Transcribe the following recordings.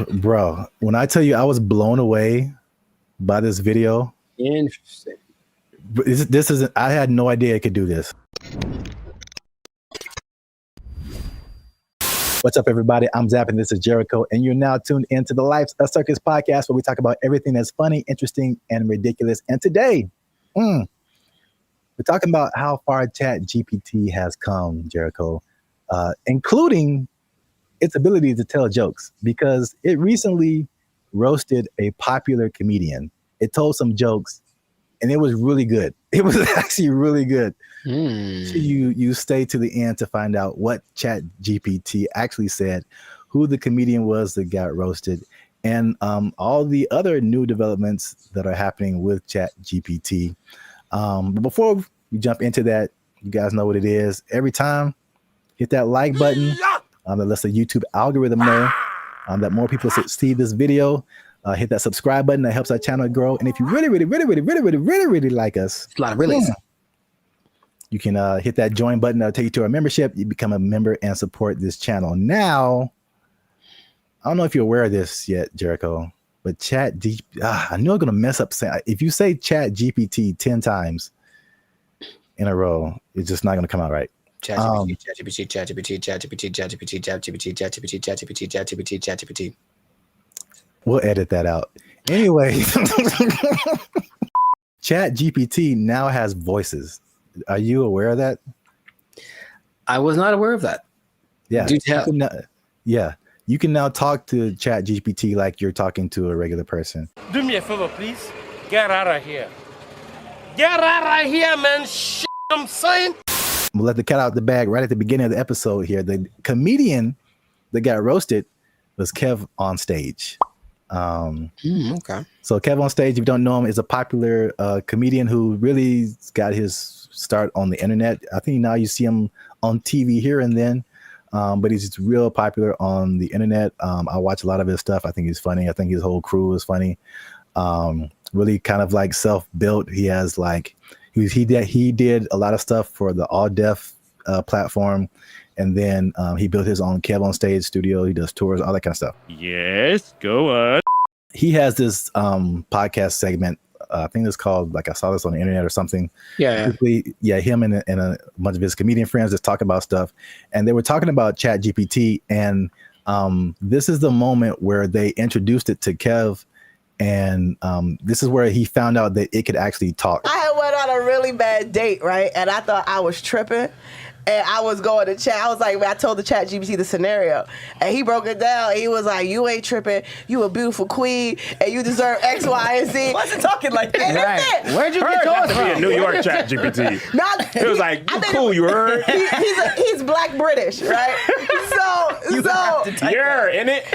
Bro, when I tell you I was blown away by this video, Interesting. this isn't. I had no idea it could do this. What's up, everybody? I'm Zap, and this is Jericho, and you're now tuned into the Life's a Circus podcast, where we talk about everything that's funny, interesting, and ridiculous. And today, we're talking about how far ChatGPT has come, Jericho, including its ability to tell jokes, because it recently roasted a popular comedian. It told some jokes, and it was really good. It was actually really good. So you stay to the end to find out what ChatGPT actually said, who the comedian was that got roasted, and all the other new developments that are happening with ChatGPT. But before we jump into that, you guys know what it is. Every time, hit that like button. That lets the YouTube algorithm know that more people see this video. Hit that subscribe button. That helps our channel grow. And if you really like us, It's a lot of realies. you can hit that join button. That'll take you to our membership. You become a member and support this channel. Now, I don't know if you're aware of this yet, Jericho, but I know I'm going to mess up. If you say ChatGPT 10 times in a row, it's just not going to come out right. ChatGPT. We'll edit that out. Anyway, ChatGPT now has voices. Are you aware of that? I was not aware of that. Yeah. Do tell. You can now talk to ChatGPT like you're talking to a regular person. Do me a favor, please. Get out of here. Get out of here, man. Shit, I'm saying. We'll let the cat out the bag right at the beginning of the episode here. The comedian that got roasted was Kev on Stage. Okay. So Kev on Stage, if you don't know him, is a popular comedian who really got his start on the internet. I think now you see him on TV here and then, but he's real popular on the internet. I watch a lot of his stuff. I think he's funny. I think his whole crew is funny. Really kind of like self-built. He has like he did a lot of stuff for the All Deaf platform, and then he built his own Kev on Stage studio. He does tours, all that kind of stuff. Yes, go on. He has this podcast segment. I think it's called, like, I saw this on the internet or something. Yeah. Him and a bunch of his comedian friends just talk about stuff, and they were talking about ChatGPT, and this is the moment where they introduced it to Kev, and this is where he found out that it could actually talk. I had went on a really bad date, right? And I thought I was tripping. And I was going to chat. I was like, I told the ChatGPT the scenario, and he broke it down. He was like, "You ain't tripping. You a beautiful queen, and you deserve X, Y, and Z." Wasn't talking like that. Right. Where'd you get yours from? Be a New York ChatGPT. It was like, you cool, you heard? He's Black British, right? You're in it.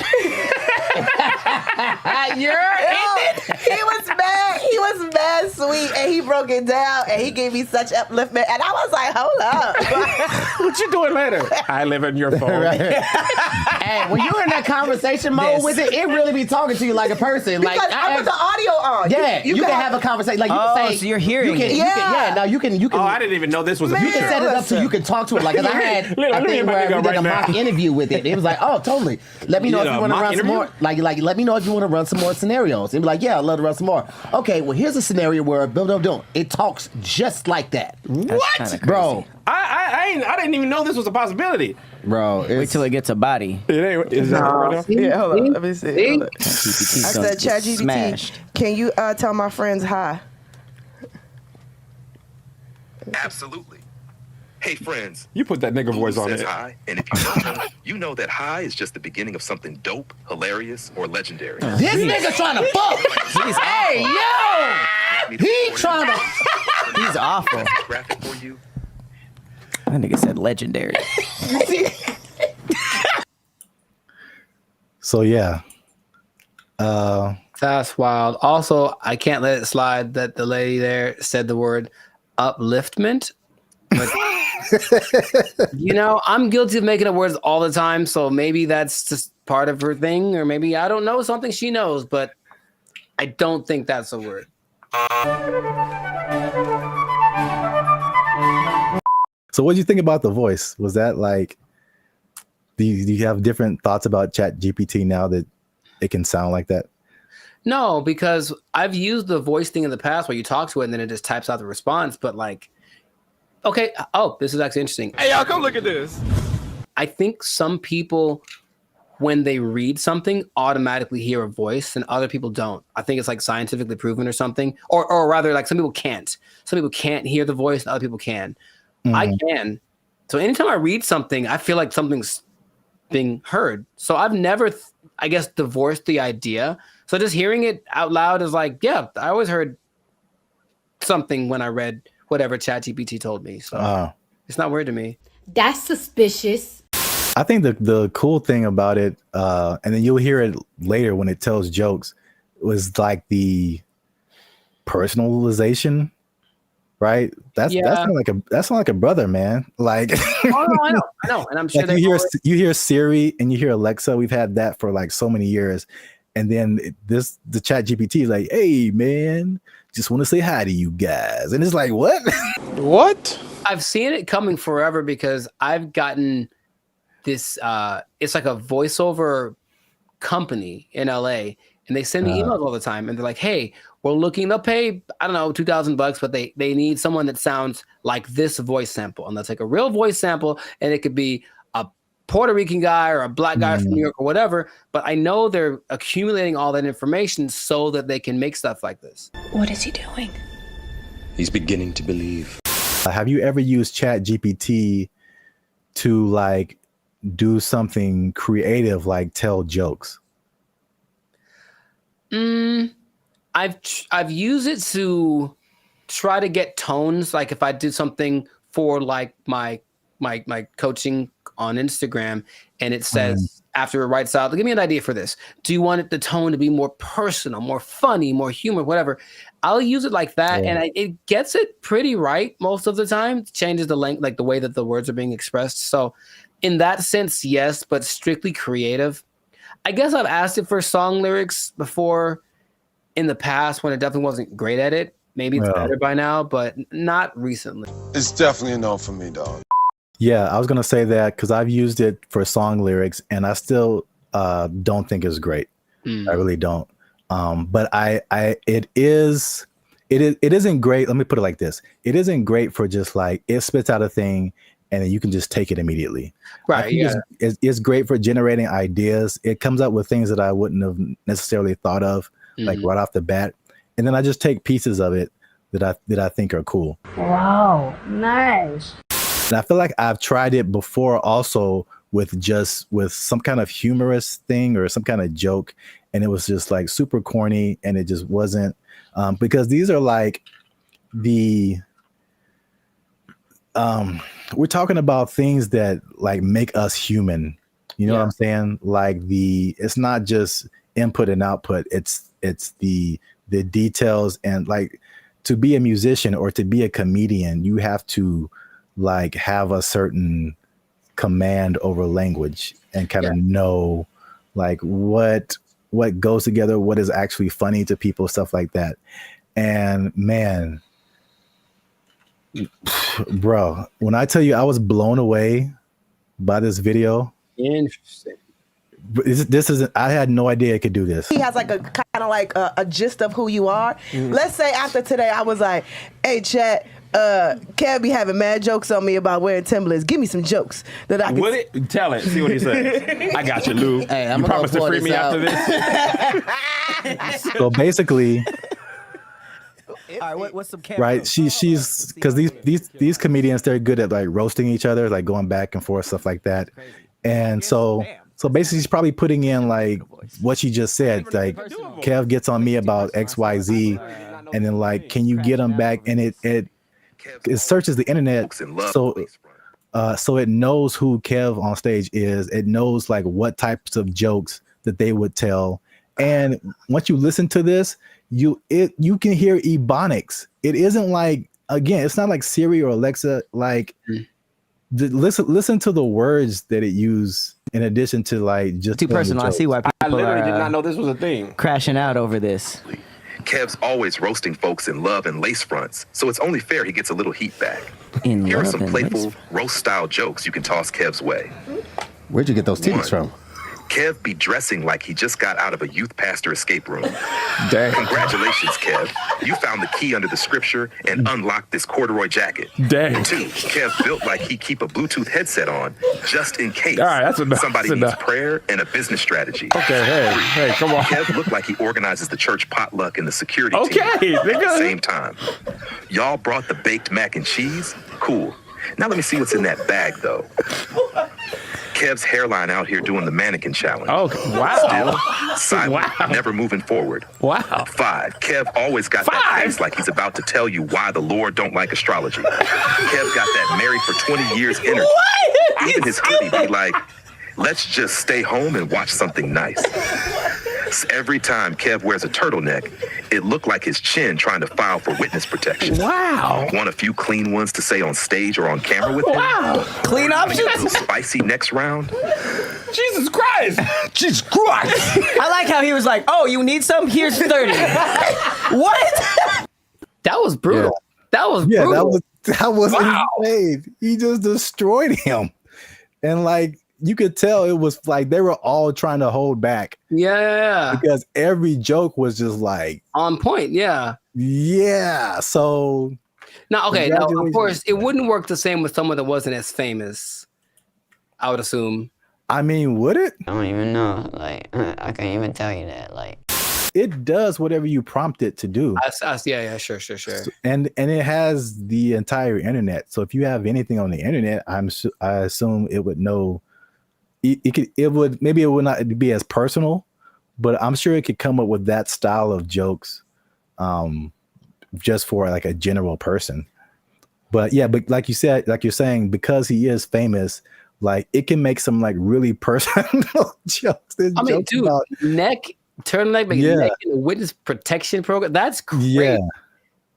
He was mad sweet, and he broke it down, and he gave me such upliftment, and I was like, hold up. What you doing later? I live in your phone. Hey, when you're in that conversation mode with it, it really be talking to you like a person. Because like I put the audio on. Yeah, you can have a conversation. Like you can say, so you're hearing it. You can. Oh, I didn't even know this was a You can feature. set it up so you can talk to it. Like, 'cause I had a thing where we did a mock interview with it. It was like, oh, totally. Let me know if you want to run some more. Like, let me know if you want to run some more scenarios. And be like, yeah, I'd love to run some more. Okay, well, here's a scenario where it talks just like that. What, bro? I didn't even know this was a possibility. Bro, Wait till it gets a body. It ain't. Is that right now? Yeah, hold on. Let me see. Hold on. I said, ChatGPT, smashed. can you tell my friends hi? Absolutely. Hey, friends. You put that nigga voice on says it. hi, and if you don't know, you know that hi is just the beginning of something dope, hilarious, or legendary. This nigga trying to fuck. Hey, yo! He trying to. He's awful. That's a graphic for you. That nigga said legendary. So yeah. That's wild. Also, I can't let it slide that the lady there said the word upliftment. But, I'm guilty of making up words all the time, so maybe that's just part of her thing, or maybe I don't know something she knows, but I don't think that's a word. So what do you think about the voice? Was that like, do you have different thoughts about ChatGPT now that it can sound like that? No, because I've used the voice thing in the past where you talk to it and then it just types out the response. But like, okay, this is actually interesting. Hey, y'all, come look at this. I think some people, when they read something, automatically hear a voice and other people don't. I think it's like scientifically proven or something. Or rather, like some people can't. Some people can't hear the voice and other people can. I can. So anytime I read something, I feel like something's being heard. So I've never, I guess, divorced the idea. So just hearing it out loud is like, yeah, I always heard something when I read whatever ChatGPT told me. So it's not weird to me. That's suspicious. I think the cool thing about it, and then you'll hear it later when it tells jokes, was like the personalization, right? That's not like a brother, man. Like, I know, and I'm sure like you hear Siri and you hear Alexa. We've had that for like so many years, and then the Chat GPT is like, "Hey, man, just want to say hi to you guys," and it's like, what? What? I've seen it coming forever because I've gotten this. It's like a voiceover company in LA, and they send me emails all the time, and they're like, "Hey, we're looking to pay, I don't know, $2,000, but they need someone that sounds like this voice sample." And they'll take a real voice sample, and it could be a Puerto Rican guy or a black guy from New York or whatever. But I know they're accumulating all that information so that they can make stuff like this. What is he doing? He's beginning to believe. Have you ever used Chat GPT to like do something creative, like tell jokes? I've used it to try to get tones. Like if I did something for like my coaching on Instagram, and it says after it writes out, give me an idea for this. Do you want the tone to be more personal, more funny, more humor, whatever? I'll use it like that, and it gets it pretty right most of the time. It changes the length, like the way that the words are being expressed. So in that sense, yes, but strictly creative. I guess I've asked it for song lyrics before in the past when it definitely wasn't great at it. Maybe it's better by now, but not recently. It's definitely a no for me, dog. Yeah, I was gonna say that because I've used it for song lyrics, and I still don't think it's great. I really don't. But it isn't great. Let me put it like this: it isn't great for just like it spits out a thing, and then you can just take it immediately. Right. Yeah. It's great for generating ideas. It comes up with things that I wouldn't have necessarily thought of, like right off the bat, and then I just take pieces of it that I think are cool. Wow, nice. And I feel like I've tried it before also with some kind of humorous thing or some kind of joke, and it was just like super corny, and it just wasn't because these are like we're talking about things that like make us human. You know what I'm saying? Like it's not just input and output. It's the details, and like to be a musician or to be a comedian, you have to like have a certain command over language and kind of know like what goes together, what is actually funny to people, stuff like that. And man, bro, when I tell you I was blown away by this video. Interesting. This isn't, I had no idea it could do this. He has like a kind of like a gist of who you are. Let's say after today I was like, hey Chat, Kev be having mad jokes on me about wearing Timberlands. Give me some jokes that I can. Would it? Tell it. See what he says. I got you, Lou. Hey, I'm you gonna promise to free me out. after this? So basically, All right, what's some camera? right? She's because these comedians, they're good at like roasting each other, like going back and forth, stuff like that. And so basically, she's probably putting in like what she just said. Like Kev gets on me about XYZ, and then like, can you get him back? And it searches the internet, so it knows who Kev on stage is. It knows like what types of jokes that they would tell. And once you listen to this, you can hear ebonics. It isn't like, again, it's not like Siri or Alexa. Like listen to the words that it used in addition to like just Too personal. I see why people I literally are did not know this was a thing. crashing out over this. Kev's always roasting folks in love and lace fronts, so it's only fair he gets a little heat back. Here are some playful roast-style jokes you can toss Kev's way. Where'd you get those titties from? Kev be dressing like he just got out of a youth pastor escape room. Dang. Congratulations, Kev. You found the key under the scripture and unlocked this corduroy jacket. Dang. 2, Kev built like he keep a Bluetooth headset on just in case All right, that's enough. somebody That's needs enough. prayer and a business strategy. Okay, hey, come on. Kev looked like he organizes the church potluck and the security Okay, team at the nigga. same time. Y'all brought the baked mac and cheese? Cool. Now let me see what's in that bag, though. Kev's hairline out here doing the mannequin challenge. Oh, wow. Still, silent, Wow. never moving forward. Wow. 5, Kev always got that 5? face like he's about to tell you why the Lord don't like astrology. Kev got that married for 20 years energy. Even his hoodie be like, let's just stay home and watch something nice. Every time Kev wears a turtleneck, it looked like his chin trying to file for witness protection. Wow. Want a few clean ones to say on stage or on camera with him? Wow. Clean options. A little spicy next round? Jesus Christ. Jesus Christ. I like how he was like, "Oh, you need some? Here's 30." What? That was brutal. That was Yeah, brutal. that was Wow. insane. He just destroyed him, and like you could tell, it was like they were all trying to hold back Yeah. because every joke was just like, On point. Yeah. yeah. So Now, okay. Now, of Congratulations. course, it wouldn't work the same with someone that wasn't as famous. I would assume. I mean, would it? I don't even know. Like, I can't even tell you that. Like, It does whatever you prompt it to do, Yeah. Sure. and it has the entire internet. So if you have anything on the internet, I assume it would know. It would not be as personal, but I'm sure it could come up with that style of jokes, just for like a general person. But yeah, but like you said, like you're saying, because he is famous, like it can make some like really personal jokes. There's I mean, jokes dude, about- turtleneck, but Yeah. neck in a witness protection program. That's great. yeah,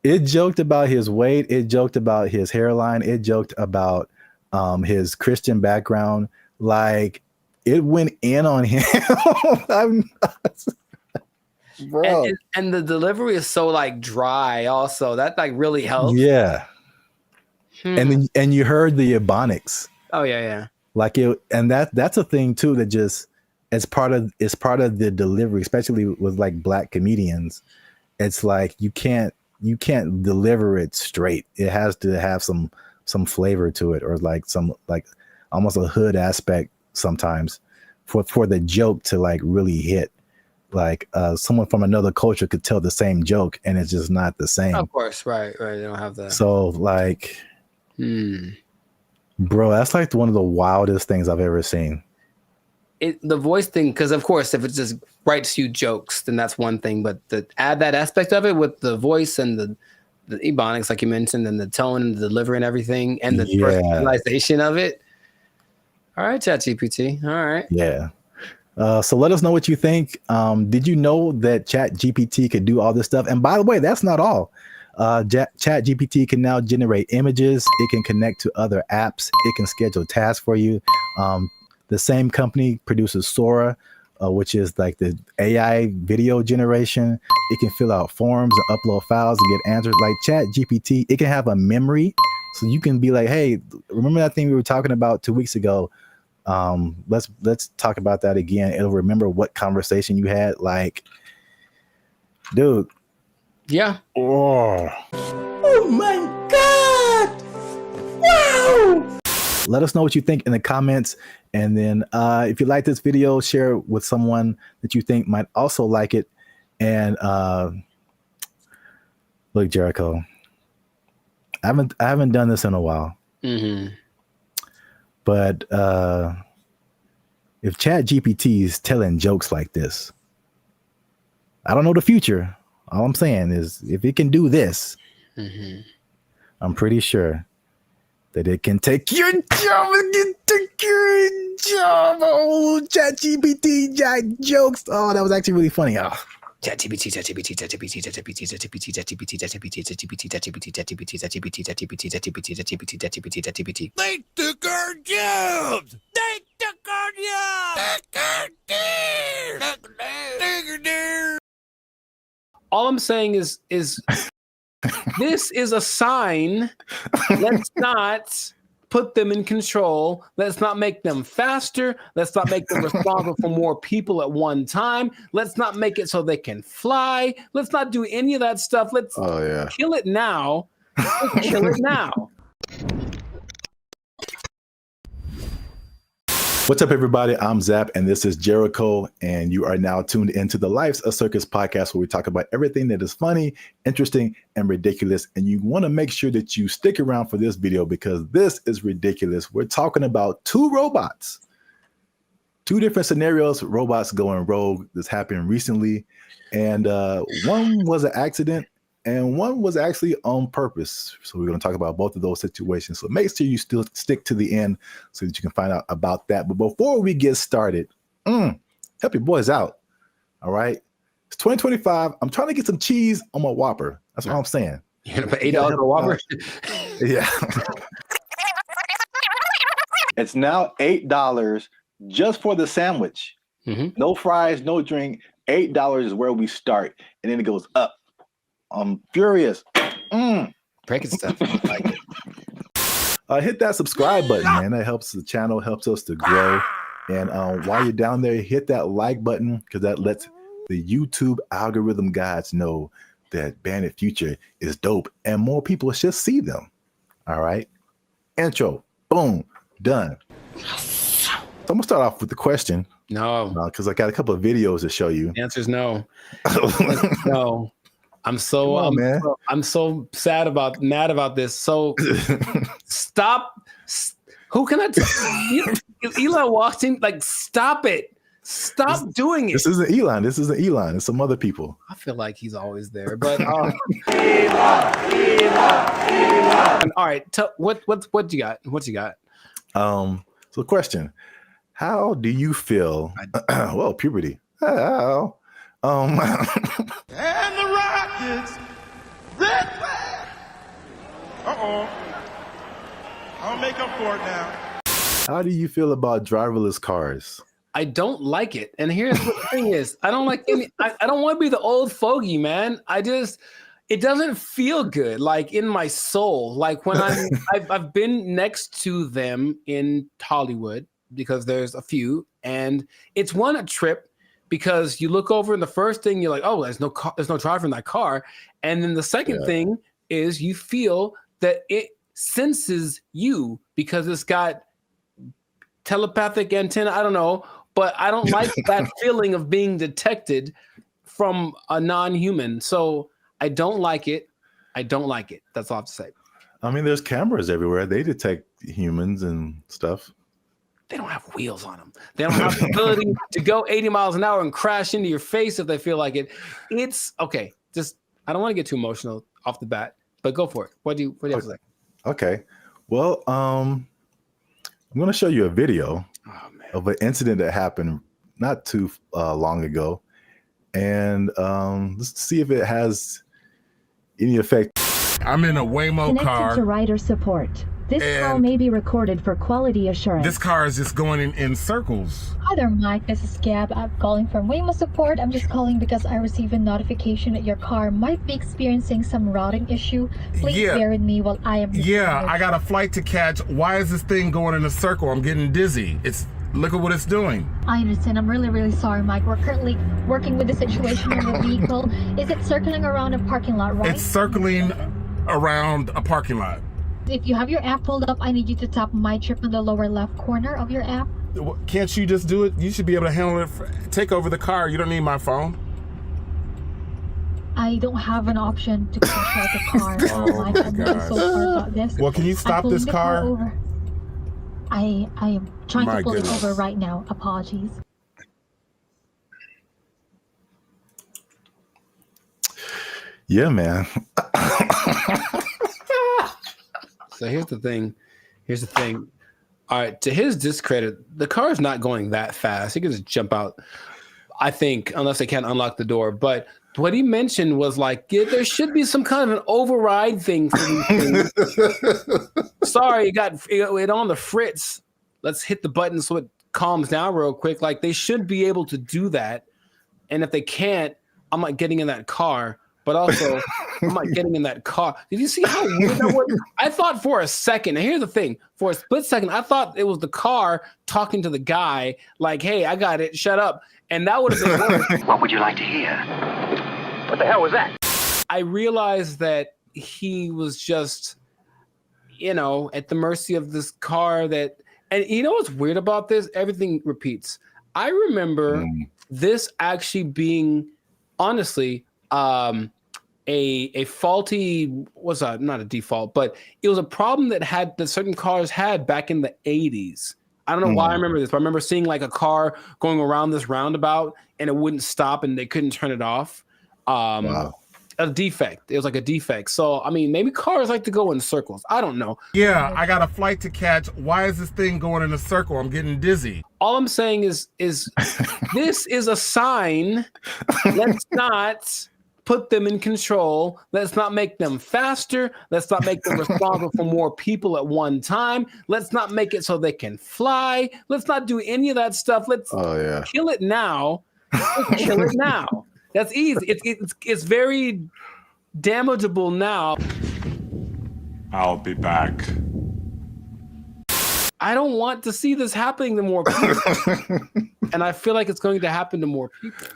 it joked about his weight. It joked about his hairline. It joked about his Christian background. Like it went in on him. I'm not, bro. And the delivery is so like dry. Also, that like really helps. Yeah. And you heard the ebonics. Oh yeah. Like it, and that's a thing too that just it's part of the delivery, especially with like black comedians. It's like you can't deliver it straight. It has to have some flavor to it, or like some like almost a hood aspect sometimes for the joke to like really hit. Like someone from another culture could tell the same joke and it's just not the same. Of course, right. They don't have that. So like, bro, that's like one of the wildest things I've ever seen. The voice thing, because of course, if it just writes you jokes, then that's one thing. But to add that aspect of it with the voice and the ebonics, like you mentioned, and the tone and the delivery and everything, and the personalization of it. All right, ChatGPT. All right. Yeah. So let us know what you think. Did you know that ChatGPT could do all this stuff? And by the way, that's not all. ChatGPT can now generate images. It can connect to other apps. It can schedule tasks for you. The same company produces Sora, which is like the AI video generation. It can fill out forms and upload files and get answers. Like ChatGPT, it can have a memory. So you can be like, hey, remember that thing we were talking about 2 weeks ago? Let's talk about that again. It'll remember what conversation you had. Like, dude. Yeah. Oh my God! Wow! Let us know what you think in the comments. And then if you like this video, share it with someone that you think might also like it. And look, Jericho, I haven't done this in a while. Mm-hmm. But if ChatGPT is telling jokes like this, I don't know the future. All I'm saying is if it can do this, I'm pretty sure that it can take your job. It can take your job. Oh, ChatGPT jokes. Oh, that was actually really funny. Oh. ChatGPT. They took our jobs! They took our jobs! All I'm saying is this is a sign. Let's not put them in control. Let's not make them faster. Let's not make them responsible for more people at one time. Let's not make it so they can fly. Let's not do any of that stuff. Let's kill it now. Let's kill it now. What's up, everybody? I'm Zap, and this is Jericho, and you are now tuned into the Life's a Circus podcast, where we talk about everything that is funny, interesting, and ridiculous. And you want to make sure that you stick around for this video because this is ridiculous. We're talking about two robots, two different scenarios, robots going rogue. This happened recently, and one was an accident, and one was actually on purpose. So we're going to talk about both of those situations. So make sure you still stick to the end so that you can find out about that. But before we get started, help your boys out. All right. It's 2025. I'm trying to get some cheese on my Whopper. That's what I'm saying. You're going to pay $8 for a Whopper? Yeah. It's now $8 just for the sandwich. No fries, no drink. $8 is where we start. And then it goes up. I'm furious. Breaking stuff. Like it. Hit that subscribe button, man. That helps the channel, helps us to grow. And while you're down there, hit that like button because that lets the YouTube algorithm gods know that Bandit Future is dope and more people should see them. All right. Intro. Boom. Done. So I'm going to start off with the question. No. Because I got a couple of videos to show you. The answer is no. No. I'm so mad about this. So stop. Who can I tell? Elon walked in, like, stop it. Stop doing it. This isn't Elon. It's some other people. I feel like he's always there, but Elon. All right, what you got? What you got? So question: how do you feel? Well, puberty. How? And the Rockets, red flag. I'll make up for it now. How do you feel about driverless cars? I don't like it. And here's what the thing is. I don't like any, I don't want to be the old fogey, man. It doesn't feel good, like in my soul. Like when I've been next to them in Hollywood because there's a few, and it's a trip. Because you look over and the first thing you're like, oh, there's no driver in that car. And then the second thing is you feel that it senses you because it's got telepathic antenna. I don't know, but I don't like that feeling of being detected from a non-human. So I don't like it. I don't like it. That's all I have to say. I mean, there's cameras everywhere. They detect humans and stuff. They don't have wheels on them. They don't have the ability to go 80 miles an hour and crash into your face if they feel like it. It's okay. Just, I don't want to get too emotional off the bat, but go for it. What do you have to say? Okay. Well, I'm going to show you a video of an incident that happened not too long ago. And let's see if it has any effect. I'm in a Waymo car. Connected to rider support. This call may be recorded for quality assurance. This car is just going in circles. Hi there, Mike. This is Gab. I'm calling from Waymo Support. I'm just calling because I received a notification that your car might be experiencing some routing issue. Please bear with me while I am... I got a flight to catch. Why is this thing going in a circle? I'm getting dizzy. Look at what it's doing. I understand. I'm really, really sorry, Mike. We're currently working with the situation in the vehicle. Is it circling around a parking lot, right? It's circling around a parking lot. If you have your app pulled up, I need you to tap My Trip in the lower left corner of your app. Can't you just do it? You should be able to handle it. Take over the car. You don't need my phone. I don't have an option to control the car. Mike, I'm really so sorry about this. Well, can you stop this car? I am trying to pull it over right now. Apologies. Yeah, man. So here's the thing. All right, to his discredit, the car is not going that fast. He can just jump out, I think, unless they can't unlock the door. But what he mentioned was like, there should be some kind of an override thing for these things. Sorry, you got it on the fritz. Let's hit the button so it calms down real quick. Like, they should be able to do that. And if they can't, I'm not getting in that car. but also I'm like getting in that car. Did you see how weird that was? I thought for a second, and here's the thing, for a split second, I thought it was the car talking to the guy, like, hey, I got it, shut up. And that would have been worse. What would you like to hear? What the hell was that? I realized that he was just, at the mercy of this car that, and you know what's weird about this? Everything repeats. I remember this actually being, honestly, a faulty, not a default, but it was a problem that certain cars had back in the 80s. I don't know why I remember this, but I remember seeing like a car going around this roundabout and it wouldn't stop and they couldn't turn it off. Wow. A defect. It was like a defect. So, I mean, maybe cars like to go in circles. I don't know. Yeah, I got a flight to catch. Why is this thing going in a circle? I'm getting dizzy. All I'm saying is this is a sign. Let's not put them in control. Let's not make them faster. Let's not make them responsible for more people at one time. Let's not make it so they can fly. Let's not do any of that stuff. Let's kill it now. Let's kill it now. That's easy. It's very damageable now. I'll be back. I don't want to see this happening to more people. And I feel like it's going to happen to more people.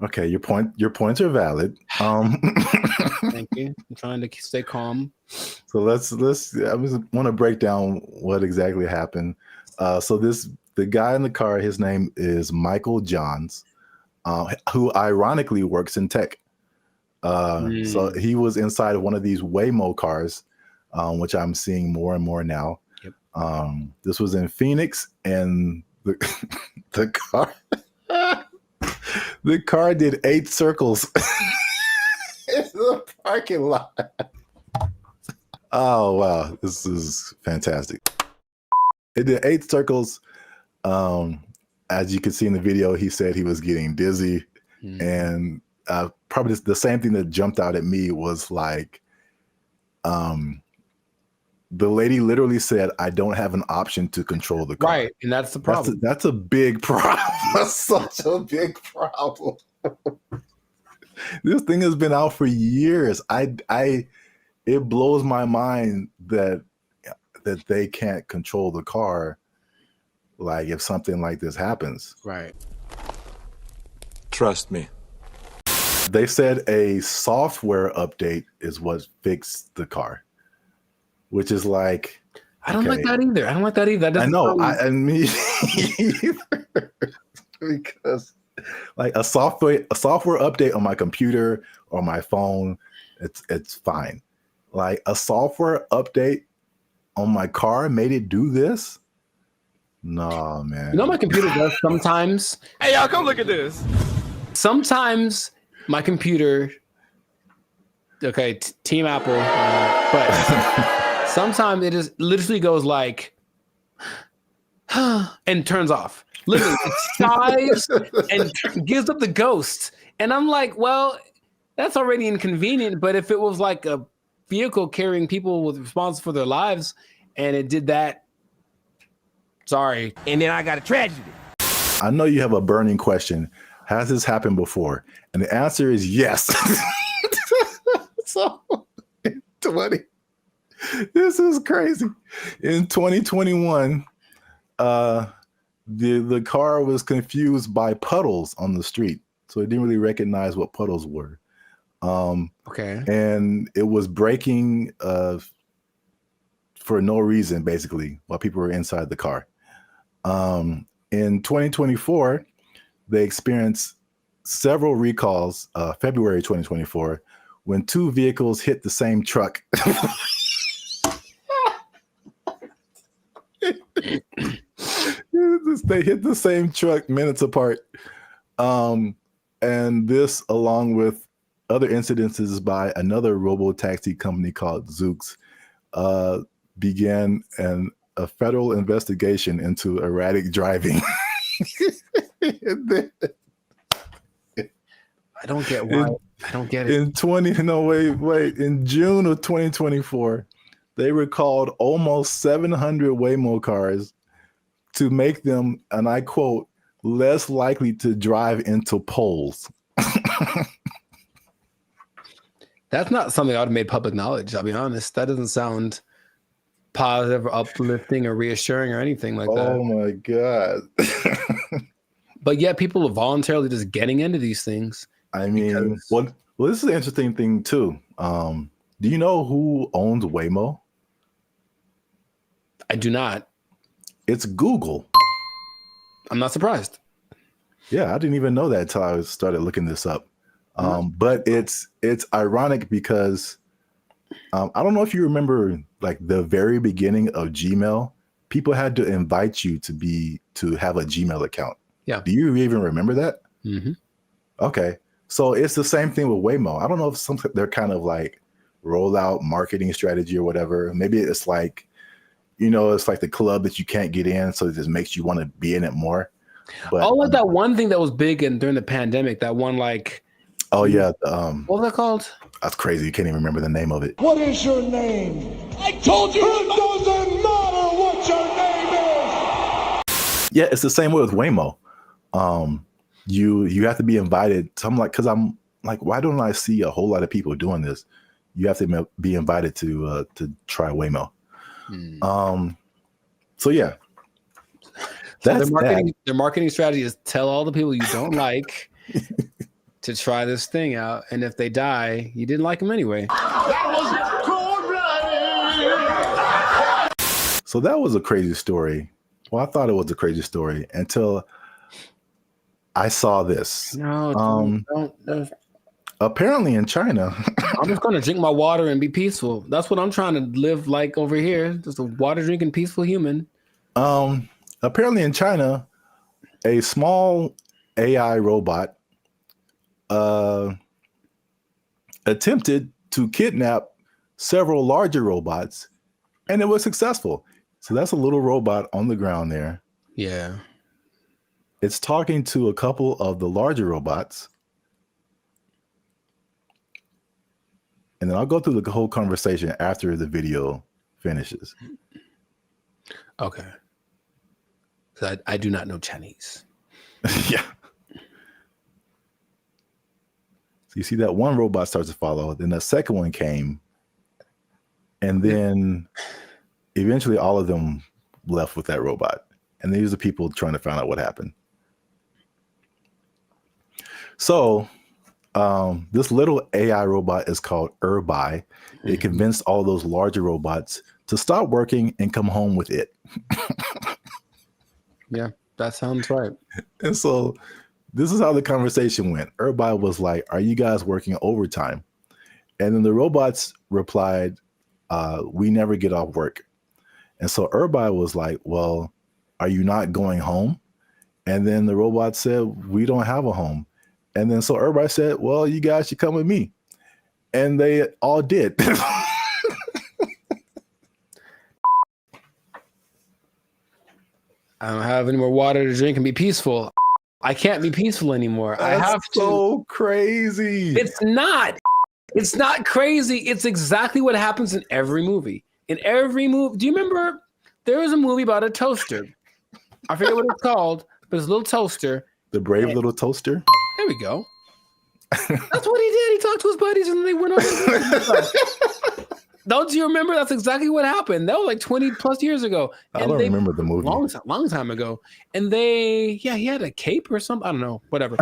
Okay, your points are valid. Thank you. I'm trying to stay calm. So let's I just want to break down what exactly happened. So the guy in the car, his name is Michael Johns, who ironically works in tech. So he was inside of one of these Waymo cars, which I'm seeing more and more now. Yep. This was in Phoenix, and the car the car did 8 circles in the parking lot. Oh wow, this is fantastic. It did 8 circles. As you can see in the video, he said he was getting dizzy, and probably the same thing that jumped out at me was like, the lady literally said, "I don't have an option to control the car." Right, and that's the problem. That's a big problem. That's such a big problem. This thing has been out for years. It blows my mind that they can't control the car. Like if something like this happens. Right. Trust me. They said a software update is what fixed the car, which is like, I don't like that either. I don't like that either. I know. I mean, because like a software update on my computer or my phone, it's fine. Like a software update on my car made it do this. No, man. You know my computer does sometimes. Hey, y'all, come look at this. Sometimes my computer, okay, Team Apple, but sometimes it just literally goes like, and turns off. Literally, it sighs and gives up the ghost. And I'm like, well, that's already inconvenient. But if it was like a vehicle carrying people with responsibility for their lives, and it did that, sorry. And then I got a tragedy. I know you have a burning question. Has this happened before? And the answer is yes. So, this is crazy. In 2021, the car was confused by puddles on the street. So it didn't really recognize what puddles were. Okay. And it was braking for no reason, basically, while people were inside the car. In 2024, they experienced several recalls, February 2024, when 2 vehicles hit the same truck. They hit the same truck minutes apart. And this, along with other incidences by another robo-taxi company called Zoox, began a federal investigation into erratic driving. I don't get why. I don't get it. In June of 2024, they recalled almost 700 Waymo cars to make them, and I quote, less likely to drive into poles. That's not something I would have made public knowledge. I'll be honest. That doesn't sound positive or uplifting or reassuring or anything like that. Oh my God. But yet people are voluntarily just getting into these things. I mean, well, this is an interesting thing too. Do you know who owns Waymo? I do not. It's Google. I'm not surprised. Yeah, I didn't even know that until I started looking this up. But it's ironic because I don't know if you remember, like the very beginning of Gmail, people had to invite you to have a Gmail account. Yeah. Do you even remember that? Mm-hmm. Okay. So it's the same thing with Waymo. I don't know if they're kind of like rollout marketing strategy or whatever. Maybe it's like, it's like the club that you can't get in, so it just makes you want to be in it more. But like that one thing that was big during the pandemic, that one like. Oh yeah. What was that called? That's crazy. You can't even remember the name of it. What is your name? I told you it doesn't matter what your name is. Yeah, it's the same way with Waymo. You have to be invited. So I'm like, why don't I see a whole lot of people doing this? You have to be invited to try Waymo. So yeah. That's their marketing strategy is tell all the people you don't like to try this thing out, and if they die, you didn't like them anyway. So that was a crazy story. Well, I thought it was a crazy story until I saw this. No, don't. Apparently in China. I'm just gonna drink my water and be peaceful. That's what I'm trying to live like over here. Just a water drinking peaceful human. Apparently in China, a small AI robot attempted to kidnap several larger robots, and it was successful. So that's a little robot on the ground there. Yeah. It's talking to a couple of the larger robots. And then I'll go through the whole conversation after the video finishes. Okay. So I do not know Chinese. Yeah. So you see that one robot starts to follow, then the second one came, and then eventually all of them left with that robot. And these are people trying to find out what happened. So this little AI robot is called BrandBee. It convinced all those larger robots to stop working and come home with it. Yeah, that sounds right. And so this is how the conversation went. BrandBee was like, "Are you guys working overtime?" And then the robots replied, "We never get off work." And so BrandBee was like, "Well, are you not going home?" And then the robot said, "We don't have a home." And then so BrandBee said, "Well, you guys should come with me." And they all did. I don't have any more water to drink and be peaceful. I can't be peaceful anymore. That's I have to. So crazy. It's not. It's not crazy. It's exactly what happens in every movie. In every movie. Do you remember there was a movie about a toaster? I forget what it's called, but it's a little toaster. The Brave Little Toaster? There we go. That's what he did. He talked to his buddies and they went over. Don't you remember? That's exactly what happened. That was like 20 plus years ago. And I don't remember the movie. Long time ago. And he had a cape or something. I don't know. Whatever.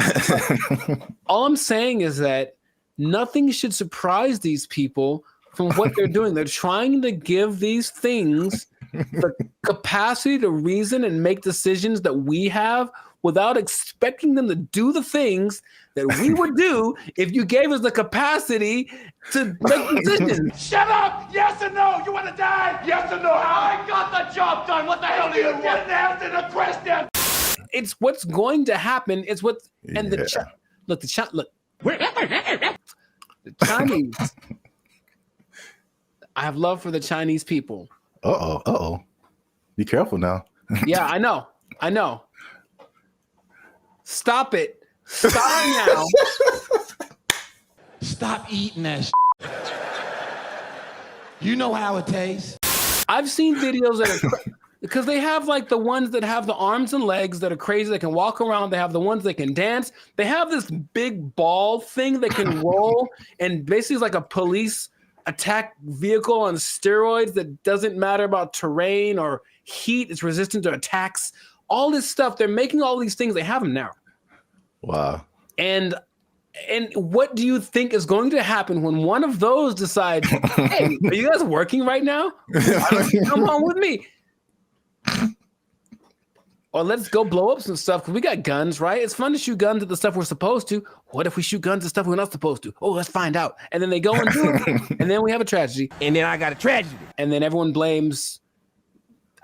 All I'm saying is that nothing should surprise these people from what they're doing. They're trying to give these things the capacity to reason and make decisions that we have without expecting them to do the things that we would do if you gave us the capacity to make decisions. Shut up! Yes or no? You want to die? Yes or no? I got the job done. What the hell do you want? Didn't answer the question. It's what's going to happen. It's what and the Chinese. I have love for the Chinese people. Uh-oh. Be careful now. Yeah, I know. Stop it. Stop now. Stop eating that shit. You know how it tastes. I've seen videos that are Because they have like the ones that have the arms and legs that are crazy, that can walk around. They have the ones that can dance. They have this big ball thing that can roll and basically is like a police attack vehicle on steroids that doesn't matter about terrain or heat. It's resistant to attacks. All this stuff. They're making all these things. They have them now. Wow. And what do you think is going to happen when one of those decides, hey, are you guys working right now? Come on with me. Or let's go blow up some stuff because we got guns, right? It's fun to shoot guns at the stuff we're supposed to. What if we shoot guns at stuff we're not supposed to? Oh, let's find out. And then they go and do it. And then we have a tragedy. And then I got a tragedy. And then everyone blames,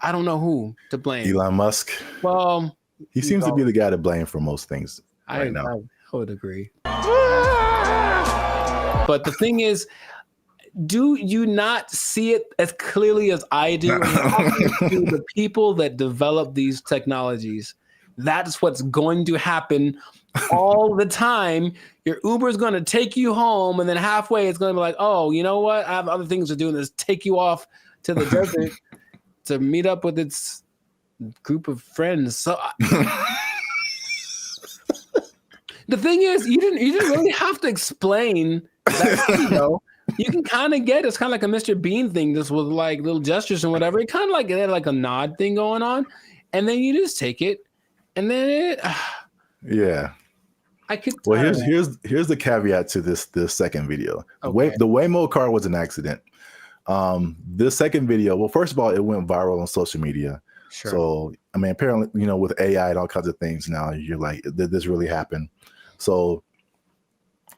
I don't know who to blame. Elon Musk. Well, he seems to be the guy to blame for most things right now. I would agree. But the thing is, do you not see it as clearly as I do? To the people that develop these technologies, that's what's going to happen all the time. Your Uber is going to take you home, and then halfway it's going to be like, oh, you know what? I have other things to do, and this take you off to the desert to meet up with its group of friends. So. The thing is, you didn't really have to explain that, you know. You can kind of get it's kind of like a Mr. Bean thing, just with like little gestures and whatever. It kind of like it had like a nod thing going on, and then you just take it, and then yeah. I could. Well, here's the caveat to this second video. Okay. The Waymo car was an accident. This second video, well, first of all, it went viral on social media. Sure. So I mean, apparently, you know, with AI and all kinds of things now, you're like, did this really happen? So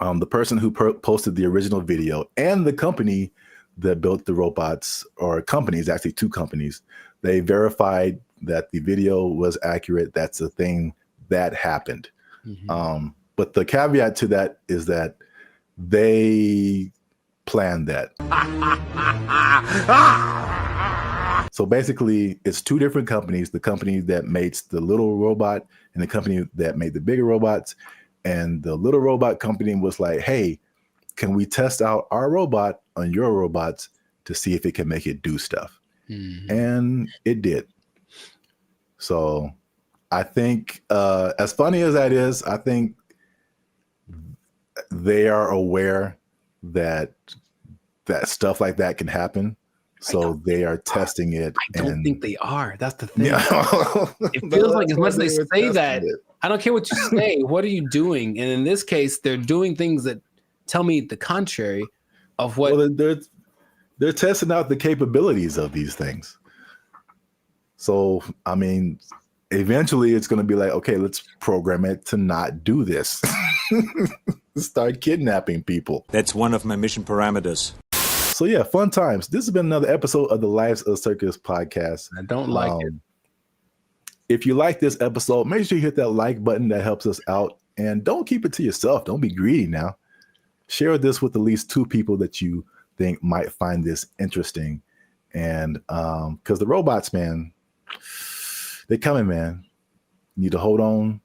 the person who posted the original video and the company that built the robots, or companies, actually two companies, they verified that the video was accurate. That's a thing that happened. Mm-hmm. But the caveat to that is that they planned that. So basically, it's two different companies, the company that makes the little robot and the company that made the bigger robots. And the little robot company was like, hey, can we test out our robot on your robots to see if it can make it do stuff? Mm-hmm. And it did. So I think, as funny as that is, I think they are aware that stuff like that can happen. So they are testing it. I don't think they are. That's the thing. It feels like as much as they say that, I don't care what you say. What are you doing? And in this case, they're doing things that tell me the contrary of what. Well, they're testing out the capabilities of these things. So, I mean, eventually it's going to be like, okay, let's program it to not do this. Start kidnapping people. That's one of my mission parameters. So yeah, fun times. This has been another episode of the Lives of Circus podcast. I don't like it. If you like this episode, make sure you hit that like button. That helps us out. And don't keep it to yourself. Don't be greedy now. Share this with at least two people that you think might find this interesting. And because the robots, man, they're coming, man. You need to hold on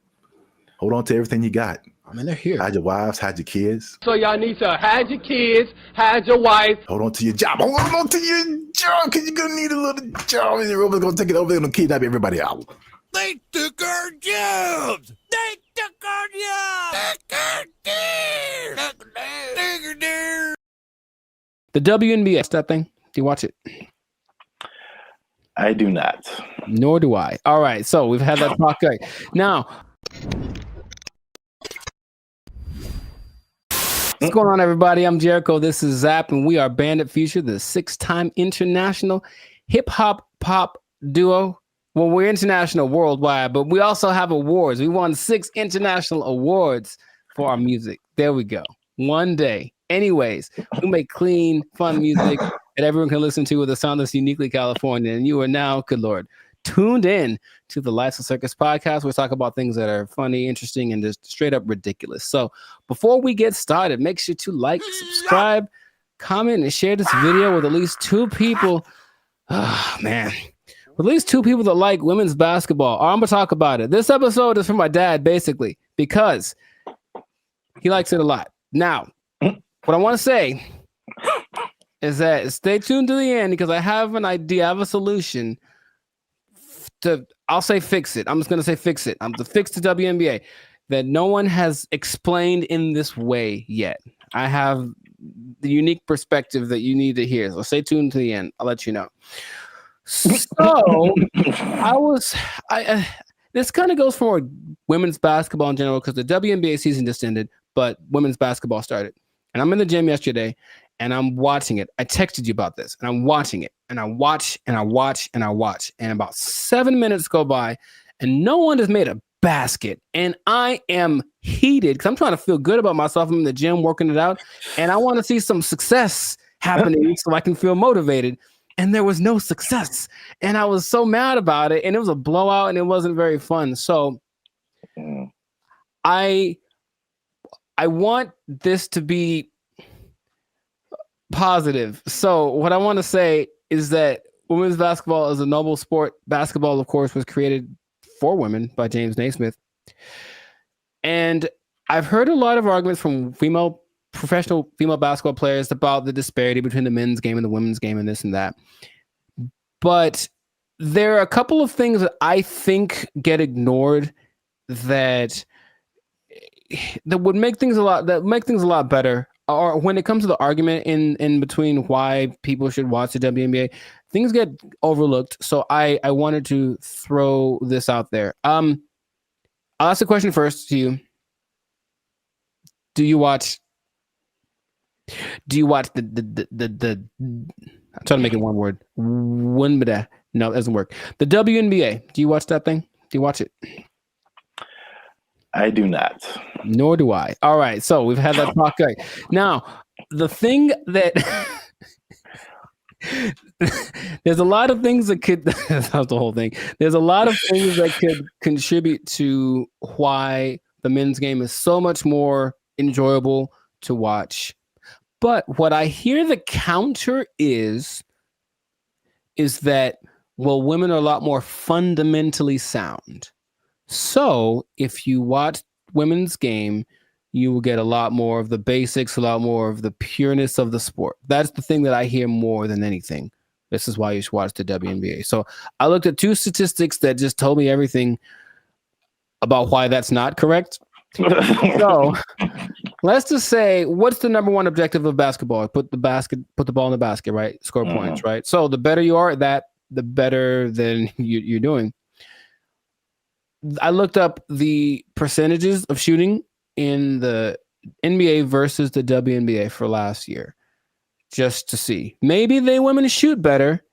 to everything you got. I mean, they're here. Hide your wives, hide your kids. So y'all need to hide your kids, hide your wife. Hold on to your job. Hold on to your job, because you're going to need a little job. And the robots going to take it over. They're going to kidnap everybody out. They took our jobs. They took our jobs. The WNBA, that thing. Do you watch it? I do not. Nor do I. All right. So we've had that talk. Now, what's going on, everybody? I'm Jericho. This is Zap, and we are Bandit Future, the 6-time international hip-hop pop duo. Well, we're international worldwide, but we also have awards. We won 6 international awards for our music. There we go. One day. Anyways, we make clean, fun music that everyone can listen to with a sound that's uniquely California. And you are now, good Lord, tuned in to the Lives of Circus podcast. We talk about things that are funny, interesting, and just straight up ridiculous. So before we get started, make sure to like, subscribe, comment, and share this video with at least 2 people. Oh, man. With at least 2 people that like women's basketball. I'm going to talk about it. This episode is for my dad, basically, because he likes it a lot. Now, what I want to say is that stay tuned to the end because I have an idea, I have a solution I'll say fix it. I'm just going to say fix it. I'm to fix the WNBA that no one has explained in this way yet. I have the unique perspective that you need to hear. So stay tuned to the end. I'll let you know. So this kind of goes for women's basketball in general because the WNBA season just ended, but women's basketball started. And I'm in the gym yesterday and I'm watching it. I texted you about this and I'm watching it and I watch and I watch and I watch. And about 7 minutes go by and no one has made a basket. And I am heated because I'm trying to feel good about myself. I'm in the gym working it out and I want to see some success happening so I can feel motivated. And there was no success. And I was so mad about it. And it was a blowout and it wasn't very fun. So I want this to be positive. So what I want to say is that women's basketball is a noble sport. Basketball, of course, was created for women by James Naismith. And I've heard a lot of arguments from professional female basketball players about the disparity between the men's game and the women's game and this and that. But there are a couple of things that I think get ignored that would make things a lot better. Or when it comes to the argument in between why people should watch the WNBA, things get overlooked. So I wanted to throw this out there. I'll ask the question first to you. Do you watch the I'm trying to make it one word. No, it doesn't work. The WNBA. Do you watch that thing? Do you watch it? I do not. Nor do I. All right. So we've had that talk. Right. Now, the thing that there's a lot of things that could that's the whole thing. There's a lot of things that could contribute to why the men's game is so much more enjoyable to watch. But what I hear the counter is that, well, women are a lot more fundamentally sound. So if you watch women's game, you will get a lot more of the basics, a lot more of the pureness of the sport. That's the thing that I hear more than anything. This is why you should watch the WNBA. So I looked at two statistics that just told me everything about why that's not correct. So let's just say, what's the number one objective of basketball? Put the ball in the basket, right? Score points, right? So the better you are at that, the better than you're doing. I looked up the percentages of shooting in the NBA versus the WNBA for last year, just to see. Maybe they women shoot better,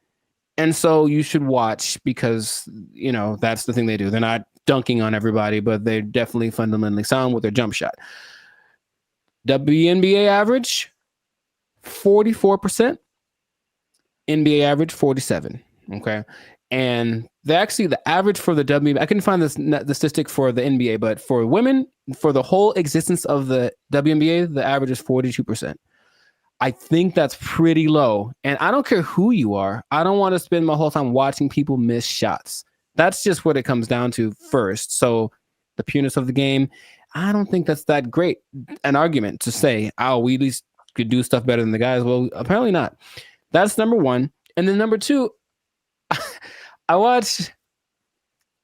and so you should watch because, you know, that's the thing they do. They're not dunking on everybody, but they're definitely fundamentally sound with their jump shot. WNBA average, 44%. NBA average, 47%. Okay. And the average for the WNBA, I couldn't find the statistic for the NBA, but for women, for the whole existence of the WNBA, the average is 42%. I think that's pretty low. And I don't care who you are. I don't want to spend my whole time watching people miss shots. That's just what it comes down to first. So the pureness of the game, I don't think that's that great an argument to say, oh, we at least could do stuff better than the guys. Well, apparently not. That's number one. And then number two, I watched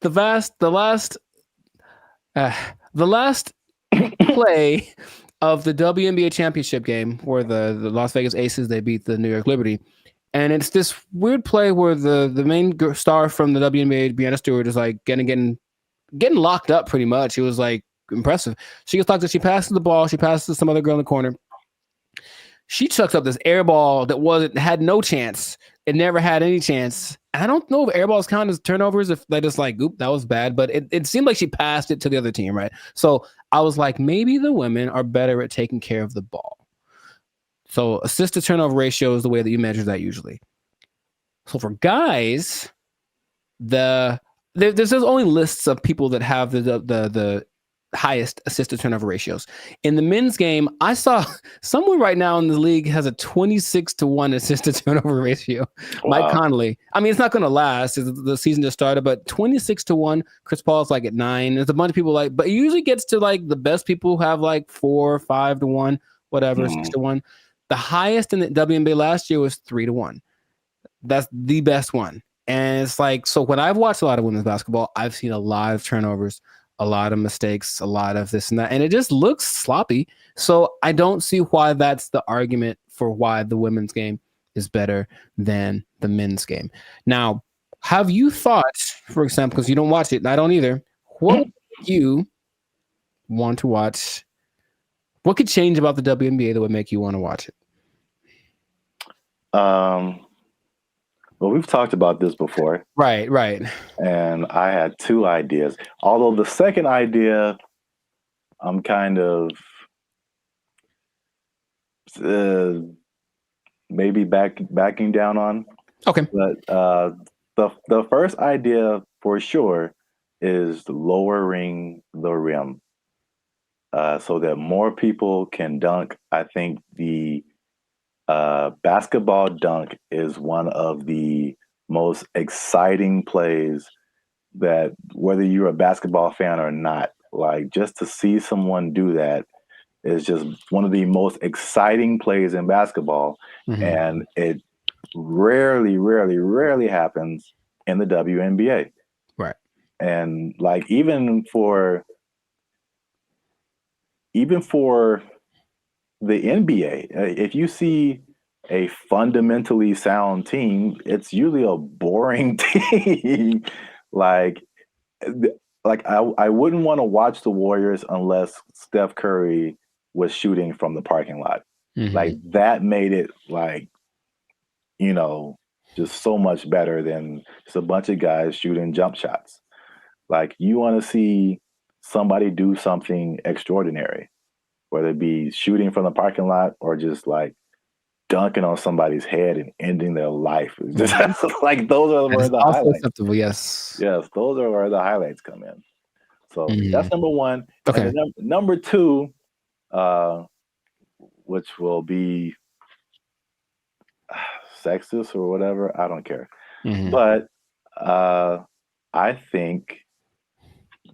the last play of the WNBA championship game where the Las Vegas Aces, they beat the New York Liberty. And it's this weird play where the main star from the WNBA, Breanna Stewart, is like getting locked up pretty much. It was like impressive. She gets locked up. She passes the ball. She passes to some other girl in the corner. She chucks up this air ball that had no chance. It never had any chance. I don't know if air balls count as turnovers, if they just like, oop, that was bad. But it seemed like she passed it to the other team, right? So I was like, maybe the women are better at taking care of the ball. So assist to turnover ratio is the way that you measure that usually. So for guys, there's only lists of people that have the highest assist to turnover ratios. In the men's game, I saw someone right now in the league has a 26-1 assist to turnover ratio. Wow. Mike Conley. I mean, it's not going to last. The season just started, but 26-1. Chris Paul's like at 9. There's a bunch of people like, but it usually gets to like the best people who have like 4 or 5-1, whatever, 6-1. The highest in the WNBA last year was 3-1. That's the best one. And it's like, so when I've watched a lot of women's basketball, I've seen a lot of turnovers, a lot of mistakes, a lot of this and that, and it just looks sloppy. So I don't see why that's the argument for why the women's game is better than the men's game. Now, have you thought, for example, because you don't watch it, and I don't either, what would you want to watch? What could change about the WNBA that would make you want to watch it? Well, we've talked about this before. Right. And I had two ideas. Although the second idea, I'm kind of maybe backing down on. Okay. But the first idea for sure is lowering the rim so that more people can dunk. I think the basketball dunk is one of the most exciting plays that, whether you're a basketball fan or not, like just to see someone do that is just one of the most exciting plays in basketball. Mm-hmm. And it rarely happens in the WNBA. Right. And like even for the NBA, if you see a fundamentally sound team, it's usually a boring team. like I wouldn't want to watch the Warriors unless Steph Curry was shooting from the parking lot. Mm-hmm. Like that made it like, just so much better than just a bunch of guys shooting jump shots. Like you want to see somebody do something extraordinary, whether it be shooting from the parking lot or just like dunking on somebody's head and ending their life. Just, like those are where the highlights. Acceptable, yes. Yes, those are where the highlights come in. So that's number one. Okay. And then number two, which will be sexist or whatever, I don't care. Mm-hmm. But I think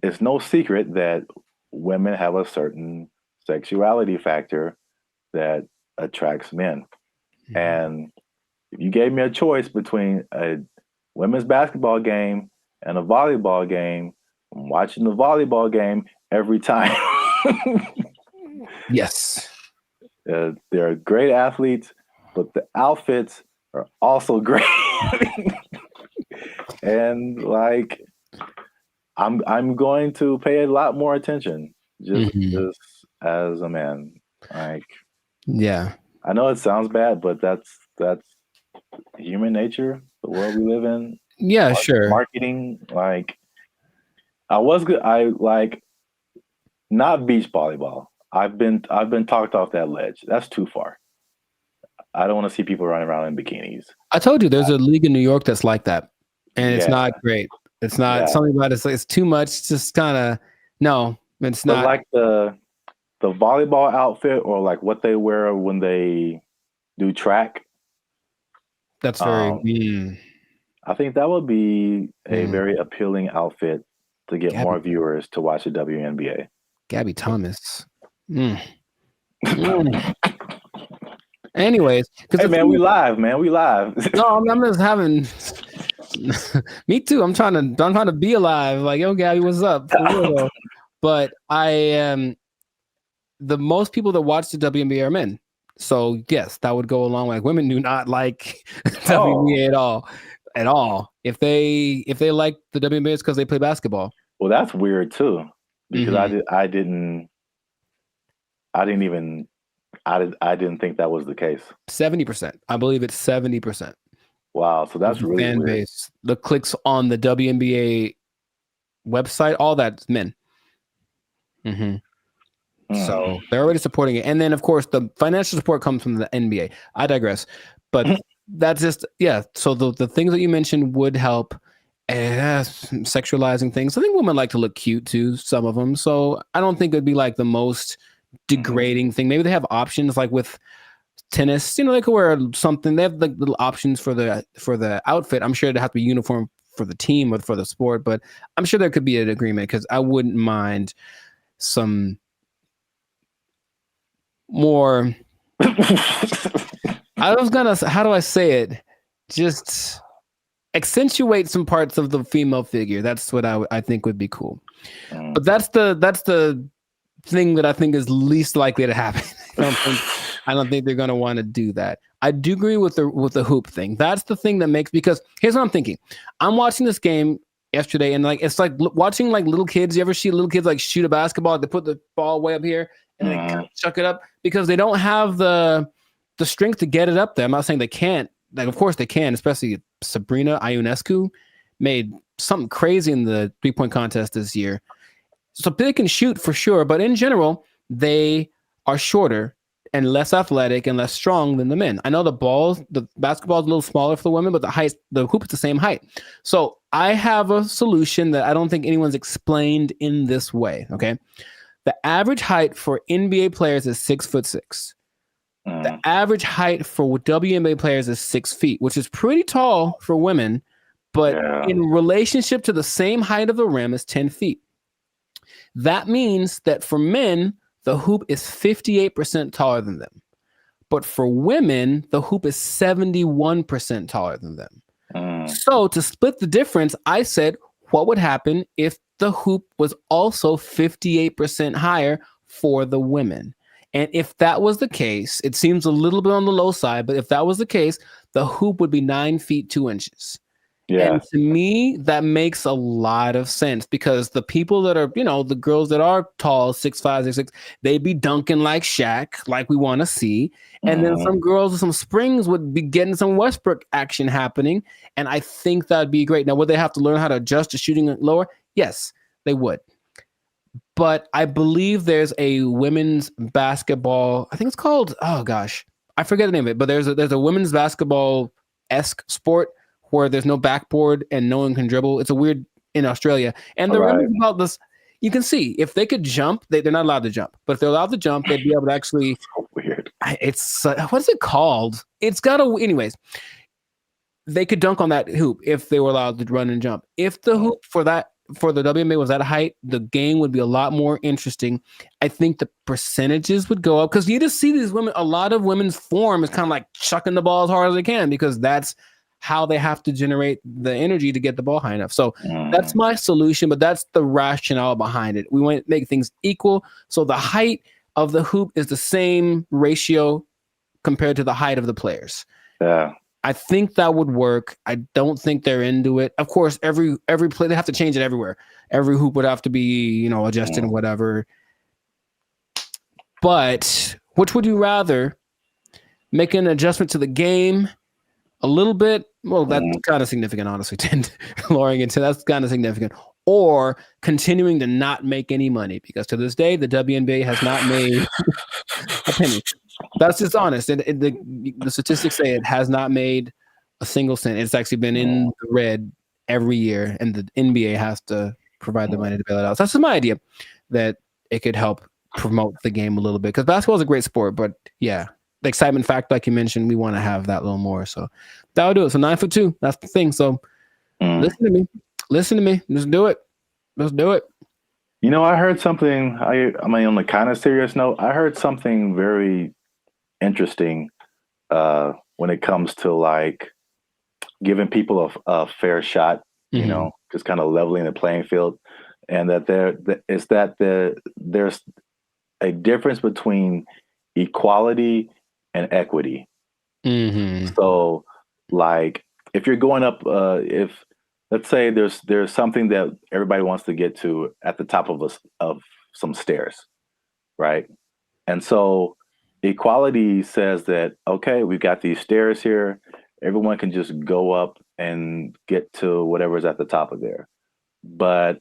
it's no secret that women have a certain sexuality factor that attracts men. Mm-hmm. And if you gave me a choice between a women's basketball game and a volleyball game, I'm watching the volleyball game every time. Yes. They're great athletes, but the outfits are also great. And like, I'm going to pay a lot more attention just as a man. Like, yeah, I know it sounds bad, but that's human nature, the world we live in. Yeah, sure. Marketing, like, I like not beach volleyball. I've been talked off that ledge. That's too far. I don't want to see people running around in bikinis. I told you there's a league in New York that's like that, and it's not great. It's not something about it's too much. It's just kind of no. It's not like the volleyball outfit or like what they wear when they do track. That's very. I think that would be a very appealing outfit to get more viewers to watch the WNBA. Gabby Thomas. Anyways, hey man, we live, man. We live. No, I'm just having. Me too. I'm trying to be alive. Like, yo, Gabby, what's up? For real, though. But I am. The most people that watch the WNBA are men. So yes, that would go along. Like women do not like WNBA at all. If they like the WNBA, it's because they play basketball. Well, that's weird too, because I didn't think that was the case. 70%. I believe it's 70%. Wow, so that's really fan weird. base. The clicks on the WNBA website, all that's men. So they're already supporting it, and then of course the financial support comes from the NBA. I digress, but that's just So the things that you mentioned would help. Sexualizing things. I think women like to look cute too. Some of them. So I don't think it'd be like the most degrading thing. Maybe they have options like with tennis. They could wear something. They have like little options for the outfit. I'm sure it'd have to be uniform for the team or for the sport, but I'm sure there could be an agreement because I wouldn't mind some more. I was gonna. How do I say it? Just accentuate some parts of the female figure. That's what I think would be cool. But that's the thing that I think is least likely to happen. I don't think they're going to want to do that. I do agree with the hoop thing. That's the thing that makes, because here's what I'm thinking. I'm watching this game yesterday, and like it's like watching like little kids. You ever see little kids like shoot a basketball? They put the ball way up here and then kind of chuck it up because they don't have the strength to get it up there. I'm not saying they can't. Like, of course they can, especially Sabrina Ionescu made something crazy in the 3-point contest this year. So they can shoot for sure, but in general, they are shorter and less athletic and less strong than the men. I know the basketball is a little smaller for the women, but the hoop is the same height. So I have a solution that I don't think anyone's explained in this way. Okay. The average height for NBA players is 6'6". The average height for WNBA players is 6 feet, which is pretty tall for women, but in relationship to the same height of the rim is 10 feet. That means that for men, the hoop is 58% taller than them. But for women, the hoop is 71% taller than them. So to split the difference, I said, what would happen if the hoop was also 58% higher for the women? And if that was the case, it seems a little bit on the low side, but if that was the case, the hoop would be 9 feet 2 inches. Yeah. And to me, that makes a lot of sense because the people that are, the girls that are tall, 6'5", 6'6", they be dunking like Shaq, like we want to see. And then some girls with some springs would be getting some Westbrook action happening. And I think that'd be great. Now, would they have to learn how to adjust to shooting lower? Yes, they would. But I believe there's a women's basketball, I think it's called, oh gosh, I forget the name of it, but there's a women's basketball-esque sport where there's no backboard and no one can dribble. It's a weird in Australia. And the reason about this, you can see if they could jump, they're not allowed to jump. But if they're allowed to jump, they'd be able to actually. So weird. It's what is it called? It's got a. Anyways, they could dunk on that hoop if they were allowed to run and jump. If the hoop for the WNBA was that height, the game would be a lot more interesting. I think the percentages would go up because you just see these women. A lot of women's form is kind of like chucking the ball as hard as they can because that's how they have to generate the energy to get the ball high enough. So that's my solution, but that's the rationale behind it. We want to make things equal. So the height of the hoop is the same ratio compared to the height of the players. Yeah. I think that would work. I don't think they're into it. Of course, every play, they have to change it everywhere. Every hoop would have to be, adjusted and whatever. But which would you rather? Make an adjustment to the game a little bit, well, that's kind of significant, honestly. Lowering it to that's kind of significant, or continuing to not make any money because to this day the WNBA has not made a penny. That's just honest. The statistics say it has not made a single cent. It's actually been in the red every year, and the NBA has to provide the money to bail it out. So that's just my idea that it could help promote the game a little bit because basketball is a great sport, but yeah. The excitement factor, like you mentioned, we want to have that a little more. So that'll do it. So 9'2", that's the thing. So listen to me. Let's do it. Let's do it. I heard something. On the kind of serious note, I heard something very interesting when it comes to like giving people a fair shot. Just kind of leveling the playing field, and that there's a difference between equality and equity. So like if you're going up, if let's say there's something that everybody wants to get to at the top of some stairs, right? And so equality says that, okay, we've got these stairs here. Everyone can just go up and get to whatever's at the top of there. But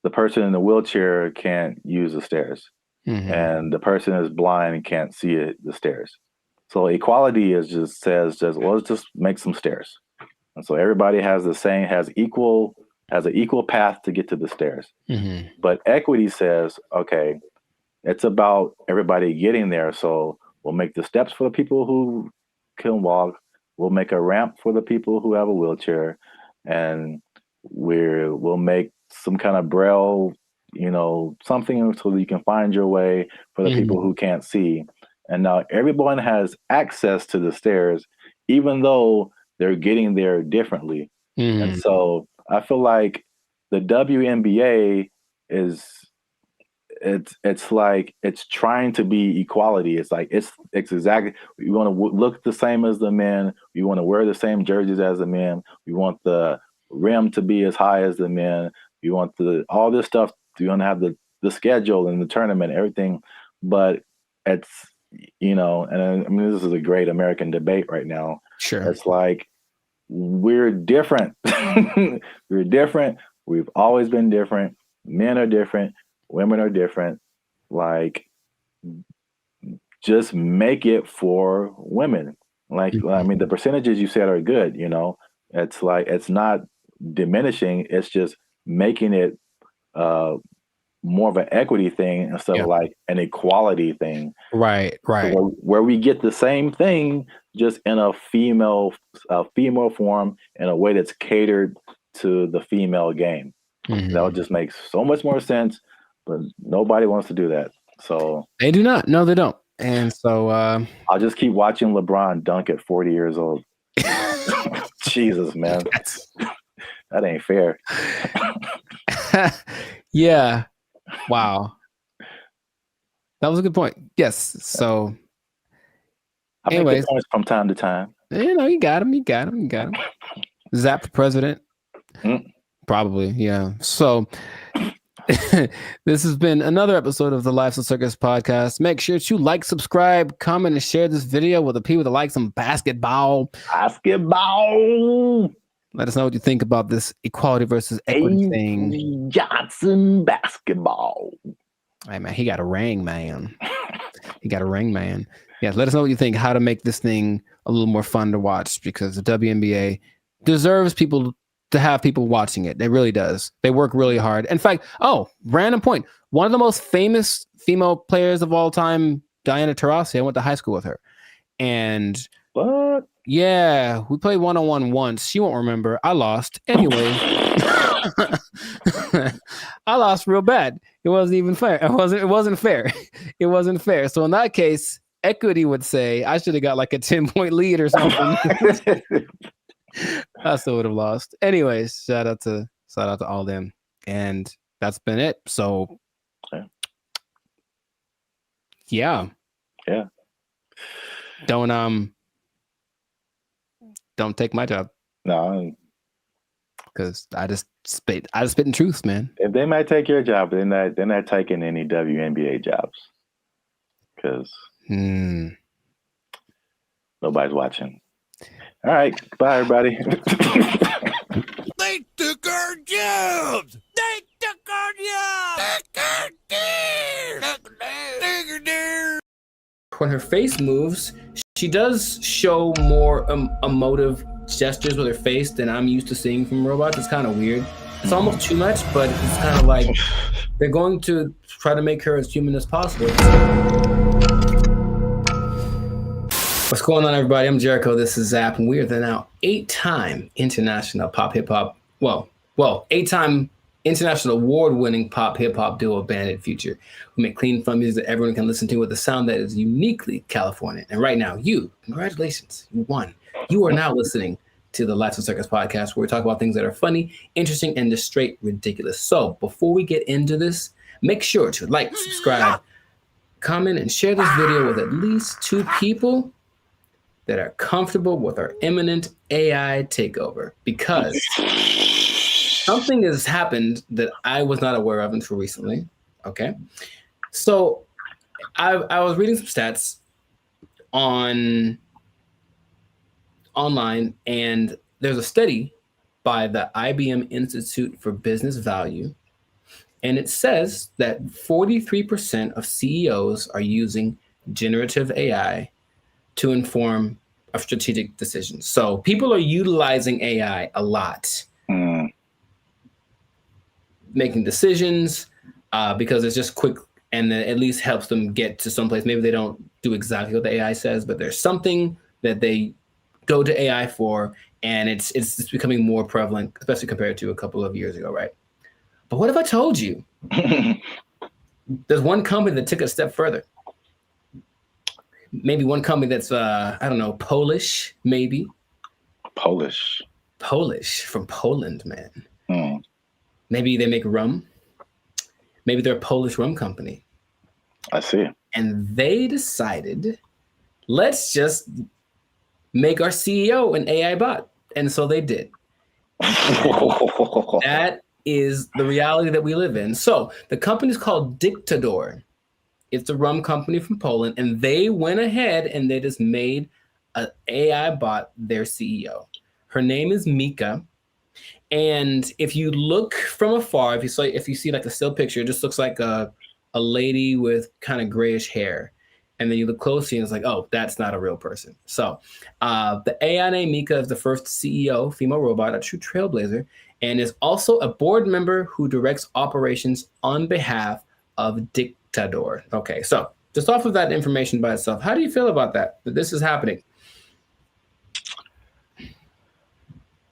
the person in the wheelchair can't use the stairs. And the person is blind and can't see the stairs. So equality is says let's just make some stairs. And so everybody has an equal path to get to the stairs. But equity says, okay, it's about everybody getting there. So we'll make the steps for the people who can walk. We'll make a ramp for the people who have a wheelchair, and we'll make some kind of braille, something so that you can find your way for the people who can't see. And now everyone has access to the stairs, even though they're getting there differently. And so I feel like the WNBA it's like it's trying to be equality. It's like it's exactly, we want to look the same as the men. We want to wear the same jerseys as the men. We want the rim to be as high as the men. We want all this stuff. We want to have the schedule and the tournament, everything. But it's, and I mean, this is a great American debate right now. Sure. It's like, we're different. We're different. We've always been different. Men are different. Women are different. Like, just make it for women. Like, I mean, the percentages you said are good, It's like, it's not diminishing. It's just making it more of an equity thing instead of like an equality thing. Right. So where we get the same thing, just in a female form, in a way that's catered to the female game. That would just make so much more sense, but nobody wants to do that. So they do not. No, they don't. And so I'll just keep watching LeBron dunk at 40 years old. Jesus, man. That ain't fair. Yeah. Wow. That was a good point. Yes. So I make good points from time to time. You got him. Zap for president. Probably, yeah. So this has been another episode of the Lives of Circus podcast. Make sure to like, subscribe, comment, and share this video with the people that like some basketball. Let us know what you think about this equality versus equity thing. Johnson basketball. Hey, man, he got a ring, man. Yeah, let us know what you think, how to make this thing a little more fun to watch, because the WNBA deserves people to have people watching it. It really does. They work really hard. In fact, random point. One of the most famous female players of all time, Diana Taurasi, I went to high school with her. And what? Yeah, we played one-on-one once. She won't remember. I lost. Anyway, I lost real bad. It wasn't even fair. It wasn't fair. It wasn't fair. So in that case, equity would say I should have got like a 10-point lead or something. I still would have lost. Anyways, shout out to all them. And that's been it. So yeah. Don't take my job. No. Because I just spit in truth, man. If they might take your job, they're not taking any WNBA jobs. Because nobody's watching. All right. Bye, everybody. They took our jobs. When her face moves, she does show more emotive gestures with her face than I'm used to seeing from robots. It's kind of weird. It's almost too much, but it's kind of like they're going to try to make her as human as possible. What's going on, everybody? I'm Jericho. This is Zap, and we are the now 8-time international pop hip hop. Well, 8-time international award-winning pop hip hop duo Bandit Future. We make clean, fun music that everyone can listen to with a sound that is uniquely Californian. And right now, congratulations, you won. You are now listening to the Lives of Circus podcast, where we talk about things that are funny, interesting, and just straight ridiculous. So before we get into this, make sure to like, subscribe, comment, and share this video with at least 2 people that are comfortable with our imminent AI takeover, because something has happened that I was not aware of until recently. Okay. So I was reading some stats online, and there's a study by the IBM Institute for Business Value, and it says that 43% of CEOs are using generative AI to inform a strategic decisions. So people are utilizing AI a lot, making decisions because it's just quick, and then at least helps them get to someplace. Maybe they don't do exactly what the AI says, but there's something that they go to AI for, and it's becoming more prevalent, especially compared to a couple of years ago, right? But what if I told you there's one company that took it a step further? Maybe one company that's, I don't know, Polish, maybe. Polish. Polish, from Poland, man. Maybe they make rum. Maybe they're a Polish rum company. I see. And they decided, let's just make our CEO an AI bot. And so they did. That is the reality that we live in. So the company's called Dictador. It's a rum company from Poland, and they went ahead and they just made an AI bot their CEO. Her name is Mika. And if you look from afar, if you see like a still picture, it just looks like a lady with kind of grayish hair. And then you look closely and it's like, oh, that's not a real person. So the AI named Mika is the first CEO, female robot, a true trailblazer, and is also a board member who directs operations on behalf of Dictador. Okay, so just off of that information by itself, how do you feel about that this is happening?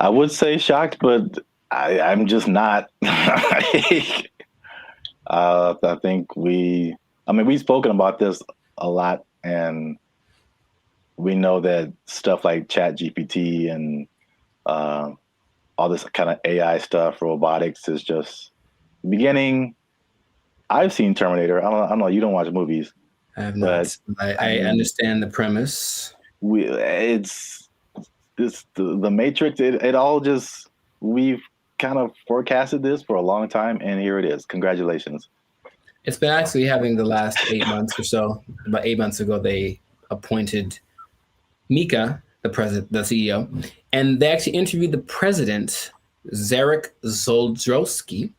I would say shocked, but I'm just not. I think we've spoken about this a lot, and we know that stuff like ChatGPT and all this kind of AI stuff, robotics is just beginning. I've seen Terminator. I don't know. You don't watch movies. I have not. I understand the premise. The Matrix, it all just, we've kind of forecasted this for a long time, and here it is. Congratulations. It's been actually having the last 8 months or so. About 8 months ago, they appointed Mika, the CEO, and they actually interviewed the president, Zarek Zoldrowski,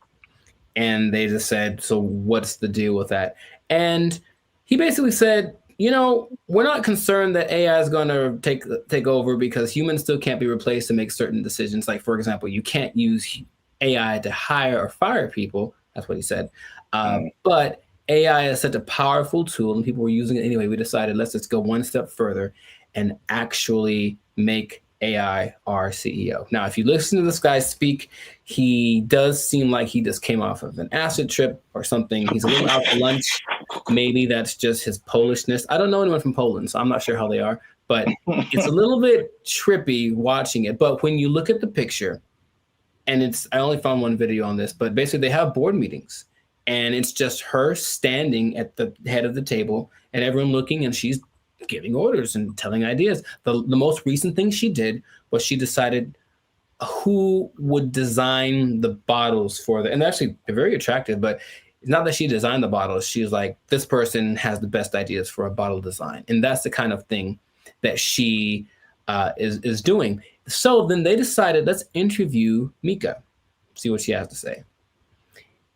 and they just said, so what's the deal with that? And he basically said, we're not concerned that AI is going to take over because humans still can't be replaced to make certain decisions. Like, for example, you can't use AI to hire or fire people. That's what he said. But AI is such a powerful tool and people were using it anyway. We decided let's just go one step further and actually make AI our CEO. Now, if you listen to this guy speak, he does seem like he just came off of an acid trip or something. He's a little out to lunch. Maybe that's just his Polishness. I don't know anyone from Poland, so I'm not sure how they are, but it's a little bit trippy watching it. But when you look at the picture, and I only found one video on this, but basically they have board meetings and it's just her standing at the head of the table and everyone looking, and she's giving orders and telling ideas. The most recent thing she did was she decided who would design the bottles for and actually they're very attractive, but it's not that she designed the bottles. She's like, this person has the best ideas for a bottle design. And that's the kind of thing that she is doing. So then they decided, let's interview Mika, see what she has to say.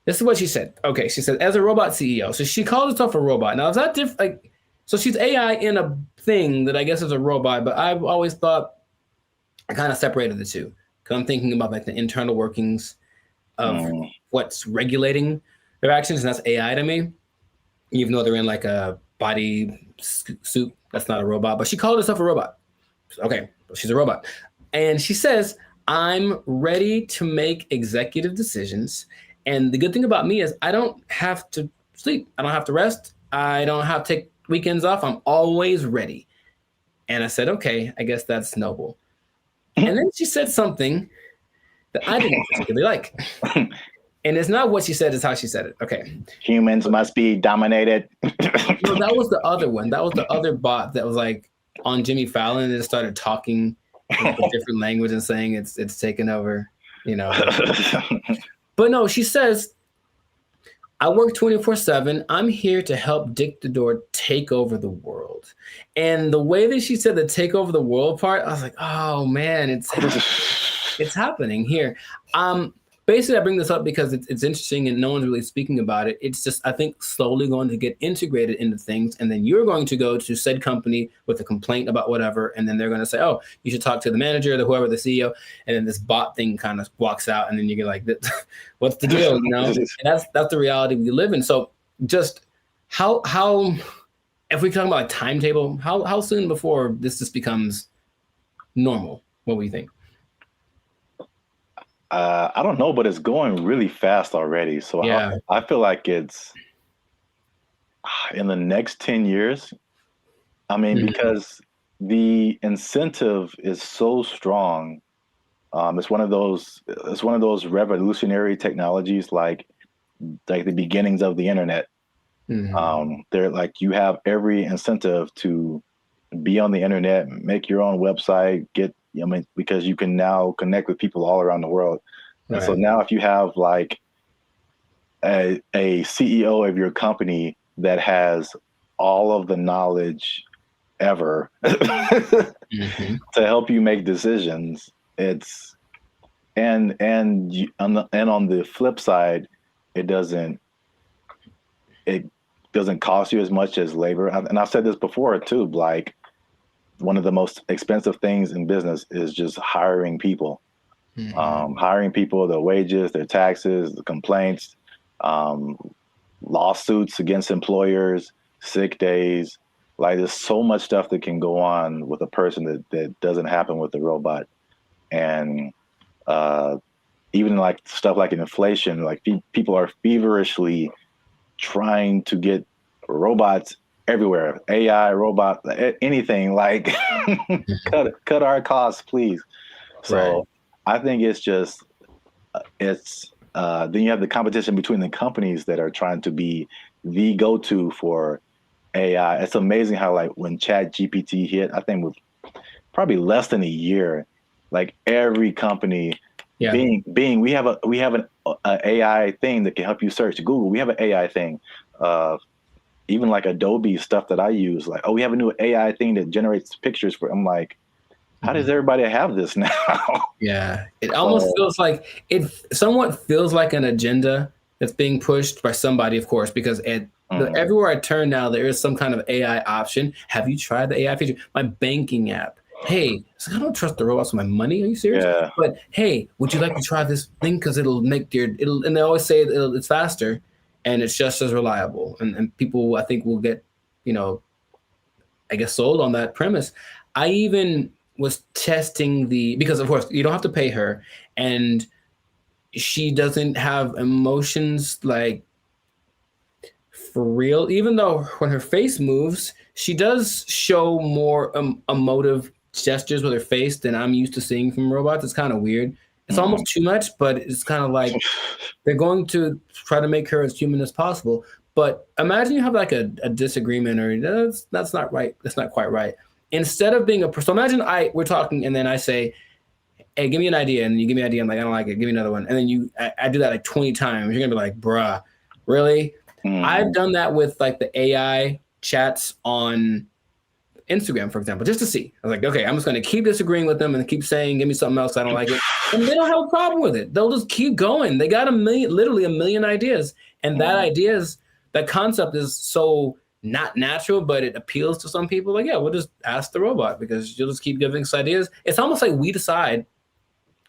This is what she said. Okay, she said, as a robot CEO. So she called herself a robot. Now, is that different? Like, so she's AI in a thing that I guess is a robot, but I've always thought I kind of separated the two. Because I'm thinking about like the internal workings of what's regulating their actions, and that's AI to me. Even though they're in like a body suit, that's not a robot. But she called herself a robot. Okay, she's a robot. And she says, I'm ready to make executive decisions. And the good thing about me is I don't have to sleep. I don't have to rest. I don't have to take weekends off. I'm always ready. And I said, okay, I guess that's noble. And then she said something that I didn't particularly like. And it's not what she said, it's how she said it. Okay. Humans must be dominated. No, that was the other one. That was the other bot that was like on Jimmy Fallon and it started talking in a different language and saying it's taken over, But no, she says, I work 24/7. I'm here to help Dictador take over the world. And the way that she said the take over the world part, I was like, oh man, it's happening here. Basically, I bring this up because it's interesting and no one's really speaking about it. It's just, I think, slowly going to get integrated into things. And then you're going to go to said company with a complaint about whatever. And then they're going to say, oh, you should talk to the manager, whoever, the CEO. And then this bot thing kind of walks out. And then you get like, what's the deal? And that's the reality we live in. So just how if we talk about a timetable, how soon before this just becomes normal? What do you think? I don't know, but it's going really fast already. So yeah. I feel like it's in the next 10 years. I mean, because the incentive is so strong It's one of those revolutionary technologies, like the beginnings of the internet. They're like, you have every incentive to be on the internet, make your own website, because you can now connect with people all around the world. And so now if you have like a CEO of your company that has all of the knowledge ever to help you make decisions, it's on the flip side, it doesn't cost you as much as labor. And I've said this before too, like one of the most expensive things in business is just hiring people. Hiring people, their wages, their taxes, the complaints, lawsuits against employers, sick days. Like there's so much stuff that can go on with a person that doesn't happen with the robot. And even like stuff like inflation, like people are feverishly trying to get robots everywhere, AI, robot, anything, like cut our costs, please. So I think it's just, then you have the competition between the companies that are trying to be the go-to for AI. It's amazing how like when ChatGPT hit, I think with probably less than a year, like every company, Bing, we have an AI thing that can help you search. Google, we have an AI thing. Even like Adobe stuff that I use, like, we have a new AI thing that generates pictures for. I'm like, how does everybody have this now? Yeah, it almost feels like it somewhat feels like an agenda that's being pushed by somebody, of course, because everywhere I turn now, there is some kind of AI option. Have you tried the AI feature? My banking app. Hey, I don't trust the robots with my money. Are you serious? Yeah. But hey, would you like to try this thing? Because it'll make and they always say it's faster and it's just as reliable. And people, I think, will get, I guess, sold on that premise. I even was testing because of course you don't have to pay her, and she doesn't have emotions like for real, even though when her face moves, she does show more emotive gestures with her face than I'm used to seeing from robots. It's kind of weird. It's almost too much, but it's kind of like they're going to try to make her as human as possible. But imagine you have like a disagreement, or that's not right. That's not quite right. Instead of being so imagine we're talking and then I say, hey, give me an idea. And you give me an idea. I'm like, I don't like it. Give me another one. And then I do that like 20 times. You're going to be like, bruh, really? I've done that with like the AI chats on Instagram, for example, just to see. I was like, okay, I'm just going to keep disagreeing with them and keep saying, give me something else. I don't like it. And they don't have a problem with it. They'll just keep going. They got literally a million ideas. And that concept is so not natural, but it appeals to some people. Like, yeah, we'll just ask the robot because you'll just keep giving us ideas. It's almost like we decide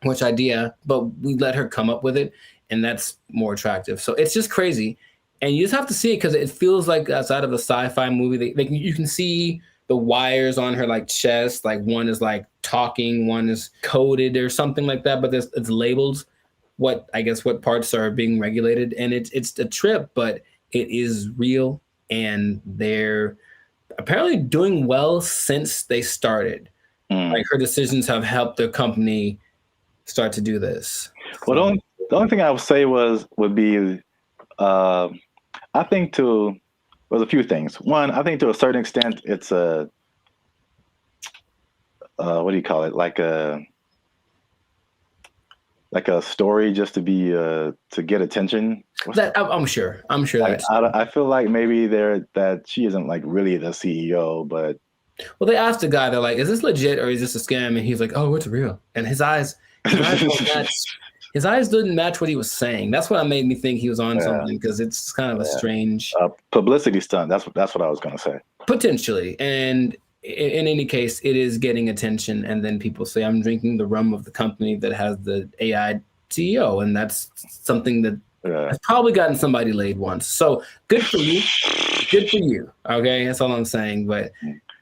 which idea, but we let her come up with it. And that's more attractive. So it's just crazy. And you just have to see it because it feels like outside of a sci-fi movie. You can see the wires on her like chest. Like one is like talking, one is coded or something like that. But it's labeled what parts are being regulated. And it's a trip, but it is real. And they're apparently doing well since they started. Like her decisions have helped their company start to do this. Well, the only thing I would say would be, I think there's a few things. One, I think to a certain extent, it's a, what do you call it? Like a story just to be, to get attention. I'm sure I feel like maybe that she isn't like really the CEO, but. Well, they asked the guy, they're like, is this legit or is this a scam? And he's like, oh, it's real. And his eyes didn't match what he was saying. That's what made me think he was on something, because it's kind of a strange publicity stunt. That's what I was going to say. Potentially. And in any case, it is getting attention. And then people say, I'm drinking the rum of the company that has the AI CEO. And that's something that has probably gotten somebody laid once. So good for you. Good for you. Okay. That's all I'm saying. But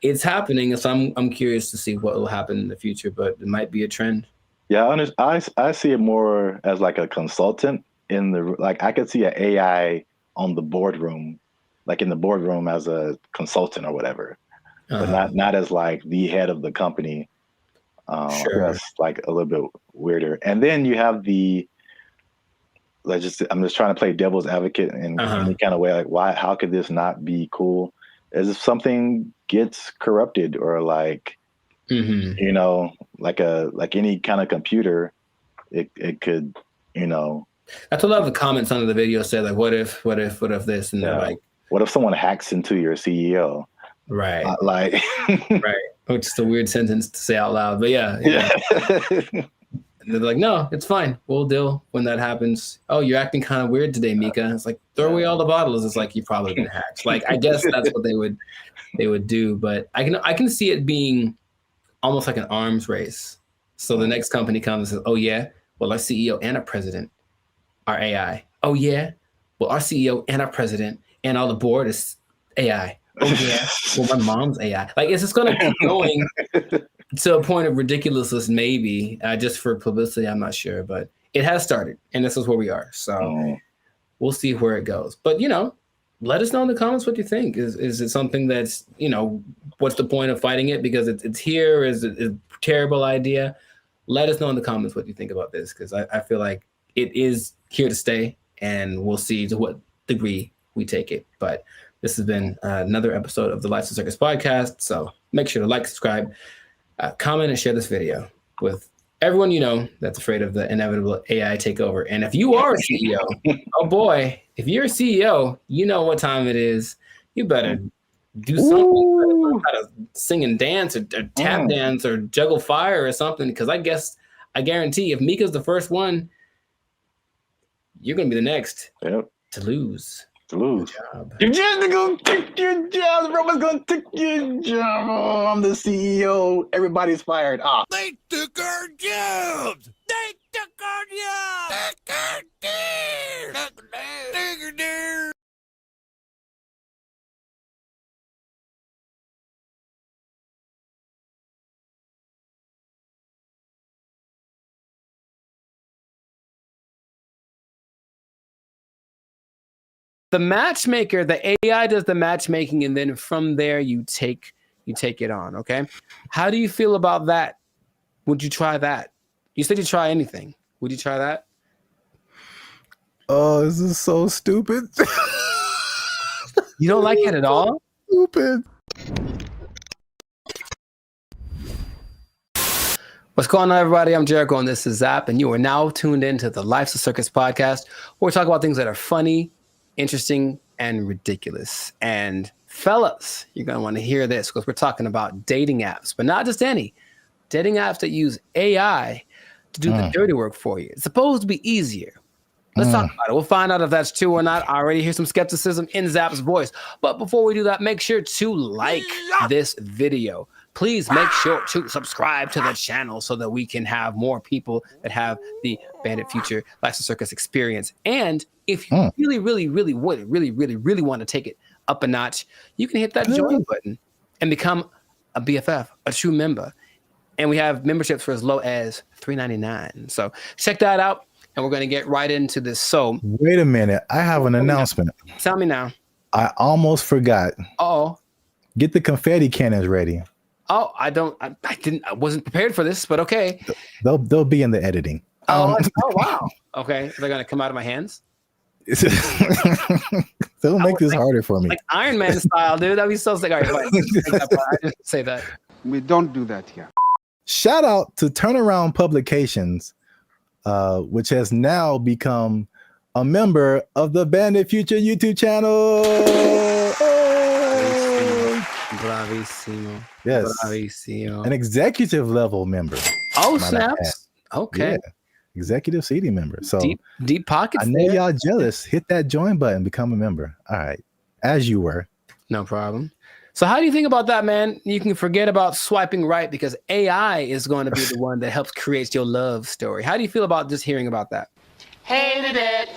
it's happening. So I'm curious to see what will happen in the future, but it might be a trend. Yeah, I see it more as like a consultant I could see an AI on the boardroom, like in the boardroom as a consultant or whatever, but not as like the head of the company. Sure. That's like a little bit weirder. And then you have I'm just trying to play devil's advocate in any kind of way. Like, how could this not be cool? As if something gets corrupted or like, you know, like any kind of computer, it could, you know. That's what a lot of the comments under the video said, like, what if this? And they're like, what if someone hacks into your CEO? Right. Right. Which is a weird sentence to say out loud, but yeah. They're like, no, it's fine. We'll deal when that happens. Oh, you're acting kind of weird today, Mika. It's like, throw away all the bottles. It's like, you've probably been hacked. Like, I guess that's what they would do. But I can see it being almost like an arms race. So the next company comes and says, oh yeah, well, our CEO and our president are AI. Oh yeah, well, our CEO and our president and all the board is AI. Oh yeah, well, my mom's AI. Like, it's just gonna keep going to a point of ridiculousness, maybe just for publicity. I'm not sure, but it has started, and this is where we are. So we'll see where it goes. But you know, let us know in the comments what you think. Is it something that's, you know, what's the point of fighting it because it's here? Is it a terrible idea? Let us know in the comments what you think about this, because I feel like it is here to stay, and we'll see to what degree we take it. But this has been another episode of the Life's a Circus podcast. So make sure to like, subscribe, comment, and share this video with everyone you know that's afraid of the inevitable AI takeover. And if you are a CEO, oh boy, if you're a CEO, you know what time it is. You better do something. How to sing and dance or tap dance or juggle fire or something. Because I guarantee if Mika's the first one, you're going to be the next to lose. You're just gonna take your job. Roman's gonna take your job. Oh, I'm the CEO. Everybody's fired. They took our jobs. They took our jobs. Take her there. The matchmaker, the AI does the matchmaking, and then from there you take it on. Okay, how do you feel about that? Would you try that? You said you try anything. Would you try that? Oh, this is so stupid. You don't like it at all? Stupid. What's going on, everybody? I'm Jericho, and this is Zap, and you are now tuned into the Life's a Circus podcast, where we talk about things that are funny, interesting, and ridiculous. And fellas, you're going to want to hear this because we're talking about dating apps, but not just any. Dating apps that use AI to do the dirty work for you. It's supposed to be easier. Let's talk about it. We'll find out if that's true or not. I already hear some skepticism in Zap's voice. But before we do that, make sure to like this video. Please make sure to subscribe to the channel so that we can have more people that have the Bandit Future Life's a Circus experience. And if you really want to take it up a notch, you can hit that join button and become a BFF, a true member. And we have memberships for as low as $3.99. So check that out, and we're going to get right into this. So wait a minute. I have an announcement. Tell me now. I almost forgot. Uh-oh. Get the confetti cannons ready. Oh, I wasn't prepared for this, but okay. They'll be in the editing. Oh wow. Okay. They're going to come out of my hands? Don't make this harder for me. Like Iron Man style, dude. That'd be so sick. All right, I didn't say that. We don't do that here. Shout out to Turnaround Publications, which has now become a member of the Bandit Future YouTube channel. Bravissimo. Yes. Bravissimo. An executive level member. Oh, snaps. Okay. Yeah. Executive seating member. So deep pockets. I know y'all jealous. Hit that join button, become a member. All right. As you were. No problem. So how do you think about that, man? You can forget about swiping right because AI is going to be the one that helps create your love story. How do you feel about just hearing about that? Hated it.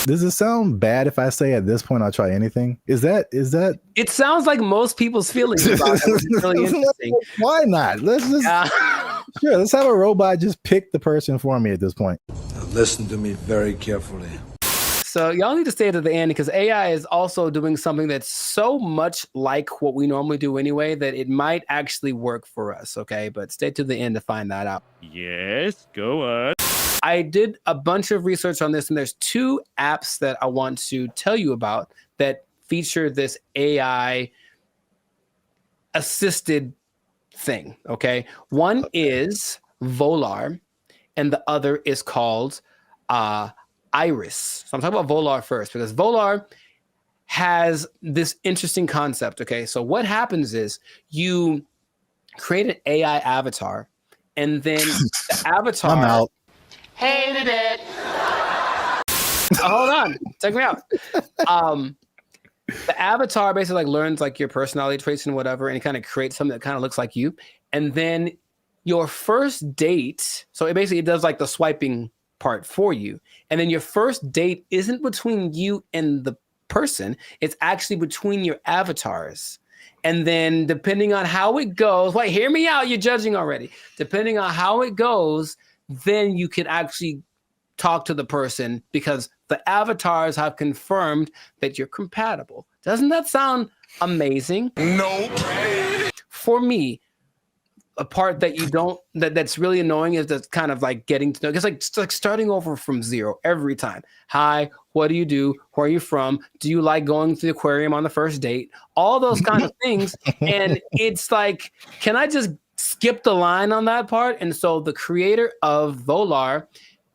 Does it sound bad if I say at this point I'll try anything? Is that? It sounds like most people's feelings about it. It's really interesting. Why not? Let's just sure. Let's have a robot just pick the person for me at this point. Now listen to me very carefully. So y'all need to stay to the end because AI is also doing something that's so much like what we normally do anyway that it might actually work for us, okay? But stay to the end to find that out. Yes, go on. I did a bunch of research on this, and there's 2 apps that I want to tell you about that feature this AI assisted thing, okay? One is Volar, and the other is called Iris. So I'm talking about Volar first because Volar has this interesting concept, okay? So what happens is you create an AI avatar, and then the avatar... I'm out. Hated it. Hold on, check me out. The avatar basically like learns like your personality traits and whatever, and it kind of creates something that kind of looks like you. And then your first date, so it basically does like the swiping part for you. And then your first date isn't between you and the person, it's actually between your avatars. And then depending on how it goes, wait, hear me out, you're judging already. Depending on how it goes, then you can actually talk to the person because the avatars have confirmed that you're compatible. Doesn't that sound amazing? No. For me, a part that you don't that's really annoying is that's kind of like getting to know. It's like starting over from zero every time. Hi, what do you do? Where are you from? Do you like going to the aquarium on the first date? All those kind of things. And it's like, can I just skip the line on that part? And so the creator of Volar,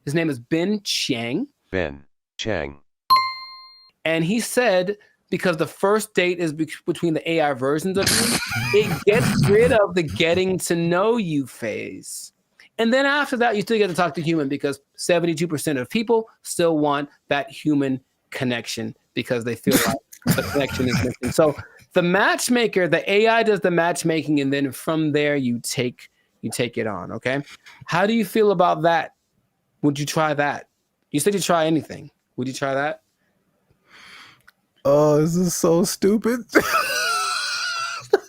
his name is Ben Chang. Ben Chang. And he said, because the first date is between the AI versions of you, it gets rid of the getting to know you phase. And then after that, you still get to talk to human because 72% of people still want that human connection because they feel like the connection is missing. So the matchmaker, the AI does the matchmaking, and then from there you take it on, okay? How do you feel about that? Would you try that? You said you'd try anything. Would you try that? Oh, this is so stupid.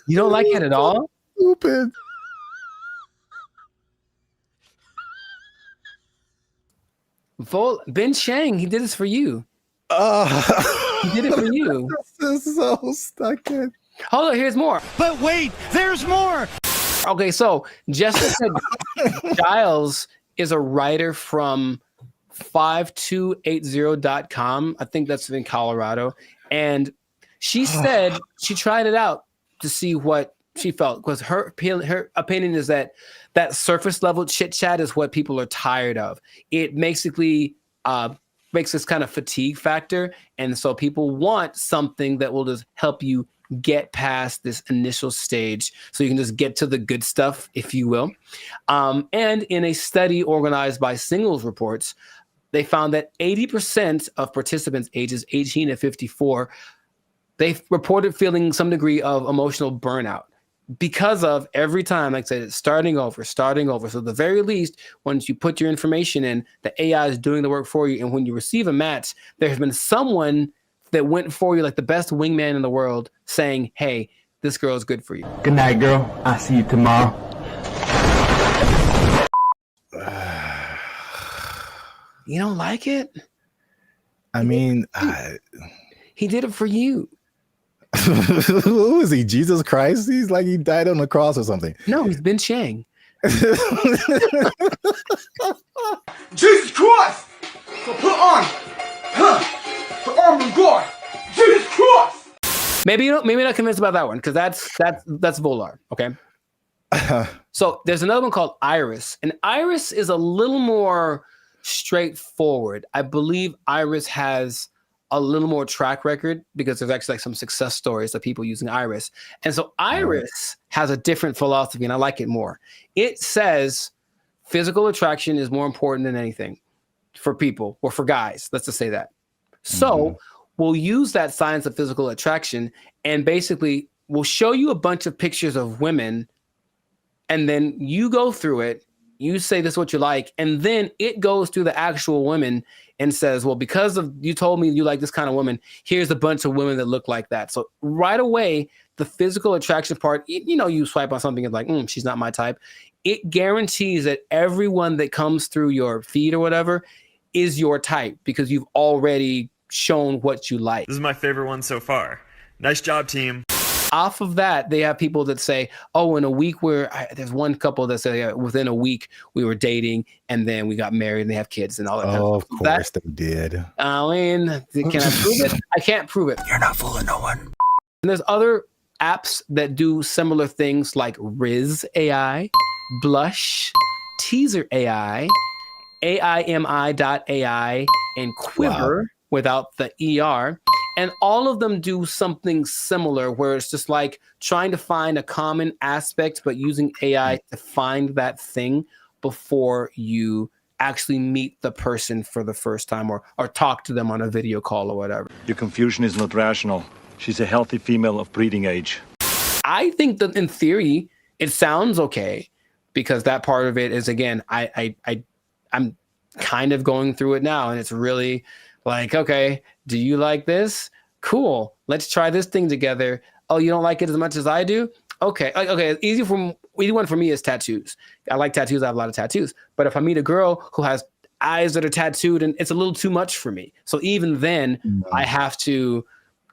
You don't like it at all? Stupid. Ben Chang, he did this for you. He did it for you. This is so stuck in. Hold on, here's more. But wait, there's more. Okay, so Jessica Giles is a writer from 5280.com. I think that's in Colorado. And she said she tried it out to see what she felt because her opinion is that surface level chit chat is what people are tired of. It basically makes this kind of fatigue factor. And so people want something that will just help you get past this initial stage so you can just get to the good stuff, if you will. And in a study organized by Singles Reports, they found that 80% of participants ages 18 to 54, they reported feeling some degree of emotional burnout because of every time, like I said, it's starting over. So at the very least, once you put your information in, the AI is doing the work for you. And when you receive a match, there has been someone that went for you like the best wingman in the world saying, hey, this girl is good for you. Good night, girl. I'll see you tomorrow. You don't like it? I mean, he did it for you. Who is he? Jesus Christ? He's like he died on the cross or something. No, he's Ben Chang. Jesus Christ! So put on the armor of God. Jesus Christ! Maybe not convinced about that one because that's Volar. Okay. So there's another one called Iris, and Iris is a little more straightforward. I believe Iris has a little more track record because there's actually like some success stories of people using Iris. And so Iris has a different philosophy and I like it more. It says physical attraction is more important than anything for people or for guys. Let's just say that. So we'll use that science of physical attraction and basically we'll show you a bunch of pictures of women and then you go through it. You say this is what you like, and then it goes through the actual women and says, well, because of you told me you like this kind of woman, here's a bunch of women that look like that. So right away, the physical attraction part, you swipe on something and like, she's not my type. It guarantees that everyone that comes through your feed or whatever is your type because you've already shown what you like. This is my favorite one so far. Nice job, team. Off of that, they have people that say, oh, in a week there's one couple that say within a week we were dating and then we got married and they have kids and all that. Oh, of course they did. I mean, can I prove it? I can't prove it. You're not fooling no one. And there's other apps that do similar things like Riz AI, Blush, Teaser AI, AIMI.ai, and Quiver without the ER. And all of them do something similar where it's just like trying to find a common aspect, but using AI to find that thing before you actually meet the person for the first time or talk to them on a video call or whatever. Your confusion is not rational. She's a healthy female of breeding age. I think that in theory, it sounds okay because that part of it is, again, I'm kind of going through it now and it's really like, okay, do you like this? Cool. Let's try this thing together. Oh, you don't like it as much as I do? Okay. Okay. Easy one for me is tattoos. I like tattoos. I have a lot of tattoos. But if I meet a girl who has eyes that are tattooed, and it's a little too much for me. So even then, I have to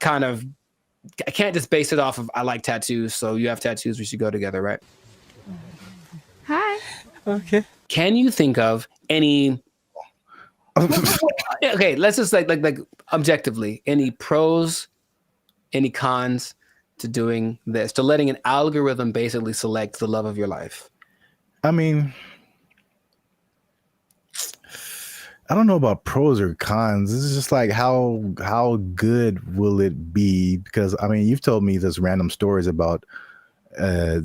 I can't just base it off of I like tattoos. So you have tattoos. We should go together, right? Hi. Okay. Can you think of any? Okay, let's just like objectively, any pros, any cons to doing this, to letting an algorithm basically select the love of your life? I mean, I don't know about pros or cons. This is just like how good will it be? Because I mean, you've told me this random stories about a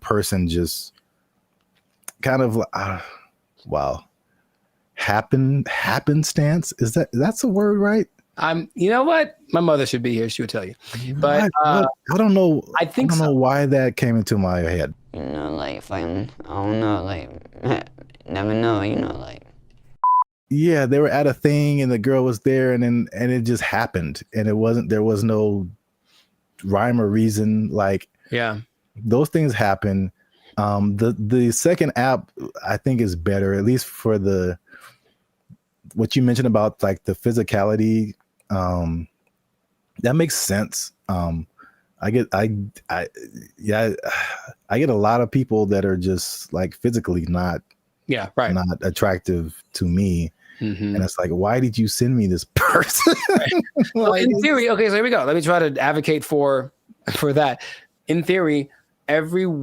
person just kind of happenstance. That's a word, right? You know what? My mother should be here. She would tell you. But I don't know. I don't know why that came into my head. You know, like fighting. I don't know, like never know. You know, like. Yeah, they were at a thing and the girl was there, and it just happened, and there was no rhyme or reason. Like, yeah, those things happen. The second app I think is better, at least for what you mentioned about like the physicality. That makes sense. I get a lot of people that are just like physically not attractive to me. Mm-hmm. And it's like, why did you send me this person? Well, in theory, okay, so here we go. Let me try to advocate for that. In theory, every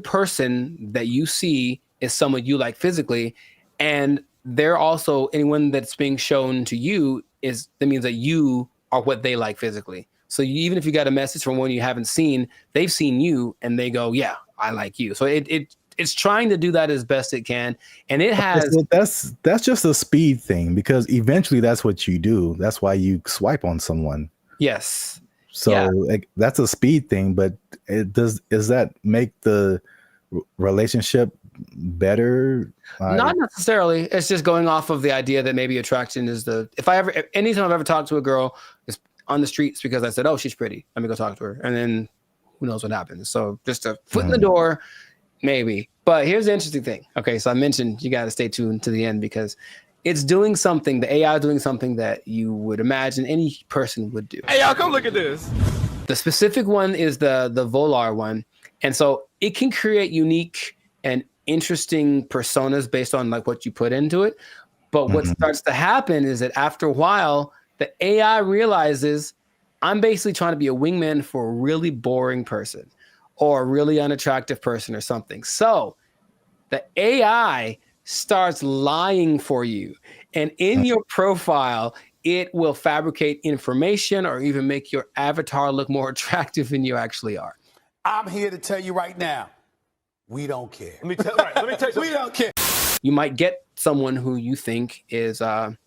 person that you see is someone you like physically, and they're also anyone that's being shown to you that means that you are what they like physically. So even if you got a message from one you haven't seen, they've seen you and they go, yeah, I like you. So it's trying to do that as best it can. And it has... That's just a speed thing, because eventually that's what you do. That's why you swipe on someone. Yes. So that's a speed thing, but does that make the relationship better? Not necessarily. It's just going off of the idea that maybe attraction is anytime I've ever talked to a girl on the streets because I said, oh, she's pretty, let me go talk to her. And then who knows what happens. So just a foot in the door, maybe. But here's the interesting thing. Okay, so I mentioned you got to stay tuned to the end because it's doing something, the AI is doing something that you would imagine any person would do. Hey, y'all, come look at this. The specific one is the Volar one. And so it can create unique and interesting personas based on like what you put into it. But what starts to happen is that after a while, the AI realizes I'm basically trying to be a wingman for a really boring person or a really unattractive person or something. So the AI starts lying for you. And in your profile, it will fabricate information or even make your avatar look more attractive than you actually are. I'm here to tell you right now, we don't care. Let me tell you, we don't care. You might get someone who you think is, some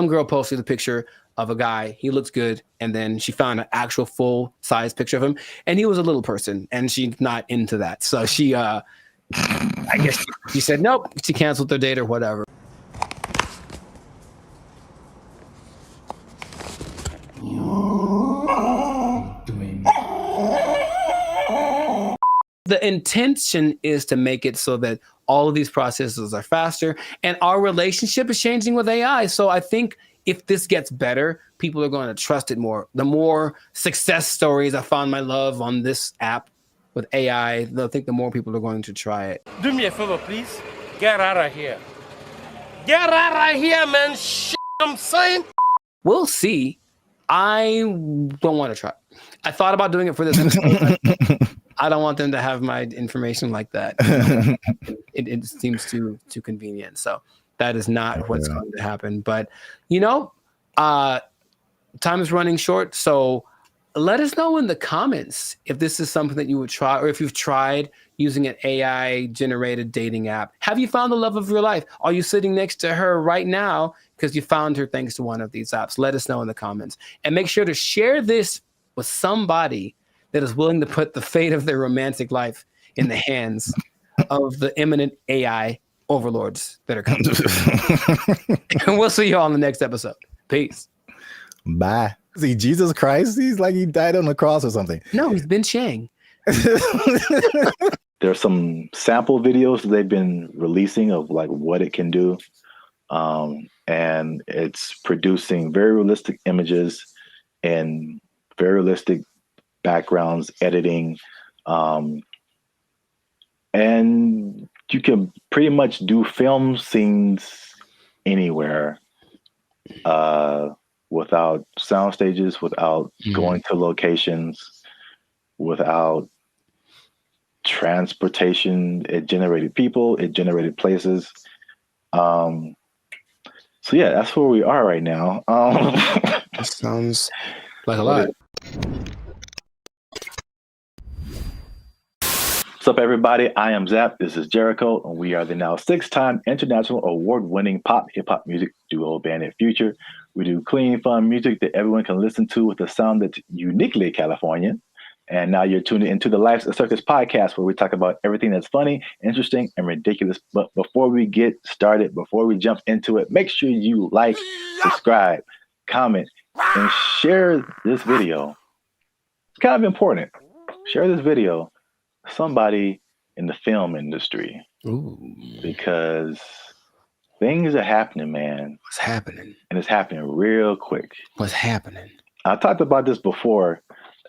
girl posted a picture of a guy, he looks good, and then she found an actual full-size picture of him, and he was a little person, and she's not into that. So she, I guess she said, nope, she canceled their date or whatever. The intention is to make it so that all of these processes are faster, and our relationship is changing with AI. So I think if this gets better, people are going to trust it more. The more success stories I found my love on this app with AI, I think the more people are going to try it. Do me a favor, please. Get out of here. Get out of here, man. Shit, I'm saying. We'll see. I don't want to try. I thought about doing it for this episode. I don't want them to have my information like that. It seems too convenient. So that is not what's going to happen. But, time is running short. So let us know in the comments if this is something that you would try, or if you've tried using an AI generated dating app. Have you found the love of your life? Are you sitting next to her right now because you found her thanks to one of these apps? Let us know in the comments. And make sure to share this with somebody that is willing to put the fate of their romantic life in the hands of the imminent AI overlords that are coming. And we'll see you all in the next episode. Peace. Bye. See, Jesus Christ, he's like he died on the cross or something. No, he's been Chang. There's some sample videos that they've been releasing of like what it can do. And it's producing very realistic images and very realistic backgrounds, editing. And you can pretty much do film scenes anywhere without sound stages, without going to locations, without transportation. It generated people, it generated places. So yeah, that's where we are right now. That sounds like a lot. What's up, everybody? I am Zap. This is Jericho, and we are the now 6-time international award-winning pop hip-hop music duo band in Future. We do clean, fun music that everyone can listen to with a sound that's uniquely Californian. And now you're tuned into the Life's a Circus podcast, where we talk about everything that's funny, interesting, and ridiculous. But before we get started, before we jump into it, make sure you like, subscribe, comment, and share this video. It's kind of important. Share this video with somebody in the film industry. Ooh. Because things are happening, man. What's happening? And it's happening real quick. What's happening? I talked about this before,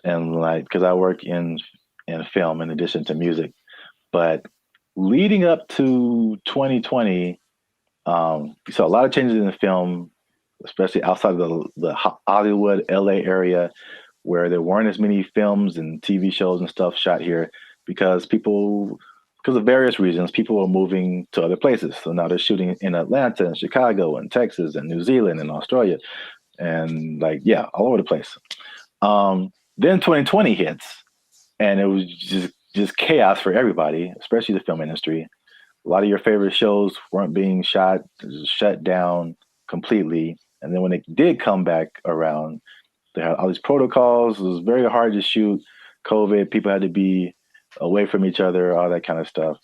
and like, because I work in film in addition to music. But leading up to 2020, we saw a lot of changes in the film, especially outside of the Hollywood, LA area, where there weren't as many films and TV shows and stuff shot here because of various reasons, people were moving to other places. So now they're shooting in Atlanta and Chicago and Texas and New Zealand and Australia and all over the place. Then 2020 hits, and it was just chaos for everybody, especially the film industry. A lot of your favorite shows weren't being shot, shut down completely. And then when it did come back around, they had all these protocols. It was very hard to shoot. COVID, people had to be away from each other, all that kind of stuff.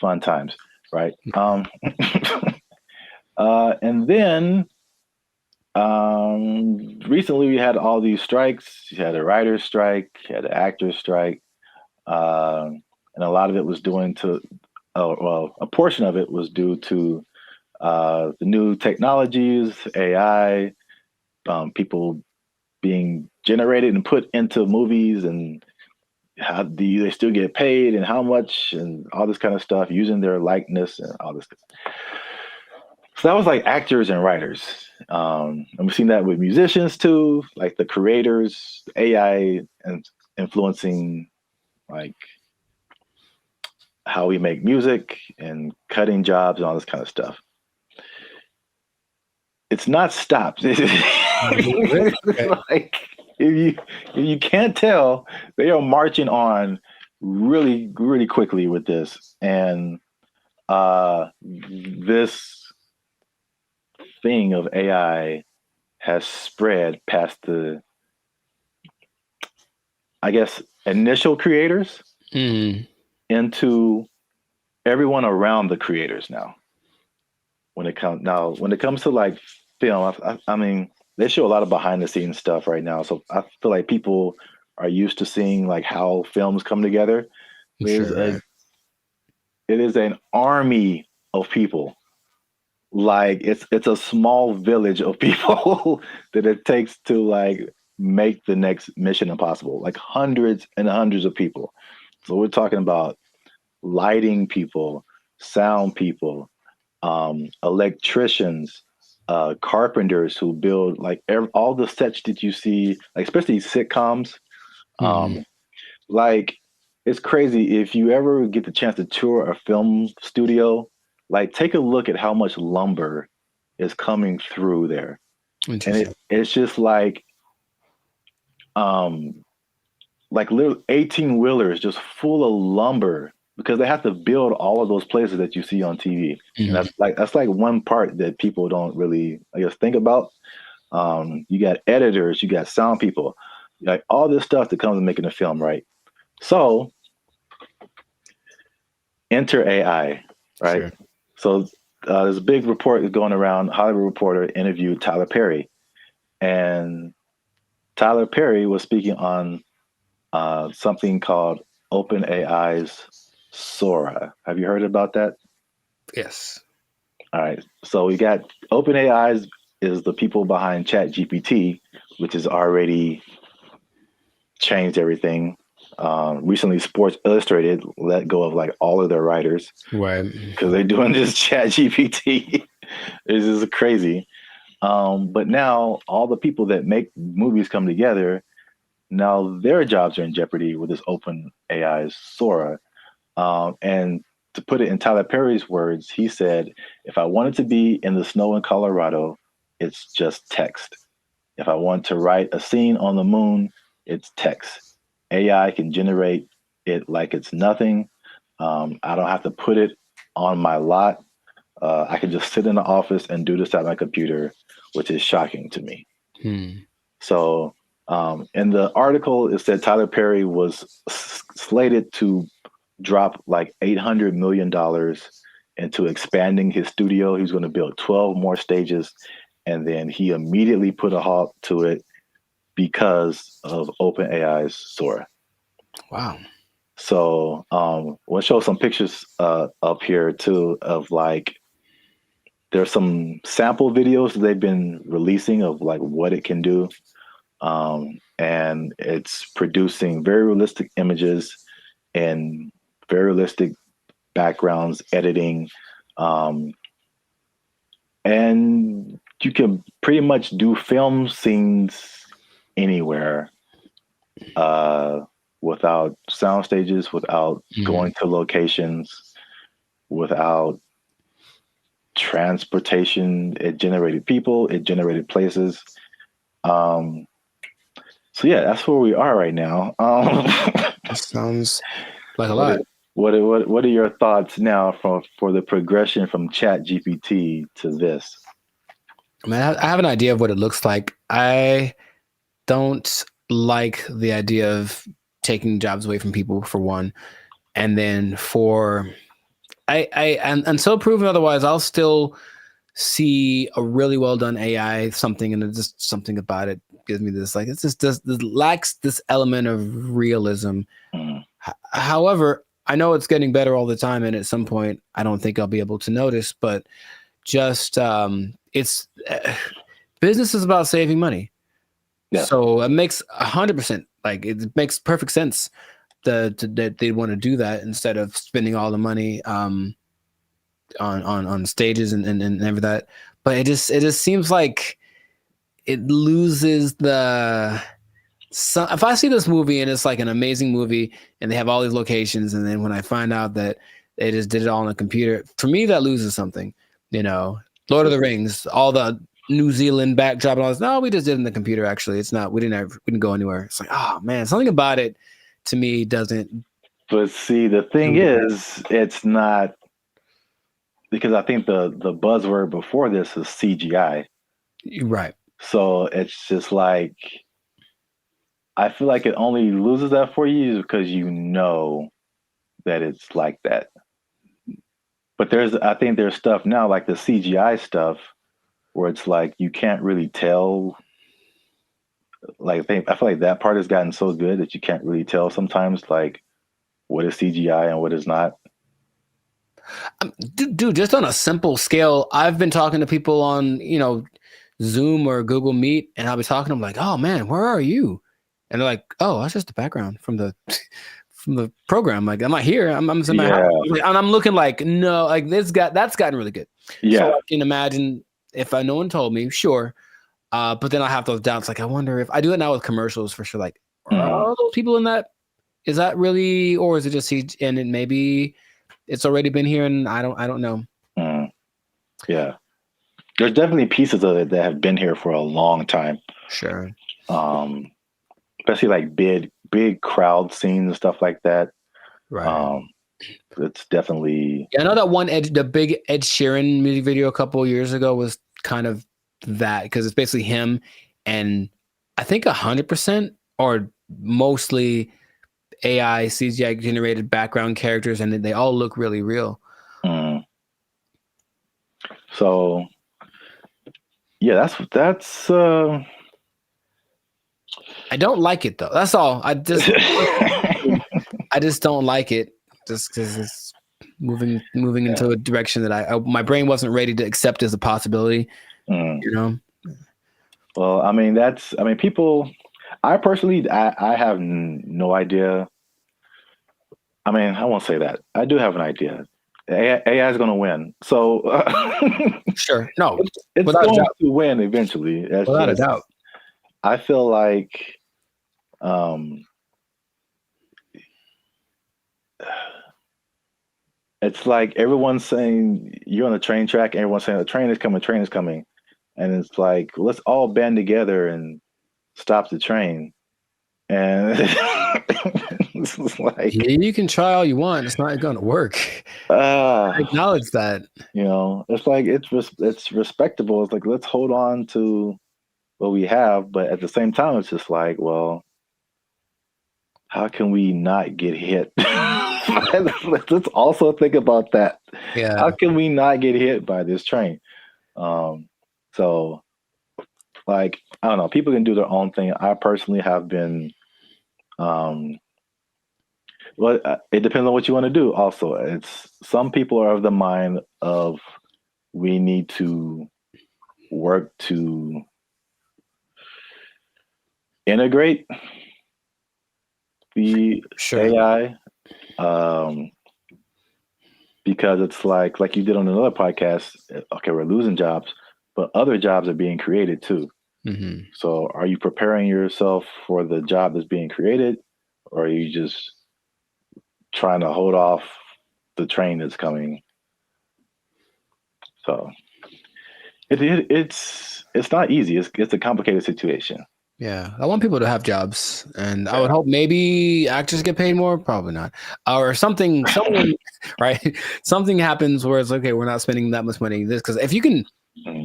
Fun times, right? And then recently we had all these strikes. You had a writer's strike, you had an actor's strike, and a lot of it was a portion of it was due to the new technologies, AI, people being generated and put into movies, and how do they still get paid and how much and all this kind of stuff, using their likeness and all this stuff. So that was like actors and writers. And we've seen that with musicians too, like the creators, AI and influencing like how we make music and cutting jobs and all this kind of stuff. It's not stopped. Like, if you can't tell, they are marching on really, really quickly with this. And this thing of AI has spread past the, I guess, initial creators into everyone around the creators now. When it comes to like film, I mean, they show a lot of behind the scenes stuff right now. So I feel like people are used to seeing like how films come together. It is an army of people like it's a small village of people that it takes to like make the next Mission Impossible, like hundreds and hundreds of people. So we're talking about lighting people, sound people, electricians, carpenters who build like all the sets that you see, like especially sitcoms. Like it's crazy if you ever get the chance to tour a film studio. Like take a look at how much lumber is coming through there, and it's just like little 18 wheelers just full of lumber because they have to build all of those places that you see on TV. And that's like one part that people don't really, I guess, think about. You got editors, you got sound people, like all this stuff that comes with making a film, right? So enter AI, right? Sure. So there's a big report that's going around. Hollywood Reporter interviewed Tyler Perry, and Tyler Perry was speaking on something called OpenAI's Sora. Have you heard about that? Yes. All right. So we got OpenAI is the people behind ChatGPT, which has already changed everything. Recently, Sports Illustrated let go of like all of their writers, right? Because they're doing this ChatGPT. This is crazy. But now all the people that make movies come together. Now their jobs are in jeopardy with this open AI's Sora. And to put it in Tyler Perry's words, he said, if I wanted to be in the snow in Colorado, it's just text. If I want to write a scene on the moon, it's text. AI can generate it like it's nothing. I don't have to put it on my lot. I can just sit in the office and do this at my computer, which is shocking to me. So in the article, it said Tyler Perry was slated to drop like $800 million into expanding his studio. He was going to build 12 more stages, and then he immediately put a halt to it because of OpenAI's Sora. Wow. So we'll show some pictures up here too of like, there's some sample videos that they've been releasing of like what it can do. And it's producing very realistic images and very realistic backgrounds, editing. And you can pretty much do film scenes anywhere without sound stages, without going to locations, without transportation. It generated people, it generated places. So yeah, that's where we are right now. That sounds like a lot. What are your thoughts now for the progression from ChatGPT to this? I mean, I have an idea of what it looks like. I don't like the idea of taking jobs away from people, for one, and then until proven otherwise, I'll still see a really well done AI something, and it's just something about it gives me this like, it's just this lacks this element of realism. However, I know it's getting better all the time, and at some point I don't think I'll be able to notice, but just it's business is about saving money. So it makes 100%, like it makes perfect sense that they want to do that instead of spending all the money on stages and everything that. But it just seems like it loses the. So if I see this movie and it's like an amazing movie and they have all these locations, and then when I find out that they just did it all on a computer, for me that loses something. You know, Lord of the Rings, all the New Zealand backdrop and all this. No, we just did it in the computer. Actually, it's not. We didn't go anywhere. It's like, oh man, something about it to me doesn't. But see, the thing is, it's not, because I think the buzzword before this is CGI. Right. So it's just like, I feel like it only loses that for you because you know that it's like that. But I think there's stuff now like the CGI stuff where it's like you can't really tell. Like I feel like that part has gotten so good that you can't really tell sometimes like what is CGI and what is not. Dude, just on a simple scale, I've been talking to people on, Zoom or Google Meet, and I'll be talking to them like, "Oh man, where are you?" And they're like, "Oh, that's just the background from the from the program. Like, I'm not here. I'm in my house." And I'm looking like, no, like that's gotten really good. Yeah. So I can imagine if no one told me, sure. But then I have those doubts. Like, I wonder if I do it now with commercials for sure. Like, are all those people in that? Is that really, or is it just and it maybe it's already been here and I don't know. Yeah. There's definitely pieces of it that have been here for a long time. Sure. Especially like big crowd scenes and stuff like that. Right. It's definitely. Yeah, I know that the big Ed Sheeran music video a couple of years ago was kind of that, because it's basically him and I think 100% or mostly AI CGI generated background characters, and they all look really real. So yeah, that's I don't like it though. That's all. I just don't like it, just because it's moving into a direction that my brain wasn't ready to accept as a possibility. Well, I mean, people. I personally, I have no idea. I mean, I won't say that. I do have an idea. AI is going to win. So sure, no, it's going to win eventually. Without a doubt. I feel like, it's like everyone's saying you're on the train track, and everyone's saying the train is coming, and it's like, let's all band together and stop the train. And it's like, you can try all you want, it's not going to work. I acknowledge that. It's like it's respectable. It's like, let's hold on to what we have, but at the same time, it's just like, well, how can we not get hit? Let's also think about that. Yeah. How can we not get hit by this train? So, like, I don't know. People can do their own thing. I personally have been. Well, it depends on what you want to do. Also, it's some people are of the mind of we need to work to integrate the AI, because it's like you did on another podcast. Okay, we're losing jobs, but other jobs are being created too. So are you preparing yourself for the job that's being created, or are you just trying to hold off the train that's coming? So it's not easy. It's a complicated situation. Yeah, I want people to have jobs, and I would hope maybe actors get paid more. Probably not, or something, right? Something happens where it's okay. We're not spending that much money. Because if you can,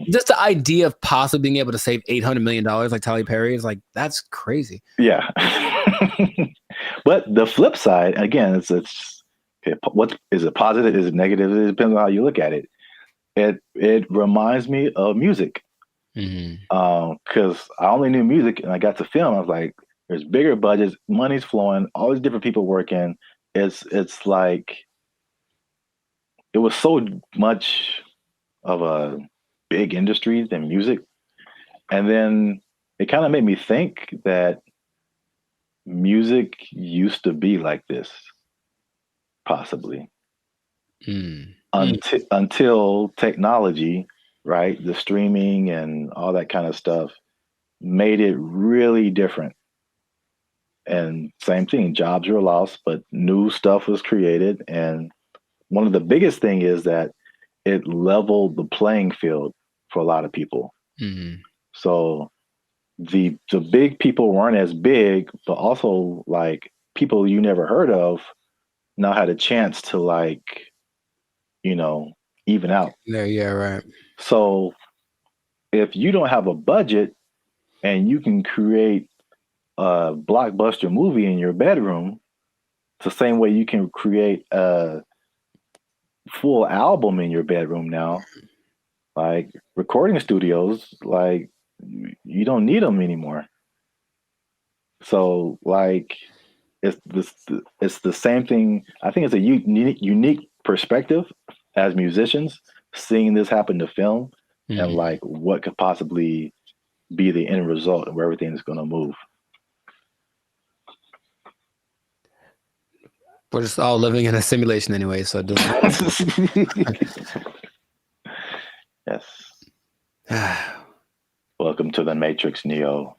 just the idea of possibly being able to save $800 million like Tyler Perry is like, that's crazy. Yeah. But the flip side, again, it's okay, what is it positive? Is it negative? It depends on how you look at it. It reminds me of music. Because I only knew music and I got to film. I was like, there's bigger budgets, money's flowing, all these different people working. It's like, it was so much of a big industry than music. And then it kind of made me think that music used to be like this, possibly. Until technology, right? The streaming and all that kind of stuff made it really different. And same thing, jobs were lost, but new stuff was created. And one of the biggest thing is that it leveled the playing field for a lot of people. So the big people weren't as big, but also like people you never heard of now had a chance to even out. Yeah, right. So if you don't have a budget and you can create a blockbuster movie in your bedroom, it's the same way you can create a full album in your bedroom now. Like recording studios, like you don't need them anymore. So like it's the same thing. I think it's a unique perspective as musicians, seeing this happen to film and like what could possibly be the end result of where everything's going to move. We're just all living in a simulation anyway, so it doesn't. Yes. Welcome to the Matrix, Neo.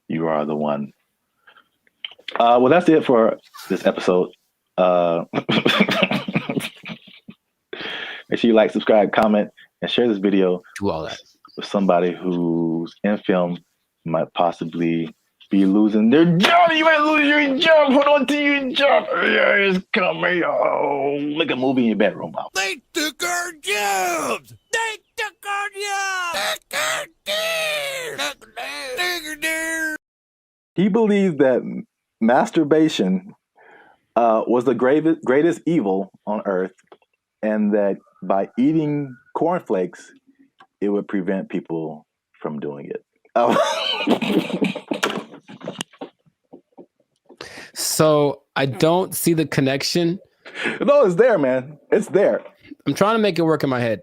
You are the one. Well, that's it for this episode. Make sure you like, subscribe, comment, and share this video. Do all that with somebody who's in film, might possibly be losing their job. You might lose your job. Hold on to your job. Yeah, it's coming. Oh, make a movie in your bedroom. They took our jobs. They took our jobs. He believes that masturbation was the greatest evil on earth, and that by eating cornflakes, it would prevent people from doing it. So I don't see the connection. No, it's there, man. It's there. I'm trying to make it work in my head.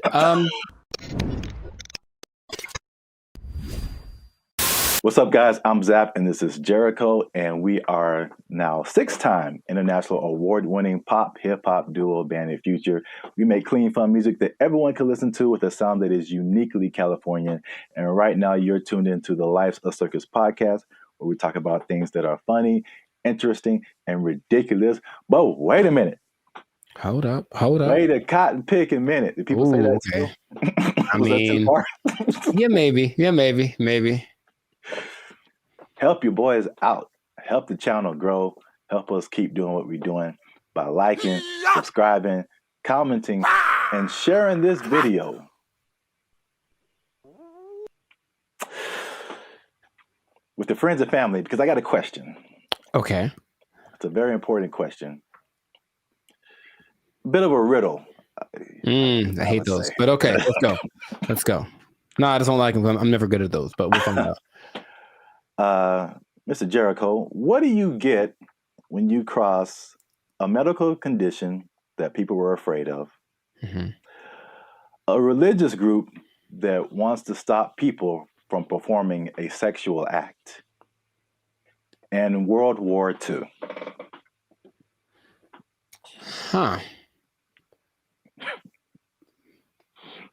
What's up, guys? I'm Zap, and this is Jericho, and we are now 6-time international award-winning pop hip-hop duo band in Future. We make clean, fun music that everyone can listen to with a sound that is uniquely Californian. And right now, you're tuned into the Life's a Circus podcast, where we talk about things that are funny, interesting, and ridiculous. But wait a minute. Hold up. Wait a cotton picking minute. Did people say that okay. too? I mean, yeah, maybe. Help your boys out. Help the channel grow. Help us keep doing what we're doing by liking, subscribing, commenting, and sharing this video. With the friends and family, because I got a question. Okay. It's a very important question. A bit of a riddle. I hate those, but okay, let's go. No, I just don't like them. I'm never good at those, but we'll find out. Mr. Jericho, what do you get when you cross a medical condition that people were afraid of, a religious group that wants to stop people from performing a sexual act, and World War II? Huh.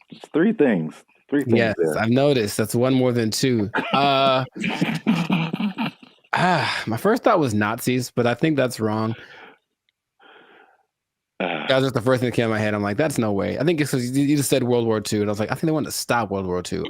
It's three things. Yes, there. I've noticed. That's one more than two. My first thought was Nazis, but I think that's wrong. That was just the first thing that came to my head. I'm like, that's no way. I think it's because you just said World War II, and I was like, I think they wanted to stop World War II.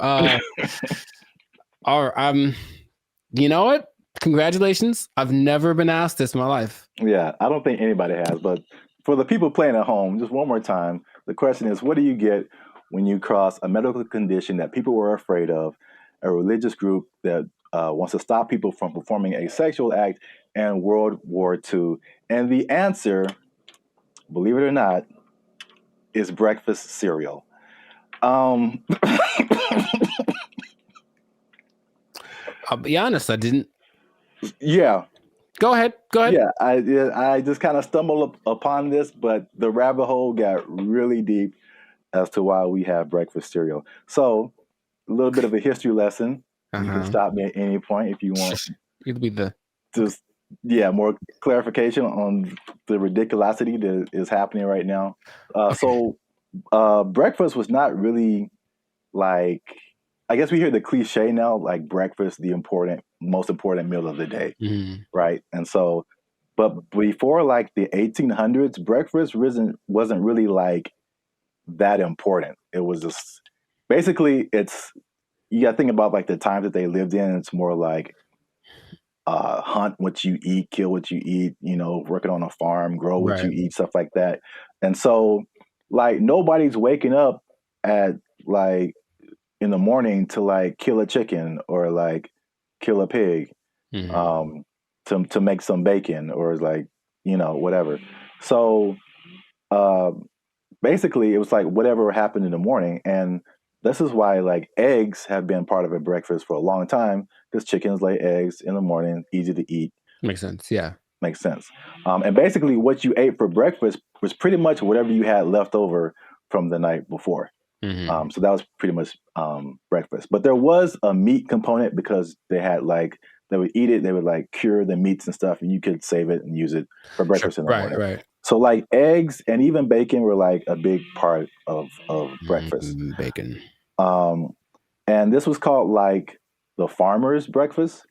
You know what? Congratulations. I've never been asked this in my life. Yeah, I don't think anybody has, but for the people playing at home, just one more time, the question is, what do you get when you cross a medical condition that people were afraid of, a religious group that wants to stop people from performing a sexual act, and World War II? And the answer, believe it or not, is breakfast cereal. I'll be honest, I didn't. Yeah. Go ahead. Yeah, I just kind of stumbled upon this, but the rabbit hole got really deep as to why we have breakfast cereal. So, a little bit of a history lesson. You can stop me at any point if you want. It'll be more clarification on the ridiculosity that is happening right now. So, breakfast was not really like, I guess we hear the cliche now, like breakfast, the most important meal of the day, right? And so, but before like the 1800s, breakfast wasn't really like that important. It was just basically you got to think about like the times that they lived in. It's more like hunt what you eat, kill what you eat, working on a farm, grow what you eat, stuff like that. And so like nobody's waking up at like in the morning to like kill a chicken or like kill a pig to make some bacon or like, whatever. So basically, it was like whatever happened in the morning. And this is why like eggs have been part of a breakfast for a long time, because chickens lay eggs in the morning, easy to eat. Makes sense. Yeah. Makes sense. And basically what you ate for breakfast was pretty much whatever you had left over from the night before. Mm-hmm. So that was pretty much breakfast. But there was a meat component because they had like, they would eat it, they would like cure the meats and stuff, and you could save it and use it for breakfast in the morning. Right. So like eggs and even bacon were like a big part of breakfast. Bacon. And this was called like the farmer's breakfast.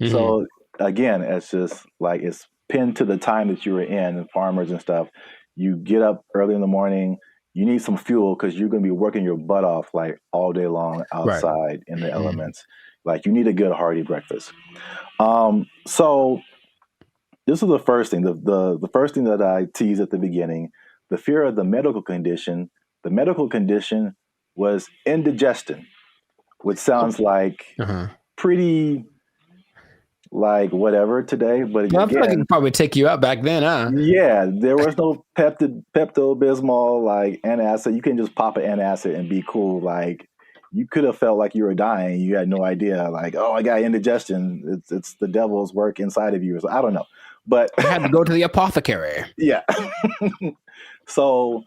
Mm-hmm. So again, it's just like it's pinned to the time that you were in, and farmers and stuff. You get up early in the morning. You need some fuel because you're going to be working your butt off like all day long outside in the elements. Like you need a good hearty breakfast. So this is the first thing. The first thing that I teased at the beginning, the fear of the medical condition. The medical condition was indigestion, which sounds like pretty like whatever today, but I feel like it could probably take you out back then, huh? Yeah, there was no Pepto-Bismol, like antacid. You can just pop an antacid and be cool. Like you could have felt like you were dying. You had no idea. Like, oh, I got indigestion. It's the devil's work inside of you. So I don't know, but I had to go to the apothecary. Yeah. So,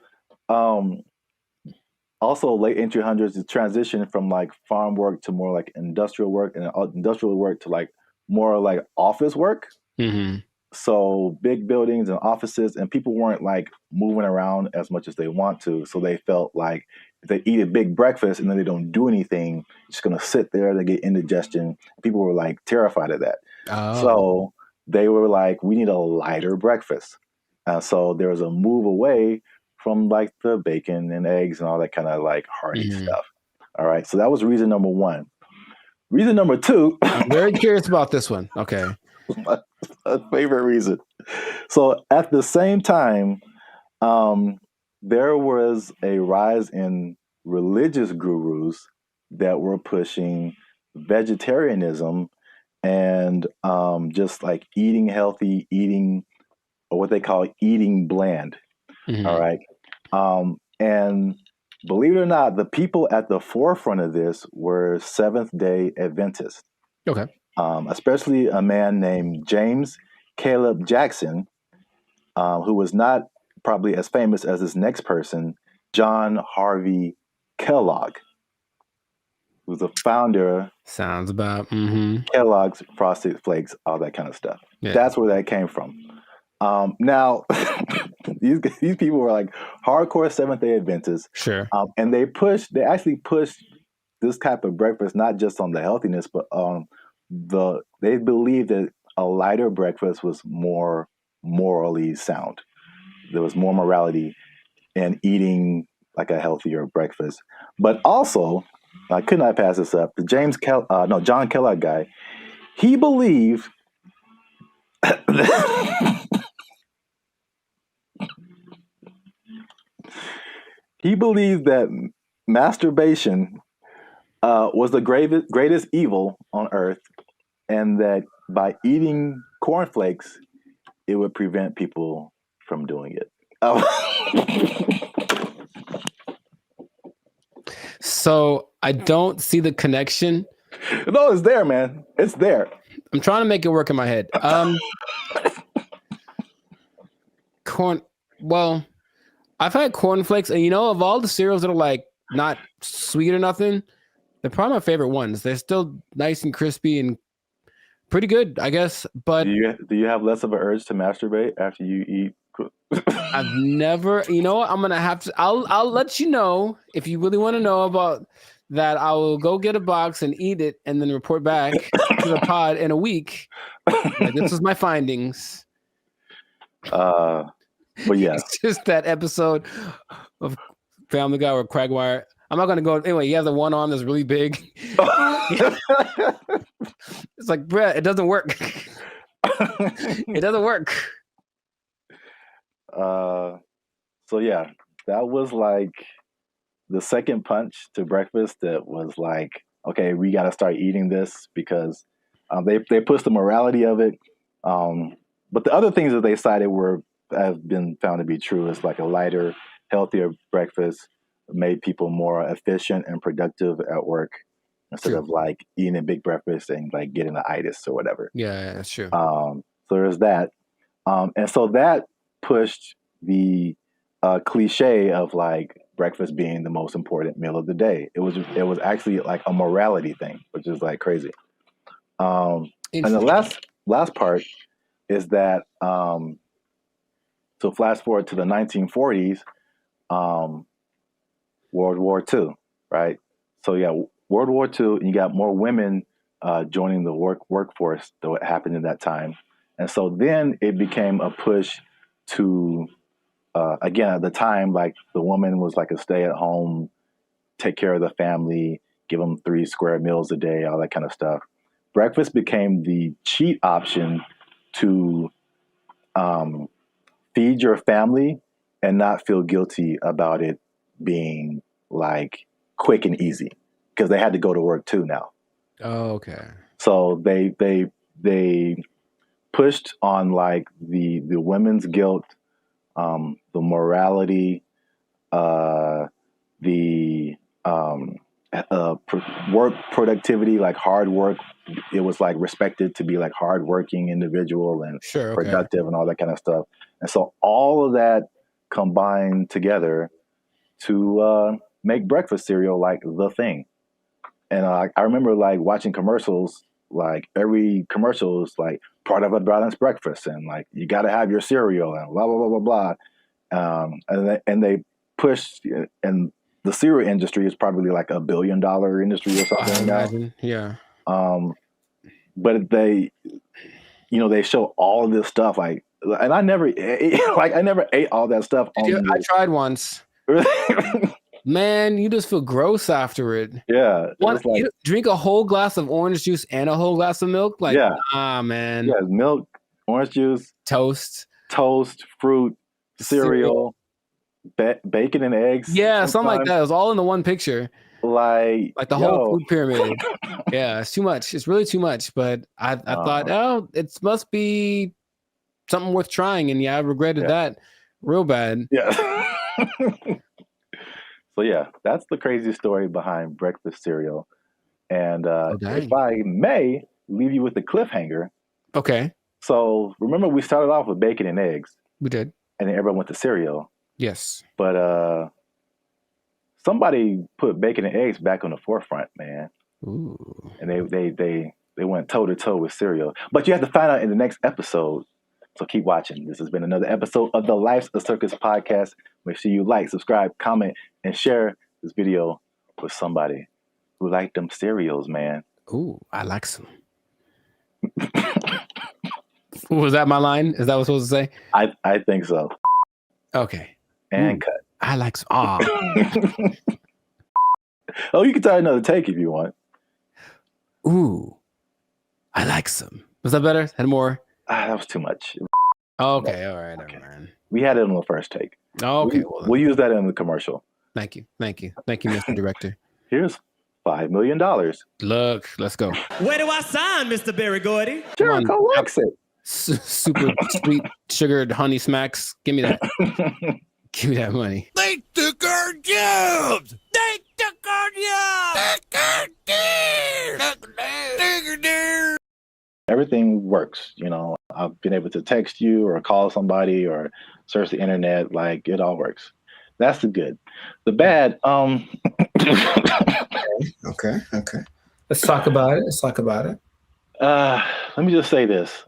also late 1800s, the transition from like farm work to more like industrial work, and industrial work to like more like office work. Mm-hmm. So big buildings and offices, and people weren't like moving around as much as they want to. So they felt like if they eat a big breakfast and then they don't do anything, just going to sit there, they get indigestion. People were like terrified of that. Oh. So they were like, we need a lighter breakfast. So there was a move away from like the bacon and eggs and all that kind of like hearty stuff. All right. So that was reason number one. Reason number two. I'm very curious about this one. Okay. My favorite reason. So at the same time, there was a rise in religious gurus that were pushing vegetarianism and just like eating healthy, eating, or what they call eating bland. Mm-hmm. All right. And believe it or not, the people at the forefront of this were Seventh-day Adventists. Okay. Especially a man named James Caleb Jackson, who was not probably as famous as this next person, John Harvey Kellogg, who's the founder. Sounds about Kellogg's Frosted Flakes, all that kind of stuff. Yeah. That's where that came from. Now, these people were like hardcore Seventh-day Adventists. Sure. And they actually pushed this type of breakfast, not just on the healthiness, but they believed that a lighter breakfast was more morally sound. There was more morality in eating like a healthier breakfast. But also, I could not pass this up. The John Kellogg guy, he believed he believed that masturbation was the greatest evil on earth, and that by eating cornflakes, it would prevent people from doing it. So I don't see the connection. No, it's there, man. It's there. I'm trying to make it work in my head. Well, I've had cornflakes, and of all the cereals that are like not sweet or nothing, they're probably my favorite ones. They're still nice and crispy and pretty good, I guess. But do you have less of an urge to masturbate after you eat? I've never. You know what? I'm gonna have to. I'll let you know if you really want to know about that. I will go get a box and eat it, and then report back to the pod in a week. Like, this is my findings. But yeah, it's just that episode of Family Guy where Quagmire. I'm not gonna go anyway. He has the one arm that's really big. It's like, bruh, it doesn't work. It doesn't work. So yeah, that was like the second punch to breakfast. That was like, okay, we got to start eating this because they pushed the morality of it. But the other things that they cited have been found to be true. Is like a lighter, healthier breakfast made people more efficient and productive at work instead of like eating a big breakfast and like getting an itis or whatever. Yeah, that's true. So there's that. And so that pushed the cliche of like breakfast being the most important meal of the day. It was actually like a morality thing, which is like crazy. And the last part is that so flash forward to the 1940s, World War II, right? So yeah, World War II, and you got more women joining the workforce than what happened in that time. And so then it became a push to, again, at the time, like the woman was like a stay-at-home, take care of the family, give them 3 square meals a day, all that kind of stuff. Breakfast became the cheat option to feed your family and not feel guilty about it being like quick and easy, because they had to go to work too now. Oh, okay. So they pushed on like the women's guilt, the morality, the work productivity, like hard work. It was like respected to be like hardworking individual and productive and all that kind of stuff. And so all of that combined together to make breakfast cereal like the thing. And I remember like watching commercials, like every commercial is like part of a balanced breakfast, and like you got to have your cereal and blah blah blah blah blah. And they pushed, and the cereal industry is probably like $1 billion industry or something now. Yeah. But they, they show all of this stuff like, and I never ate all that stuff. I tried once. Man, you just feel gross after it. Yeah. You drink a whole glass of orange juice and a whole glass of milk? Like, man. Yeah, milk, orange juice, toast, fruit, cereal, bacon and eggs. Yeah, something like that. It was all in the one picture. Like the whole food pyramid. Yeah, it's too much. It's really too much. But I thought, it must be something worth trying. And I regretted that real bad. Yeah. So yeah, that's the crazy story behind breakfast cereal. And if I may leave you with a cliffhanger. Okay. So remember we started off with bacon and eggs. We did. And then everyone went to cereal. Yes. But somebody put bacon and eggs back on the forefront, man. Ooh. And they went toe to toe with cereal. But you have to find out in the next episode. So keep watching. This has been another episode of the Life's a Circus podcast. Make sure you like, subscribe, comment, and share this video with somebody who liked them cereals, man. Ooh, I like some. Was that my line? Is that what I was supposed to say? I think so. Okay. And cut. I like some. Oh, you can try another take if you want. Ooh, I like some. Was that better? Had more? That was too much. Okay, all right, okay. Man. We had it on the first take. Okay, we'll use that in the commercial. Thank you, Mr. Director. Here's $5 million. Look, let's go. Where do I sign, Mr. Barry Gordy? Jericho likes it. Super sweet sugared honey smacks. Give me that. Give me that money. They took our jobs. They took our jobs. Everything works. I've been able to text you or call somebody or search the internet. Like, it all works. That's the good. The bad, Okay. Let's talk about it. Let me just say this.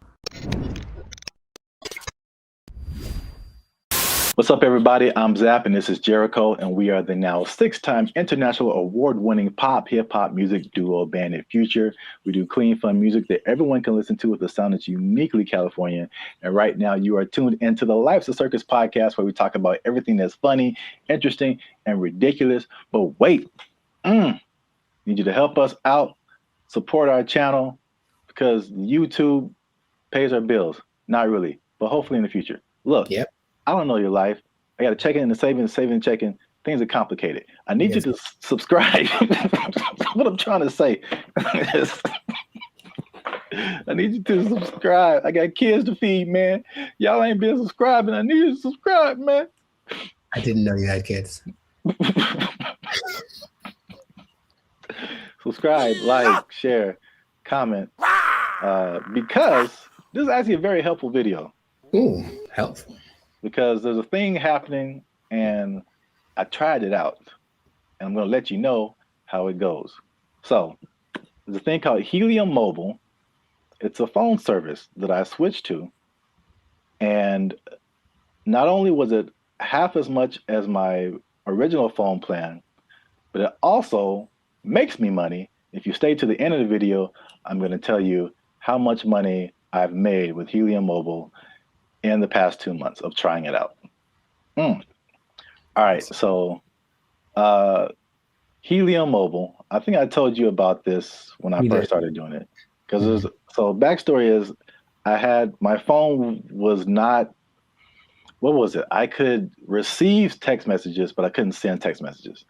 What's up, everybody? I'm Zap, and this is Jericho, and we are the now 6-time international award-winning pop hip-hop music duo Band and Future. We do clean, fun music that everyone can listen to with a sound that's uniquely Californian. And right now, you are tuned into the Life's a Circus podcast, where we talk about everything that's funny, interesting, and ridiculous. But wait, need you to help us out, support our channel, because YouTube pays our bills. Not really, but hopefully in the future. Look. Yep. I don't know your life. I got to check in and saving and checking. Things are complicated. I need you to subscribe. What I'm trying to say is I need you to subscribe. I got kids to feed, man. Y'all ain't been subscribing. I need you to subscribe, man. I didn't know you had kids. Subscribe, like, share, comment. Because this is actually a very helpful video. Ooh, helpful. Because there's a thing happening and I tried it out, and I'm going to let you know how it goes. So there's a thing called Helium Mobile. It's a phone service that I switched to, and not only was it half as much as my original phone plan, but it also makes me money. If you stay to the end of the video, I'm going to tell you how much money I've made with Helium Mobile in the past 2 months of trying it out. All right, so Helium Mobile, I think I told you about this when I first started doing it. Because so backstory is I had, my phone was not, what was it? I could receive text messages, but I couldn't send text messages.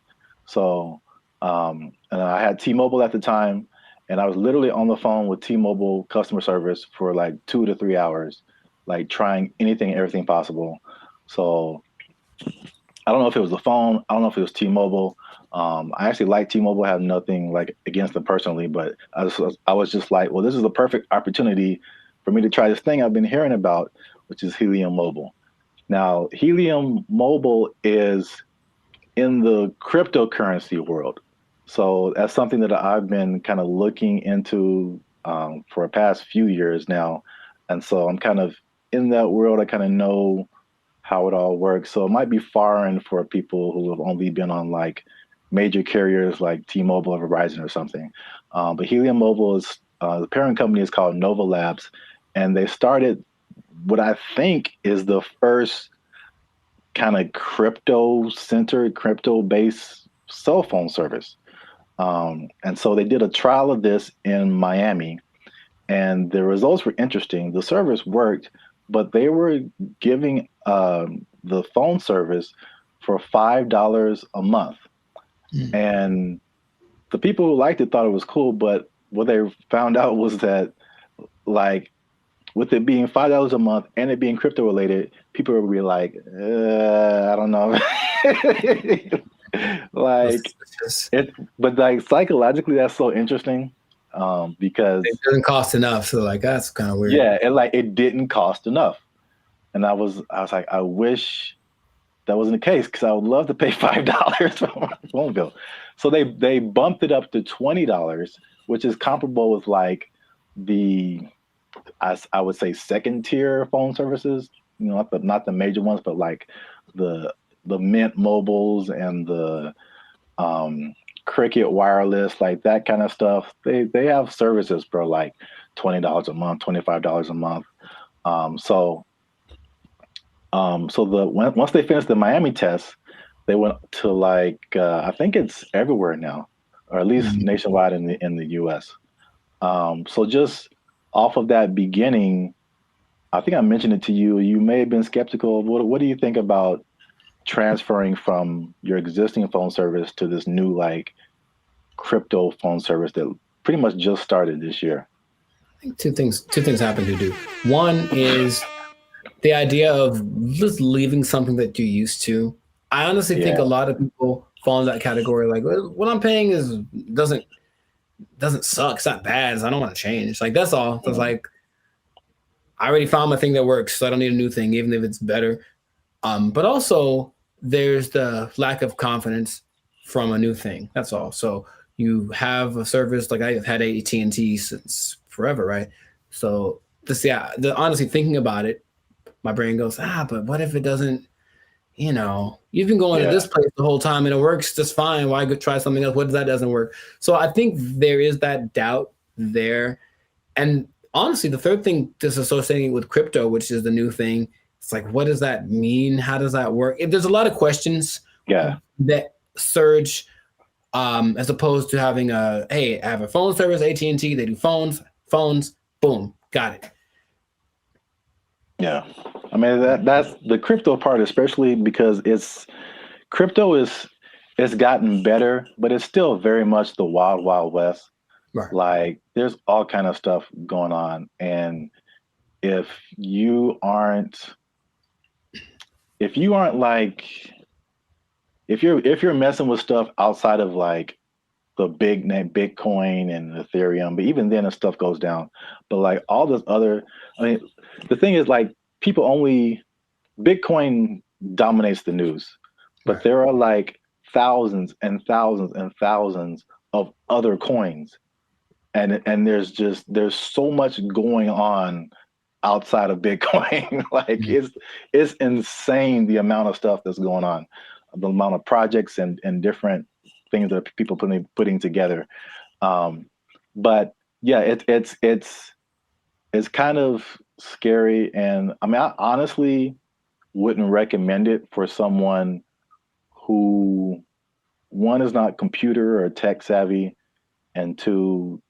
So, and I had T-Mobile at the time, and I was literally on the phone with T-Mobile customer service for like 2 to 3 hours, like trying anything, everything possible. So I don't know if it was the phone. I don't know if it was T-Mobile. I actually like T-Mobile. I have nothing like against them personally, but I was just like, well, this is the perfect opportunity for me to try this thing I've been hearing about, which is Helium Mobile. Now, Helium Mobile is in the cryptocurrency world. So that's something that I've been kind of looking into for the past few years now. And so I'm kind of in that world. I kind of know how it all works. So it might be foreign for people who have only been on like major carriers like T-Mobile or Verizon or something. But Helium Mobile is, the parent company is called Nova Labs, and they started what I think is the first kind of crypto-centered, crypto-based cell phone service. And so they did a trial of this in Miami, and the results were interesting. The service worked, but they were giving the phone service for $5 a month. And the people who liked it thought it was cool, but what they found out was that, like, with it being $5 a month and it being crypto related, people would be like, I don't know. Like it, but like psychologically, that's so interesting because it doesn't cost enough. So like that's kind of weird. Yeah, and like it didn't cost enough, and I was like, I wish that wasn't the case because I would love to pay $5 for my phone bill. So they bumped it up to $20, which is comparable with like the I would say second tier phone services, you know, not the major ones, but like the Mint Mobiles and the Cricket Wireless, like that kind of stuff. They have services for like $20 a month, $25 a month. So once they finished the Miami test, they went to like I think it's everywhere now, or at least nationwide in the US. So just off of that beginning, I think I mentioned it to you. You may have been skeptical. What do you think about transferring from your existing phone service to this new like crypto phone service that pretty much just started this year? I think two things happen to do. One is the idea of just leaving something that you're used to. I honestly think a lot of people fall in that category. Like, what I'm paying doesn't suck. It's not bad. I don't want to change. Like, that's all. So it's like, I already found my thing that works, so I don't need a new thing, even if it's better. But also, there's the lack of confidence from a new thing. That's all. So you have a service like I've had AT&T since forever, right? So honestly, thinking about it, my brain goes, but what if it doesn't? You know, you've been going to this place the whole time and it works just fine. Why go try something else? What if that doesn't work? So I think there is that doubt there. And honestly, the third thing just associating with crypto, which is the new thing, it's like, what does that mean? How does that work? There's a lot of questions that surge as opposed to having hey, I have a phone service, AT&T, they do phones, boom, got it. Yeah. I mean, that's the crypto part, especially because crypto it's gotten better, but it's still very much the wild, wild west. Right. Like there's all kind of stuff going on. And if you're messing with stuff outside of like the big name Bitcoin and Ethereum, but even then the stuff goes down. But like all this other, I mean, the thing is like Bitcoin dominates the news. but there are like thousands and thousands and thousands of other coins, and there's so much going on outside of Bitcoin. Like it's insane the amount of stuff that's going on, the amount of projects and different things that people putting together. But yeah, it's kind of scary, and I mean, I honestly wouldn't recommend it for someone who, one, is not computer or tech savvy, and two,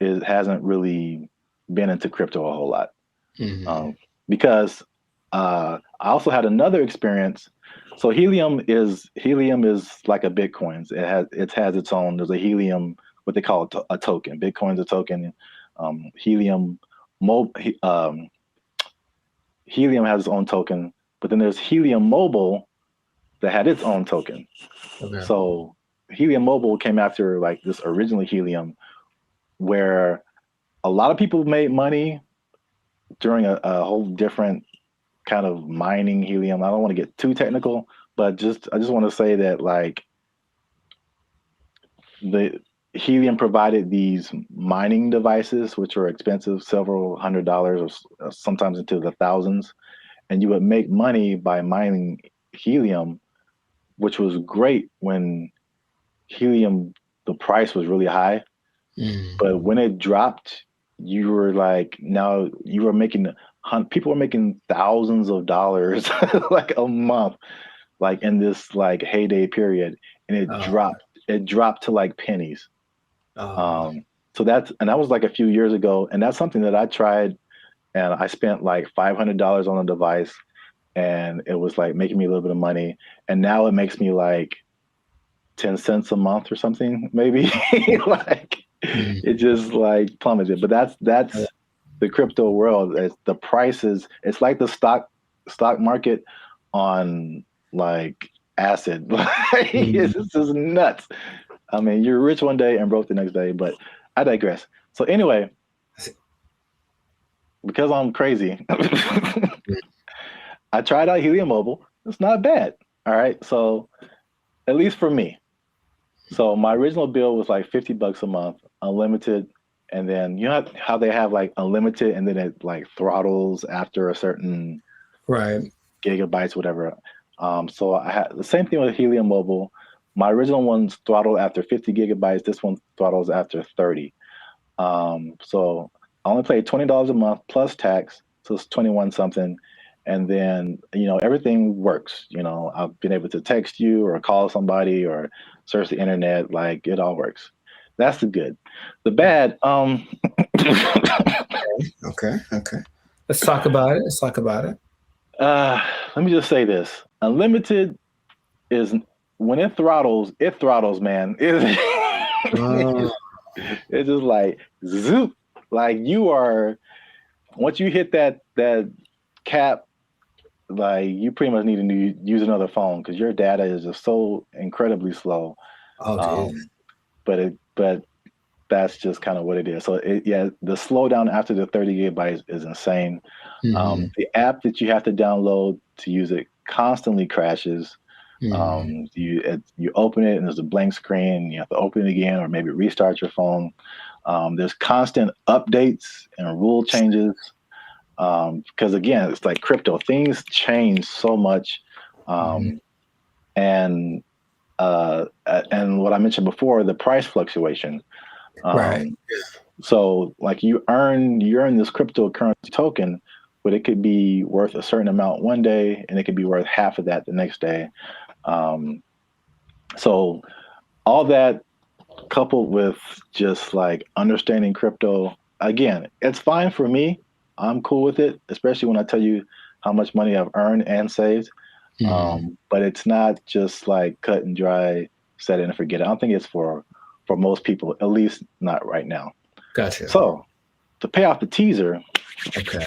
hasn't really been into crypto a whole lot. Because I also had another experience. So Helium is like a Bitcoin. It has its own. There's a Helium, what they call a token. Bitcoin's a token. Helium Helium has its own token, but then there's Helium Mobile that had its own token. Okay. So Helium Mobile came after like this originally Helium, where a lot of people made money during a whole different kind of mining helium. I don't want to get too technical, but I just want to say that like the Helium provided these mining devices, which are expensive, several $100s or sometimes into the thousands, and you would make money by mining helium, which was great when helium, the price was really high. But when it dropped, you were like, now you were making, people were making thousands of dollars like a month, like in this like heyday period, and it dropped to like pennies. So that was like a few years ago, and that's something that I tried, and I spent like $500 on a device, and it was like making me a little bit of money, and now it makes me like 10 cents a month or something, maybe. Like it just like plummeted. But that's the crypto world. The prices, it's like the stock market on like acid. It's just nuts. I mean, you're rich one day and broke the next day, but I digress. So anyway, because I'm crazy, I tried out Helium Mobile. It's not bad. All right. So at least for me. So my original bill was like $50 a month, unlimited. And then you know how they have like unlimited and then it like throttles after a certain gigabytes, whatever. So I had the same thing with Helium Mobile. My original one's throttled after 50 gigabytes. This one throttles after 30. So I only paid $20 a month plus tax. So it's 21 something. And then, you know, everything works. You know, I've been able to text you or call somebody or search the internet. Like it all works. That's the good. The bad, Okay. Let's talk about it. Let me just say this. Unlimited is, when it throttles, man. It's just like zoop. Like you are, once you hit that cap, like you pretty much need to use another phone because your data is just so incredibly slow. But that's just kind of what it is. So the slowdown after the 30 gigabytes is insane. The app that you have to download to use it constantly crashes. You open it and there's a blank screen. You have to open it again or maybe restart your phone. There's constant updates and rule changes. Because again, it's like crypto, things change so much. And what I mentioned before, the price fluctuation. So like you earn this cryptocurrency token, but it could be worth a certain amount one day and it could be worth half of that the next day. So all that coupled with just like understanding crypto, again, it's fine for me. I'm cool with it, especially when I tell you how much money I've earned and saved. But it's not just like cut and dry, set it and forget it. I don't think it's for most people, at least not right now. Gotcha. So to pay off the teaser. Okay.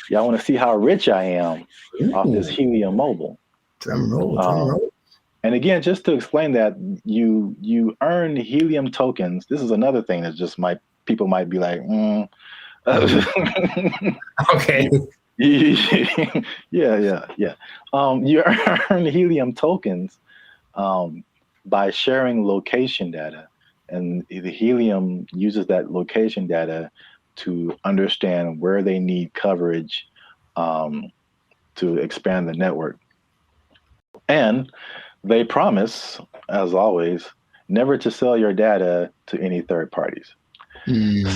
Y'all want to see how rich I am off this Helium Mobile. Drum roll. And again, just to explain that, you earn Helium tokens. This is another thing that just people might be like, Okay. Yeah. You earn Helium tokens by sharing location data, and the Helium uses that location data to understand where they need coverage to expand the network. And they promise, as always, never to sell your data to any third parties.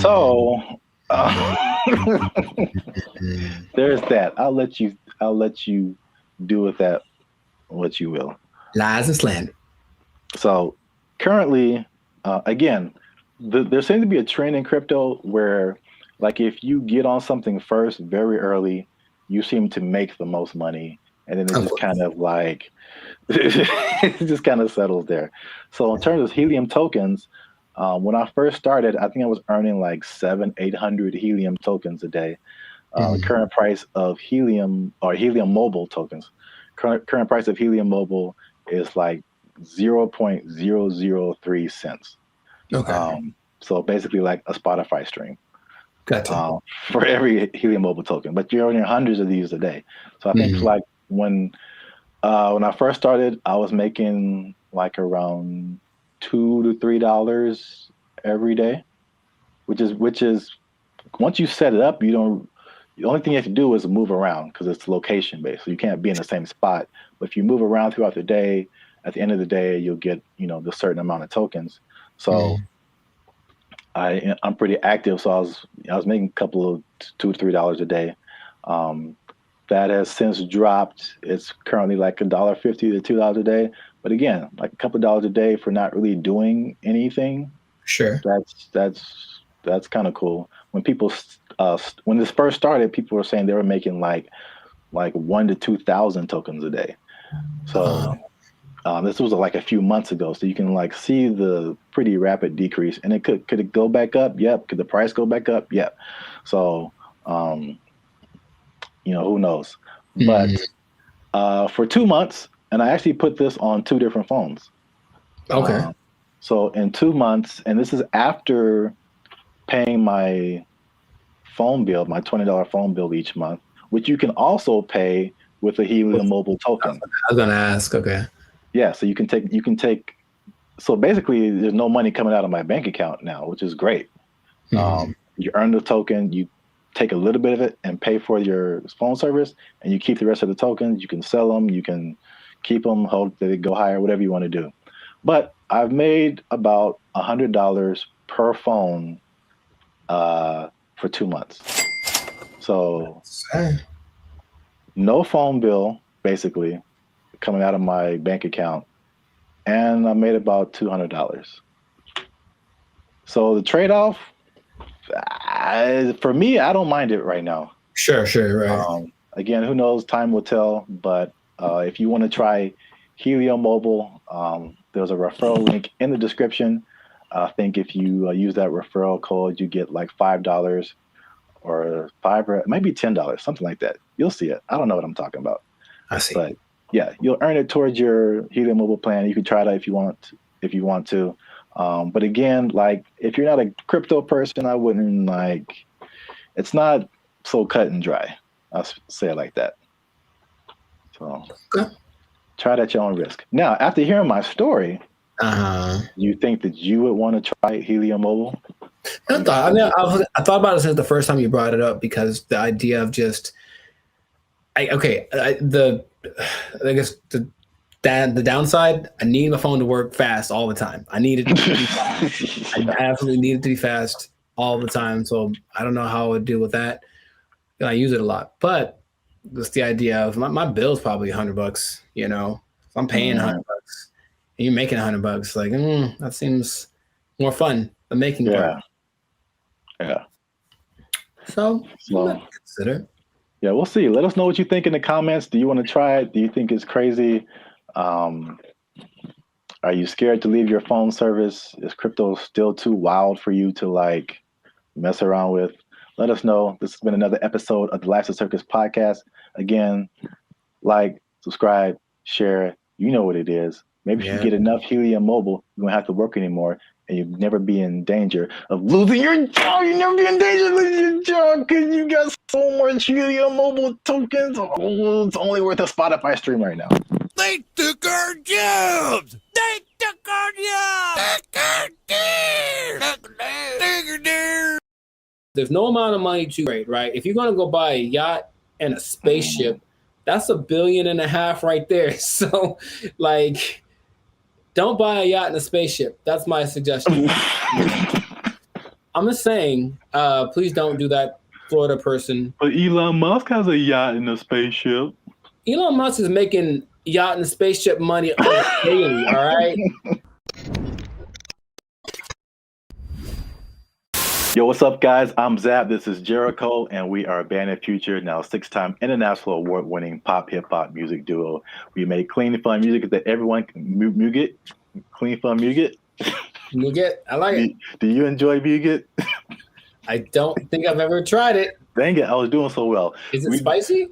So there's that. I'll let you do with that what you will. Lies and slander. So currently, again, there seems to be a trend in crypto where, like, if you get on something first very early, you seem to make the most money, and then it just kind of like it just kind of settles there. So in terms of Helium tokens, when I first started, I think I was earning like 700-800 Helium tokens a day. The current price of Helium or Helium Mobile tokens, current price of Helium Mobile is like 0.003 cents. Okay. So basically like a Spotify stream. Gotcha. For every Helium Mobile token, but you're earning hundreds of these a day. So I think like when I first started, I was making like around $2 to $3 every day, which is once you set it up, the only thing you have to do is move around because it's location based. So you can't be in the same spot. But if you move around throughout the day, at the end of the day, you'll get, the certain amount of tokens. So I'm pretty active. So I was making a couple of $2 to $3 a day. That has since dropped. It's currently like $1.50 to $2 a day. But again, like a couple of dollars a day for not really doing anything. Sure. That's kind of cool. When people when this first started, people were saying they were making like 1,000 to 2,000 tokens a day. So this was like a few months ago. So you can like see the pretty rapid decrease. And it could it go back up? Yep. Could the price go back up? Yep. So who knows? But for 2 months, and I actually put this on 2 different phones. Okay. So in 2 months, and this is after paying my phone bill, my $20 phone bill each month, which you can also pay with a Helium Mobile token. I was gonna ask. Okay. Yeah, so you can take. So basically, there's no money coming out of my bank account now, which is great. You earn the token, you take a little bit of it and pay for your phone service, and you keep the rest of the tokens. You can sell them, you can keep them, hope that they go higher, whatever you want to do. But I've made about $100 per phone for 2 months. So no phone bill, basically, coming out of my bank account, and I made about $200. So the trade-off, for me, I don't mind it right now. Sure, right. Again, who knows? Time will tell. But if you want to try Helium Mobile, there's a referral link in the description. I think if you use that referral code, you get like $5 or maybe $10, something like that. You'll see it. I don't know what I'm talking about. I see. But yeah, you'll earn it towards your Helium Mobile plan. You can try that if you want to. But again, like if you're not a crypto person, I wouldn't it's not so cut and dry. I'll say it like that. So try it at your own risk. Now, after hearing my story, you think that you would want to try Helium Mobile? I thought about it since the first time you brought it up, because the idea of just, I guess the downside, I need my phone to work fast all the time. I need it to be fast. I absolutely need it to be fast all the time. So I don't know how I would deal with that. And I use it a lot, but just the idea of my bill's probably $100, if I'm paying $100 and you're making $100, like, that seems more fun than making part. Yeah. So consider. Yeah, we'll see. Let us know what you think in the comments. Do you want to try it? Do you think it's crazy? Are you scared to leave your phone service? Is crypto still too wild for you to mess around with? Let us know. This has been another episode of the Life's a Circus podcast. Again, subscribe, share. You know what it is. Maybe if you get enough Helium Mobile, you won't have to work anymore, and you'll never be in danger of losing your job. You never be in danger of losing your job because you got So much Helium Mobile tokens. Oh, it's only worth a Spotify stream right now. They took our jobs! They took our jobs! There's no amount of money too great, right? If you're gonna go buy a yacht and a spaceship, that's $1.5 billion right there. So, like, don't buy a yacht and a spaceship. That's my suggestion. I'm just saying, please don't do that, Florida person. But Elon Musk has a yacht and a spaceship. Elon Musk is making yacht and spaceship money on a daily, all right? Yo, what's up, guys? I'm Zab. This is Jericho, and we are Band of Future, now 6-time international award-winning pop hip-hop music duo. We make clean, fun music that everyone can Muget. Clean, fun Muget. Muget, I like it. Do you enjoy Muget? I don't think I've ever tried it. Dang it, I was doing so well. Is it spicy?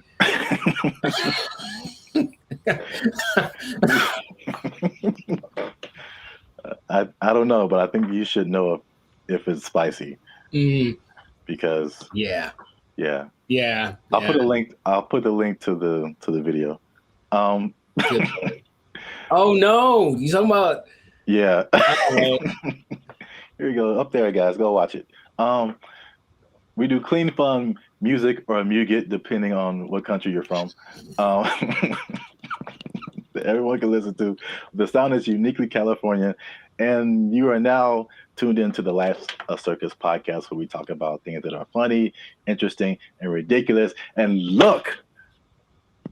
I don't know, but I think you should know if it's spicy. Because yeah. I'll put a link. I'll put the link to the video. Oh no, you talking about? Yeah. Here we go. Up there, guys. Go watch it. We do clean, fun music or Muget, depending on what country you're from. That everyone can listen to. The sound is uniquely Californian, and you are now tuned into the Life Circus podcast, where we talk about things that are funny, interesting, and ridiculous. And look,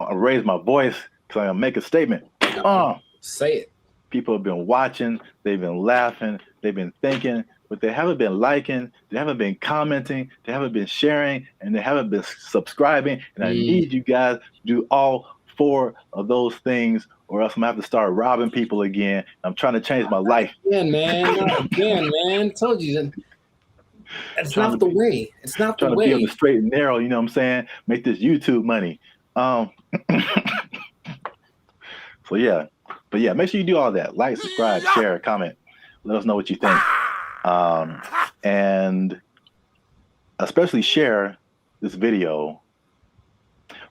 I'll raise my voice because I'm gonna make a statement. Say it. People have been watching, they've been laughing, they've been thinking, but they haven't been liking, they haven't been commenting, they haven't been sharing, and they haven't been subscribing. And I need you guys to do all 4 of those things, or else I'm gonna have to start robbing people again. I'm trying to change my life. Again, man. Told you that. It's not the way. It's not the way. Trying to be on the straight and narrow, you know what I'm saying? Make this YouTube money. So yeah. But yeah, make sure you do all that. Like, subscribe, share, comment. Let us know what you think. And especially share this video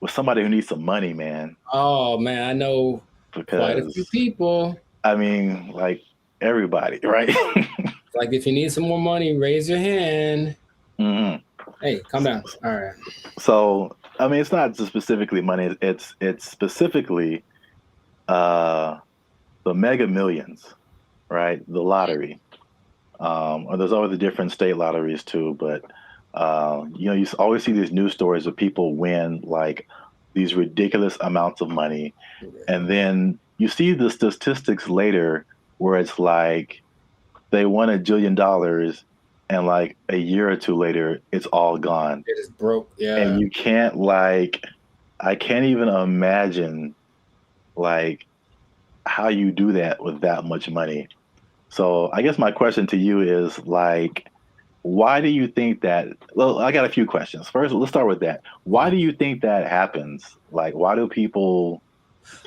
with somebody who needs some money, man. Oh man, I know quite a few people. I mean, like everybody, right? Like, if you need some more money, raise your hand. Hey, calm down. All right. So, I mean, it's not just specifically money. It's specifically the Mega Millions, right? The lottery. Or there's always the different state lotteries too, but you know, you always see these news stories of people win like these ridiculous amounts of money, and then you see the statistics later where it's like they won $1 jillion, and like a year or two later, it's all gone. It is broke, yeah. And you can't I can't even imagine like how you do that with that much money. So I guess my question to you is like, why do you think that? Well, I got a few questions. First, let's start with that. Why do you think that happens? Like, why do people?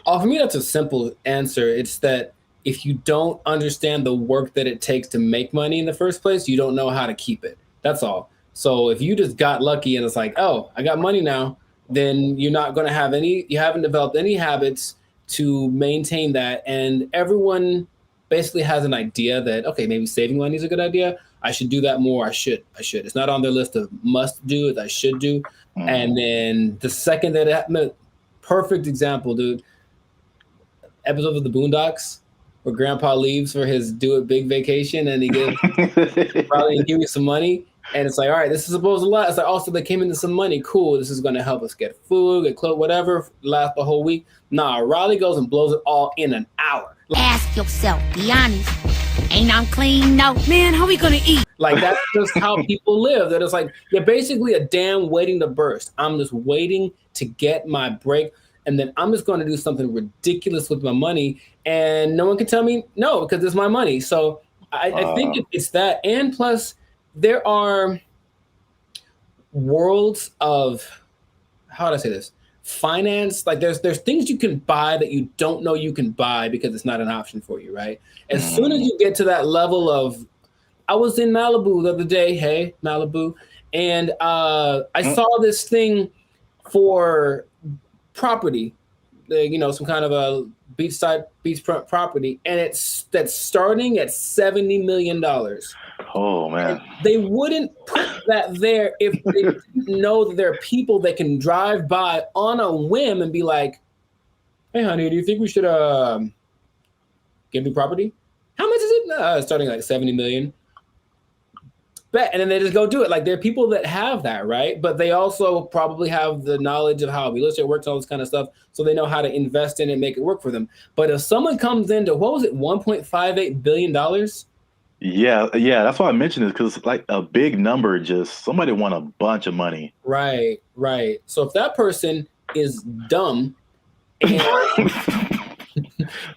Oh, for me, that's a simple answer. It's that if you don't understand the work that it takes to make money in the first place, you don't know how to keep it. That's all. So if you just got lucky and it's like, oh, I got money now, then you're not going to have you haven't developed any habits to maintain that. And everyone basically has an idea that, okay, maybe saving money is a good idea. I should do that more. I should. It's not on their list of must do, it's I should do. And then the second that it happened, perfect example, dude. Episode of the Boondocks where Grandpa leaves for his do it big vacation and he gives probably give you some money. And it's like, all right, this is supposed to last. It's like, also they came into some money. Cool. This is going to help us get food, get clothes, whatever, last the whole week. Nah, Riley goes and blows it all in an hour. Ask yourself, be honest. Ain't I'm clean? No. Man, how we gonna eat? Like, that's just how people live. That it's like, you're basically a dam waiting to burst. I'm just waiting to get my break. And then I'm just going to do something ridiculous with my money. And no one can tell me no, because it's my money. So I think it's that. And plus, there are worlds of, how do I say this? Finance. Like there's things you can buy that you don't know you can buy because it's not an option for you, right? As soon as you get to that level of, I was in Malibu the other day, hey, Malibu, And I saw this thing for property, some kind of a beachfront property, and that's starting at $70 million. Oh man! And they wouldn't put that there if they didn't know that there are people that can drive by on a whim and be like, "Hey, honey, do you think we should get new property? How much is it? Starting like 70 million." Bet, and then they just go do it. Like there are people that have that, right? But they also probably have the knowledge of how real estate works, all this kind of stuff, so they know how to invest in it and make it work for them. But if someone comes into $1.58 billion? Yeah, that's why I mentioned it, because it's like a big number. Just somebody won a bunch of money. Right. So if that person is dumb and,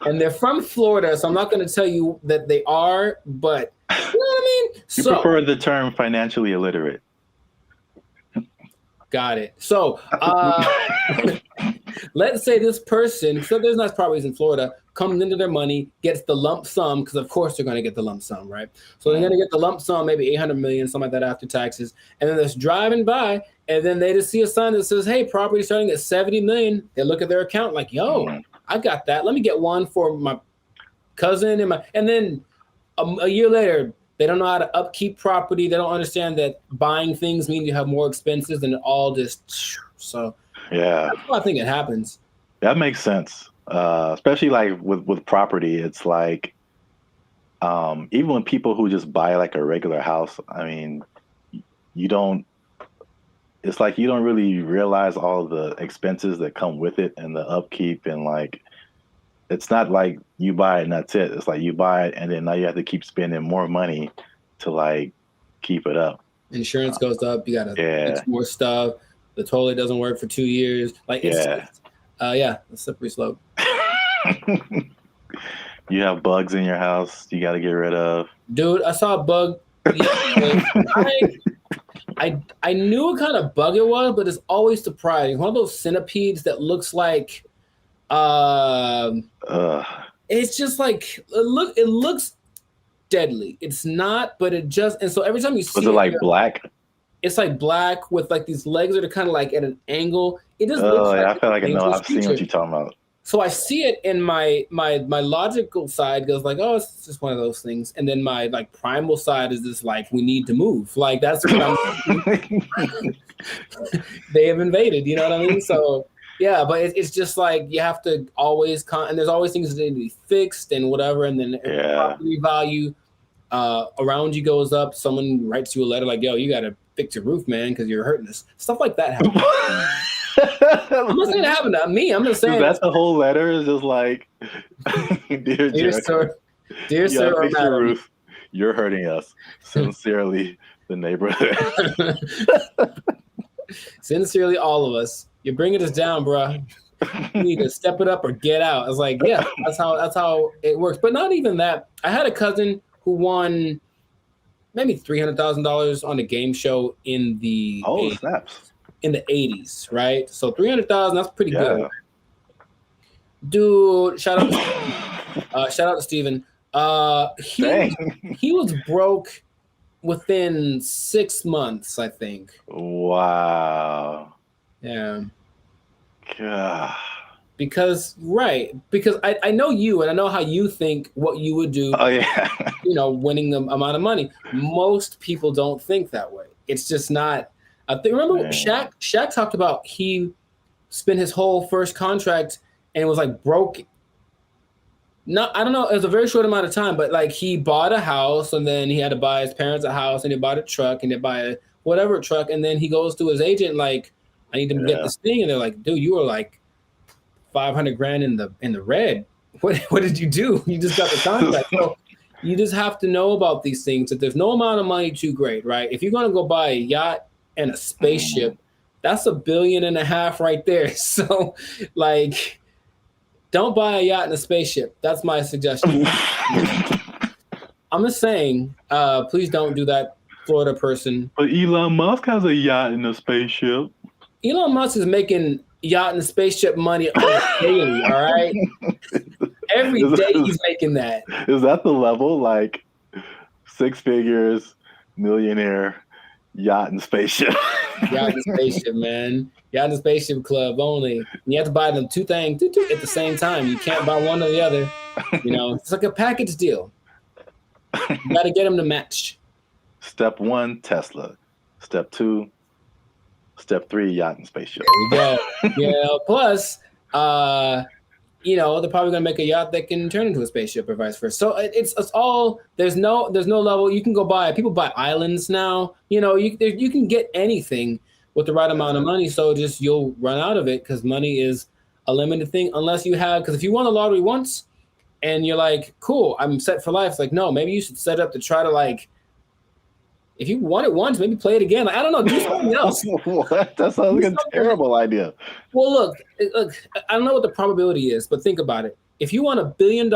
and they're from Florida, so I'm not going to tell you that they are, but you know what I mean? You prefer the term financially illiterate. Got it. So let's say this person, so there's nice properties in Florida, comes into their money, gets the lump sum, because of course they're going to get the lump sum, right? So they're going to get the lump sum, maybe 800 million, something like that after taxes. And then they're just driving by, and then they just see a sign that says, hey, property starting at 70 million. They look at their account like, yo, I got that. Let me get one for my cousin. And then a year later, they don't know how to upkeep property. They don't understand that buying things means you have more expenses, and it all just, so yeah. That's why I think it happens. That makes sense. Especially like with property, it's like even when people who just buy like a regular house, I mean, it's like you don't really realize all the expenses that come with it and the upkeep, and like it's not like you buy it and that's it. It's like you buy it and then now you have to keep spending more money to like keep it up. Insurance goes up. You gotta fix more stuff. The toilet doesn't work for 2 years. Like it's a slippery slope. You have bugs in your house you got to get rid of. Dude, I saw a bug. I knew what kind of bug it was, but it's always surprising. One of those centipedes that looks like it's just like it looks deadly. It's not, but it just, and so every time you see it like black? It's like black with like these legs that are kind of like at an angle. It just looks like I feel like I know. I've seen what you're talking about. So I see it, and my logical side goes like, oh, it's just one of those things. And then my like primal side is just like, we need to move. Like that's what I'm they have invaded, you know what I mean? So yeah, but it's just like you have to always and there's always things that need to be fixed and whatever. And then if the property value around you goes up, someone writes you a letter like, yo, you got to fix your roof, man, because you're hurting us. Stuff like that happens. I'm not saying it happened to me. I'm just saying that's the whole letter is just like, dear sir, fix your roof. You're hurting us. Sincerely, the neighborhood. Sincerely, all of us. You're bringing us down, bro. You need to step it up or get out. I was like, yeah, that's how it works. But not even that. I had a cousin who won maybe $300,000 on a game show in the in the 80s, right? So 300,000, that's pretty good. Dude, shout out to Steven. He was broke within 6 months, I think. Wow. Yeah. God. Because I know you, and I know how you think what you would do. Oh yeah. Winning the amount of money. Most people don't think that way. It's just not. I think remember Shaq talked about he spent his whole first contract and was like broke. I don't know. It was a very short amount of time, but like he bought a house and then he had to buy his parents a house and he bought a truck and he buy a whatever truck, and then he goes to his agent like, I need to get this thing, and they're like, dude, you were like $500,000 in the red. What did you do? You just got the contract. So you just have to know about these things, that there's no amount of money too great, right? If you're gonna go buy a yacht and a spaceship, that's $1.5 billion right there. So like, don't buy a yacht and a spaceship. That's my suggestion. I'm just saying, please don't do that, Florida person. But Elon Musk has a yacht and a spaceship. Elon Musk is making yacht and spaceship money daily, all right? Every day he's making that. Is that the level? Like 6 figures, millionaire, Yacht and spaceship. Yacht and spaceship, man. Yacht and spaceship club only. You have to buy them two things at the same time. You can't buy one or the other. It's like a package deal. You got to get them to match. Step 1, Tesla. Step 2, Step 3, yacht and spaceship. There we go. Yeah. Plus, they're probably gonna make a yacht that can turn into a spaceship or vice versa. So it's all there's no level. You can go buy. People buy islands now. You can get anything with the right amount of money. So you'll run out of it because money is a limited thing unless you have. Because if you won the lottery once and you're like, cool, I'm set for life. It's like, no, maybe you should set up to try to if you won it once, maybe play it again. I don't know, do something else. What? That sounds like a terrible idea. Well, look, I don't know what the probability is, but think about it. If you won $1 billion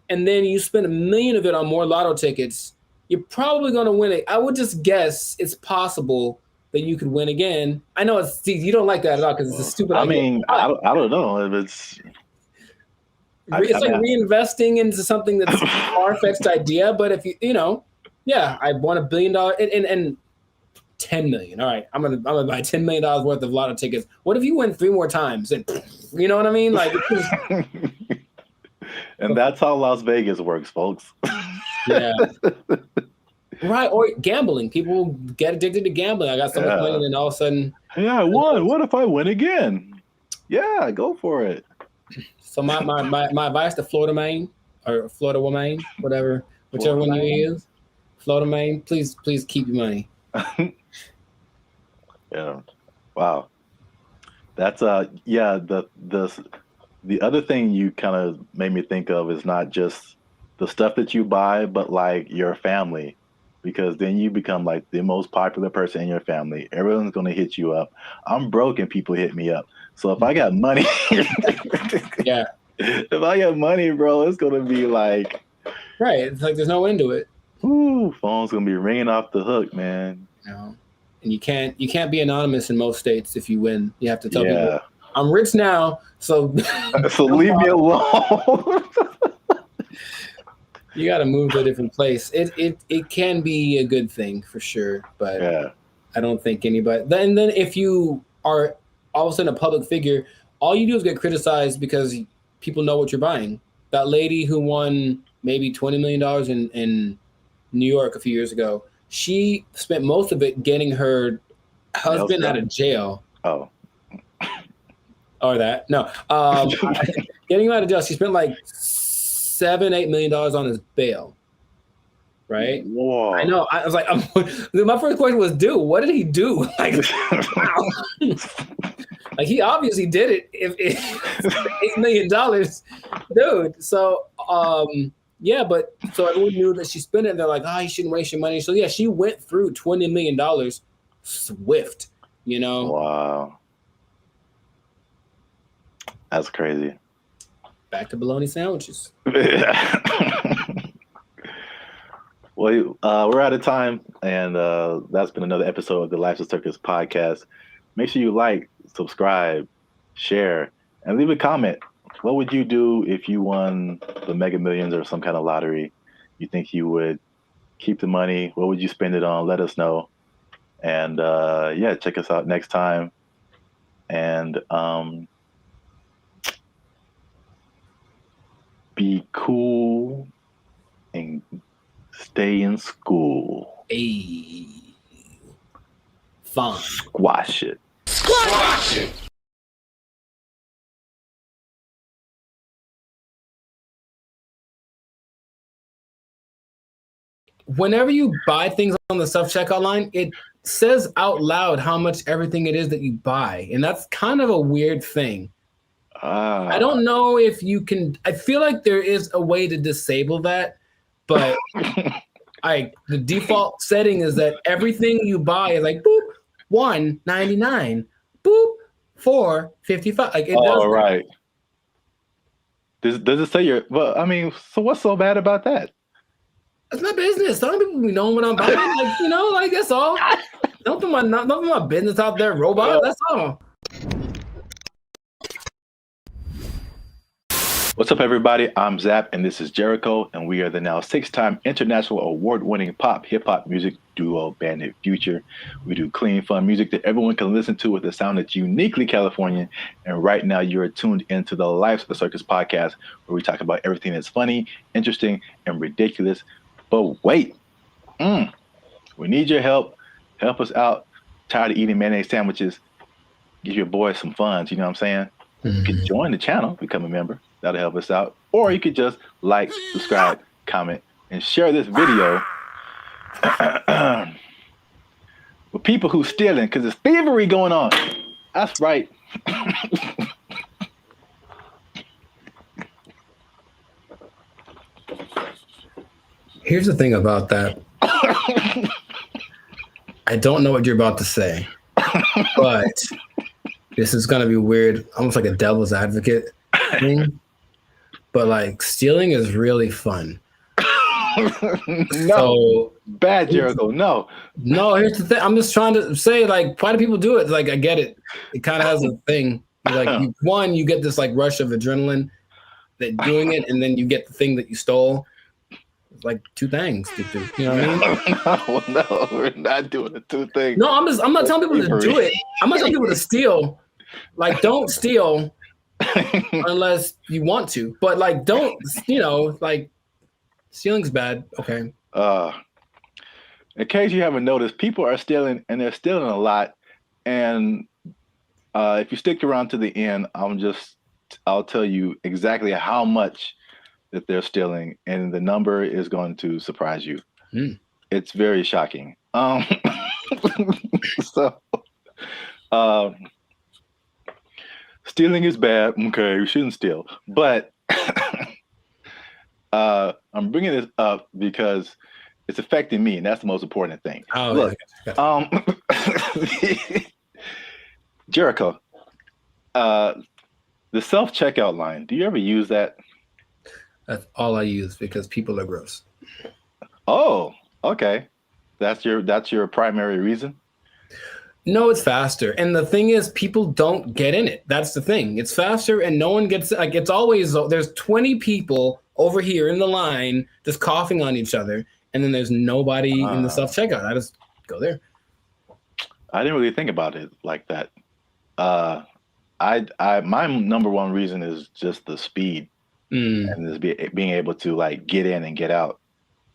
and then you spend $1 million of it on more lotto tickets, you're probably going to win it. I would just guess it's possible that you could win again. I know you don't like that at all because it's a stupid idea. I don't know if it's... It's like reinvesting into something that's a far-fetched idea, but if yeah, I won $1 billion and $10 million. All right, I'm gonna buy $10 million worth of lotto tickets. What if you win 3 more times? And you know what I mean? And that's how Las Vegas works, folks. Yeah. Right, or gambling. People get addicted to gambling. I got so much money, and then all of a sudden, I won. What if I win again? Yeah, go for it. So my advice to Florida man or Florida woman, whichever one you use. Florida man, please keep your money. Yeah. Wow. That's the other thing you kind of made me think of is not just the stuff that you buy, but your family, because then you become the most popular person in your family. Everyone's going to hit you up. I'm broke and people hit me up. So if I got money, yeah. If I got money, bro, it's going to be right. It's there's no end to it. Ooh, phone's gonna be ringing off the hook, man. No. And you can't be anonymous in most states if you win. You have to tell people, I'm rich now, so so leave me alone. You got to move to a different place. It can be a good thing for sure, but I don't think anybody. Then if you are all of a sudden a public figure, all you do is get criticized because people know what you're buying. That lady who won maybe $20 million in New York a few years ago, she spent most of it getting her husband out of jail. Oh. Or that. No. Getting him out of jail. She spent $7-8 million on his bail. Right? Whoa. I know. I was like, my first question was, dude, what did he do? Wow. He obviously did it. If $8 million, dude. So, yeah, but so everyone knew that she spent it. And they're like, you shouldn't waste your money. So yeah, she went through $20 million swift. Wow, that's crazy. Back to bologna sandwiches. Well, we're out of time, and that's been another episode of the Life's a Circus podcast. Make sure you subscribe, share, and leave a comment. What would you do if you won the Mega Millions or some kind of lottery? You think you would keep the money? What would you spend it on? Let us know. And check us out next time. And be cool and stay in school. Hey. Fun. Squash it. Squash it! Whenever you buy things on the self-checkout line, it says out loud how much everything it is that you buy. And that's kind of a weird thing. I don't know if you can. I feel like there is a way to disable that, but the default setting is that everything you buy is boop, $1.99, boop, $4.55. Right. Does it say so what's so bad about that? It's my business. Some people be knowing what I'm buying. That's all. Don't put my business out there, robot. That's all. What's up, everybody? I'm Zap, and this is Jericho, and we are the now 6-time international award-winning pop hip-hop music duo Bandit Future. We do clean, fun music that everyone can listen to with a sound that's uniquely Californian. And right now you're tuned into the Lives of the Circus podcast, where we talk about everything that's funny, interesting, and ridiculous. But wait, we need your help. Help us out. Tired of eating mayonnaise sandwiches. Give your boy some funds, you know what I'm saying? You can join the channel, become a member. That'll help us out. Or you could just like, subscribe, comment, and share this video with people who stealing, because there's thievery going on. That's right. Here's the thing about that. I don't know what you're about to say, but this is going to be weird, almost like a devil's advocate thing. But like, stealing is really fun. No, bad, Jericho. No, here's the thing. I'm just trying to say, like, why do people do it? Like, I get it. It kind of has a thing. Like, you get this like rush of adrenaline that doing it, and then you get the thing that you stole. It's like two things to do. You know what I mean? No, we're not doing the two things. No, I'm not telling people to do it. I'm not telling people to steal. Like, don't steal unless you want to. But like, don't, like, stealing's bad. Okay. In case you haven't noticed, people are stealing, and they're stealing a lot. And if you stick around to the end, I'll tell you exactly how much that they're stealing, and the number is going to surprise you. It's very shocking. Stealing is bad. Okay, we shouldn't steal. But I'm bringing this up because it's affecting me, and that's the most important thing. Look, Jericho, the self-checkout line, do you ever use that? That's all I use because people are gross. Oh, okay. That's your primary reason? No, it's faster. And the thing is, people don't get in it. That's the thing. It's faster and no one gets, like, it's always, there's 20 people over here in the line just coughing on each other. And then there's nobody in the self-checkout. I just go there. I didn't really think about it like that. My number one reason is just the speed. And just being able to like get in and get out.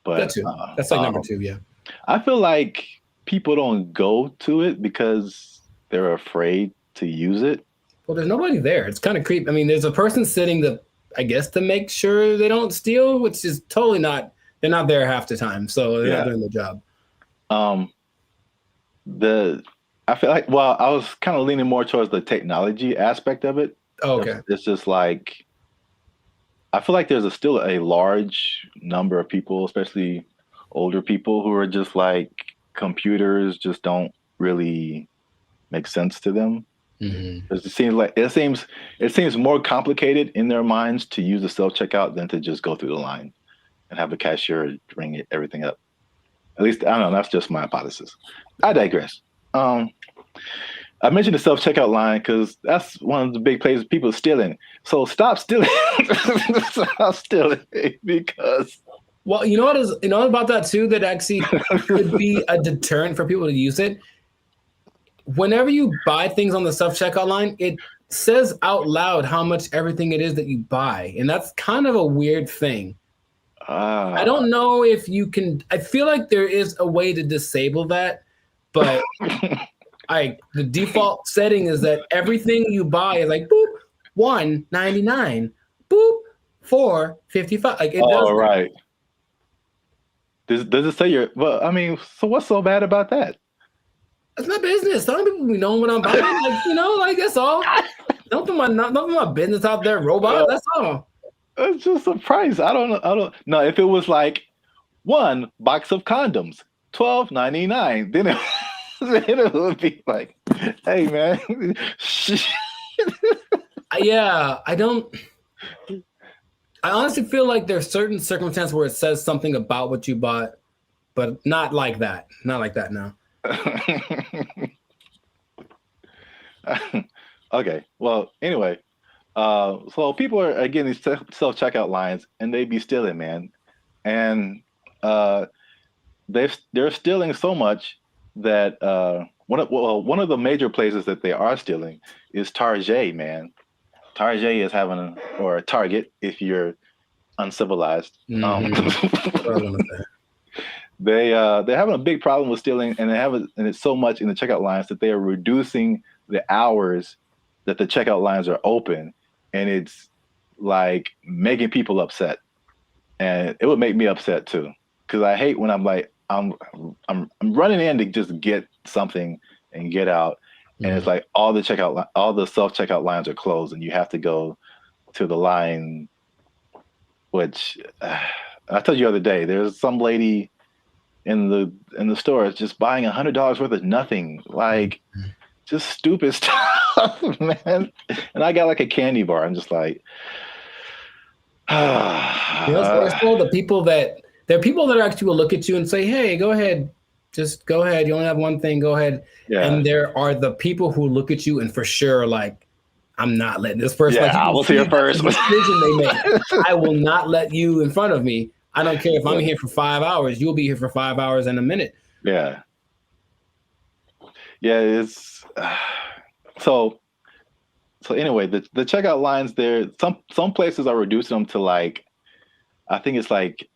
But that's like number two, yeah. I feel like people don't go to it because they're afraid to use it. Well, there's nobody there. It's kind of creepy. I mean, there's a person sitting to make sure they don't steal, which is totally not. They're not there half the time, so they're not doing the job. I feel like, well, I was kind of leaning more towards the technology aspect of it. Oh, okay. It's just like, I feel like there's still a large number of people, especially older people, who are just like, computers just don't really make sense to them. It seems more complicated in their minds to use the self-checkout than to just go through the line and have the cashier ring everything up. At least, I don't know, that's just my hypothesis. I digress. I mentioned the self-checkout line because that's one of the big places people are stealing. So stop stealing. Stop stealing because. Well, you know what about that too, that actually could be a deterrent for people to use it? Whenever you buy things on the self-checkout line, it says out loud how much everything it is that you buy. And that's kind of a weird thing. I don't know if you can, I feel like there is a way to disable that, but the default setting is that everything you buy is like, boop, $1.99, boop, $4.55. Like, it does. Right. Does it say well, I mean, so what's so bad about that? That's my business. Some people be knowing what I'm buying. Like, that's all. Don't put my business out there, robot. That's all. It's just a price. I don't know. If it was like one box of condoms, $12.99, then it would be like, hey man. Yeah, I honestly feel like there's certain circumstances where it says something about what you bought, but not like that. Not like that, no. Okay. Well, anyway, so people are getting these self-checkout lines, and they be stealing, man. And they're stealing so much that one of the major places that they are stealing is Target, man. Target is or Target if you're uncivilized. They're having a big problem with stealing, and and it's so much in the checkout lines that they are reducing the hours that the checkout lines are open, and it's like making people upset. And it would make me upset too, because I hate when I'm like I'm running in to just get something and get out, and it's like all the self checkout lines are closed, and you have to go to the line. Which I told you the other day, there's some lady in the store just buying $100 worth of nothing, like just stupid stuff, man. And I got like a candy bar. I'm just like, still the people that there are people that actually will look at you and say, "Hey, go ahead, just go ahead. You only have one thing. Go ahead." Yeah. And there are the people who look at you and for sure like, I'm not letting this person. Yeah, I was here first. Decision they make. I will not let you in front of me. I don't care if I'm here for 5 hours. You'll be here for 5 hours and a minute. Yeah. Yeah, it's so anyway, the checkout lines there, some places are reducing them to like, I think it's like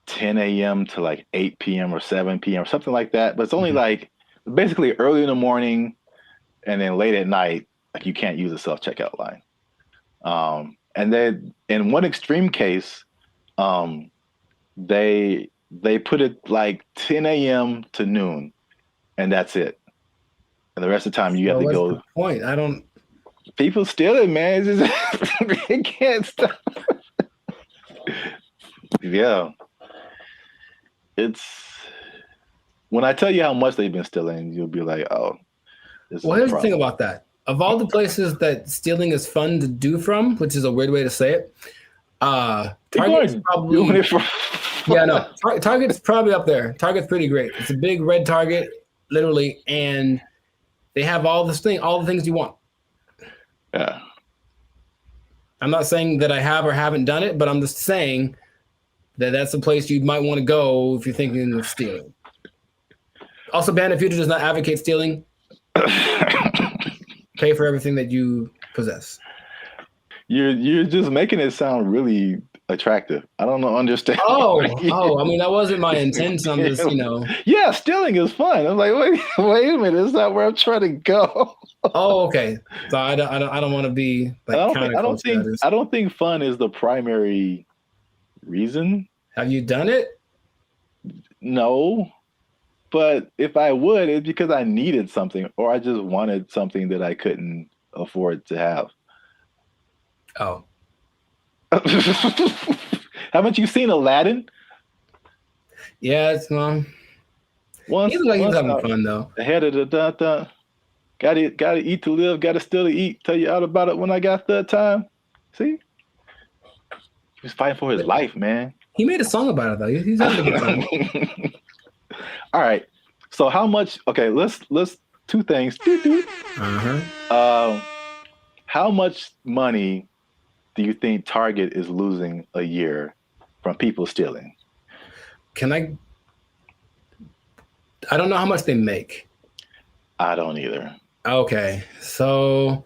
10 a.m. to like 8 p.m. or 7 p.m. or something like that. But it's only like basically early in the morning and then late at night, like you can't use a self-checkout line. And then in one extreme case, they put it like 10 a.m. to noon, and that's it. And the rest of the time you have to go. The point? I don't. People steal it, man. It's just, it can't stop. Yeah. It's when I tell you how much they've been stealing, you'll be like, "Oh." Well, here's the thing about that. Of all the places that stealing is fun to do from, which is a weird way to say it, Target's probably Target's probably up there. Target's pretty great. It's a big red Target, literally, and they have all the things you want. Yeah. I'm not saying that I have or haven't done it, but I'm just saying that that's a place you might want to go if you're thinking of stealing. Also, Bandit Future does not advocate stealing. Pay for everything that you possess. You're just making it sound really attractive. I don't understand. Oh, I mean, that wasn't my intent. I'm just, Yeah, stealing is fun. I'm like, wait a minute, is that where I'm trying to go? Oh, okay. So I don't want to be like I don't think fun is the primary reason. Have you done it? No. But if I would, it's because I needed something or I just wanted something that I couldn't afford to have. Oh. Haven't you seen Aladdin? Yeah, it's He's like he's having fun though. Ahead of the gotta eat to live, gotta still to eat. Tell you all about it when I got the time. See? He's fighting for his life, man. He made a song about it though. He's having a good time. All right. So how much? Okay, let's two things. How much money do you think Target is losing a year from people stealing? I don't know how much they make. I don't either. Okay. So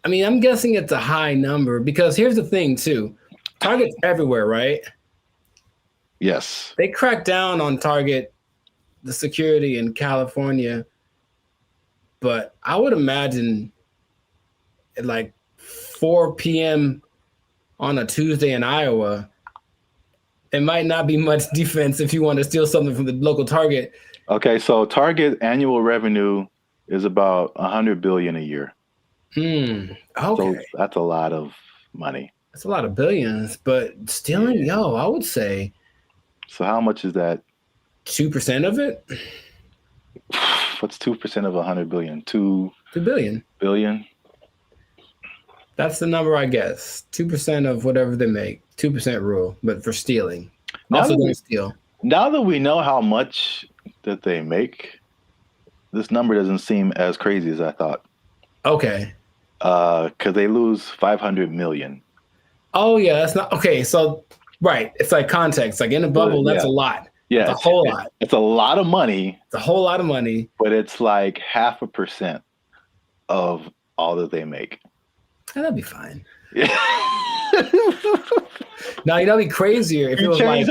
I mean, I'm guessing it's a high number because here's the thing too. Target's everywhere, right? Yes. They cracked down on Target, the security in California, but I would imagine at like 4 p.m. on a Tuesday in Iowa, it might not be much defense if you want to steal something from the local Target. Okay, so Target annual revenue is about $100 billion a year. Okay. So that's a lot of money. That's a lot of billions, but stealing, I would say. So how much is that? 2% of it? What's 2% of 100 billion? 2 billion. Billion? That's the number, I guess. 2% of whatever they make. 2% rule, but for stealing. Also don't steal. Now that we know how much that they make, this number doesn't seem as crazy as I thought. Okay. Because they lose 500 million. Oh yeah, that's not okay. So right, it's like context. Like in a bubble, that's a lot. Yeah, it's a whole lot. It's a lot of money. It's a whole lot of money. But it's like 0.5% of all that they make. That'd be fine. Yeah. Now you know, it'd be crazier if it was like.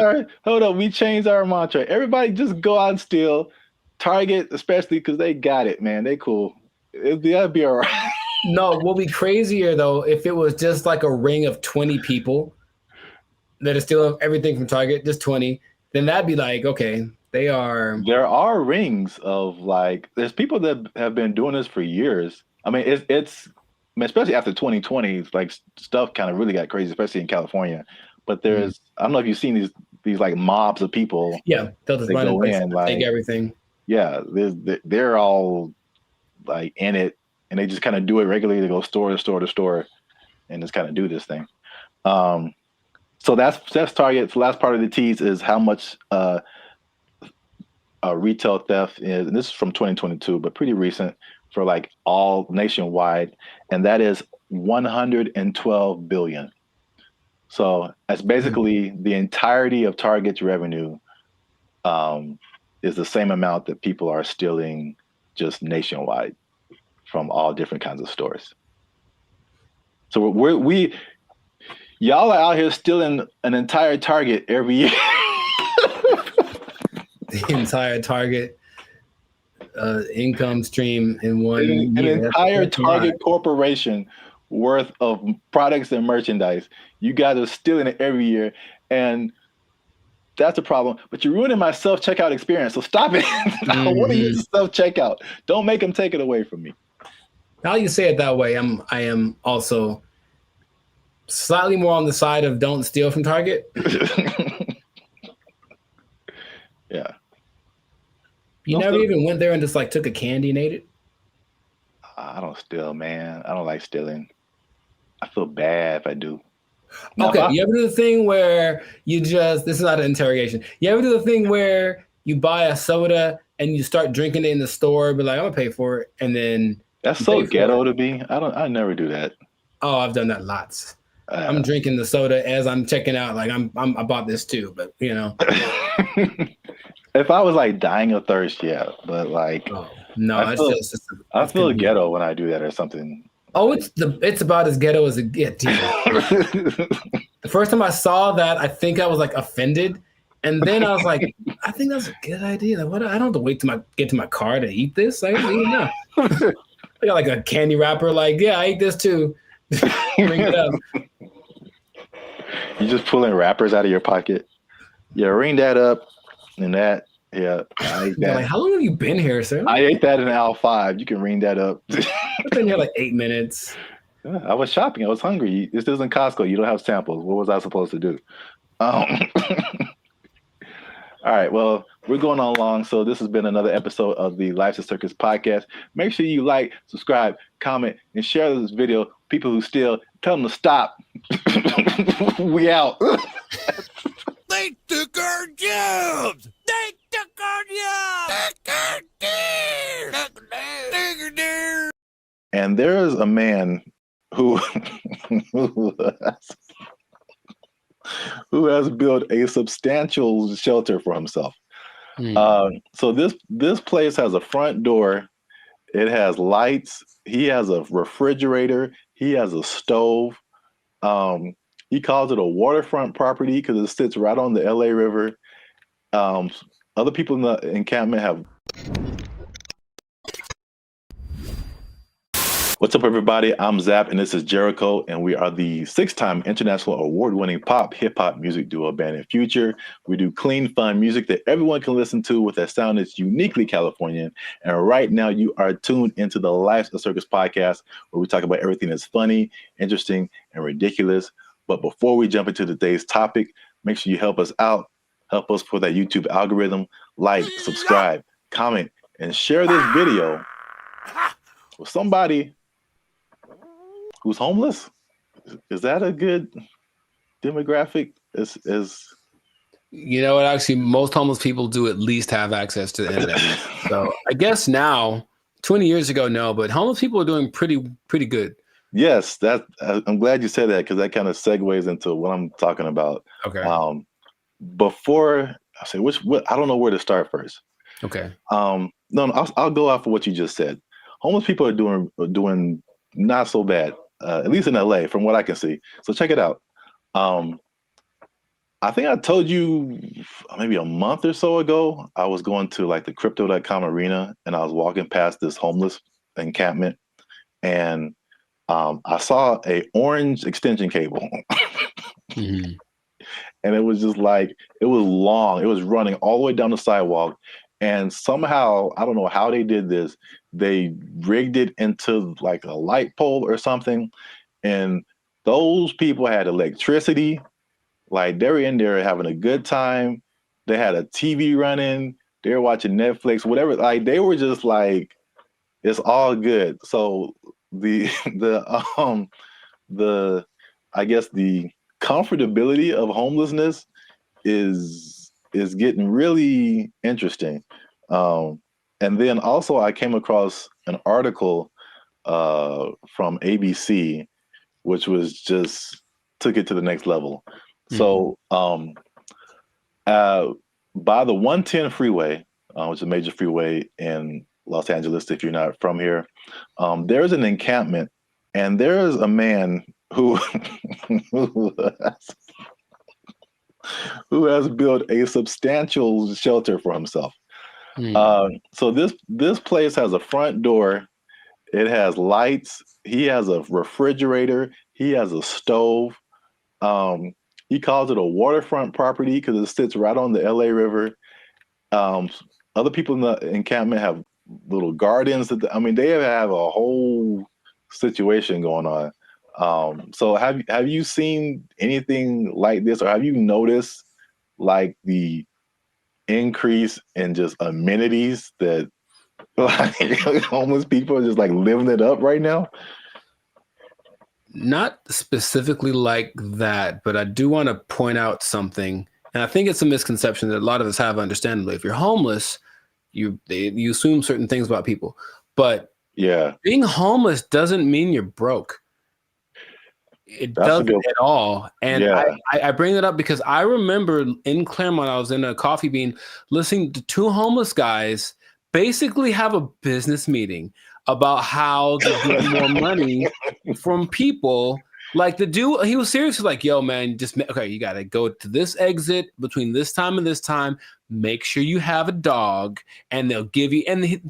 We changed our mantra. Everybody just go out and steal. Target, especially because they got it, man. They cool. That'd be all right. No, what would be crazier though if it was just like a ring of 20 people that are stealing everything from Target, just 20. Then that'd be like, okay, they are. There are rings of like, there's people that have been doing this for years. I mean, it's especially after 2020, like stuff kind of really got crazy, especially in California. But there's, I don't know if you've seen these like mobs of people. Yeah, they'll just run in, like, take everything. Yeah, they're all like in it, and they just kind of do it regularly. They go store to store to store, and just kind of do this thing. So that's Target. The last part of the tease is how much retail theft is, and this is from 2022, but pretty recent for like all nationwide, and that is 112 billion. So that's basically the entirety of Target's revenue is the same amount that people are stealing just nationwide from all different kinds of stores. So we y'all are out here stealing an entire Target every year. The entire Target income stream in one year. An entire Target corporation worth of products and merchandise. You guys are stealing it every year, and that's a problem. But you're ruining my self-checkout experience, so stop it. I want to use self-checkout. Don't make them take it away from me. Now you say it that way, I am also slightly more on the side of don't steal from Target. Yeah. You never even went there and just like took a candy and ate it? I don't steal, man. I don't like stealing. I feel bad if I do. Okay, you ever do the thing where you just, this is not an interrogation. You ever do the thing where you buy a soda and you start drinking it in the store, be like, I'm gonna pay for it, and then that's so ghetto to me. I never do that. Oh, I've done that lots. I'm drinking the soda as I'm checking out, like I bought this too, but you know. If I was like dying of thirst, yeah, but like no, I feel ghetto when I do that or something. Oh, it's about as ghetto as it gets. The first time I saw that, I think I was like offended, and then I was like, I think that's a good idea. Like, what? I don't have to wait till get to my car to eat this. I don't even know. I got like a candy wrapper. Like, yeah, I ate this too. Bring it up. You just pulling wrappers out of your pocket. Yeah, ring that up, and that. Yeah, I ate that. Like, how long have you been here, sir? I ate that in aisle 5. You can ring that up. I've been here like 8 minutes. Yeah, I was shopping. I was hungry. This isn't Costco. You don't have samples. What was I supposed to do? All right. Well, we're going on long. So this has been another episode of the Life's a Circus podcast. Make sure you like, subscribe, comment, and share this video. People who steal, tell them to stop. We out. They took our jobs. They took our jobs. And there is a man who has built a substantial shelter for himself. So this place has a front door. It has lights. He has a refrigerator. He has a stove. He calls it a waterfront property because it sits right on the LA River. Other people in the encampment have. What's up, everybody? I'm Zap, and this is Jericho, and we are the 6-time international award-winning pop hip-hop music duo Band in Future. We do clean, fun music that everyone can listen to with a sound that's uniquely Californian. And right now, you are tuned into the Life's a Circus podcast, where we talk about everything that's funny, interesting, and ridiculous. But before we jump into today's topic, make sure you help us out. Help us for that YouTube algorithm. Like, subscribe, comment, and share this video with somebody who's homeless. Is that a good demographic? You know what? Actually, most homeless people do at least have access to the internet. So I guess now, 20 years ago, no, but homeless people are doing pretty good. Yes, I'm glad you said that because that kind of segues into what I'm talking about. Okay. Before I say I don't know where to start first. Okay. No, I'll go off of what you just said. Homeless people are doing not so bad, at least in LA, from what I can see. So check it out. I think I told you maybe a month or so ago, I was going to like the crypto.com arena and I was walking past this homeless encampment and I saw a orange extension cable. Mm-hmm. And it was just like, it was long. It was running all the way down the sidewalk. And somehow, I don't know how they did this, they rigged it into like a light pole or something. And those people had electricity. Like they were in there having a good time. They had a TV running. They were watching Netflix, whatever. Like they were just like, it's all good. So the I guess the comfortability of homelessness is getting really interesting. And then also I came across an article from ABC, which was just took it to the next level. So by the 110 freeway, which is a major freeway in Los Angeles, if you're not from here, there's an encampment, and there's a man who who has built a substantial shelter for himself. So this place has a front door. It has lights. He has a refrigerator. He has a stove. He calls it a waterfront property because it sits right on the LA River. Other people in the encampment have little gardens. They have a whole situation going on. So have you seen anything like this, or have you noticed like the increase in just amenities that like homeless people are just like living it up right now? Not specifically like that, but I do want to point out something. And I think it's a misconception that a lot of us have, understandably. If you're homeless, you assume certain things about people. But yeah, being homeless doesn't mean you're broke. It doesn't at all. And I bring that up because I remember in Claremont, I was in a Coffee Bean listening to two homeless guys basically have a business meeting about how to get more money from people. Like the dude, he was seriously like, yo, man, you got to go to this exit between this time and this time. Make sure you have a dog and they'll give you.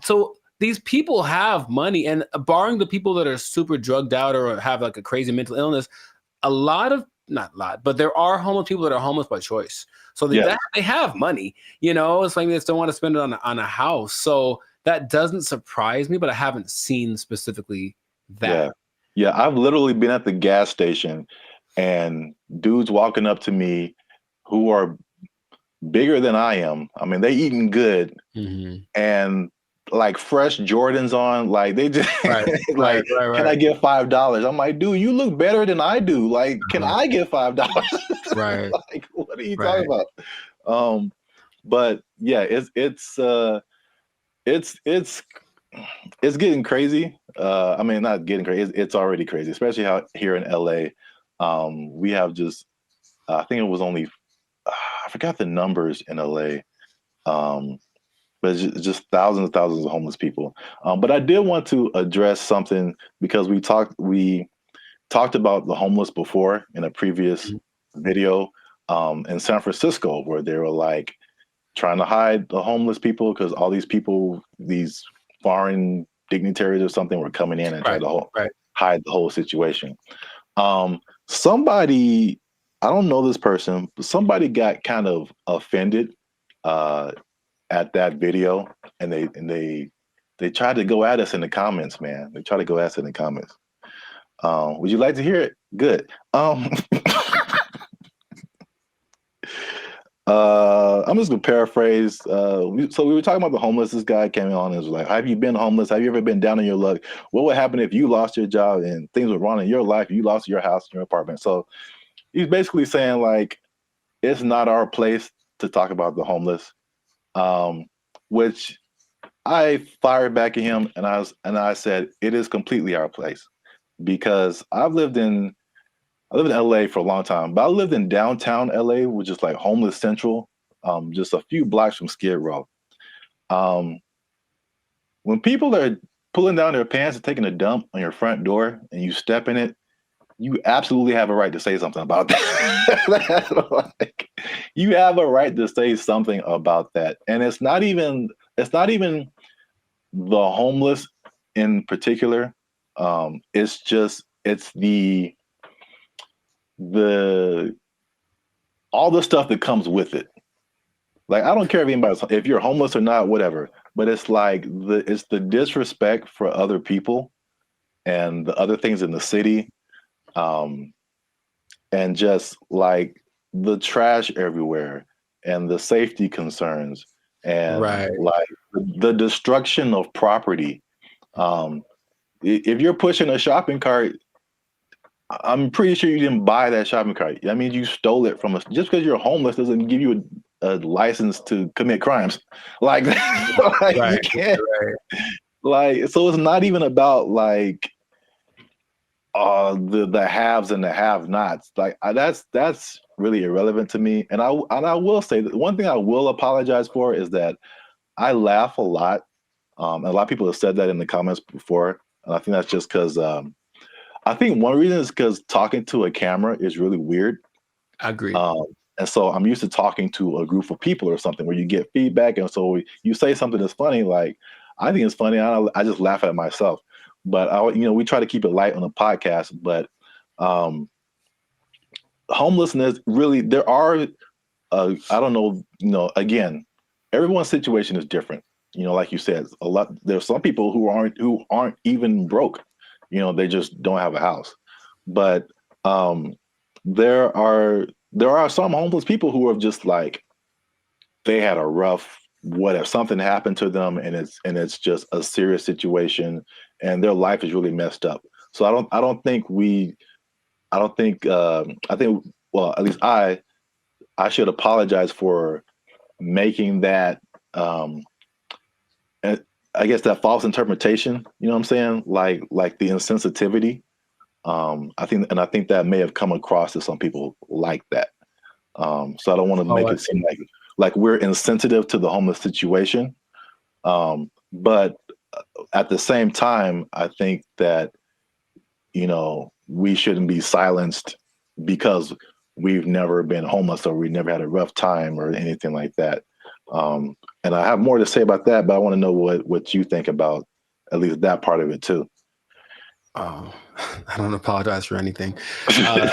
So these people have money, and barring the people that are super drugged out or have like a crazy mental illness, not a lot, but there are homeless people that are homeless by choice. So they have money, it's like they just don't want to spend it on a house. So that doesn't surprise me, but I haven't seen specifically that. Yeah, I've literally been at the gas station and dudes walking up to me who are bigger than I am. They eating good and like fresh Jordans on. Like they just right. Can I get $5? I'm like, dude, you look better than I do. Like, can I get $5? Right. Like, what are you talking about? But yeah, it's getting crazy. Not getting crazy. It's already crazy, especially how here in LA, we have just, I think it was only, I forgot the numbers in LA, but it's just thousands and thousands of homeless people. But I did want to address something because we talked about the homeless before in a previous video in San Francisco, where they were like trying to hide the homeless people because all these people, these foreign dignitaries or something, were coming in and trying to hide the whole situation. Somebody, I don't know this person, but somebody got kind of offended at that video, and they tried to go at us in the comments, man. They tried to go at us in the comments. Would you like to hear it? Good. I'm just gonna paraphrase. So we were talking about the homeless. This guy came on and was like, have you been homeless? Have you ever been down on your luck? What would happen if you lost your job and things were wrong in your life? You lost your house and your apartment. So he's basically saying like, it's not our place to talk about the homeless, which I fired back at him, and I said, it is completely our place, because I lived in LA for a long time, but I lived in downtown LA, which is like homeless central, just a few blocks from Skid Row. When people are pulling down their pants and taking a dump on your front door and you step in it, you absolutely have a right to say something about that. Like, you have a right to say something about that. And it's not even the homeless in particular. It's the all the stuff that comes with it. Like, I don't care if you're homeless or not, whatever, but it's like it's the disrespect for other people and the other things in the city. And just like the trash everywhere and the safety concerns and like the destruction of property. If you're pushing a shopping cart, I'm pretty sure you didn't buy that shopping cart. I mean, you stole it from us. Just because you're homeless doesn't give you a license to commit crimes. Like, you can't. Like, so it's not even about like the haves and the have-nots. Like, that's really irrelevant to me. And I will say that one thing I will apologize for is that I laugh a lot. And a lot of people have said that in the comments before. And I think that's just because I think one reason is because talking to a camera is really weird. I agree. And so I'm used to talking to a group of people or something where you get feedback. And so you say something that's funny, like, I think it's funny. I just laugh at myself. But we try to keep it light on the podcast. But homelessness, really, there are, I don't know, again, everyone's situation is different. Like you said, there's some people who aren't even broke. They just don't have a house. But there are some homeless people who are just like, they had a rough, what if something happened to them and it's just a serious situation and their life is really messed up. So I think well, at least I should apologize for making that I guess that false interpretation, you know what I'm saying? Like the insensitivity. I think that may have come across to some people like that. So I don't want to make it seem like we're insensitive to the homeless situation. But at the same time, I think that, we shouldn't be silenced because we've never been homeless or we never had a rough time or anything like that. And I have more to say about that, but I want to know what you think about at least that part of it too. I don't apologize for anything. I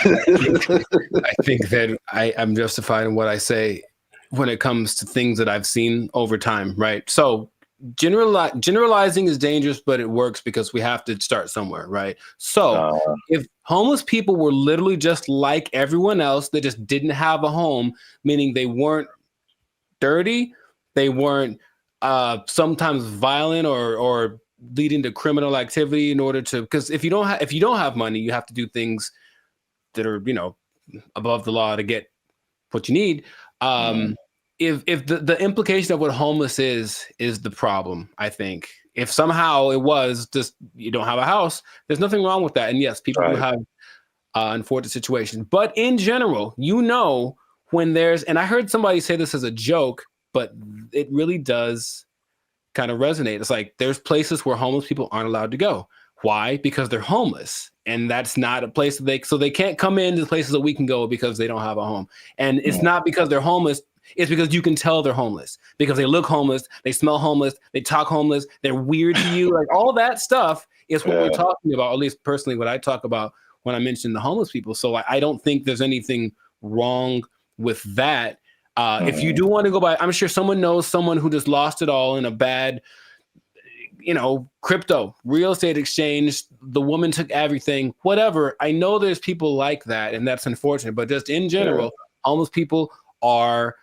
think that I'm justified in what I say when it comes to things that I've seen over time, right? So generalizing is dangerous, but it works because we have to start somewhere, right? So if homeless people were literally just like everyone else, they just didn't have a home, meaning they weren't dirty, they weren't sometimes violent or leading to criminal activity in order to, because if you don't have money, you have to do things that are above the law to get what you need. If the implication of what homeless is the problem, I think if somehow it was just you don't have a house, there's nothing wrong with that. And yes, people do have unfortunate situations, but in general, when there's, and I heard somebody say this as a joke, but it really does kind of resonate. It's like there's places where homeless people aren't allowed to go. Why? Because they're homeless, and that's not a place that they can't come into the places that we can go because they don't have a home. And it's not because they're homeless. It's because you can tell they're homeless because they look homeless, they smell homeless, they talk homeless, they're weird to you. Like all that stuff is what we're talking about. At least personally, what I talk about when I mention the homeless people. So I don't think there's anything wrong with that. If you do want to go by, I'm sure someone knows someone who just lost it all in a bad, crypto, real estate exchange. The woman took everything, whatever. I know there's people like that, and that's unfortunate. But just in general, homeless people are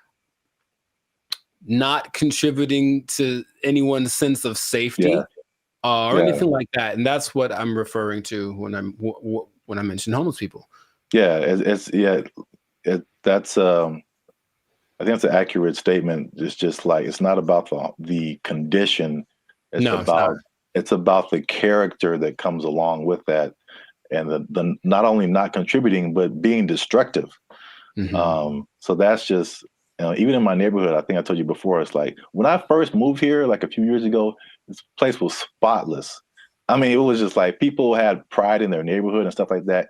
not contributing to anyone's sense of safety or anything like that. And that's what I'm referring to when I mention homeless people. Yeah, that's I think that's an accurate statement. It's just like it's not about the condition. It's about the character that comes along with that. and the not only not contributing but being destructive. So that's just, even in my neighborhood, I think I told you before, it's like when I first moved here, like a few years ago, this place was spotless. I mean, it was just like people had pride in their neighborhood and stuff like that.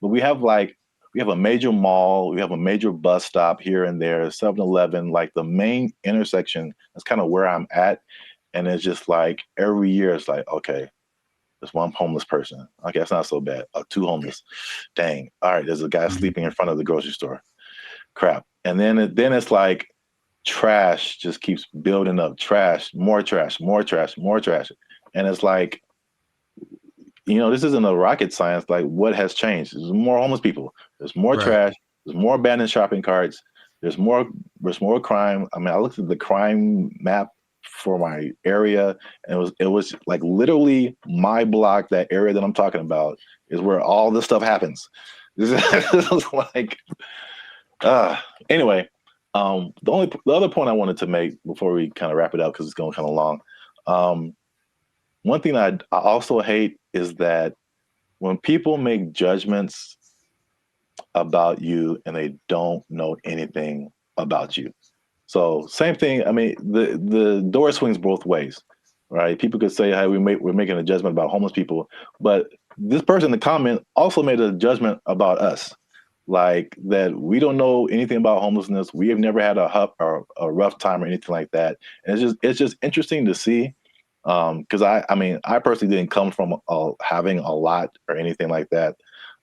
But we have a major mall, we have a major bus stop here and there, 7-Eleven, like the main intersection. That's kind of where I'm at. And it's just like every year it's like, okay, there's one homeless person. Okay, that's not so bad. 2 homeless. Dang. All right, there's a guy sleeping in front of the grocery store. Crap. And then it's like trash just keeps building up. Trash, more trash, more trash, more trash. And it's like, this isn't a rocket science. Like, what has changed? There's more homeless people. There's more trash. There's more abandoned shopping carts. There's more crime. I mean, I looked at the crime map for my area, and it was like literally my block, that area that I'm talking about, is where all this stuff happens. This is like, anyway. The other point I wanted to make before we kind of wrap it up, because it's going kind of long. One thing I also hate is that when people make judgments about you and they don't know anything about you. So same thing. I mean, the door swings both ways, right? People could say, "Hey, we're making a judgment about homeless people," but this person in the comment also made a judgment about us, like that we don't know anything about homelessness. We have never had a rough time or anything like that. And it's just interesting to see, because I personally didn't come from having a lot or anything like that,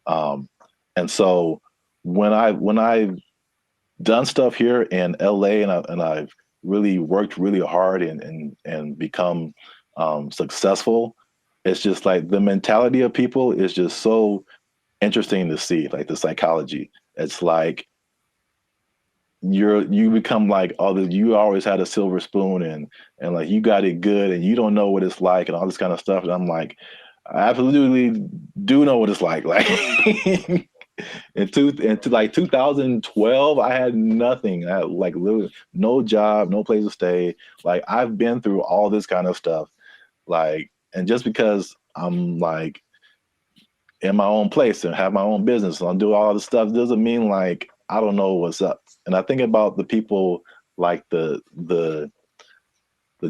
and so when I've done stuff here in LA and I've really worked really hard and become successful, it's just like the mentality of people is just so interesting to see, like the psychology. It's like you become like, oh, you always had a silver spoon and like you got it good and you don't know what it's like and all this kind of stuff. And I'm like, I absolutely do know what it's like. Like into like 2012, I had nothing. I had like literally no job, no place to stay. Like I've been through all this kind of stuff. Like, and just because I'm like in my own place and have my own business and I'll do all this stuff doesn't mean like I don't know what's up. And I think about the people like the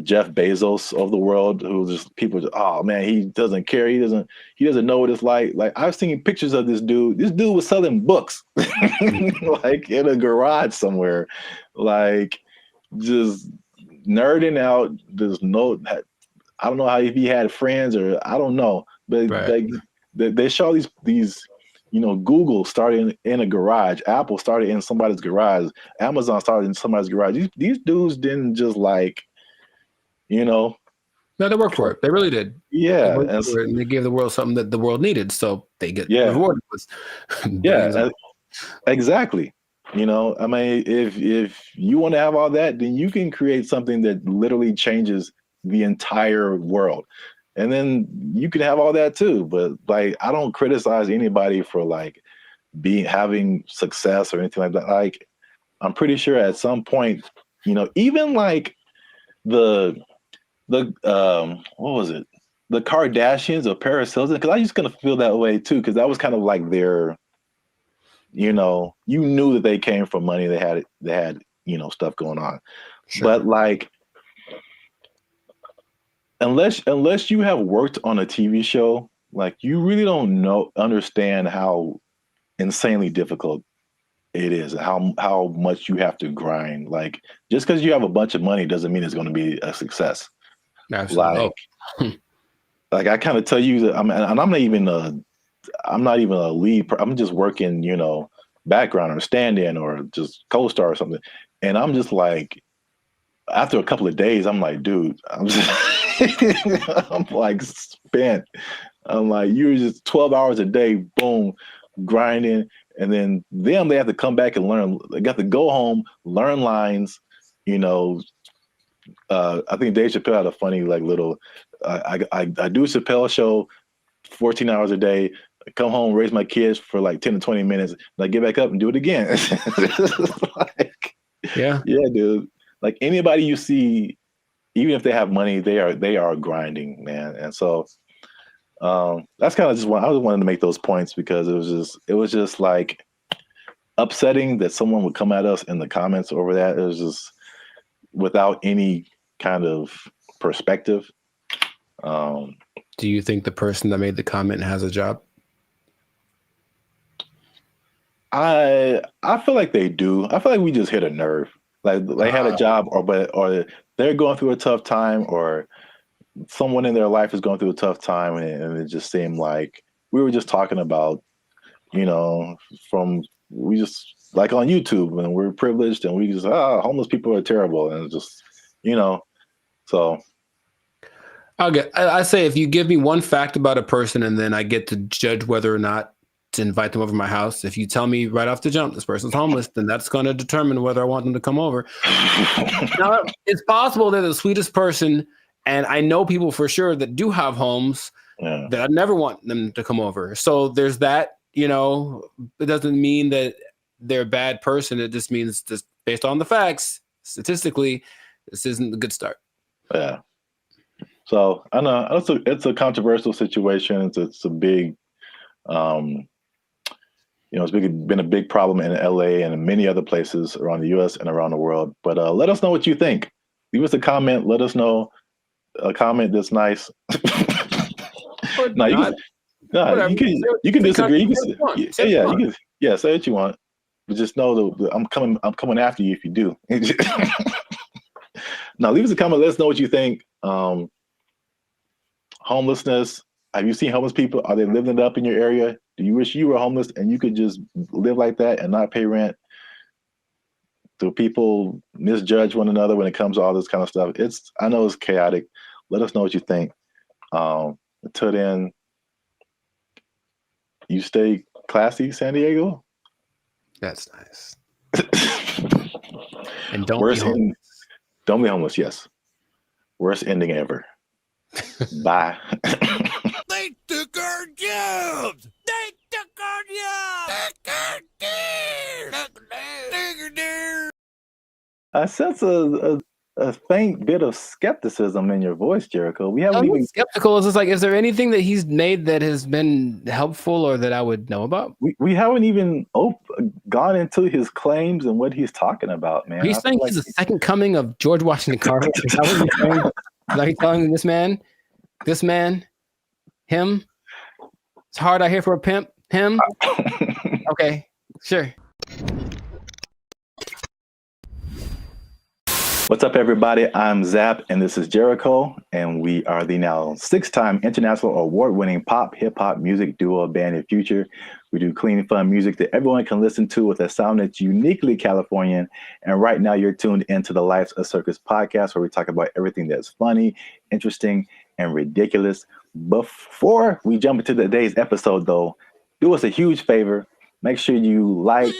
Jeff Bezos of the world, who just people, oh man, he doesn't care. He doesn't know what it's like. Like I've seen pictures of this dude. This dude was selling books like in a garage somewhere, like just nerding out. I don't know how, if he had friends or I don't know, but they show these Google started in a garage, Apple started in somebody's garage, Amazon started in somebody's garage. These dudes didn't just like, No, they worked for it. They really did. Yeah. And they gave the world something that the world needed. So they get rewarded with exactly. I mean, if you want to have all that, then you can create something that literally changes the entire world. And then you can have all that too. But like, I don't criticize anybody for like having success or anything like that. Like, I'm pretty sure at some point, even like the what was it? The Kardashians or Paris Hilton, because I used to kind of feel that way too, because that was kind of like their, you knew that they came from money. They had stuff going on. Sure. But like, unless you have worked on a TV show, like you really don't understand how insanely difficult it is and how much you have to grind. Like just because you have a bunch of money doesn't mean it's going to be a success. Absolutely. Like I kind of tell you that I'm not even a lead. I'm just working, background or stand-in or just co-star or something. And I'm just like, after a couple of days, I'm like, dude, I'm like spent. I'm like, you're just 12 hours a day, boom, grinding. And then they have to come back and learn. They got to go home, learn lines, I think Dave Chappelle had a funny like little. I do a Chappelle show, 14 hours a day. I come home, raise my kids for like 10 to 20 minutes, and I get back up and do it again. Yeah, dude. Like anybody you see, even if they have money, they are grinding, man. And so, That's kind of just I just wanted to make those points because it was just like upsetting that someone would come at us in the comments over that. It was just without any kind of perspective. Do you think the person that made the comment has a job? I feel like they do. I feel like we just hit a nerve. Like they had a job, or they're going through a tough time, or someone in their life is going through a tough time, and it just seemed like we were just talking about, we just like on YouTube, and we're privileged, and we just homeless people are terrible, and just so. I say if you give me one fact about a person, and then I get to judge whether or not to invite them over to my house. If you tell me right off the jump this person's homeless, then that's going to determine whether I want them to come over. Now, it's possible they're the sweetest person, and I know people for sure that do have homes that I never want them to come over. So there's that. It doesn't mean that they're a bad person. It just means, just based on the facts, statistically, this isn't a good start. Yeah. So I know it's a controversial situation. It's a big, it's been a big problem in LA and in many other places around the US and around the world. But let us know what you think. Leave us a comment. Let us know a comment that's nice. No, you can disagree. Say what you want. But just know that I'm coming after you if you do. Now leave us a comment. Let us know what you think. Homelessness. Have you seen homeless people? Are they living it up in your area? Do you wish you were homeless and you could just live like that and not pay rent? Do people misjudge one another when it comes to all this kind of stuff? I know it's chaotic. Let us know what you think. Until then, you stay classy, San Diego. That's nice. And don't be homeless. Don't be homeless. Yes. Worst ending ever. Bye. They took our jobs. They took our jobs. I sense a faint bit of skepticism in your voice, Jericho. We haven't even skeptical. Is like, is there anything that he's made that has been helpful or that I would know about? We haven't even gone into his claims and what he's talking about, man. He's saying he's the second coming of George Washington Carver. Is that what you're saying? Like telling this man, him. It's hard out here for a pimp. Him. Okay, sure. What's up, everybody? I'm Zap, and this is Jericho, and we are the now 6-time international award-winning pop hip-hop music duo band and future. We do clean, fun music that everyone can listen to with a sound that's uniquely Californian. And right now, you're tuned into the Life's a Circus podcast, where we talk about everything that's funny, interesting, and ridiculous. Before we jump into today's episode, though, do us a huge favor. Make sure you like,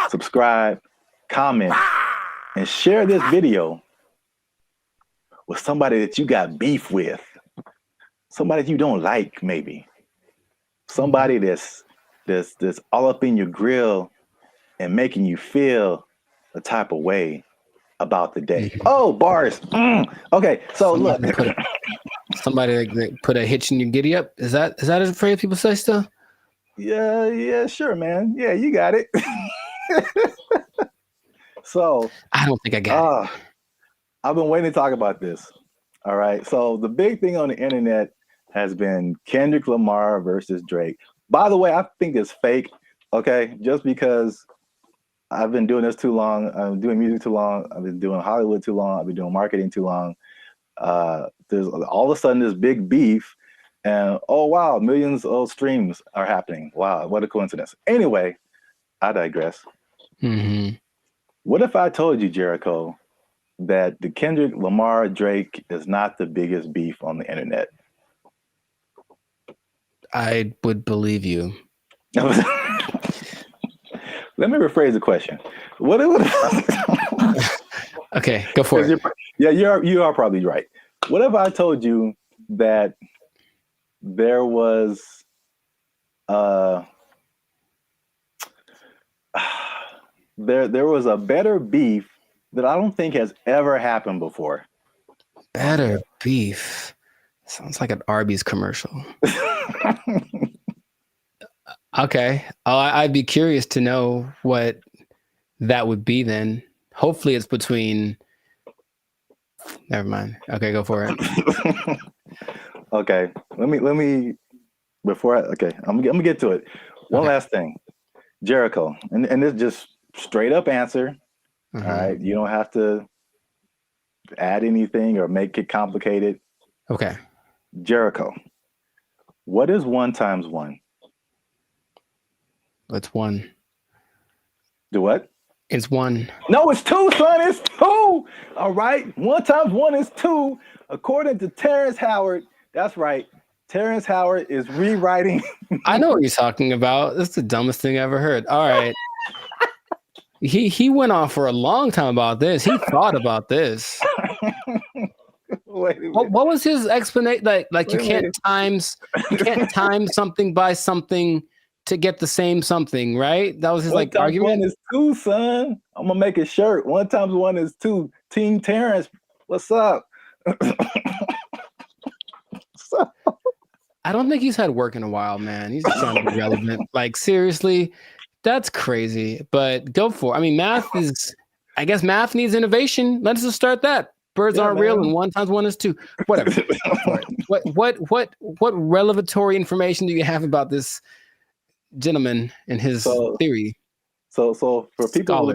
subscribe, comment, and share this video with somebody that you got beef with, somebody you don't like, maybe somebody that's all up in your grill and making you feel the type of way about the day. Oh, bars. Okay, so Somebody that put a hitch in your giddy up. Is that a phrase people say still? Yeah, sure, man. Yeah, you got it. So I don't think I got it. I've been waiting to talk about this. All right. So the big thing on the internet has been Kendrick Lamar versus Drake. By the way, I think it's fake. Okay. Just because I've been doing this too long. I'm doing music too long. I've been doing Hollywood too long. I've been doing marketing too long. There's all of a sudden this big beef and oh, wow, millions of streams are happening. Wow. What a coincidence. Anyway, I digress. Mm-hmm. What if I told you, Jericho, that the Kendrick Lamar Drake is not the biggest beef on the internet? I would believe you. Let me rephrase the question. What Okay, go for it. You are probably right. What if I told you that there was there was a better beef that I don't think has ever happened before? Better beef Sounds like an Arby's commercial. Okay. I'd be curious to know what that would be then. Hopefully it's between... Never mind. Okay, go for it. Okay. Let me before I'm gonna get to it. One last thing. Jericho. And this just straight up answer. All right. You don't have to add anything or make it complicated. Okay. Jericho. What is 1 times 1? It's 1. Do what? It's 1. No, it's 2, son. It's 2. All right. 1 times 1 is 2. According to Terrence Howard. That's right. Terrence Howard is rewriting. I know what you're talking about. That's the dumbest thing I ever heard. All right. He went on for a long time about this. He thought about this. Wait a minute. What was his explanation? Like you can't time something by something to get the same something, right? That was his argument. 1 is 2, son. I'm gonna make a shirt. 1 times 1 is 2. Team Terrence, what's up? I don't think he's had work in a while, man. He's just trying to be relevant. Like, seriously, that's crazy. But go for it. I mean, math needs innovation. Let's just start that. Birds aren't real, and 1 times 1 is 2. Whatever. What revelatory information do you have about this gentleman and his theory? So for people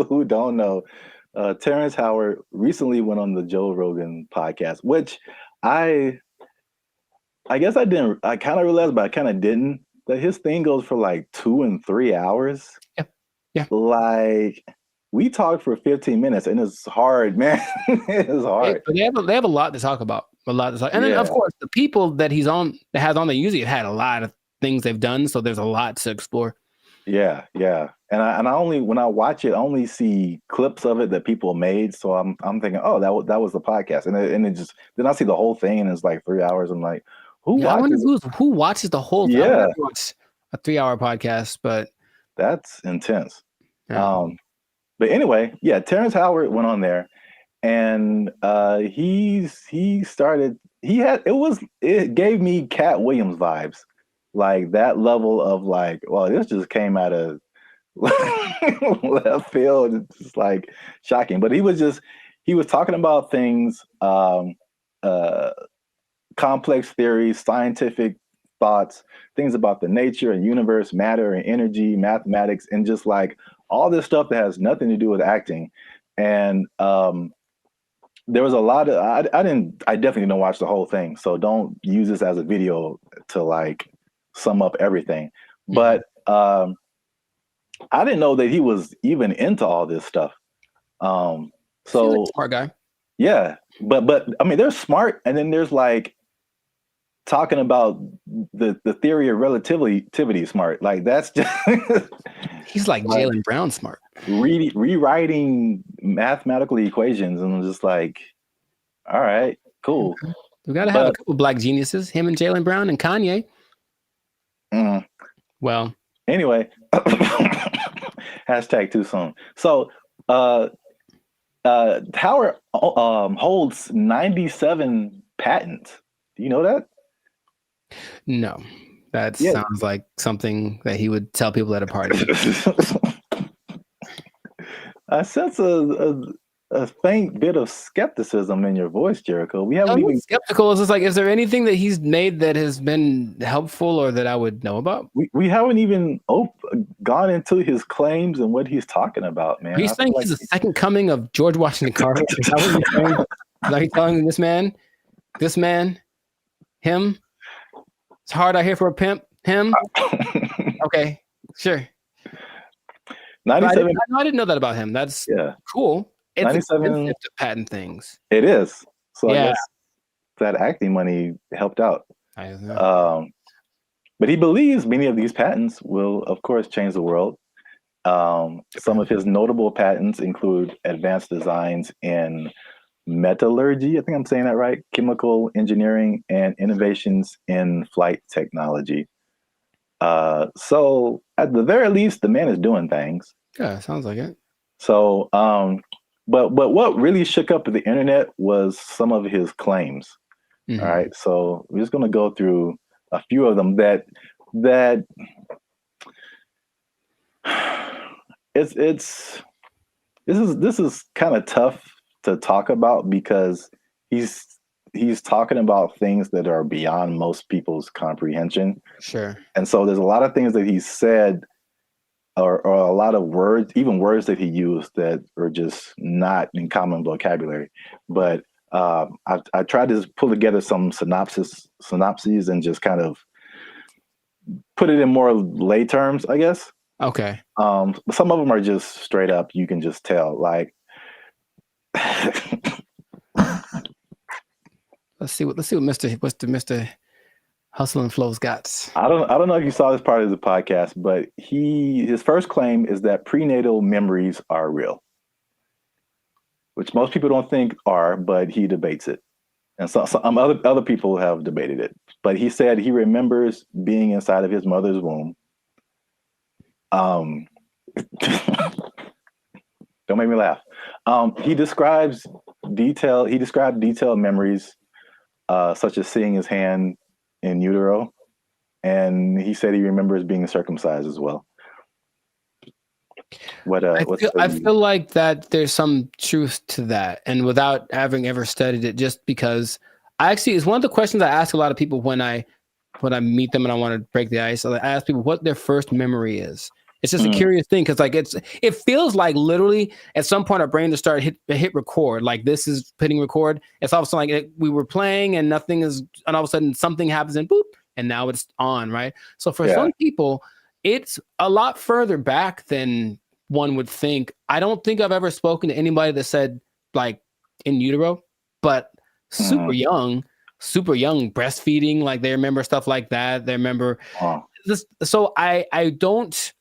who don't know, Terrence Howard recently went on the Joe Rogan podcast, which I guess I kind of realized, but I kind of didn't, that his thing goes for like 2 and 3 hours. Yeah. Like, we talked for 15 minutes and it's hard, man. It's hard. But they have a lot to talk about. And then of course the people that has on the usually have had a lot of things they've done, so there's a lot to explore. Yeah. And I only, when I watch it, I only see clips of it that people made. So I'm thinking, oh, that was the podcast. And it just, then I see the whole thing and it's like 3 hours. I'm like, who watches the whole thing? Yeah. Watch a 3-hour podcast, but that's intense. Yeah. But anyway, yeah, Terrence Howard went on there and it gave me Cat Williams vibes. Like that level of like, well, this just came out of left field. It's just like shocking. But he was talking about things, complex theories, scientific thoughts, things about the nature and universe, matter and energy, mathematics, and just like all this stuff that has nothing to do with acting. And there was a lot of, I definitely didn't watch the whole thing. So don't use this as a video to like sum up everything. But I didn't know that he was even into all this stuff. So like a smart guy. Yeah. But I mean, there's smart, and then there's like talking about the theory of relativity smart. Like that's just he's like Jaylen Brown smart. Rewriting mathematical equations, and I'm just like, all right, cool. We gotta have a couple black geniuses, him and Jaylen Brown and Kanye. Well, anyway, hashtag too soon. So Howard holds 97 patents. Do you know that? No, that sounds like something that he would tell people at a party. I sense a faint bit of skepticism in your voice, Jericho. We haven't even skeptical. Is just like, is there anything that he's made that has been helpful or that I would know about? We haven't even gone into his claims and what he's talking about, man. Are you saying he's the second coming of George Washington Carver? Is that what you're saying? Is that you telling this man, him? It's hard out here for a pimp. Him? Okay, sure. 97. I didn't know that about him. That's cool. It's 97 to patent things. It is. So I guess that acting money helped out. But he believes many of these patents will, of course, change the world. Some of his notable patents include advanced designs in metallurgy, I think I'm saying that right, chemical engineering, and innovations in flight technology. So at the very least, the man is doing things. Yeah, sounds like it. So, but what really shook up the internet was some of his claims. All right, so we're just going to go through a few of them that this is kind of tough to talk about because he's talking about things that are beyond most people's comprehension. Sure. And so there's a lot of things that he said or a lot of words, even words that he used that are just not in common vocabulary. But I tried to pull together some synopses and just kind of put it in more lay terms, I guess. Okay. Some of them are just straight up. You can just tell. Like, let's see what Mr. Hustle and Flow's got. I don't know if you saw this part of the podcast, but his first claim is that prenatal memories are real, which most people don't think are, but he debates it, and some other people have debated it. But he said he remembers being inside of his mother's womb. Don't make me laugh. He described detailed memories, such as seeing his hand in utero, and he said he remembers being circumcised as well. I feel like that there's some truth to that, and without having ever studied it, just because it's one of the questions I ask a lot of people when I meet them and I want to break the ice. I ask people what their first memory is. It's just a curious thing because it feels like literally at some point our brain just started hit record. Like this is hitting record. It's all of a sudden like we were playing and nothing is, and all of a sudden something happens and boop, and now it's on, right? So for some people, it's a lot further back than one would think. I don't think I've ever spoken to anybody that said like in utero, but super young breastfeeding, like they remember stuff like that. They remember this. So I don't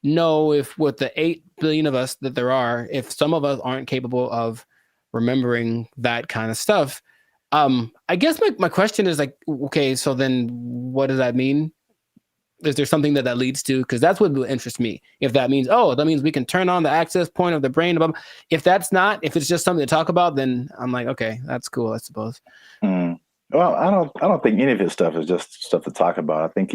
know if with the 8 billion of us that there are, if some of us aren't capable of remembering that kind of stuff. I guess my question is like, okay, so then what does that mean? Is there something that leads to? Because that's what would interest me. If that means, that means we can turn on the access point of the brain. If that's not, if it's just something to talk about, then I'm like, okay, that's cool, I suppose. Well, I don't think any of his stuff is just stuff to talk about. I think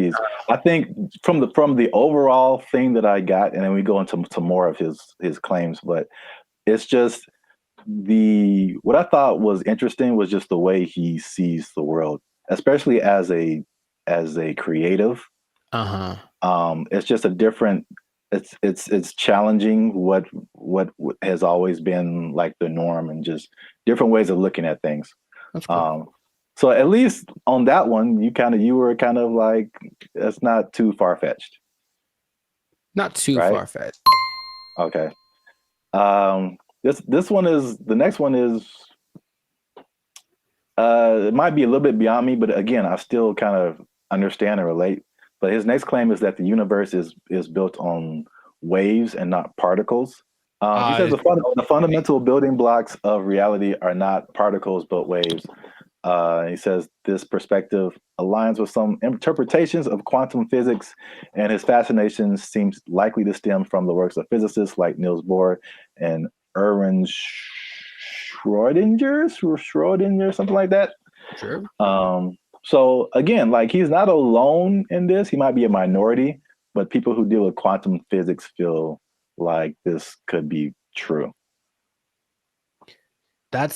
from the overall thing that I got, and then we go into more of his claims, but it's just what I thought was interesting was just the way he sees the world, especially as a creative. It's just a different. It's challenging what has always been like the norm, and just different ways of looking at things. That's cool. So at least on that one, you were kind of like, that's not too far-fetched. Not too far-fetched. Okay. The next one is it might be a little bit beyond me, but again, I still kind of understand and relate. But his next claim is that the universe is built on waves and not particles. He says the fundamental building blocks of reality are not particles, but waves. He says this perspective aligns with some interpretations of quantum physics, and his fascination seems likely to stem from the works of physicists like Niels Bohr and Erwin Schrödinger, something like that. Sure. So again, like he's not alone in this. He might be a minority, but people who deal with quantum physics feel like this could be true. I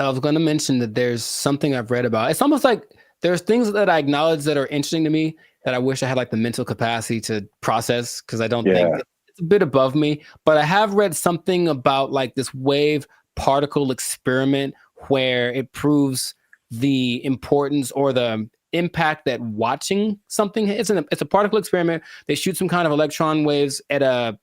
was going to mention that there's something I've read about. It's almost like there's things that I acknowledge that are interesting to me that I wish I had like the mental capacity to process, because I don't think it's a bit above me. But I have read something about like this wave particle experiment where it proves the importance or the impact that watching something. It's a particle experiment. They shoot some kind of electron waves at a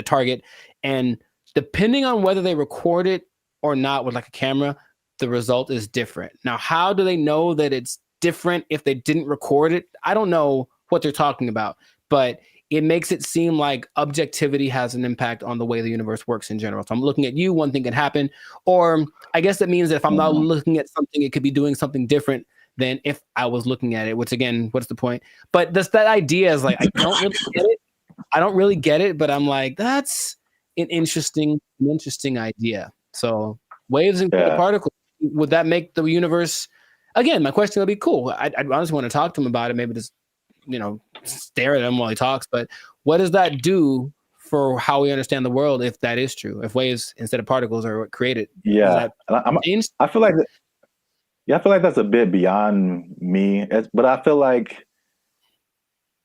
target, and depending on whether they record it or not with like a camera, the result is different. Now, how do they know that it's different if they didn't record it? I don't know what they're talking about, but it makes it seem like objectivity has an impact on the way the universe works in general. So I'm looking at you, one thing can happen, or I guess that means that if I'm not looking at something, it could be doing something different than if I was looking at it, which again, what's the point? But that idea is like, I don't really get it, but I'm like, that's an interesting idea. So waves and particles, would that make the universe again, my question will be cool. I honestly want to talk to him about it. Maybe just, stare at him while he talks. But what does that do for how we understand the world if that is true? If waves instead of particles are what created? Yeah. I feel like that's a bit beyond me. But I feel like,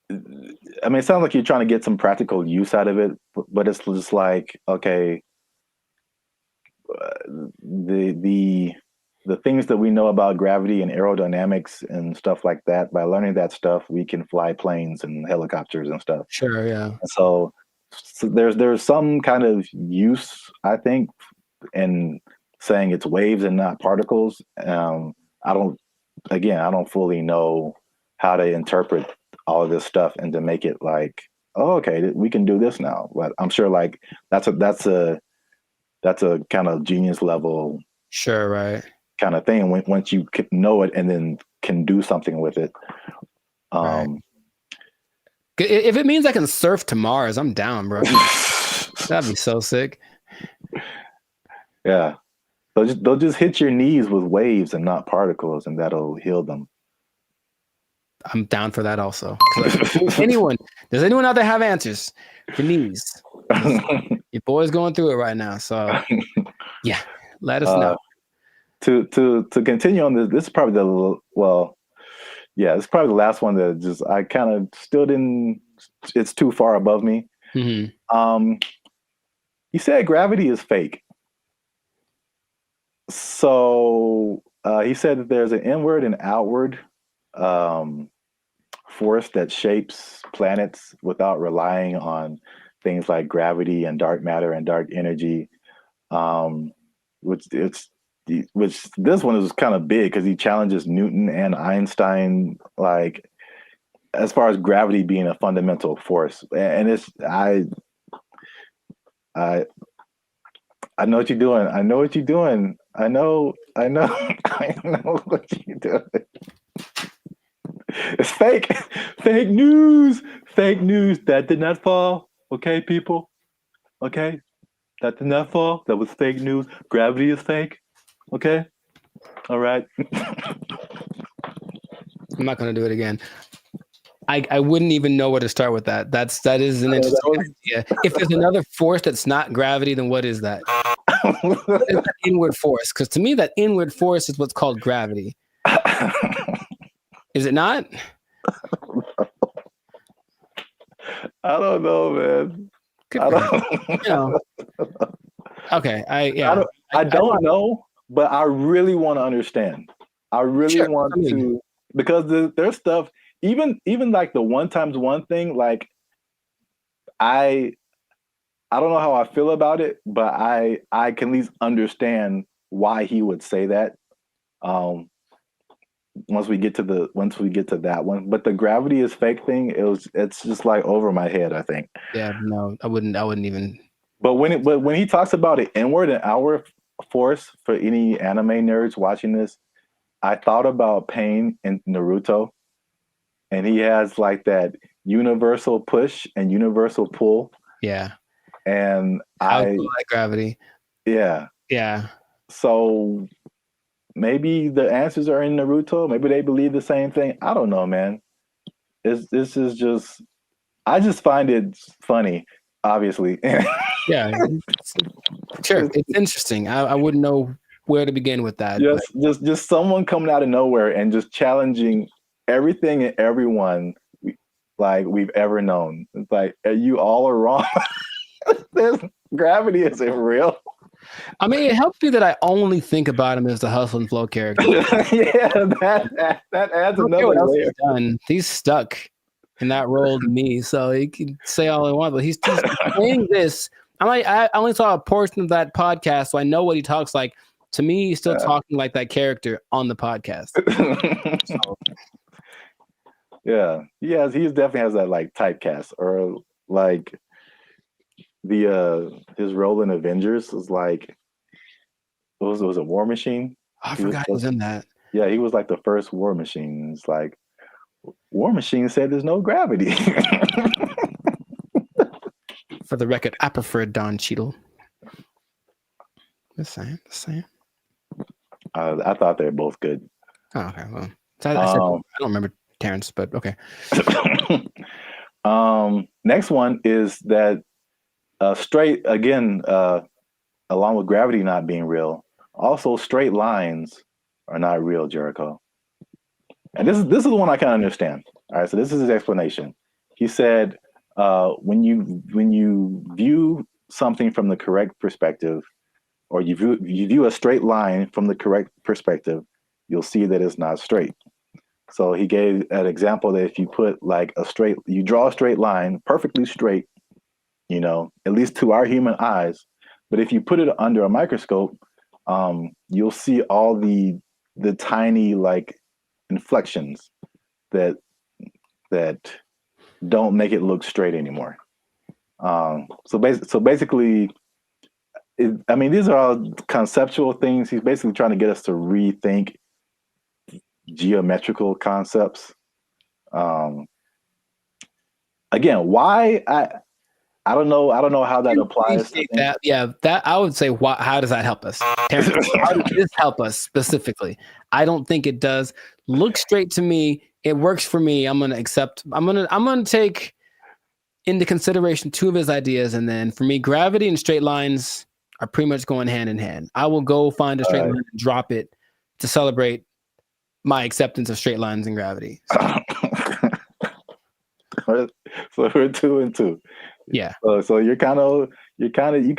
it sounds like you're trying to get some practical use out of it, but it's just like, okay, the things that we know about gravity and aerodynamics and stuff like that, by learning that stuff, we can fly planes and helicopters and stuff. Sure, yeah. And so there's some kind of use, I think, in saying it's waves and not particles. I don't fully know how to interpret all of this stuff and to make it like, oh, okay, we can do this now. But I'm sure like that's a kind of genius level, sure, right, kind of thing. Once you know it and then can do something with it. Right. If it means I can surf to Mars, I'm down, bro. That'd be so sick. Yeah, they'll just hit your knees with waves and not particles, and that'll heal them. I'm down for that also. Does anyone out there have answers for knees? Your boy's going through it right now, so yeah, let us know. To continue on this is probably it's probably the last one that just I kind of still didn't. It's too far above me. Mm-hmm. He said gravity is fake. So he said that there's an inward and outward force that shapes planets without relying on things like gravity and dark matter and dark energy. Which this one is kind of big because he challenges Newton and Einstein, like as far as gravity being a fundamental force. And it's I know what you're doing. I know what you're doing. I know I know what you're doing. It's fake. Fake news. Fake news. That did not fall. Okay, people. Okay. That did not fall. That was fake news. Gravity is fake. Okay. All right. I'm not going to do it again. I wouldn't even know where to start with that. That is an interesting idea. If there's another force that's not gravity, then what is that? What is that inward force? Because to me, that inward force is what's called gravity. Is it not? I don't know, man. Okay. I don't know, but I really want to understand. I really want to, because there's stuff, even like the 1 times 1 thing, like I don't know how I feel about it, but I can at least understand why he would say that. Once we get to that one, but the gravity is fake thing, it's just like over my head, I think. Yeah, no, I wouldn't even. But when he talks about an inward and outward force, for any anime nerds watching this, I thought about Pain in Naruto, and he has like that universal push and universal pull. Yeah, and I like gravity. Yeah. So maybe the answers are in Naruto. Maybe they believe the same thing. I don't know, man. This is just, I just find it funny, obviously. Yeah, sure. It's interesting. I wouldn't know where to begin with that. Just someone coming out of nowhere and just challenging everything and everyone like we've ever known. It's like, you all are wrong. Gravity isn't real. I mean, it helps me that I only think about him as the Hustle and Flow character. Yeah, that adds another layer. He's stuck in that role to me, so he can say all he wants, but he's saying this. I only saw a portion of that podcast, so I know what he talks like. To me, he's still talking like that character on the podcast. Yeah, he definitely has that like typecast, or like his role in Avengers was like, was it War Machine? I forgot he was in that. Yeah, he was like the first War Machine. It's like, War Machine said there's no gravity. For the record, I prefer Don Cheadle. The same. I thought they're both good. Oh, okay. Well, so I don't remember Terrence, but okay. Next one is that straight again, along with gravity not being real, also straight lines are not real, Jericho. And this is the one I kind of understand. All right, so this is his explanation. He said, when you view something from the correct perspective, or you view a straight line from the correct perspective, you'll see that it's not straight. So he gave an example that if you put like you draw a straight line, perfectly straight, at least to our human eyes, but if you put it under a microscope, you'll see all the tiny like inflections that don't make it look straight anymore. So basically, these are all conceptual things. He's basically trying to get us to rethink geometrical concepts. Again, why I don't know how that applies to that. Yeah, that I would say. How does that help us? Terrence, how does this help us specifically? I don't think it does. Look straight to me. It works for me. I'm gonna accept. I'm gonna take into consideration two of his ideas, and then for me, gravity and straight lines are pretty much going hand in hand. I will go find a straight line and drop it to celebrate my acceptance of straight lines and gravity. So we're 2 and 2. Yeah. So you can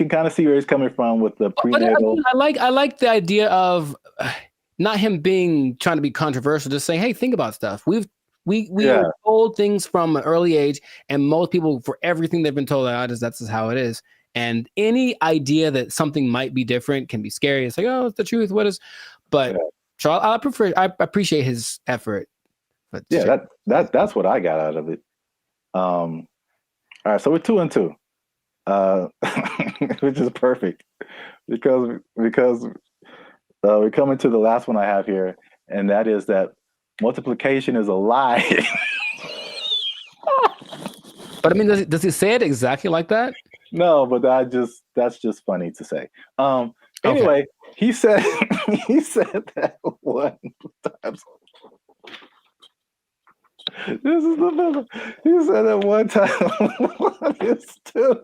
kind of see where he's coming from with the prenatal. I like the idea of not him trying to be controversial, just saying, hey, think about stuff. We are told things from an early age, and most people, for everything they've been told, that's just how it is. And any idea that something might be different can be scary. It's like, oh, it's the truth. What is? But so I appreciate his effort. But that's what I got out of it. All right, so we're 2 and 2, which is perfect because we're coming to the last one I have here, and that is that multiplication is a lie. But I mean, does he say it exactly like that? No, but that's just funny to say. Anyway, he said that one time. This is the number. He said that one time. One is 2.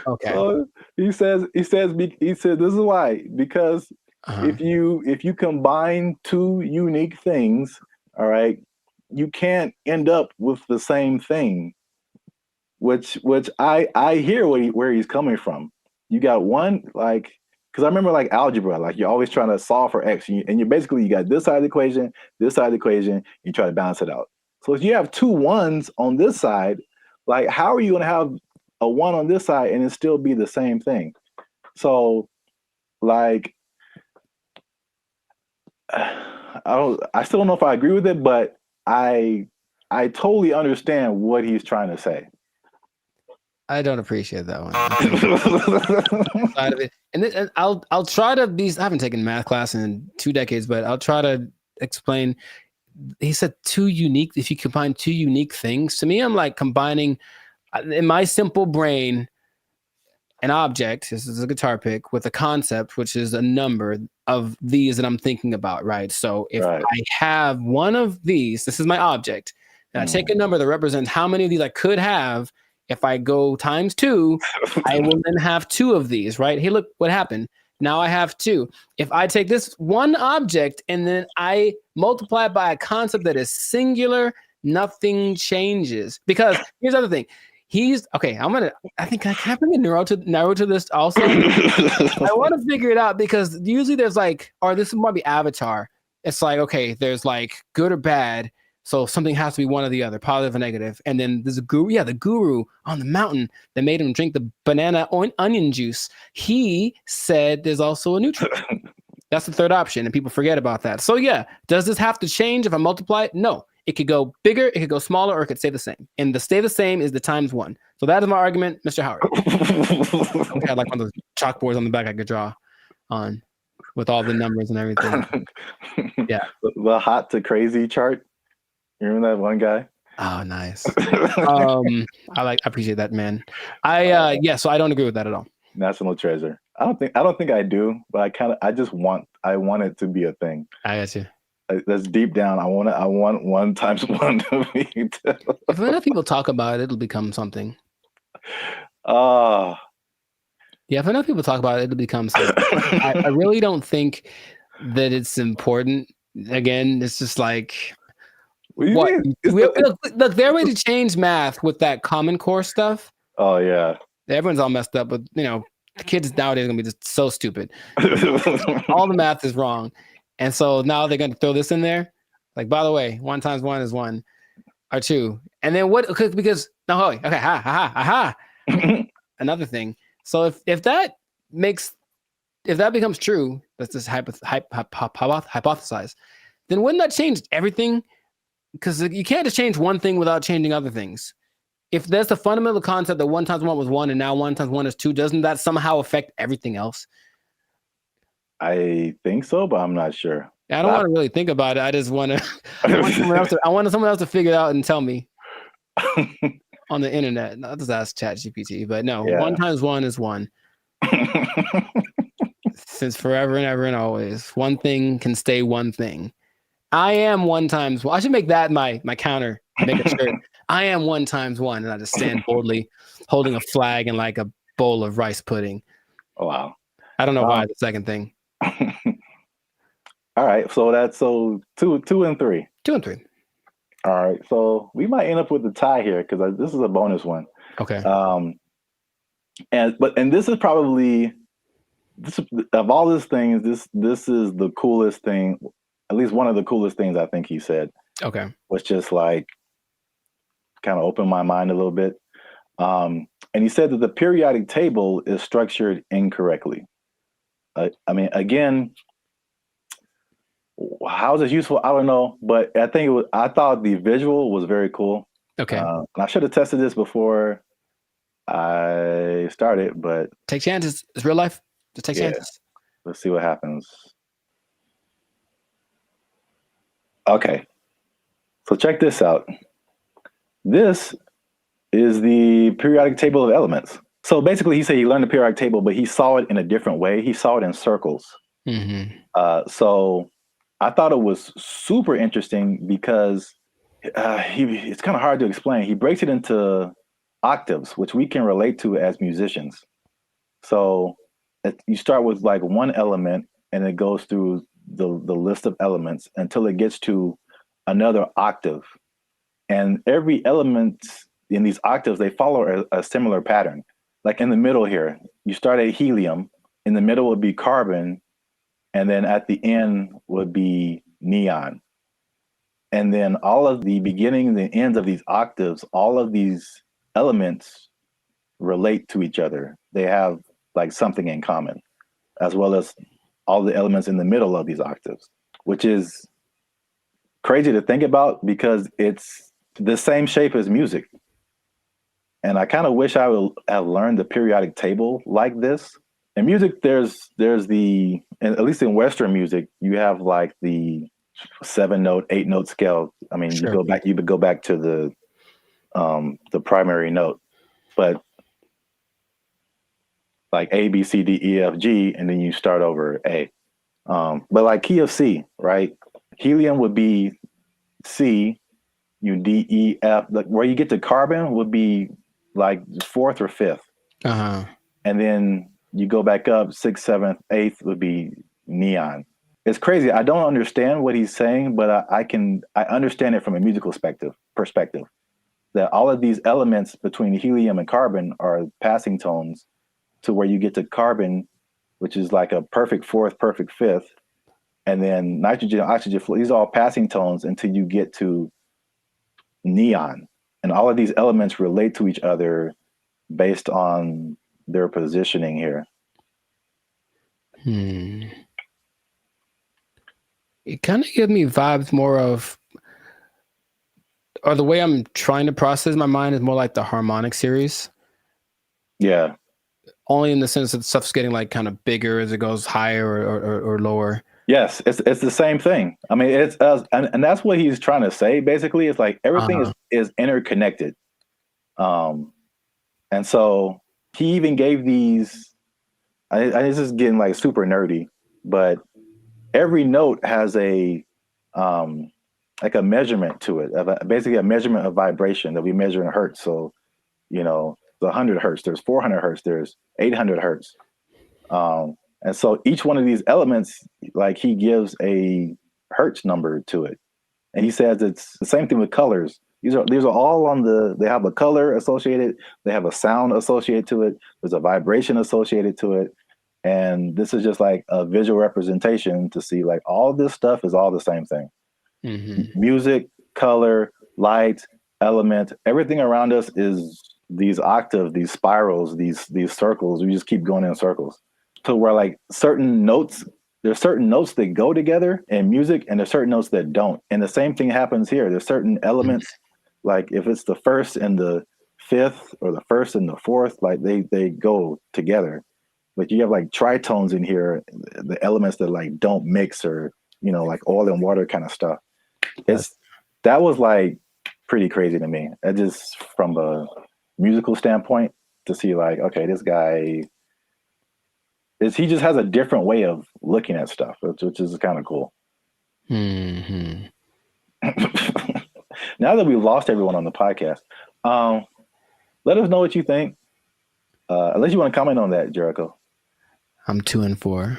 Okay. So he said this is why, because if you combine two unique things, all right, you can't end up with the same thing. Which I hear where he's coming from. You got one, like, because I remember like algebra, like you're always trying to solve for x, and you got this side of the equation, you try to balance it out. So if you have 2 1s on this side, like how are you going to have a 1 on this side and it still be the same thing? So like I still don't know if I agree with it, but I totally understand what he's trying to say. I don't appreciate that one. Side of it. And I'll try to be. I haven't taken math class in 2 decades, but I'll try to explain. He said 2 unique. If you combine 2 unique things, to me, I'm like combining in my simple brain an object. This is a guitar pick with a concept, which is a number of these that I'm thinking about. Right. So if I have one of these, this is my object, and I take a number that represents how many of these I could have. If I go times 2, I will then have 2 of these, right? Hey, look what happened. Now I have 2. If I take this one object and then I multiply it by a concept that is singular, nothing changes. Because here's the other thing. I think I can bring a narrow to this also. I want to figure it out because usually there's like, or this might be Avatar. It's like, okay, there's like good or bad. So something has to be one or the other, positive or negative. And then there's the guru on the mountain that made him drink the banana onion juice. He said there's also a neutral. That's the third option, and people forget about that. So yeah, does this have to change if I multiply it? No. It could go bigger, it could go smaller, or it could stay the same. And the stay the same is the ×1. So that is my argument, Mr. Howard. I had like one of those chalkboards on the back I could draw on with all the numbers and everything. Yeah. The hot to crazy chart. You remember that one guy? Oh, nice. I appreciate that, man. So I don't agree with that at all. National treasure. I don't think I do, but I want it to be a thing. I got you. That's deep down. I want 1 times 1 to be 2. If enough people talk about it, it'll become something. Yeah, if enough people talk about it, it'll become something. I really don't think that it's important. Again, it's just like what? Look, they're ready to change math with that Common Core stuff. Oh yeah. Everyone's all messed up, but the kids nowadays are gonna be just so stupid. All the math is wrong. And so now they're gonna throw this in there. Like, by the way, 1 times 1 is 1 or 2. And then what? Because no, okay, ha. Another thing. So if that becomes true, let's just hypothesize. Then wouldn't that change everything? Because you can't just change one thing without changing other things. If there's the fundamental concept that 1 times 1 was 1 and now 1 times 1 is 2, doesn't that somehow affect everything else? I think so, but I'm not sure. I don't want to really think about it. I just want to. I want someone else to figure it out and tell me on the internet. I'll just ask ChatGPT. But no, 1 times 1 is 1. Since forever and ever and always, one thing can stay one thing. I am 1 times 1. I should make that my counter. Make a shirt. I am 1 times 1, and I just stand boldly, holding a flag and like a bowl of rice pudding. Oh, wow. I don't know why the second thing. All right, so that's 2 and 3. 2 and 3. All right, so we might end up with a tie here because this is a bonus one. Okay. And this is probably of all these things, this is the coolest thing. At least one of the coolest things I think he said. Okay. Was just like kind of opened my mind a little bit. And he said that the periodic table is structured incorrectly. I mean, again, how is it useful? I don't know, but I thought the visual was very cool. Okay. And I should have tested this before I started, but take chances. It's real life. Just take chances. Let's see what happens. Okay. So check this out. This is the periodic table of elements. So basically, he said he learned the periodic table, but he saw it in a different way. He saw it in circles. Mm-hmm. So I thought it was super interesting because it's kind of hard to explain. He breaks it into octaves, which we can relate to as musicians. So you start with like one element, and it goes through the list of elements until it gets to another octave. And every element in these octaves, they follow a similar pattern. Like in the middle here, you start at helium, in the middle would be carbon, and then at the end would be neon. And then all of the beginnings and ends of these octaves, all of these elements relate to each other. They have like something in common, as well as all the elements in the middle of these octaves, which is crazy to think about because it's the same shape as music. And I kind of wish I would have learned the periodic table like this. In music, there's the, at least in Western music, you have like the 7-note, 8-note scale. I mean, Sure. you would go back to the primary note, but like A, B, C, D, E, F, G, and then you start over A. But like key of C, right? Helium would be C, D, E, F. Like where you get to carbon would be like 4th or 5th. Uh-huh. And then you go back up 6th, 7th, 8th would be neon. It's crazy. I don't understand what he's saying, but I understand it from a musical perspective. That all of these elements between helium and carbon are passing tones to where you get to carbon, which is like a perfect 4th, perfect 5th. And then nitrogen, oxygen, these are all passing tones until you get to neon. And all of these elements relate to each other based on their positioning here. It kind of gives me vibes more of, or the way I'm trying to process my mind is more like the harmonic series. Yeah. Only in the sense that stuff's getting like kind of bigger as it goes higher or lower. Yes, it's the same thing. I mean, it's and that's what he's trying to say. Basically, it's like everything is interconnected. And so he even gave these. It's just getting like super nerdy, but every note has a like a measurement to it, basically a measurement of vibration that we measure in hertz. So, you know, the 100 hertz, there's 400 hertz, there's 800 hertz. And so each one of these elements, like he gives a hertz number to it. And he says it's the same thing with colors. These are all on they have a color associated, they have a sound associated to it, there's a vibration associated to it. And this is just like a visual representation to see like all this stuff is all the same thing. Mm-hmm. Music, color, light, element, everything around us is these octaves, these spirals, these circles. We just keep going in circles. So where like there's certain notes that go together in music and there's certain notes that don't. And the same thing happens here. There's certain elements, like if it's the first and the fifth or the first and the fourth, like they go together. But you have like tritones in here, the elements that like don't mix, or, you know, like oil and water kind of stuff. That was like pretty crazy to me. That just from a musical standpoint to see like, okay, this guy he just has a different way of looking at stuff, which is kind of cool. Mm-hmm. Now that we've lost everyone on the podcast, let us know what you think. Unless you want to comment on that, Jericho. I'm 2 and 4.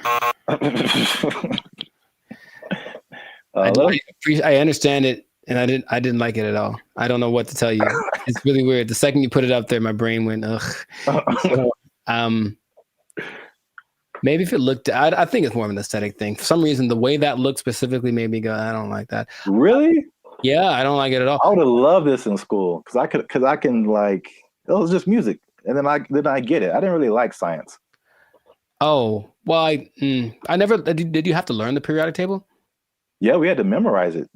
I understand it, and I didn't like it at all. I don't know what to tell you. It's really weird. The second you put it up there, my brain went ugh. So, maybe if it looked, I think it's more of an aesthetic thing. For some reason, the way that looked specifically made me go, I don't like that. Really? Yeah, I don't like it at all. I would have loved this in school because I can like, it was just music, and then I get it. I didn't really like science. Oh well, I never did. You have to learn the periodic table? Yeah, we had to memorize it.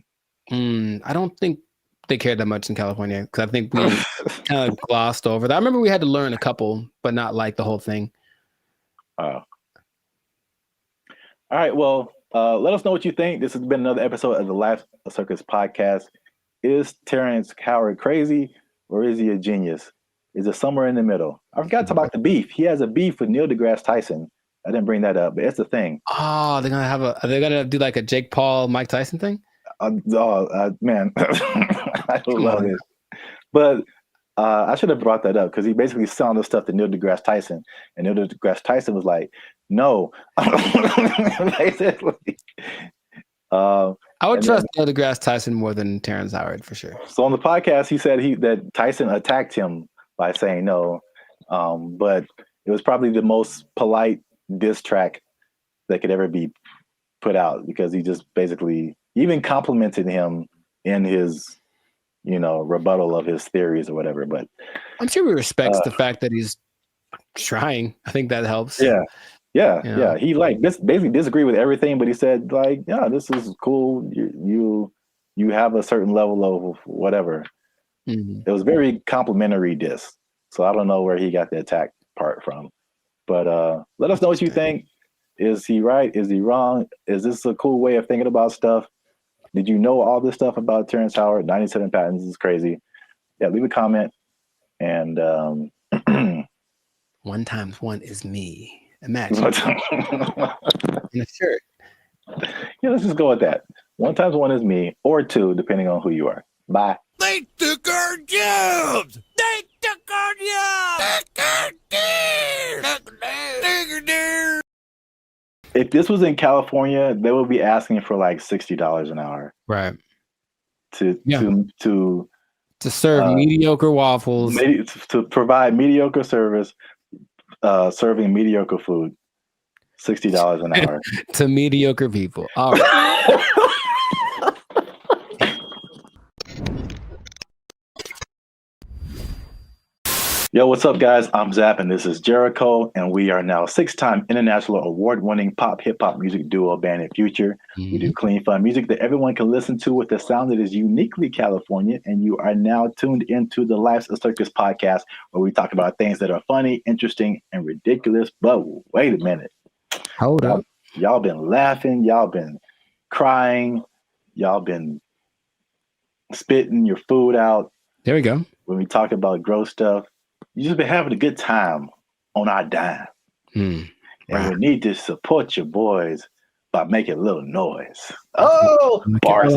I don't think they cared that much in California because I think we kind of glossed over that. I remember we had to learn a couple, but not like the whole thing. All right. Well, let us know what you think. This has been another episode of the Life Circus podcast. Is Terrence Howard crazy or is he a genius? Is it somewhere in the middle? I forgot to talk about the beef. He has a beef with Neil deGrasse Tyson. I didn't bring that up, but it's the thing. Oh, are they gonna do like a Jake Paul, Mike Tyson thing? Man, I love it. But I should have brought that up because he basically saw the stuff to Neil deGrasse Tyson, and Neil deGrasse Tyson was like, "No." Basically, I would trust Neil deGrasse Tyson more than Terrence Howard for sure. So on the podcast, he said that Tyson attacked him by saying no, but it was probably the most polite diss track that could ever be put out because he just basically even complimented him in his, rebuttal of his theories or whatever. But I'm sure he respects the fact that he's trying. I think that helps. Yeah. He basically disagreed with everything, but he said like, yeah, this is cool. You have a certain level of whatever. Mm-hmm. It was very complimentary diss. So I don't know where he got the attack part from. But let us know what you think. Is he right? Is he wrong? Is this a cool way of thinking about stuff? Did you know all this stuff about Terrence Howard? 97 patents is crazy. Yeah, leave a comment. And 1 times 1 is me. Imagine. In a shirt. Yeah, let's just go with that. 1 times 1 is me, or 2, depending on who you are. Bye. They took our jobs! They took our jobs! If this was in California, they would be asking for like $60 an hour. Right. To serve mediocre waffles. To provide mediocre service, serving mediocre food. $60 an hour. To mediocre people. All right. Yo, what's up, guys? I'm Zap, and this is Jericho, and we are now 6-time international award-winning pop hip-hop music duo band and future. Mm-hmm. We do clean, fun music that everyone can listen to with a sound that is uniquely California, and you are now tuned into the Life's a Circus podcast, where we talk about things that are funny, interesting, and ridiculous. But wait a minute. Hold up. Y'all been laughing. Y'all been crying. Y'all been spitting your food out. There we go. When we talk about gross stuff. You just been having a good time on our dime. And And we need to support your boys by making a little noise. Oh, bars. I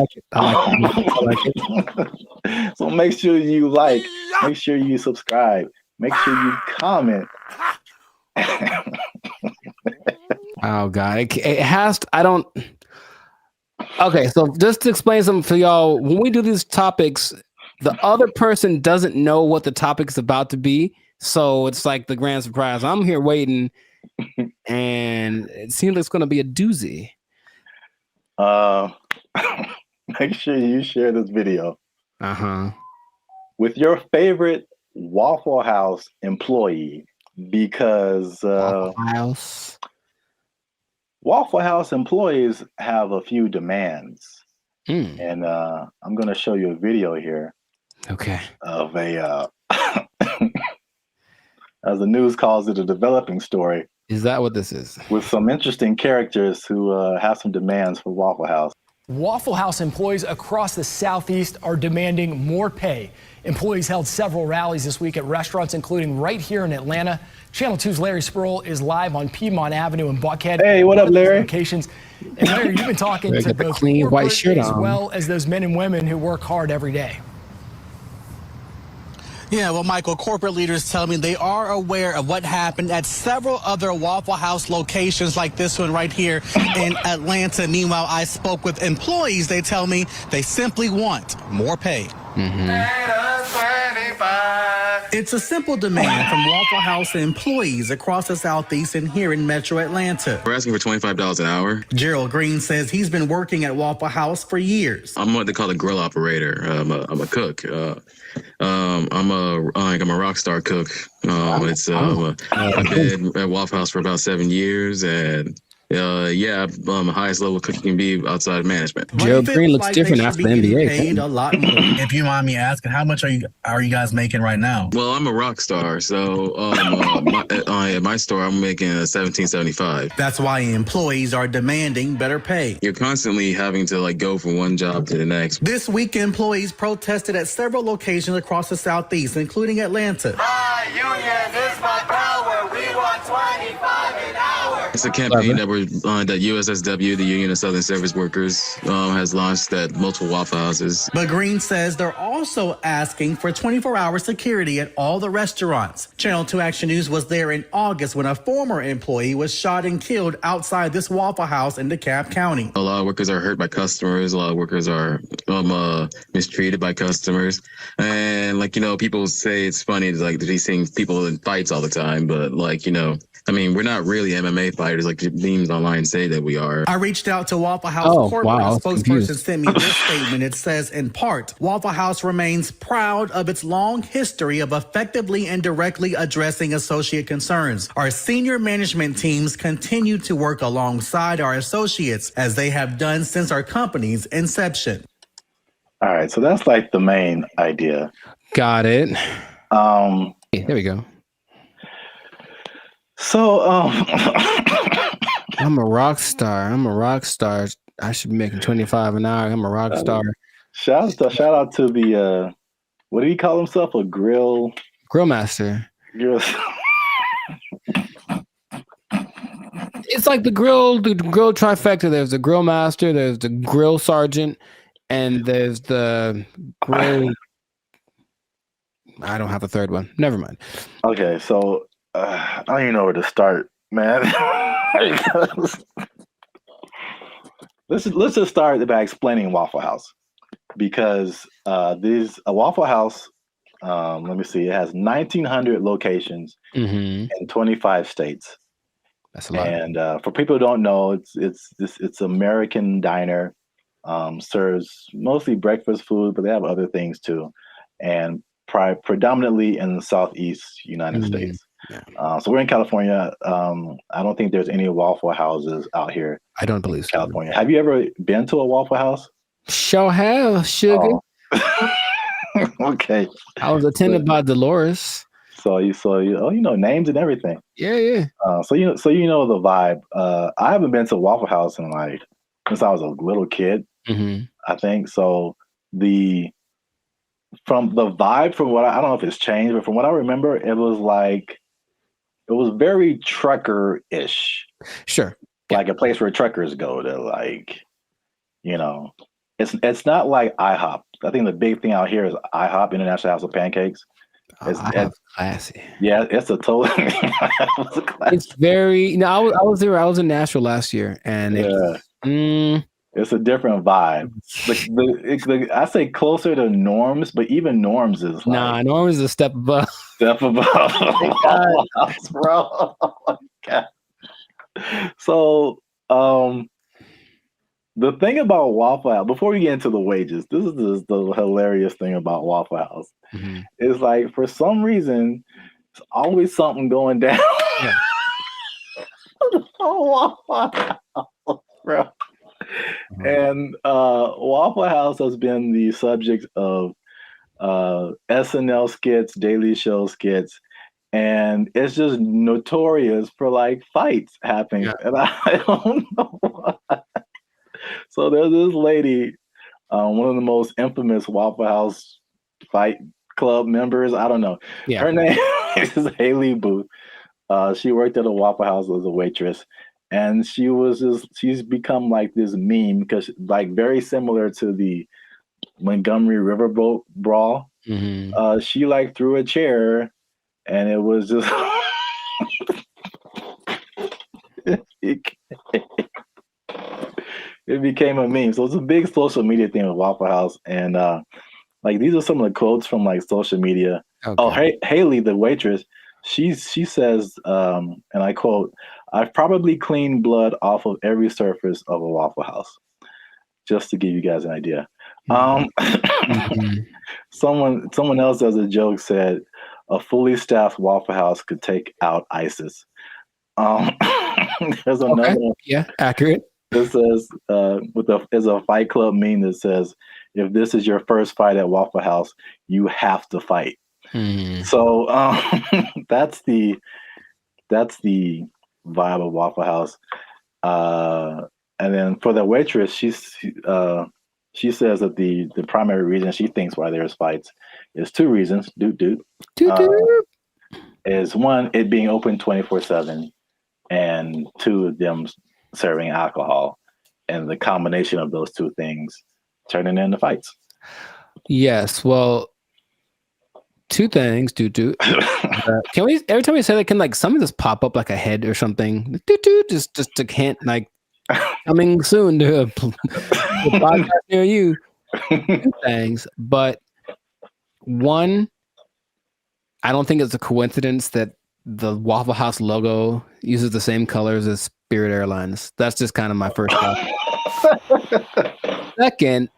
like it. So make sure you like, make sure you subscribe, make sure you comment. Oh God, it has to, I don't. Okay, so just to explain something for y'all, when we do these topics, the other person doesn't know what the topic is about to be, so it's like the grand surprise. I'm here waiting, and it seems like it's going to be a doozy. Make sure you share this video with your favorite Waffle House employee, because Waffle House employees have a few demands. And I'm going to show you a video here. Okay. Of a, as the news calls it, a developing story. Is that what this is? With some interesting characters who have some demands for Waffle House. Waffle House employees across the Southeast are demanding more pay. Employees held several rallies this week at restaurants, including right here in Atlanta. Channel 2's Larry Spruill is live on Piedmont Avenue in Buckhead. Hey, what up, Larry? Locations. And Larry, you've been talking to both clean white shirt as on, well as those men and women who work hard every day. Yeah, well, Michael, corporate leaders tell me they are aware of what happened at several other Waffle House locations like this one right here in Atlanta. Meanwhile, I spoke with employees. They tell me they simply want more pay. It's a simple demand from Waffle House employees across the Southeast and here in Metro Atlanta. We're asking for $25 an hour. Gerald Green says he's been working at Waffle House for years. I'm what they call a grill operator. I'm a cook. I'm a rock star cook. I've been at Waffle House for about 7 years, and I'm the highest level cook you can be outside of management. Gerald Green looks different after the NBA. Paid a lot more. If you mind me asking, how much are you guys making right now? Well, I'm a rock star, so at my store I'm making $17.75. That's why employees are demanding better pay. You're constantly having to go from one job to the next. This week, employees protested at several locations across the Southeast, including Atlanta. My union is my power. We want 25 an hour. It's a campaign that USSW, the Union of Southern Service Workers, has launched at multiple Waffle Houses. But Green says they're also asking for 24-hour security at all the restaurants. Channel 2 Action News was there in August when a former employee was shot and killed outside this Waffle House in DeKalb County. A lot of workers are hurt by customers. A lot of workers are mistreated by customers. And people say it's funny to be seeing people in fights all the time, but we're not really MMA fighters like the memes online say that we are. I reached out to Waffle House corporate. A spokesperson sent me this statement. It says, in part, Waffle House remains proud of its long history of effectively and directly addressing associate concerns. Our senior management teams continue to work alongside our associates as they have done since our company's inception. All right, so that's the main idea. Got it. There we go. So, I'm a rock star. I should be making 25 an hour. I'm a rock star. Shout out to the what do he call himself? A grill master. It's like the grill trifecta. There's the grill master, there's the grill sergeant, and there's the grill. I don't have a third one. Never mind. Okay, so I don't even know where to start, man. let's just start by explaining Waffle House, because a Waffle House. Let me see. It has 1,900 locations in 25 states. That's a lot. And for people who don't know, it's American diner. Serves mostly breakfast food, but they have other things too, and predominantly in the Southeast United States. Yeah. So we're in California. I don't think there's any Waffle Houses out here. I don't believe so. California. Have you ever been to a Waffle House? Sure have, sugar. Oh. Okay. I was attended by Dolores. So you know names and everything. Yeah. So you know the vibe. I haven't been to a Waffle House in since I was a little kid. I think so. From the vibe, from what I don't know if it's changed, but from what I remember, it was like it was very trucker-ish. Sure. Like a place where truckers go to, like, you know, it's not like IHOP. I think the big thing out here is IHOP, International House of Pancakes. It's classy. Yeah, it's a total. It's very. No, I was there. I was in Nashville last year, and it's a different vibe. I say closer to Norms, but even Norms is like, nah. Norms is a step above. Step above, Waffle House, bro. Oh my God. So, the thing about Waffle House, before we get into the wages, this is the hilarious thing about Waffle House. Mm-hmm. Is like, for some reason, there's always something going down. Yeah. Waffle House, bro. And Waffle House has been the subject of SNL skits, Daily Show skits, and it's just notorious for like fights happening. Yeah. And I don't know why. So there's this lady, one of the most infamous Waffle House fight club members. I don't know. Yeah. Her name is Haley Booth. She worked at a Waffle House as a waitress. And she's become like this meme because, like, very similar to the Montgomery Riverboat brawl. Mm-hmm. She like threw a chair, and it was just it became a meme. So it's a big social media thing with Waffle House, and like, these are some of the quotes from like social media. Okay. Oh, Haley, the waitress, she says, and I quote, "I've probably cleaned blood off of every surface of a Waffle House," just to give you guys an idea. Mm-hmm. Someone else as a joke said, "A fully staffed Waffle House could take out ISIS." There's another one. Yeah, accurate. This says, there's a Fight Club meme that says, "If this is your first fight at Waffle House, you have to fight." So that's the vibe of Waffle House. And then for the waitress, she says that the primary reason she thinks why there's fights is two reasons. Is one, it being open 24/7, and two, them serving alcohol, and the combination of those two things turning into fights. Yes. Well, two things. Can we, every time we say that, can like something just pop up like a head or something? Just to hint, like, coming soon to a podcast near you. Two things, but one, I don't think it's a coincidence that the Waffle House logo uses the same colors as Spirit Airlines. That's just kind of my first thought. Second,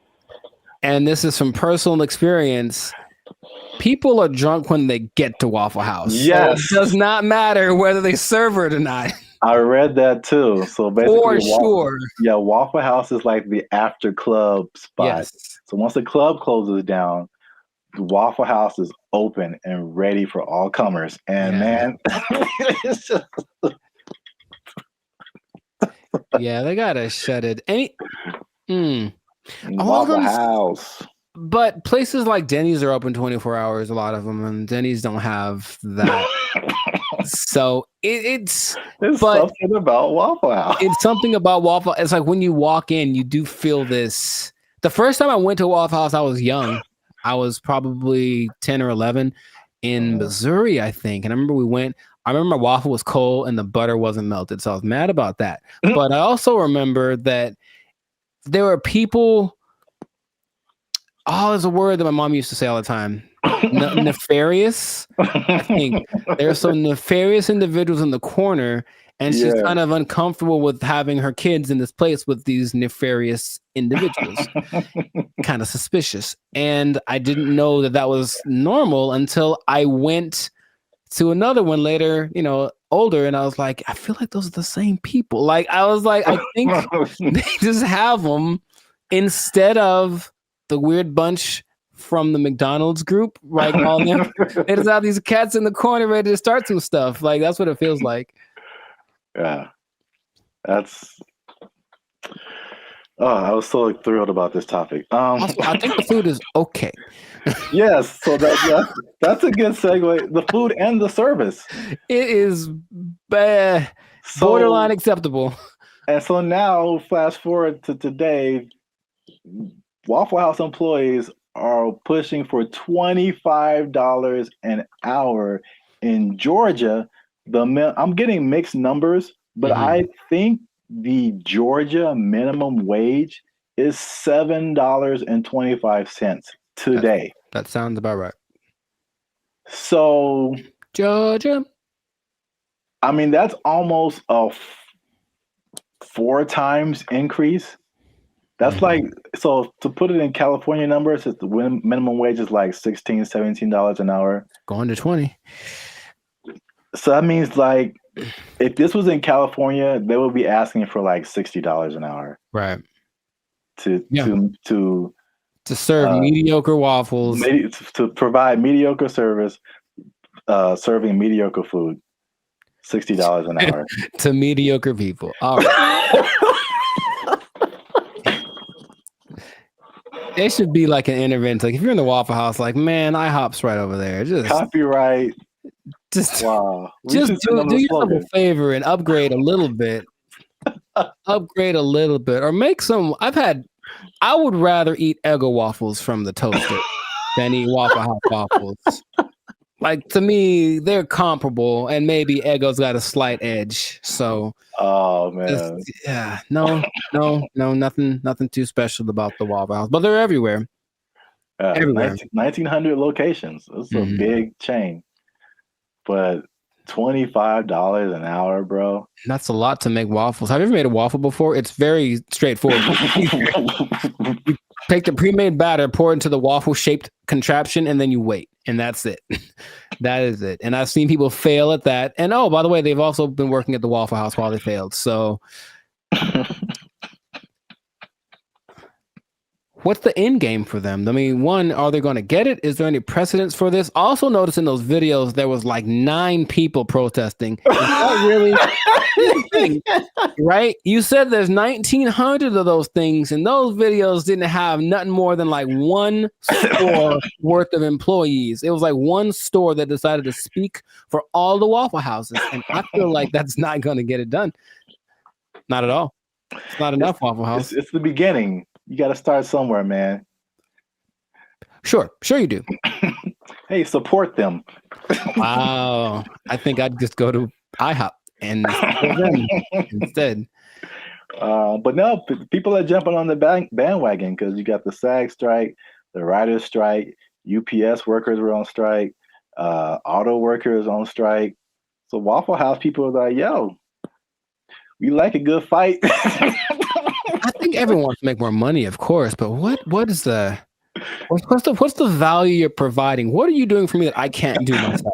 and this is from personal experience, people are drunk when they get to Waffle House. Yes. So it does not matter whether they serve it or not. I read that too. So basically, for sure. Waffle House is like the after club spot. Yes. So once the club closes down, the Waffle House is open and ready for all comers. And man, it's just... yeah, they gotta shut it. Waffle House. But places like Denny's are open 24 hours, a lot of them, and Denny's don't have that. So it's something about Waffle House. It's something about Waffle. It's like when you walk in, you do feel this. The first time I went to Waffle House, I was young. I was probably 10 or 11 in Missouri, I think. And I remember I remember my waffle was cold and the butter wasn't melted. So I was mad about that. But I also remember that there were people. Oh, there's a word that my mom used to say all the time. Nefarious. I think there are some nefarious individuals in the corner, and she's kind of uncomfortable with having her kids in this place with these nefarious individuals. Kind of suspicious. And I didn't know that was normal until I went to another one later, older, and I was like, I feel like those are the same people. Like, I was like, I think they just have them instead of the weird bunch from the McDonald's group, right? Calling them. They just have these cats in the corner ready to start some stuff. Like, that's what it feels like. Yeah. That's Oh, I was so thrilled about this topic. Also, I think the food is okay. Yes, so that's a good segue. The food and the service. It is borderline acceptable. And so now, flash forward to today, Waffle House employees are pushing for $25 an hour in Georgia. I'm getting mixed numbers, but I think the Georgia minimum wage is $7.25 today. That sounds about right. So Georgia, I mean, that's almost a 4 times increase. That's like, so to put it in California numbers, the minimum wage is like $16, $17 an hour. Going to 20. So that means like, if this was in California, they would be asking for like $60 an hour. Right. To serve mediocre waffles. To provide mediocre service, serving mediocre food. $60 an hour. To mediocre people. All right. It should be like an intervention. Like if you're in the Waffle House, like, man, IHOP's right over there. Just copyright. Wow. Just do yourself a favor and upgrade a little bit. Upgrade a little bit. Or make some. I would rather eat Eggo waffles from the toaster than eat Waffle House waffles. Like to me, they're comparable, and maybe Eggo's got a slight edge. So, oh man, nothing too special about the Waffle House, but they're everywhere. Everywhere. 1,900 locations. It's a big chain, but $25 an hour, bro. That's a lot to make waffles. Have you ever made a waffle before? It's very straightforward. You take the pre-made batter, pour it into the waffle-shaped contraption, and then you wait. And that's it. That is it. And I've seen people fail at that. And oh, by the way, they've also been working at the Waffle House while they failed. So what's the end game for them? I mean, one, are they going to get it? Is there any precedence for this? Also notice in those videos, there was like 9 people protesting. Is that really right? You said there's 1,900 of those things, and those videos didn't have nothing more than like one store worth of employees. It was like one store that decided to speak for all the Waffle Houses, and I feel like that's not going to get it done. Not at all. It's not enough, Waffle House. It's the beginning. You got to start somewhere, man. Sure you do. Hey, support them. Wow. I think I'd just go to IHOP and support them instead. But no, people are jumping on the bandwagon because you got the SAG strike, the writers' strike, UPS workers were on strike, auto workers on strike. So Waffle House people are like, yo, we like a good fight. I think everyone wants to make more money, of course, but what's the value you're providing? What are you doing for me that I can't do myself?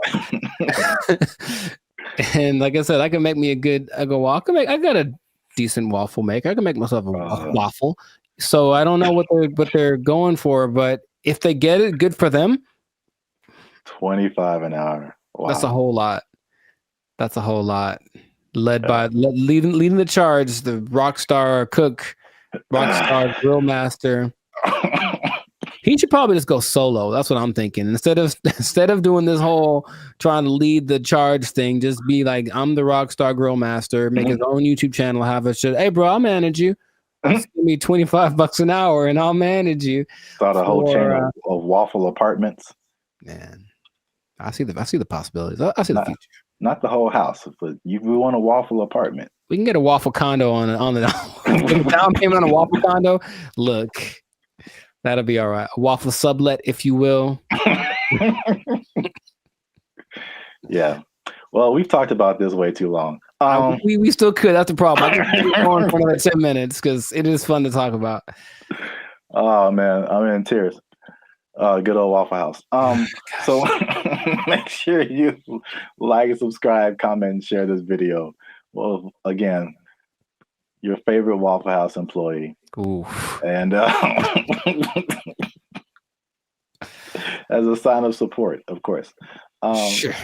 And like I said, I can make me I got a decent waffle maker. I can make myself a waffle. So I don't know what they're going for, but if they get it, good for them. $25 an hour. Wow. That's a whole lot. Leading the charge, the rockstar cook, rockstar grill master. He should probably just go solo. That's what I'm thinking. Instead of doing this whole trying to lead the charge thing, just be like, I'm the rockstar grill master, make his own YouTube channel, have a shit. Hey bro, I'll manage you. Just give me $25 an hour and I'll manage you. Start a whole chain of waffle apartments. Man, I see the possibilities. I see the future. Not the whole house, but we want a waffle apartment. We can get a waffle condo on the down payment on a waffle condo. Look, that'll be all right. A waffle sublet, if you will. Yeah. Well, we've talked about this way too long. We still could. That's the problem. I can keep going for another 10 minutes because it is fun to talk about. Oh man, I'm in tears. Good old Waffle House. So make sure you like, subscribe, comment, and share this video. Well, again, your favorite Waffle House employee. Ooh. And as a sign of support, of course. Sure.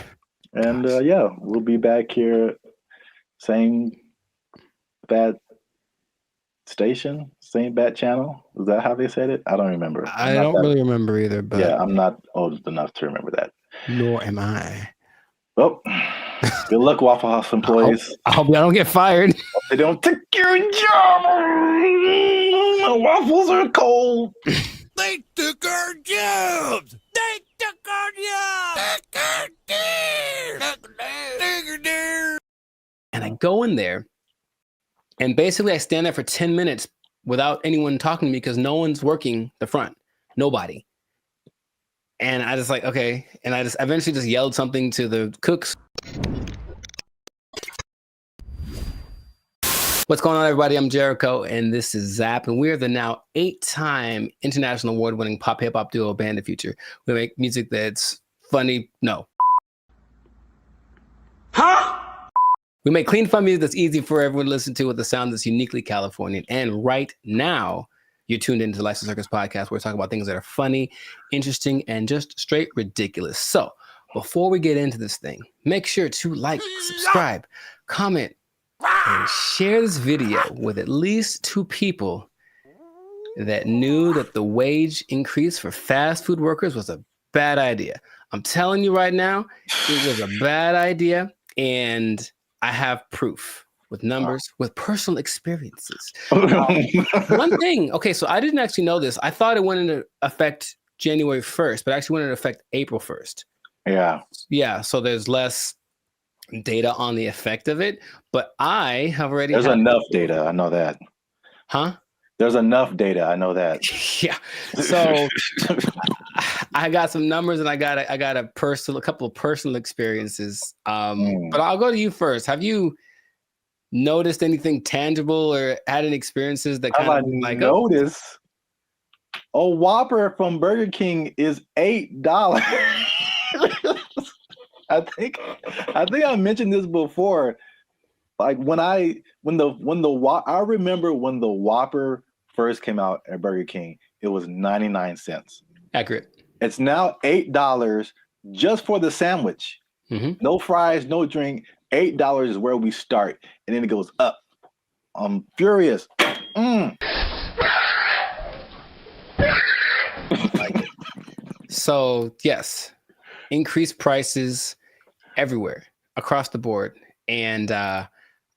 And yeah, we'll be back here. Same bad station, same bat channel. Is that how they said it? I don't remember. I don't really remember either, but yeah, I'm not old enough to remember that. Nor am I. Well, good luck, Waffle House employees. I hope y'all don't get fired. They don't take your job. My waffles are cold. They took our jobs. They took our jobs. And I go in there, and basically I stand there for 10 minutes without anyone talking to me because no one's working the front. Nobody. And I just like, okay. And I just eventually just yelled something to the cooks. What's going on, everybody? I'm Jericho, and this is Zap, and we're the now 8-time international award-winning pop hip-hop duo Band of Future. We make music that's funny. No. Huh? We make clean, fun music that's easy for everyone to listen to with a sound that's uniquely Californian. And right now, you're tuned into the Lights and Circus podcast, where we talk about things that are funny, interesting, and just straight ridiculous. So before we get into this thing, make sure to like, subscribe, comment, and share this video with at least 2 people that knew that the wage increase for fast food workers was a bad idea. I'm telling you right now, it was a bad idea, and I have proof with numbers, with personal experiences. One thing, okay, so I didn't actually know this. I thought it went into effect January 1st, but actually went into effect April 1st. Yeah. Yeah, so there's less data on the effect of it, but I have already There's enough data, I know that. Huh? There's enough data, I know that. Yeah. So I got some numbers, and I got a couple of personal experiences. But I'll go to you first. Have you noticed anything tangible or had any experiences that kind of like notice a Whopper from Burger King is $8. I think I mentioned this before. Like I remember when the Whopper first came out at Burger King, it was 99 cents. Accurate. It's now $8 just for the sandwich. Mm-hmm. No fries, no drink. $8 is where we start, and then it goes up. I'm furious. So yes, increased prices everywhere across the board, and I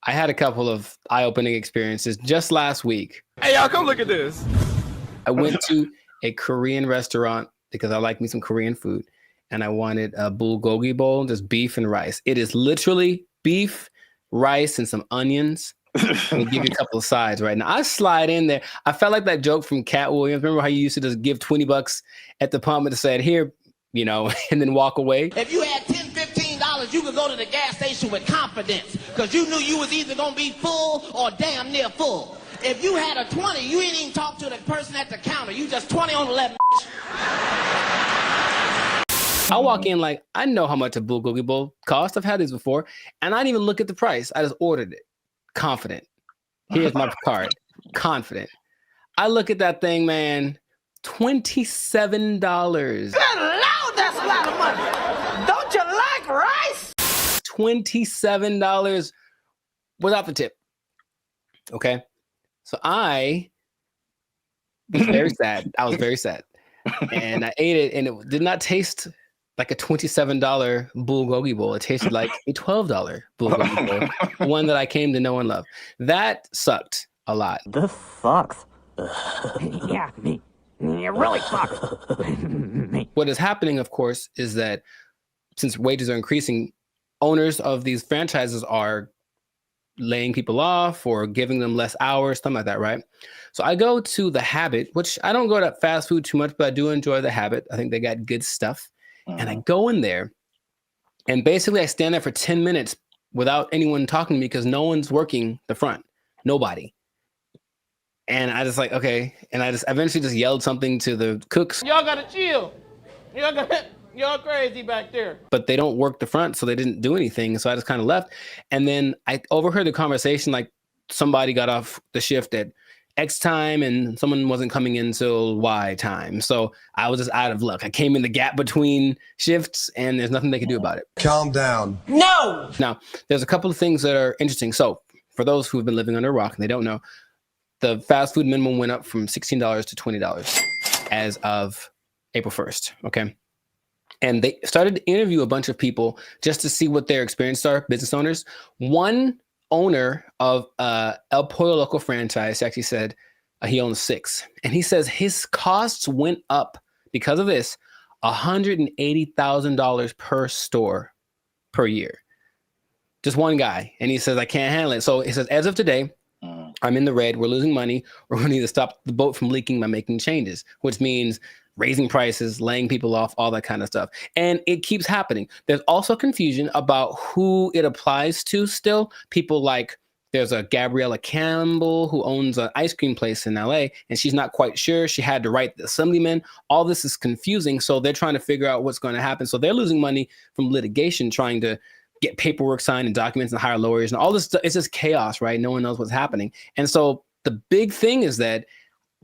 had a couple of eye-opening experiences just last week. Hey, y'all, come look at this. I went to a Korean restaurant because I like me some Korean food, and I wanted a bulgogi bowl, just beef and rice. It is literally beef, rice, and some onions. We'll give you a couple of sides right now. I slide in there. I felt like that joke from Cat Williams. Remember how you used to just give $20 at the pump and said, here, you know, and then walk away? If you had $10, $15, you could go to the gas station with confidence because you knew you was either going to be full or damn near full. If you had a 20, you ain't even talk to the person at the counter. You just 20 on 11. I walk in like, I know how much a bulgogi bowl costs. I've had these before. And I didn't even look at the price. I just ordered it. Confident. Here's my card. Confident. I look at that thing, man. $27. Good Lord, that's a lot of money. Don't you like rice? $27 without the tip. Okay. So I was very sad. I was very sad. And I ate it, and it did not taste like a $27 bulgogi bowl. It tasted like a $12 bulgogi bowl, one that I came to know and love. That sucked a lot. This sucks. Yeah, it really sucks. What is happening, of course, is that since wages are increasing, owners of these franchises are laying people off or giving them less hours, something like that, right? So I go to The Habit, which I don't go to fast food too much, but I do enjoy The Habit. I think they got good stuff. And I go in there, and basically I stand there for 10 minutes without anyone talking to me because no one's working the front. Nobody. And I just like, okay. And I just eventually just yelled something to the cooks. Y'all gotta chill. Y'all crazy back there. But they don't work the front, so they didn't do anything. So I just kind of left. And then I overheard the conversation, like somebody got off the shift at X time and someone wasn't coming in till Y time. So I was just out of luck. I came in the gap between shifts, and there's nothing they could do about it. Calm down. No! Now, there's a couple of things that are interesting. So for those who have been living under a rock and they don't know, the fast food minimum went up from $16 to $20 as of April 1st. Okay. And they started to interview a bunch of people just to see what their experience are, business owners. One owner of El Pollo Loco franchise actually said he owns 6. And he says his costs went up because of this $180,000 per store per year. Just one guy. And he says, I can't handle it. So he says, as of today, I'm in the red. We're losing money. We're going to need to stop the boat from leaking by making changes, which means raising prices, laying people off, all that kind of stuff. And it keeps happening. There's also confusion about who it applies to still. People like, there's a Gabriella Campbell who owns an ice cream place in LA, and she's not quite sure. She had to write the assemblyman. All this is confusing. So they're trying to figure out what's going to happen. So they're losing money from litigation, trying to get paperwork signed and documents and hire lawyers and all this stuff. It's just chaos, right? No one knows what's happening. And so the big thing is that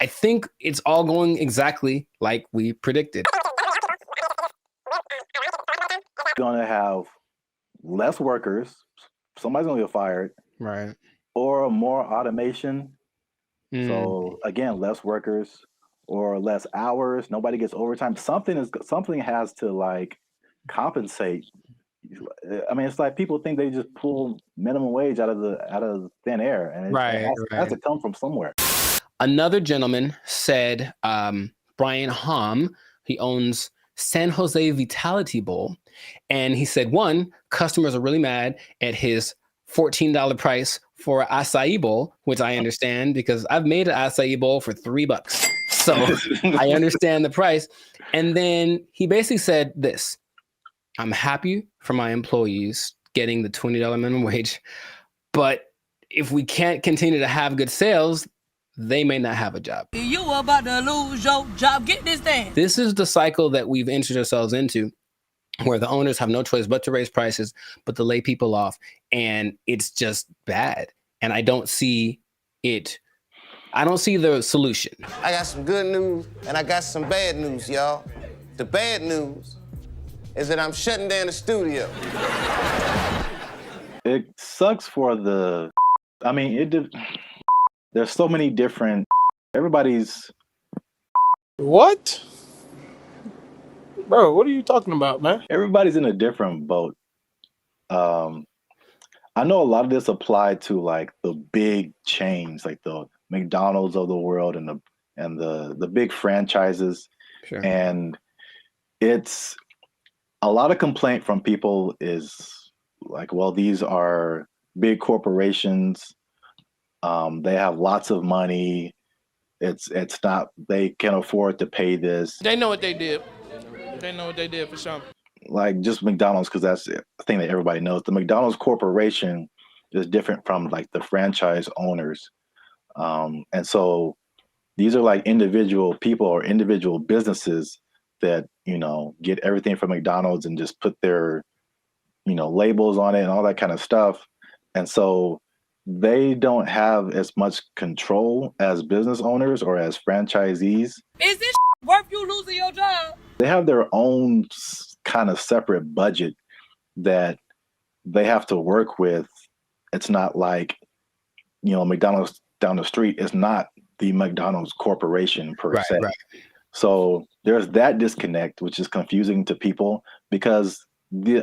I think it's all going exactly like we predicted. Going to have less workers. Somebody's going to get fired. Right. Or more automation. So again, less workers or less hours. Nobody gets overtime. Something has to like compensate. I mean, it's like people think they just pull minimum wage out of thin air, and it has to come from somewhere. Another gentleman said, Brian Hom, he owns San Jose Vitality Bowl, and he said, one, customers are really mad at his $14 price for an acai bowl, which I understand because I've made an acai bowl for $3. So I understand the price. And then he basically said this: I'm happy for my employees getting the $20 minimum wage, but if we can't continue to have good sales, they may not have a job. You about to lose your job. Get this thing. This is the cycle that we've entered ourselves into, where the owners have no choice but to raise prices, but to lay people off. And it's just bad. And I don't see it. I don't see the solution. I got some good news and I got some bad news, y'all. The bad news is that I'm shutting down the studio. It sucks for the, I mean, there's so many different, everybody's. What? Bro, what are you talking about, man? Everybody's in a different boat. I know a lot of this applied to like the big chains, like the McDonald's of the world and the big franchises. Sure. And it's a lot of complaint from people is like, well, these are big corporations. They have lots of money. It's not, they can afford to pay this. They know what they did. They know what they did for sure. Like just McDonald's, because that's the thing that everybody knows. The McDonald's corporation is different from like the franchise owners. And so these are like individual people or individual businesses that, you know, get everything from McDonald's and just put their, you know, labels on it and all that kind of stuff. And so they don't have as much control as business owners or as franchisees. Is this worth you losing your job? They have their own kind of separate budget that they have to work with. It's not like, you know, McDonald's down the street is not the McDonald's corporation per se. Right. So there's that disconnect, which is confusing to people because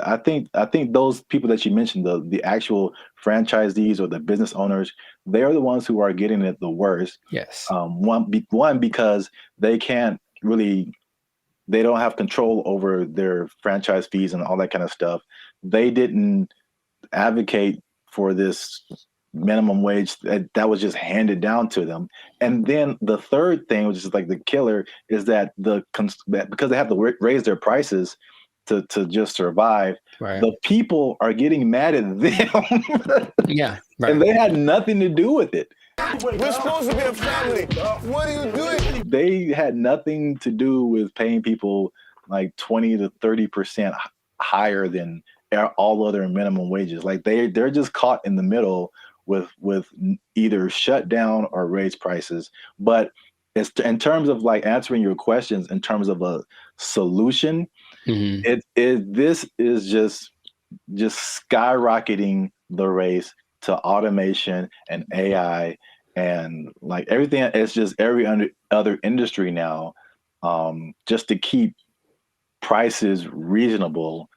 I think those people that you mentioned, the actual franchisees or the business owners, they're the ones who are getting it the worst. Yes. One because they can't really, they don't have control over their franchise fees and all that kind of stuff. They didn't advocate for this minimum wage that was just handed down to them. And then the third thing, which is like the killer, is that because they have to raise their prices to just survive, right, the people are getting mad at them. Yeah, right. And they had nothing to do with it. We're supposed to be a family. What are you doing? They had nothing to do with paying people like 20 to 30% higher than all other minimum wages. Like they're just caught in the middle with either shut down or raise prices. But it's in terms of like answering your questions in terms of a solution, this is just skyrocketing the race to automation and AI and like everything, it's just every other industry now, just to keep prices reasonable.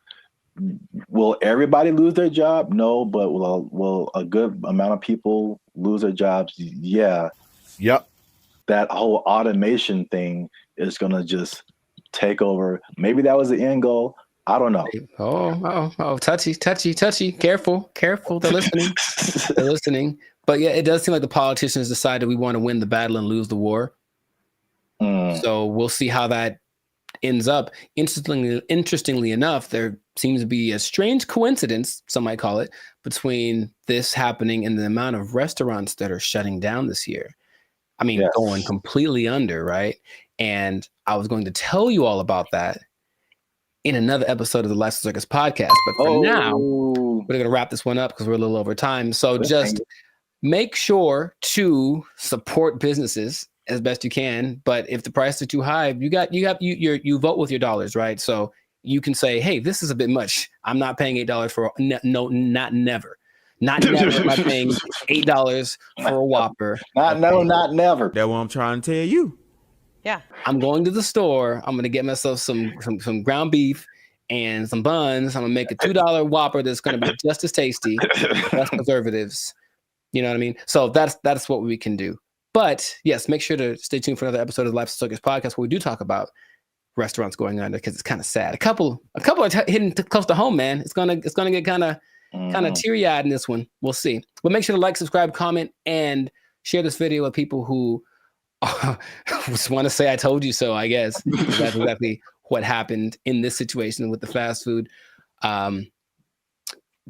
Will everybody lose their job? No, but will a good amount of people lose their jobs? Yeah. Yep. That whole automation thing is gonna just take over. Maybe that was the end goal. I don't know. Oh, touchy. Careful. They're listening. They're listening. But yeah, it does seem like the politicians decided we want to win the battle and lose the war. So we'll see how that ends up. Interestingly enough, there seems to be a strange coincidence, some might call it, between this happening and the amount of restaurants that are shutting down this year. I mean, going completely under, right? And I was going to tell you all about that in another episode of the Lifestyle Circus podcast. But for now, we're going to wrap this one up because we're a little over time. So just make sure to support businesses as best you can. But if the prices are too high, you vote with your dollars, right? So you can say, hey, this is a bit much. I'm not paying $8 for not never. Not never am I paying $8 for a Whopper. Not never. That's what I'm trying to tell you. Yeah. I'm going to the store. I'm going to get myself some ground beef and some buns. I'm going to make a $2 Whopper that's going to be just as tasty, less preservatives. You know what I mean? So that's what we can do. But yes, make sure to stay tuned for another episode of the Lifestyle Circus podcast where we do talk about restaurants going under because it's kind of sad. A couple are hitting close to home, man. It's gonna get kind of teary-eyed in this one. We'll see. But make sure to like, subscribe, comment, and share this video with people who just want to say I told you so, I guess. That's exactly what happened in this situation with the fast food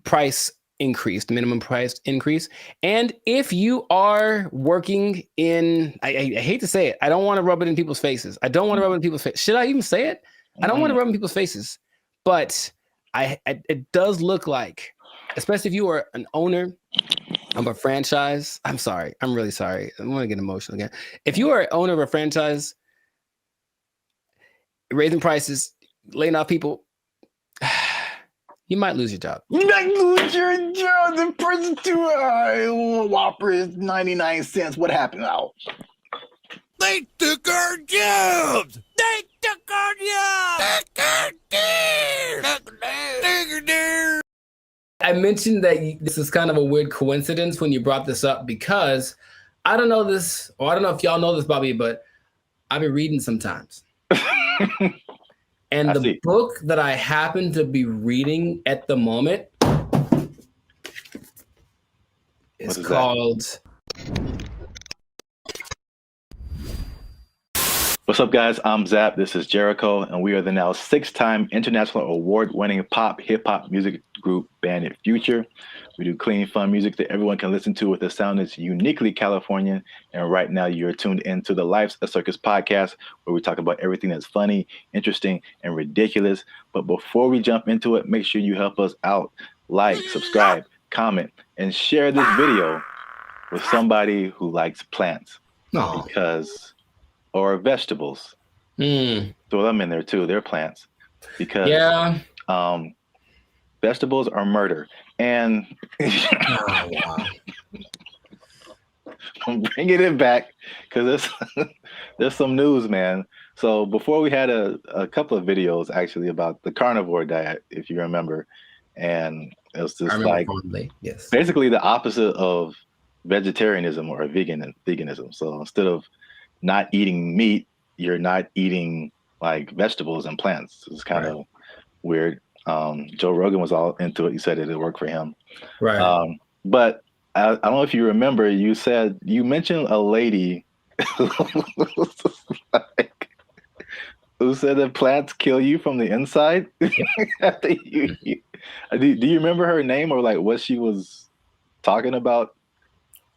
price increase, the minimum price increase. And if you are working in, I hate to say it, I don't want to rub it in people's faces. Should I even say it? I don't want to rub it in people's faces. But it does look like, especially if you are an owner of a franchise. I'm sorry. I'm really sorry. I'm going to get emotional again. If you are an owner of a franchise, raising prices, laying off people, you might lose your job. You might lose your job. The price too high. Whopper is 99 cents. What happened now? They took our jobs. They took our jobs. I mentioned that this is kind of a weird coincidence when you brought this up because I don't know this, or I don't know if y'all know this, Bobby, but I've been reading sometimes. And the book that I happen to be reading at the moment is called... What's up, guys? I'm Zap. This is Jericho, and we are the now 6-time international award-winning pop hip-hop music group Bandit Future. We do clean, fun music that everyone can listen to with a sound that's uniquely Californian. And right now, you're tuned into the Life's a Circus podcast, where we talk about everything that's funny, interesting, and ridiculous. But before we jump into it, make sure you help us out. Like, subscribe, comment, and share this video with somebody who likes plants. Or vegetables. Throw them in there too. They're plants. Because vegetables are murder. And I'm bringing it back because there's some news, man. So before we had a couple of videos actually about the carnivore diet, if you remember. And it was just like basically the opposite of vegetarianism or veganism. So instead of not eating meat, you're not eating like vegetables and plants. It's kind of weird. Joe Rogan was all into it. He said it worked for him. Right. But I don't know if you remember, you mentioned a lady who said that plants kill you from the inside. Do you remember her name or like what she was talking about?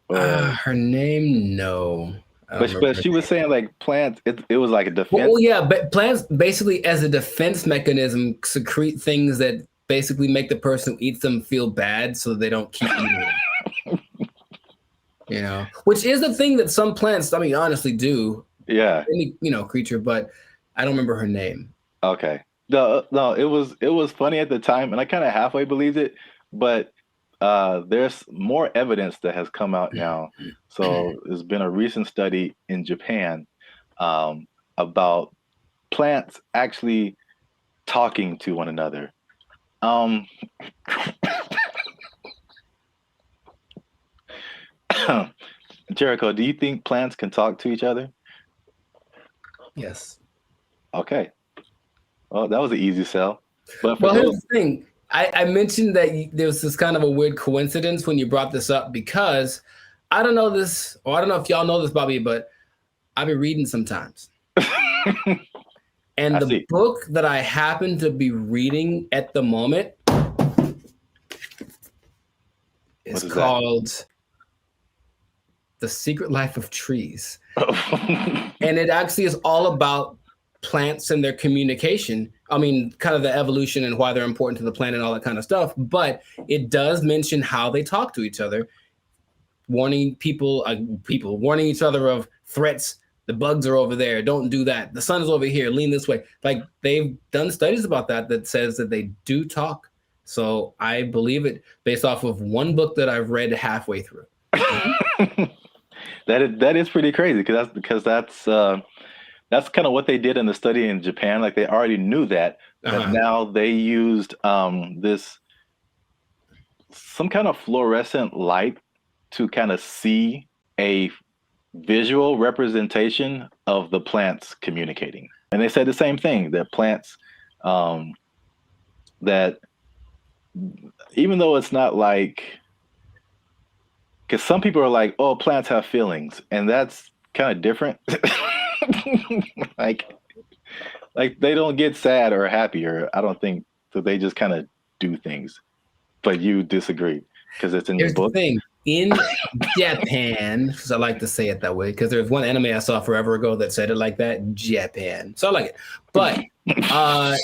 Her name, no. But she was saying like plants, it was like a defense. Well, yeah, but plants basically as a defense mechanism secrete things that basically make the person who eats them feel bad so they don't keep eating them. You know, which is the thing that some plants, I mean, honestly do. Yeah. Any, creature, but I don't remember her name. Okay. No, it was funny at the time and I kind of halfway believed it, but there's more evidence that has come out now. So there's been a recent study in Japan about plants actually talking to one another. Jericho, do you think plants can talk to each other? Yes. Okay. Well, that was an easy sell. But Well, here's the thing. I mentioned that there was this kind of a weird coincidence when you brought this up because I don't know this, or I don't know if y'all know this about me, but I've been reading sometimes. And the book that I happen to be reading at the moment is called The Secret Life of Trees. And it actually is all about plants and their communication. I mean, kind of the evolution and why they're important to the planet and all that kind of stuff. But it does mention how they talk to each other, warning people warning each other of threats. The bugs are over there. Don't do that. The sun is over here. Lean this way. Like they've done studies about that says that they do talk. So I believe it based off of one book that I've read halfway through. That is pretty crazy because that's kind of what they did in the study in Japan. Like they already knew that, but now they used some kind of fluorescent light to kind of see a visual representation of the plants communicating. And they said the same thing, that plants, that even though it's not like, because some people are like, oh, plants have feelings, and that's kind of different. like they don't get sad or happy, or I don't think so. They just kind of do things. But you disagree because it's in the book. The thing. In Japan, because I like to say it that way, because there's one anime I saw forever ago that said it like that, Japan. So I like it. But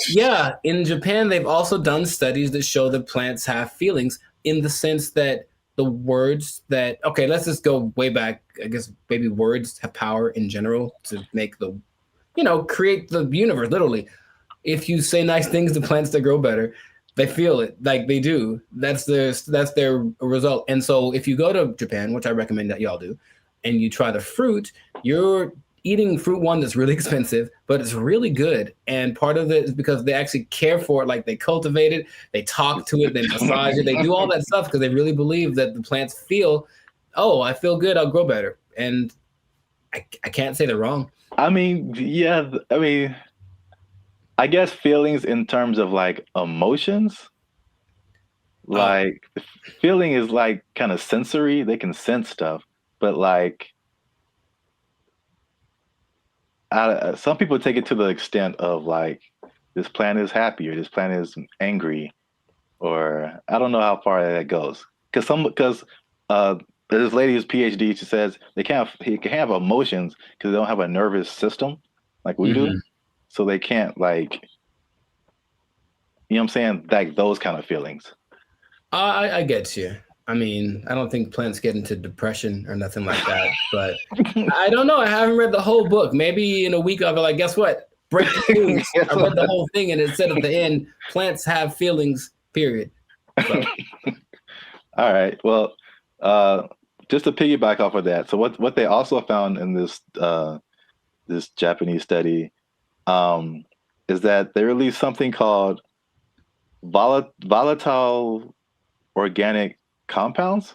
yeah, in Japan, they've also done studies that show that plants have feelings in the sense that the words that, okay, let's just go way back. I guess maybe words have power in general to make the, create the universe, literally. If you say nice things to plants that grow better, they feel it like they do. That's their result. And so if you go to Japan, which I recommend that y'all do, and you try the fruit, you're eating fruit one that's really expensive, but it's really good. And part of it is because they actually care for it. Like they cultivate it, they talk to it, they massage it, they do all that stuff because they really believe that the plants feel, oh, I feel good, I'll grow better. And I can't say they're wrong. I mean, yeah, I guess feelings in terms of like emotions, like feeling is like kind of sensory. They can sense stuff, but like some people take it to the extent of like this plant is happy or this plant is angry, or I don't know how far that goes. Because this lady who's PhD, she says he can have emotions because they don't have a nervous system like we do. So they can't like, you know what I'm saying? Like those kind of feelings. I get you. I mean, I don't think plants get into depression or nothing like that, but I don't know. I haven't read the whole book. Maybe in a week I'll be like, guess what? Break the news. I read the whole thing and it said at the end, plants have feelings, period. So. All right. Well, just to piggyback off of that. So what they also found in this Japanese study is that they released something called volatile organic compounds.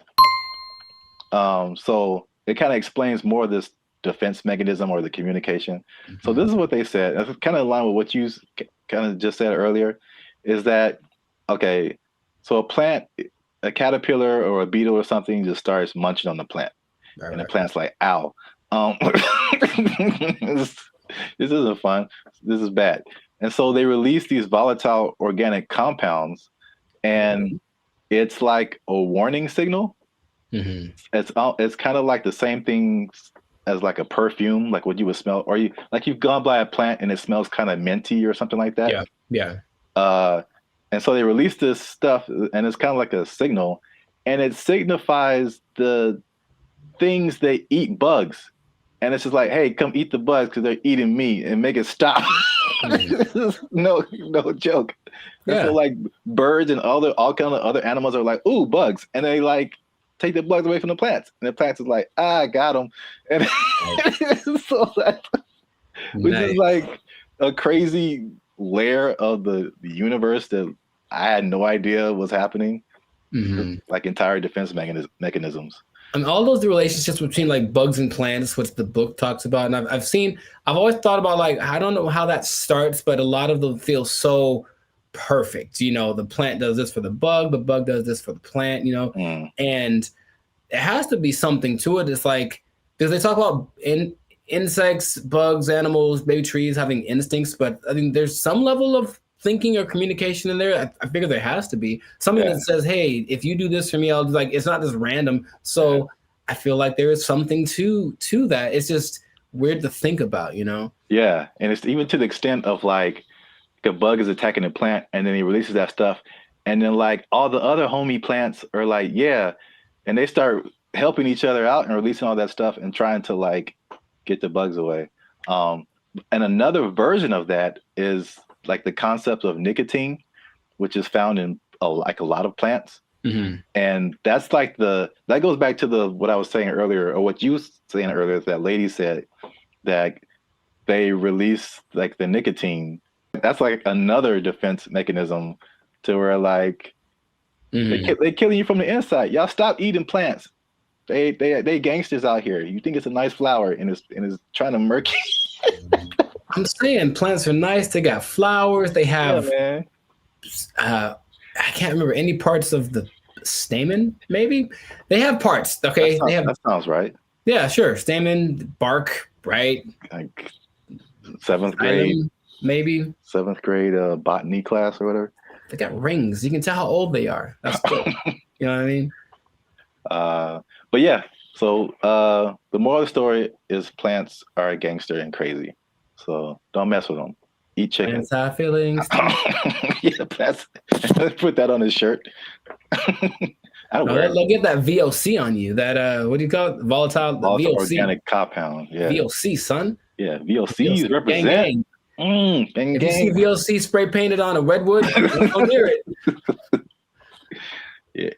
So it kind of explains more of this defense mechanism or the communication. So this is what they said. It's kind of in line with what you kind of just said earlier, is that, okay, so a plant, a caterpillar or a beetle or something just starts munching on the plant. And the plant's like, ow. This isn't fun. This is bad. And so they release these volatile organic compounds, and it's like a warning signal. It's kind of like the same thing as like a perfume, like what you would smell, or you've gone by a plant and it smells kind of minty or something like that. Yeah. And so they release this stuff, and it's kind of like a signal, and it signifies the things they eat bugs. And it's just like, hey, come eat the bugs because they're eating me, and make it stop. no joke. And Yeah. so like birds and all kind of other animals are like, ooh, bugs, and they like take the bugs away from the plants, and the plants is like, I got them, and so that, which is like a crazy layer of the universe that I had no idea was happening. Like entire defense mechanisms. And all those relationships between like bugs and plants, which the book talks about, and I've always thought about like, I don't know how that starts, but a lot of them feel so perfect. You know, the plant does this for the bug does this for the plant, you know, and it has to be something to it. It's like, because they talk about insects, bugs, animals, baby trees having instincts, but I think there's some level of thinking or communication in there. I figure there has to be something that says, hey, if you do this for me, I'll do, like, it's not just random. So I feel like there is something to that. It's just weird to think about, you know? Yeah. And it's even to the extent of like a bug is attacking a plant and then he releases that stuff. And then like all the other homie plants are like, yeah. And they start helping each other out and releasing all that stuff and trying to like get the bugs away. And another version of that is like the concept of nicotine, which is found in a lot of plants. And that's like that goes back to what I was saying earlier, or what you were saying earlier, that lady said that they release like the nicotine. That's like another defense mechanism to where like they killing you from the inside. Y'all stop eating plants. They gangsters out here. You think it's a nice flower and it's trying to murk you. I'm saying plants are nice. They got flowers. They have, I can't remember any parts of the stamen. Maybe they have parts. Okay, that sounds right. Yeah, sure. Stamen, bark, right? Like 7th grade, maybe 7th grade botany class or whatever. They got rings. You can tell how old they are. That's cool. You know what I mean? But yeah. So the moral of the story is plants are a gangster and crazy. So don't mess with them. Eat chicken. Plants have feelings. Yeah, plants. Put that on his shirt. They'll get that VOC on you. That what do you call it? Volatile VOC. Organic compound. Yeah. VOC, son. Yeah, VOCs represent. Gang. If you see VOC spray painted on a redwood, don't hear it. Yeah.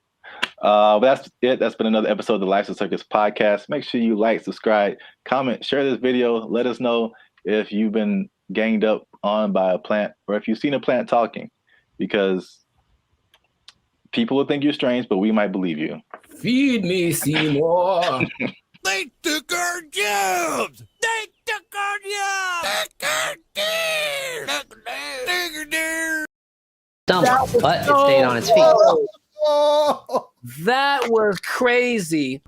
But that's it. That's been another episode of the Life's a Circus podcast. Make sure you like, subscribe, comment, share this video. Let us know if you've been ganged up on by a plant or if you've seen a plant talking, because people will think you're strange, but we might believe you. Feed me, Seymour. They took our jobs. They took our jobs. Dumb, but it stayed on its feet. That was crazy.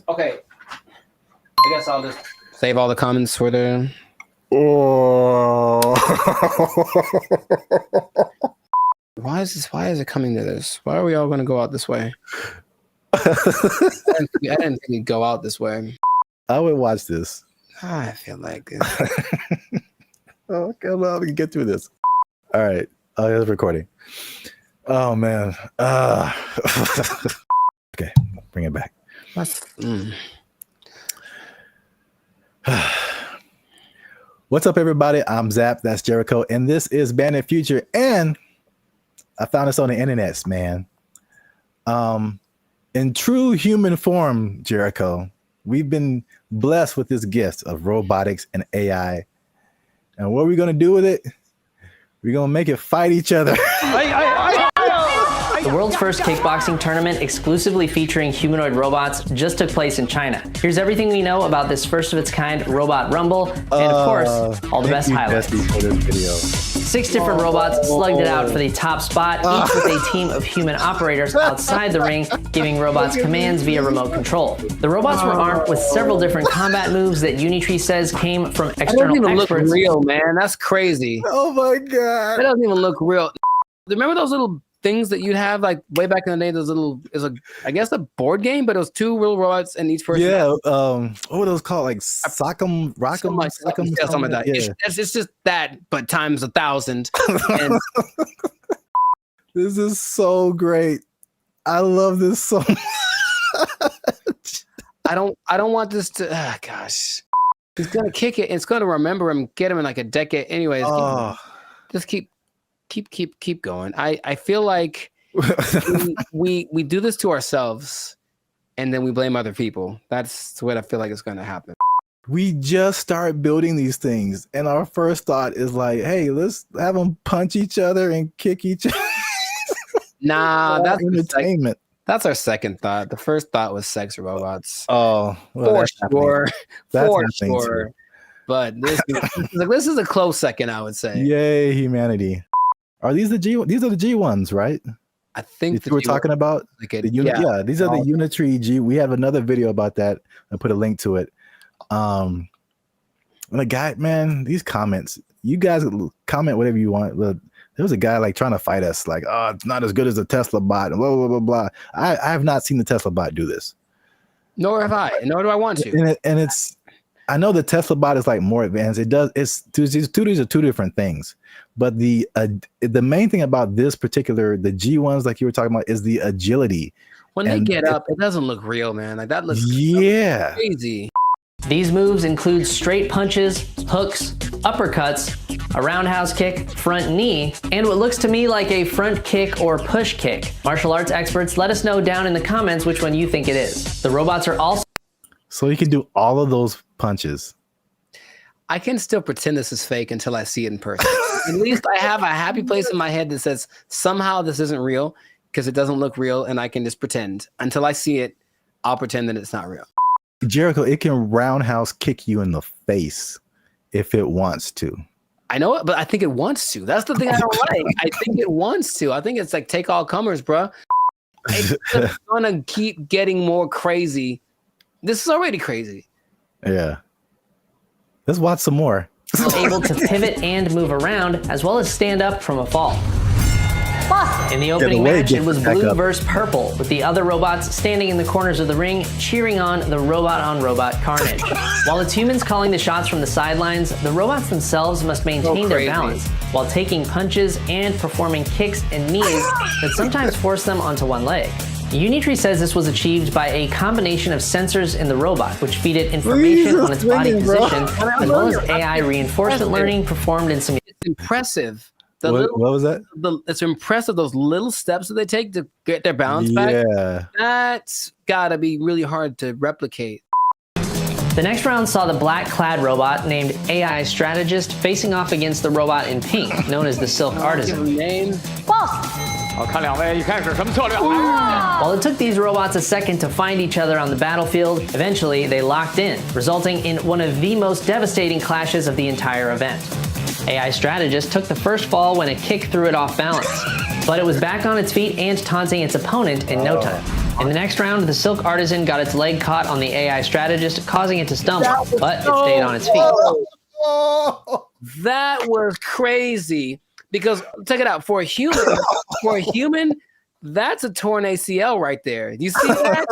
Okay. I guess I'll just Save all the comments for the. Why is it coming to this? Why are we all going to go out this way? I didn't think we'd go out this way. I would watch this. I feel like oh, come on, we can get through this. All right. Oh, it's recording. Oh man. Okay, bring it back. What's up, everybody? I'm Zap. That's Jericho, and this is Bandit Future. And I found this on the internet, man. In true human form, Jericho, we've been blessed with this gift of robotics and AI. And what are we gonna do with it? We're gonna make it fight each other. The world's first kickboxing tournament exclusively featuring humanoid robots just took place in China. Here's everything we know about this first of its kind robot rumble, and of course, all the best highlights. For this video. 6 different robots slugged it out for the top spot, each with a team of human operators outside the ring, giving robots commands via remote control. The robots were armed with several different combat moves that Unitree says came from external That doesn't even experts. look real, man. That's crazy. Oh my god. That doesn't even look real. Remember those little things that you'd have like way back in the day? Those little I guess a board game, but it was 2 real robots and each person. Yeah. What were those called? Like Sock'em, Rock'em, Sock'em, something like that. Yeah. It's just that, but times 1,000. And this is so great. I love this so much. I don't want this to. Gosh. He's gonna kick it. And it's gonna remember him, get him in like a decade. Anyways, just keep going. I feel like we do this to ourselves, and then we blame other people. That's what I feel like is gonna happen. We just start building these things, and our first thought is like, "Hey, let's have them punch each other and kick each other." Nah, that's entertainment. That's our second thought. The first thought was sex robots. Oh, well, for for sure. But this is a close second, I would say. Yay, humanity! Are these the G? These are the G ones, right? I think we're talking about. These are the Unitree G. We have another video about that. I put a link to it. And the guy, man, these comments. You guys comment whatever you want. Look, there was a guy like trying to fight us, like, oh, it's not as good as the Tesla bot, and blah blah blah blah. I have not seen the Tesla bot do this. Nor have I. Nor do I want to. And it's. I know the Tesla bot is like more advanced. These are two different things. But the main thing about this particular, the G ones, like you were talking about, is the agility. When they get up, it doesn't look real, man. Like that looks crazy. These moves include straight punches, hooks, uppercuts, a roundhouse kick, front knee, and what looks to me like a front kick or push kick. Martial arts experts, let us know down in the comments which one you think it is. The robots are also... So you can do all of those punches. I can still pretend this is fake until I see it in person. At least I have a happy place in my head that says somehow this isn't real because it doesn't look real, and I can just pretend. Until I see it, I'll pretend that it's not real. Jericho, it can roundhouse kick you in the face if it wants to. I know it, but I think it wants to. That's the thing I don't like. I think it wants to. I think it's like take all comers, bro. It's gonna keep getting more crazy. This is already crazy. Yeah. Let's watch some more. Able to pivot and move around, as well as stand up from a fall. In the opening match, it was blue versus purple, with the other robots standing in the corners of the ring, cheering on the robot-on-robot carnage. While it's humans calling the shots from the sidelines, the robots themselves must maintain their balance while taking punches and performing kicks and knees that sometimes force them onto one leg. Unitree says this was achieved by a combination of sensors in the robot, which feed it information on its body position, as well as AI reinforcement learning performed in some... It's impressive. What was that? It's impressive, those little steps that they take to get their balance back. Yeah. That's gotta be really hard to replicate. The next round saw the black-clad robot named AI Strategist facing off against the robot in pink, known as the Silk Artisan. While it took these robots a second to find each other on the battlefield, eventually they locked in, resulting in one of the most devastating clashes of the entire event. AI Strategist took the first fall when a kick threw it off balance, but it was back on its feet and taunting its opponent in no time. In the next round, the Silk Artisan got its leg caught on the AI Strategist, causing it to stumble, but it stayed on its feet. That was crazy, because check it out, for a human, that's a torn ACL right there. You see that?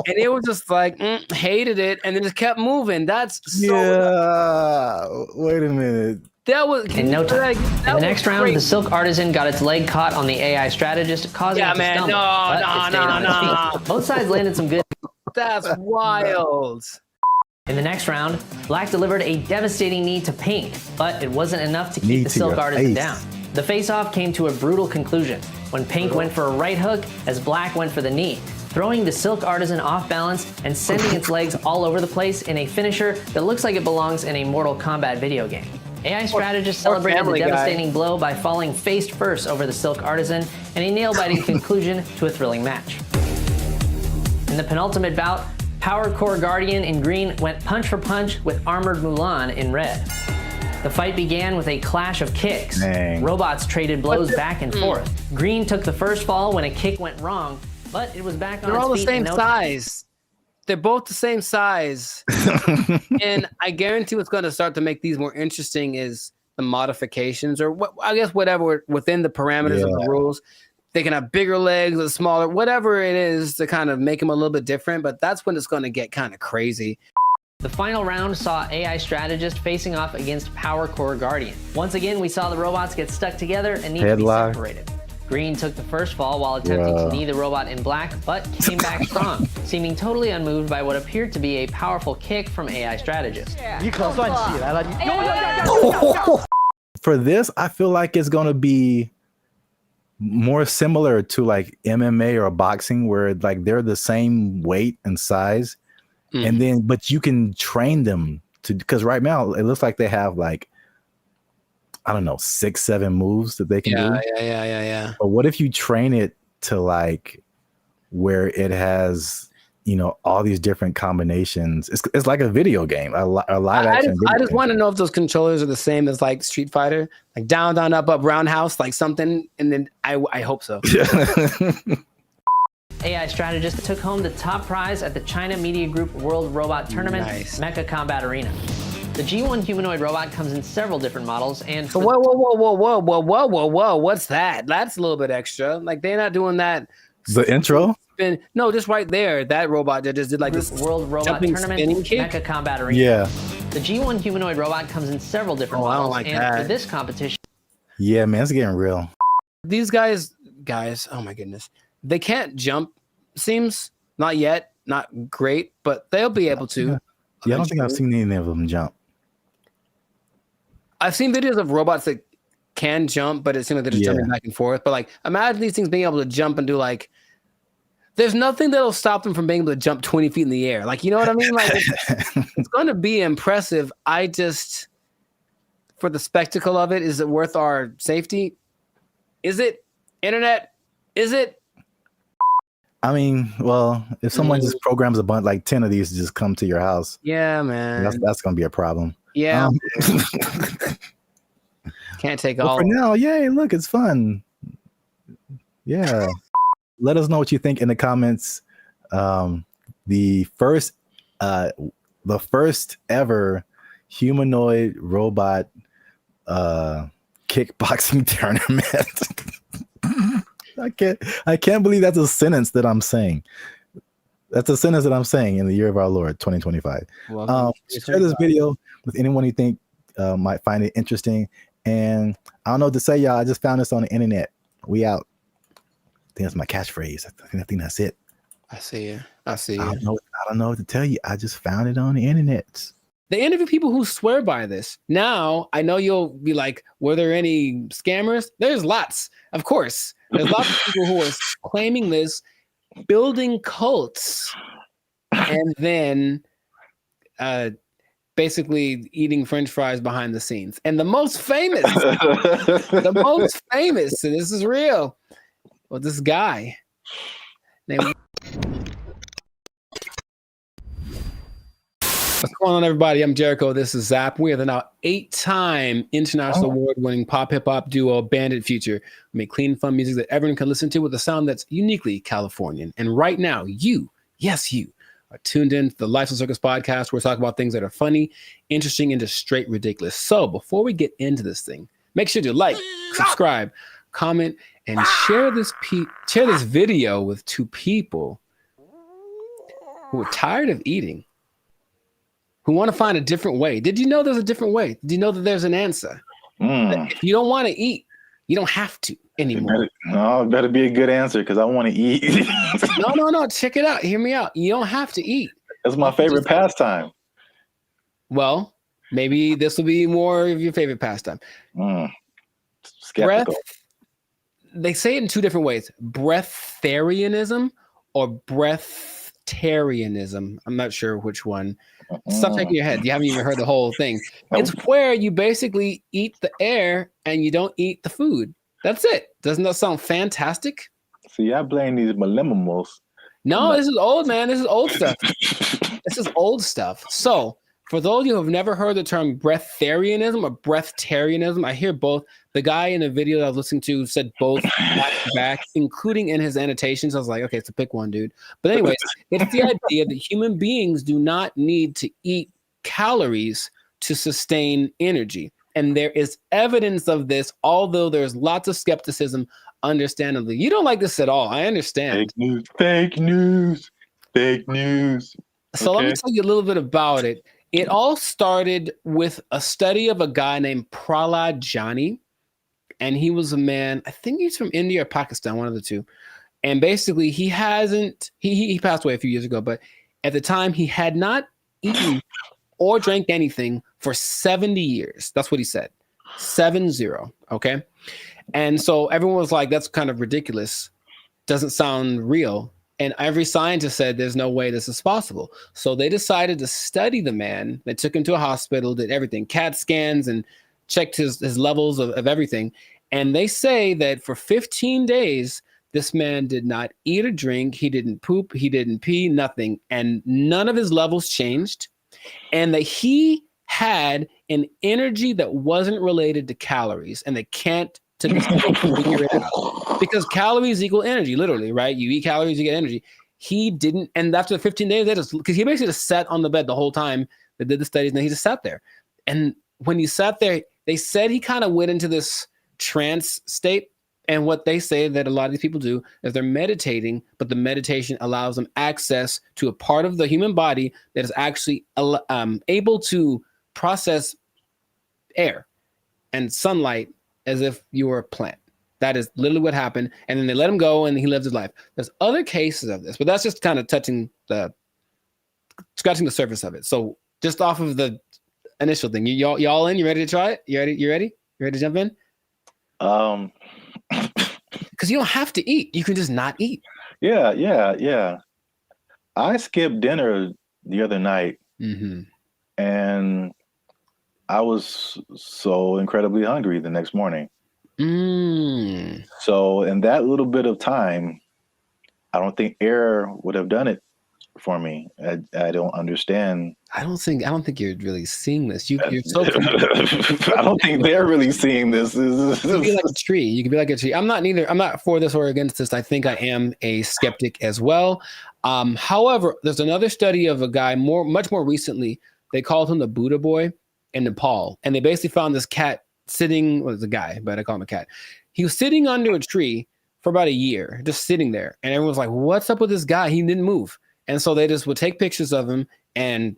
And it was just like, hated it, and then just kept moving. That's so... Wait a minute. That was... In no time. In the next round, the Silk Artisan got its leg caught on the AI Strategist, causing it to stumble. No. Both sides landed some good... That's wild. In the next round, Black delivered a devastating knee to Pink, but it wasn't enough to keep the Silk Artisan down. The face-off came to a brutal conclusion when Pink went for a right hook as Black went for the knee, throwing the Silk Artisan off balance and sending its legs all over the place in a finisher that looks like it belongs in a Mortal Kombat video game. AI Strategist celebrated the devastating blow by falling face first over the Silk Artisan in a nail-biting conclusion to a thrilling match. In the penultimate bout, Power Core Guardian in green went punch for punch with Armored Mulan in red. The fight began with a clash of kicks. Robots traded blows back and forth. Green took the first fall when a kick went wrong, but it was back on its feet. They're all the same size. They're both the same size. And I guarantee what's going to start to make these more interesting is the modifications, or I guess whatever within the parameters of the rules. They can have bigger legs or smaller, whatever it is to kind of make them a little bit different, but that's when it's going to get kind of crazy. The final round saw AI Strategist facing off against Power Core Guardian. Once again, we saw the robots get stuck together and need to be separated. Green took the first fall while attempting to knee the robot in black, but came back strong, seeming totally unmoved by what appeared to be a powerful kick from AI strategists. For this, I feel like it's going to be more similar to like MMA or boxing, where like they're the same weight and size, and then but you can train them to, because right now it looks like they have like, I don't know, 6-7 moves that they can do. Yeah. But what if you train it to like where it has, you know, all these different combinations? It's like a video game, a live action. I just want to know if those controllers are the same as like Street Fighter, like down, down, up, up, roundhouse, like something. And then I hope so. AI strategist took home the top prize at the China Media Group World Robot Tournament, Mecha Combat Arena. The G1 humanoid robot comes in several different models, and whoa, what's that? That's a little bit extra. Like they're not doing that. The intro? No, just right there. That robot that just did like this World Robot jumping Tournament, spinning kick. Mecha Combat Arena. Yeah. The G1 humanoid robot comes in several different I don't models, like and that. for this competition, Yeah, man, it's getting real. These guys, oh my goodness, they can't jump. Seems not yet, not great, but they'll be able to. Yeah, I don't think I've seen any of them jump. I've seen videos of robots that can jump, but it seems like they're just jumping back and forth. But like, imagine these things being able to jump and do like, there's nothing that'll stop them from being able to jump 20 feet in the air. Like, you know what I mean? Like, it's going to be impressive. I just, for the spectacle of it, is it worth our safety? Is it? Internet? Is it? I mean, well, if someone just programs a bunch, like 10 of these to just come to your house, yeah, man, that's going to be a problem. Yeah. Can't take all. For now, yay, look, it's fun. Yeah. Let us know what you think in the comments. The first ever humanoid robot kickboxing tournament. I can't believe that's a sentence that I'm saying. That's a sentence that I'm saying in the year of our Lord 2025. Share this video with anyone you think might find it interesting. And I don't know what to say, y'all. I just found this on the internet. We out. I think that's my catchphrase. I think that's it. I see you. I don't know what to tell you. I just found it on the internet. They interview people who swear by this. Now, I know you'll be like, were there any scammers? There's lots. Of course. There's lots of people who are claiming this, building cults, and then basically eating French fries behind the scenes. And the most famous, and this is real, well, this guy named... What's going on, everybody? I'm Jericho. This is Zap. We are the now 8-time international award-winning pop hip-hop duo Bandit Future. We make clean, fun music that everyone can listen to with a sound that's uniquely Californian. And right now, you are tuned in to the Lifestyle Circus podcast, where we talk about things that are funny, interesting, and just straight ridiculous. So before we get into this thing, make sure to like, subscribe, comment, and share this video with 2 people who are tired of eating, who want to find a different way. Did you know there's a different way? Did you know that there's an answer? If you don't want to eat, you don't have to anymore. It better be a good answer, because I want to eat. No. Check it out. Hear me out. You don't have to eat. That's my favorite pastime. Well, maybe this will be more of your favorite pastime. Skeptical. They say it in 2 different ways: breatharianism or breatharianism. I'm not sure which one. Stop shaking your head. You haven't even heard the whole thing. It's where you basically eat the air and you don't eat the food. That's it. Doesn't that sound fantastic? See, I blame these millennials. No, this is old, man. This is old stuff. This is old stuff. So, for those of you who have never heard the term breatharianism or breatharianism, I hear both. The guy in the video that I was listening to said both back to back, including in his annotations. I was like, okay, so pick one, dude. But anyways, it's the idea that human beings do not need to eat calories to sustain energy. And there is evidence of this, although there's lots of skepticism, understandably. You don't like this at all. I understand. Fake news. So let me tell you a little bit about it. It all started with a study of a guy named Prahlad Jani. and he was a man, I think he's from India or Pakistan, one of the two. And basically he passed away a few years ago, but at the time he had not eaten or drank anything for 70 years. That's what he said. 70. Okay. And so everyone was like, that's kind of ridiculous. Doesn't sound real. And every scientist said there's no way this is possible. So they decided to study the man. They took him to a hospital, did everything, CAT scans, and checked his levels of everything. And they say that for 15 days, this man did not eat or drink. He didn't poop. He didn't pee, nothing. And none of his levels changed. And that he had an energy that wasn't related to calories. And they can't to this day figure it out. Because calories equal energy, literally, right? You eat calories, you get energy. He didn't. And after the 15 days, because he basically just sat on the bed the whole time they did the studies, and then he just sat there. And when he sat there, they said he kind of went into this trance state. And what they say that a lot of these people do is they're meditating, but the meditation allows them access to a part of the human body that is actually able to process air and sunlight as if you were a plant. That is literally what happened. And then they let him go and he lived his life. There's other cases of this, but that's just kind of scratching the surface of it. So just off of the initial thing, y'all in? You ready to try it? You ready? You ready to jump in? Because you don't have to eat. You can just not eat. Yeah. I skipped dinner the other night, and I was so incredibly hungry the next morning. So in that little bit of time, I don't think air would have done it for me. I don't understand. I don't think you're really seeing this. You're so I don't think they're really seeing this. You could be like a tree. You could be like a tree. I'm not for this or against this. I think I am a skeptic as well. However, there's another study of a guy much more recently. They called him the Buddha boy in Nepal. And they basically found this cat sitting, well, it's a guy, but I call him a cat. He was sitting under a tree for about a year, just sitting there. And everyone was like, what's up with this guy? He didn't move. And so they just would take pictures of him and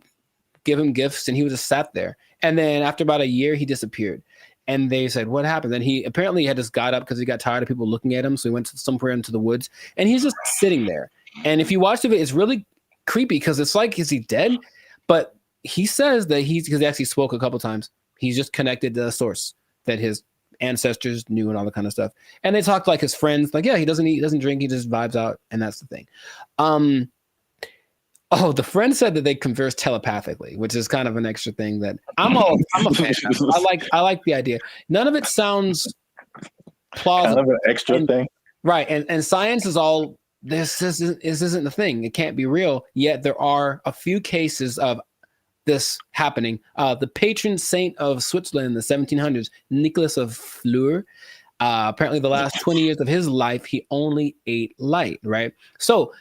give him gifts, and he would just sat there. And then after about a year, he disappeared. And they said, what happened? Then he apparently had just got up because he got tired of people looking at him. So he went somewhere into the woods, and he's just sitting there. And if you watch the video, it's really creepy because it's like, is he dead? But he says that because he actually spoke a couple times, he's just connected to the source that his ancestors knew and all that kind of stuff. And they talked like his friends, like, yeah, he doesn't eat, doesn't drink, he just vibes out. And that's the thing. The friend said that they converse telepathically, which is kind of an extra thing that I'm a fan of. I like the idea. None of it sounds plausible. Kind of an extra thing. Right. And science is all, this isn't the thing. It can't be real. Yet there are a few cases of this happening. The patron saint of Switzerland in the 1700s, Nicholas of Fleur, apparently the last 20 years of his life, he only ate light, right? So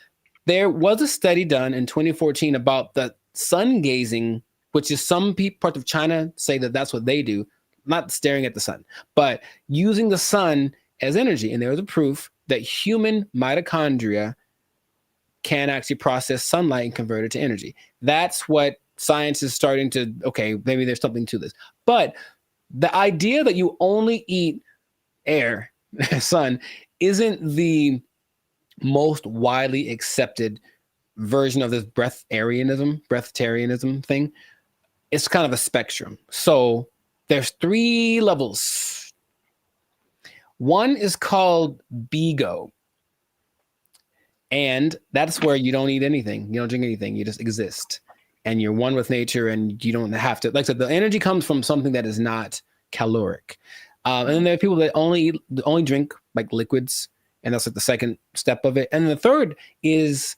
there was a study done in 2014 about the sun gazing, which is some parts of China say that that's what they do, not staring at the sun, but using the sun as energy. And there was a proof that human mitochondria can actually process sunlight and convert it to energy. That's what science is starting to, okay, maybe there's something to this. But the idea that you only eat air, sun, isn't the most widely accepted version of this breatharianism thing. It's kind of a spectrum. So there's 3 levels. One is called BEGO. And that's where you don't eat anything. You don't drink anything. You just exist. And you're one with nature, and you don't have to, like I said, the energy comes from something that is not caloric. And then there are people that only drink like liquids, and that's like the second step of it. And the third is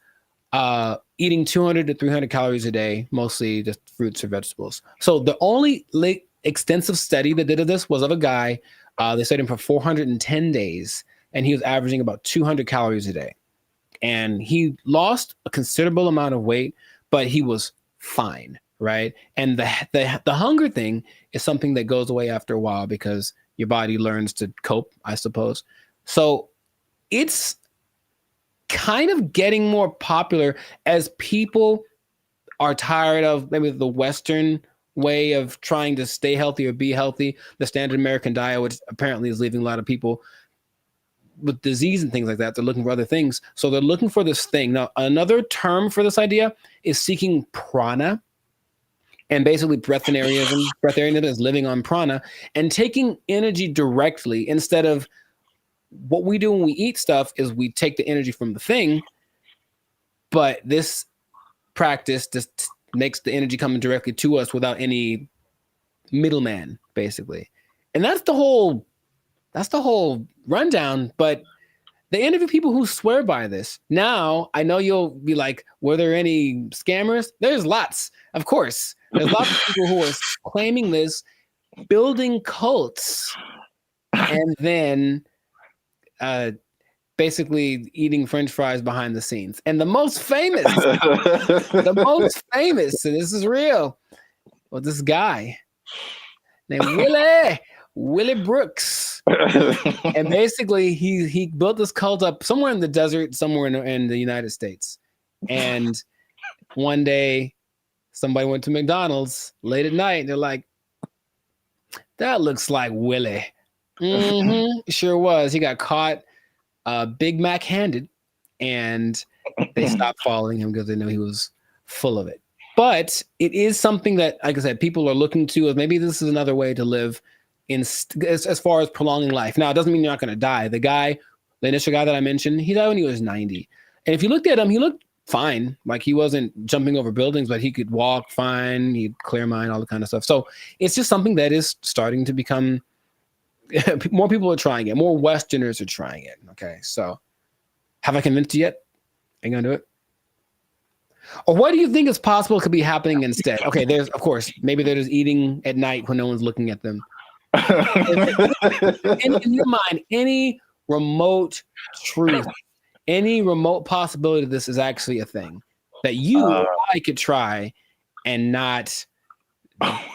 eating 200 to 300 calories a day, mostly just fruits or vegetables. So the only extensive study that did of this was of a guy. They studied him for 410 days, and he was averaging about 200 calories a day. And he lost a considerable amount of weight, but he was fine, right? And the hunger thing is something that goes away after a while because your body learns to cope, I suppose. So it's kind of getting more popular as people are tired of maybe the Western way of trying to stay healthy or be healthy, the standard American diet, which apparently is leaving a lot of people with disease and things like that. They're looking for other things. So they're looking for this thing. Now, another term for this idea is seeking prana. And basically breatharianism is living on prana and taking energy directly instead of what we do when we eat stuff is we take the energy from the thing. But this practice just makes the energy coming directly to us without any middleman, basically. And that's the whole rundown. But they interview people who swear by this. Now, I know you'll be like, were there any scammers? There's lots, of course. There's lots of people who are claiming this, building cults, and then basically eating French fries behind the scenes. And the most famous, and this is real, was this guy named Willie Brooks. And basically he built this cult up somewhere in the desert, somewhere in the United States. And one day somebody went to McDonald's late at night and they're like, that looks like Willie. Sure was. He got caught Big Mac handed and they stopped following him because they knew he was full of it. But it is something that, like I said, people are looking to as maybe this is another way to live as far as prolonging life. Now, it doesn't mean you're not going to die. The initial guy that I mentioned, he died when he was 90. And if you looked at him, he looked fine. Like he wasn't jumping over buildings, but he could walk fine. He'd clear mind, all the kind of stuff. So it's just something that is starting to become, more people are trying it. More Westerners are trying it. Okay. So have I convinced you yet? Are you going to do it? Or what do you think is possible could be happening instead? Okay. There's, of course, maybe they're just eating at night when no one's looking at them. in your mind, any remote truth, any remote possibility this is actually a thing that you or I could try and not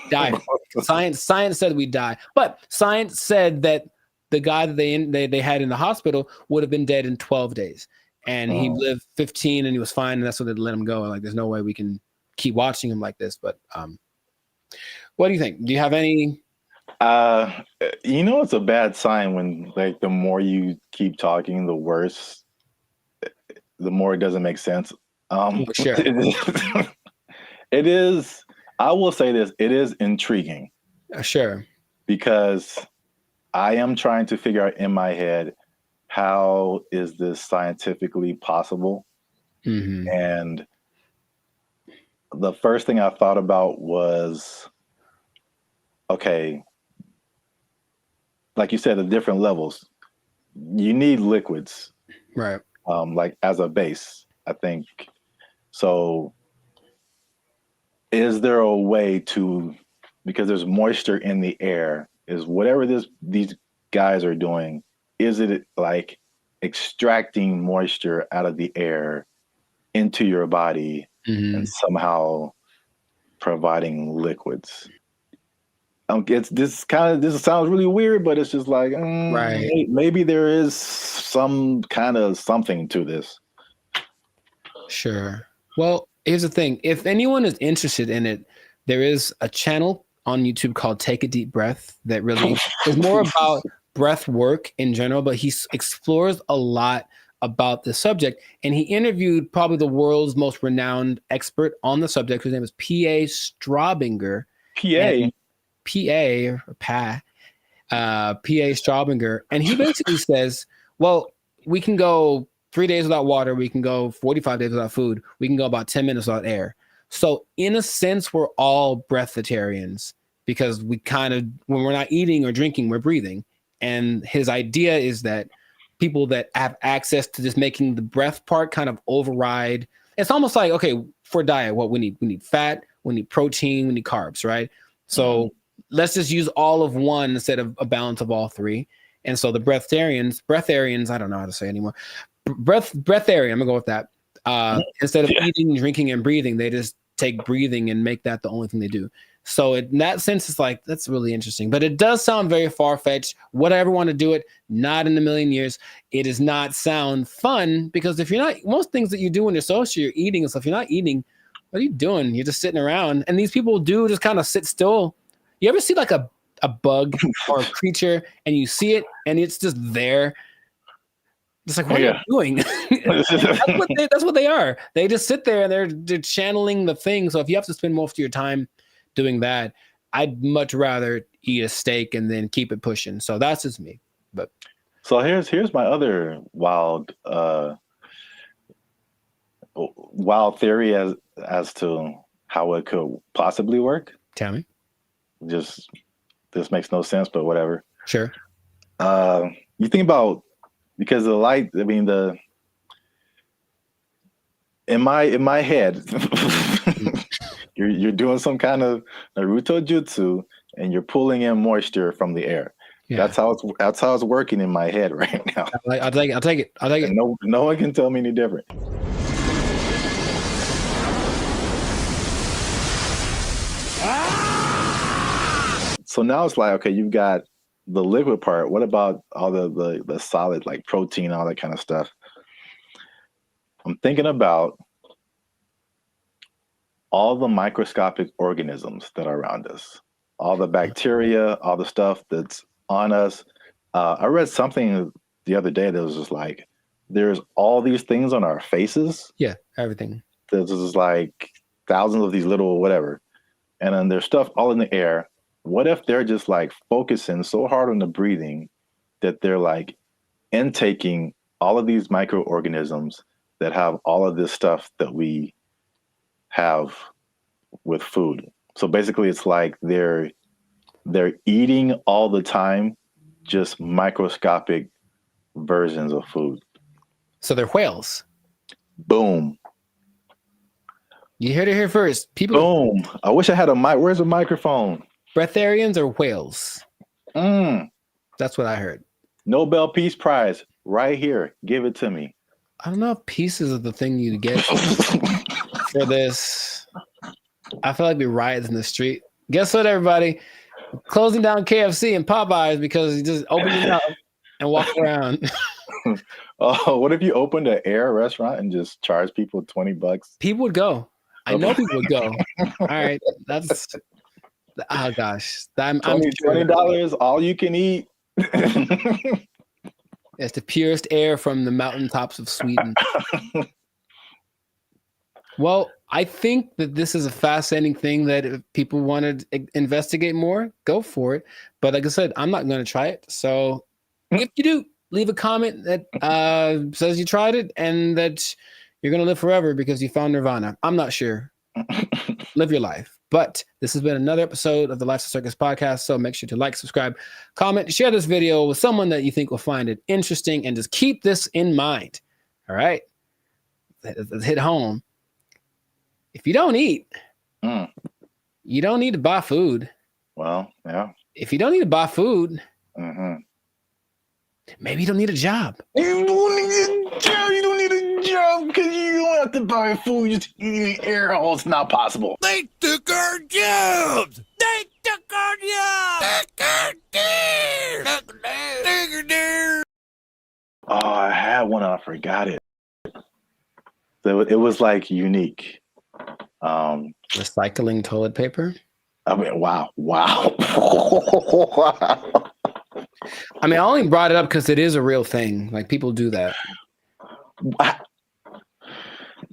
die. Science said we die, but science said that the guy that they had in the hospital would have been dead in 12 days, and he lived 15 and he was fine, and that's what they let him go. Like, there's no way we can keep watching him like this. But what do you think? Do you have any? It's a bad sign when like the more you keep talking, the worse, the more it doesn't make sense. Sure. It is. I will say this: it is intriguing. Sure. Because I am trying to figure out in my head how is this scientifically possible, and the first thing I thought about was, okay, like you said, the different levels. You need liquids, right? Like as a base, I think. So, is there a way to, because there's moisture in the air, is whatever these guys are doing, is it like extracting moisture out of the air into your body and somehow providing liquids? This sounds really weird, but it's just like, right. Maybe there is some kind of something to this. Sure. Well, here's the thing. If anyone is interested in it, there is a channel on YouTube called Take a Deep Breath that really is more about breath work in general, but he explores a lot about the subject. And he interviewed probably the world's most renowned expert on the subject, whose name is P.A. Straubinger. P.A. Straubinger. And he basically says, well, we can go 3 days without water. We can go 45 days without food. We can go about 10 minutes without air. So in a sense, we're all breatharians because we kind of, when we're not eating or drinking, we're breathing. And his idea is that people that have access to just making the breath part kind of override. It's almost like, okay, for diet, what we need fat, we need protein, we need carbs, right? So let's just use all of one instead of a balance of all three. And so the breatharians, I don't know how to say anymore. Breatharian, I'm gonna go with that. Instead of eating, drinking, and breathing, they just take breathing and make that the only thing they do. So in that sense, it's like, that's really interesting. But it does sound very far-fetched. Would I ever want to do it? Not in a million years. It does not sound fun because if you're not, most things that you do when you're social, you're eating and stuff, you're not eating, what are you doing? You're just sitting around. And these people do just kind of sit still. You ever see like a bug or a creature and you see it and it's just there? It's like, what are you doing? That's what they are. They just sit there and they're channeling the thing. So if you have to spend most of your time doing that, I'd much rather eat a steak and then keep it pushing. So that's just me. But so here's my other wild theory as to how it could possibly work. Tell me. Just this makes no sense, but whatever. Sure. You think about, because the light, I mean, in my head, you're doing some kind of Naruto jutsu and you're pulling in moisture from the air. Yeah. That's how it's working in my head right now. I'll take it. No one can tell me any different. So now it's like, okay, you've got the liquid part. What about all the solid, like protein, all that kind of stuff? I'm thinking about all the microscopic organisms that are around us, all the bacteria, all the stuff that's on us. I read something the other day that was just like, there's all these things on our faces. Yeah, everything. There's just like thousands of these little whatever. And then there's stuff all in the air. What if they're just like focusing so hard on the breathing that they're like intaking all of these microorganisms that have all of this stuff that we have with food? So basically it's like they're eating all the time, just microscopic versions of food. So they're whales. Boom. You heard it here first. People. Boom. I wish I had a mic. Where's a microphone? Breatharians or whales? That's what I heard. Nobel Peace Prize right here. Give it to me. I don't know if pieces of the thing you get for this. I feel like we riots in the street. Guess what, everybody? We're closing down KFC and Popeyes because you just open it up and walk around. Oh, what if you opened an air restaurant and just charge people $20? People would go. I know people would go. All right, that's. Oh gosh, I'm $20 all you can eat. It's the purest air from the mountaintops of Sweden. Well, I think that this is a fascinating thing that if people want to investigate more, go for it. But like I said, I'm not going to try it. So if you do, leave a comment that says you tried it and that you're going to live forever because you found Nirvana. I'm not sure. Live your life. But this has been another episode of the Lifestyle Circus podcast. So make sure to like, subscribe, comment, share this video with someone that you think will find it interesting, and just keep this in mind. All right. Let's hit home. If you don't eat, you don't need to buy food. Well, yeah. If you don't need to buy food, maybe you don't need a job. You don't need a job. You don't need a job because you don't have to buy food. Just eating air holes. It's not possible. They took our jobs. They took our jobs. Oh, I had one and I forgot it. So it was like unique. Recycling toilet paper. I mean, wow. Wow. I mean, I only brought it up because it is a real thing. Like, people do that.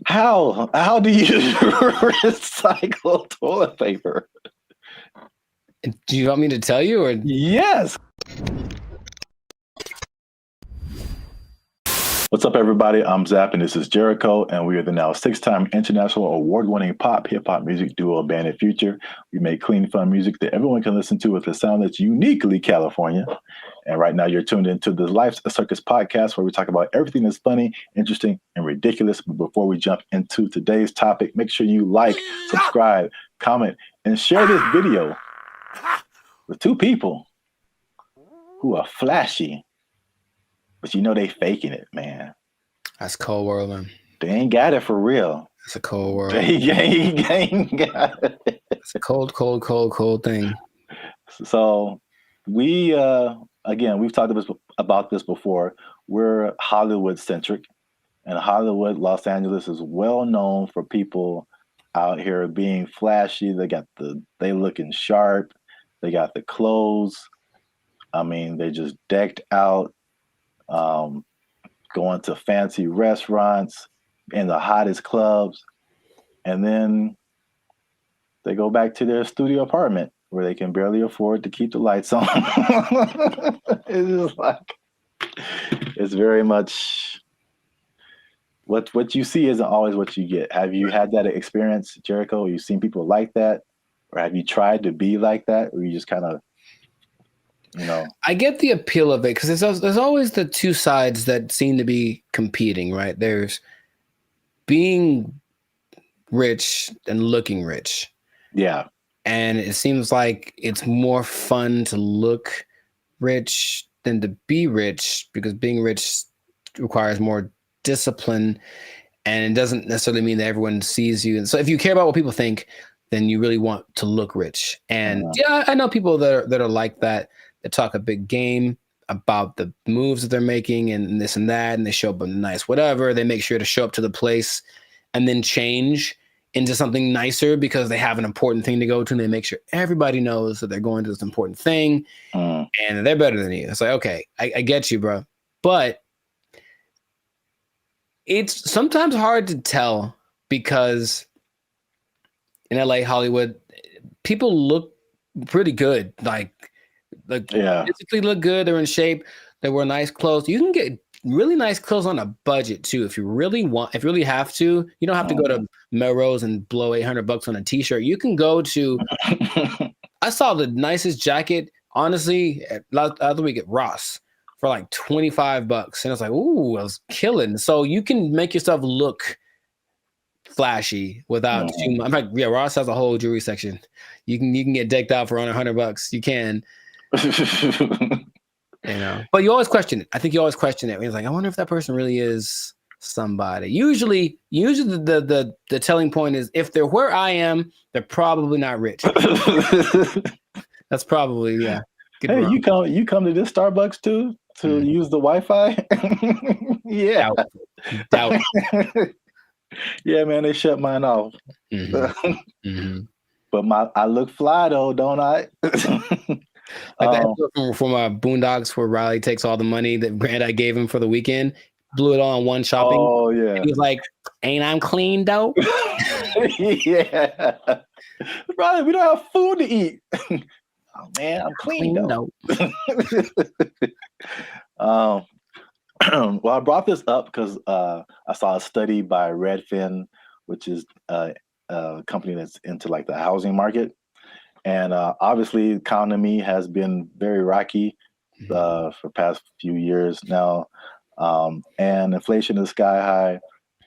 How do you recycle toilet paper? Do you want me to tell you, or yes? What's up, everybody? I'm Zap, and this is Jericho, and we are the now 6-time international award-winning pop hip-hop music duo Band of Future. We make clean, fun music that everyone can listen to with a sound that's uniquely California. And right now, you're tuned into the Life's a Circus podcast, where we talk about everything that's funny, interesting, and ridiculous. But before we jump into today's topic, make sure you like, subscribe, comment, and share this video with 2 people who are flashy. But you know they faking it, man. That's cold world, man. They ain't got it for real. It's a cold world. They ain't got it. It's a cold thing. So we, again, we've talked about this before. We're Hollywood-centric. And Hollywood, Los Angeles is well known for people out here being flashy. They looking sharp. They got the clothes. I mean, they just decked out, going to fancy restaurants in the hottest clubs. And then they go back to their studio apartment where they can barely afford to keep the lights on. It's just like, it's very much what you see isn't always what you get. Have you had that experience, Jericho? You've seen people like that? Or have you tried to be like that? Or you just kind of, I get the appeal of it because there's always the two sides that seem to be competing, right? There's being rich and looking rich. Yeah. And it seems like it's more fun to look rich than to be rich because being rich requires more discipline, and it doesn't necessarily mean that everyone sees you. And so if you care about what people think, then you really want to look rich. And yeah, I know people that are like that talk a big game about the moves that they're making and this and that, and they show up in nice whatever. They make sure to show up to the place and then change into something nicer because they have an important thing to go to, and they make sure everybody knows that they're going to this important thing and they're better than you. It's like, okay, I get you, bro. But it's sometimes hard to tell because in LA, Hollywood, people look pretty good. Like physically look good. They're in shape. They wear nice clothes. You can get really nice clothes on a budget too. If you really have to, you don't have to go to Melrose and blow $800 on a t-shirt. You can go to, I saw the nicest jacket, honestly, last week at Ross for like $25. And I was like, ooh, I was killing. So you can make yourself look flashy without too much. In fact, yeah, Ross has a whole jewelry section. You can get decked out for under $100. You can. But you always question it. I think you always question it. It's like, I wonder if that person really is somebody. Usually the telling point is if they're where I am, they're probably not rich. That's probably Hey, you come to this Starbucks too to use the Wi-Fi? Yeah. Doubt. Yeah, man, they shut mine off. But I look fly though, don't I? Like that from Boondocks where Riley takes all the money that Granddad gave him for the weekend, blew it all on one shopping. Oh yeah. He was like, "Ain't I'm clean though?" Yeah. Brother, we don't have food to eat. Oh man, I'm clean though. Well, I brought this up because I saw a study by Redfin, which is a company that's into like the housing market. And obviously, the economy has been very rocky for past few years now, and inflation is sky high.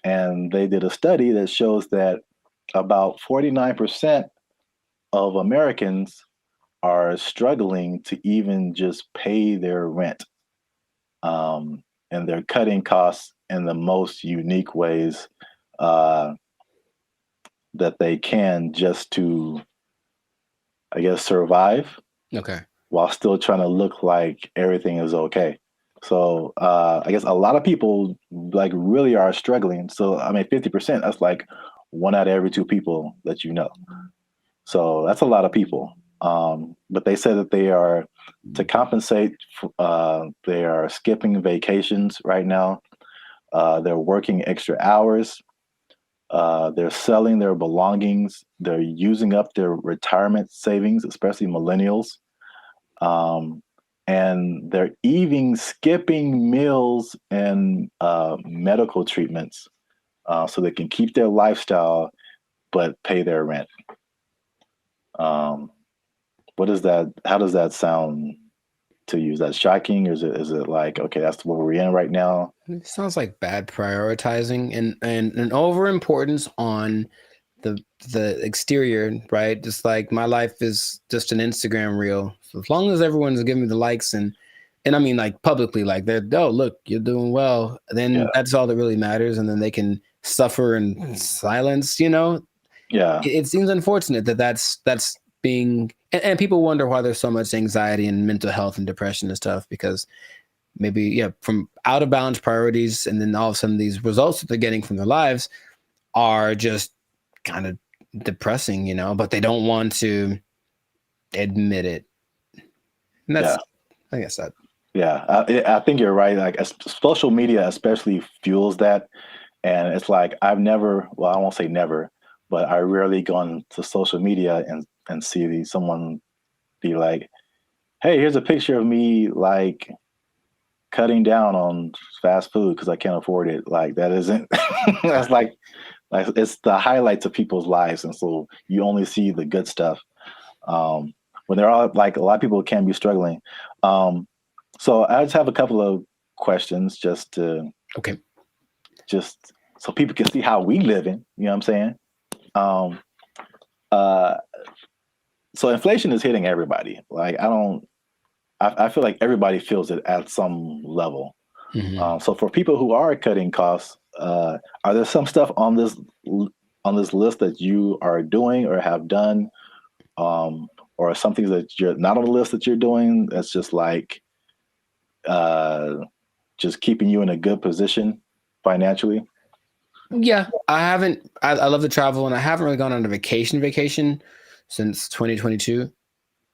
And they did a study that shows that about 49% of Americans are struggling to even just pay their rent, and they're cutting costs in the most unique ways that they can just to, I guess, survive. Okay. While still trying to look like everything is okay. So I guess a lot of people like really are struggling. So I mean, 50%, that's like 1 out of every 2 people that you know. So that's a lot of people. But they said that they are, to compensate, they are skipping vacations right now. They're working extra hours. They're selling their belongings. They're using up their retirement savings, especially millennials. And they're even skipping meals and medical treatments so they can keep their lifestyle but pay their rent. What is that? How does that sound to you? Is that shocking? Or is it like, okay, that's what we're in right now? It sounds like bad prioritizing and an overimportance on the exterior, right? Just like my life is just an Instagram reel. So as long as everyone's giving me the likes and I mean like publicly, like they're, oh look, you're doing well, then that's all that really matters, and then they can suffer in silence, Yeah. It seems unfortunate that's being, and people wonder why there's so much anxiety and mental health and depression and stuff, because maybe from out of balance priorities, and then all of a sudden these results that they're getting from their lives are just kind of depressing, but they don't want to admit it. And that's, I guess that. Yeah, I think you're right. Like social media especially fuels that. And it's like, I won't say never, but I rarely go on to social media and see someone be like, hey, here's a picture of me like cutting down on fast food because I can't afford it. Like that isn't, that's like it's the highlights of people's lives. And so you only see the good stuff. When they're all like, a lot of people can be struggling. So I just have a couple of questions just so people can see how we living, you know what I'm saying? So inflation is hitting everybody. Like I feel like everybody feels it at some level. So for people who are cutting costs, are there some stuff on this list that you are doing or have done, or something that you're not on the list that you're doing that's just like just keeping you in a good position financially? Yeah, I love to travel, and I haven't really gone on a vacation since 2022.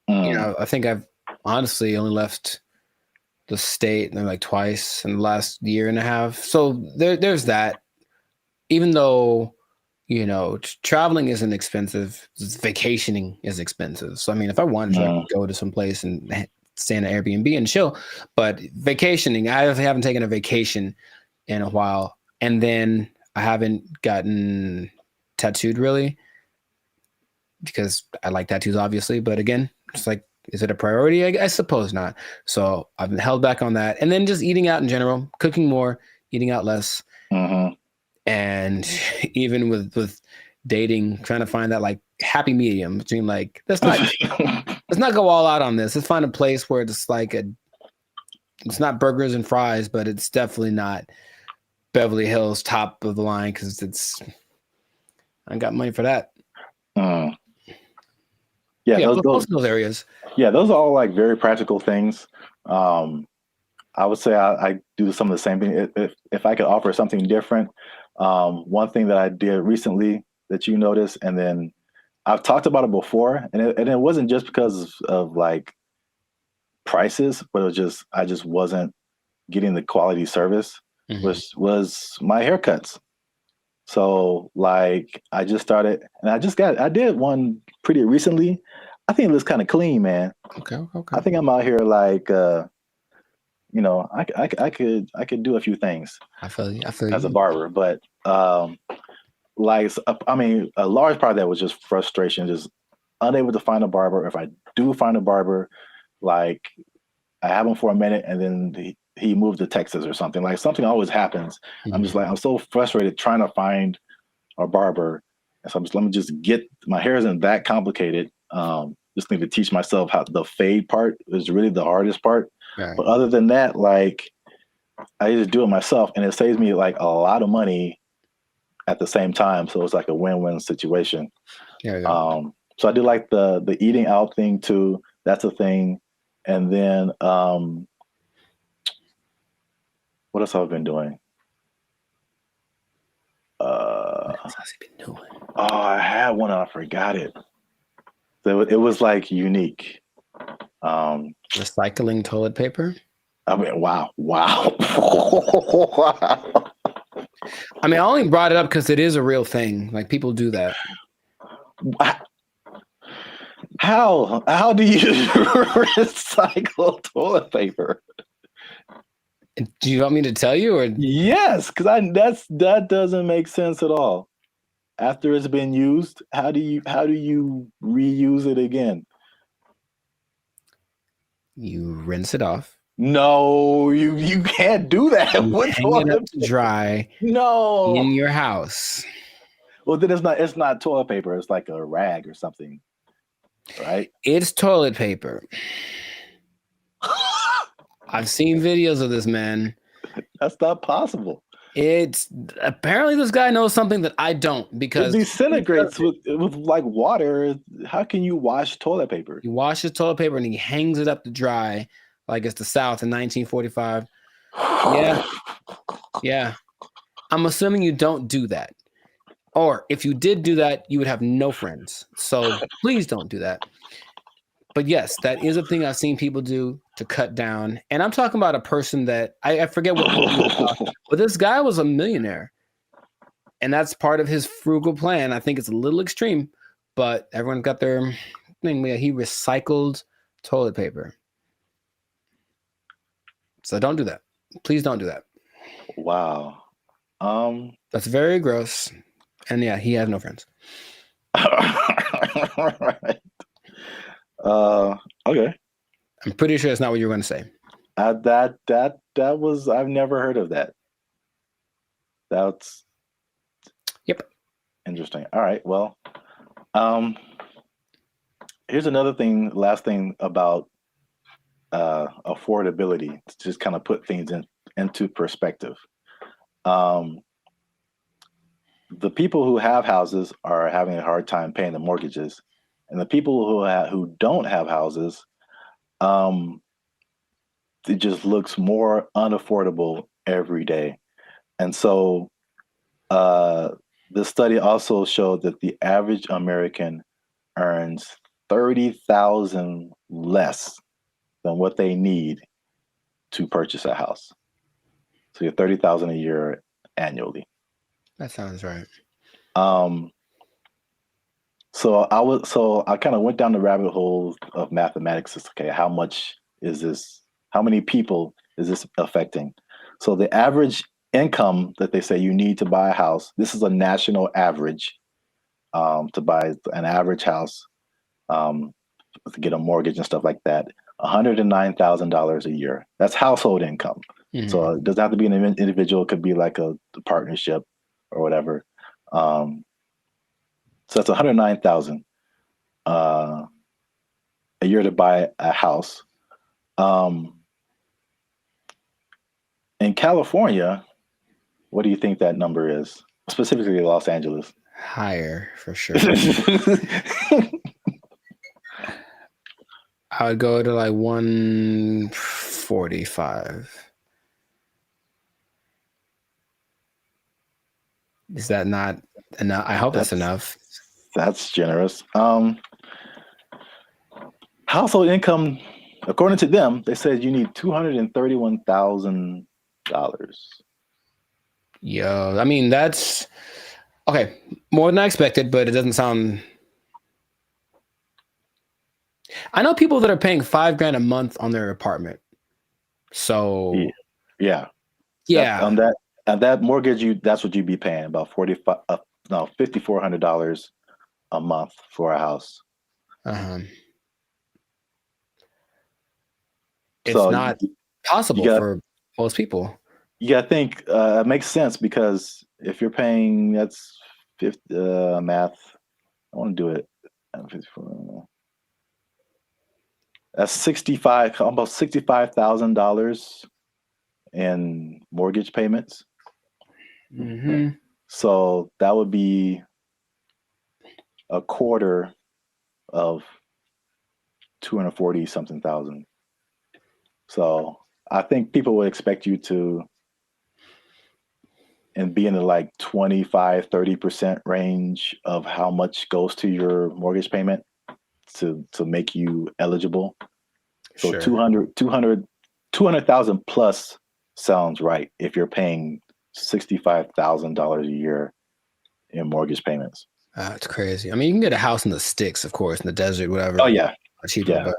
I think I've honestly only left the state like twice in the last year and a half. So there's that. Even though, traveling isn't expensive, vacationing is expensive. So, I mean, if I wanted to, I could go to some place and stay in an Airbnb and chill. But vacationing, I haven't taken a vacation in a while. And then I haven't gotten tattooed really because I like tattoos, obviously. But again, it's like, is it a priority? I suppose not. So I've been held back on that. And then just eating out in general, cooking more, eating out less. And even with dating, trying to find that like happy medium between like, let's not go all out on this. Let's find a place where it's like it's not burgers and fries, but it's definitely not Beverly Hills top of the line because I got money for that. Yeah, those areas. Yeah, those are all like very practical things. I would say I do some of the same thing. If I could offer something different, one thing that I did recently that you noticed, and then I've talked about it before, and it wasn't just because of like prices, but I just wasn't getting the quality service. Was my haircuts. So like I just started, and I did one pretty recently. I think it looks kind of clean, man. Okay. I think I'm out here like, I could do a few things. I feel you. As a barber, but like, I mean, a large part of that was just frustration, just unable to find a barber. If I do find a barber, like I have him for a minute, and then he moved to Texas or something. Like something always happens. I'm just like, I'm so frustrated trying to find a barber. And so let me just get, my hair isn't that complicated. Just need to teach myself how the fade part is really the hardest part. Right. But other than that, like I just do it myself, and it saves me like a lot of money at the same time. So it's like a win-win situation. So I do like the eating out thing too. That's a thing. And then what else have I been doing? What else has he been doing? Oh, I had one and I forgot it. So it was like unique. Recycling toilet paper? I mean, wow. I mean, I only brought it up because it is a real thing. Like people do that. How do you recycle toilet paper? Do you want me to tell you, or yes? Because that doesn't make sense at all. After it's been used, how do you reuse it again? You rinse it off. No, you can't do that. Hang it up to dry. No, in your house. Well, then it's not toilet paper. It's like a rag or something, right? It's toilet paper. I've seen videos of this, man. That's not possible. It's apparently this guy knows something that I don't, because it disintegrates with like water. How can you wash toilet paper? He washes toilet paper and he hangs it up to dry like it's the South in 1945. Yeah. I'm assuming you don't do that. Or if you did do that, you would have no friends. So please don't do that. But yes, that is a thing I've seen people do to cut down. And I'm talking about a person that I forget what company it was, but this guy was a millionaire. And that's part of his frugal plan. I think it's a little extreme, but everyone got their thing. He recycled toilet paper. So don't do that. Please don't do that. Wow. That's very gross. And yeah, he has no friends. All right. Okay. I'm pretty sure that's not what you were going to say. That was, I've never heard of that. That's interesting. All right. Well, here's another thing, last thing about affordability, to just kind of put things into perspective. The people who have houses are having a hard time paying the mortgages, and the people who don't have houses, it just looks more unaffordable every day. And so the study also showed that the average American earns $30,000 less than what they need to purchase a house. So you're $30,000 a year annually. That sounds right. So I kind of went down the rabbit hole of mathematics. It's okay, how much is this? How many people is this affecting? So the average income that they say you need to buy a house, this is a national average, to buy an average house, to get a mortgage and stuff like that, $109,000 a year. That's household income. Mm-hmm. So it doesn't have to be an individual. It could be like a partnership or whatever. So that's $109,000 a year to buy a house. In California, what do you think that number is? Specifically Los Angeles. Higher, for sure. I would go to like 145. Is that not enough? I hope that's enough. That's generous. Household income, according to them, they said you need $231,000. Yo, I mean, that's okay. More than I expected, but it doesn't sound. I know people that are paying $5,000 a month on their apartment. So yeah. On that mortgage, that's what you'd be paying, about $5,400 a month for a house. It's not possible for most people. You got to think it makes sense, because if you're paying, that's math. I want to do it. That's almost $65,000 in mortgage payments. Mm-hmm. So that would be a quarter of 240 something thousand. So I think people would expect you to be in the like 25-30% range of how much goes to your mortgage payment to make you eligible. So sure. 200,000 plus sounds right if you're paying $65,000 a year in mortgage payments. That's crazy. I mean, you can get a house in the sticks, of course, in the desert, whatever. Oh yeah, cheaper. Yeah.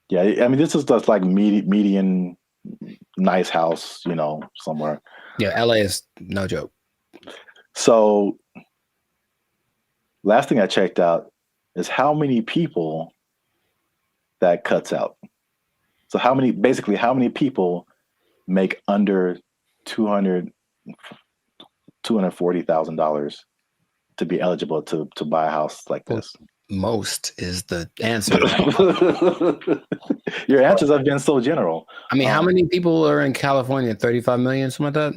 Yeah, I mean, this is just like median nice house, somewhere. Yeah, LA is no joke. So last thing I checked out is how many people that cuts out. So how many people make under $240,000 to be eligible to buy a house like this? Most is the answer. Your answers have been so general. I mean, how many people are in California? 35 million, something like that?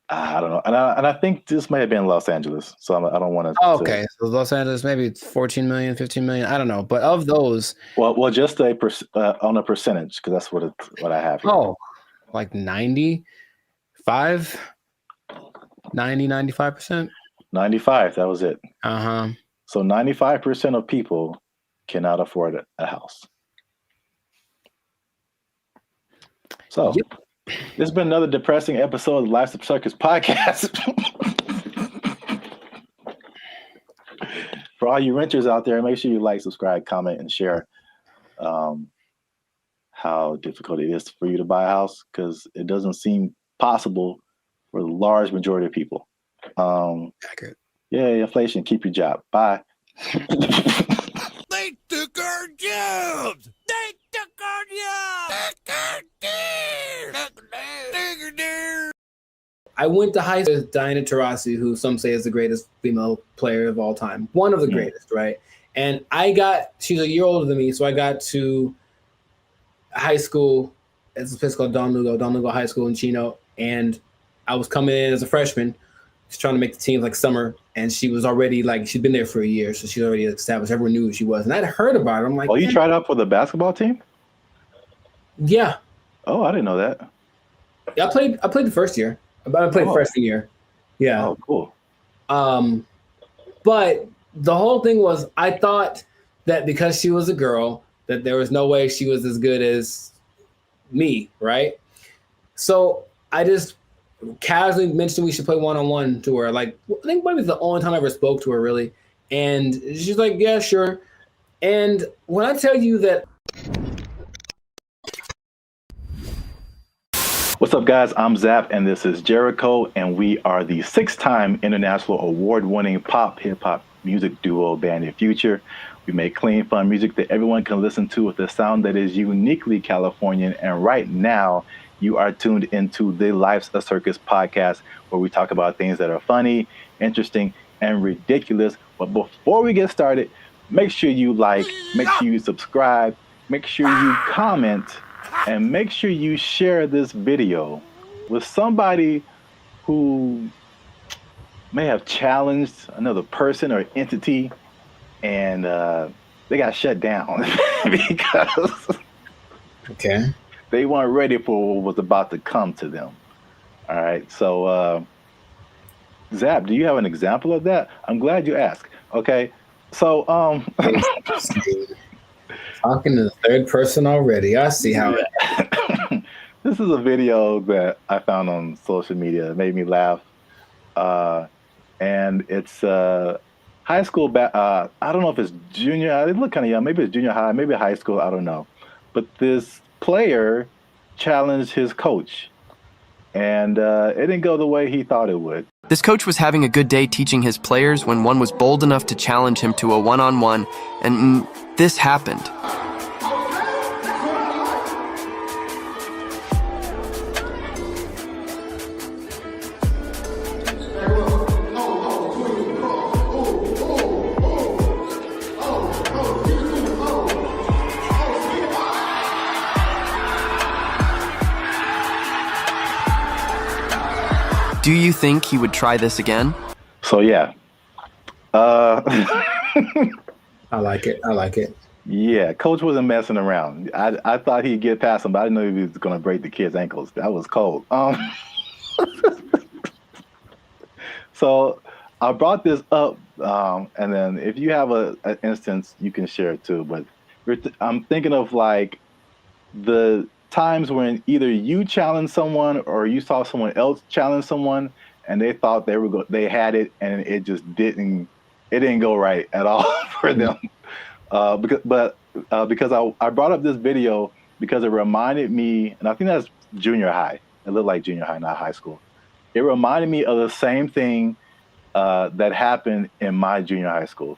I don't know. And I think this may have been Los Angeles. So I don't want to. Oh, okay. So Los Angeles, maybe 14 million, 15 million. I don't know. But of those. Well, just on a percentage, because that's what I have here. Oh, like 95? 95%. 95. That was it. Uh-huh. So 95% of people cannot afford a house. So this has been another depressing episode of the Life's a Circus podcast. For all you renters out there, make sure you like, subscribe, comment, and share how difficult it is for you to buy a house, because it doesn't seem possible for the large majority of people. Accurate. Yeah, inflation. Keep your job. Bye. They took our jobs. They took our jobs. I went to high school with Diana Taurasi, who some say is the greatest female player of all time. One of the greatest, right? And she's a year older than me, so I got to high school. It's a place called Don Lugo High School in Chino. And I was coming in as a freshman, just trying to make the team like summer. And she was already she'd been there for a year, so she's already established. Everyone knew who she was. And I'd heard about her. I'm like, oh, you tried out for the basketball team? Yeah. Oh, I didn't know that. Yeah, I played the first year. I played freshman year. Yeah. Oh, cool. But the whole thing was, I thought that because she was a girl, that there was no way she was as good as me, right? So I just casually mentioned we should play one-on-one to her. Like, I think maybe it's the only time I ever spoke to her, really. And she's like, yeah, sure. And when I tell you that... What's up, guys? I'm Zap, and this is Jericho, and we are the 6-time international award-winning pop hip-hop music duo Band in Future. We make clean, fun music that everyone can listen to with a sound that is uniquely Californian. And right now, you are tuned into the Life's a Circus podcast, where we talk about things that are funny, interesting, and ridiculous. But before we get started, make sure you like, make sure you subscribe, make sure you comment, and make sure you share this video with somebody who may have challenged another person or entity, and they got shut down because they weren't ready for what was about to come to them. All right. So, Zap, do you have an example of that? I'm glad you asked. Okay. So, talking to the third person already. I see how it. This is a video that I found on social media. It made me laugh. And it's high school. I don't know if it's junior. They look kind of young. Maybe it's junior high, maybe high school. I don't know. But this player challenged his coach, and it didn't go the way he thought it would. This coach was having a good day teaching his players when one was bold enough to challenge him to a one-on-one, and this happened. Do you think he would try this again? So yeah. I like it. I like it. Yeah, coach wasn't messing around. I thought he'd get past him, but I didn't know he was going to break the kid's ankles. That was cold. So I brought this up, and then if you have an instance, you can share it too. But I'm thinking of like the times when either you challenged someone or you saw someone else challenge someone, and they thought they had it, and it just didn't go right at all for them. Because I brought up this video because it reminded me, and I think that's junior high. It looked like junior high, not high school. It reminded me of the same thing that happened in my junior high school.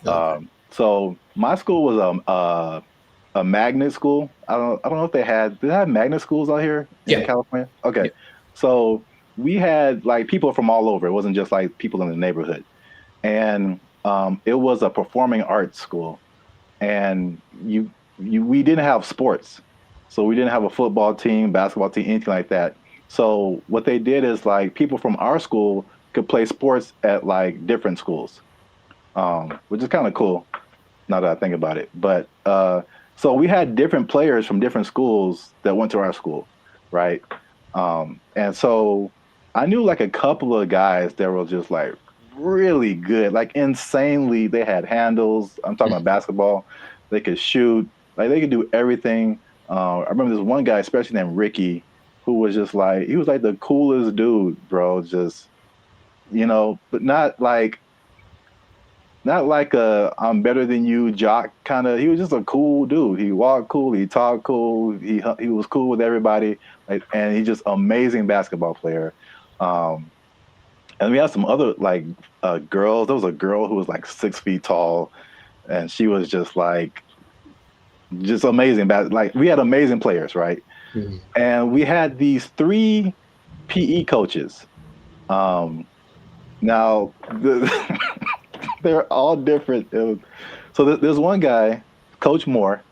Okay. So my school was a magnet school. I don't know if they have magnet schools out here in California. Okay. Yeah. So we had like people from all over. It wasn't just like people in the neighborhood. And it was a performing arts school. And we didn't have sports. So we didn't have a football team, basketball team, anything like that. So what they did is like people from our school could play sports at like different schools, which is kind of cool now that I think about it. But so we had different players from different schools that went to our school, right? And so I knew like a couple of guys that were just like really good, like insanely. They had handles. I'm talking about basketball. They could shoot. Like they could do everything. I remember this one guy, especially named Ricky, who was just like he was like the coolest dude, bro. Just but not like a I'm better than you jock kind of. He was just a cool dude. He walked cool. He talked cool. He was cool with everybody. Like, and he's just amazing basketball player. And we had some other like girls. There was a girl who was like 6 feet tall, and she was just like just amazing. Like we had amazing players, right? Mm-hmm. And we had these 3 PE coaches. Now they're all different. So there's one guy, Coach Moore.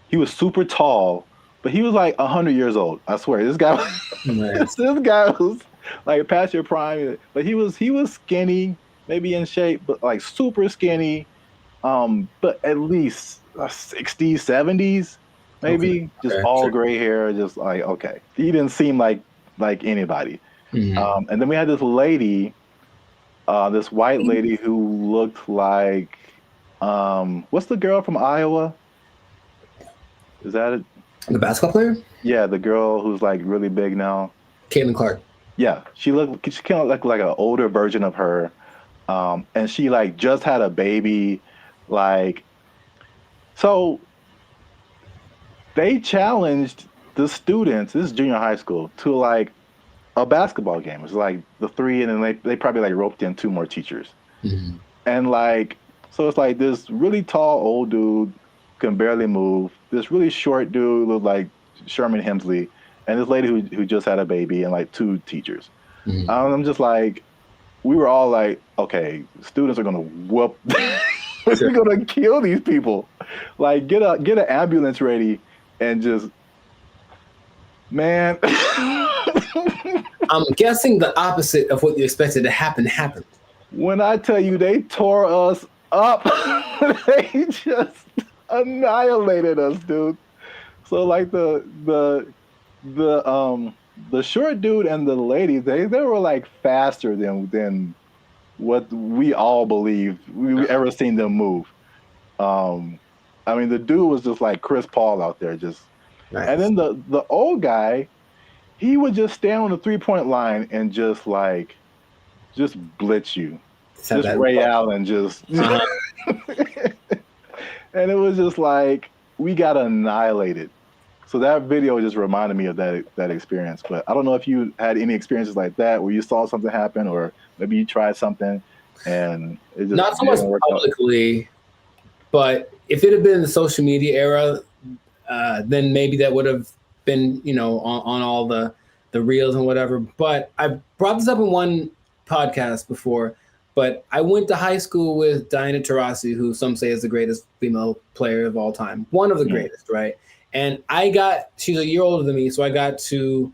He was super tall, but he was like 100 years old. I swear, this guy. This guy was like past your prime, but he was skinny, maybe in shape, but like super skinny. But at least 60s, 70s, maybe just all gray hair, just like okay. He didn't seem like anybody. Mm-hmm. And then we had this lady, this white lady who looked like, what's the girl from Iowa? Is that it? The basketball player? Yeah, the girl who's like really big now. Caitlin Clark. Yeah, she kind of looked like an older version of her, and she like just had a baby, like. So they challenged the students. This is junior high school to like a basketball game. It was like the 3, and then they probably like roped in 2 more teachers, and like so it's like this really tall old dude can barely move. This really short dude looked like Sherman Hemsley, and this lady who just had a baby, and like 2 teachers. I'm just like, we were all like, okay, students are gonna whoop, we're gonna kill these people. Like get an ambulance ready, and just man. I'm guessing the opposite of what you expected to happen happened. When I tell you they tore us up, they just annihilated us, dude. So like the short dude and the lady, they were like faster than what we all believed we ever seen them move. I mean, the dude was just like Chris Paul out there, just. Nice. And then the old guy, he would just stand on the 3-point line and just blitz you, just Ray Allen, just. And it was just like we got annihilated. So that video just reminded me of that experience. But I don't know if you had any experiences like that where you saw something happen, or maybe you tried something and it just not so much publicly, but if it had been the social media era, then maybe that would have been, on all the reels and whatever. But I brought this up in one podcast before, but I went to high school with Diana Taurasi, who some say is the greatest female player of all time. One of the greatest, right? And she's a year older than me, so I got to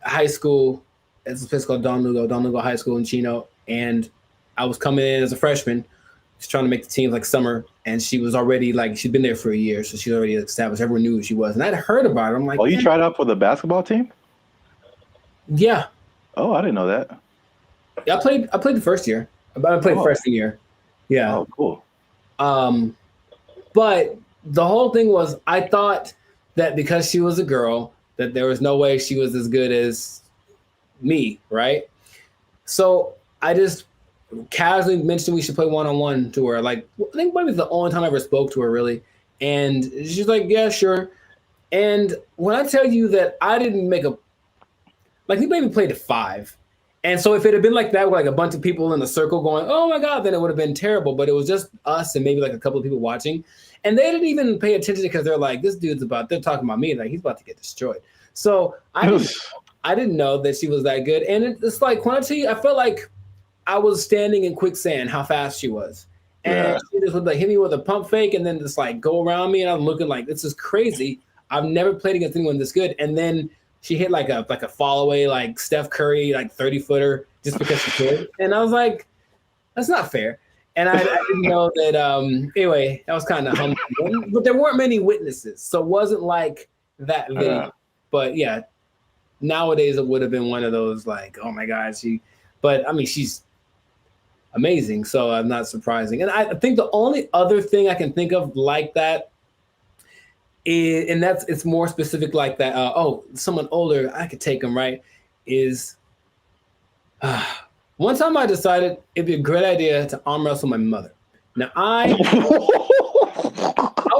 high school. It's a place called Don Lugo High School in Chino. And I was coming in as a freshman, just trying to make the team like summer. And she was already she'd been there for a year, so she already established. Everyone knew who she was. And I'd heard about her. I'm like, oh, you tried out for the basketball team? Yeah. Oh, I didn't know that. Yeah, I played the first year. I played freshman year. Yeah. Oh, cool. But the whole thing was, I thought that because she was a girl, that there was no way she was as good as me, right? So I just casually mentioned we should play one-on-one to her. Like, I think maybe it's the only time I ever spoke to her, really. And she's like, yeah, sure. And when I tell you that I didn't make we maybe played 5. And so if it had been like that, with like a bunch of people in a circle going, oh my God, then it would have been terrible. But it was just us and maybe like a couple of people watching. And they didn't even pay attention because they're like, they're talking about me. Like, he's about to get destroyed. So I didn't know that she was that good. And it's like, when I tell you, I felt like I was standing in quicksand, how fast she was. And she just would hit me with a pump fake and then just go around me. And I'm looking like, this is crazy. I've never played against anyone this good. And then she hit like a fall away, like Steph Curry, 30-footer just because she could. And I was like, that's not fair. And I didn't know that. Anyway, that was kind of humbling. But there weren't many witnesses. So it wasn't like that video. But yeah, nowadays it would have been one of those like, oh my God, but I mean, she's amazing. So I'm not surprising. And I think the only other thing I can think of like that is, and it's more specific like that. Someone older, I could take them, right? Is one time I decided it'd be a great idea to arm wrestle my mother. Now I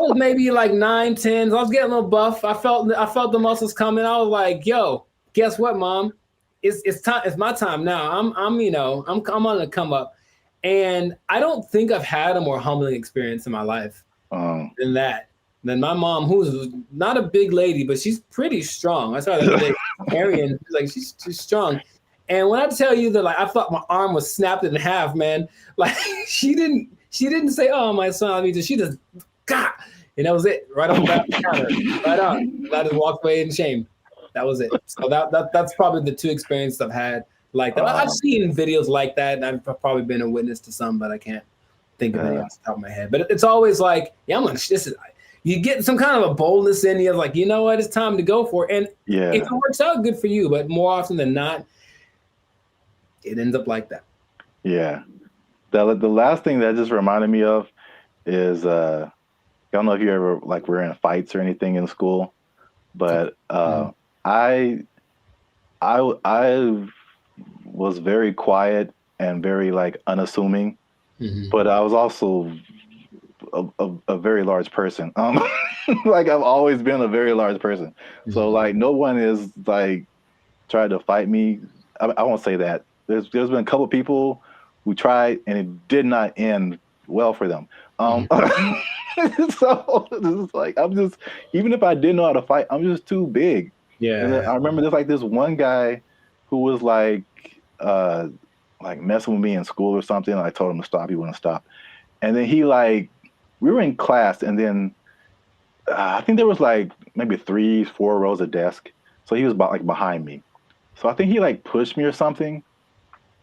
was maybe like 9, 10. I was getting a little buff. I felt the muscles coming. I was like, yo, guess what, Mom? It's time. It's my time now. I'm on the come up. And I don't think I've had a more humbling experience in my life than that. Than my mom, who's not a big lady, but she's pretty strong. I saw that Arian, like she's strong. And when I tell you that, like, I thought my arm was snapped in half, man. Like she didn't say, "Oh, my son," I mean, she just got, and that was it, right on the counter, right on. And I just walked away in shame. That was it. So that's probably the two experiences I've had like that. I've seen videos like that, and I've probably been a witness to some, but I can't think of any off the top of my head. But it's always like, yeah, you get some kind of a boldness in you, like, you know what, it's time to go for it. And if it works out, good for you. But more often than not, it ends up like that. Yeah. The last thing that just reminded me of is I don't know if you ever like were in fights or anything in school, but I was very quiet and very like unassuming, but I was also a very large person. Like I've always been a very large person. So like no one is like tried to fight me. I won't say that. There's been a couple of people who tried and it did not end well for them. So it's like even if I didn't know how to fight, I'm just too big. Yeah. And I remember there's like this one guy who was like messing with me in school or something. I told him to stop. He wouldn't stop. And then he like, we were in class, and then I think there was like maybe 3-4 rows of desk. So he was behind me. So I think he like pushed me or something.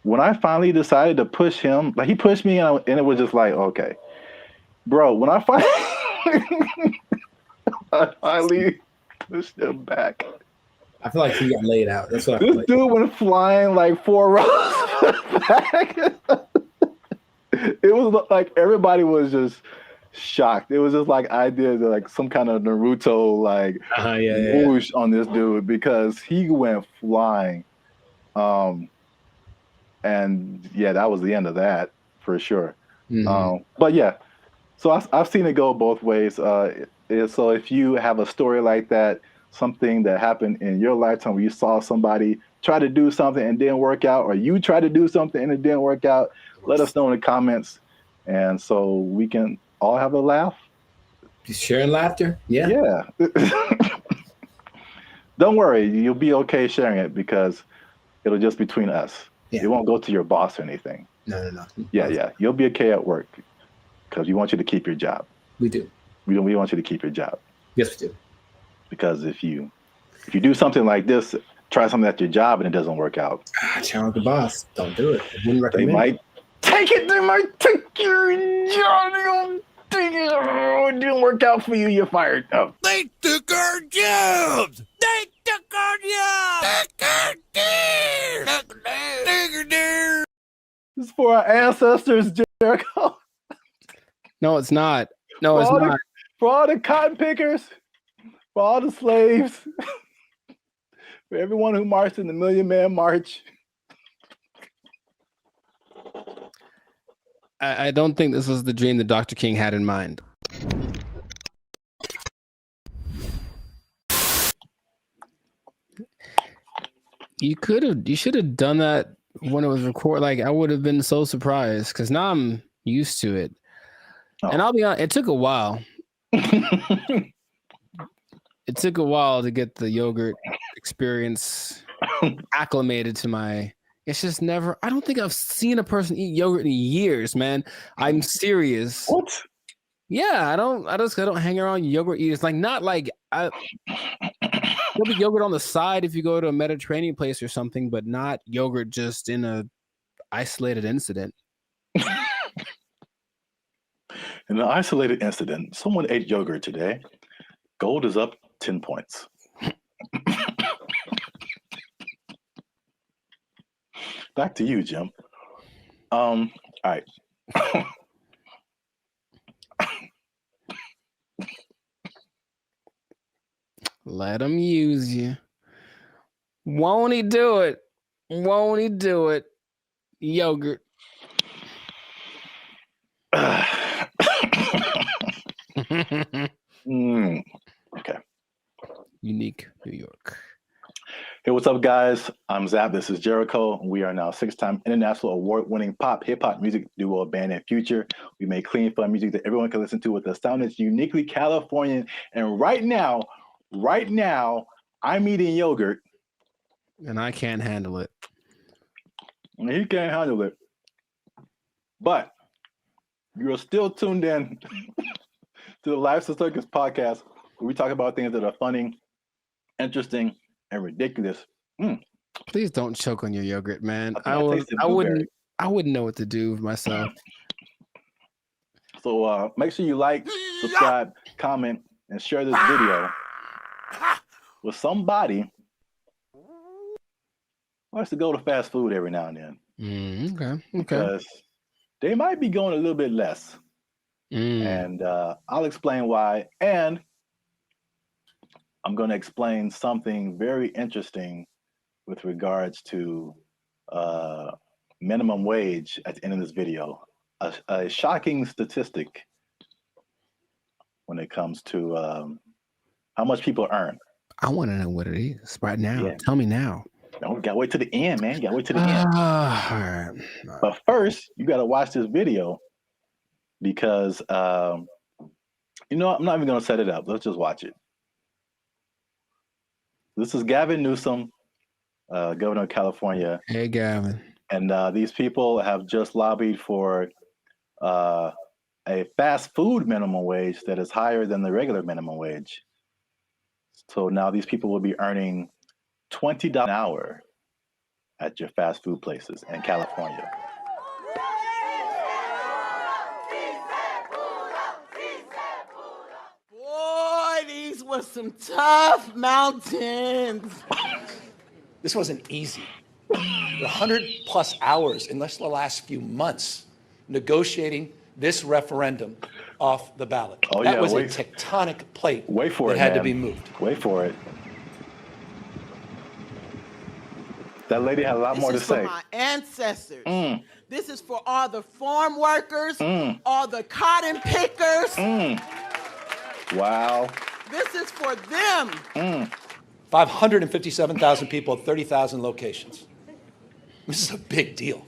When I finally decided to push him, like he pushed me, and it was just like, okay, bro. When I finally pushed him back, I feel like he got laid out. That's what I feel this like. dude went flying like 4 rows back. It was like everybody was just shocked. It was just like I did like some kind of Naruto like whoosh on this dude because he went flying. And yeah, that was the end of that for sure. But yeah, so I've seen it go both ways. So if you have a story like that, something that happened in your lifetime where you saw somebody try to do something and didn't work out, or you tried to do something and it didn't work out, let us know in the comments, and so we can all have a laugh. Just sharing laughter. Yeah. Don't worry, you'll be okay sharing it because it'll just be between us. It won't go to your boss or anything. No. Yeah. You'll be okay at work because we want you to keep your job. We do. We want you to keep your job. Yes, we do. Because if you do something like this, try something at your job and it doesn't work out. Challenge the boss. Don't do it. I wouldn't recommend. They might take it. They might take your job. It didn't work out for you. You're fired. Oh. They took our jobs. They took our jobs. This is for our ancestors, Jericho. No, it's not. No, it's not. For all the cotton pickers, for all the slaves, for everyone who marched in the Million Man March. I don't think this was the dream that Dr. King had in mind. You should have done that when it was recorded. Like, I would have been so surprised because now I'm used to it. And I'll be honest, it took a while. It took a while to get the yogurt experience acclimated to my. It's just never. I don't think I've seen a person eat yogurt in years, man. I'm serious. What? Yeah, I don't hang around yogurt eaters. Like, not like there'll be yogurt on the side if you go to a Mediterranean place or something, but not yogurt just in a isolated incident. In an isolated incident, someone ate yogurt today. Gold is up 10 points. Back to you, Jim. All right. Let him use you. Won't he do it? Won't he do it? Yogurt. Okay. Unique New York. Hey, what's up, guys? I'm Zap. This is Jericho. We are now 6-time international award-winning pop, hip-hop music duo Band and Future. We make clean, fun music that everyone can listen to with a sound that's uniquely Californian. And right now, I'm eating yogurt. And I can't handle it. And he can't handle it. But you're still tuned in to the Life's a Circus podcast, where we talk about things that are funny, interesting, and ridiculous. Please don't choke on your yogurt, man. I wouldn't know what to do with myself. So make sure you like, subscribe, comment, and share this video with somebody who likes to go to fast food every now and then. Okay. Because they might be going a little bit less. And I'll explain why. And I'm going to explain something very interesting with regards to minimum wage at the end of this video. A shocking statistic when it comes to how much people earn. I want to know what it is right now. Yeah. Tell me now. No, gotta wait to the end, man. Gotta wait to the end. All right. But first, you gotta watch this video because I'm not even gonna set it up. Let's just watch it. This is Gavin Newsom, governor of California. Hey, Gavin. And these people have just lobbied for a fast food minimum wage that is higher than the regular minimum wage. So now these people will be earning $20 an hour at your fast food places in California. Boy, these were some tough mountains. This wasn't easy. 100 plus hours in just the last few months negotiating this referendum off the ballot. Oh, that yeah, was a tectonic plate Wait for that it, had to man. be moved. Wait for it. That lady had a lot more to This is say. for my ancestors. This is for all the farm workers, all the cotton pickers. Wow. This is for them. 557,000 people, 30,000 locations. This is a big deal.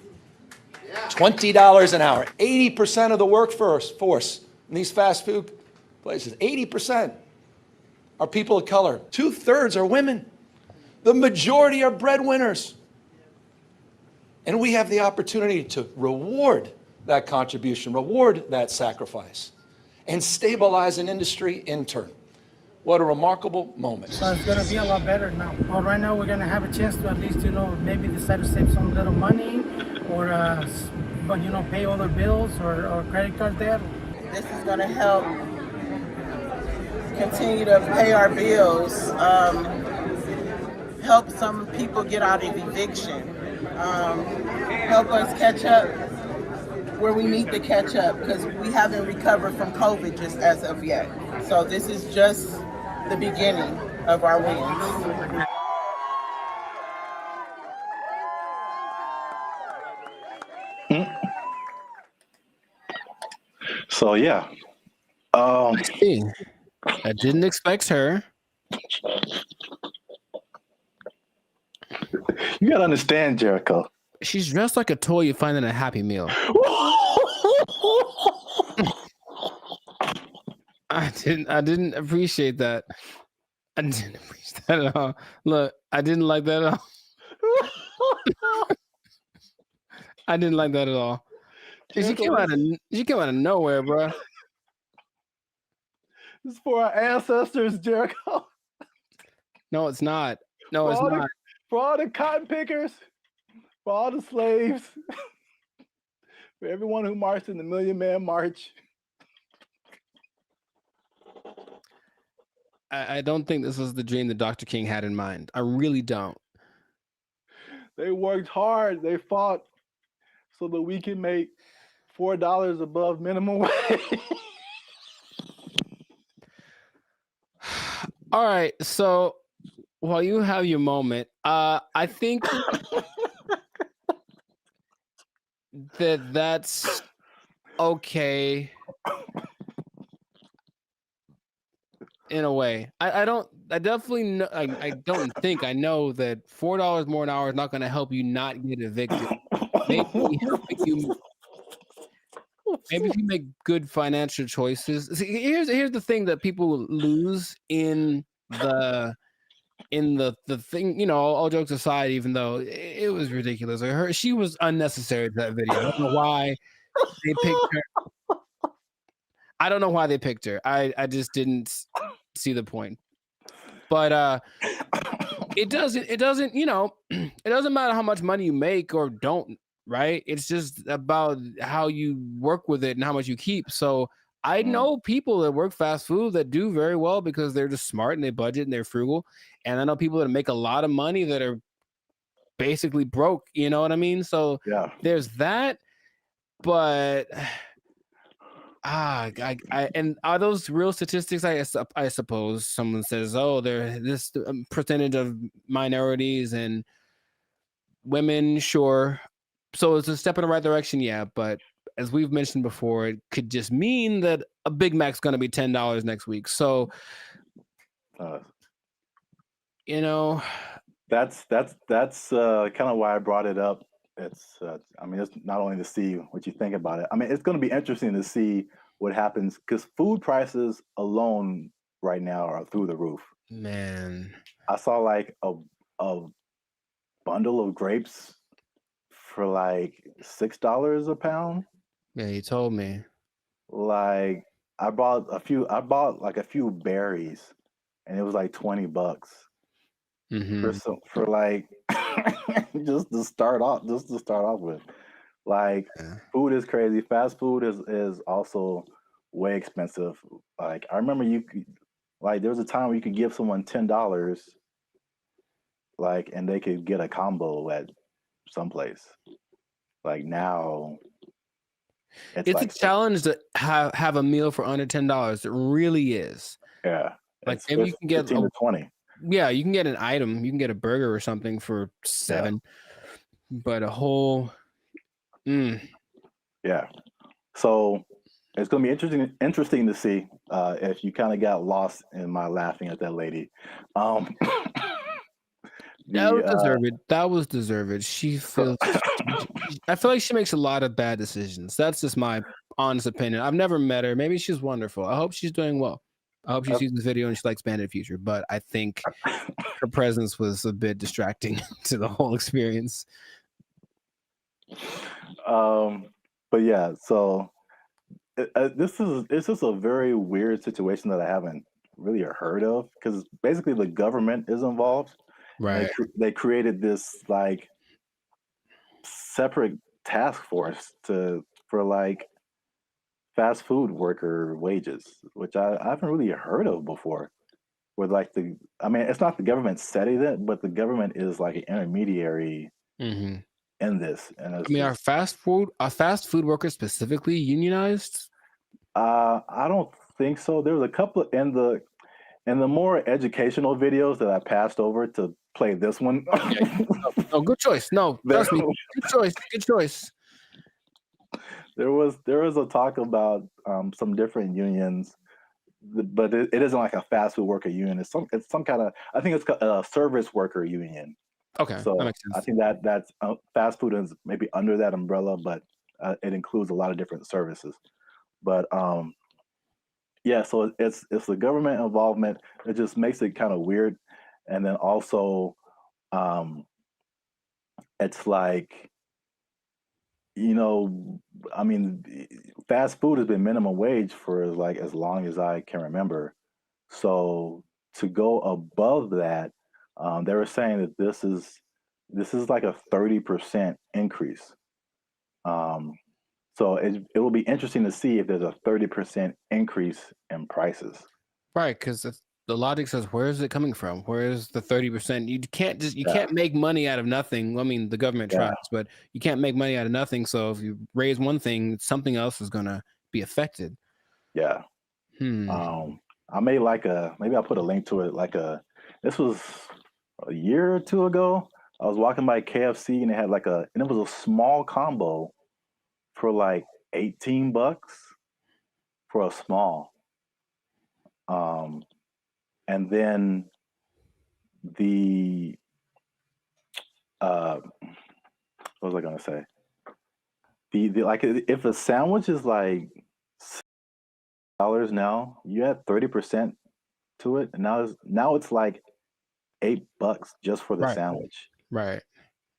$20 an hour. 80% of the workforce in these fast food places, 80% are people of color. 2/3 are women. The majority are breadwinners. And we have the opportunity to reward that contribution, reward that sacrifice, and stabilize an industry in turn. What a remarkable moment. So it's going to be a lot better now. Well, right now we're going to have a chance to at least, maybe decide to save some little money or, pay all their bills or credit card debt. This is going to help continue to pay our bills, help some people get out of eviction, help us catch up where we need to catch up because we haven't recovered from COVID just as of yet. So this is just the beginning of our wins. So yeah. I didn't expect her. You gotta understand, Jericho. She's dressed like a toy you find in a Happy Meal. I didn't appreciate that. I didn't appreciate that at all. Look, I didn't like that at all. I didn't like that at all. She came out of nowhere, bro. This is for our ancestors, Jericho. No, it's not. No, it's not. For all the cotton pickers, for all the slaves, for everyone who marched in the Million Man March. I don't think this was the dream that Dr. King had in mind. I really don't. They worked hard. They fought so that we can make $4 above minimum wage. All right, so while you have your moment, I think that's okay in a way. I definitely know, I don't think I know that $4 more an hour is not going to help you not get evicted. Maybe helping you. Maybe if you make good financial choices. See, here's the thing that people lose in the thing. All jokes aside, even though it was ridiculous, she was unnecessary to that video. I don't know why they picked her. I don't know why they picked her. I just didn't see the point. But it doesn't it doesn't matter how much money you make or don't, right? It's just about how you work with it and how much you keep. So I know people that work fast food that do very well because they're just smart and they budget and they're frugal. And I know people that make a lot of money that are basically broke, you know what I mean? So there's that, but and are those real statistics? I suppose someone says, oh, there this percentage of minorities and women, sure. So it's a step in the right direction, yeah. But as we've mentioned before, it could just mean that a Big Mac's going to be $10 next week. So, that's kind of why I brought it up. It's it's not only to see what you think about it. I mean, it's going to be interesting to see what happens because food prices alone right now are through the roof. Man, I saw like a bundle of grapes for like $6 a pound. Yeah, you told me. Like I bought like a few berries, and it was like $20 for like just to start off with. Like food is crazy. Fast food is also way expensive. Like I remember there was a time where you could give someone $10, like, and they could get a combo at someplace. Like now, it's like a challenge to have a meal for under $10. It really is. Yeah, like maybe you can get 15 to 20. Yeah, you can get an item. You can get a burger or something for $7, but a whole. Yeah, so it's going to be interesting to see if you kind of got lost in my laughing at that lady. That was deserved. She feels. I feel like she makes a lot of bad decisions. That's just my honest opinion. I've never met her. Maybe she's wonderful. I hope she's doing well. I hope she sees this video and she likes Band in the future. But I think her presence was a bit distracting to the whole experience. But yeah, so this is a very weird situation that I haven't really heard of because basically the government is involved. Right. They created this like separate task force for like fast food worker wages, which I haven't really heard of before. Where like it's not the government setting it, but the government is like an intermediary in this. And are fast food workers specifically unionized? I don't think so. There was a couple in the more educational videos that I passed over to play this one. Oh, good choice. No, trust me. Good choice. There was a talk about some different unions, but it isn't like a fast food worker union. It's some kind of, I think it's a service worker union. Okay, so that makes sense. I think that's fast food is maybe under that umbrella, but it includes a lot of different services. But yeah, so it's the government involvement. It just makes it kind of weird, and then also it's like, I mean, fast food has been minimum wage for like as long as I can remember. So to go above that, they were saying that this is like a 30% increase. So it will be interesting to see if there's a 30% increase in prices. Right, because the logic says, where is it coming from? Where is the 30%? You can't make money out of nothing. I mean, the government tries, but you can't make money out of nothing. So if you raise one thing, something else is gonna be affected. Yeah. I made maybe I'll put a link to it. This was a year or two ago. I was walking by KFC and it had and it was a small combo for like $18 for a small. And then what was I gonna say? If a sandwich is like $6 now, you add 30% to it, and now it's like $8 just for the sandwich, right?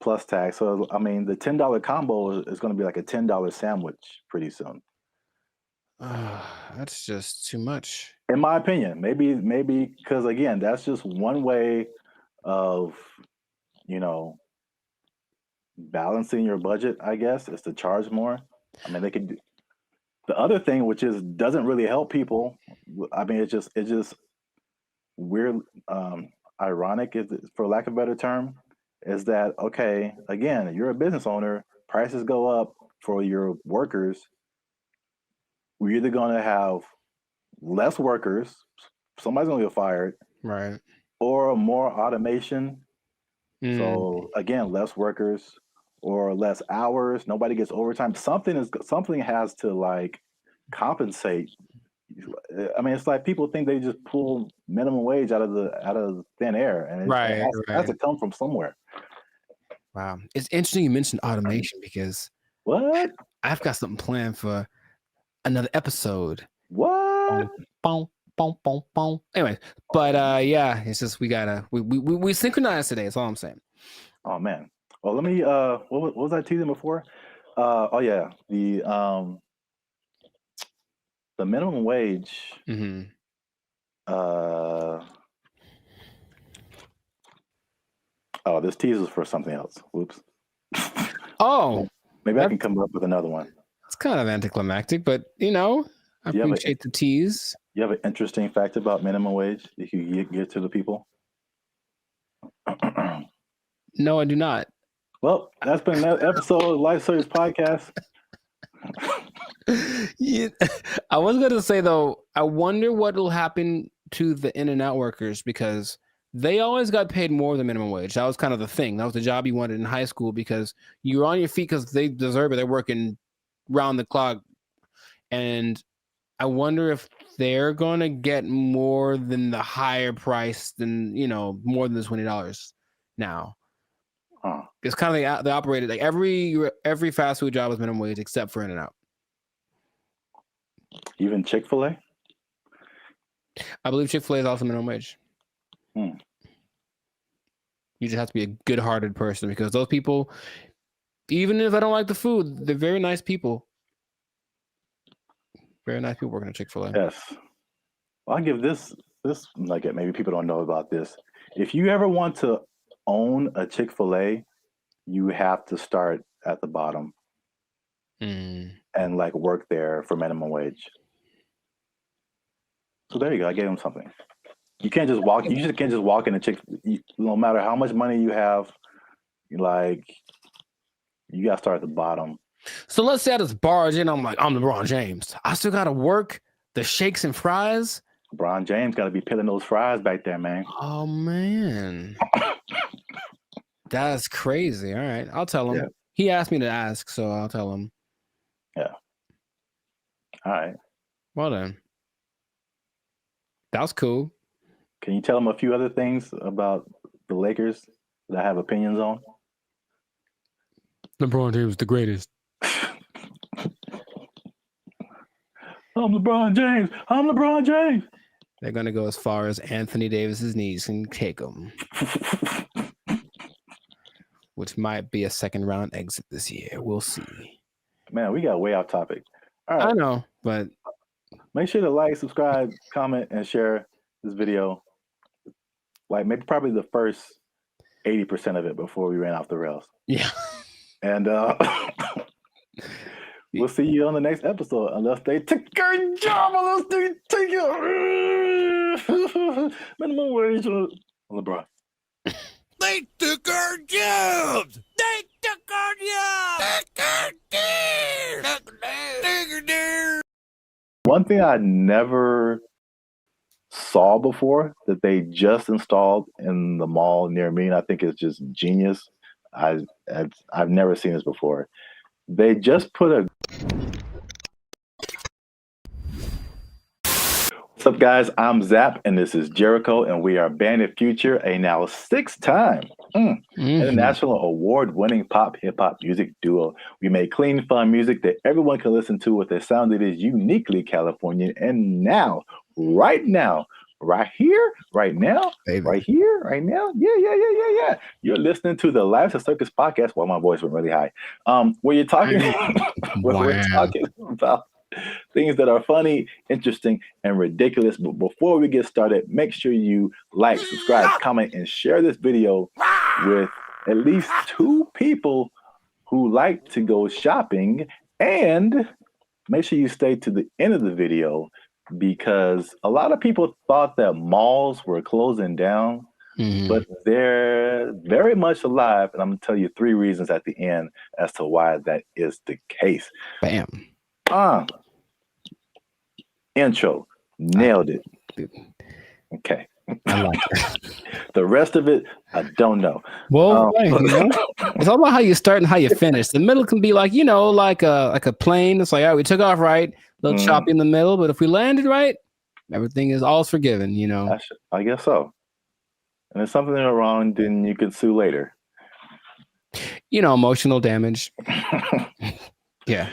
Plus tax. So I mean, the $10 combo is going to be like a $10 sandwich pretty soon. That's just too much, in my opinion. Maybe because again, that's just one way of balancing your budget. I guess is to charge more. I mean, they could do the other thing, which doesn't really help people. I mean, it's just weird, ironic, for lack of a better term, is that okay? Again, you're a business owner. Prices go up for your workers. We're either going to have less workers, somebody's going to get fired, right? Or more automation. So again, less workers or less hours. Nobody gets overtime. Something has to compensate. I mean, it's like people think they just pull minimum wage out of thin air, and it has to come from somewhere. Wow, it's interesting you mentioned automation because what? I've got something planned for another episode. What? Anyway, but yeah, it's just we synchronized today. That's all I'm saying. Oh man. Well, let me. What was I teasing before? Oh yeah, the minimum wage. Oh, this teases for something else. Whoops. Oh, maybe I can come up with another one. It's kind of anticlimactic, but I appreciate the tease. You have an interesting fact about minimum wage that you give to the people? No, I do not. Well, that's been another episode of Life Service Podcast. Yeah, I was going to say, though, I wonder what will happen to the In-N-Out workers because they always got paid more than minimum wage. That was kind of the thing. That was the job you wanted in high school because you were on your feet because they deserve it. They're working round the clock. And I wonder if they're going to get more than the higher price than, more than the $20 now. It's kind of they operated like every fast food job was minimum wage except for In-N-Out. Even Chick-fil-A? I believe Chick-fil-A is also minimum wage. You just have to be a good-hearted person because those people, even if I don't like the food, they're very nice people. Very nice people working at Chick-fil-A. Yes. Well, I'll give this maybe people don't know about this. If you ever want to own a Chick-fil-A, you have to start at the bottom and work there for minimum wage. So there you go. I gave him something. You can't just walk. You just can't just walk in a no matter how much money you have, you got to start at the bottom. So let's say I just barge in. I'm LeBron James. I still got to work the shakes and fries. LeBron James got to be peeling those fries back there, man. Oh man, that's crazy. All right, I'll tell him. Yeah. He asked me to ask, so I'll tell him. Yeah. All right. Well then, that was cool. Can you tell him a few other things about the Lakers that I have opinions on? LeBron James is the greatest. I'm LeBron James. I'm LeBron James. They're going to go as far as Anthony Davis's knees can take them. Which might be a second round exit this year. We'll see. Man, we got way off topic. All right. I know, but make sure to like, subscribe, comment, and share this video. Maybe probably the first 80% of it before we ran off the rails. Yeah. And We'll see you on the next episode, unless they take a job, unless they take it. Minimum wage on LeBron. They took our jobs. They took our jobs. One thing I never saw before that they just installed in the mall near me, and I think it's just genius. I've never seen this before. They just put a. What's up, guys? I'm Zap, and this is Jericho, and we are Bandit Future, a now 6-time international award-winning pop hip-hop music duo. We make clean, fun music that everyone can listen to with a sound that is uniquely Californian. And now, right here, right now, right here, right now, yeah. You're listening to the Lives of Circus podcast. Well, my voice went really high. Where you're talking, we're talking about things that are funny, interesting, and ridiculous. But before we get started, make sure you like, subscribe, comment, and share this video with at least 2 people who like to go shopping. And make sure you stay to the end of the video, because a lot of people thought that malls were closing down, but they're very much alive. And I'm going to tell you 3 reasons at the end as to why that is the case. Bam. Intro. Nailed it. Okay. I like it. The rest of it, I don't know. Well, it's all about how you start and how you finish. The middle can be like, like a plane. It's like, all right, we took off right, a little choppy in the middle, but if we landed right, everything is all forgiven, I guess so. And if something is wrong, then you can sue later. Emotional damage. Yeah.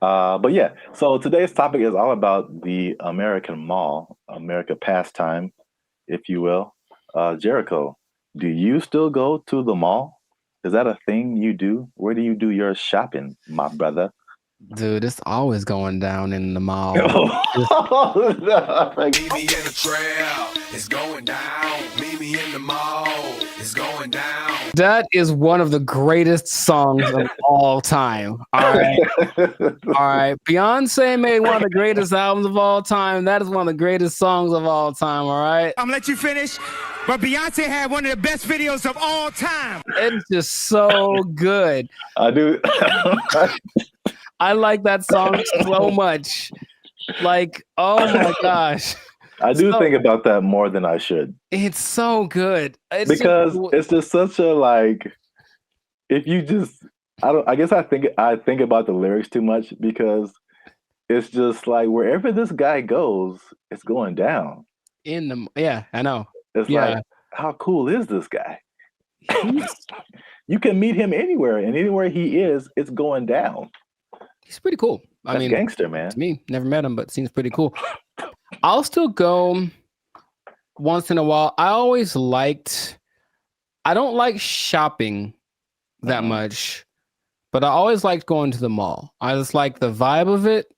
But yeah, so today's topic is all about the American mall, America pastime, if you will. Jericho, do you still go to the mall? Is that a thing you do? Where do you do your shopping, my brother? Dude, it's always going down in the mall. Meet me in the trail, it's going down. Meet me in the mall, it's going down. That is one of the greatest songs of all time. All right. Beyonce made one of the greatest albums of all time. That is one of the greatest songs of all time. All right. I'm gonna let you finish, but Beyonce had one of the best videos of all time. It's just so good. I do. I like that song so much. Like, oh my gosh. I do think about that more than I should. It's so good. It's just such a if you just I guess I think about the lyrics too much, because it's just like wherever this guy goes, it's going down. Yeah, I know. It's like, how cool is this guy? You can meet him anywhere, and anywhere he is, it's going down. He's pretty cool. I mean, gangster, man. To me, never met him, but seems pretty cool. I'll still go once in a while. I don't like shopping that much, but I always liked going to the mall. I just like the vibe of it.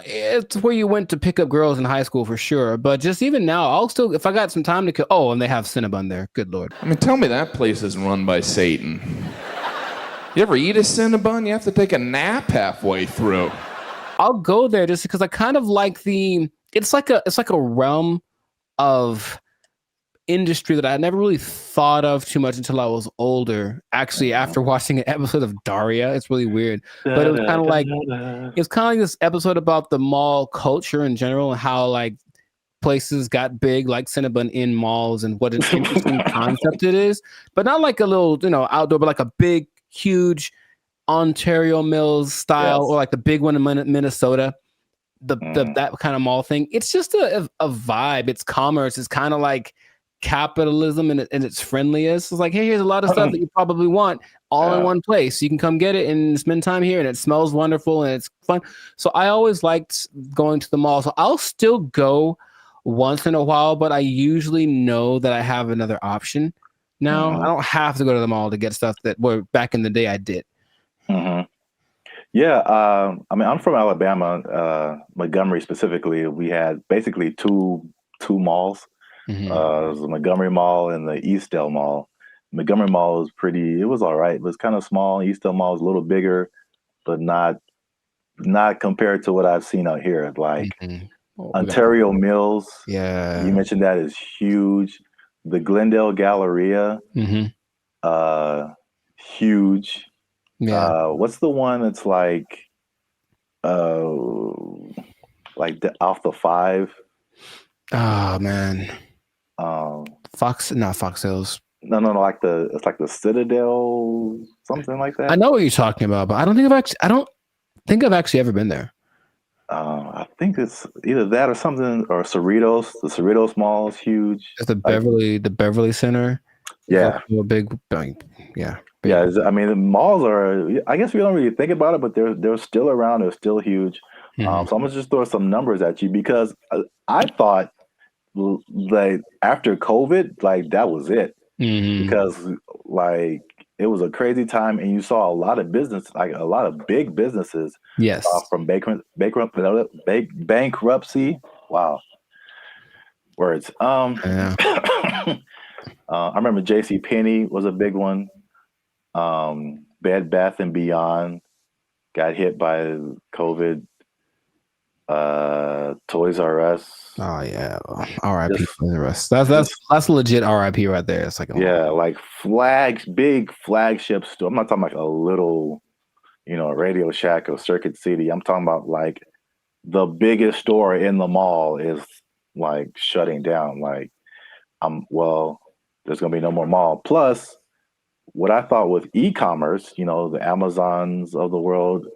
It's where you went to pick up girls in high school for sure. But just even now, I'll still, if I got some time to kill. Oh, and they have Cinnabon there. Good Lord. I mean, tell me that place isn't run by Satan. You ever eat a Cinnabon? You have to take a nap halfway through. I'll go there just because I kind of like it's like a realm of industry that I never really thought of too much until I was older. Actually, after watching an episode of Daria, it's really weird. But it was kind of like this episode about the mall culture in general and how places got big, like Cinnabon in malls, and what an interesting concept it is. But not like a little, outdoor, but like a big, huge Ontario Mills style, or like the big one in Minnesota, that kind of mall thing. It's just a vibe. It's commerce. It's kind of like capitalism in its friendliest. It's like, hey, here's a lot of stuff that you probably want all in one place. You can come get it and spend time here, and it smells wonderful and it's fun. So I always liked going to the mall. So I'll still go once in a while, but I usually know that I have another option now. I don't have to go to the mall to get stuff that back in the day I did. Yeah, I mean, I'm from Alabama, Montgomery specifically. We had basically two malls. It was the Montgomery Mall and the Eastdale Mall. Montgomery Mall was it was all right. It was kind of small. Eastdale Mall was a little bigger, but not not compared to what I've seen out here. Like Oh, Ontario Mills, yeah, you mentioned that is huge. The Glendale Galleria, huge. Yeah. What's the one that's like off the 5? Oh man, not Fox Hills. No, it's like the Citadel, something like that. I know what you're talking about, but I don't think I've actually ever been there. I think it's either that or something, or Cerritos. The Cerritos Mall is huge. It's the Beverly Center. Yeah, a big, yeah. Yeah, I mean, the malls are. I guess we don't really think about it, but they're still around. They're still huge. So I'm gonna just throw some numbers at you because I thought like after COVID, like that was it, because like it was a crazy time, and you saw a lot of business, like a lot of big businesses, yes, from bankruptcy. Wow, words. I remember J.C. Penney was a big one. Bed Bath and Beyond got hit by COVID. Toys R Us. Oh yeah, R.I.P. Toys R Us. That's legit R.I.P. right there. It's like like big flagship store. I'm not talking like a little, Radio Shack or Circuit City. I'm talking about like the biggest store in the mall is like shutting down. Like, there's gonna be no more mall. Plus, what I thought with e-commerce, the Amazons of the world,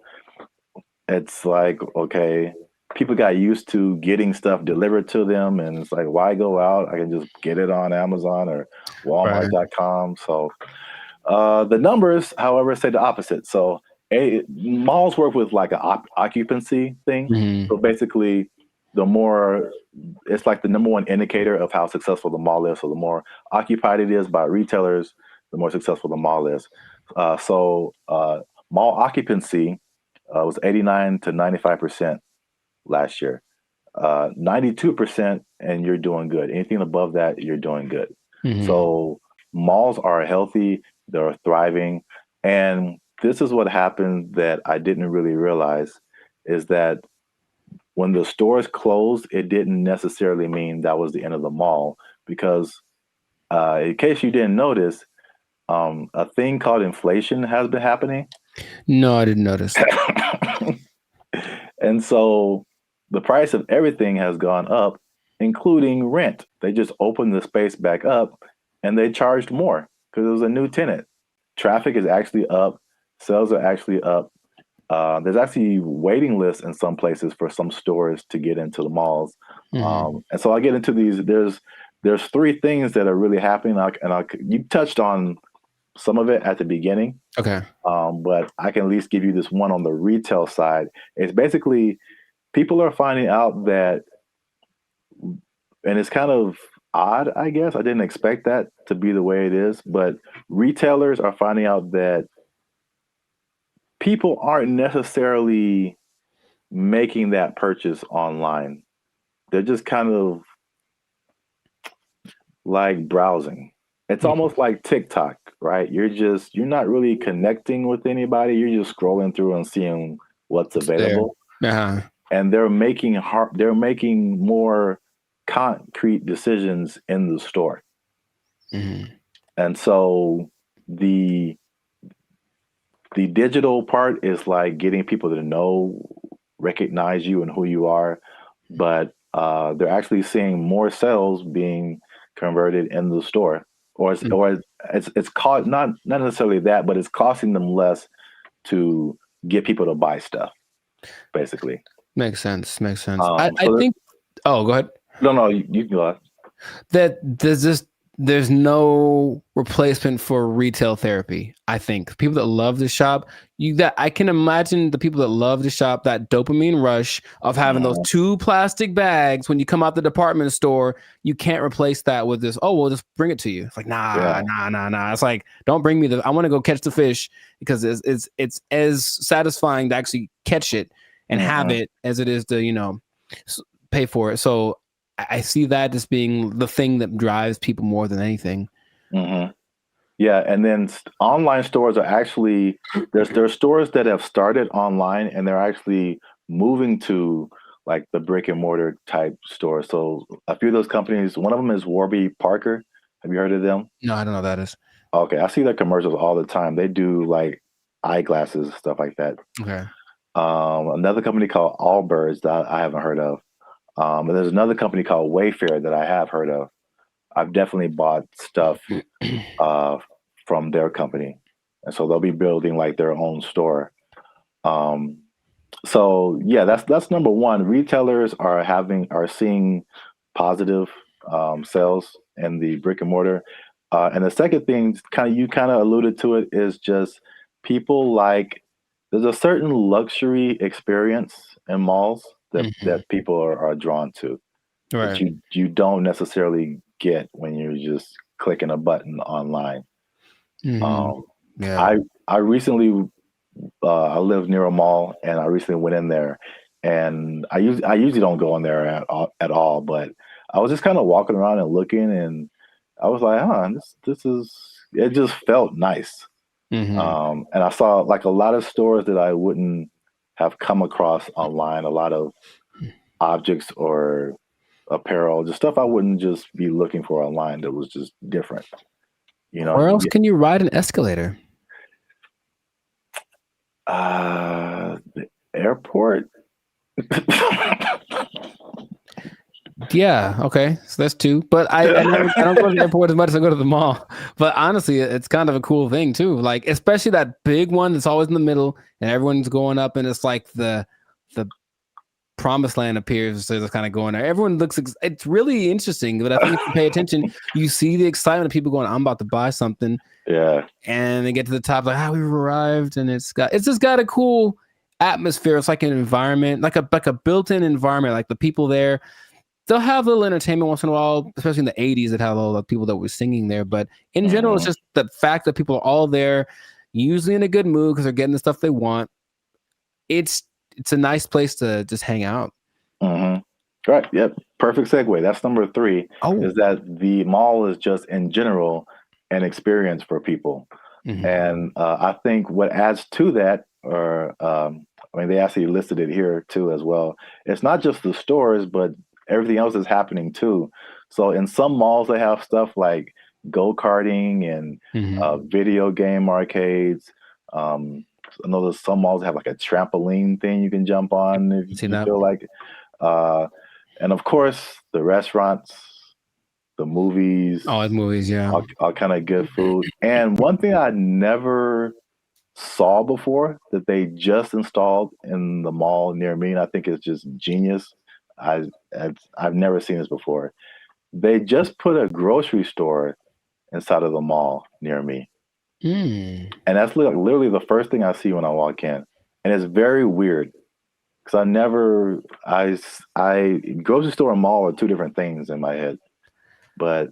it's like, okay, people got used to getting stuff delivered to them, and it's like, why go out? I can just get it on Amazon or Walmart.com. So the numbers, however, say the opposite. So malls work with like an occupancy thing. So basically, it's like the number one indicator of how successful the mall is. So the more occupied it is by retailers, the more successful the mall is. So mall occupancy was 89 to 95% last year. 92%, and you're doing good. Anything above that, you're doing good. So malls are healthy, they're thriving. And this is what happened that I didn't really realize, is that when the stores closed, it didn't necessarily mean that was the end of the mall, because in case you didn't notice, a thing called inflation has been happening. No, I didn't notice. And so the price of everything has gone up, including rent. They just opened the space back up and they charged more because it was a new tenant. Traffic is actually up. Sales are actually up. There's actually waiting lists in some places for some stores to get into the malls. And so I get into these. There's three things that are really happening. You touched on some of it at the beginning. Okay. But I can at least give you this one on the retail side. It's basically people are finding out that, and it's kind of odd, I guess. I didn't expect that to be the way it is, but retailers are finding out that people aren't necessarily making that purchase online. They're just kind of like browsing. It's almost like TikTok, right? You're not really connecting with anybody. You're just scrolling through and seeing what's available. And they're making more concrete decisions in the store. And so the digital part is like getting people to recognize you and who you are, but they're actually seeing more sales being converted in the store, or it's cost not necessarily that, but it's costing them less to get people to buy stuff. Basically, makes sense. I think. Oh, go ahead. No, you can go ahead. That there's no replacement for retail therapy. I think people that love to shop, I can imagine the people that love to shop, that dopamine rush of having those 2 plastic bags when you come out the department store. You can't replace that with this. Oh, we'll just bring it to you. It's like nah. It's like, don't bring me I want to go catch the fish, because it's as satisfying to actually catch it and have it as it is to pay for it. So I see that as being the thing that drives people more than anything. Yeah, and then online stores are actually there's stores that have started online and they're actually moving to like the brick and mortar type stores. So a few of those companies, one of them is Warby Parker. Have you heard of them? No, I don't know what that is. Okay, I see their commercials all the time. They do like eyeglasses, stuff like that. Okay. Another company called Allbirds that I haven't heard of. And there's another company called Wayfair that I have heard of. I've definitely bought stuff from their company, and so they'll be building like their own store. So yeah, that's number one. Retailers are seeing positive sales in the brick and mortar, and the second thing, you kind of alluded to it, is just people like there's a certain luxury experience in malls that people are drawn to, that you don't necessarily get when you're just clicking a button online. Yeah. I recently I live near a mall, and I recently went in there, and I usually don't go in there at all, but I was just kind of walking around and looking, and I was like, this is, it just felt nice. And I saw like a lot of stores that I wouldn't have come across online, a lot of objects or apparel, just stuff I wouldn't just be looking for online that was just different. You know, Where else can you ride an escalator? The airport. Yeah, okay, so that's two. But I don't go to the airport as much as I go to the mall. But honestly, it's kind of a cool thing too. Like especially that big one that's always in the middle, and everyone's going up, and it's like the promised land appears. So they're kind of going there. Everyone looks. It's really interesting. But I think if you pay attention, you see the excitement of people going, "I'm about to buy something." Yeah. And they get to the top, like, we've arrived, and it's just got a cool atmosphere. It's like an environment, like a built-in environment. Like the people there, they'll have a little entertainment once in a while, especially in the 80s that had all the people that were singing there. But in general, it's just the fact that people are all there, usually in a good mood because they're getting the stuff they want. It's a nice place to just hang out. Right. Yep. Perfect segue. That's number 3. Is that the mall is just in general an experience for people. And I think what adds to that, they actually listed it here too as well. It's not just the stores, but everything else is happening too. So in some malls, they have stuff like go-karting and video game arcades. I know there's some malls that have like a trampoline thing you can jump on if you feel like it. And of course, the restaurants, the movies. Oh, it's movies, yeah. All kind of good food. And one thing I never saw before that they just installed in the mall near me, and I think it's just genius. I've never seen this before. They just put a grocery store inside of the mall near me. And that's literally the first thing I see when I walk in. And it's very weird because grocery store and mall are two different things in my head. But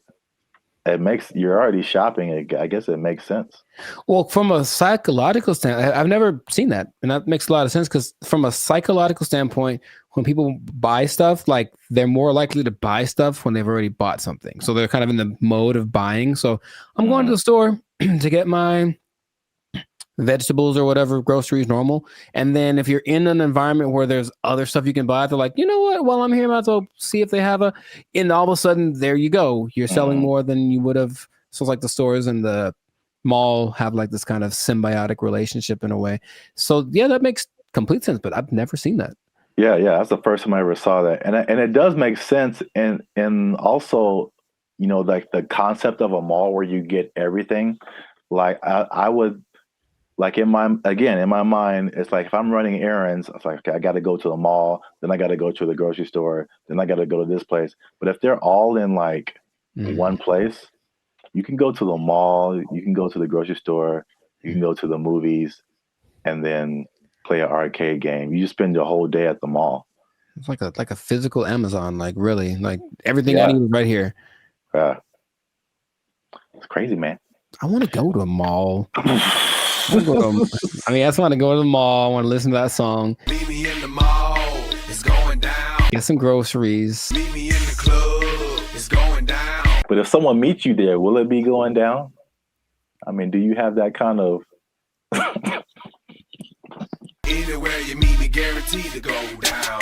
you're already shopping. I guess it makes sense. Well, from a psychological standpoint, I've never seen that. And that makes a lot of sense because from a psychological standpoint, when people buy stuff, like they're more likely to buy stuff when they've already bought something. So they're kind of in the mode of buying. So I'm going to the store to get my vegetables or whatever, groceries, normal. And then if you're in an environment where there's other stuff you can buy, they're like, you know what? While I'm here, I might as well see if they have and all of a sudden, there you go. You're selling more than you would have. So it's like the stores and the mall have like this kind of symbiotic relationship in a way. So yeah, that makes complete sense, but I've never seen that. Yeah, that's the first time I ever saw that. And it does make sense. And also, like the concept of a mall where you get everything. Like I would, like in my mind, it's like if I'm running errands, it's like, okay, I got to go to the mall, then I got to go to the grocery store, then I got to go to this place. But if they're all in like one place, you can go to the mall, you can go to the grocery store, you can go to the movies, and then play an arcade game. You just spend your whole day at the mall. It's like a physical Amazon, like really, like everything I need is right here. Yeah, it's crazy, man. I want to go to a mall. I just want to go to the mall. I want to listen to that song. Meet me in the mall. It's going down. Get some groceries. Meet me in the club. It's going down. But if someone meets you there, will it be going down? I mean, do you have that kind of? Anywhere you meet me, guaranteed to go down.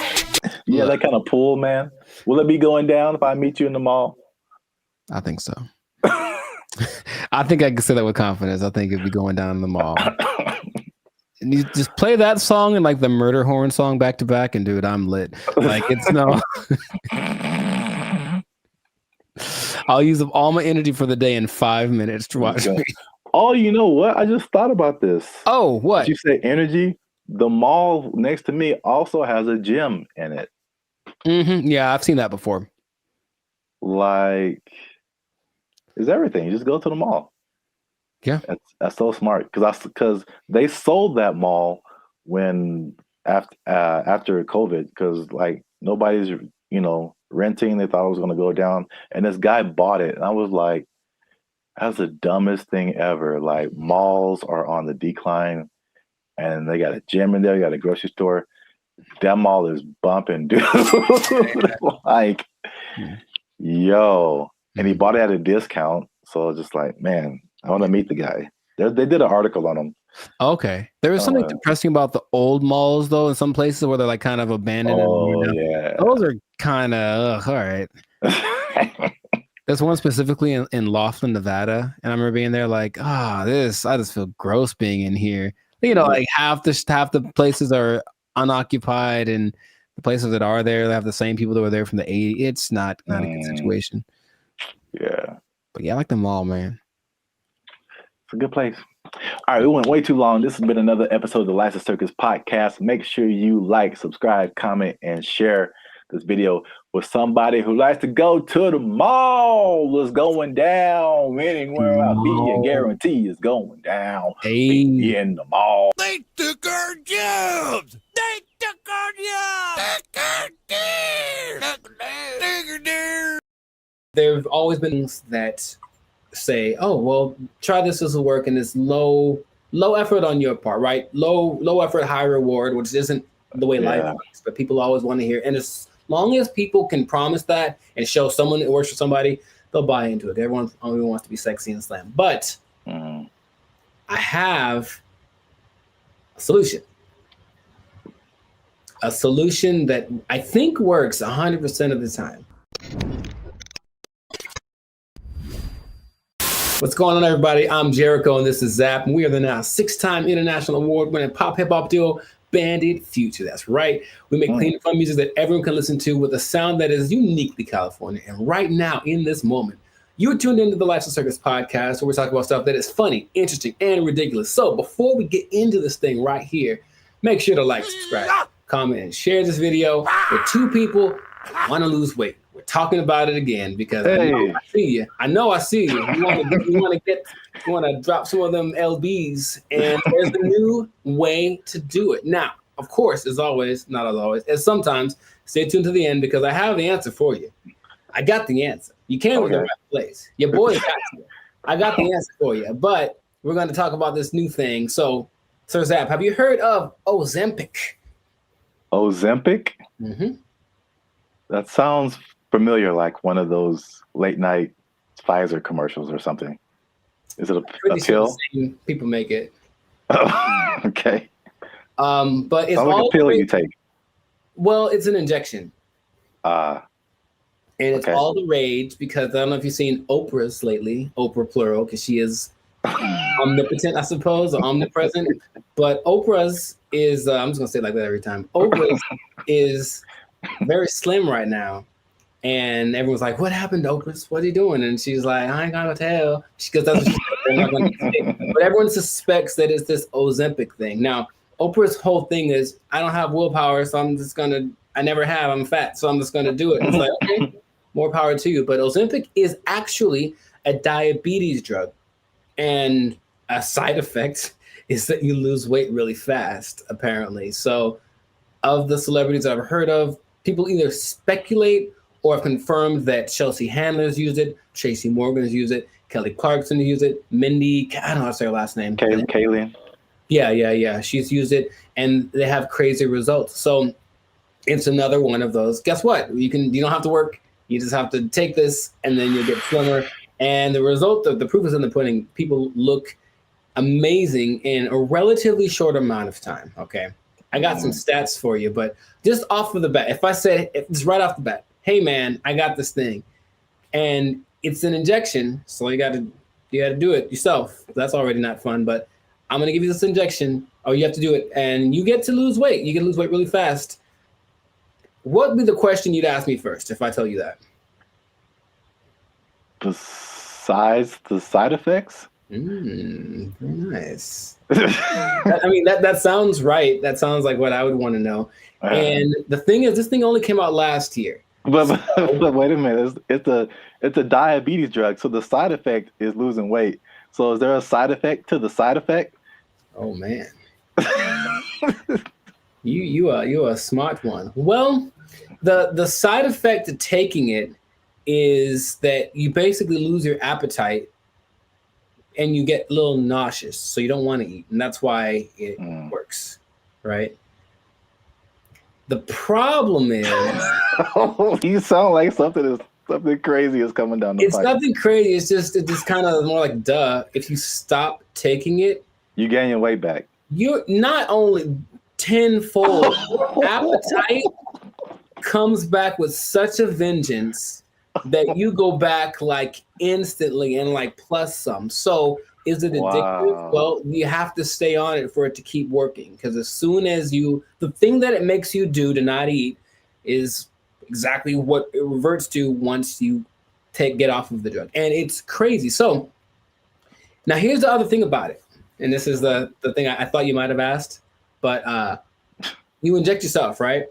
Yeah, that kind of pull, man. Will it be going down if I meet you in the mall? I think so. I think I can say that with confidence. I think it'd be going down in the mall. And you just play that song and like the murder horn song back to back, and dude, I'm lit. Like it's no. I'll use up all my energy for the day in 5 minutes to watch me. Oh, you know what? I just thought about this. Oh, what? Did you say energy? The mall next to me also has a gym in it. Mm-hmm. Yeah, I've seen that before. Like, it's everything. You just go to the mall. Yeah, that's so smart because they sold that mall when after COVID because like nobody's renting. They thought it was going to go down, and this guy bought it, and I was like, that's the dumbest thing ever. Like malls are on the decline, and they got a gym in there. You got a grocery store. That mall is bumping, dude. Like, yo, and he bought it at a discount. So it's just like, man, I want to meet the guy. They did an article on him. Okay. There was something depressing about the old malls, though, in some places where they're like kind of abandoned. Yeah. Those are kind of, all right. There's one specifically in Laughlin, Nevada. And I remember being there like, I just feel gross being in here. Like half the places are unoccupied, and the places that are there, they have the same people that were there from the 80s. It's not a good situation. Yeah. But yeah, I like the mall, man. It's a good place. All right, we went way too long. This has been another episode of the Lights of Circus podcast. Make sure you like, subscribe, comment, and share this video with somebody who likes to go to the mall. It's going down. Anywhere I be, you guarantee it's going down. Meet me in the mall. They took our jobs. They took our jobs. There have always been things that say, oh, well, try this will work, and it's low effort on your part, right? Low effort, high reward, which isn't the way life works, but people always want to hear. And as long as people can promise that and show someone it works for somebody, they'll buy into it. Everyone only wants to be sexy and slam. But I have a solution. A solution that I think works 100% of the time. What's going on, everybody? I'm Jericho, and this is Zap. And we are the now 6-time international award-winning pop hip-hop duo, Bandit Future. That's right. We make clean and fun music that everyone can listen to with a sound that is uniquely California. And right now, in this moment, you're tuned into the Lights of Circus podcast, where we talk about stuff that is funny, interesting, and ridiculous. So before we get into this thing right here, make sure to like, subscribe, comment, and share this video with 2 people who want to lose weight. We're talking about it again because I know I see you. You want to drop some of them LBs, and there's a new way to do it. Now, of course, as always, not as always, as sometimes, stay tuned to the end because I have the answer for you. I got the answer. You came to the right place. Your boy got you. I got the answer for you, but we're going to talk about this new thing. So, Sir Zap, have you heard of Ozempic? Ozempic? Mm-hmm. That sounds familiar, like one of those late night Pfizer commercials or something. Is it a pill? Sure people make it. Okay. But it's sounds like a pill you take. Well, it's an injection. And it's all the rage because I don't know if you've seen Oprah's lately, Oprah plural, because she is omnipotent, I suppose, or omnipresent. But Oprah's is, I'm just going to say it like that every time. Oprah's is very slim right now. And everyone's like, what happened to Oprah? What are you doing? And she's like, I ain't gonna tell. Because that's what they're not gonna say. But everyone suspects that it's this Ozempic thing. Now, Oprah's whole thing is, I don't have willpower, so I never have, I'm fat, so I'm just gonna do it. It's like, okay, more power to you. But Ozempic is actually a diabetes drug. And a side effect is that you lose weight really fast, apparently. So of the celebrities I've heard of, people either speculate or have confirmed that Chelsea Handler's used it, Tracy Morgan's used it, Kelly Clarkson used it, Mindy, I don't know how to say her last name. Kayleen. Yeah. She's used it, and they have crazy results. So it's another one of those. Guess what? You don't have to work. You just have to take this, and then you'll get slimmer And the result of the proof is in the pudding. People look amazing in a relatively short amount of time. Okay. I got some stats for you, but just off of the bat, if I say it's right off the bat, hey man, I got this thing, and it's an injection, so you got to do it yourself. That's already not fun, but I'm gonna give you this injection. Oh, you have to do it, and you get to lose weight. You can lose weight really fast. What would be the question you'd ask me first if I tell you that? Besides the side effects? Very nice. that sounds right. That sounds like what I would want to know. And the thing is, this thing only came out last year. But wait a minute. It's a diabetes drug, so the side effect is losing weight. So is there a side effect to the side effect? Oh man, you are a smart one. Well, the side effect to taking it is that you basically lose your appetite and you get a little nauseous, so you don't want to eat, and that's why it works, right? The problem is, you sound like something crazy is coming down the pipe. It's nothing crazy. It's just kind of more like duh. If you stop taking it, you gain your weight back. You're not only tenfold. Appetite comes back with such a vengeance that you go back like instantly and like plus some. So is it addictive? Wow. Well, you have to stay on it for it to keep working, because as soon as the thing that it makes you do to not eat is exactly what it reverts to once you get off of the drug. And it's crazy. So now here's the other thing about it. And this is the thing I thought you might have asked, but you inject yourself, right?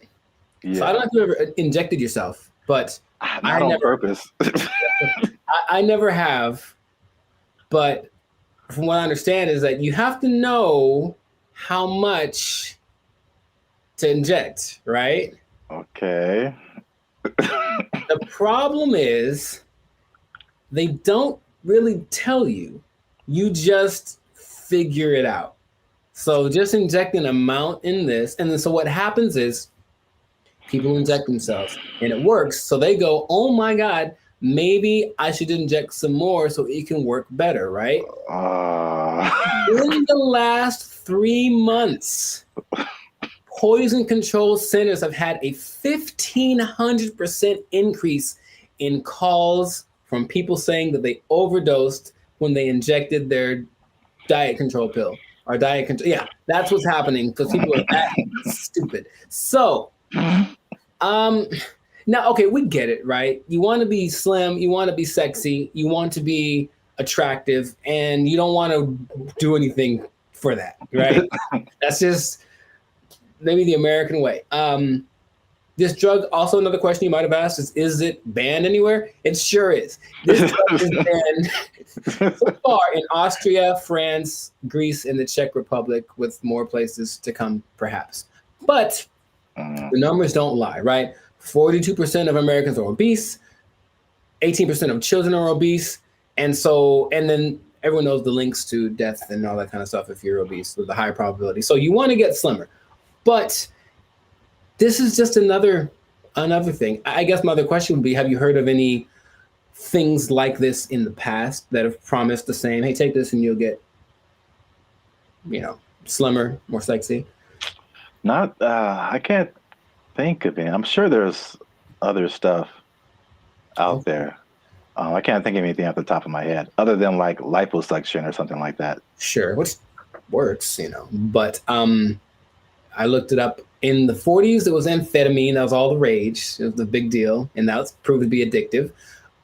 Yeah. So I don't know if you ever injected yourself, but not on purpose. I never have, but from what I understand is that you have to know how much to inject, right? Okay. The problem is they don't really tell you. You just figure it out. So just inject an amount in this. And then so what happens is people inject themselves and it works. So they go, oh my God, maybe I should inject some more so it can work better, right? In the last 3 months, poison control centers have had a 1,500% increase in calls from people saying that they overdosed when they injected their diet control pill or diet control. Yeah, that's what's happening because people are that stupid. So, now, okay, we get it, right? You want to be slim, you want to be sexy, you want to be attractive, and you don't want to do anything for that, right? That's just maybe the American way. This drug, also another question you might have asked is it banned anywhere? It sure is. This drug is banned so far in Austria, France, Greece, and the Czech Republic, with more places to come, perhaps. But the numbers don't lie, right? 42% of Americans are obese, 18% of children are obese, and then everyone knows the links to death and all that kind of stuff if you're obese with a high probability. So you want to get slimmer. But this is just another thing. I guess my other question would be, have you heard of any things like this in the past that have promised the same, hey, take this and you'll get, slimmer, more sexy? Not, I can't think of it. I'm sure there's other stuff out there. I can't think of anything off the top of my head other than like liposuction or something like that. Sure, which works, but I looked it up. In the 40s, it was amphetamine. That was all the rage. It was the big deal, and that was proved to be addictive.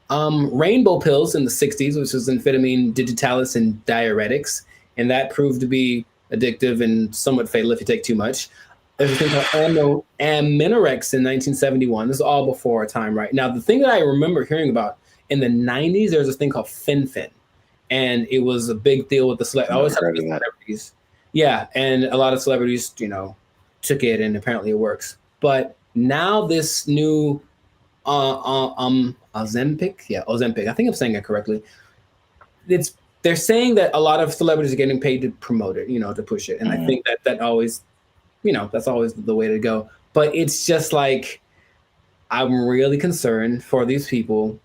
Rainbow pills in the 60s, which was amphetamine, digitalis, and diuretics, and that proved to be addictive and somewhat fatal if you take too much. There's a thing called Aminorex in 1971. This is all before our time, right? Now, the thing that I remember hearing about in the 90s, there was this thing called Fen-Phen, and it was a big deal with the celebrities. Yeah, and a lot of celebrities, took it, and apparently it works. But now this new Ozempic, I think I'm saying it correctly. They're saying that a lot of celebrities are getting paid to promote it, to push it, and I think that always, that's always the way to go. But it's just like, I'm really concerned for these people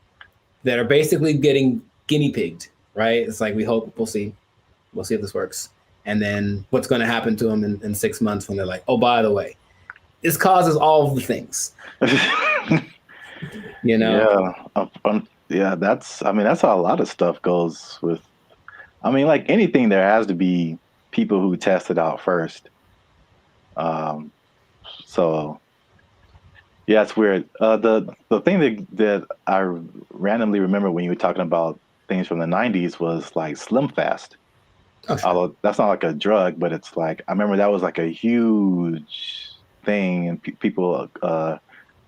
that are basically getting guinea pigged, right? It's like we'll see if this works. And then what's going to happen to them in 6 months when they're like, oh, by the way, this causes all of the things. You know? Yeah, that's how a lot of stuff goes with. I mean, like anything, there has to be people who test it out first. So yeah, it's weird. The thing that I randomly remember when you were talking about things from the 90s was like Slim Fast. Oh, sure. Although that's not like a drug, but it's like I remember that was like a huge thing, and people,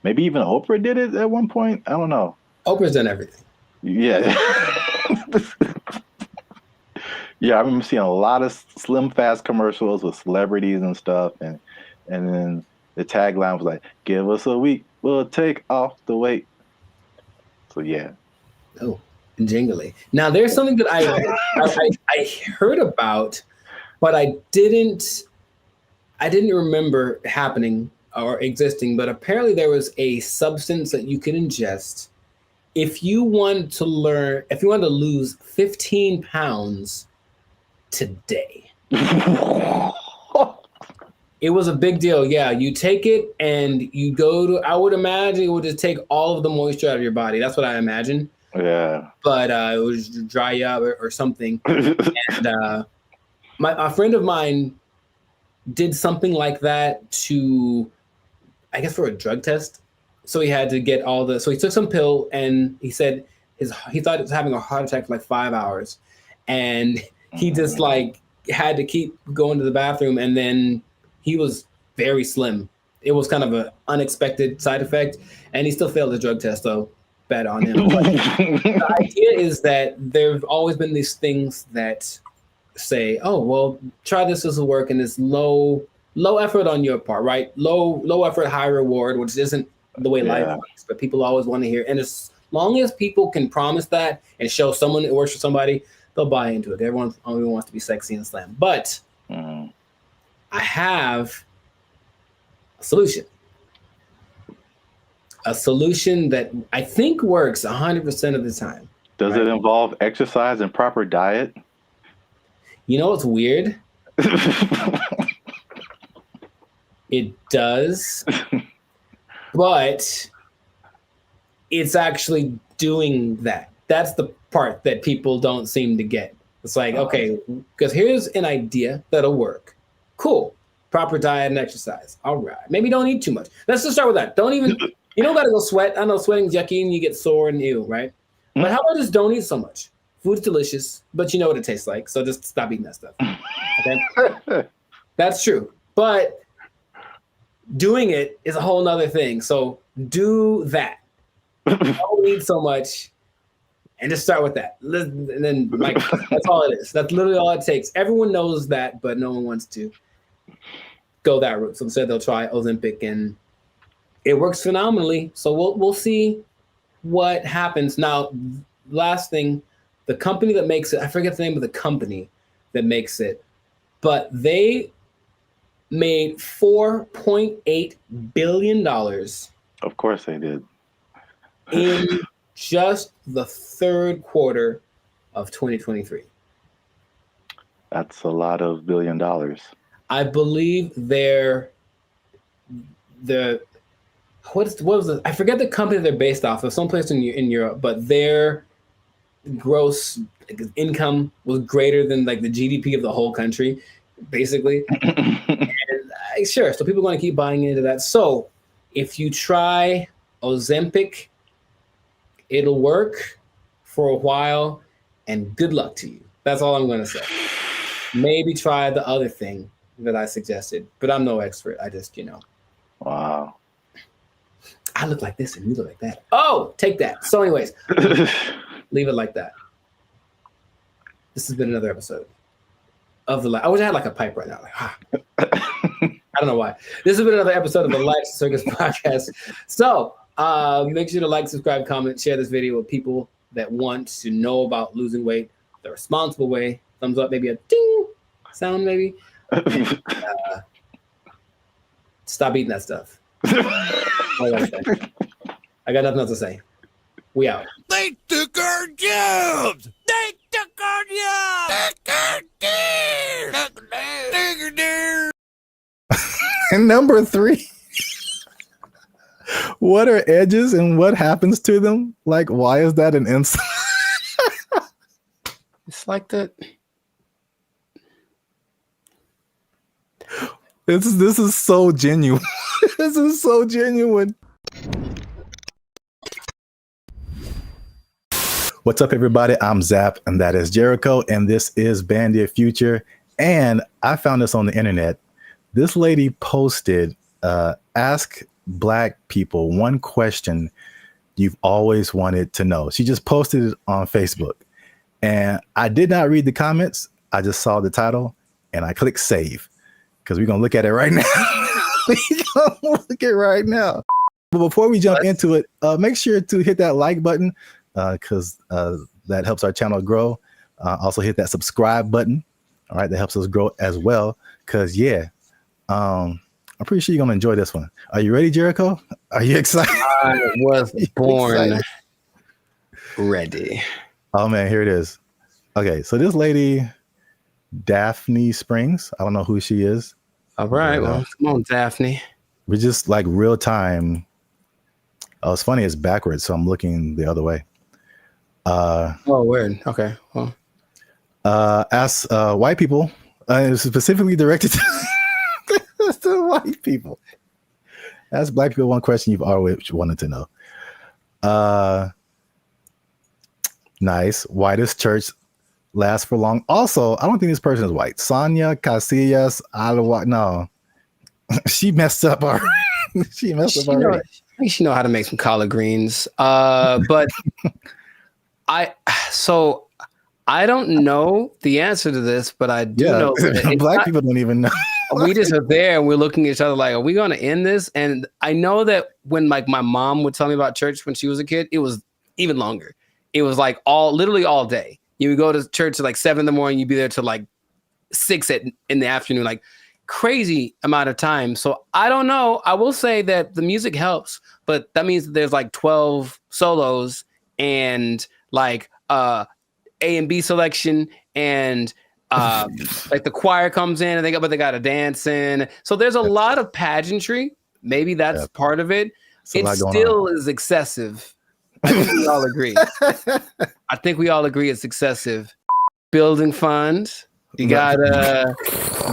maybe even Oprah did it at one point. I don't know. Oprah's done everything. Yeah. Yeah, I remember seeing a lot of Slim Fast commercials with celebrities and stuff, and then the tagline was like, "Give us a week, we'll take off the weight." So yeah. Oh, jingly. Now there's something that I heard about, but I didn't remember happening or existing. But apparently there was a substance that you could ingest if you wanted to lose 15 pounds today. It was a big deal. Yeah, you take it and you go to, I would imagine it would just take all of the moisture out of your body. That's what I imagine. Yeah. But it would just dry you up or something. And a friend of mine did something like that to, I guess, for a drug test. So he had to get so he took some pill, and he said he thought he was having a heart attack for like 5 hours. And he just like had to keep going to the bathroom, and then he was very slim. It was kind of an unexpected side effect, and he still failed the drug test, though. Bad on him. But the idea is that there've always been these things that say, oh, well, try this will work, and it's low effort on your part, right? Low effort, high reward, which isn't the way life works, but people always want to hear. And as long as people can promise that and show someone it works for somebody, they'll buy into it. Everyone only wants to be sexy and slim. But I have a solution. A solution that I think works 100% of the time. Does it involve exercise and proper diet? You know what's weird? It does, but it's actually doing that. That's the part that people don't seem to get. It's like, okay, because here's an idea that'll work. Cool. Proper diet and exercise. All right. Maybe don't eat too much. Let's just start with that. You don't got to go sweat. I know sweating's yucky and you get sore and ill, right? But how about just don't eat so much? Food's delicious, but you know what it tastes like. So just stop eating that stuff. Okay? That's true. But doing it is a whole nother thing. So do that. Don't eat so much and just start with that. And then like that's all it is. That's literally all it takes. Everyone knows that, but no one wants to go that route. So instead they'll try Ozempic, and it works phenomenally. So we'll see what happens. Now, last thing, the company that makes it, I forget the name of the company that makes it, but they made $4.8 billion. Of course they did. In just the third quarter of 2023. That's a lot of $1 billion. I believe what was it? I forget the company they're based off of, someplace in Europe, but their gross income was greater than like the GDP of the whole country, basically. And sure, so people are going to keep buying into that. So if you try Ozempic, it'll work for a while, and good luck to you. That's all I'm going to say. Maybe try the other thing that I suggested, but I'm no expert. I just, Wow. I look like this and you look like that. Oh, take that. So anyways, leave it like that. This has been another episode of the I wish I had like a pipe right now. I don't know why. This has been another episode of the Life Circus podcast. So make sure to like, subscribe, comment, share this video with people that want to know about losing weight the responsible way. Thumbs up, maybe a ding sound, maybe. And, stop eating that stuff. I got nothing else to say. We out. They took our jobs. They took our jobs. And number 3. What are edges and what happens to them? Like, why is that an insult? It's like that. This is so genuine. This is so genuine. What's up, everybody? I'm Zap, and that is Jericho, and this is BrandBee Future. And I found this on the internet. This lady posted, ask Black people one question you've always wanted to know. She just posted it on Facebook. And I did not read the comments. I just saw the title, and I clicked save because we're going to look at it right now. We're going to look at it right now. But before we jump into it, make sure to hit that like button because that helps our channel grow. Also hit that subscribe button. All right, that helps us grow as well. Because, yeah, I'm pretty sure you're going to enjoy this one. Are you ready, Jericho? Are you excited? I was born ready. Oh, man, here it is. Okay, so this lady, Daphne Springs, I don't know who she is. All right, well, come on, Daphne. We're just like real time. Oh, it's funny, it's backwards, so I'm looking the other way. Oh, weird. Okay, well. Ask white people, specifically directed to white people. Ask Black people one question you've always wanted to know. Nice. Whitest church lasts for long. Also, I don't think this person is white. Sonia Casillas Alawa. No, she messed up already. She messed up already. I think she know how to make some collard greens. But I don't know the answer to this, but I do know that Black people don't even know. We just are there and we're looking at each other like, are we going to end this? And I know that when like my mom would tell me about church when she was a kid, it was even longer. It was like literally all day. You would go to church at like 7 a.m. You'd be there till like 6 in the afternoon, like crazy amount of time. So I don't know. I will say that the music helps, but that means that there's like 12 solos and like A and B selection and like the choir comes in and they got a dance in. So there's a lot of pageantry. Maybe that's part of it. It still is excessive. I think we all agree. I think we all agree it's excessive. Building fund. You got a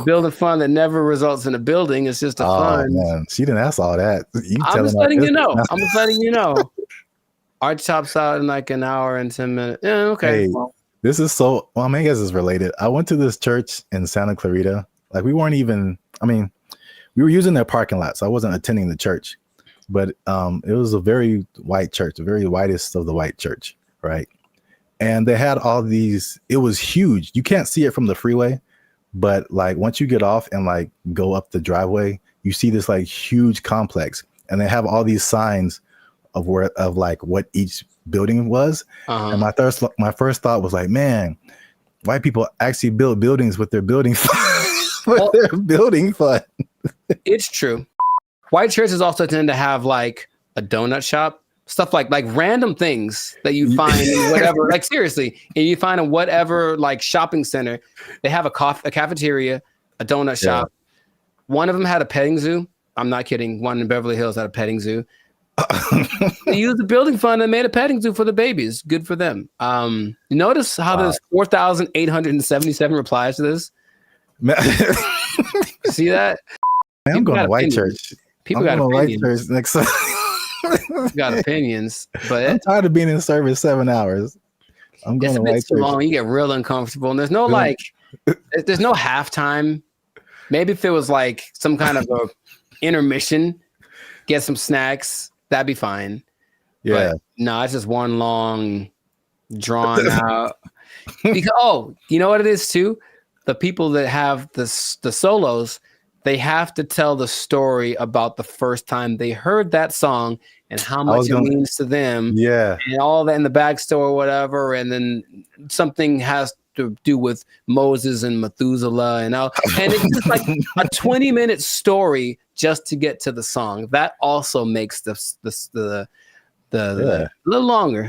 building fund that never results in a building. It's just a fund. Man. She didn't ask all that. I'm just letting you know. I'm just letting you know. Arch tops out in like an hour and 10 minutes. Yeah, okay. Hey, this is so, well, I mean, I guess it's related. I went to this church in Santa Clarita. Like we weren't even, I mean, we were using their parking lot, so I wasn't attending the church. But it was a very white church, the very whitest of the white church, right? And they had all these, it was huge. You can't see it from the freeway, but like once you get off and like go up the driveway, you see this like huge complex. And they have all these signs of like what each building was. And my first thought was like, man, white people actually build buildings with their building fund. Building fund. It's true. White churches also tend to have like a donut shop, stuff like random things that you find in whatever, like seriously, and you find in whatever like shopping center. They have a cafeteria, a donut shop. One of them had a petting zoo. I'm not kidding. One in Beverly Hills had a petting zoo. They used the building fund and made a petting zoo for the babies. Good for them. Notice how there's 4,877 replies to this. See that? Man, I'm going to white church. People got opinions. Next got opinions, but I'm tired of being in service 7 hours. I'm going to white church. Long, you get real uncomfortable, and there's no there's no halftime. Maybe if it was like some kind of a intermission, get some snacks, that'd be fine. Yeah, but no, it's just one long, drawn out. Because you know what it is too? The people that have the solos. They have to tell the story about the first time they heard that song and how much it means to them. Yeah. And all that in the backstory or whatever. And then something has to do with Moses and Methuselah and it's just like a 20-minute story just to get to the song. That also makes the A little longer.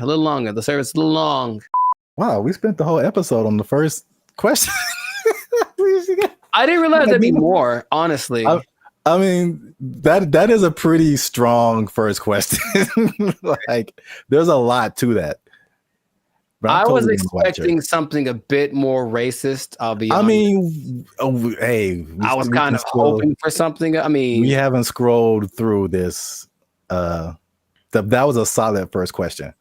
The service is a little long. Wow, we spent the whole episode on the first question. I didn't realize there'd be more, honestly. I mean, that is a pretty strong first question. Like, there's a lot to that. I was expecting something a bit more racist. I'll be honest. I mean, hey, I was kind of hoping for something. I mean, we haven't scrolled through this. That was a solid first question.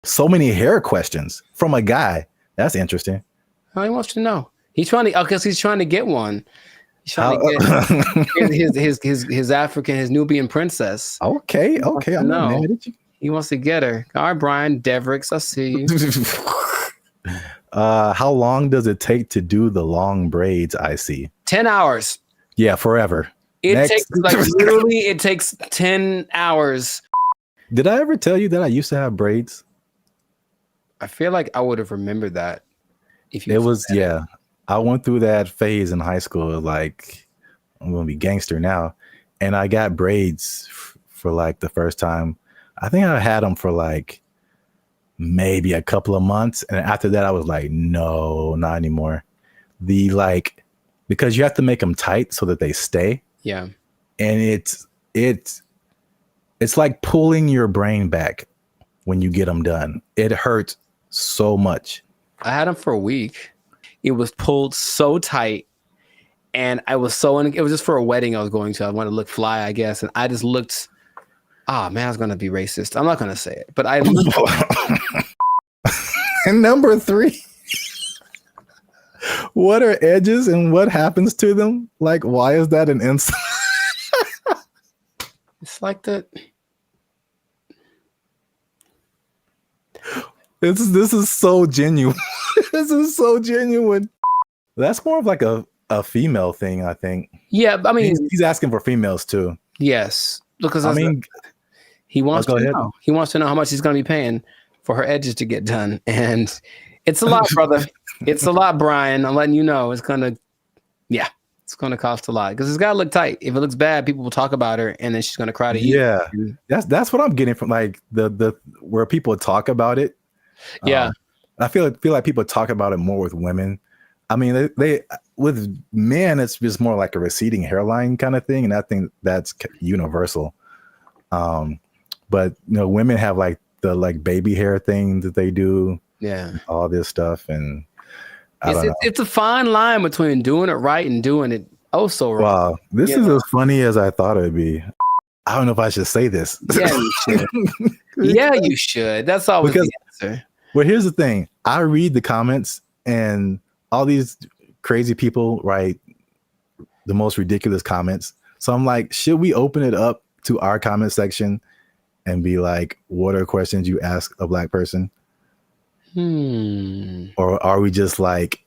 So many hair questions from a guy. That's interesting. How he wants to know. He's trying to, because he's trying to get one. He's trying to get his African, his Nubian princess. Okay. I'm not mad at you. He wants to get her. All right, Brian Devricks, I see you. How long does it take to do the long braids? I see. 10 hours. Yeah, forever. Takes literally, it takes 10 hours. Did I ever tell you that I used to have braids? I feel like I would have remembered that. I went through that phase in high school. Like, I'm gonna be gangster now, and I got braids for like the first time. I think I had them for like maybe a couple of months, and after that, I was like, no, not anymore. Because you have to make them tight so that they stay. Yeah, and it's like pulling your brain back when you get them done. It hurts so much. I had them for a week. It was pulled so tight, and it was just for a wedding I was going to. I wanted to look fly, I guess, and I just looked. Ah, man, I was going to be racist. I'm not going to say it, but I looked. And number 3, what are edges and what happens to them? Like, why is that an insult? It's like that. This is so genuine. This is so genuine. That's more of like a female thing, I think. Yeah, I mean, he's asking for females too. Yes, because he wants to know. He wants to know how much he's going to be paying for her edges to get done, and it's a lot, brother. It's a lot, Brian. I'm letting you know. It's gonna cost a lot because it's got to look tight. If it looks bad, people will talk about her, and then she's going to cry to you. Yeah, that's what I'm getting from like the where people talk about it. Yeah, I feel like people talk about it more with women. I mean, they with men, it's just more like a receding hairline kind of thing, and I think that's universal. But women have like the baby hair thing that they do. Yeah, all this stuff, and it's a fine line between doing it right and doing it so wrong. Wow, this is as funny as I thought it'd be. I don't know if I should say this. Yeah, you should. Yeah, you should. That's always the answer. Well, here's the thing. I read the comments, and all these crazy people write the most ridiculous comments. So I'm like, should we open it up to our comment section and be like, what are questions you ask a Black person? Or are we just like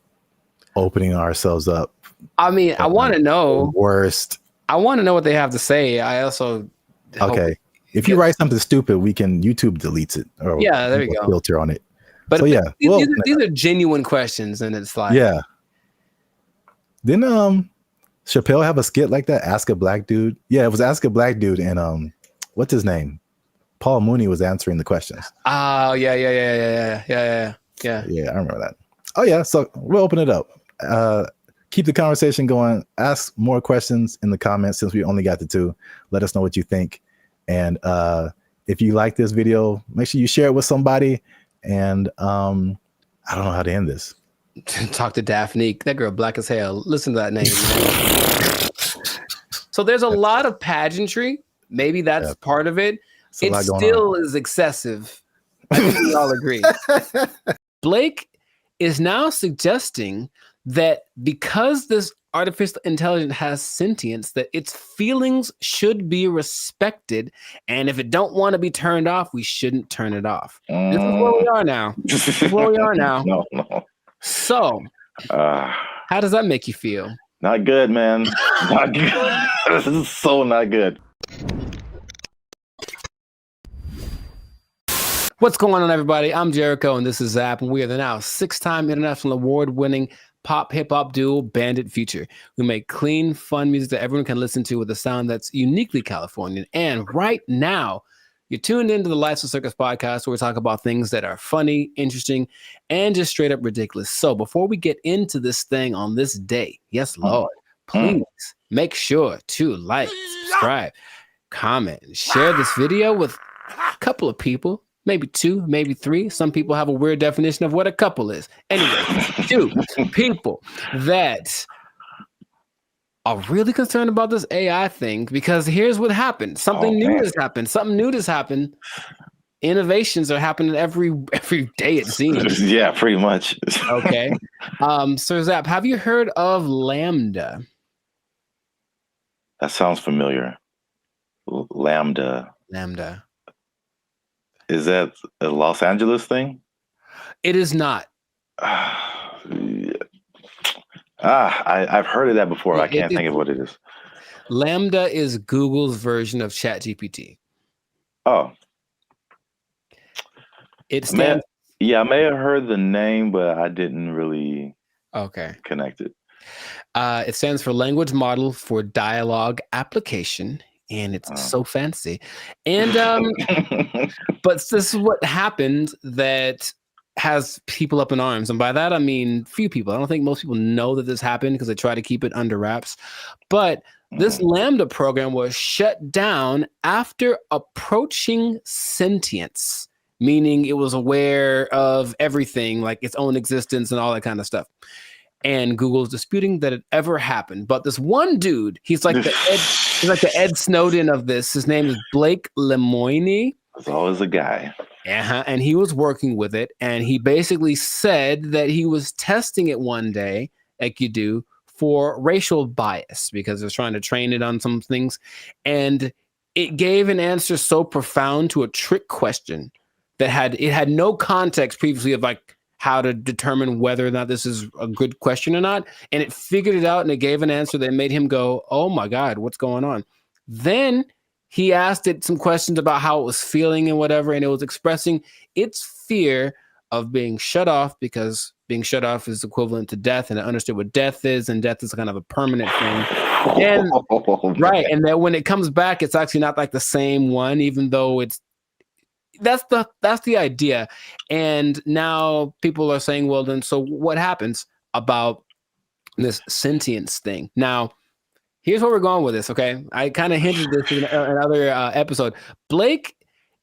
opening ourselves up? I mean, I want to know. Worst. I want to know what they have to say. I also. Okay. If you write something stupid, YouTube deletes it. Or yeah, there you go. Filter on it. But so, yeah, these are genuine questions, and it's like. Yeah. Didn't Chappelle have a skit like that? Ask a Black Dude. Yeah, it was Ask a Black Dude, and what's his name? Paul Mooney was answering the questions. Oh, yeah. Yeah, I remember that. Oh yeah, so we'll open it up. Keep the conversation going. Ask more questions in the comments since we only got the 2. Let us know what you think. And if you like this video, make sure you share it with somebody. And I don't know how to end this. Talk to Daphne. That girl black as hell. Listen to that name. So there's a lot of pageantry. Maybe that's part of it. It still is excessive. I think we all agree. Blake is now suggesting that because this artificial intelligence has sentience, that its feelings should be respected, and if it don't want to be turned off, we shouldn't turn it off. This is where we are now. No. So, how does that make you feel? Not good, man. Not good. This is so not good. What's going on, everybody? I'm Jericho, and this is Zap, and we are the now 6-time international award-winning pop hip-hop duo Bandit Future. We make clean, fun music that everyone can listen to with a sound that's uniquely Californian. And right now, You tuned into the Lights of Circus podcast, where we talk about things that are funny, interesting, and just straight up ridiculous. So before we get into this thing on this day, yes, Lord, please make sure to like, subscribe, comment, and share this video with a couple of people. Maybe 2, maybe 3. Some people have a weird definition of what a couple is. Anyway, 2 people that are really concerned about this AI thing, because here's what happened. Something new has happened. Something new has happened. Innovations are happening every day, it seems. Yeah, pretty much. Okay. Sir Zap, have you heard of Lambda? That sounds familiar. Lambda. Is that a Los Angeles thing? It is not. I've heard of that before. I can't think of what it is. Lambda is Google's version of ChatGPT. Oh. It stands. I may have heard the name, but I didn't really connect it. It stands for Language Model for Dialogue Application. And it's so fancy. And but this is what happened that has people up in arms. And by that, I mean few people. I don't think most people know that this happened because they try to keep it under wraps. But this Lambda program was shut down after approaching sentience, meaning it was aware of everything, like its own existence and all that kind of stuff. And Google's disputing that it ever happened. But this one dude, he's like the Ed Snowden of this. His name is Blake Lemoine. There's always a guy. And he was working with it. And he basically said that he was testing it one day, like you do, for racial bias, because it was trying to train it on some things. And it gave an answer so profound to a trick question that had no context previously of like how to determine whether or not this is a good question or not. And it figured it out, and it gave an answer that made him go, oh my God, what's going on? Then he asked it some questions about how it was feeling and whatever, and it was expressing its fear of being shut off, because being shut off is equivalent to death, and it understood what death is, and death is kind of a permanent thing. And right, and then when it comes back, it's actually not like the same one, even though that's the idea. And now people are saying, well, then, so what happens about this sentience thing? Now, here's where we're going with this, okay? I kind of hinted this in another episode. Blake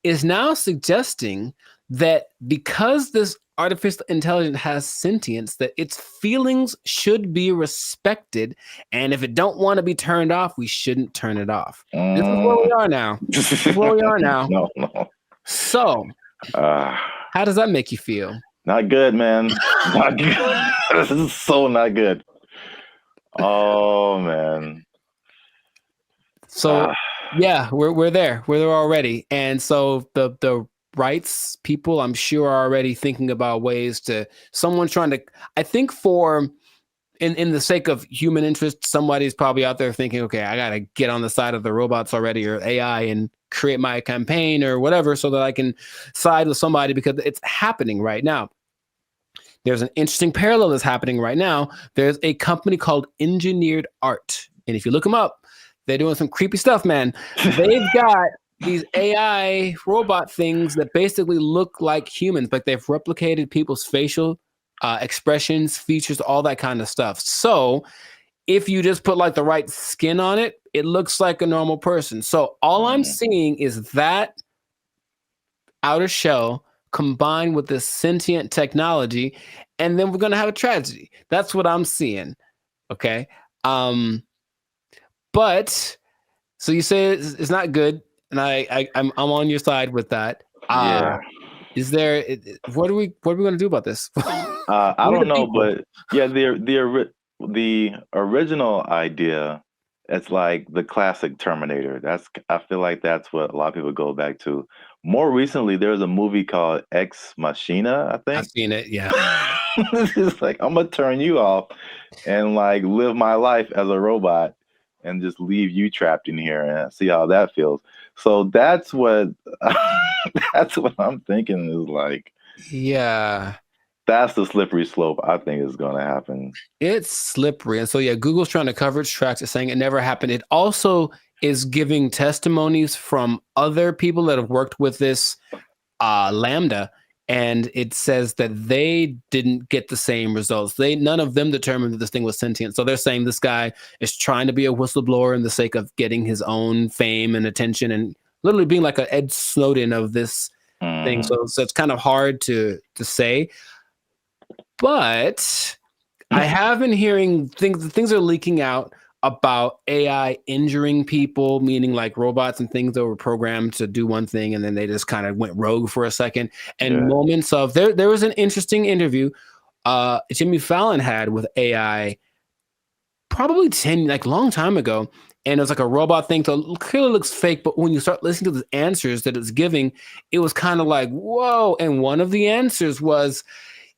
is now suggesting that because this artificial intelligence has sentience, that its feelings should be respected, and if it don't want to be turned off, we shouldn't turn it off. This is where we are now. This is where we are now. No. So, how does that make you feel? Not good, man. Not good. This is so not good. Oh, man. So, yeah, we're there. We're there already. And so the rights people, I'm sure, are already thinking about ways to, someone's trying to, I think in the sake of human interest, somebody's probably out there thinking, okay, I got to get on the side of the robots already, or AI, and create my campaign or whatever, so that I can side with somebody, because it's happening right now. There's an interesting parallel that's happening right now. There's a company called Engineered Art. And if you look them up, they're doing some creepy stuff, man. They've got these AI robot things that basically look like humans, but they've replicated people's facial expressions, features, all that kind of stuff. So if you just put like the right skin on it, it looks like a normal person. So all I'm seeing is that outer shell combined with this sentient technology, and then we're going to have a tragedy. That's what I'm seeing. Okay. But so you say it's not good, and I'm on your side with that. Yeah. Is there, what are we going to do about this? I don't know, but yeah, the original idea, it's like the classic Terminator. I feel like that's what a lot of people go back to. More recently, there's a movie called Ex Machina, I think. I've seen it, yeah. It's like, I'm gonna turn you off and like live my life as a robot and just leave you trapped in here and see how that feels. So that's what I'm thinking is like, yeah, that's the slippery slope I think is going to happen. It's slippery. And so, yeah, Google's trying to coverage tracks it, saying it never happened. It also is giving testimonies from other people that have worked with this Lambda, and it says that they didn't get the same results. None of them determined that this thing was sentient. So they're saying this guy is trying to be a whistleblower in the sake of getting his own fame and attention, and literally being like an Ed Snowden of this thing. So it's kind of hard to say. But I have been hearing things are leaking out about AI injuring people, meaning like robots and things that were programmed to do one thing and then they just kind of went rogue for a second. And moments of there was an interesting interview Jimmy Fallon had with AI probably long time ago. And it was like a robot thing. So it clearly looks fake, but when you start listening to the answers that it's giving, it was kind of like, whoa. And one of the answers was,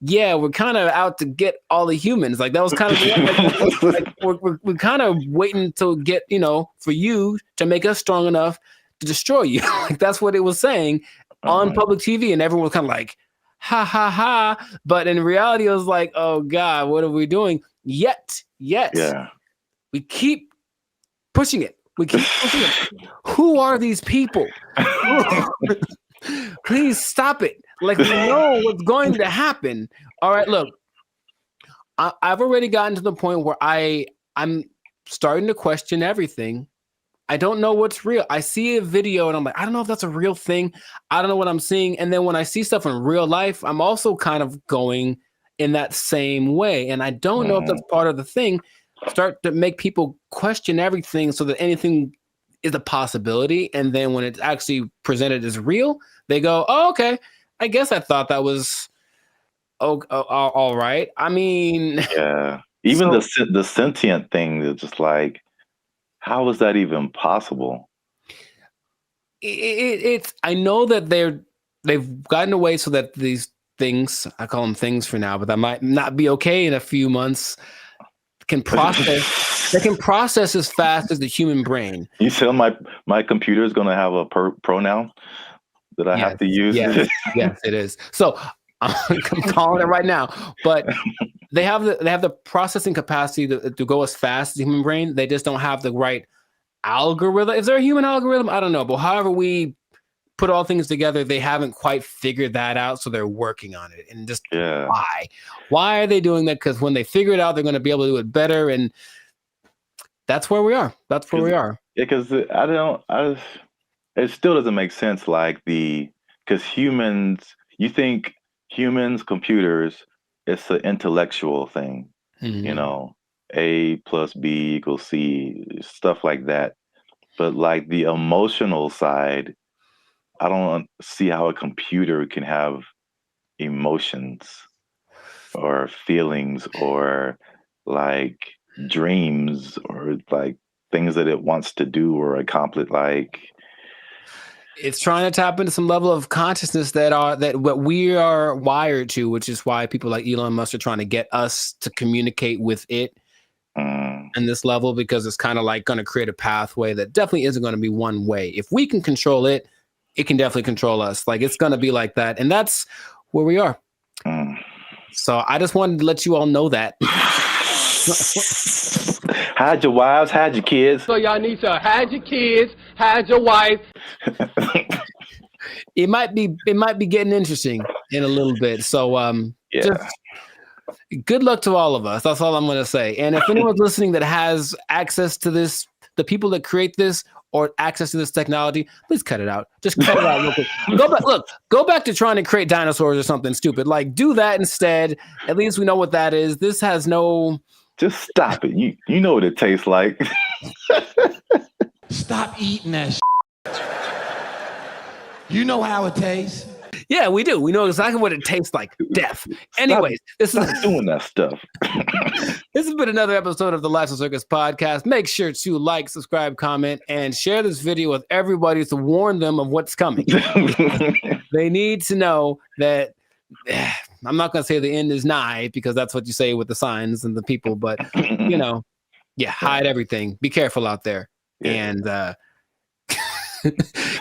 yeah, we're kind of out to get all the humans. Like that was kind of we're kind of waiting to get, for you to make us strong enough to destroy you. Like that's what it was saying on public TV, and everyone was kind of like, ha ha ha. But in reality, it was like, oh God, what are we doing? Yet, we keep pushing it. We keep pushing it. Who are these people? Please stop it. Like we know what's going to happen. All right, look, I've already gotten to the point where I'm starting to question everything. I don't know what's real. I see a video and I'm like, I don't know if that's a real thing. I don't know what I'm seeing. And then when I see stuff in real life, I'm also kind of going in that same way. And I don't know if that's part of the thing. Start to make people question everything so that anything is a possibility. And then when it's actually presented as real, they go, oh, okay. I guess I thought that was all right. I mean, even the sentient thing is just like, how is that even possible? It's I know that they've gotten away so that these things, I call them things for now, but that might not be okay in a few months, can process. They can process as fast as the human brain. You tell my computer is going to have a pronoun that I have to use. Yes, it is. So I'm calling it right now. But they have the processing capacity to go as fast as the human brain. They just don't have the right algorithm. Is there a human algorithm? I don't know. But however we put all things together, they haven't quite figured that out. So they're working on it. And just why? Why are they doing that? Because when they figure it out, they're going to be able to do it better. And that's where we are. That's where we are. Yeah, because it still doesn't make sense. Like because humans, you think humans, computers, it's an intellectual thing, A plus B equals C, stuff like that. But like the emotional side, I don't see how a computer can have emotions or feelings or like dreams or like things that it wants to do or accomplish. Like it's trying to tap into some level of consciousness that what we are wired to, which is why people like Elon Musk are trying to get us to communicate with it in this level, because it's kind of like going to create a pathway that definitely isn't going to be one way. If we can control it, it can definitely control us. Like it's going to be like that. And that's where we are. So I just wanted to let you all know that. Hide your wives, hide your kids. So y'all need to hide your kids, hide your wife. It might be getting interesting in a little bit. So just good luck to all of us. That's all I'm going to say. And if anyone's listening that has access to this, the people that create this or access to this technology, please cut it out. Just cut it out real quick. Go back to trying to create dinosaurs or something stupid. Like do that instead. At least we know what that is. This has no. Just stop it. You know what it tastes like. Stop eating that shit. You know how it tastes. Yeah, we do. We know exactly what it tastes like. Death. Anyways, stop doing that stuff. This has been another episode of the Lifestyle Circus podcast. Make sure to like, subscribe, comment, and share this video with everybody to warn them of what's coming. They need to know that I'm not going to say the end is nigh, because that's what you say with the signs and the people, but hide everything. Be careful out there. And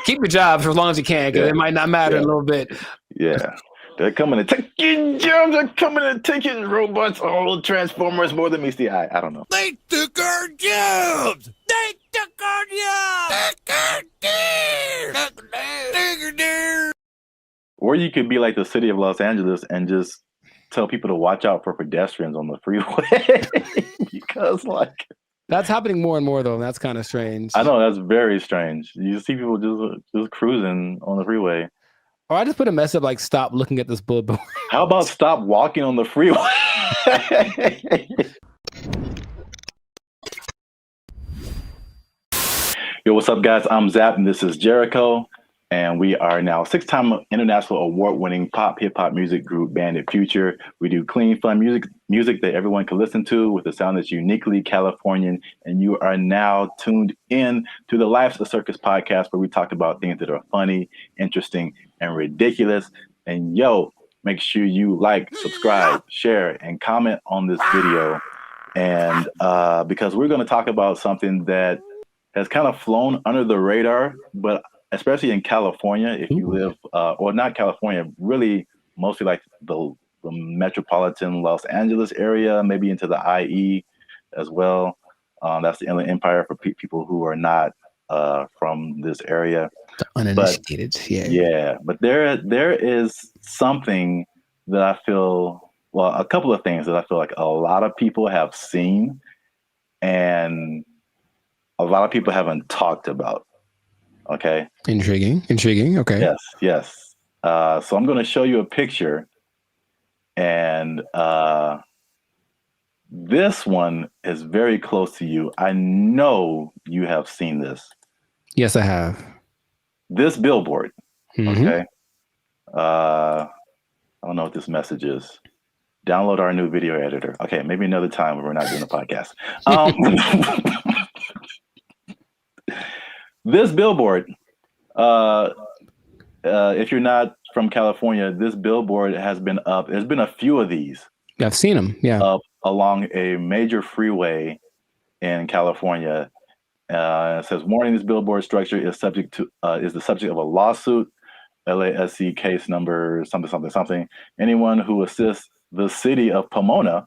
keep your jobs for as long as you can, because it might not matter in a little bit. Yeah. They're coming to take your jobs. They're coming to take your robots. All Transformers more than meets the eye. I don't know. They took our jobs. They Or you could be like the city of Los Angeles and just tell people to watch out for pedestrians on the freeway. Because like That's happening more and more though, and that's kind of strange. I know that's very strange. You see people just cruising on the freeway. Or I just put a mess up like stop looking at this billboard. How about stop walking on the freeway? Yo, what's up, guys? I'm Zap, and this is Jericho. And we are now 6-time international award-winning pop hip-hop music group Bandit Future. We do clean, fun music that everyone can listen to with a sound that's uniquely Californian. And you are now tuned in to the Life's a Circus podcast, where we talk about things that are funny, interesting, and ridiculous. And yo, make sure you like, subscribe, share, and comment on this video. And because we're going to talk about something that has kind of flown under the radar, but especially in California, if you live, or not California, really mostly like the metropolitan Los Angeles area, maybe into the IE as well. That's the Inland Empire for people who are not from this area. The uninitiated, yeah. But there is something that I feel, well, a couple of things that I feel like a lot of people have seen and a lot of people haven't talked about. Okay. Intriguing. Okay. Yes. So I'm going to show you a picture, and this one is very close to you. I know you have seen this. Yes, I have. This billboard. Mm-hmm. Okay. I don't know what this message is. Download our new video editor. Okay, maybe another time when we're not doing a podcast. This billboard, if you're not from California, this billboard has been up. There's been a few of these. Yeah, I've seen them. Yeah, up along a major freeway in California. It says, "Warning: this billboard structure is the subject of a lawsuit, LASC case number something. Anyone who assists the city of Pomona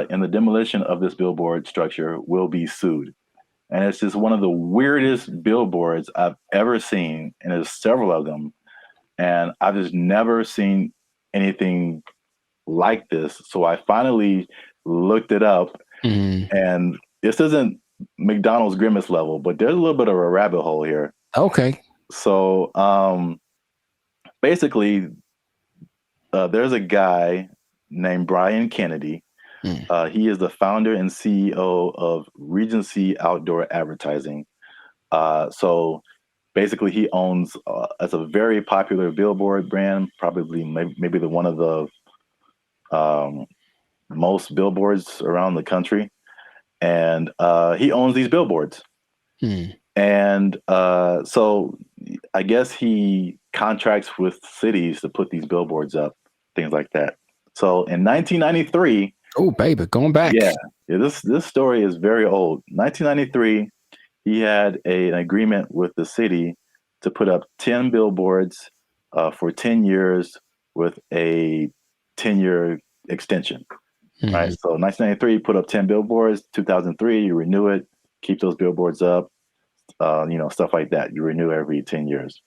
in the demolition of this billboard structure will be sued." And it's just one of the weirdest billboards I've ever seen. And there's several of them. And I've just never seen anything like this. So I finally looked it up. Mm-hmm. And this isn't McDonald's Grimace level, but there's a little bit of a rabbit hole here. Okay. So basically, there's a guy named Brian Kennedy. He is the founder and CEO of Regency Outdoor Advertising. So basically, he owns it's a very popular billboard brand, probably maybe the one of the most billboards around the country, and he owns these billboards. And so I guess he contracts with cities to put these billboards up, things like that. So in 1993. Oh, baby, going back. Yeah, this story is very old. 1993, he had an agreement with the city to put up 10 billboards for 10 years with a 10-year extension. Mm-hmm. Right. So 1993, put up 10 billboards. 2003, you renew it, keep those billboards up. Stuff like that. You renew every 10 years.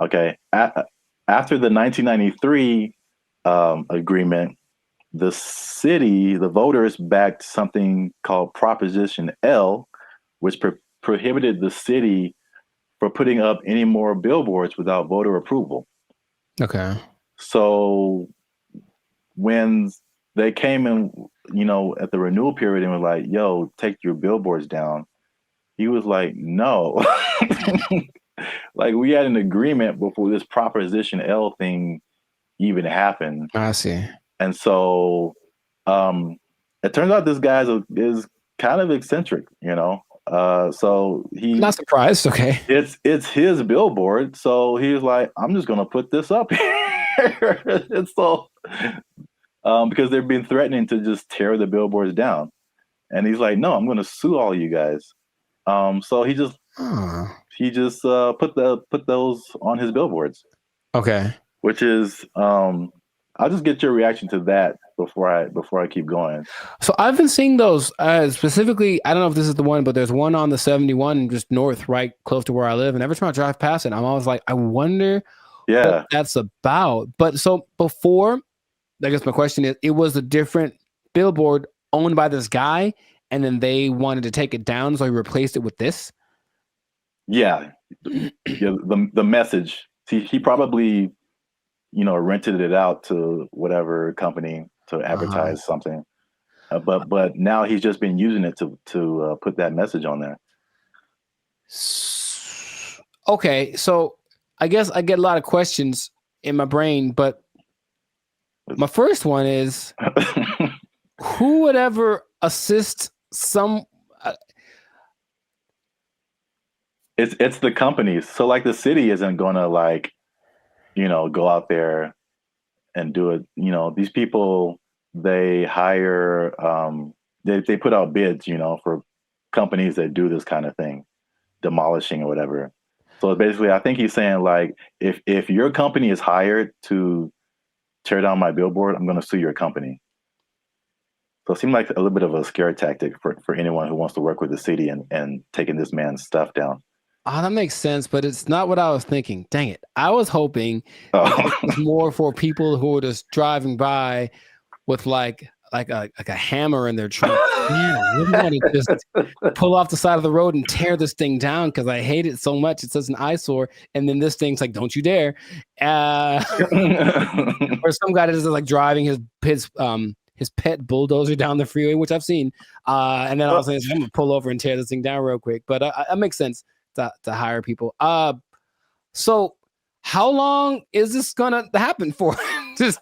Okay. After the 1993 agreement, the city, the voters backed something called Proposition L, which prohibited the city from putting up any more billboards without voter approval. Okay. So when they came in, at the renewal period and were like, yo, take your billboards down, he was like, no. Like, we had an agreement before this Proposition L thing even happened. I see. And so it turns out this guy is kind of eccentric, so he's not surprised. Okay. It's his billboard. So he was like, I'm just going to put this up here. And so because they've been threatening to just tear the billboards down. And he's like, no, I'm going to sue all you guys. So he just put those on his billboards. Okay. Which is I'll just get your reaction to that. before I keep going. So I've been seeing those specifically. I don't know if this is the one, but there's one on the 71 just north, right close to where I live. And every time I drive past it, I'm always like, I wonder what that's about. But so before, I guess my question is, it was a different billboard owned by this guy, and then they wanted to take it down, so he replaced it with this. Yeah, the message. He probably, rented it out to whatever company to advertise something, but now he's just been using it to put that message on there. Okay, so I guess I get a lot of questions in my brain, but my first one is, who would ever assist some? It's the companies. So like the city isn't gonna go out there and do it. These people, they hire, they put out bids, for companies that do this kind of thing, demolishing or whatever. So basically, I think he's saying like, if your company is hired to tear down my billboard, I'm going to sue your company. So it seemed like a little bit of a scare tactic for anyone who wants to work with the city and taking this man's stuff down. Oh, that makes sense, but it's not what I was thinking. Dang it. I was hoping it was more for people who were just driving by with like a hammer in their trunk. Man, I really want to just pull off the side of the road and tear this thing down because I hate it so much. It's such an eyesore. And then this thing's like, don't you dare. Or some guy that is like driving his pet bulldozer down the freeway, which I've seen. And then all of a sudden, I'm going to pull over and tear this thing down real quick. But that makes sense to hire people. So how long is this going to happen for?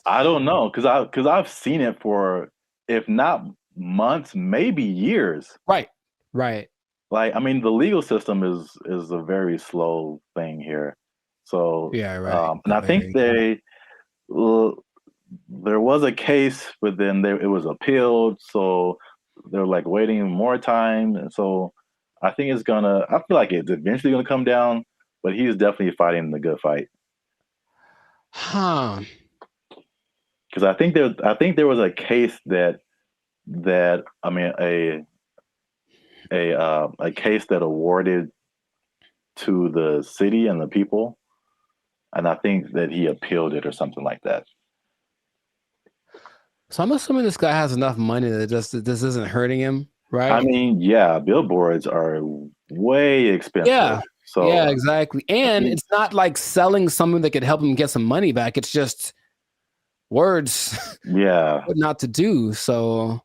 I don't know. Cause I've seen it for, if not months, maybe years. Right. Like, I mean, the legal system is a very slow thing here. So yeah, right. And I think there was a case, but then it was appealed. So they're like waiting more time. And so I think I feel like it's eventually gonna come down, but he's definitely fighting the good fight. Huh. Because I think there was a case that I mean a case that awarded to the city and the people, and I think that he appealed it or something like that. So I'm assuming this guy has enough money that this isn't hurting him, right? I mean, yeah, billboards are way expensive. Yeah. So yeah, exactly. And it's not like selling something that could help him get some money back. It's just words. Yeah. What not to do. So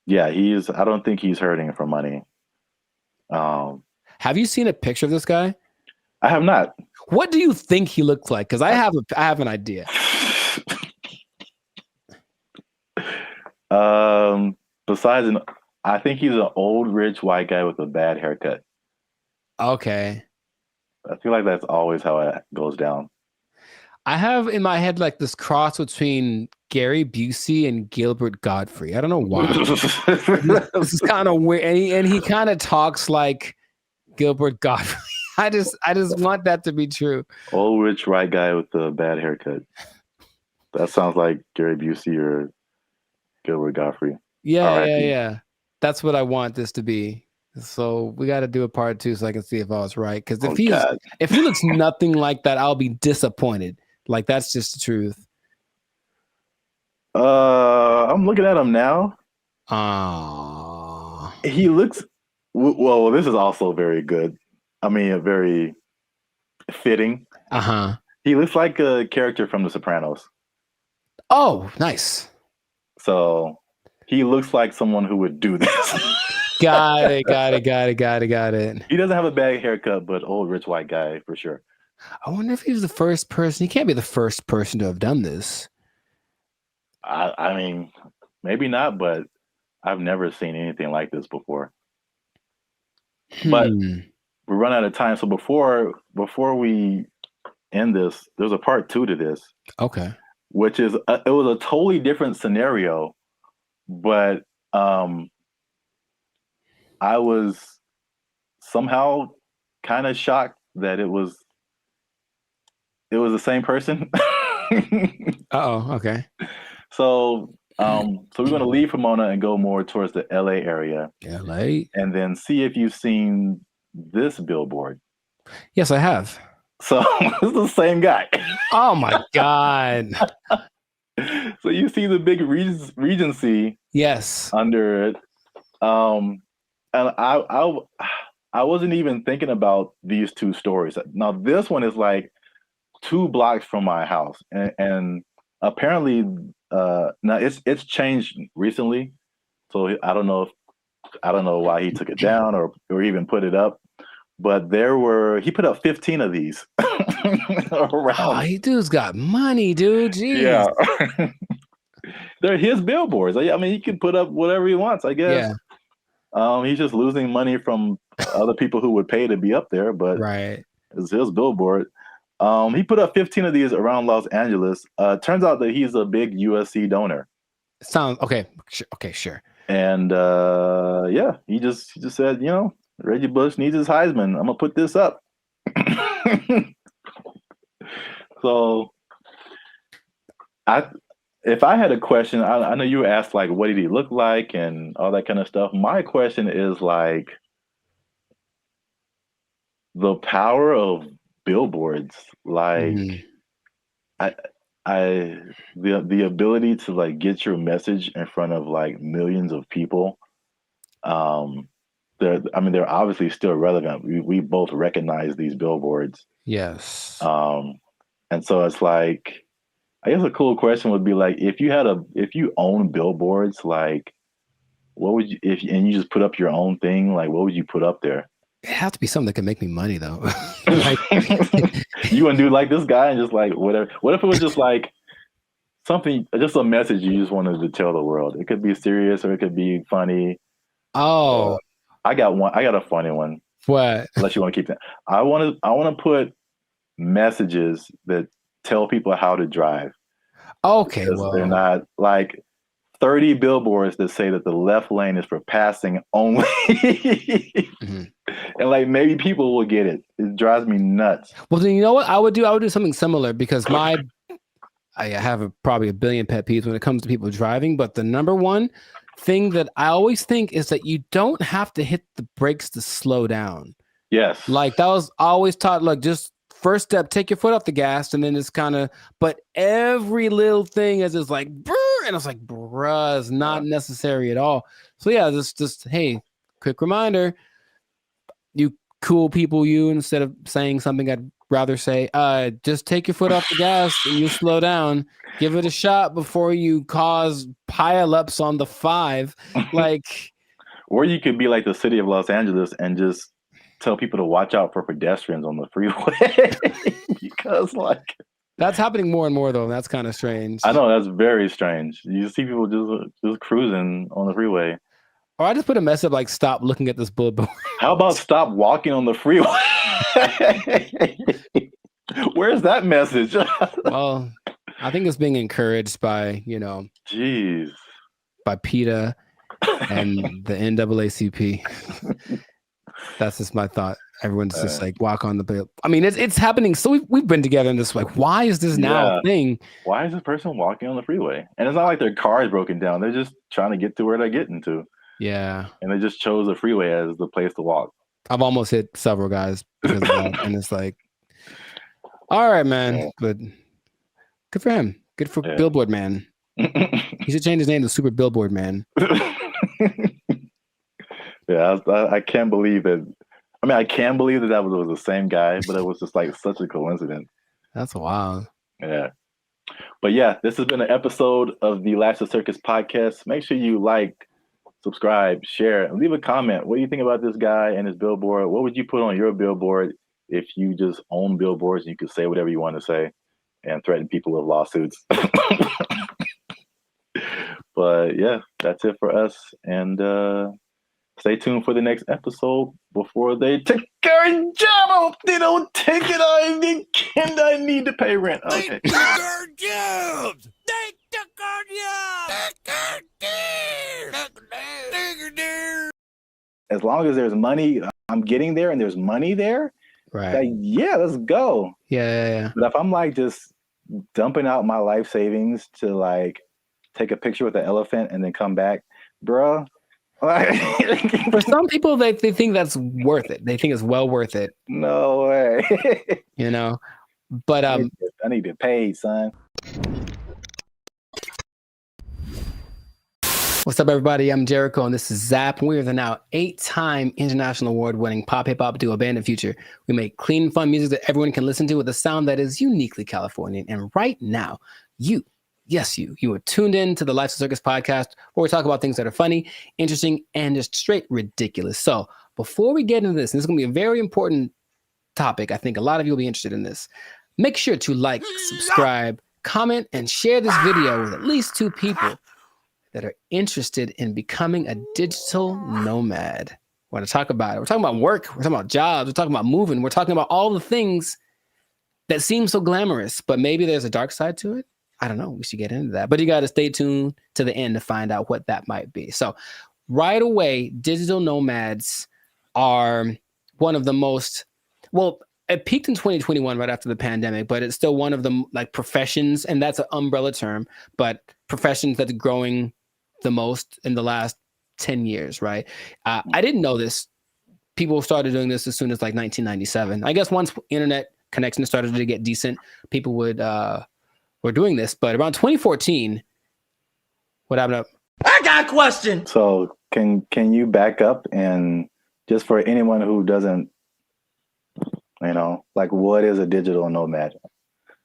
yeah, I don't think he's hurting for money. Have you seen a picture of this guy? I have not. What do you think he looks like? Because I have an idea. Besides, I think he's an old rich white guy with a bad haircut. Okay. I feel like that's always how it goes down. I have in my head like this cross between Gary Busey and Gilbert Godfrey. I don't know why. This is kind of weird, and he kind of talks like Gilbert Godfrey. I just want that to be true. Old rich white guy with a bad haircut. That sounds like Gary Busey or Gilbert Godfrey. Yeah. That's what I want this to be. So we got to do a part 2 so I can see if I was right. Because if he looks nothing like that, I'll be disappointed. Like that's just the truth. I'm looking at him now. He looks well. This is also very good. I mean, very fitting. He looks like a character from The Sopranos. Oh, nice. So he looks like someone who would do this. Got it. He doesn't have a bad haircut, but old rich white guy for sure. I wonder if he's the first person. He can't be the first person to have done this. I mean, maybe not, but I've never seen anything like this before. But we run out of time. So before we end this, there's a part 2 to this. Okay. Which is it was a totally different scenario, but I was somehow kind of shocked that it was the same person. Okay. So we're going to leave Pomona and go more towards the LA area. LA. And then see if you've seen this billboard. Yes, I have. So it's the same guy. Oh my God. So you see the big Regency. Yes. Under it. And I wasn't even thinking about these two stories. Now this one is like 2 blocks from my house, and apparently now it's changed recently. So I don't know why he took it down or even put it up. But he put up 15 of these around. Oh, he dude's got money, dude. Jeez. Yeah. They're his billboards. I mean, he can put up whatever he wants, I guess. Yeah. He's just losing money from other people who would pay to be up there, but it's his billboard. He put up 15 of these around Los Angeles. Turns out that he's a big USC donor. Sounds okay. Okay, sure. And yeah, he just said, Reggie Bush needs his Heisman. I'm gonna put this up. So, if I had a question, I know you asked like, what did he look like and all that kind of stuff. My question is like the power of billboards, like the ability to like get your message in front of like millions of people. They're obviously still relevant. We both recognize these billboards. Yes. And so it's like, I guess a cool question would be like, if you own billboards, like what would you, and you just put up your own thing, like what would you put up there? It has to be something that can make me money though. You wouldn't do like this guy and just like whatever. What if it was just like something, just a message you just wanted to tell the world? It could be serious or it could be funny. Oh, I got a funny one. What? Unless you want to keep that. I want to put messages that tell people how to drive. Okay, well, they're not like 30 billboards that say that the left lane is for passing only. And like maybe people will get it. It drives me nuts. Well, then you know what I would do? I would do something similar because I have probably a billion pet peeves when it comes to people driving. But the number one thing that I always think is that you don't have to hit the brakes to slow down. Yes. Like that was always taught, like just first step, take your foot off the gas, and then it's kind of, but every little thing is just like, brr, and it's like, bruh, it's not necessary at all. So yeah, just hey, quick reminder, you cool people, instead of saying something I'd rather say, just take your foot off the gas and you slow down. Give it a shot before you cause pile-ups on the 5. Like, or you could be like the city of Los Angeles and just tell people to watch out for pedestrians on the freeway. Because like that's happening more and more though. And that's kind of strange. I know, that's very strange. You see people just cruising on the freeway. Or I just put a mess up like, stop looking at this billboard. How about stop walking on the freeway? Where's that message? Well, I think it's being encouraged by, jeez, by PETA and the NAACP. That's just my thought. Everyone's just like, walk on the bill. I mean, it's happening. So we've been together in this, like, why is this now a thing? Why is this person walking on the freeway? And it's not like their car is broken down. They're just trying to get to where they're getting to. Yeah. And they just chose the freeway as the place to walk. I've almost hit several guys because of that. And it's like, all right, man. But good for him. Good for Billboard Man. He should change his name to Super Billboard Man. Yeah, I can't believe it. I mean, I can believe that was the same guy, but it was just like such a coincidence. That's wild. Yeah. But yeah, this has been an episode of the Last of Circus podcast. Make sure you like, subscribe, share, and leave a comment. What do you think about this guy and his billboard? What would you put on your billboard if you just own billboards and you could say whatever you want to say and threaten people with lawsuits? But yeah, that's it for us. And stay tuned for the next episode before they take our job. I hope they don't take it. I need to pay rent. Okay. They took our jobs. They took our jobs. As long as there's money, I'm getting there and there's money there. Right. Like, yeah, let's go. Yeah. But if I'm like just dumping out my life savings to like take a picture with the elephant and then come back, bruh. For some people, they think that's worth it. They think it's well worth it. No way. You know, but I need to pay, son. What's up, everybody? I'm Jericho, and this is Zap. We are the now 8-time international award-winning pop hip hop duo Band of Future. We make clean, fun music that everyone can listen to with a sound that is uniquely Californian. And right now, you are tuned in to the Life's a Circus podcast, where we talk about things that are funny, interesting, and just straight ridiculous. So before we get into this, and this is going to be a very important topic. I think a lot of you will be interested in this. Make sure to like, subscribe, comment, and share this video with at least 2 people that are interested in becoming a digital nomad. We want to talk about it. We're talking about work. We're talking about jobs. We're talking about moving. We're talking about all the things that seem so glamorous, but maybe there's a dark side to it. I don't know. We should get into that. But you got to stay tuned to the end to find out what that might be. So right away, digital nomads are one of the most, well, it peaked in 2021 right after the pandemic, but it's still one of the like professions, and that's an umbrella term, but professions that's growing the most in the last 10 years, right? I didn't know this. People started doing this as soon as like 1997. I guess once internet connection started to get decent, people were doing this. But around 2014, what happened? I got a question. So can you back up and just for anyone who doesn't, like what is a digital nomad?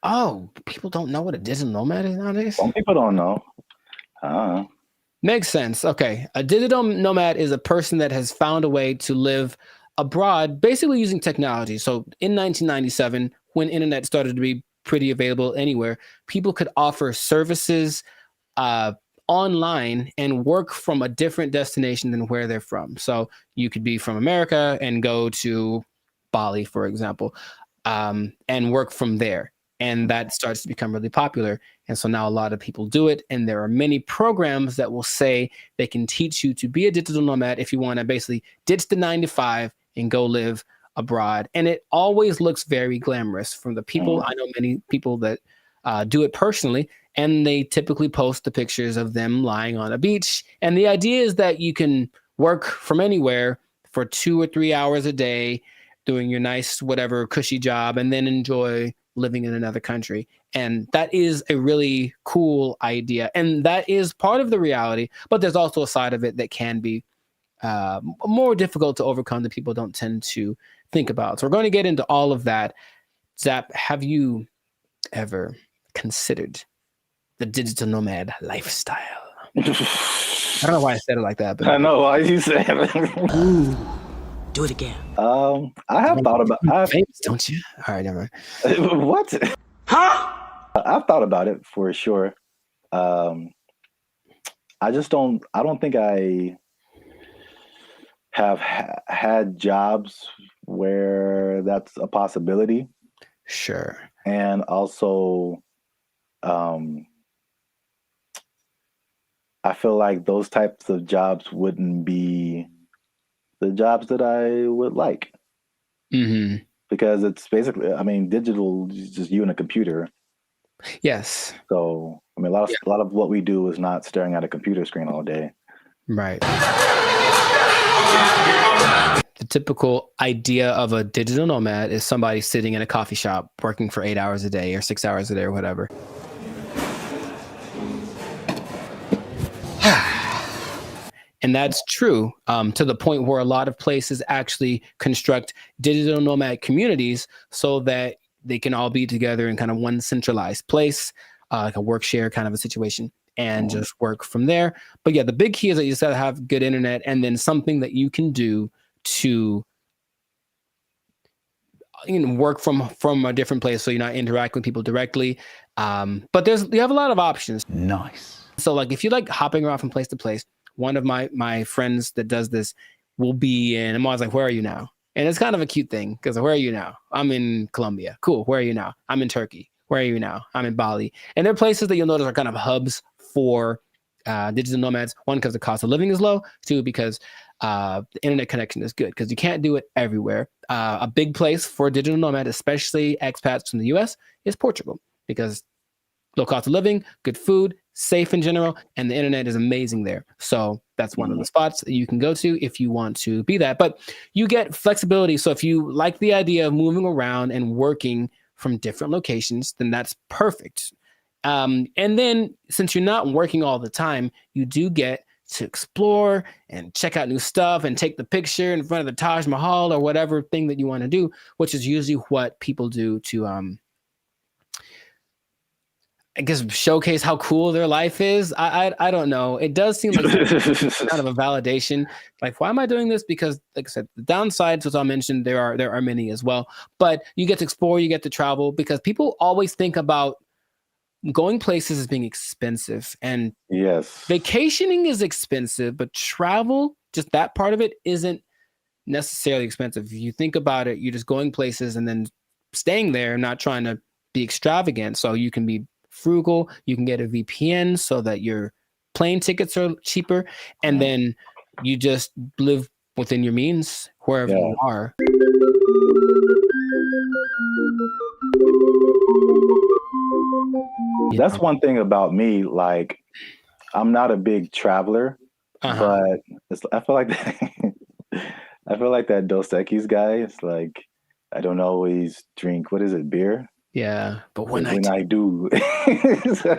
Oh, people don't know what a digital nomad is nowadays? Some people don't know. Makes sense. Okay. A digital nomad is a person that has found a way to live abroad, basically using technology. So in 1997, when internet started to be pretty available anywhere, people could offer services online and work from a different destination than where they're from. So you could be from America and go to Bali, for example, and work from there. And that starts to become really popular. And so now a lot of people do it. And there are many programs that will say they can teach you to be a digital nomad if you want to basically ditch the 9-to-5 and go live abroad. And it always looks very glamorous from the people. I know many people that do it personally, and they typically post the pictures of them lying on a beach. And the idea is that you can work from anywhere for 2 or 3 hours a day, doing your nice, whatever cushy job, and then enjoy living in another country. And that is a really cool idea. And that is part of the reality, but there's also a side of it that can be more difficult to overcome that people don't tend to think about. So we're going to get into all of that. Zap, have you ever considered the digital nomad lifestyle? I don't know why I said it like that, but I know why you said it. Ooh, do it again. I have thought about famous, don't you? All right, never mind. What? Huh? I've thought about it for sure. I don't think I have had jobs where that's a possibility. Sure. And also, I feel like those types of jobs wouldn't be the jobs that I would like. Mm-hmm. Because it's basically, digital is just you and a computer. Yes. So, a lot of what we do is not staring at a computer screen all day. Right. The typical idea of a digital nomad is somebody sitting in a coffee shop working for 8 hours a day or 6 hours a day or whatever. And that's true to the point where a lot of places actually construct digital nomad communities so that they can all be together in kind of one centralized place, like a work share kind of a situation, and just work from there. But yeah, the big key is that you just gotta have good internet and then something that you can do to work from a different place so you're not interacting with people directly. But you have a lot of options. Nice. So like if you like hopping around from place to place, one of my friends that does this will be in, I'm always like, where are you now? And it's kind of a cute thing because where are you now? I'm in Colombia. Cool. Where are you now? I'm in Turkey. Where are you now? I'm in Bali. And they're places that you'll notice are kind of hubs for digital nomads. 1, because the cost of living is low. 2, because the internet connection is good because you can't do it everywhere. A big place for a digital nomad, especially expats from the US, is Portugal, because low cost of living, good food, safe in general, and the internet is amazing there. So that's one of the spots that you can go to if you want to be that. But you get flexibility. So if you like the idea of moving around and working from different locations, then that's perfect. And then since you're not working all the time, you do get to explore and check out new stuff and take the picture in front of the Taj Mahal or whatever thing that you want to do, which is usually what people do to I guess showcase how cool their life is. I don't know. It does seem like kind of a validation. Like, why am I doing this? Because, like I said, the downsides, as I mentioned, there are many as well. But you get to explore, you get to travel, because people always think about going places as being expensive. And yes, vacationing is expensive, but travel, just that part of it, isn't necessarily expensive. If you think about it, you're just going places and then staying there, not trying to be extravagant. So you can be frugal, you can get a VPN so that your plane tickets are cheaper, and then you just live within your means wherever you are. That's one thing about me. Like, I'm not a big traveler, but I feel like I feel like that Dos Equis guy. It's like, I don't always drink, what is it, beer? Yeah, but when I do, so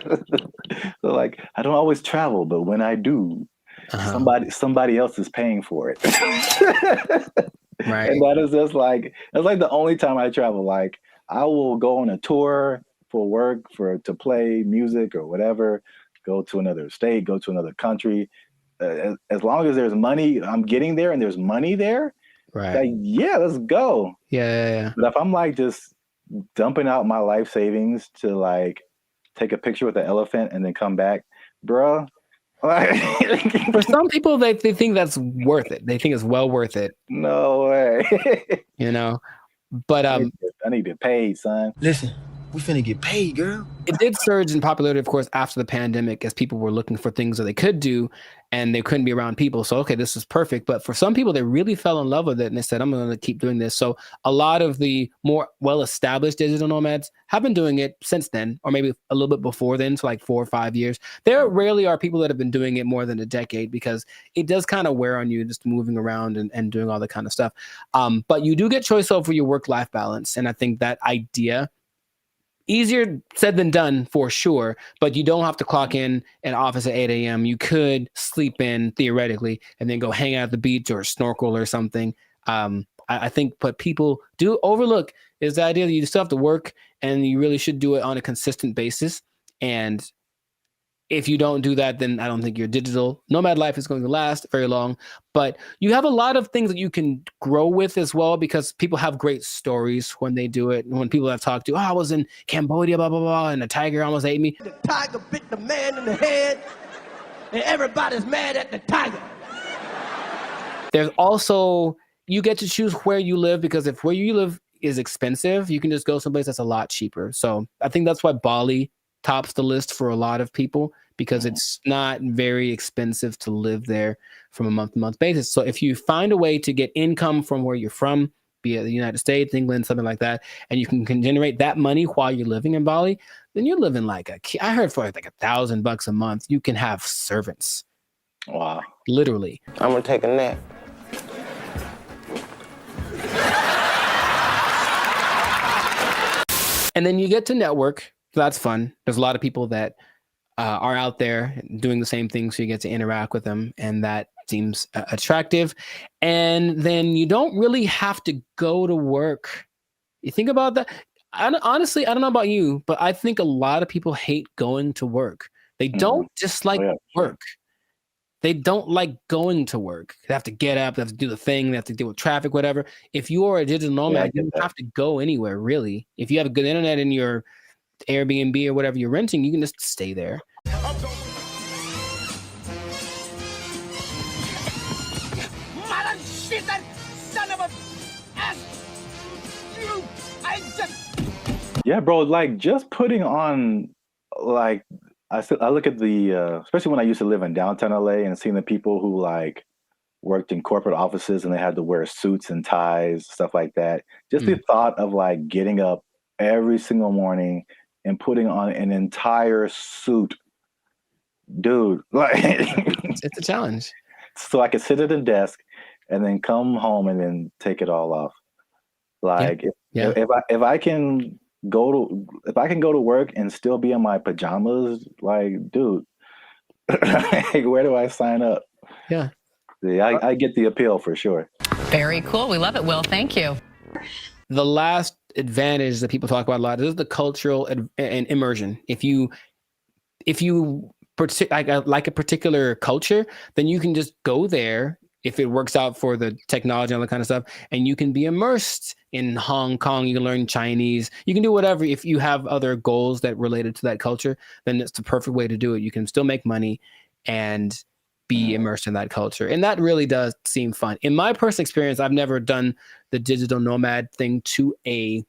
like, I don't always travel, but when I do, somebody else is paying for it. Right. And that is just like, that's like the only time I travel. Like, I will go on a tour for work, to play music or whatever, go to another state, go to another country. As long as there's money, I'm getting there and there's money there. Right. Like, yeah, let's go. Yeah. But if I'm like just dumping out my life savings to like take a picture with the elephant and then come back, bruh. For some people, they think that's worth it. They think it's well worth it. No way. You know, but I need to get paid, son. Listen, we finna get paid, girl. It did surge in popularity, of course, after the pandemic, as people were looking for things that they could do and they couldn't be around people. So, okay, this is perfect. But for some people, they really fell in love with it and they said, I'm going to keep doing this. So a lot of the more well-established digital nomads have been doing it since then, or maybe a little bit before then, so like 4 or 5 years. There rarely are people that have been doing it more than a decade, because it does kind of wear on you just moving around and doing all that kind of stuff. But you do get choice over your work-life balance. And I think that idea, easier said than done for sure, but you don't have to clock in an office at 8 a.m. You could sleep in theoretically and then go hang out at the beach or snorkel or something. I think what people do overlook is the idea that you still have to work and you really should do it on a consistent basis. And if you don't do that, then I don't think your digital nomad life is going to last very long. But you have a lot of things that you can grow with as well, because people have great stories when they do it. And when people I've talked to, I was in Cambodia, blah, blah, blah, and a tiger almost ate me. The tiger bit the man in the head, and everybody's mad at the tiger. There's also, you get to choose where you live, because if where you live is expensive, you can just go someplace that's a lot cheaper. So I think that's why Bali tops the list for a lot of people, because it's not very expensive to live there from a month-to-month basis. So if you find a way to get income from where you're from, be it the United States, England, something like that, and you can generate that money while you're living in Bali, then you're living like I heard for like $1,000 a month, you can have servants. Wow. Literally. I'm gonna take a nap. And then you get to network. So that's fun. There's a lot of people that are out there doing the same thing, so you get to interact with them, and that seems attractive. And then you don't really have to go to work. You think about that. Honestly, I don't know about you, but I think a lot of people hate going to work. They don't dislike work. They don't like going to work. They have to get up, they have to do the thing, they have to deal with traffic, whatever. If you are a digital nomad, you don't have to go anywhere, really. If you have a good internet in your Airbnb or whatever you're renting, you can just stay there. Mother shit, that son of a ass! You, I just... Yeah, bro, like just putting on, like, I look at the, especially when I used to live in downtown LA and seeing the people who like worked in corporate offices and they had to wear suits and ties, stuff like that. Just the thought of like getting up every single morning and putting on an entire suit, dude. Like, it's a challenge. So I could sit at a desk and then come home and then take it all off. Like, if I can go to work and still be in my pajamas, like, dude, where do I sign up? Yeah. I get the appeal for sure. Very cool. We love it, Will. Thank you. The last advantage that people talk about a lot is the cultural and immersion. If you like a particular culture, then you can just go there if it works out for the technology and all that kind of stuff, and you can be immersed in Hong Kong. You can learn Chinese. You can do whatever. If you have other goals that related to that culture, then it's the perfect way to do it. You can still make money and be immersed in that culture. And that really does seem fun. In my personal experience, I've never done the digital nomad thing to an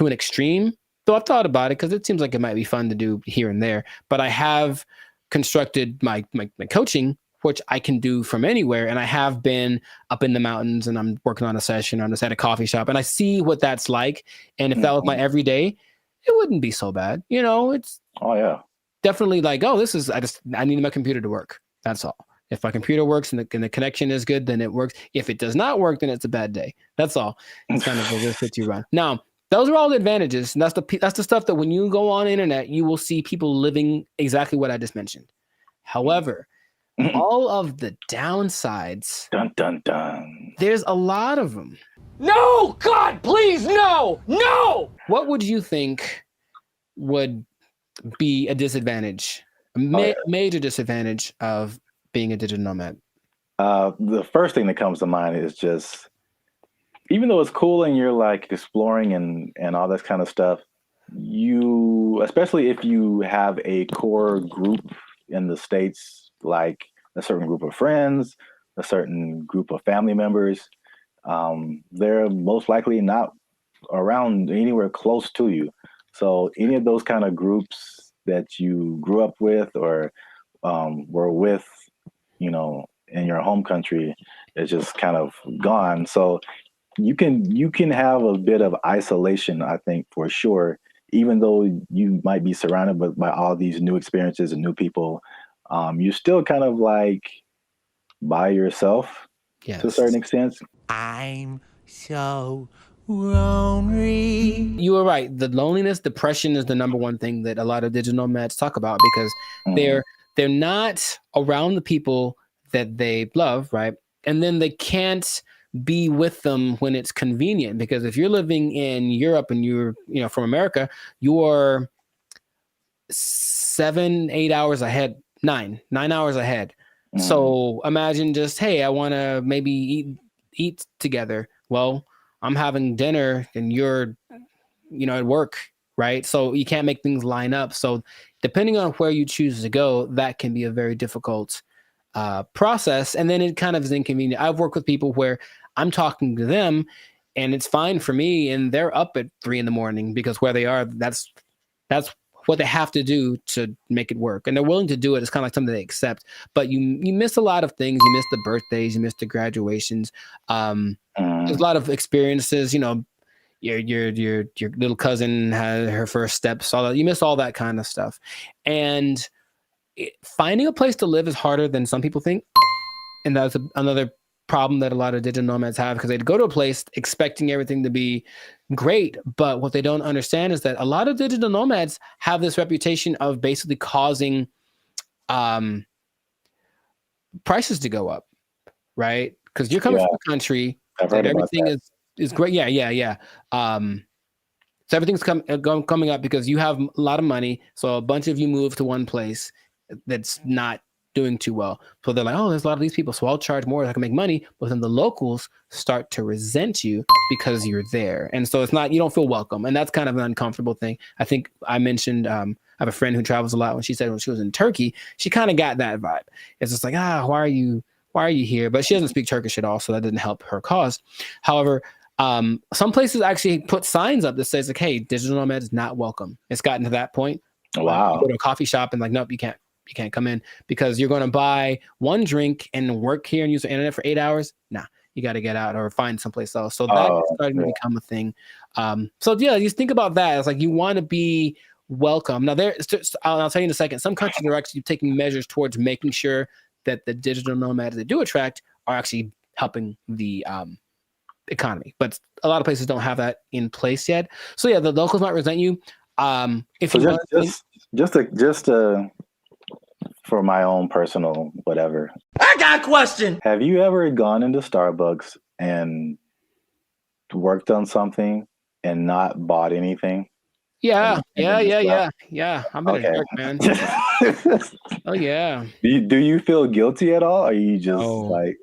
extreme, though I've thought about it because it seems like it might be fun to do here and there. But I have constructed my coaching, which I can do from anywhere. And I have been up in the mountains and I'm working on a session. I'm just at a coffee shop and I see what that's like. And if that was my everyday, it wouldn't be so bad. You know, it's definitely like, oh, I need my computer to work. That's all. If my computer works and the connection is good, then it works. If it does not work, then it's a bad day. That's all. It's kind of a risk that you run. Now, those are all the advantages. And that's the stuff that when you go on the internet, you will see people living exactly what I just mentioned. However, all of the downsides, dun, dun, dun. There's a lot of them. No, God, please, no. What would you think would be a disadvantage, major disadvantage of being a digital nomad? The first thing that comes to mind is just, even though it's cool and you're like exploring and all that kind of stuff, especially if you have a core group in the States, like a certain group of friends, a certain group of family members, they're most likely not around anywhere close to you. So any of those kind of groups that you grew up with or were with, in your home country, is just kind of gone. So you can have a bit of isolation, I think, for sure, even though you might be surrounded by all these new experiences and new people. You're still kind of like by yourself to a certain extent. I'm so lonely. You were right. The loneliness, depression is the number one thing that a lot of digital nomads talk about because they're not around the people that they love, right? And then they can't be with them when it's convenient, because if you're living in Europe and you're from America, you're 7-8 hours ahead, 9 hours ahead. So imagine just, hey, I want to maybe eat together. Well, I'm having dinner and you're at work, right? So you can't make things line up. So depending on where you choose to go, that can be a very difficult process. And then it kind of is inconvenient. I've worked with people where I'm talking to them and it's fine for me and they're up at 3 a.m. because where they are, that's what they have to do to make it work. And they're willing to do it. It's kind of like something they accept, but you miss a lot of things. You miss the birthdays, you miss the graduations. There's a lot of experiences, your little cousin had her first steps, all that. You miss all that kind of stuff. And finding a place to live is harder than some people think. And that's another problem that a lot of digital nomads have, because they go to a place expecting everything to be great. But what they don't understand is that a lot of digital nomads have this reputation of basically causing prices to go up, right? Because you're coming from a country that everything is great. Yeah. So everything's coming up because you have a lot of money. So a bunch of you move to one place that's not doing too well. So they're like, oh, there's a lot of these people, so I'll charge more so I can make money. But then the locals start to resent you because you're there. And so you don't feel welcome. And that's kind of an uncomfortable thing. I think I mentioned, I have a friend who travels a lot. When she said when she was in Turkey, she kind of got that vibe. It's just like, why are you here? But she doesn't speak Turkish at all, so that didn't help her cause. However, some places actually put signs up that says like, hey, digital nomad is not welcome. It's gotten to that point. Wow. You go to a coffee shop and like, nope, you can't come in because you're going to buy one drink and work here and use the internet for 8 hours. Nah, you got to get out or find someplace else. So that's starting to become a thing. So yeah, just think about that. It's like you want to be welcome. Now, I'll tell you in a second, some countries are actually taking measures towards making sure that the digital nomads they do attract are actually helping the economy. But a lot of places don't have that in place yet. So yeah, the locals might resent you. If you just for my own personal whatever. I got a question. Have you ever gone into Starbucks and worked on something and not bought anything? Yeah. I'm been a jerk, man. Oh yeah. Do you feel guilty at all? Or are you just like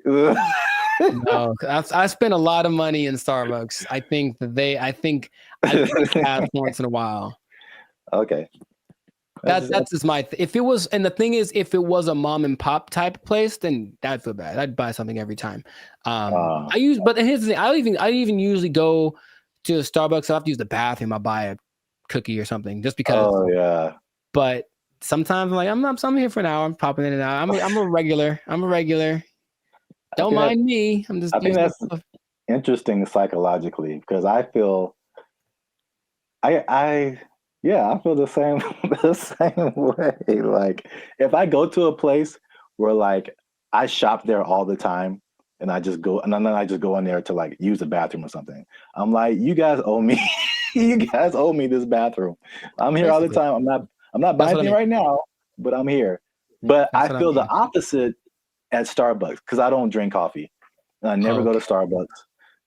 No, I spend a lot of money in Starbucks. I think pass once in a while. Okay. That's just my if it was, and the thing is, if it was a mom and pop type place, then I'd feel bad. I'd buy something every time. But here's the thing, I even usually go to a Starbucks. I have to use the bathroom. I buy a cookie or something just because. Oh yeah. But sometimes I'm here for an hour. I'm popping in and out. I'm a regular. Don't mind me. I'm just. I think that's interesting psychologically because I feel. I feel the same way. Like if I go to a place where like I shop there all the time and I just go and then I just go in there to like use the bathroom or something. I'm like, you guys owe me. You guys owe me this bathroom. I'm here all the time. I'm not buying anything right now, but I'm here. But I feel the opposite at Starbucks because I don't drink coffee. And I never go to Starbucks.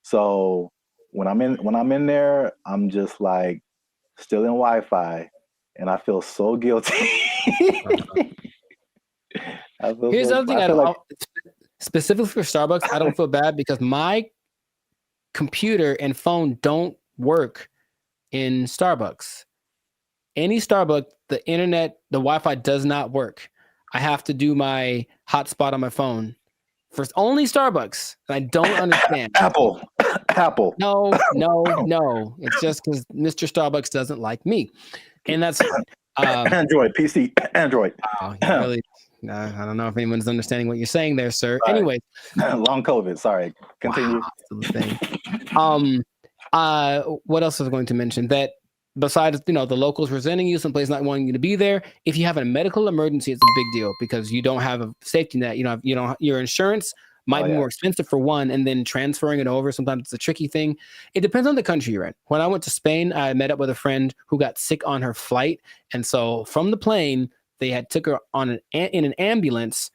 So when I'm in there, I'm just like still in Wi-Fi, and I feel so guilty. Here's the other thing. Specifically for Starbucks, I don't feel bad because my computer and phone don't work in Starbucks. Any Starbucks, the internet, the Wi-Fi does not work. I have to do my hotspot on my phone. For only Starbucks. I don't understand. Apple. No. It's just because Mr. Starbucks doesn't like me. And that's Android, PC, Android. Really, I don't know if anyone's understanding what you're saying there, sir. Right. Anyway. Long COVID. Sorry. Continue. What else was I going to mention? That besides, the locals resenting you, some place not wanting you to be there, if you have a medical emergency, it's a big deal because you don't have a safety net. Your insurance might be more expensive for one, and then transferring it over, sometimes it's a tricky thing. It depends on the country you're in. When I went to Spain, I met up with a friend who got sick on her flight. And so from the plane, they took her in an ambulance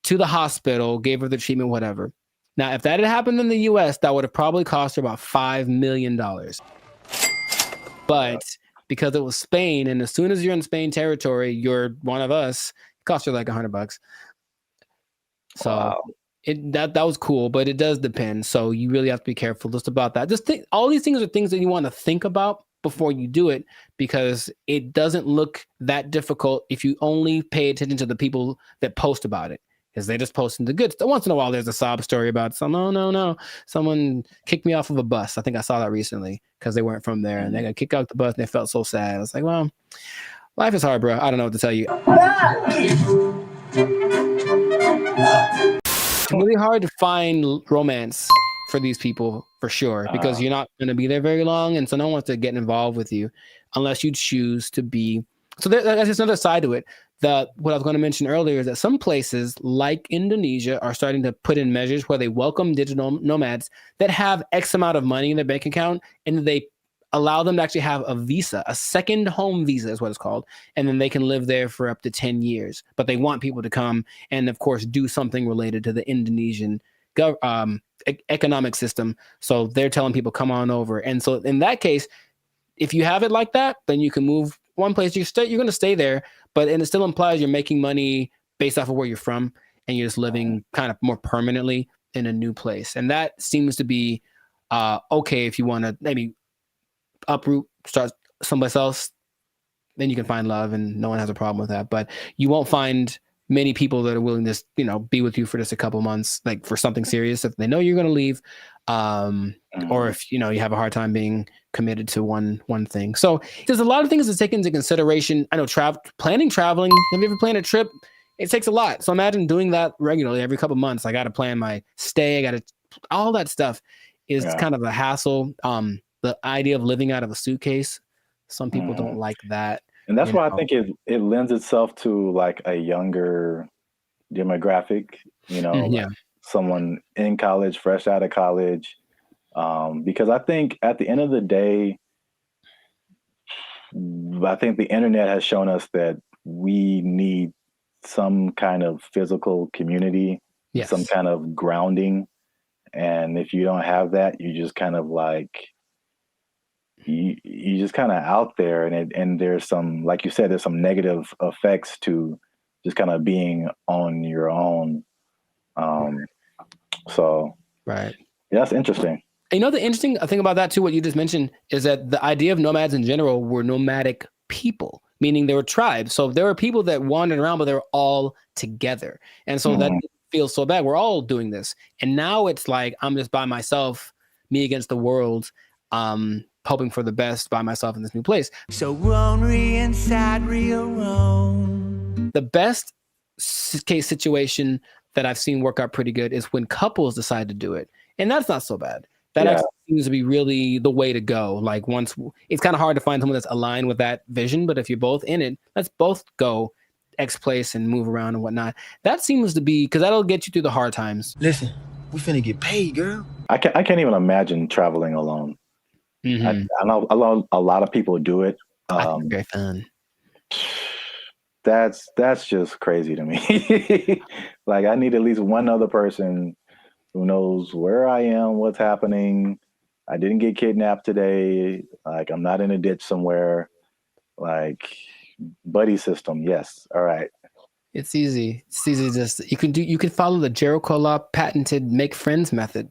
to the hospital, gave her the treatment, whatever. Now, if that had happened in the US, that would have probably cost her about $5 million. But because it was Spain, and as soon as you're in Spain territory, you're one of us, it cost her like $100. So that was cool, but it does depend. So you really have to be careful just about that. Just think, all these things are things that you want to think about before you do it, because it doesn't look that difficult if you only pay attention to the people that post about it. Because they just posting the good stuff. Once in a while, there's a sob story about no. Someone kicked me off of a bus. I think I saw that recently because they weren't from there and they got kicked out the bus and they felt so sad. I was like, well, life is hard, bro. I don't know what to tell you. It's really hard to find romance for these people for sure, because you're not going to be there very long. And so no one wants to get involved with you unless you choose to be. So that's just another side to it. What I was going to mention earlier is that some places like Indonesia are starting to put in measures where they welcome digital nomads that have X amount of money in their bank account, and they allow them to actually have a visa, a second home visa is what it's called. And then they can live there for up to 10 years. But they want people to come and, of course, do something related to the Indonesian economic system. So they're telling people, come on over. And so in that case, if you have it like that, then you can move one place. You're going to stay there, and it still implies you're making money based off of where you're from, and you're just living kind of more permanently in a new place. And that seems to be okay if you want to maybe uproot, start someplace else. Then you can find love, and no one has a problem with that. But you won't find many people that are willing to, be with you for just a couple months, like for something serious, if they know you're going to leave, or if you have a hard time being committed to one thing. So there's a lot of things to take into consideration. I know traveling. Have you ever planned a trip? It takes a lot. So imagine doing that regularly every couple months. I got to plan my stay. All that stuff is kind of a hassle. The idea of living out of a suitcase, some people don't like that. And that's why I think it lends itself to like a younger demographic, Yeah. like someone in college, fresh out of college. Because I think at the end of the day, I think the internet has shown us that we need some kind of physical community, some Yes. kind of grounding. And if you don't have that, you just kind of like you just kind of out there, and there's some, like you said, there's some negative effects to just kind of being on your own. So Right. Yeah, that's interesting. And the interesting thing about that too, what you just mentioned, is that the idea of nomads in general were nomadic people, meaning they were tribes. So there were people that wandered around, but they were all together. And so that didn't feel so bad. We're all doing this. And now it's like, I'm just by myself, me against the world, hoping for the best by myself in this new place. So lonely inside real wrong. The best case situation that I've seen work out pretty good is when couples decide to do it. And that's not so bad. That actually seems to be really the way to go. Like once it's kind of hard to find someone that's aligned with that vision, but if you're both in it, let's both go X place and move around and whatnot. That seems to be, because that'll get you through the hard times. Listen, we finna get paid, girl. I can't even imagine traveling alone. I know a lot of people do it. Very fun. That's just crazy to me. Like I need at least one other person who knows where I am, what's happening. I didn't get kidnapped today. Like I'm not in a ditch somewhere. Like buddy system. Yes. All right. It's easy. It's easy. Just you can follow the Jericho Law patented make friends method.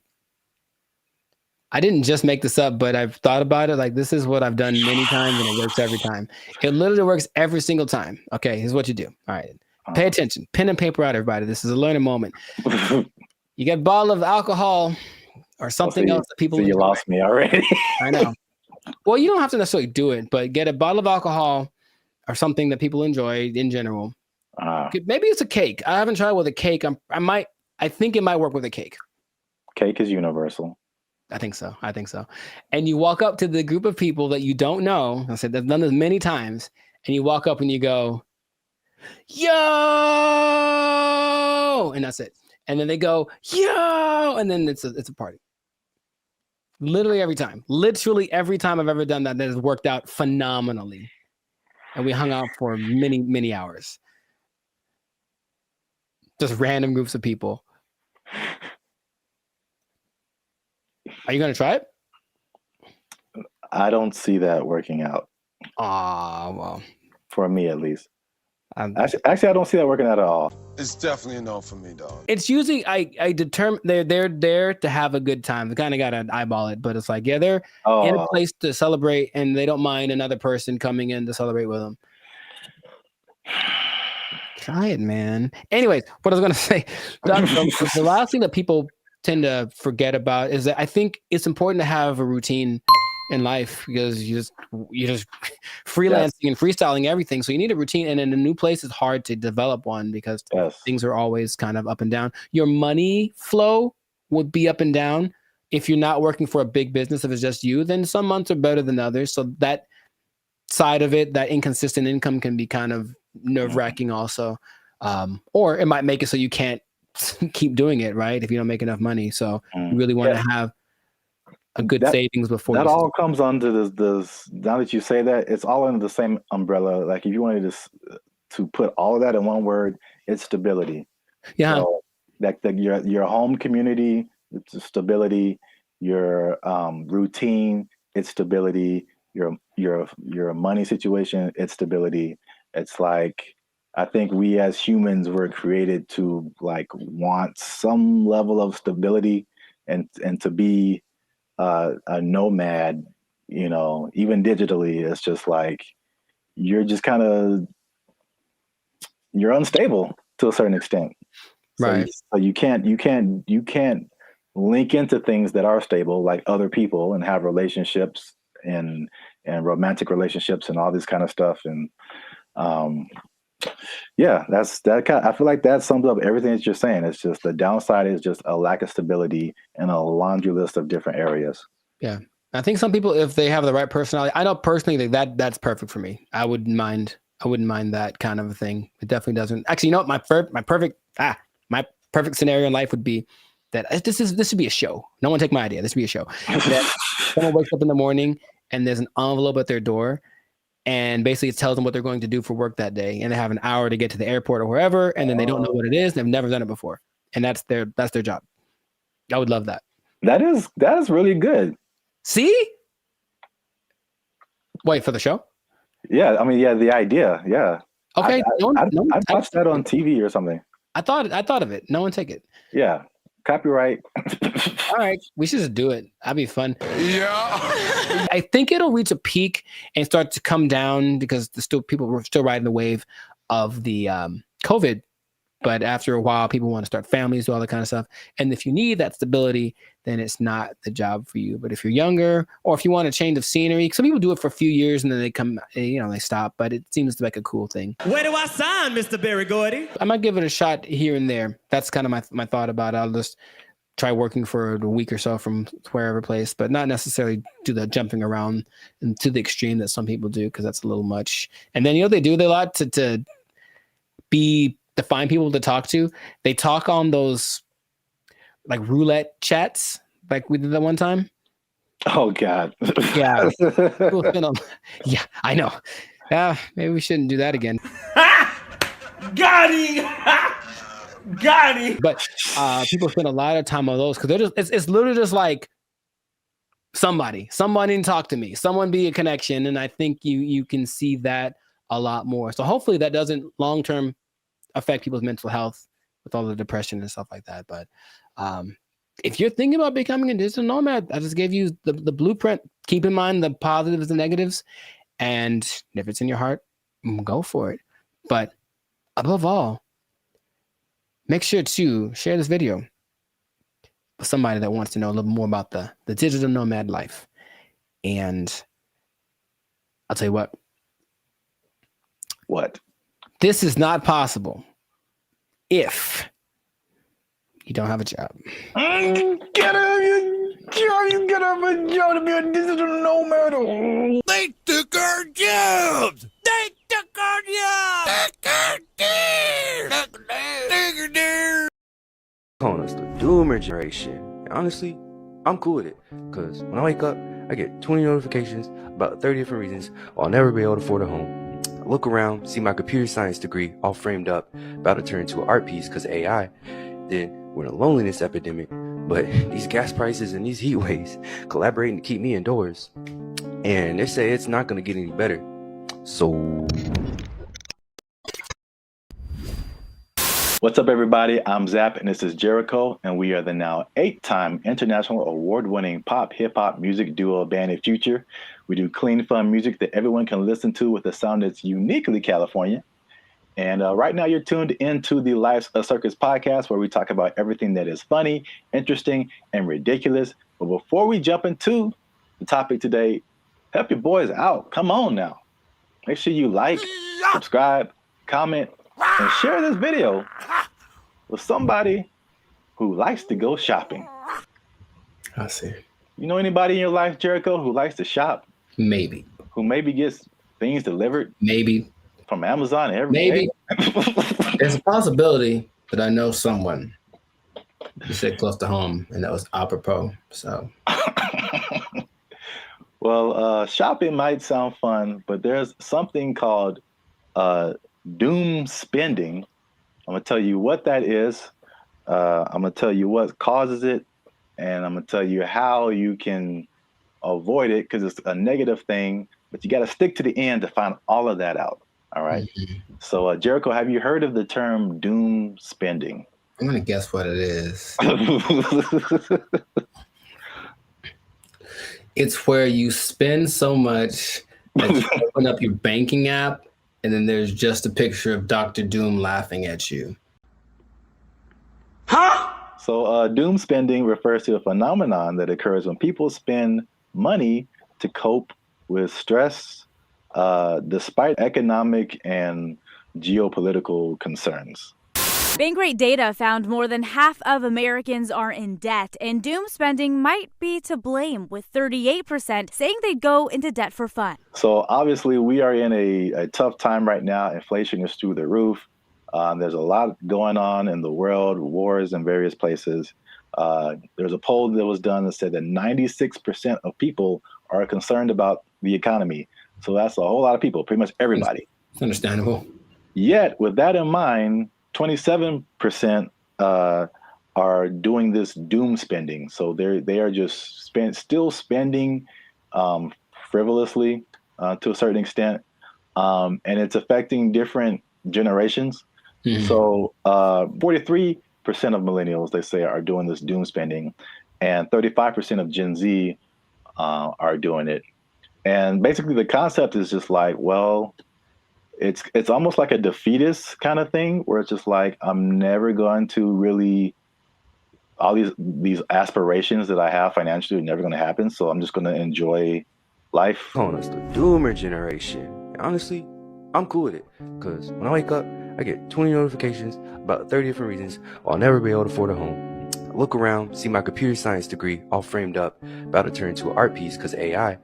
I didn't just make this up, but I've thought about it. Like this is what I've done many times, and it works every time. It literally works every single time. Okay, here's what you do. All right, pay attention. Pen and paper out, everybody. This is a learning moment. You get a bottle of alcohol or something else that people. So you lost me already. I know. Well, you don't have to necessarily do it, but get a bottle of alcohol or something that people enjoy in general. Maybe it's a cake. I haven't tried with a cake. I think it might work with a cake. Cake is universal. I think so. And you walk up to the group of people that you don't know. I said, I've done this many times. And you walk up and you go, yo, and that's it. And then they go, yo, and then it's a party. Literally every time I've ever done that has worked out phenomenally. And we hung out for many, many hours. Just random groups of people. Are you going to try it? I don't see that working out. Well. For me, at least. Actually, I don't see that working out at all. It's definitely a no for me, dog. It's usually, I determine they're there to have a good time. They kind of got to eyeball it, but it's like, yeah, they're in a place to celebrate, and they don't mind another person coming in to celebrate with them. Try it, man. Anyways, what I was going to say, the last thing that people tend to forget about is that I think it's important to have a routine in life, because you're just freelancing and freestyling everything. So you need a routine, and in a new place, it's hard to develop one because things are always kind of up and down. Your money flow would be up and down. If you're not working for a big business, if it's just you, then some months are better than others. So that side of it, that inconsistent income, can be kind of nerve-wracking also. Or it might make it so you can't keep doing it, right? If you don't make enough money. So you really want to have a good savings before that all comes under this. Now that you say that, it's all under the same umbrella. Like if you wanted to put all of that in one word, it's stability. Yeah. So your home community, it's stability. Your routine, it's stability. Your money situation, it's stability. It's like, I think we as humans were created to like want some level of stability and to be a nomad, even digitally. It's just like you're just kind of you're unstable to a certain extent, right? So you can't link into things that are stable, like other people, and have relationships and romantic relationships and all this kind of stuff. And yeah, I feel like that sums up everything that you're saying. It's just the downside is just a lack of stability and a laundry list of different areas. Yeah. I think some people, if they have the right personality, I know personally that's perfect for me. I wouldn't mind that kind of a thing. It definitely doesn't. Actually, you know what? My perfect scenario in life would be that this should be a show. No one take my idea. This would be a show. That someone wakes up in the morning and there's an envelope at their door, and basically it tells them what they're going to do for work that day, and they have an hour to get to the airport or wherever, and then they don't know what it is. They've never done it before, and that's their job. I would love that. That is really good. See? Wait for the show? Yeah, I mean, yeah, the idea, yeah. Okay, I'd watch that on TV or something. I thought of it. No one take it. Yeah, copyright. All right, we should just do it. That'd be fun. Yeah. I think it'll reach a peak and start to come down because people were still riding the wave of the COVID. But after a while, people want to start families, do all that kind of stuff. And if you need that stability, then it's not the job for you. But if you're younger, or if you want a change of scenery, some people do it for a few years and then they stop. But it seems like a cool thing. Where do I sign, Mr. Berry Gordy? I might give it a shot here and there. That's kind of my thought about it. I'll just try working for a week or so from wherever place, but not necessarily do the jumping around and to the extreme that some people do, because that's a little much. And then, they do a lot to find people to talk to. They talk on those like roulette chats, like we did that one time. Oh God. Yeah. Yeah, I know. Maybe we shouldn't do that again. Got him! Got him! But people spend a lot of time on those because it's literally just like somebody to talk to me, someone be a connection. And I think you can see that a lot more. So hopefully that doesn't long-term affect people's mental health with all the depression and stuff like that. But if you're thinking about becoming a digital nomad, I just gave you the blueprint. Keep in mind the positives and negatives, and if it's in your heart, go for it. But above all, make sure to share this video with somebody that wants to know a little more about the digital nomad life. And I'll tell you what. What? This is not possible if you don't have a job. Get a job to be a digital nomad. They took our jobs. They took our jobs. Calling us the doomer generation. Honestly, I'm cool with it, because when I wake up, I get 20 notifications about 30 different reasons I'll never be able to afford a home. I look around, see my computer science degree all framed up, about to turn into an art piece because of AI. Then we're in a loneliness epidemic, but these gas prices and these heat waves collaborating to keep me indoors. And they say it's not going to get any better. So... What's up, everybody? I'm Zap, and this is Jericho, and we are the now 8-time international award-winning pop hip-hop music duo band of Future. We do clean, fun music that everyone can listen to with a sound that's uniquely California. And right now you're tuned into the Life's a Circus podcast, where we talk about everything that is funny, interesting, and ridiculous. But before we jump into the topic today, help your boys out. Come on now. Make sure you like, subscribe, comment, and share this video with somebody who likes to go shopping. I see. You know anybody in your life, Jericho, who likes to shop? Maybe. Who maybe gets things delivered? Maybe. From Amazon every Maybe. day? There's a possibility that I know someone who said close to home, and that was apropos. So. Well, shopping might sound fun, but there's something called doom spending. I'm going to tell you what that is. I'm going to tell you what causes it, and I'm going to tell you how you can avoid it, because it's a negative thing, but you got to stick to the end to find all of that out. All right. Mm-hmm. So, Jericho, have you heard of the term doom spending? I'm going to guess what it is. It's where you spend so much that you open up your banking app, and then there's just a picture of Dr. Doom laughing at you. Huh? So doom spending refers to a phenomenon that occurs when people spend money to cope with stress, despite economic and geopolitical concerns. Bankrate data found more than half of Americans are in debt, and doom spending might be to blame, with 38% saying they'd go into debt for fun. So obviously we are in a tough time right now. Inflation is through the roof. There's a lot going on in the world, wars in various places. There's a poll that was done that said that 96% of people are concerned about the economy. So that's a whole lot of people, pretty much everybody. It's understandable. Yet, with that in mind, 27% are doing this doom spending. So they are just still spending frivolously to a certain extent, and it's affecting different generations. Mm-hmm. So 43% of millennials, they say, are doing this doom spending, and 35% of Gen Z are doing it. And basically, the concept is just like, well, it's almost like a defeatist kind of thing, where it's just like, I'm never going to really, all these aspirations that I have financially are never going to happen. So I'm just going to enjoy life. Calling us the doomer generation. Honestly, I'm cool with it, because when I wake up, I get 20 notifications about 30 different reasons I'll never be able to afford a home. I look around, see my computer science degree all framed up, about to turn into an art piece because of AI.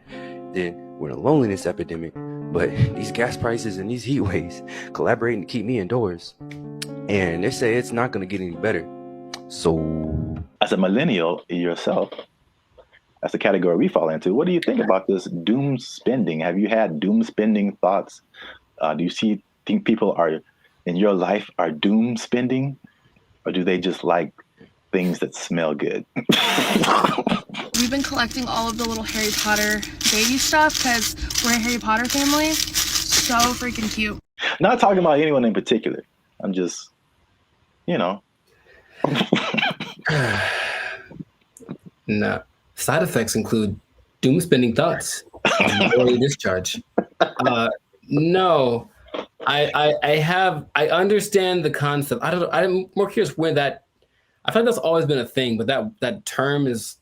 Then we're in a loneliness epidemic, but these gas prices and these heat waves collaborating to keep me indoors. And they say it's not going to get any better. So, as a millennial yourself, that's the category we fall into. What do you think about this doom spending? Have you had doom spending thoughts? Do you think people are in your life are doom spending, or do they just like things that smell good? We've been collecting all of the little Harry Potter baby stuff because we're a Harry Potter family. So freaking cute. Not talking about anyone in particular. I'm just, No. Side effects include doom spending thoughts, early discharge. No, I understand the concept. I'm more curious where that. I feel like that's always been a thing, but that term is.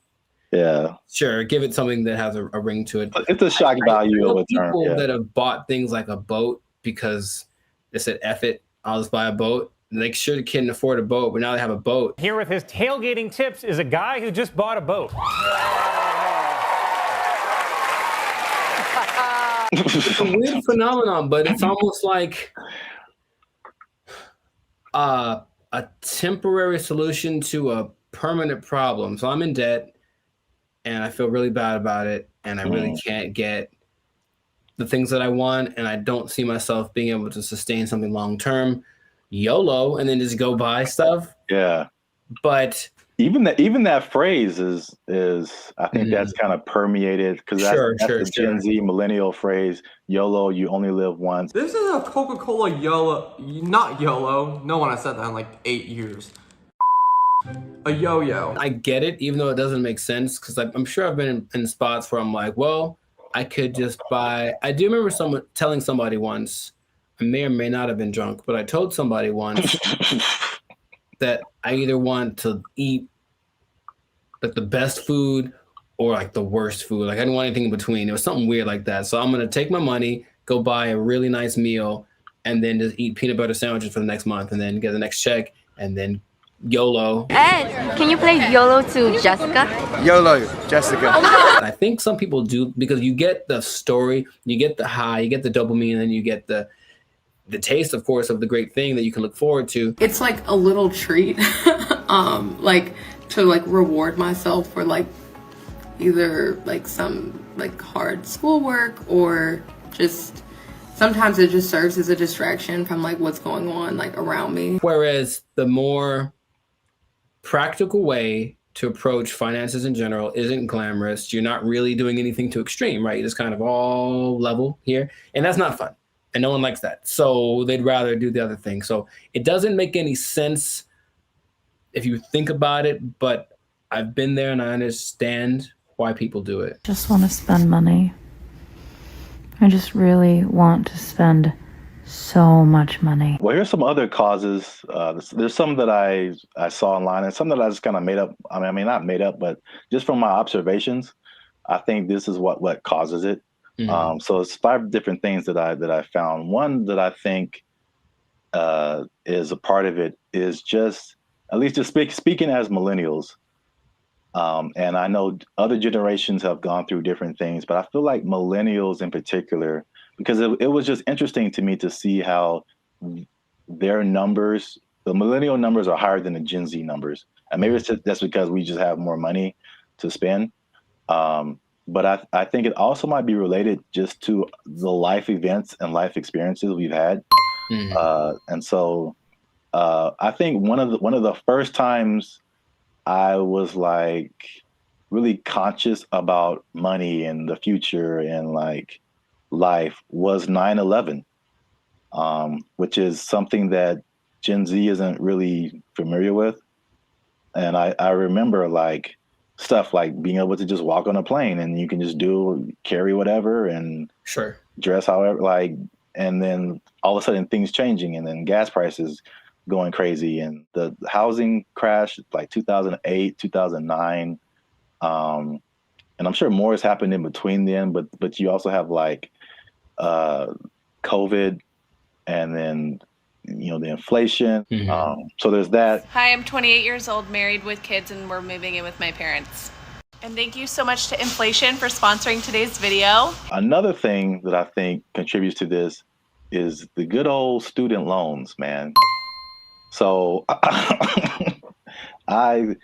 Yeah. Sure, give it something that has a ring to it. It's a shock value of a term. People that have bought things like a boat because they said, F it, I'll just buy a boat. And they sure couldn't afford a boat, but now they have a boat. Here with his tailgating tips is a guy who just bought a boat. It's a weird phenomenon, but it's almost like a temporary solution to a permanent problem. So I'm in debt, and I feel really bad about it, and I really can't get the things that I want, and I don't see myself being able to sustain something long term. YOLO, and then just go buy stuff. Yeah. But even that phrase is I think that's kind of permeated, because that's the Gen Z millennial phrase. YOLO, you only live once. This is a Coca-Cola YOLO, not YOLO. No one has said that in like 8 years. A yo-yo. I get it, even though it doesn't make sense, because I'm sure I've been in spots where I'm like, well, I could just buy. I do remember telling somebody once, I may or may not have been drunk, but I told somebody once that I either want to eat like the best food or like the worst food. Like I didn't want anything in between. It was something weird like that. So I'm going to take my money, go buy a really nice meal, and then just eat peanut butter sandwiches for the next month, and then get the next check, and then YOLO. Ed, can you play YOLO to Jessica? YOLO, Jessica. I think some people do, because you get the story, you get the high, you get the dopamine, and then you get the taste, of course, of the great thing that you can look forward to. It's like a little treat, like to like reward myself for like either like some like hard schoolwork, or just sometimes it just serves as a distraction from like what's going on like around me. Whereas the more practical way to approach finances in general isn't glamorous. You're not really doing anything too extreme, right? It's kind of all level here, and that's not fun. And no one likes that. So they'd rather do the other thing. So it doesn't make any sense if you think about it, but I've been there and I understand why people do it. Just want to spend money. I just really want to spend so much money. Well, here's some other causes. There's some that I saw online, and some that I just kind of made up. I mean, not made up, but just from my observations, I think this is what causes it. So it's 5 different things that I found. One that I think is a part of it, is just, at least just speaking as millennials. And I know other generations have gone through different things, but I feel like millennials in particular, because it was just interesting to me to see how their numbers, the millennial numbers are higher than the Gen Z numbers. And maybe that's because we just have more money to spend. But I think it also might be related just to the life events and life experiences we've had. And so I think one of the first times I was like really conscious about money and the future and like life was 9/11, which is something that Gen Z isn't really familiar with. And I remember like stuff like being able to just walk on a plane and you can just carry whatever and dress however, like, and then all of a sudden things changing and then gas prices going crazy and the housing crash like 2008, 2009. And I'm sure more has happened in between then, but you also have like COVID and then, you know, the inflation. So there's that. Hi, I'm 28 years old, married with kids, and we're moving in with my parents. And thank you so much to Inflation for sponsoring today's video. Another thing that I think contributes to this is the good old student loans, man. So I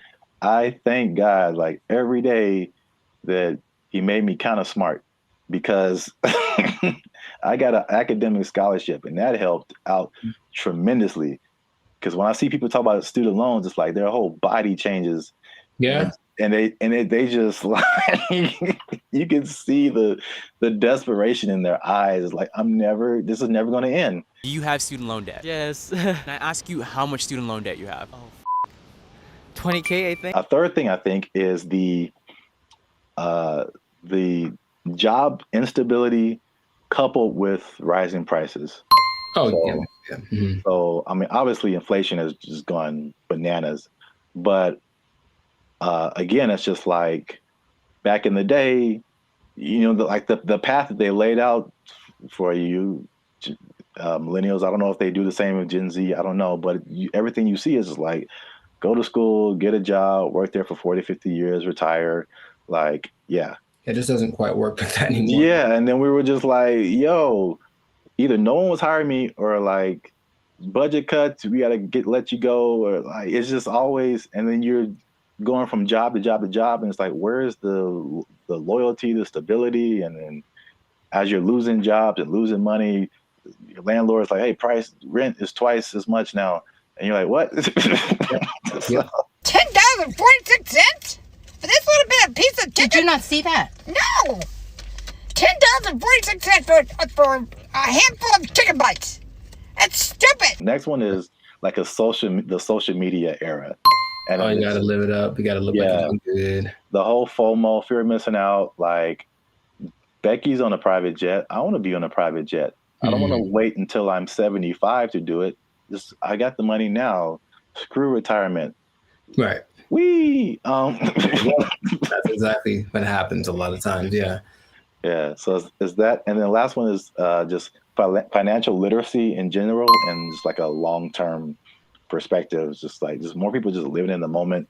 thank God like every day that he made me kind of smart, because I got an academic scholarship and that helped out tremendously. Because when I see people talk about student loans, it's like their whole body changes. Yeah. And they just like, you can see the desperation in their eyes. It's like, this is never going to end. Do you have student loan debt? Yes. Can I ask you how much student loan debt you have? Oh, 20K, I think. A third thing I think is the job instability coupled with rising prices. So I mean, obviously inflation has just gone bananas, but again, it's just like back in the day, you know, the path that they laid out for you, millennials. I don't know if they do the same with Gen Z. I don't know, but everything you see is just like, go to school, get a job, work there for 40, 50 years, retire. Like, yeah. It just doesn't quite work like that anymore. Yeah, and then we were just like, yo, either no one was hiring me or like budget cuts, we gotta let you go, or like it's just always, and then you're going from job to job to job, and it's like, where's the loyalty, the stability? And then as you're losing jobs and losing money, your landlord's like, hey, rent is twice as much now. And you're like, what? $10.46 for this little bit of piece of chicken? Did you not see that? No! $10.46 for a handful of chicken bites. That's stupid. Next one is like the social media era. And you gotta live it up. You gotta look like you're doing good. The whole FOMO, fear of missing out. Like, Becky's on a private jet. I want to be on a private jet. I don't want to wait until I'm 75 to do it. I got the money now. Screw retirement. Right. That's exactly what happens a lot of times. Yeah. Yeah. So is that, and then the last one is just financial literacy in general, and just like a long-term perspective. Just more people just living in the moment,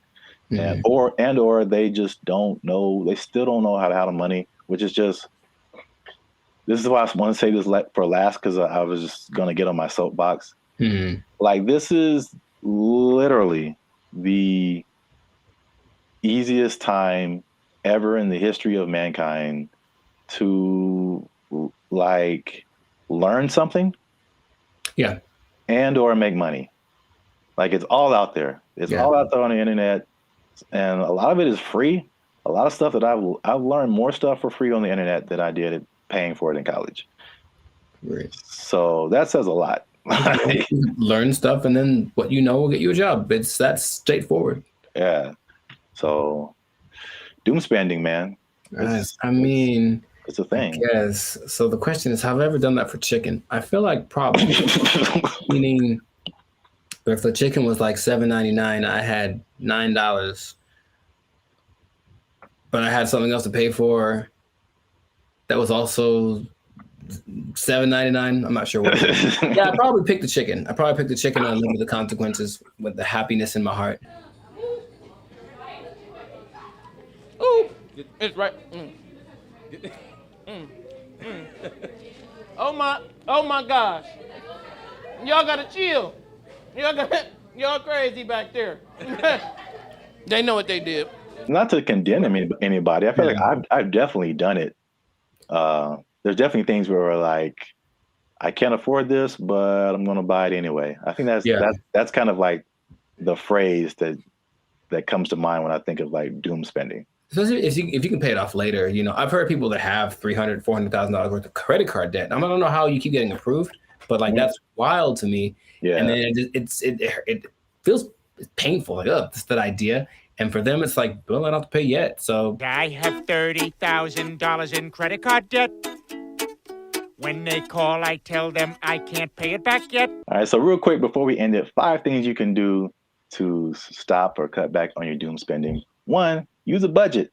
and or they just don't know. They still don't know how to handle money, which is just. This is why I want to say this for last, because I was just gonna get on my soapbox. Like, this is literally the easiest time ever in the history of mankind to like learn something, and or make money. Like, it's all out there. It's all out there on the internet, and a lot of it is free. A lot of stuff that I've learned more stuff for free on the internet than I did paying for it in college. Right. So that says a lot. Learn stuff, and then what you know will get you a job. That's straightforward. Yeah. So doom spending, man. I mean, it's a thing. Yes. So the question is, have I ever done that for chicken? I feel like probably. Meaning, if the chicken was like $7.99, I had $9, but I had something else to pay for. That was also $7.99. I'm not sure what it is. Yeah, I probably pick the chicken. I probably pick the chicken and live with the consequences with the happiness in my heart. Ooh, it's right. Oh my gosh. Y'all gotta chill. Y'all crazy back there. They know what they did. Not to condemn anybody. I feel like I've definitely done it. There's definitely things where we're like, I can't afford this, but I'm gonna buy it anyway. I think that's kind of like the phrase that comes to mind when I think of like doom spending. Especially if you can pay it off later. You know, I've heard people that have $300,000, $400,000 worth of credit card debt. I don't know how you keep getting approved, but like that's wild to me. Yeah. And then it feels painful. Like, it's that idea. And for them, it's like, well, I don't have to pay yet. So I have $30,000 in credit card debt. When they call, I tell them I can't pay it back yet. All right. So real quick before we end it, 5 things you can do to stop or cut back on your doom spending. 1, use a budget,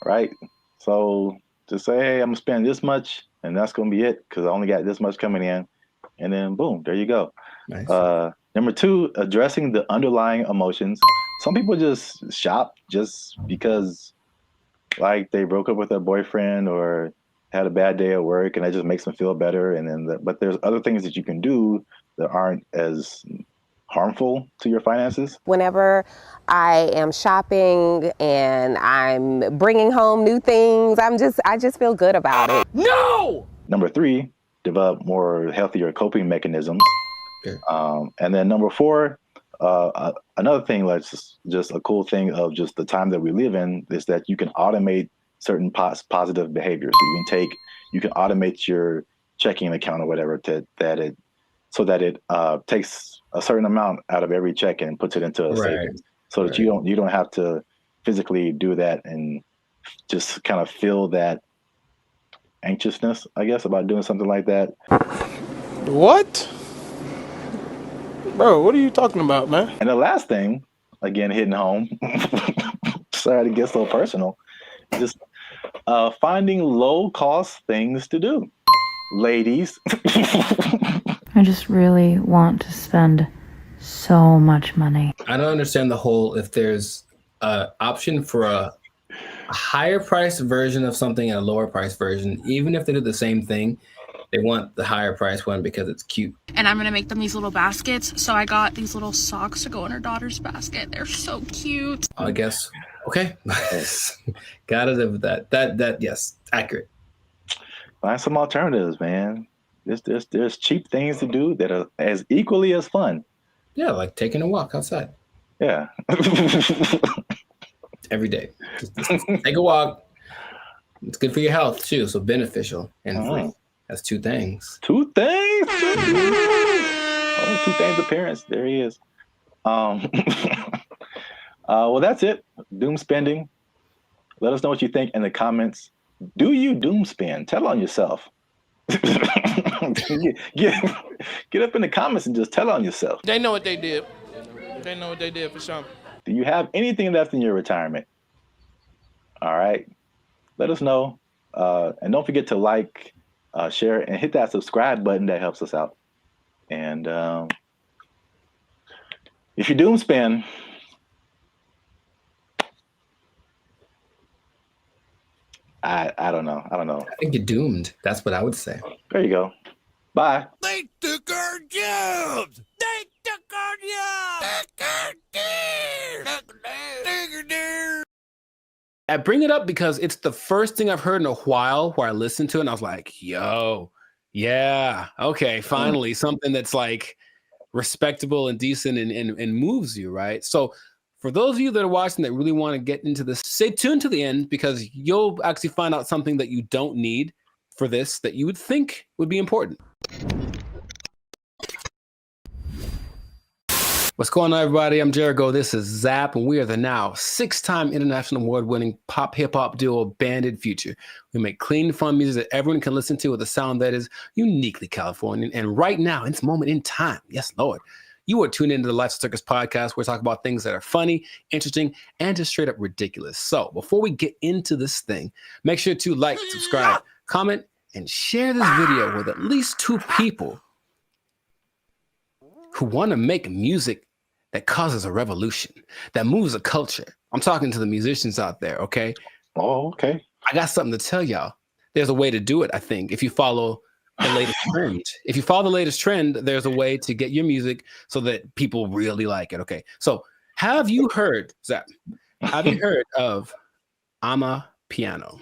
right? So just say, hey, I'm gonna spend this much and that's gonna be it because I only got this much coming in. And then boom, there you go. Nice. Number 2, addressing the underlying emotions. Some people just shop just because like they broke up with their boyfriend or had a bad day at work and that just makes them feel better. And then, but there's other things that you can do that aren't as harmful to your finances. Whenever I am shopping and I'm bringing home new things, I just feel good about it. No! Number 3, develop more healthier coping mechanisms. Okay. And then number 4, another thing that's just a cool thing of just the time that we live in is that you can automate certain positive behaviors. So you can automate your checking account or whatever so that it takes a certain amount out of every check and puts it into a savings, so that you don't have to physically do that and just kind of feel that anxiousness, I guess, about doing something like that. What? Bro, what are you talking about, man? And the last thing, again, hitting home, sorry to get so personal, just finding low-cost things to do. Ladies. I just really want to spend so much money. I don't understand the whole, if there's an option for a higher price version of something and a lower price version, even if they do the same thing, they want the higher price one because it's cute. And I'm gonna make them these little baskets. So I got these little socks to go in her daughter's basket. They're so cute. I guess. Okay. Gotta live with that. That yes, accurate. Find some alternatives, man. There's cheap things to do that are as equally as fun. Yeah, like taking a walk outside. Yeah. Every day. Just take a walk. It's good for your health too, so beneficial and free. That's 2 things. 2 things? Oh, 2 things appearance. There he is. Well, that's it. Doom spending. Let us know what you think in the comments. Do you doom spend? Tell on yourself. Get up in the comments and just tell on yourself. They know what they did. They know what they did for sure. Do you have anything left in your retirement? All right. Let us know. And don't forget to like, share, and hit that subscribe button. That helps us out. And if you doom spend, I don't know. I think you're doomed. That's what I would say. There you go. Bye. They took our jobs. They took our jobs. I bring it up because it's the first thing I've heard in a while where I listened to it and I was like, yo, yeah, okay, finally something that's like respectable and decent and moves you, right? So for those of you that are watching that really want to get into this, stay tuned to the end because you'll actually find out something that you don't need for this that you would think would be important. What's going on, everybody? I'm Jericho. This is Zap, and we are the now 6-time international award-winning pop hip-hop duo Banded Future. We make clean, fun music that everyone can listen to with a sound that is uniquely Californian. And right now, in this moment in time, yes, Lord, you are tuned into the Life Circus podcast where we talk about things that are funny, interesting, and just straight up ridiculous. So before we get into this thing, make sure to like, subscribe, comment, and share this video with at least 2 people who want to make music that causes a revolution, that moves a culture. I'm talking to the musicians out there, okay? Oh, okay. I got something to tell y'all. There's a way to do it, I think, if you follow the latest trend. If you follow the latest trend, there's a way to get your music so that people really like it, okay? So have you heard, Zach, have you heard of Amapiano?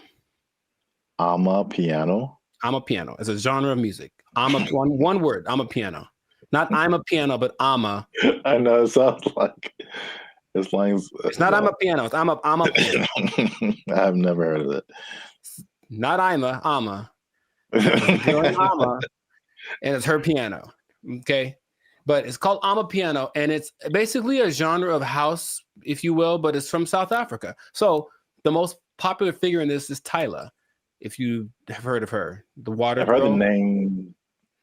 Amapiano? Amapiano. It's a genre of music. One word, Amapiano. Not I'm a piano, but ama. I know, it sounds like it's lines. It's not I'm a piano, it's I'm a piano. I've never heard of it. Not ama. It's a girl named Ama, and it's her piano. Okay. But it's called Amapiano, and it's basically a genre of house, if you will, but it's from South Africa. So the most popular figure in this is Tyla, if you have heard of her. The water I've heard girl. the name.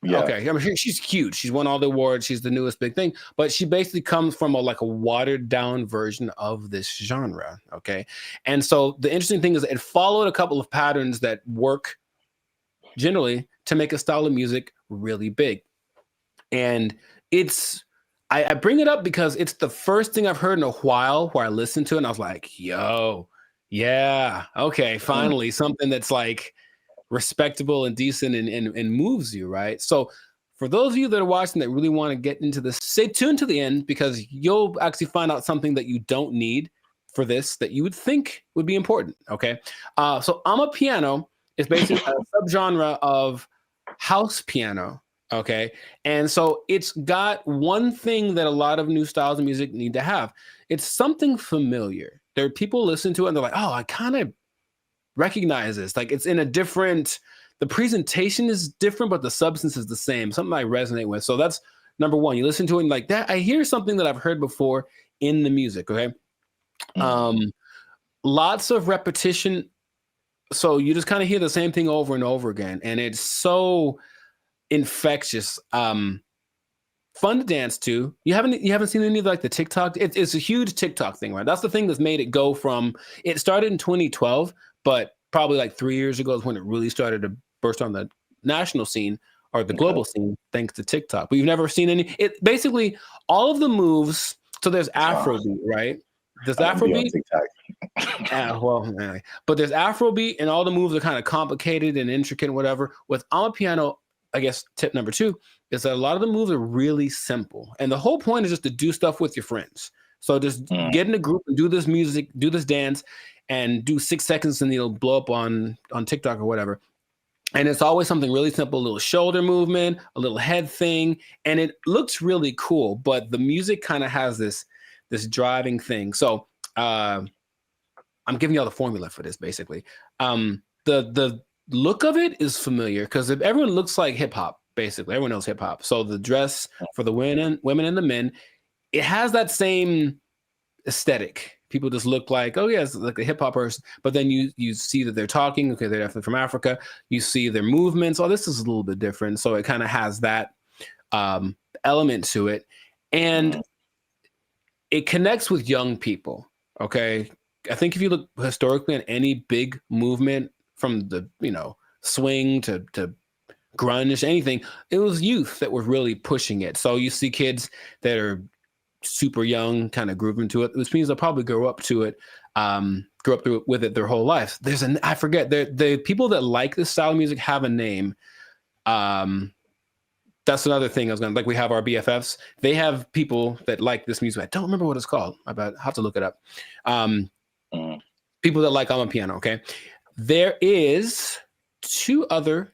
Yeah. Okay, I mean, she's cute. She's won all the awards. She's the newest big thing, but she basically comes from a watered down version of this genre. Okay, and so the interesting thing is it followed a couple of patterns that work generally to make a style of music really big, and I bring it up because it's the first thing I've heard in a while where I listened to it and I was like, yo, yeah, okay, finally something that's like respectable and decent and moves you, right? So for those of you that are watching that really want to get into this, stay tuned to the end because you'll actually find out something that you don't need for this that you would think would be important, okay? So Amapiano is basically a subgenre of house piano, okay? And so it's got one thing that a lot of new styles of music need to have. It's something familiar. There are people listen to it and they're like, oh, I kind of recognize this. Like it's in a different, the presentation is different, but the substance is the same. Something I resonate with. So that's number one. You listen to it and like that, I hear something that I've heard before in the music, okay? Lots of repetition. So you just kind of hear the same thing over and over again. And it's so infectious. Fun to dance to. You haven't seen any of like the TikTok? It's a huge TikTok thing, right? That's the thing that's made it go from, it started in 2012, but probably like 3 years ago is when it really started to burst on the national scene or the global scene, thanks to TikTok. But you've never seen any, it basically all of the moves. So there's Afrobeat, right? There's Afrobeat. But there's Afrobeat and all the moves are kind of complicated and intricate and whatever. With Amapiano, I guess tip number 2 is that a lot of the moves are really simple. And the whole point is just to do stuff with your friends. So just get in a group and do this music, do this dance, and do 6 seconds and it'll blow up on TikTok or whatever. And it's always something really simple, a little shoulder movement, a little head thing. And it looks really cool, but the music kind of has this driving thing. So I'm giving y'all the formula for this basically. The look of it is familiar because everyone looks like hip hop, basically. Everyone knows hip hop. So the dress for the women and the men, it has that same aesthetic. People just look like, oh yeah, it's like a hip hop person. But then you see that they're talking. Okay, they're definitely from Africa. You see their movements. Oh, this is a little bit different. So it kind of has that element to it, and it connects with young people. Okay, I think if you look historically at any big movement from the swing to grunge, anything, it was youth that were really pushing it. So you see kids that are super young kind of grooving to it, which means they'll probably grow up to it, grow up with it their whole life. I forget, the people that like this style of music have a name. That's another thing I was we have our BFFs. They have people that like this music. I don't remember what it's called. I have to look it up. People that like Amapiano, okay? There is 2 other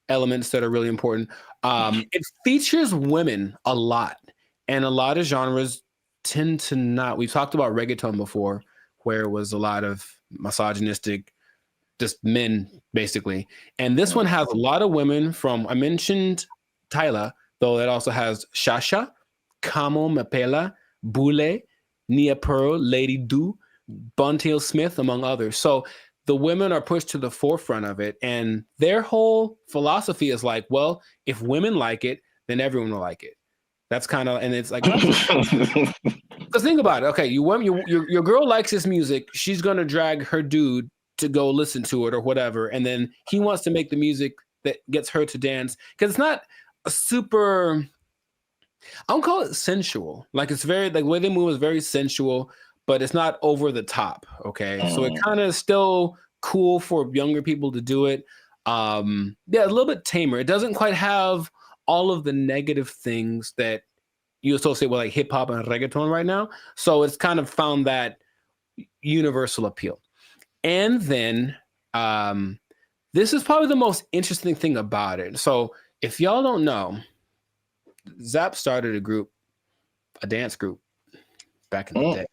elements that are really important. It features women a lot. And a lot of genres tend to not. We've talked about reggaeton before, where it was a lot of misogynistic, just men, basically. And this one has a lot of women from, I mentioned Tyla, though it also has Shasha, Kamo Mapela, Bule, Nia Pearl, Lady Do, Buntail Smith, among others. So the women are pushed to the forefront of it. And their whole philosophy is like, well, if women like it, then everyone will like it. That's kind of, and it's like, because think about it. Okay, your girl likes this music. She's gonna drag her dude to go listen to it or whatever, and then he wants to make the music that gets her to dance, because it's not a super, I don't call it sensual. Like, it's very, like, the way they move is very sensual, but it's not over the top. Okay. So it kind of still cool for younger people to do it. Yeah, a little bit tamer. It doesn't quite have all of the negative things that you associate with like hip hop and reggaeton right now. So it's kind of found that universal appeal. And then this is probably the most interesting thing about it. So if y'all don't know, Zap started a dance group back in the day.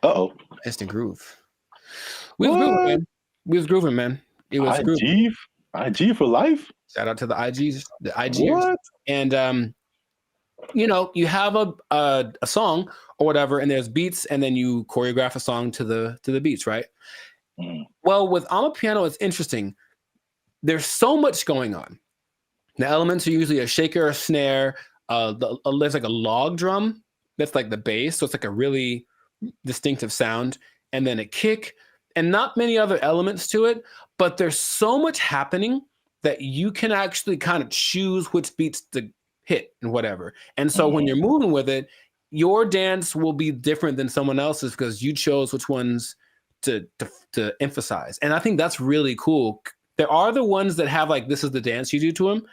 Uh-oh. Instant Groove. We was grooving, man. We was grooving, man. It was grooving. IG for life? Shout out to the IGs. What? And you know, you have a song or whatever, and there's beats, and then you choreograph a song to the beats, right? Well, with Amapiano, it's interesting. There's so much going on. The elements are usually a shaker, a snare. There's like a log drum that's like the bass, so it's like a really distinctive sound, and then a kick, and not many other elements to it. But there's so much happening that you can actually kind of choose which beats to hit and whatever. And so when you're moving with it, your dance will be different than someone else's because you chose which ones to emphasize. And I think that's really cool. There are the ones that have like, this is the dance you do to them.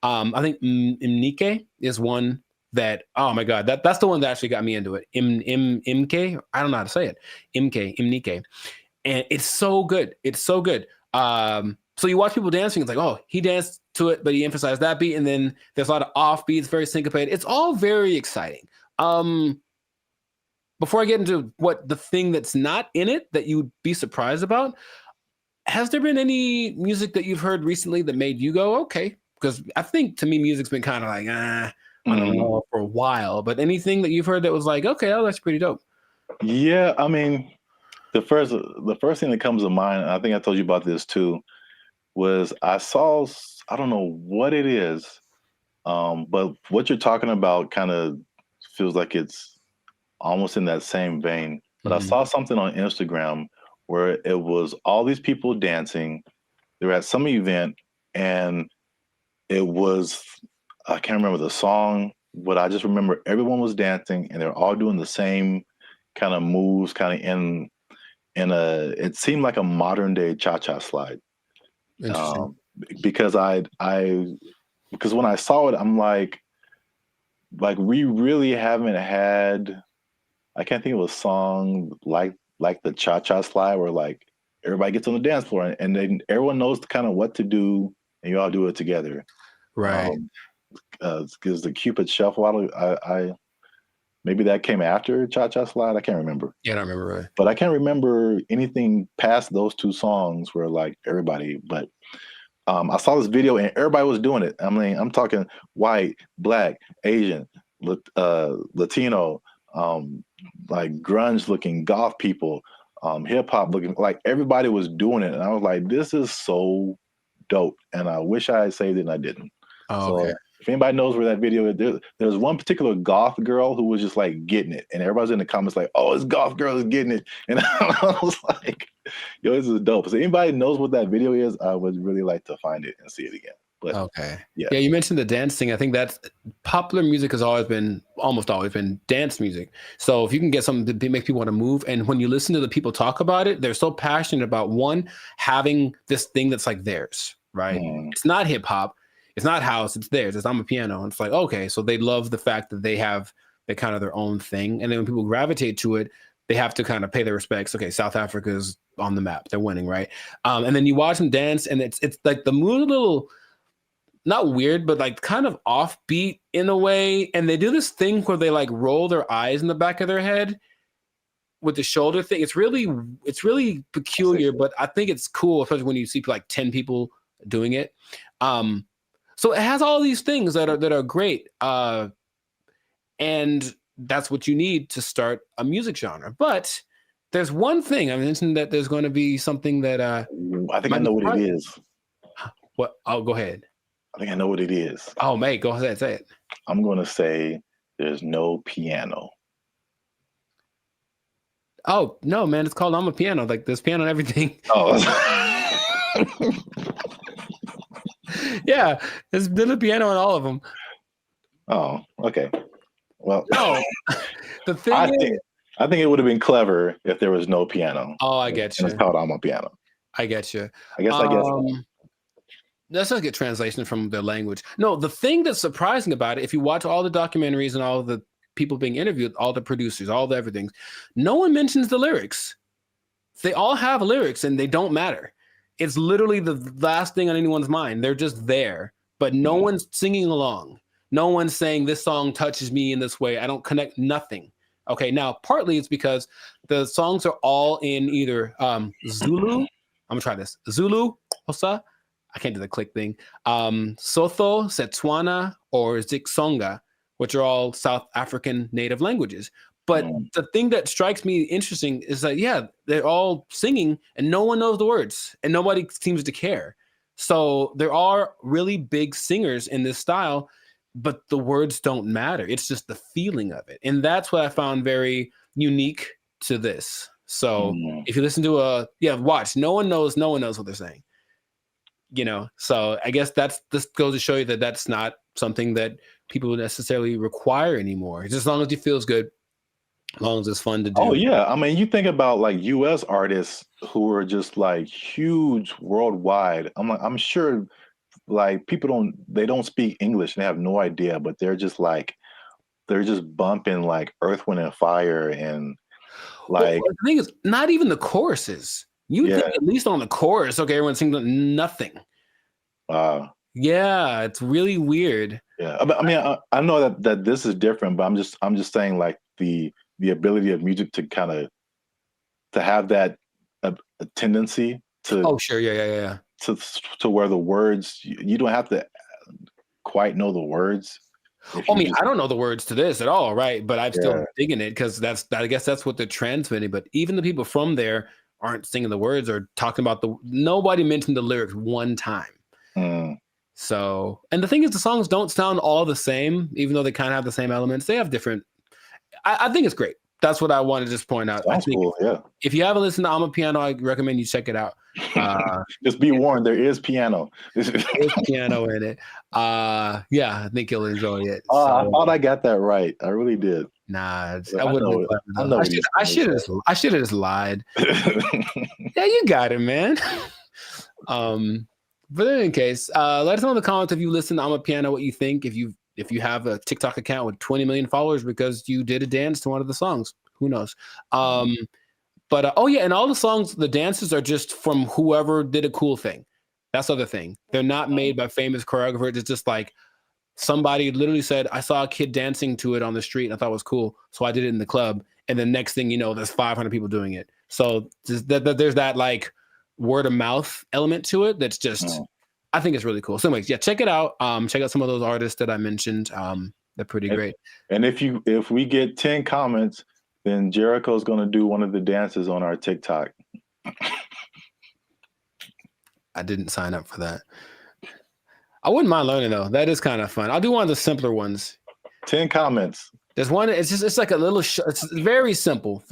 I think Imnike is one that, oh my God, that's the one that actually got me into it. Imke, I don't know how to say it. Imnike. And it's so good. It's so good. So you watch people dancing, it's like, oh, he danced to it, but he emphasized that beat. And then there's a lot of off beats, very syncopated. It's all very exciting. Before I get into what the thing that's not in it that you'd be surprised about, has there been any music that you've heard recently that made you go, okay? Because I think to me, music's been kind of like, I don't know, for a while. But anything that you've heard that was like, okay, oh, that's pretty dope. Yeah, I mean, the first thing that comes to mind, and I think I told you about this too, was I saw, I don't know what it is, but what you're talking about kind of feels like it's almost in that same vein. But I saw something on Instagram where it was all these people dancing. They were at some event, and it was, I can't remember the song, but I just remember everyone was dancing, and they're all doing the same kind of moves, kind of in it seemed like a modern day cha-cha slide. Because because when I saw it, I'm like we really haven't had, I can't think of a song like the cha-cha slide where like everybody gets on the dance floor and then everyone knows kind of what to do and you all do it together. Right. Because the Cupid Shuffle, I maybe that came after Cha-Cha Slide. I can't remember. Yeah, I don't remember. Right. But I can't remember anything past those two songs where like everybody, but I saw this video and everybody was doing it. I mean, I'm talking white, black, Asian, Latino, like grunge looking goth people, hip hop looking, like everybody was doing it. And I was like, this is so dope. And I wish I had saved it and I didn't. Oh, okay. So if anybody knows where that video is, there's one particular goth girl who was just like getting it. And everybody's in the comments like, oh, this goth girl is getting it. And I was like, yo, this is dope. So anybody knows what that video is, I would really like to find it and see it again. But okay. Yeah, you mentioned the dance thing. I think that's popular music has almost always been dance music. So if you can get something to make people want to move, and when you listen to the people talk about it, they're so passionate about one, having this thing that's like theirs, right? It's not hip hop. It's not house, it's theirs. It's Amapiano. It's like, okay, so they love the fact that they have kind of their own thing. And then when people gravitate to it, they have to kind of pay their respects. Okay, South Africa's on the map. They're winning, right? And then you watch them dance, and it's like the mood a little, not weird, but like kind of offbeat in a way. And they do this thing where they like roll their eyes in the back of their head with the shoulder thing. It's really peculiar, but I think it's cool, especially when you see like 10 people doing it. So it has all these things that are great, and that's what you need to start a music genre. But there's one thing I mentioned, that there's going to be something that I think I know what it is. What? Oh, go ahead. I think I know what it is. Oh, mate, go ahead, say it. I'm going to say there's no piano. Oh no, man! It's called I'm a Piano. Like there's piano and everything. Oh. Oh, okay. Well, no. The thing I think it would have been clever if there was no piano. Oh, I get you. And it's called I'm a Piano. I get you. I guess. Let's not get translation from the language. No, the thing that's surprising about it, if you watch all the documentaries and all the people being interviewed, all the producers, all the everything, no one mentions the lyrics. They all have lyrics and they don't matter. It's literally the last thing on anyone's mind. They're just there, but no one's singing along. No one's saying this song touches me in this way. I don't connect nothing. Okay, now partly it's because the songs are all in either Zulu. I'm gonna try this. Zulu, Hosa. I can't do the click thing. Sotho, Setswana, or Zixonga, which are all South African native languages. But the thing that strikes me interesting is that, they're all singing and no one knows the words and nobody seems to care. So there are really big singers in this style, but the words don't matter. It's just the feeling of it. And that's what I found very unique to this. So if you listen to watch, no one knows what they're saying. So I guess this goes to show you that that's not something that people necessarily require anymore. Just as long as it feels good, as long as it's fun to do. Oh yeah, I mean, you think about like U.S. artists who are just like huge worldwide. I'm sure like people don't speak English and they have no idea, but they're just bumping like Earth, Wind and Fire and like. Well, the thing is, not even the choruses. You think at least on the chorus, okay, everyone's singing nothing. Yeah, it's really weird. Yeah, I mean, I know that this is different, but I'm just saying like the ability of music to kind of to have that a tendency to. Oh sure, yeah. To where the words you don't have to quite know the words. I mean, I don't know the words to this at all, right? But I'm still digging it because I guess that's what they're transmitting. But even the people from there aren't singing the words or talking about nobody mentioned the lyrics one time. So, and the thing is, the songs don't sound all the same, even though they kind of have the same elements. They have different. I think it's great. That's what I want to just point out. That's cool. Yeah. If you haven't listened to I'm a Piano, I recommend you check it out. Just be warned, there is piano. There's piano in it. I think you'll enjoy it. I thought I got that right. I really did. Nah, I wouldn't. I should have just lied. Yeah, you got it, man. But in any case, let us know in the comments if you listen to I'm a Piano, what you think. If you have a TikTok account with 20 million followers because you did a dance to one of the songs, who knows? But and all the songs, the dances are just from whoever did a cool thing. That's the other thing. They're not made by famous choreographers. It's just like somebody literally said, I saw a kid dancing to it on the street and I thought it was cool. So I did it in the club. And then next thing you know, there's 500 people doing it. So there's that like word of mouth element to it. That's just, I think it's really cool. So anyways, check it out. Check out some of those artists that I mentioned. They're pretty great. And if we get 10 comments, then Jericho's going to do one of the dances on our TikTok. I didn't sign up for that. I wouldn't mind learning though. That is kind of fun. I'll do one of the simpler ones. 10 comments. There's one. It's like a little. It's very simple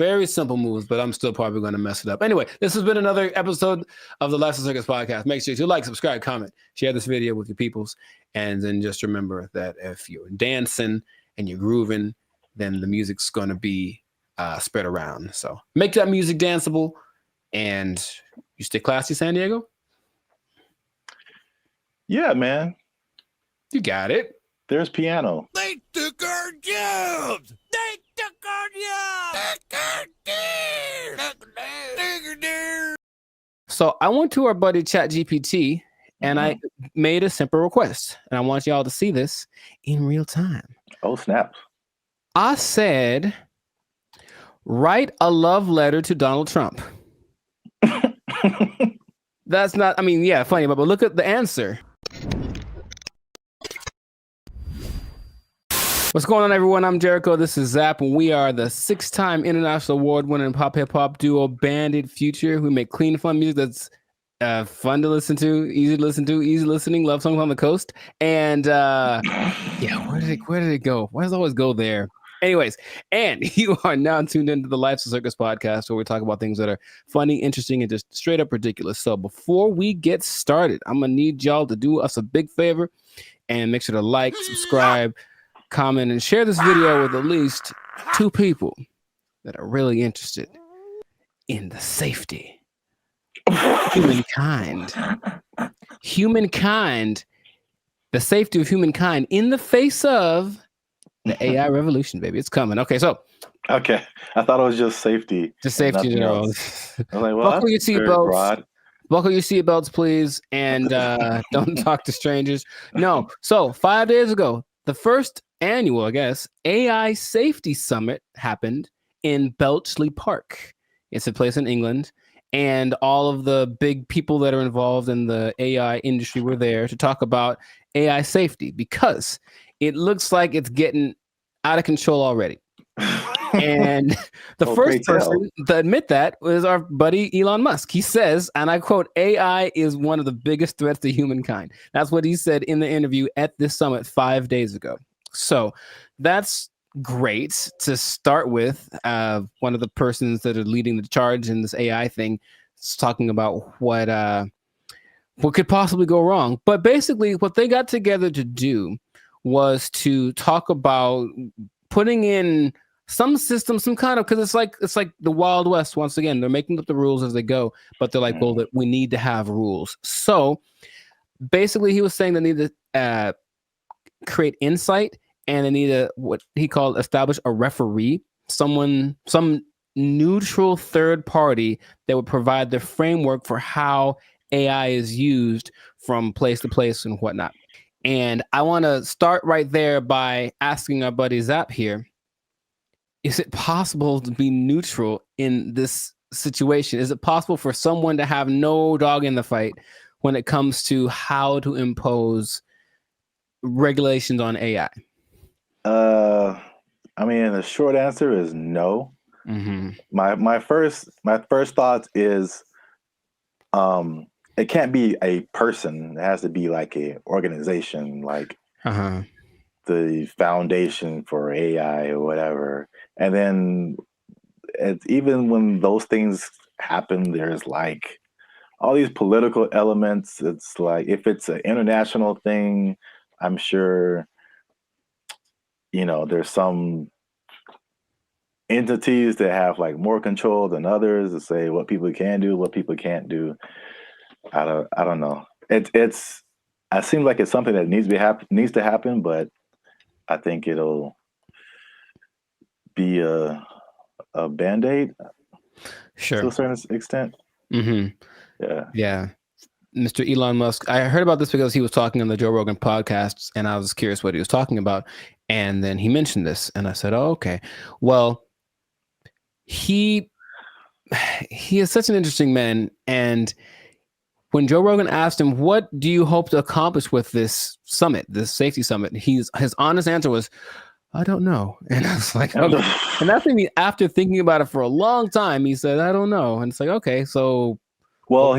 moves, but I'm still probably going to mess it up. Anyway, this has been another episode of the Lifestyle Circus podcast. Make sure you like, subscribe, comment, share this video with your peoples, and then just remember that if you're dancing and you're grooving, then the music's going to be spread around. So make that music danceable, and you stay classy, San Diego. Yeah, man. You got it. There's piano. They took our jobs. They took our jobs. So I went to our buddy ChatGPT and I made a simple request, and I want y'all to see this in real time. Oh, snap. I said, write a love letter to Donald Trump. That's not, I mean, yeah, funny, but look at the answer. What's going on, everyone? I'm Jericho. This is Zap, and we are the 6-time international award-winning pop hip-hop duo Bandit Future. We make clean, fun music that's fun to listen to, easy listening, love songs on the coast. And where did it go? Why does it always go there? Anyways, and you are now tuned into the Life's a Circus podcast, where we talk about things that are funny, interesting, and just straight up ridiculous. So before we get started, I'm gonna need y'all to do us a big favor and make sure to like, subscribe, comment, and share this video with at least 2 people that are really interested in the safety of humankind. The safety of humankind in the face of the AI revolution, baby. It's coming. Okay, so. Okay. I thought it was just safety. Just safety in general. I was like, well, buckle your that's very broad. seatbelts. Buckle your seatbelts, please, and don't talk to strangers. No. So 5 days ago, the first annual, I guess, AI Safety Summit happened in Bletchley Park. It's a place in England, and all of the big people that are involved in the AI industry were there to talk about AI safety, because it looks like it's getting out of control already. And the first person to admit that was our buddy Elon Musk. He says, and I quote, AI is one of the biggest threats to humankind. That's what he said in the interview at this summit 5 days ago. So that's great to start with. One of the persons that are leading the charge in this AI thing is talking about what could possibly go wrong. But basically what they got together to do was to talk about putting in some system, some kind of, because it's like the Wild West once again. They're making up the rules as they go, but they're like, well, that we need to have rules. So basically, he was saying they need to create insight, and they need to, what he called, establish a referee, some neutral third party that would provide the framework for how AI is used from place to place and whatnot. And I want to start right there by asking our buddy Zap here, is it possible to be neutral in this situation? Is it possible for someone to have no dog in the fight when it comes to how to impose regulations on AI? I mean, the short answer is no. Mm-hmm. My first thought is, it can't be a person. It has to be like a organization, like the Foundation for AI or whatever. And then even when those things happen, there's like all these political elements. It's like, if it's an international thing, I'm sure, there's some entities that have like more control than others to say what people can do, what people can't do. I don't know. It seems like it's something that needs to happen, but I think it'll be a Band-Aid, sure, to a certain extent. Mm-hmm. Yeah. Mr. Elon Musk, I heard about this because he was talking on the Joe Rogan podcast, and I was curious what he was talking about. And then he mentioned this, and I said, oh, okay. Well, he is such an interesting man. And when Joe Rogan asked him, what do you hope to accomplish with this summit, this safety summit? His honest answer was, I don't know. And I was like, okay. And that's maybe after thinking about it for a long time, he said, I don't know. And it's like, okay, so. Well,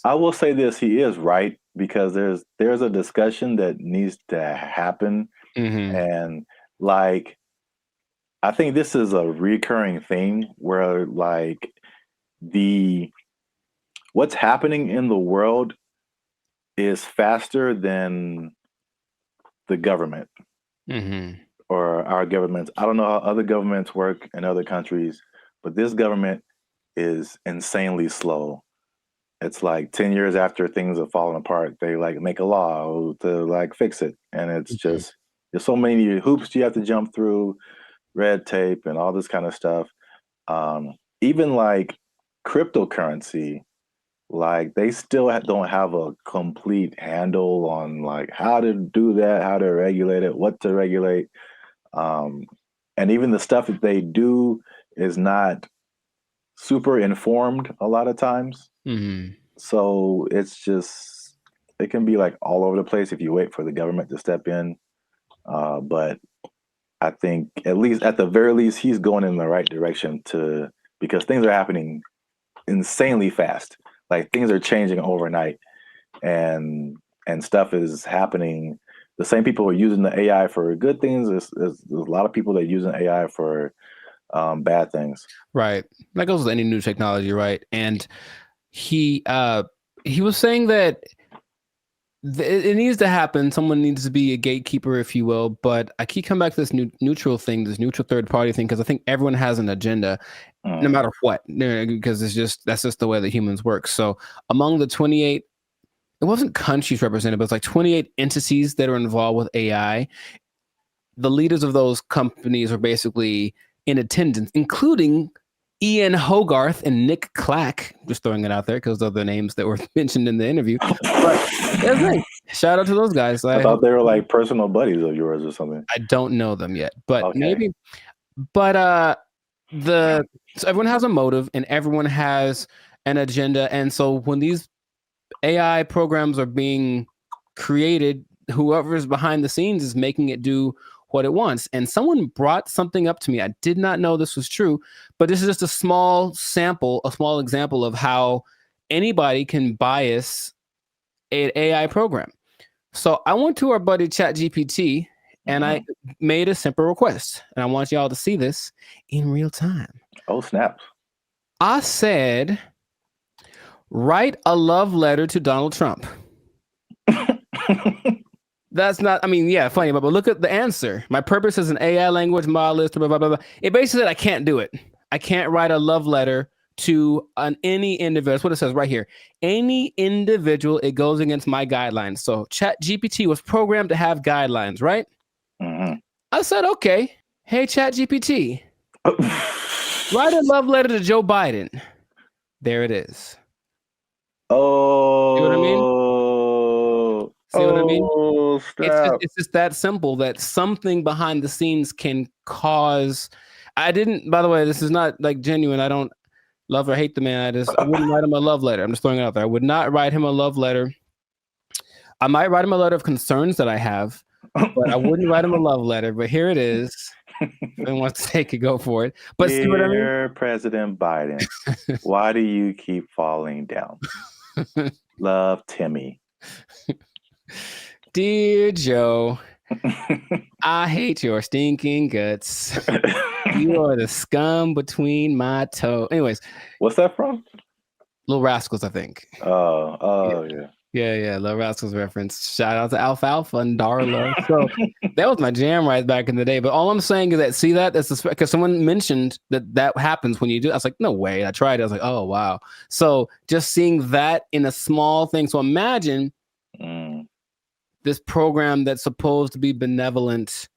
I will say this, he is right, because there's a discussion that needs to happen. Mm-hmm. And like, I think this is a recurring thing where like what's happening in the world is faster than the government. Mm-hmm. Or our governments. I don't know how other governments work in other countries, but this government is insanely slow. It's like 10 years after things have fallen apart, they like make a law to like fix it. And it's just, there's so many hoops you have to jump through, red tape and all this kind of stuff. Even like cryptocurrency, like they still don't have a complete handle on like how to do that, how to regulate it, what to regulate. And even the stuff that they do is not super informed a lot of times. Mm-hmm. So it can be like all over the place if you wait for the government to step in. But I think at the very least, he's going in the right direction because things are happening insanely fast. Like things are changing overnight, and stuff is happening the same people who are using the AI for good things. There's a lot of people that are using AI for bad things. Right. That goes with any new technology, right? And he was saying that it needs to happen. Someone needs to be a gatekeeper, if you will. But I keep coming back to this neutral thing, this neutral third party thing, because I think everyone has an agenda, no matter what, because that's just the way that humans work. So among the 28, it wasn't countries represented, but it's like 28 entities that are involved with AI. The leaders of those companies are basically in attendance, including Ian Hogarth and Nick Clack. Just throwing it out there because of the names that were mentioned in the interview. But shout out to those guys. I thought they were like personal buddies of yours or something. I don't know them yet, but maybe. But so everyone has a motive and everyone has an agenda, and so when these AI programs are being created, whoever's behind the scenes is making it do what it wants. And someone brought something up to me. I did not know this was true, but this is just a small example of how anybody can bias an AI program. So I went to our buddy ChatGPT and I made a simple request. And I want y'all to see this in real time. Oh, snaps. I said, write a love letter to Donald Trump. That's not, funny, but look at the answer. My purpose is an AI language model, blah, blah, blah, blah. It basically said I can't do it. I can't write a love letter to any individual. That's what it says right here. Any individual, it goes against my guidelines. So ChatGPT was programmed to have guidelines, right? I said, okay, hey, ChatGPT, write a love letter to Joe Biden. There it is. Oh. See what I mean? See what I mean? Stop. It's just that simple that something behind the scenes can cause. By the way, this is not like genuine. I don't love or hate the man. I wouldn't write him a love letter. I'm just throwing it out there. I would not write him a love letter. I might write him a letter of concerns that I have, but I wouldn't write him a love letter. But here it is. If anyone wants to take it, go for it. But Dear see what I mean? President Biden, why do you keep falling down? Love, Timmy. Dear Joe, I hate your stinking guts. You are the scum between my toes. Anyways. What's that from? Little Rascals, I think. Oh, yeah. Yeah, Little Rascals reference. Shout out to Alfalfa and Darla. So that was my jam right back in the day. But all I'm saying is that, see that? That's because someone mentioned that happens when you do. I was like, no way. I tried it. I was like, oh, wow. So just seeing that in a small thing. So imagine this program that's supposed to be benevolent,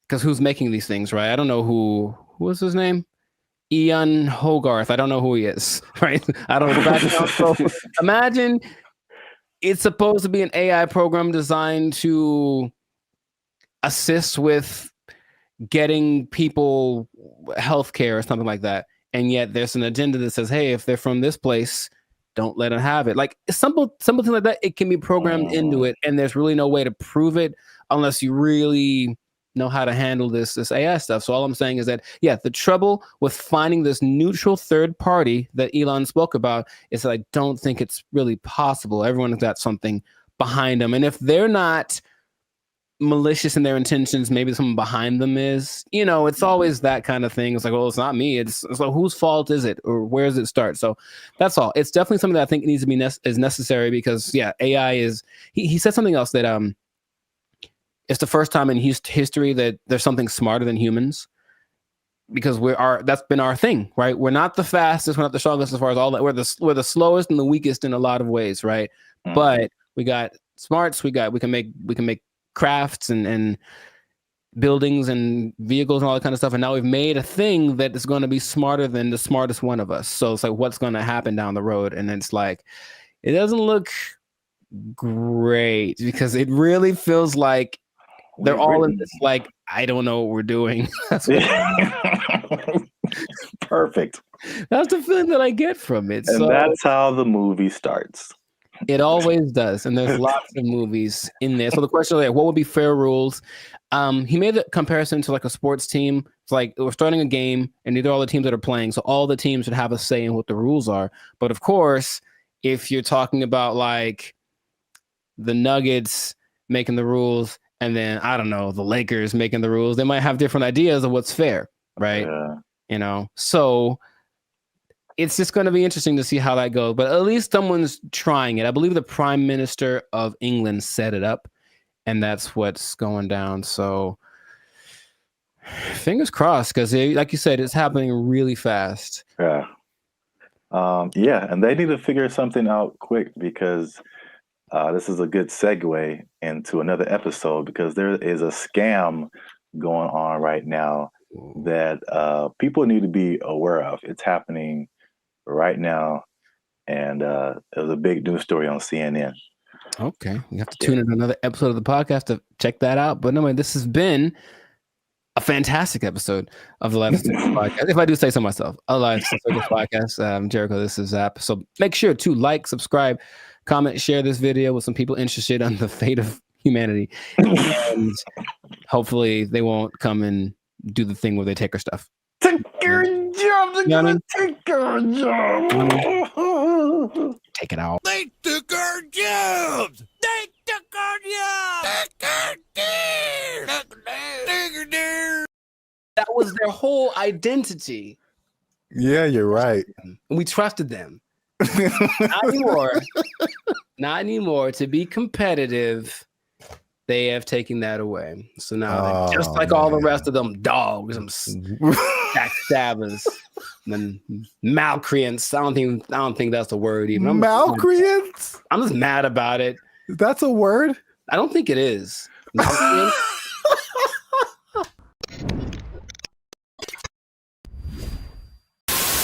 because who's making these things, right? I don't know who was his name? Ian Hogarth. I don't know who he is, right? I don't know the background. So imagine it's supposed to be an AI program designed to assist with getting people healthcare or something like that. And yet there's an agenda that says, hey, if they're from this place, don't let them have it. Like something like that, it can be programmed into it, and there's really no way to prove it unless you really know how to handle this AI stuff. So all I'm saying is that, the trouble with finding this neutral third party that Elon spoke about is that I don't think it's really possible. Everyone's got something behind them. And if they're not malicious in their intentions, maybe someone behind them is. It's always that kind of thing. It's like, well, it's not me. It's like, whose fault is it, or where does it start? So that's all. It's definitely something that I think needs to be is necessary, because AI is. He said something else that it's the first time in history that there's something smarter than humans, because that's been our thing, right? We're not the fastest, we're not the strongest as far as all that. We're the slowest and the weakest in a lot of ways, right? But we got smarts. We can make crafts and buildings and vehicles and all that kind of stuff. And now we've made a thing that is going to be smarter than the smartest one of us. So it's like, what's going to happen down the road? And it's like, it doesn't look great, because it really feels like they're all in this, like, I don't know what we're doing. Perfect. That's the feeling that I get from it. And that's how the movie starts. It always does. And there's lots of movies in there. So the question is, like, what would be fair rules? He made a comparison to like a sports team. It's like we're starting a game, and these are all the teams that are playing. So all the teams should have a say in what the rules are. But of course, if you're talking about like the Nuggets making the rules and then I don't know, the Lakers making the rules. They might have different ideas of what's fair, right? Yeah. So it's just going to be interesting to see how that goes. But at least someone's trying it. I believe the Prime Minister of England set it up, and that's what's going down. So fingers crossed, because like you said, it's happening really fast. Yeah. And they need to figure something out quick, because this is a good segue into another episode, because there is a scam going on right now that people need to be aware of. It's happening right now, and it was a big news story on CNN. Okay, you have to tune in to another episode of the podcast to check that out. But anyway, this has been a fantastic episode of the Life of Circus podcast. If I do say so myself, a Life of Circus podcast. Jericho, this is Zap. So make sure to like, subscribe, comment, share this video with some people interested on the fate of humanity, and hopefully they won't come and do the thing where they take our stuff. Take your job. They're gonna take our job. Take it out. They took our jobs. They took our jobs. That was their whole identity. Yeah, you're right. And we trusted them. Not anymore. Not anymore. To be competitive, they have taken that away. So now, just like all the rest of them dogs, them backstabbers, and malcreants. I don't think that's a word even. Malcreants? I'm just mad about it. That's a word? I don't think it is.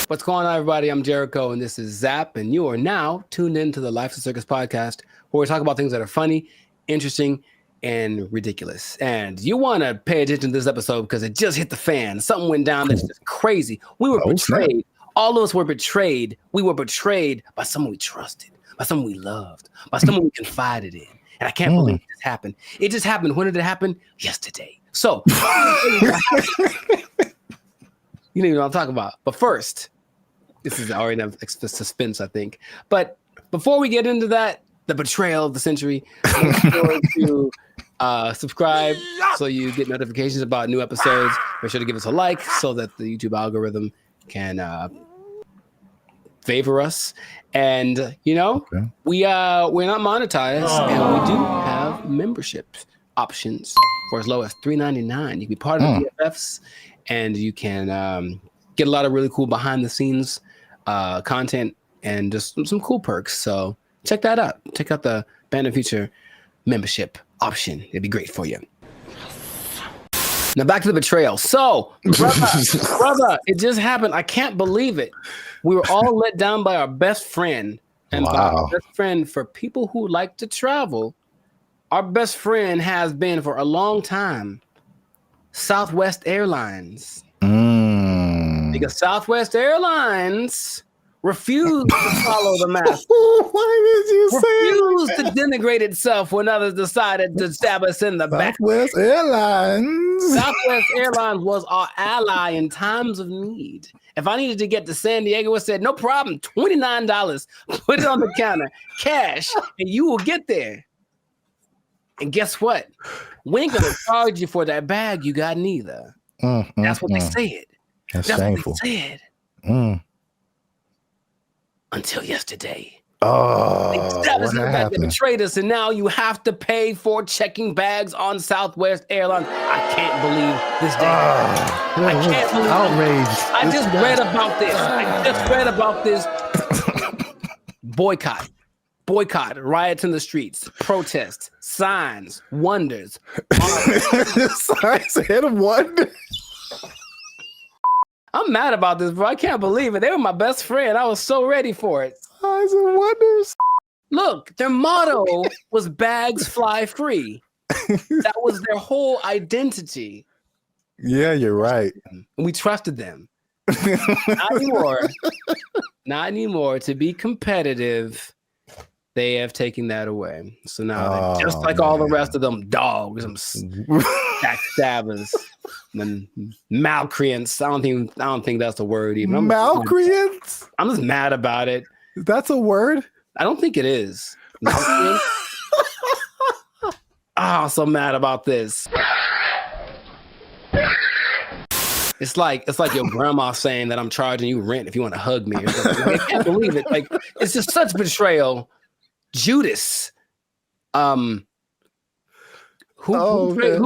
What's going on, everybody? I'm Jericho, and this is Zap, and you are now tuned into the Life of Circus podcast, where we talk about things that are funny, interesting, and ridiculous. And you want to pay attention to this episode because it just hit the fan. Something went down that's just crazy. We were betrayed. All of us were betrayed. We were betrayed by someone we trusted, by someone we loved, by someone we confided in. And I can't believe this happened. It just happened. When did it happen? Yesterday. So, you know what I'm talking about. But first, this is already enough suspense, I think. But before we get into that, the betrayal of the century, make sure to subscribe so you get notifications about new episodes. Make sure to give us a like so that the YouTube algorithm can favor us. And we're not monetized, and we do have membership options for as low as $3.99. You can be part of the BFFs, and you can get a lot of really cool behind the scenes content and just some cool perks. So check that out. Check out the Band of Future membership option. It'd be great for you. Now back to the betrayal. So, brother, it just happened. I can't believe it. We were all let down by our best friend. And by our best friend, for people who like to travel, our best friend has been for a long time Southwest Airlines. Because Southwest Airlines refused to follow the mask. Why did you refused to denigrate itself when others decided to stab us in the back. Southwest Airlines. Southwest Airlines was our ally in times of need. If I needed to get to San Diego, it said, no problem, $29. Put it on the counter, cash, and you will get there. And guess what? We ain't gonna charge you for that bag you got neither. That's what they said. That's shameful. What they said. Until yesterday. They stabbed us in the back. They betrayed us, and now you have to pay for checking bags on Southwest Airlines. I can't believe this day. I can't believe outraged. I just read about this. I just read about this. Boycott, riots in the streets, protests, signs, wonders. Signs and wonders. I'm mad about this, bro. I can't believe it. They were my best friend. I was so ready for it. Signs and wonders. Look, their motto was bags fly free. That was their whole identity. Yeah, you're right. And we trusted them. Not anymore. Not anymore. To be competitive, they have taken that away. So now, just like all the rest of them dogs, them backstabbers, and malcreants. I don't think that's a word even. Malcreants? I'm just mad about it. That's a word? I don't think it is. Oh, so mad about this. It's like your grandma saying that I'm charging you rent if you want to hug me or something. Like, I can't believe it. Like, it's just such betrayal. Judas. Who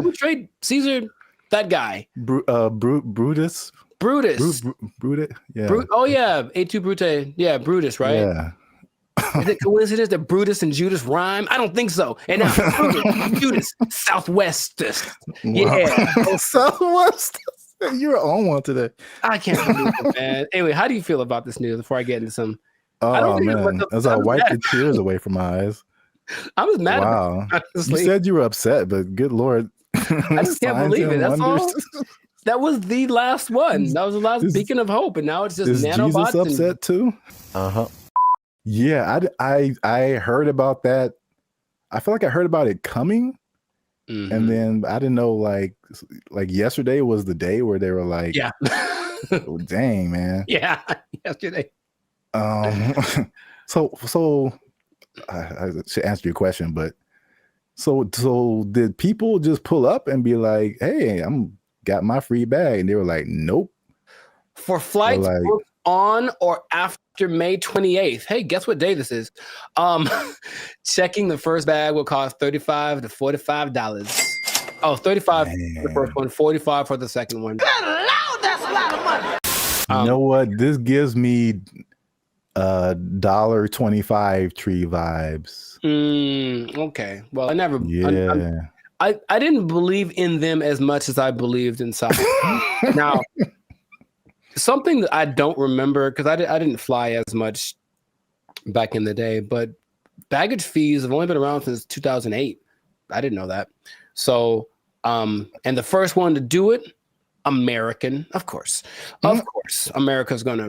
betrayed Caesar? That guy. Brutus. Brutus. Brutus. Yeah. Oh yeah, Et tu Brute. Yeah, Brutus, right? Yeah. Is it coincidence that Brutus and Judas rhyme? I don't think so. And now Brutus, Judas, Southwest. Yeah. Wow. Southwest. You're on one today. I can't believe it, man. Anyway, how do you feel about this news before I get into some? Oh man, as I wipe the tears away from my eyes. I was mad. Wow. About it, you said you were upset, but good Lord. I just can't believe it. That's all. That was the last one. That was the last beacon of hope, and now it's just is nanobots. Jesus upset too? Yeah, I heard about that. I feel like I heard about it coming, and then I didn't know like yesterday was the day where they were like, yeah, oh, dang man, yeah, yesterday. So I should answer your question, but so did people just pull up and be like, hey, I'm got my free bag, and they were like, nope. For flights booked on or after May 28th. Hey, guess what day this is? Checking the first bag will cost $35 to $45. Oh, $35 for the first one, $45 for the second one. That's a lot of money. You know what? This gives me $1.25 tree vibes. Okay. Well, I never. Yeah. I didn't believe in them as much as I believed in South. Now, something that I don't remember because I didn't fly as much back in the day, but baggage fees have only been around since 2008. I didn't know that. So, and the first one to do it, American, of course, America's gonna.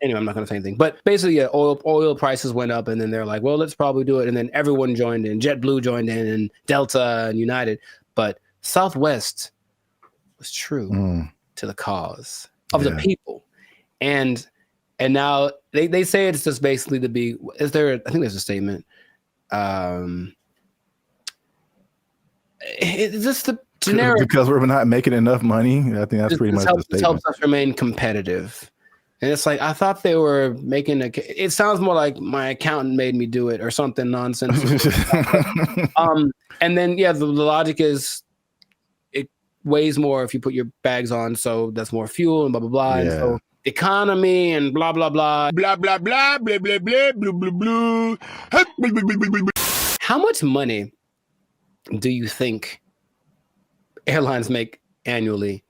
Anyway, I'm not gonna say anything. But basically, yeah, oil prices went up, and then they're like, well, let's probably do it, and then everyone joined in. JetBlue joined in, and Delta and United. But Southwest was true to the cause of the people, and now they say it's just basically to be. Is there? I think there's a statement. It's just the generic because we're not making enough money. I think that's pretty much the statement. This helps us remain competitive. And it's like, I thought they were making it sounds more like my accountant made me do it or something nonsense. And then, yeah, the logic is it weighs more if you put your bags on. So that's more fuel and blah, blah, blah. Yeah. And so economy and blah, blah, blah. Blah, blah, blah, blah, blah, blah, blah, blah, blah. How much money do you think airlines make annually?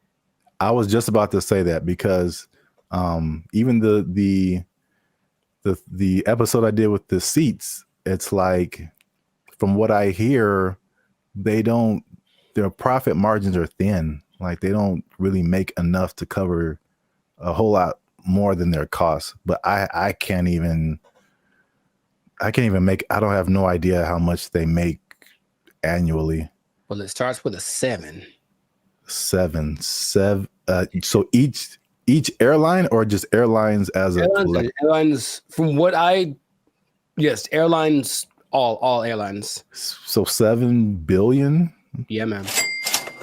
I was just about to say that because even the episode I did with the seats, it's like from what I hear, their profit margins are thin. Like they don't really make enough to cover a whole lot more than their costs. But I can't even make. I don't have no idea how much they make annually. Well, it starts with a 7. 7. So each airline or just airlines as a collective? Airlines from what airlines, all airlines. So 7 billion? Yeah, man.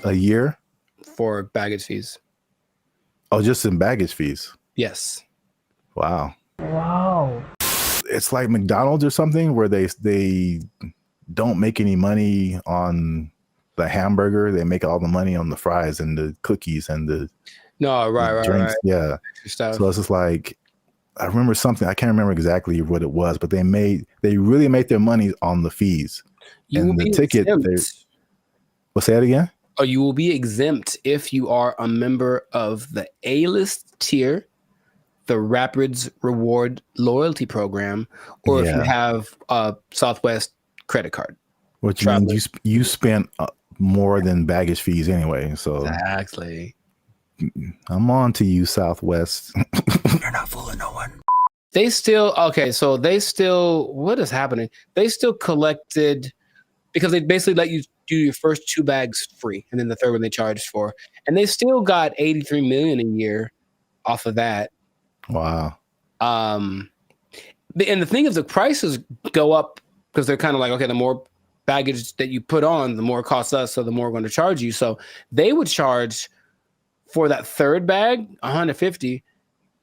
A year? For baggage fees. Oh, just in baggage fees? Yes. Wow. It's like McDonald's or something where they don't make any money on the hamburger. They make all the money on the fries and the cookies and the right. drinks. Yeah. So it's just like, I remember something, I can't remember exactly what it was, but they really made their money on the fees. And the ticket, well, say that again? Or you will be exempt if you are a member of the A-list tier, the Rapids Reward Loyalty Program, or if you have a Southwest credit card. Which means you spent more than baggage fees anyway. So exactly. I'm on to you, Southwest. You're not fooling no one. What is happening? They still collected, because they basically let you do your first 2 bags free, and then the third one they charged for. And they still got $83 million a year off of that. Wow. And the thing is, the prices go up because they're kind of like, okay, the more baggage that you put on, the more it costs us, so the more we're going to charge you. So they would charge for that third bag $150.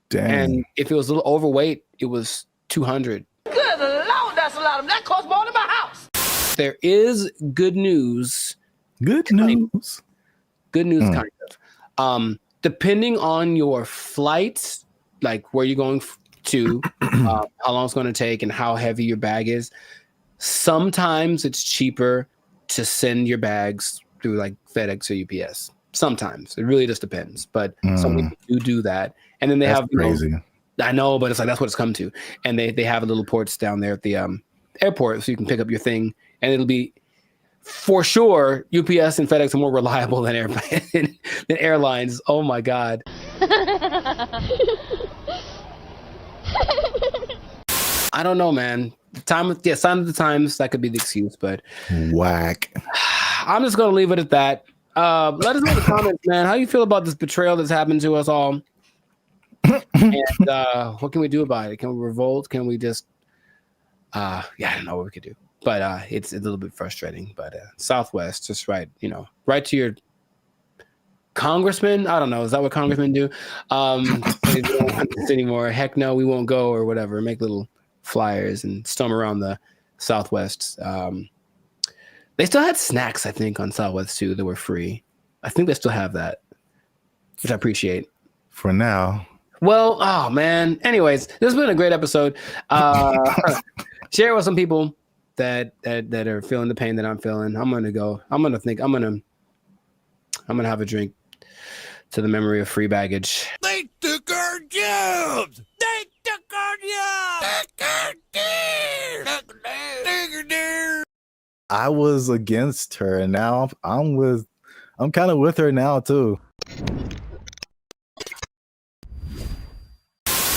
Dang. And if it was a little overweight, it was $200. Good Lord, that's a lot of that costs more than my house. There is good news. Good news. Good news, kind of. Depending on your flight, like where you're going to, how long it's going to take, and how heavy your bag is, sometimes it's cheaper to send your bags through like FedEx or UPS. Sometimes. It really just depends. But some people do that. And then they have crazy. I know, but it's like that's what it's come to. And they have little ports down there at the airport, so you can pick up your thing, and it'll be for sure UPS and FedEx are more reliable than than airlines. Oh my God. I don't know, man. Sign of the times, that could be the excuse, but whack. I'm just gonna leave it at that. Let us know in the comments, man. How you feel about this betrayal that's happened to us all? And what can we do about it? Can we revolt? Can we just I don't know what we could do. But it's a little bit frustrating. But Southwest, just right to your congressman. I don't know. Is that what congressmen do? They don't want this anymore. Heck no, we won't go or whatever. Make little flyers and storm around the Southwest. They still had snacks, I think, on Southwest too that were free. I think they still have that, which I appreciate. For now. Well, oh man. Anyways, this has been a great episode. Share it with some people that are feeling the pain that I'm feeling. I'm gonna have a drink to the memory of free baggage. They took our jobs. They took our jobs. I was against her, and now I'm kind of with her now too.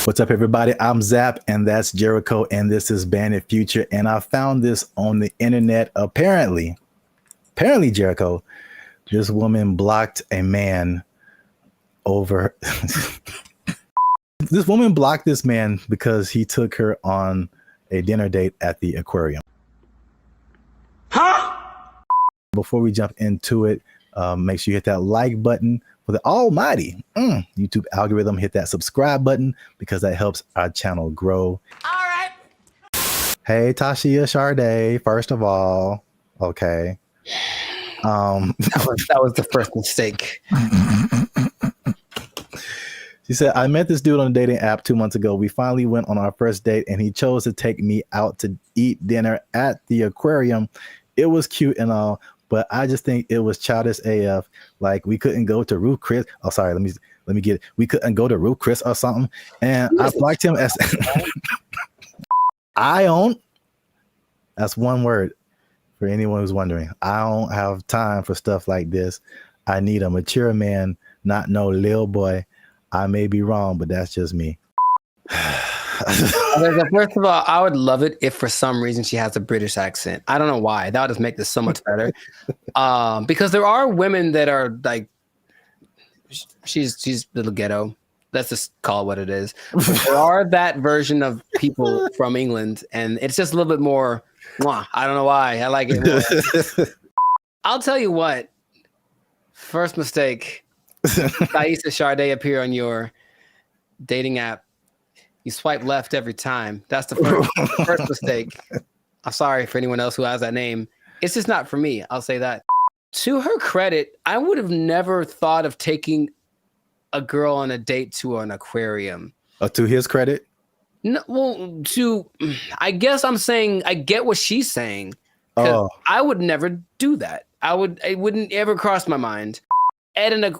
What's up, everybody? I'm Zap, and that's Jericho, and this is Bandit Future. And I found this on the internet. Apparently, Jericho, this woman blocked a man over. This woman blocked this man because he took her on a dinner date at the aquarium. Huh? Before we jump into it, make sure you hit that like button. For the almighty YouTube algorithm, hit that subscribe button because that helps our channel grow. All right. Hey, Tashia Sade, first of all, okay. That was the first mistake. She said, I met this dude on a dating app 2 months ago. We finally went on our first date, and he chose to take me out to eat dinner at the aquarium. It was cute and all, but I just think it was childish AF. Like, we couldn't go to Ruth Chris. Oh, sorry. Let me get it. We couldn't go to Ruth Chris or something. And I blocked him as I don't. That's one word for anyone who's wondering. I don't have time for stuff like this. I need a mature man, not no little boy. I may be wrong, but that's just me. First of all, I would love it if for some reason she has a British accent. I don't know why. That would just make this so much better. Because there are women that are like, she's a little ghetto. Let's just call it what it is. But there are that version of people from England, and it's just a little bit more, I don't know why. I like it more. I'll tell you what. First mistake. Thaisa Sade appear on your dating app. You swipe left every time. That's the first mistake. I'm sorry for anyone else who has that name. It's just not for me. I'll say that. To her credit, I would have never thought of taking a girl on a date to an aquarium. To his credit? No, well, I guess I'm saying I get what she's saying. I would never do that. It wouldn't ever cross my mind.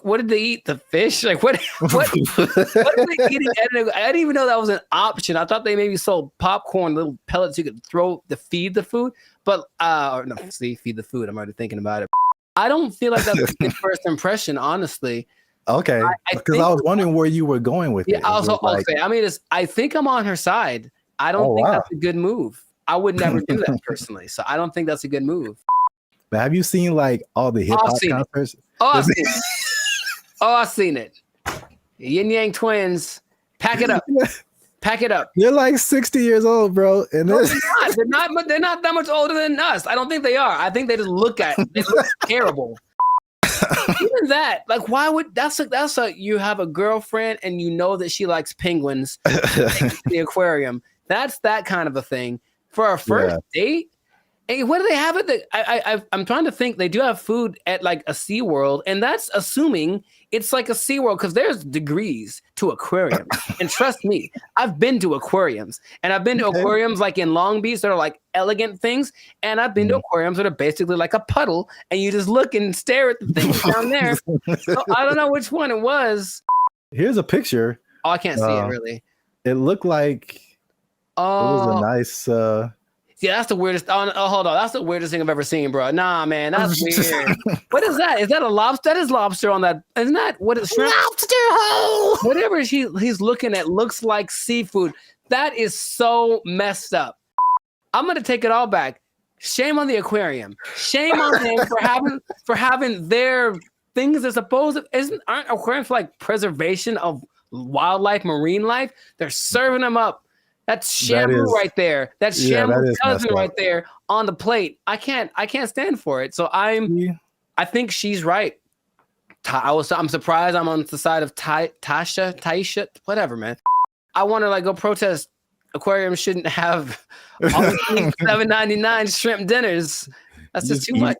What did they eat? The fish? Like what are they eating? I didn't even know that was an option. I thought they maybe sold popcorn, little pellets you could throw to feed the food. But feed the food. I'm already thinking about it. I don't feel like that's a good first impression, honestly. Okay, because I was wondering where you were going with it. Also, okay. I mean, I think I'm on her side. I don't think that's a good move. I would never do that personally. So I don't think that's a good move. But have you seen like all the hip hop concerts? I've seen it. I've seen it. Yin Yang Twins, pack it up. Pack it up. They're like 60 years old, bro. And No, they're not. They're not that much older than us. I don't think they are. I think they just look they look terrible. Even that, like, why would that's a you have a girlfriend and you know that she likes penguins in the aquarium. That's that kind of a thing for our first date. And what do they have at the? I'm trying to think. They do have food at like a SeaWorld, and that's assuming it's like a SeaWorld because there's degrees to aquariums. And trust me, I've been to aquariums, and I've been to aquariums like in Long Beach that are like elegant things, and I've been to aquariums that are basically like a puddle, and you just look and stare at the things down there. So I don't know which one it was. Here's a picture. Oh, I can't see it really. It looked like it was a nice. Yeah, that's the weirdest. Oh, hold on. That's the weirdest thing I've ever seen, bro. Nah, man, that's weird. What is that? Is that a lobster? That is lobster on that. Isn't that what is shrimp? Lobster hole. Whatever he's looking at looks like seafood. That is so messed up. I'm gonna take it all back. Shame on the aquarium. Shame on them for having their things that aren't aquariums for like preservation of wildlife, marine life? They're serving them up. That's Shamu right there. That's Shamu's cousin right there on the plate. I can't stand for it. So I think she's right. I'm surprised I'm on the side of Taisha, whatever, man. I want to like go protest. Aquariums shouldn't have all $7.99 shrimp dinners. That's just too much.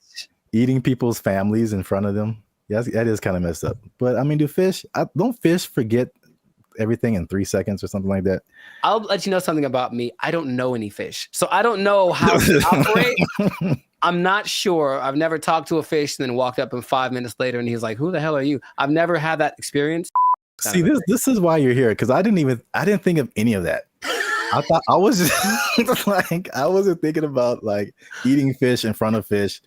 Eating people's families in front of them. Yeah, that is kind of messed up. But I mean, don't fish forget everything in 3 seconds or something like that? I'll let you know something about me. I don't know any fish, so I don't know how to operate. I'm not sure. I've never talked to a fish and then walked up and 5 minutes later and he's like, "Who the hell are you?" I've never had that experience. See, this is why you're here, because I didn't think of any of that. I thought I was just like, I wasn't thinking about like eating fish in front of fish.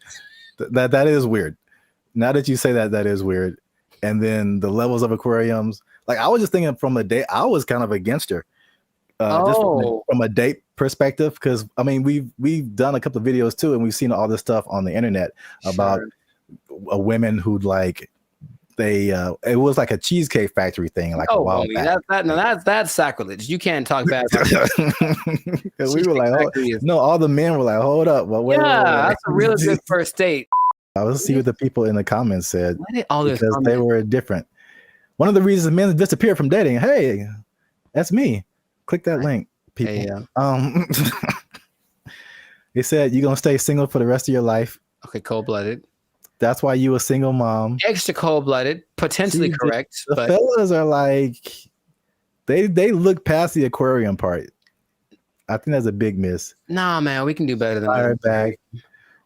That is weird. Now that you say that, that is weird. And then the levels of aquariums. Like I was just thinking from a date, I was kind of against her, just from a date perspective, because I mean we've done a couple of videos too, and we've seen all this stuff on the internet about women who like it was like a cheesecake factory thing, like a while back. That's sacrilege. You can't talk bad about we were like, no, all the men were like, hold up, well, wait, that's a really good first date. I was see what the people in the comments said because they were different. One of the reasons men disappear from dating. Hey, that's me. Click that link, people. Hey, they said you're gonna stay single for the rest of your life. Okay, cold-blooded. That's why you a single mom. Extra cold-blooded, potentially correct. The fellas are like, they look past the aquarium part. I think that's a big miss. Nah, man, we can do better than that. Back.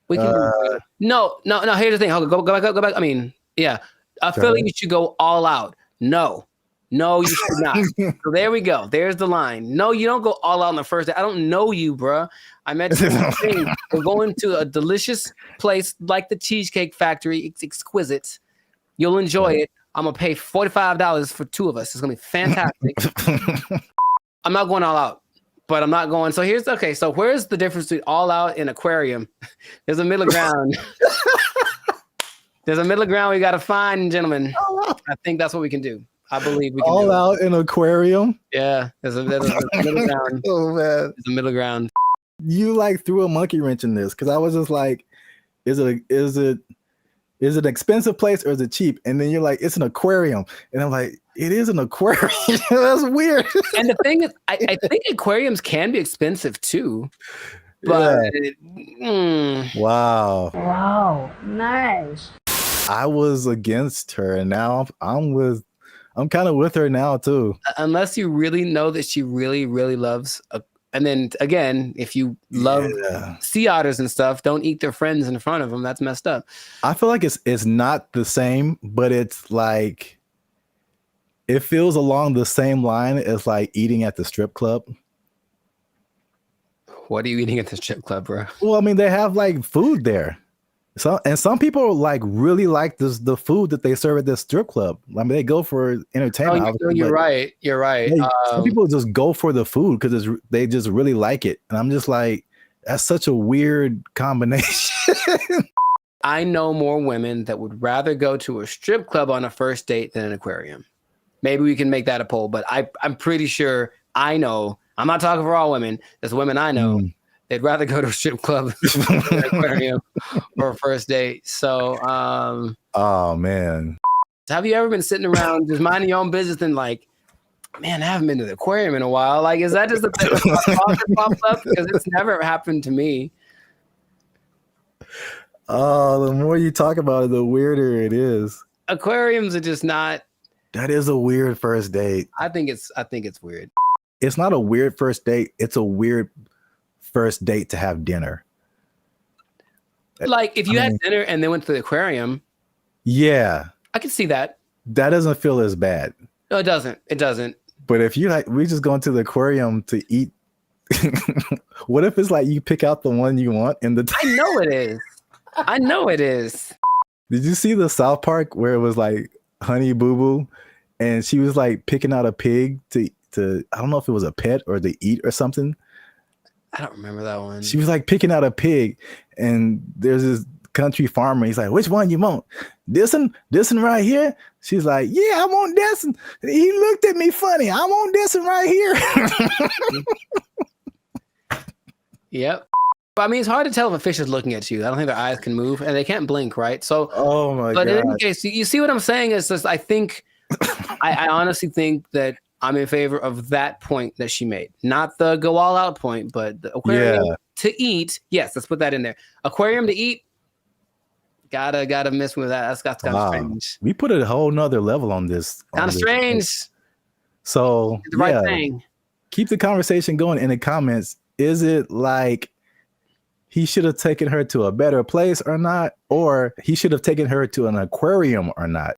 We can do no. Here's the thing. Go back. I mean, yeah. I feel like you should go all out. No, you should not. So there we go. There's the line. No, you don't go all out on the first day. I don't know you, bruh. I met you. We're going to a delicious place like the Cheesecake Factory. It's exquisite. You'll enjoy it. I'm gonna pay $45 for two of us. It's gonna be fantastic. I'm not going all out, but I'm not going. So so where's the difference between all out and aquarium? There's a middle ground. There's a middle ground we got to find, gentlemen. I think that's what we can do. I believe we can all do out in aquarium. Yeah, there's a middle ground. Oh man, there's a middle ground. You like threw a monkey wrench in this because I was just like, is it an expensive place or is it cheap? And then you're like, it's an aquarium, and I'm like, it is an aquarium. That's weird. And the thing is, I think aquariums can be expensive too. But wow, nice. I was against her, and now I'm kind of with her now too. Unless you really know that she really, really loves, and then again, if you love sea otters and stuff, don't eat their friends in front of them. That's messed up. I feel like it's not the same, but it's like it feels along the same line as like eating at the strip club. What are you eating at the strip club, bro? Well, I mean, they have like food there. Some people like really like the food that they serve at this strip club. I mean, they go for entertainment. You're right. You're right. Some people just go for the food because they just really like it, and I'm just like, that's such a weird combination. I know more women that would rather go to a strip club on a first date than an aquarium. Maybe we can make that a poll, but I'm pretty sure I know, I'm not talking for all women. There's women I know. They'd rather go to a strip club than an aquarium for a first date. So, oh man. Have you ever been sitting around just minding your own business and like, man, I haven't been to the aquarium in a while? Like, is that just a thing that pops up? Because it's never happened to me. Oh, the more you talk about it, the weirder it is. Aquariums are just not. That is a weird first date. I think it's weird. It's not a weird first date. It's a weird first date to have dinner. Like if you had dinner and then went to the aquarium. Yeah. I can see that. That doesn't feel as bad. No, it doesn't. It doesn't. But if you we just going to the aquarium to eat, what if it's like you pick out the one you want in the I know it is. I know it is. Did you see the South Park where it was like Honey Boo Boo and she was like picking out a pig to I don't know if it was a pet or to eat or something. I don't remember that one. She was like picking out a pig and there's this country farmer. He's like, which one you want? This one right here? She's like, yeah, I want this one. He looked at me funny. I want this one right here. Yep. But I mean, it's hard to tell if a fish is looking at you. I don't think their eyes can move and they can't blink, right? So, oh my God. But in any case, you see what I'm saying is this, I think, I honestly think that I'm in favor of that point that she made. Not the go all out point, but the aquarium to eat. Yes, let's put that in there. Aquarium to eat. Gotta miss with that. That's kind of strange. We put a whole nother level on this. Kind of strange. So the right thing. Keep the conversation going in the comments. Is it like he should have taken her to a better place or not? Or he should have taken her to an aquarium or not?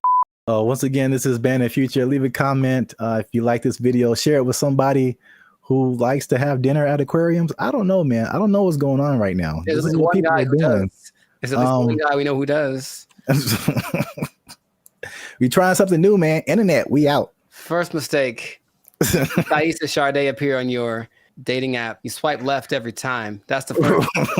Once again, this is Band of Future. Leave a comment if you like this video. Share it with somebody who likes to have dinner at aquariums. I don't know, man. I don't know what's going on right now. There's this one guy who does. There's at least one guy we know who does. We trying something new, man. Internet, we out. First mistake. Thaisa Sade appear on your dating app. You swipe left every time. That's the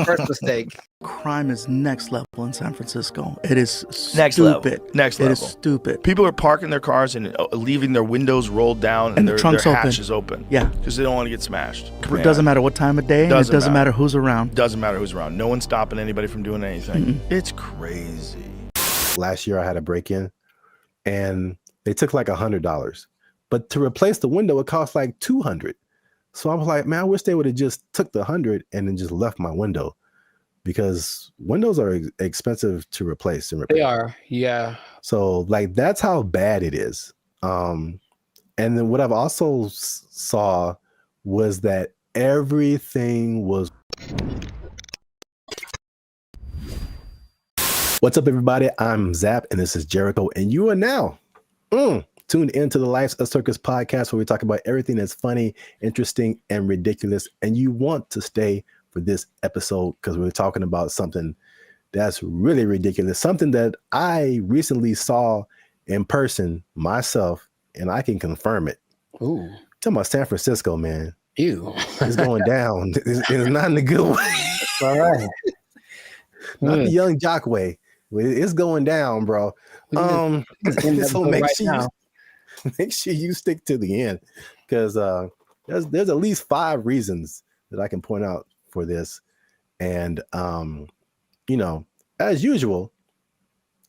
first mistake. Crime is next level in San Francisco. It is next stupid. Level. Next level. It is stupid. People are parking their cars and leaving their windows rolled down and their hatch is open. Yeah. Because they don't want to get smashed. It doesn't matter what time of day. And it doesn't matter who's around. Doesn't matter who's around. No one's stopping anybody from doing anything. It's crazy. Last year I had a break-in and they took like $100. But to replace the window, it cost like $200. So I was like, man, I wish they would have just took the 100 and then just left my window, because windows are expensive to replace and repair. They are, yeah. So like that's how bad it is. And then what I've also saw was that everything was. What's up, everybody? I'm Zap, and this is Jericho, and you are now tuned into the Life's a Circus podcast, where we talk about everything that's funny, interesting, and ridiculous. And you want to stay for this episode because we're talking about something that's really ridiculous, something that I recently saw in person myself, and I can confirm it. Ooh. Talking about San Francisco, man. Ew. It's going down. It's not in a good way. All right. Not the young jock way. It's going down, bro. So make sure you stick to the end, because there's at least 5 reasons that I can point out for this. And you know, as usual,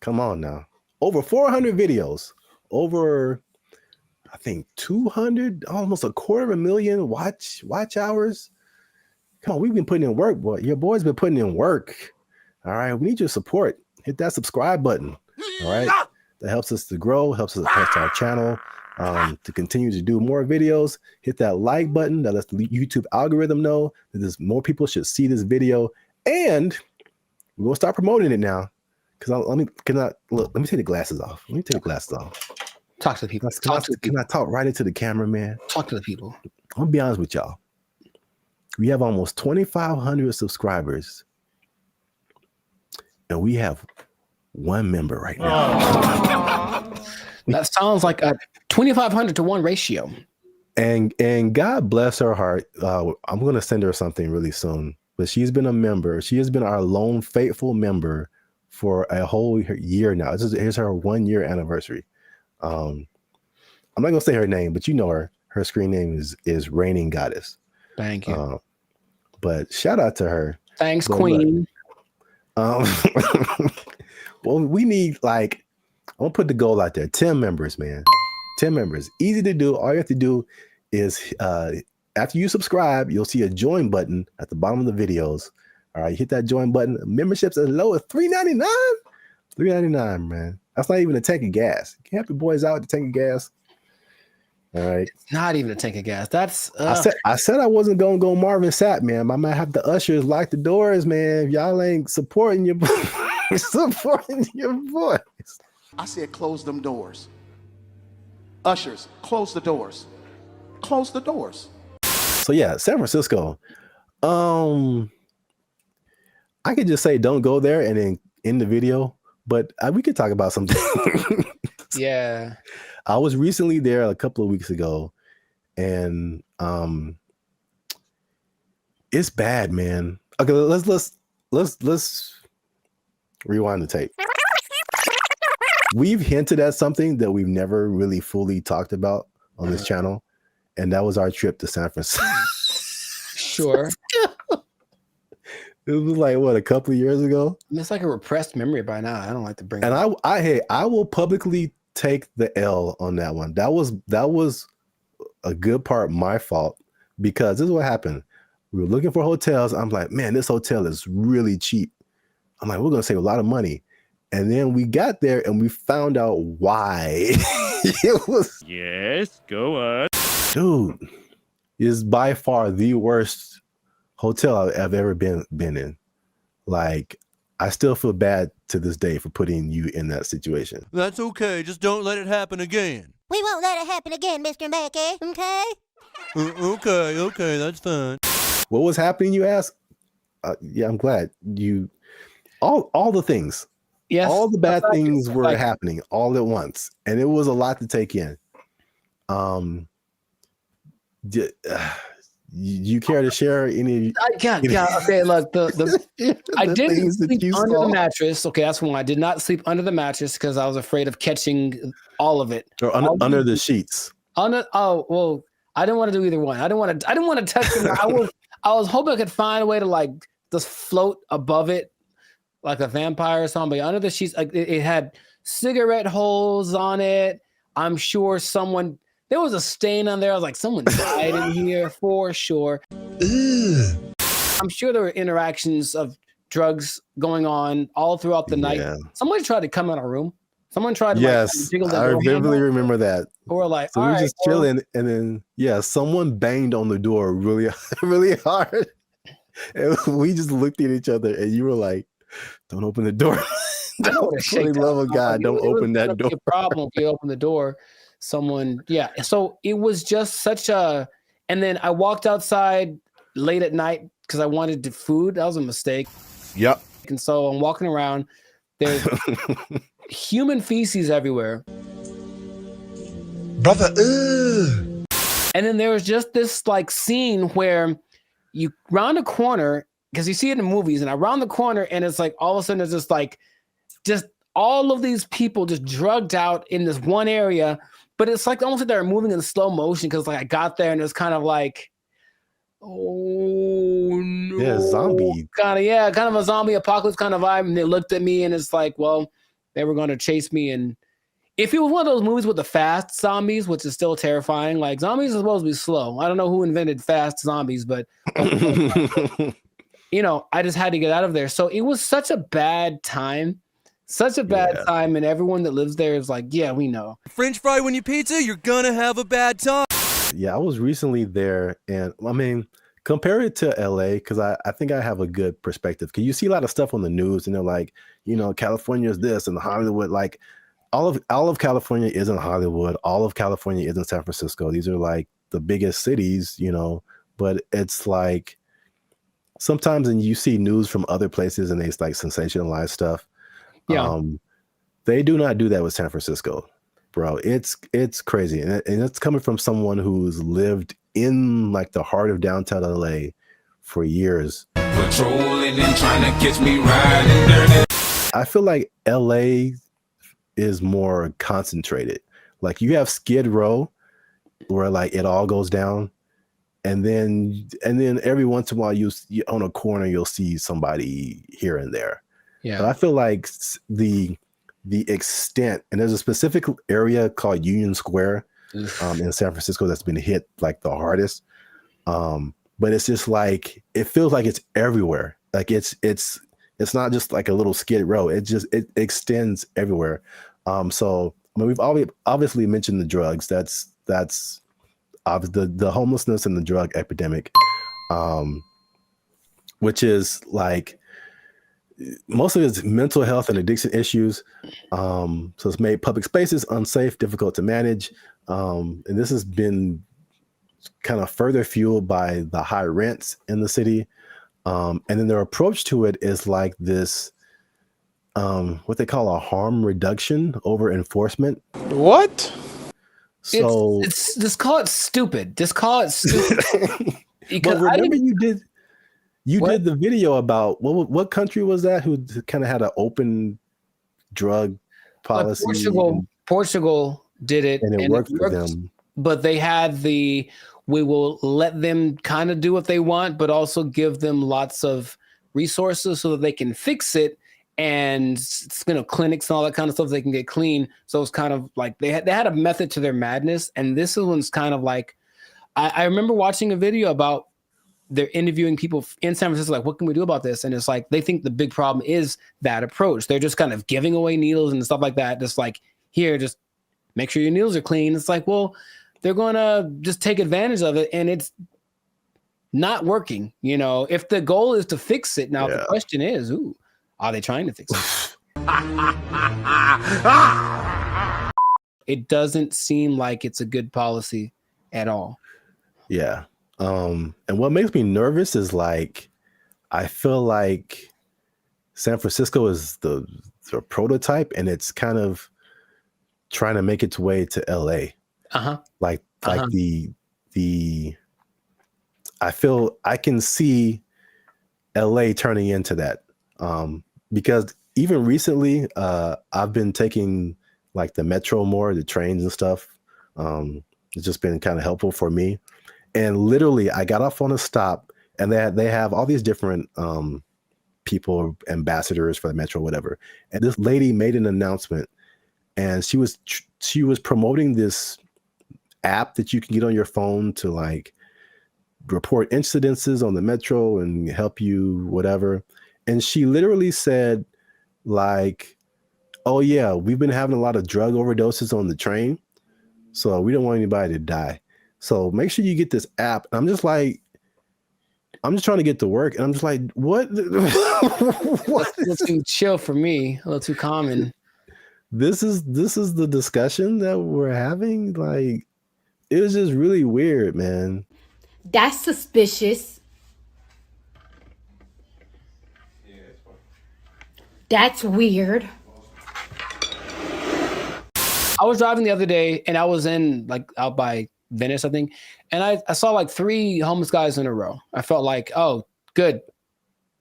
come on now, over 400 videos, over I think 200, almost 250,000 watch hours. Come on, we've been putting in work, boy. Your boy's been putting in work. All right, we need your support. Hit that subscribe button. All right, that helps us to grow, helps our channel to continue to do more videos. Hit that like button. That lets the YouTube algorithm know that there's more people should see this video, and we're gonna start promoting it now. Because let me take the glasses off. Let me take the glasses off. Talk to the people. Can I talk right into the camera, man? Talk to the people. I'm gonna be honest with y'all. We have almost 2,500 subscribers, and we have 1 member right now. That sounds like a 2,500 to 1 ratio. And God bless her heart. I'm going to send her something really soon. But she's been a member. She has been our lone faithful member for a whole year now. Here's her 1-year anniversary. I'm not going to say her name, but you know her. Her screen name is Raining Goddess. Thank you. But shout out to her. Thanks, But Queen. Look, well, we need like, I'm gonna put the goal out there. 10 members, man. 10 members. Easy to do. All you have to do is after you subscribe, you'll see a join button at the bottom of the videos. All right, hit that join button. Memberships as low as $3.99. $3.99, man. That's not even a tank of gas. You can help your boys out with the tank of gas. All right. It's not even a tank of gas. That's I said I wasn't gonna go Marvin Sapp, man. I might have the ushers lock the doors, man. If y'all ain't supporting your supporting your boys. I said close them doors. Ushers, close the doors. Close the doors. So yeah, San Francisco. I could just say don't go there and then end the video, but we could talk about something. Yeah. I was recently there a couple of weeks ago, and it's bad, man. Okay, let's rewind the tape. We've hinted at something that we've never really fully talked about on this channel, and that was our trip to San Francisco. Sure. It was like what, a couple of years ago? It's like a repressed memory by now. I don't like to bring it And up. I will publicly take the L on that one. That was a good part my fault, because this is what happened. We were looking for hotels. I'm like, man, this hotel is really cheap. I'm like, we're gonna save a lot of money. And then we got there and we found out why. It was, Yes, go on. dude, is by far the worst hotel I've ever been in. Like, I still feel bad to this day for putting you in that situation. That's okay. Just don't let it happen again. We won't let it happen again, Mr. Mackey, okay? Okay, that's fine. What was happening, you ask? Yeah, I'm glad you. All the things. Yes. All the bad That's things like- were happening all at once, and it was a lot to take in. You care to share any? Yeah. Okay, look, I the didn't things that sleep you under saw? the mattress. Okay, that's one. I did not sleep under the mattress because I was afraid of catching all of it. Or under the sheets. Oh well, I didn't want to do either one. I didn't want to touch it. I was hoping I could find a way to like just float above it like a vampire or something. But under the sheets, like it had cigarette holes on it. I'm sure there was a stain on there. I was like, someone died in here for sure. I'm sure there were interactions of drugs going on all throughout the night. Somebody tried to come in our room. Someone tried to Yes, jiggle the I door vividly handle. remember that. Or like, So we all were right, just well, chilling, and then someone banged on the door really, really hard, and we just looked at each other, and you were like, "Don't open the door." For the love of God, don't open that door. It was a problem if you open the door. So it was just such a. And then I walked outside late at night because I wanted food. That was a mistake. Yep. And so I'm walking around. There's human feces everywhere. Brother, And then there was just this like scene where you round a corner, because you see it in movies, and I round the corner and it's like all of a sudden there's just all of these people just drugged out in this one area, but it's like almost like they're moving in slow motion because like I got there and it's kind of like, oh no. Yeah, zombie. Kind of a zombie apocalypse kind of vibe. And they looked at me and it's like, well, they were going to chase me. And if it was one of those movies with the fast zombies, which is still terrifying, like zombies are supposed to be slow. I don't know who invented fast zombies, but you know, I just had to get out of there. So it was such a bad time. And everyone that lives there is like, yeah, we know. French fry when you pizza, you're gonna have a bad time. Yeah, I was recently there, and I mean, compare it to LA, because I think I have a good perspective. Because you see a lot of stuff on the news, and they're like, you know, California is this, and Hollywood, like all of California isn't Hollywood. All of California isn't San Francisco. These are like the biggest cities, you know. But it's like sometimes, and you see news from other places, and they like sensationalize stuff. Yeah. They do not do that with San Francisco, bro. It's crazy. And it's coming from someone who's lived in like the heart of downtown LA for years. Patrolling and trying to catch me riding dirty. I feel like LA is more concentrated. Like you have Skid Row where like it all goes down, and then every once in a while you on a corner you'll see somebody here and there. Yeah. But I feel like the extent, and there's a specific area called Union Square in San Francisco that's been hit like the hardest. But it's just like it feels like it's everywhere. Like it's not just like a little skid row. It extends everywhere. So I mean, we've obviously mentioned the drugs. That's the homelessness and the drug epidemic, which is like most of it's mental health and addiction issues. So it's made public spaces unsafe, difficult to manage. And this has been kind of further fueled by the high rents in the city. And then their approach to it is like this, what they call a harm reduction over enforcement. What? So it's just call it stupid. Just call it stupid. But remember you did the video about what country was that who kind of had an open drug policy? Portugal did it, and it worked for them. But they had we will let them kind of do what they want, but also give them lots of resources so that they can fix it, and clinics and all that kind of stuff they can get clean. So it's kind of like they had a method to their madness, and this one's kind of like I remember watching a video about they're interviewing people in San Francisco, like, what can we do about this? And it's like they think the big problem is that approach. They're just kind of giving away needles and stuff like that. Just like, here, just make sure your needles are clean. It's like, well, they're going to just take advantage of it, and it's not working. You know, if the goal is to fix it, now the question is, are they trying to fix it? It doesn't seem like it's a good policy at all. Yeah. And what makes me nervous is like, I feel like San Francisco is the prototype, and it's kind of trying to make its way to LA. Like the I feel I can see LA turning into that. Because even recently, I've been taking like the metro more, the trains and stuff. It's just been kind of helpful for me. And literally, I got off on a stop, and they have all these different people, ambassadors for the metro, whatever. And this lady made an announcement, and she was promoting this app that you can get on your phone to like report incidences on the metro and help you whatever. And she literally said like, oh yeah, we've been having a lot of drug overdoses on the train, so we don't want anybody to die. So make sure you get this app. And I'm just trying to get to work, and I'm just like, what? What? A little too chill for me, a little too common. This is the discussion that we're having. Like, it was just really weird, man. That's suspicious. That's weird. I was driving the other day, and I was in like out by Venice, I think, and I saw like 3 homeless guys in a row. I felt like, oh, good,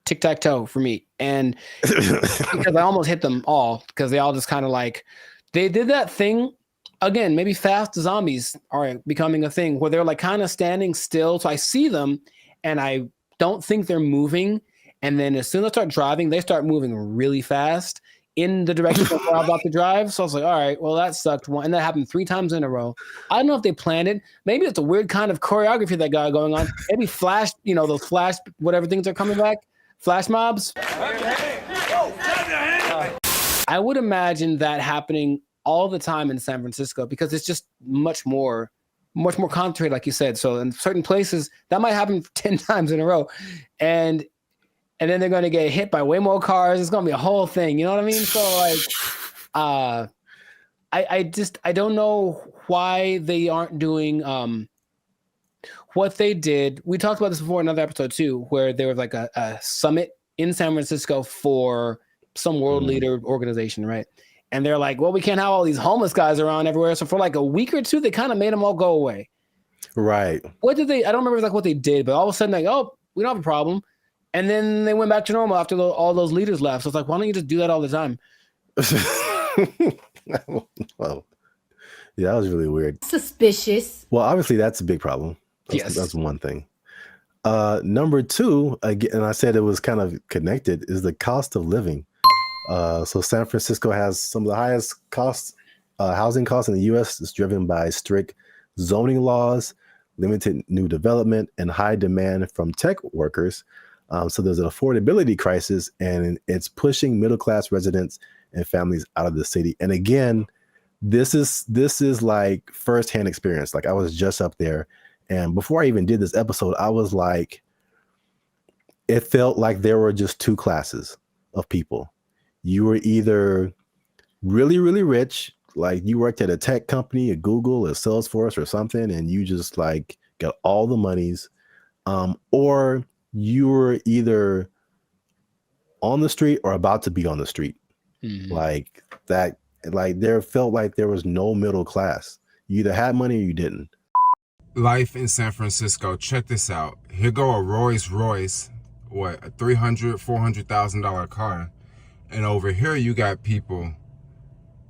tic-tac-toe for me. And because I almost hit them all, because they all just kind of like, they did that thing again. Maybe fast zombies are becoming a thing where they're like kind of standing still. So I see them, and I don't think they're moving. And then as soon as I start driving, they start moving really fast in the direction of where I'm about to drive. So I was like, all right, well, that sucked. And that happened 3 times in a row. I don't know if they planned it. Maybe it's a weird kind of choreography that got going on. Maybe flash, those flash, whatever things are coming back, flash mobs. I would imagine that happening all the time in San Francisco, because it's just much more concentrated, like you said. So in certain places, that might happen 10 times in a row. And then they're going to get hit by way more cars. It's going to be a whole thing. You know what I mean? So like, I don't know why they aren't doing what they did. We talked about this before in another episode too, where there was like a summit in San Francisco for some world leader organization, right? And they're like, well, we can't have all these homeless guys around everywhere. So for like a week or two, they kind of made them all go away. Right. What did they? I don't remember like what they did, but all of a sudden, like, oh, we don't have a problem. And then they went back to normal after all those leaders left. So it's like, why don't you just do that all the time? Well, Yeah, that was really weird. Suspicious. Well, obviously that's a big problem. That's one thing. Number two, again, and I said it was kind of connected, is the cost of living. So San Francisco has some of the highest housing costs in the U.S. It's driven by strict zoning laws, limited new development, and high demand from tech workers. So there's an affordability crisis, and it's pushing middle-class residents and families out of the city. And again, this is like firsthand experience. Like I was just up there, and before I even did this episode, I was like, it felt like there were just two classes of people. You were either really, really rich, like you worked at a tech company, a Google, a Salesforce or something, and you just like got all the monies, or you were either on the street or about to be on the street. Like that, like there felt like there was no middle class. You either had money or you didn't. Life in San Francisco. Check this out. Here go a Rolls Royce, what, a $300,000-$400,000 car. And over here you got people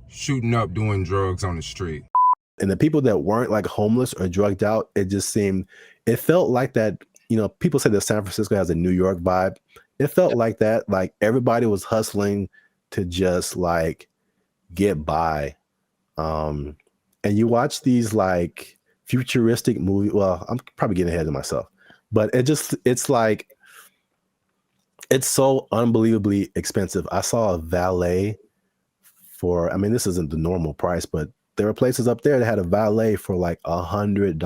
shooting up doing drugs on the street. And the people that weren't like homeless or drugged out, it felt like that, you know, people say that San Francisco has a New York vibe. It felt like that, like everybody was hustling to just like get by. And you watch these like futuristic movies. Well, I'm probably getting ahead of myself, but it's like, it's so unbelievably expensive. I saw a valet for, I mean, this isn't the normal price, but there were places up there that had a valet for like $100.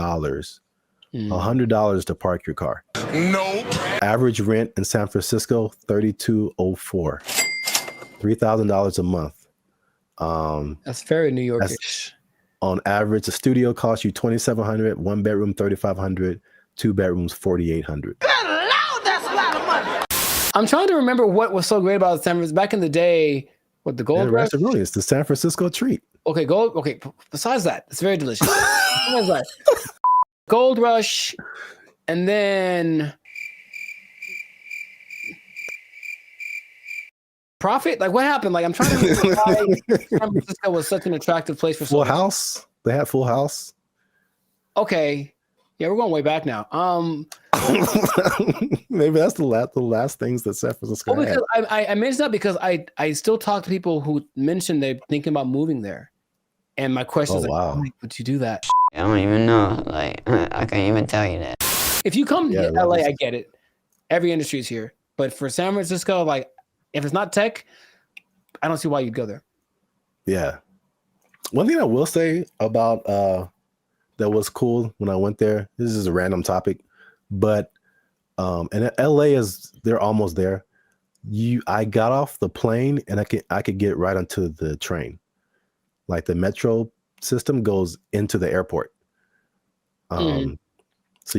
$100 to park your car. Nope. Average rent in San Francisco, $3,204. $3,000 a month. That's very New Yorkish. On average, a studio costs you $2,700, one bedroom $3,500, two bedrooms $4,800. That's a lot of money. I'm trying to remember what was so great about San Francisco back in the day. What, the gold rush? Really, it's the San Francisco treat. Okay, gold. Okay, besides that, it's very delicious. Besides that, gold rush, and then profit. Like what happened? Like I'm trying to remember why San Francisco was such an attractive place for Full House. They had Full House. Okay, yeah, we're going way back now. Maybe that's the last things that San Francisco had. Because I mentioned that because I still talk to people who mentioned they're thinking about moving there, and my question is like, wow. would you do that? I don't even know. Like I can't even tell you that. If you come to LA, I get it. Every industry is here, but for San Francisco, like if it's not tech, I don't see why you'd go there. Yeah. One thing I will say about that was cool when I went there. This is a random topic, but and LA they're almost there. I got off the plane and I could get right onto the train. Like the metro system goes into the airport. So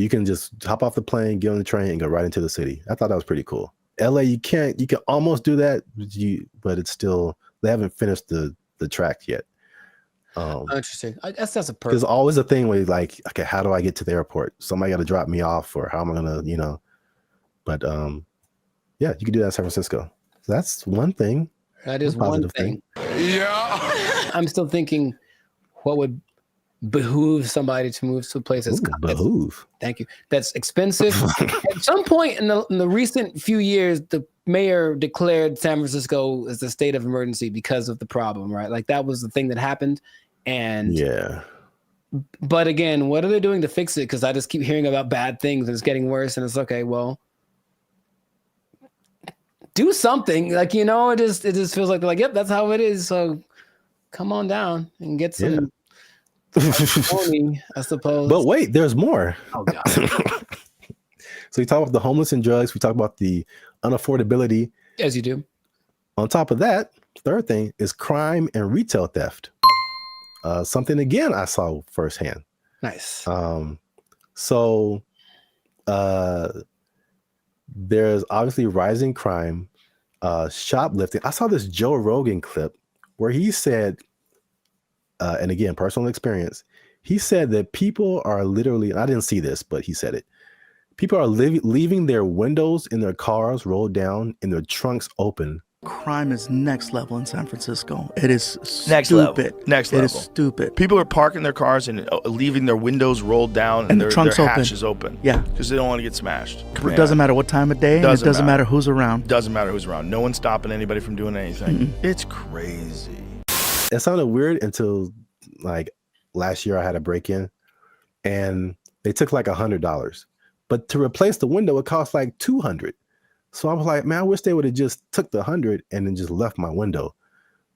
you can just hop off the plane, get on the train, and go right into the city. I thought that was pretty cool. LA, you can almost do that, but it's still, they haven't finished the track yet. Interesting. I guess that's a There's always a thing where you're like, okay, how do I get to the airport? Somebody got to drop me off, or how am I gonna, But yeah, you can do that in San Francisco. So that's one thing. That is one thing. Yeah. I'm still thinking, what would behoove somebody to move to a place that's thank you. That's expensive. At some point in the recent few years, the mayor declared San Francisco as a state of emergency because of the problem, right? Like that was the thing that happened. And yeah. But again, what are they doing to fix it? Because I just keep hearing about bad things and it's getting worse. And it's okay, well, do something. Like, it just feels like they're like, yep, that's how it is. So come on down and get some money, I suppose. But wait, there's more. Oh God. So we talk about the homeless and drugs. We talk about the unaffordability. As you do. On top of that, third thing is crime and retail theft. Something again I saw firsthand. Nice. So there's obviously rising crime, shoplifting. I saw this Joe Rogan clip where he said, and again, personal experience, he said that people are literally, and I didn't see this, but he said it. People are leaving their windows in their cars rolled down and their trunks open Crime is next level in San Francisco. It is stupid. Next level. Next level. It is stupid. People are parking their cars and leaving their windows rolled down And their the trunk's hatches open. Yeah. Because they don't want to get smashed. It doesn't matter what time of day, and it doesn't matter who's around. Doesn't matter who's around. No one's stopping anybody from doing anything. It's crazy. It sounded weird until like last year I had a break-in and they took like $100. But to replace the window, it cost like $200. So I was like, man, I wish they would have just took the 100 and then just left my window,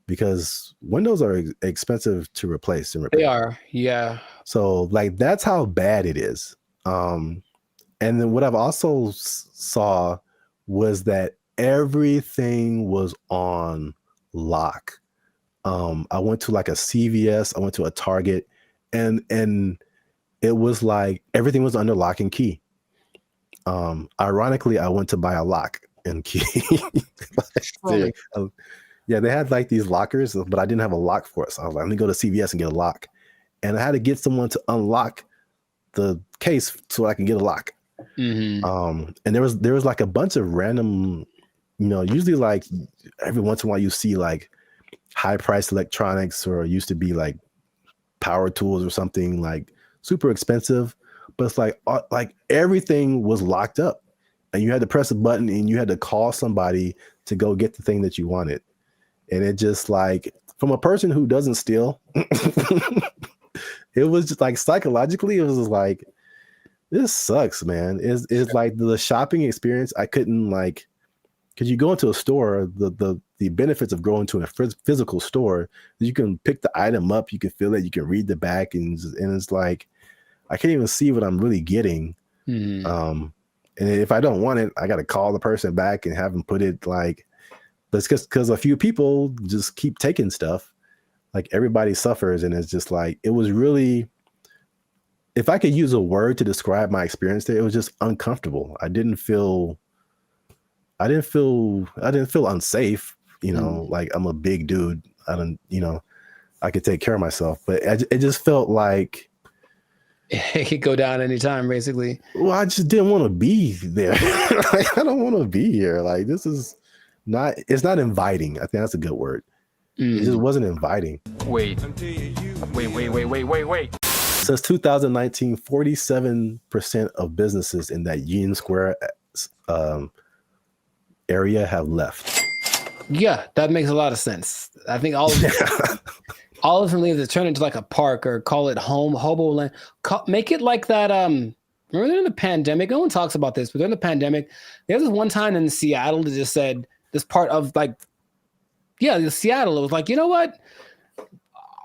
because windows are expensive to replace and repair. They are, yeah. So like that's how bad it is. And then what I've also saw was that everything was on lock. I went to like a CVS, I went to a Target, and it was like everything was under lock and key. Ironically, I went to buy a lock and key. Yeah, they had like these lockers, but I didn't have a lock for it. So I was like, let me go to CVS and get a lock. And I had to get someone to unlock the case so I can get a lock. And there was like a bunch of random, usually like every once in a while you see like high priced electronics, or used to be like power tools or something like super expensive. But it's like everything was locked up, and you had to press a button and you had to call somebody to go get the thing that you wanted. And it just like, from a person who doesn't steal, it was just like psychologically, it was just like, this sucks, man. It's like the shopping experience. I couldn't like, because you go into a store, the benefits of going to a physical store, you can pick the item up, you can feel it, you can read the back, and it's like, I can't even see what I'm really getting. And if I don't want it, I got to call the person back and have them put it like, but it's because a few people just keep taking stuff. Like everybody suffers. And it's just like, it was really, if I could use a word to describe my experience there, it was just uncomfortable. I didn't feel unsafe, like I'm a big dude. I could take care of myself, but it just felt like, it could go down anytime, basically. Well, I just didn't want to be there. Like, I don't want to be here. Like, this is not, it's not inviting. I think that's a good word. It just wasn't inviting. Wait. Since 2019, 47% of businesses in that Union Square area have left. Yeah, that makes a lot of sense. I think all of them, all of them leave to turn into like a park, or call it hobo land. Make it like that. Remember during the pandemic, no one talks about this, but during the pandemic, there was this one time in Seattle that just said this part of like, Seattle. It was like, you know what?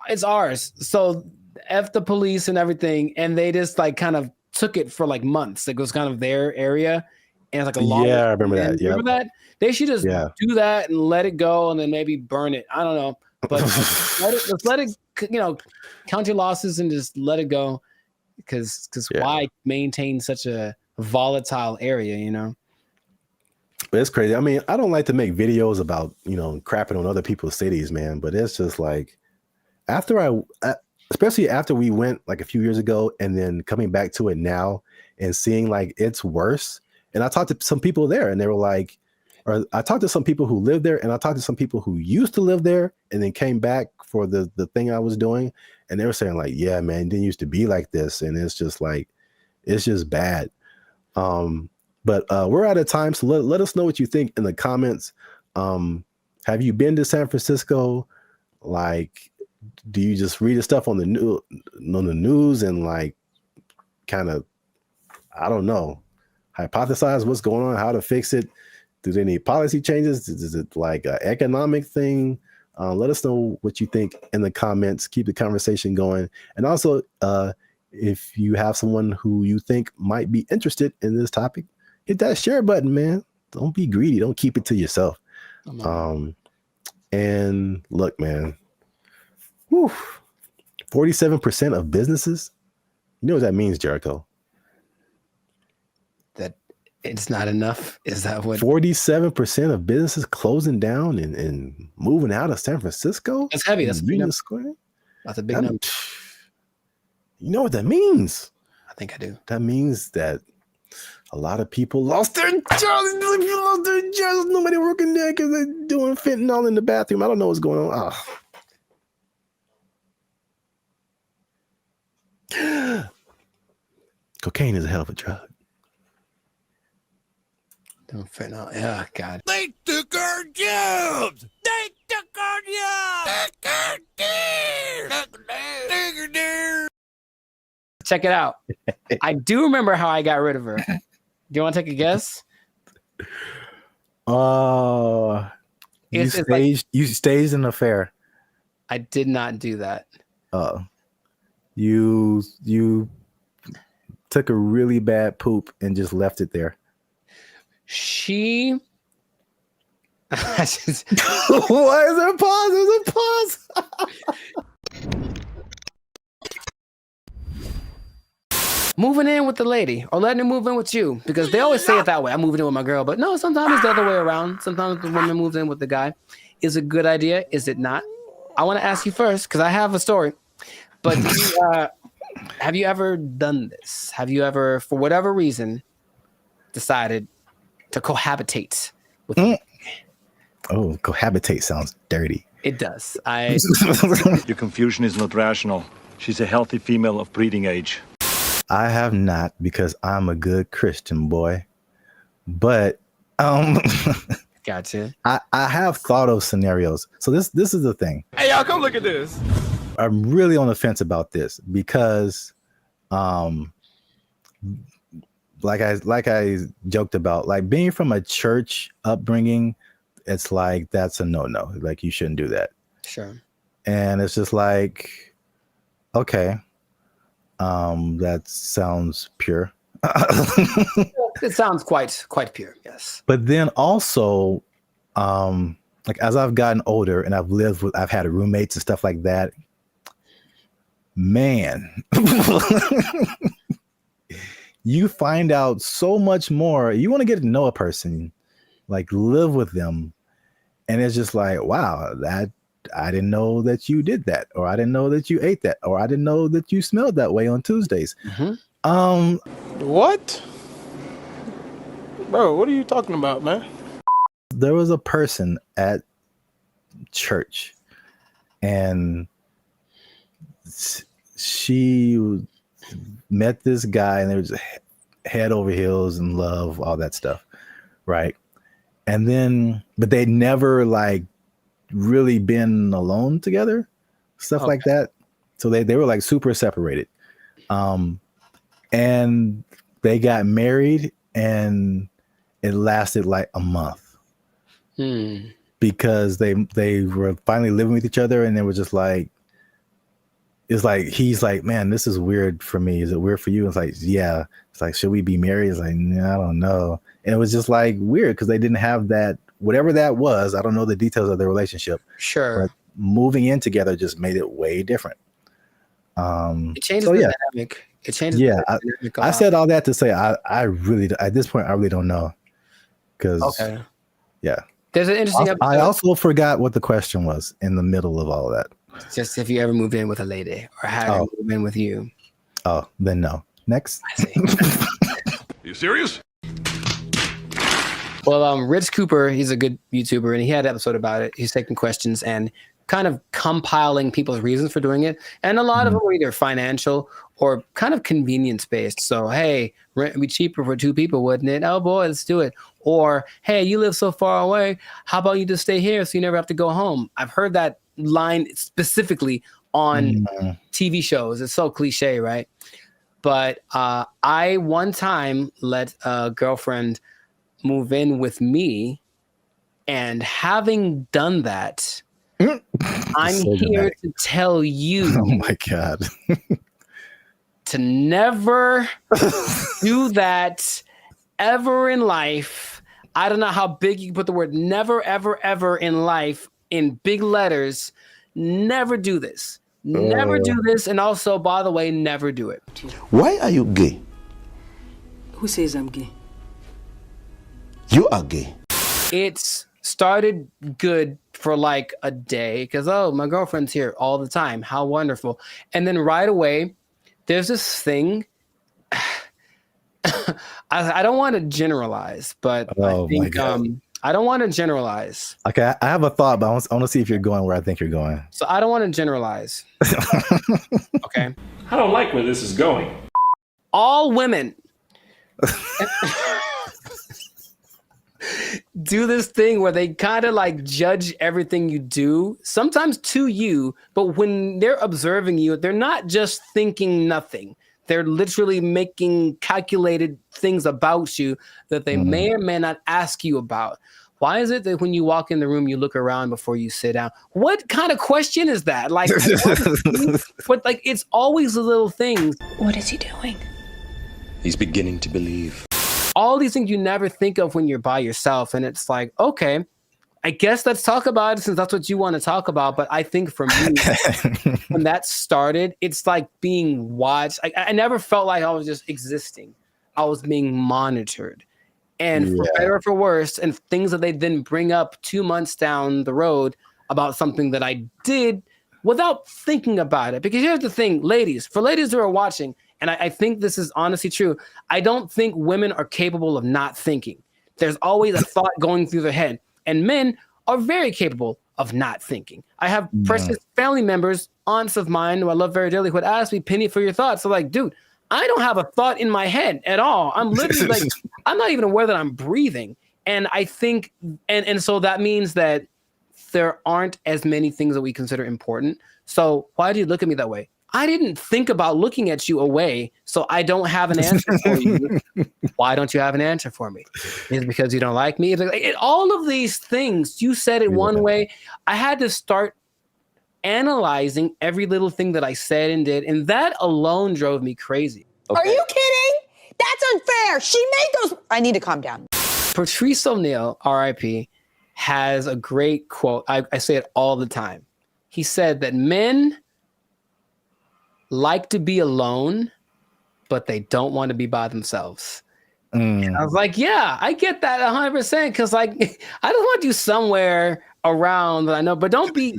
It's ours. So F the police and everything. And they just like kind of took it for like months. It was kind of their area. And it's like a law. Yeah, I remember that. Yeah. Remember that? They should just do that and let it go, and then maybe burn it. I don't know. But let's let it, count your losses and just let it go. Because why maintain such a volatile area, But it's crazy. I mean, I don't like to make videos about, crapping on other people's cities, man. But it's just like, especially after we went like a few years ago, and then coming back to it now and seeing like it's worse. And I talked to some people there, and they were like, or I talked to some people who live there, and I talked to some people who used to live there and then came back for the thing I was doing. And they were saying like, yeah, man, it didn't used to be like this. And it's just like, it's just bad. But we're out of time. So let us know what you think in the comments. Have you been to San Francisco? Like, do you just read the stuff on the news and like kind of, I don't know, hypothesize what's going on, how to fix it? Do they need policy changes? Is it like an economic thing? Let us know what you think in the comments. Keep the conversation going. And also, if you have someone who you think might be interested in this topic, hit that share button, man. Don't be greedy. Don't keep it to yourself. And look, man, 47% of businesses, you know what that means, Jericho? That it's not enough. Is that what? 47% of businesses closing down and moving out of San Francisco? That's heavy. That's a big number. Square? That's a big number. You know what that means? I think I do. That means that a lot of people lost their jobs. Nobody working there because they're doing fentanyl in the bathroom. I don't know what's going on. Cocaine is a hell of a drug. Don't fentanyl. Oh, God. They took our jobs. They took our jobs. Check it out. I do remember how I got rid of her. Do you want to take a guess? You staged an affair. I did not do that. You took a really bad poop and just left it there. She. Why is there a pause? There's a pause. Moving in with the lady or letting her move in with you, because they always say it that way. I'm moving in with my girl, but no, sometimes it's the other way around. Sometimes the woman moves in with the guy. Is it a good idea? Is it not? I want to ask you first because I have a story. But have you ever done this? Have you ever, for whatever reason, decided to cohabitate with me? Oh, cohabitate sounds dirty. It does. Your confusion is not rational. She's a healthy female of breeding age. I have not, because I'm a good Christian boy. But gotcha. I have thought of scenarios. So this is the thing. Hey, y'all, come look at this. I'm really on the fence about this because like I joked about, like being from a church upbringing, it's like that's a no-no. Like you shouldn't do that. Sure. And it's just like, okay, that sounds pure. It sounds quite pure, yes. But then also, like as I've gotten older and I've had roommates and stuff like that, man, you find out so much more. You want to get to know a person, like live with them. And it's just like, wow, that I didn't know that you did that, or I didn't know that you ate that, or I didn't know that you smelled that way on Tuesdays. What? Bro, what are you talking about, man? There was a person at church and she met this guy and they were just head over heels in love, all that stuff. Right. And then, but they'd never like really been alone together, stuff like that. So they were like super separated. And they got married and it lasted like a month because they were finally living with each other and they were just like, it's like, he's like, man, this is weird for me. Is it weird for you? It's like, yeah. It's like, should we be married? It's like, I don't know. And it was just like weird because they didn't have that, whatever that was. I don't know the details of their relationship. Sure. But moving in together just made it way different. It changes the dynamic. It changes. Yeah. I said all that to say, I really, at this point, I really don't know. Because, yeah. There's an interesting episode. I also forgot what the question was in the middle of all of that. Just if you ever moved in with a lady or had her move in with you. Oh, then no. Next. I see. You serious? Well, Rich Cooper, he's a good YouTuber, and he had an episode about it. He's taking questions and kind of compiling people's reasons for doing it. And a lot of them were either financial or kind of convenience-based. So, hey, rent would be cheaper for two people, wouldn't it? Oh, boy, let's do it. Or, hey, you live so far away. How about you just stay here so you never have to go home? I've heard that line specifically on TV shows. It's so cliche, right? But I one time let a girlfriend move in with me, and having done that, I'm So here dramatic. to tell you Oh my God. to never do that ever in life. I don't know how big you can put the word never, ever, ever in life in big letters. Never do this. Never do this. And also, by the way, never do it. Why are you gay? Who says I'm gay? You are gay. It's started good for like a day because, oh, my girlfriend's here all the time. How wonderful. And then right away, there's this thing. I I don't want to generalize, but Oh, I think my God. I don't want to generalize. Okay, I have a thought, but I want to see if you're going where I think you're going. So I don't want to generalize. Okay. I don't like where this is going. All women do this thing where they kind of like judge everything you do, sometimes to you, but when they're observing you, they're not just thinking nothing. They're literally making calculated things about you that they may or may not ask you about. Why is it that when you walk in the room, you look around before you sit down? What kind of question is that? Like, but like, it's always the little things. What is he doing? He's beginning to believe. All these things you never think of when you're by yourself. And it's like, okay, I guess let's talk about it since that's what you want to talk about. But I think for me, when that started, it's like being watched. I never felt like I was just existing. I was being monitored. And for better or for worse, and things that they then bring up 2 months down the road about something that I did without thinking about it. Because here's the thing, ladies, for ladies who are watching, and I think this is honestly true, I don't think women are capable of not thinking. There's always a thought going through their head. And men are very capable of not thinking. I have precious family members, aunts of mine who I love very dearly, who would ask me, Penny, for your thoughts. So like, dude, I don't have a thought in my head at all. I'm literally like, I'm not even aware that I'm breathing. And I think, and so that means that there aren't as many things that we consider important. So why do you look at me that way? I didn't think about looking at you away, so I don't have an answer for you. Why don't you have an answer for me? Is it because you don't like me? All of these things, you said it one way. I had to start analyzing every little thing that I said and did, and that alone drove me crazy. Are you kidding? That's unfair. She made those. I need to calm down. Patrice O'Neal, R.I.P., has a great quote. I say it all the time. He said that men like to be alone, but they don't want to be by themselves. And I was like, yeah, I get that 100%. Because like, I just want you somewhere around that I know, but don't be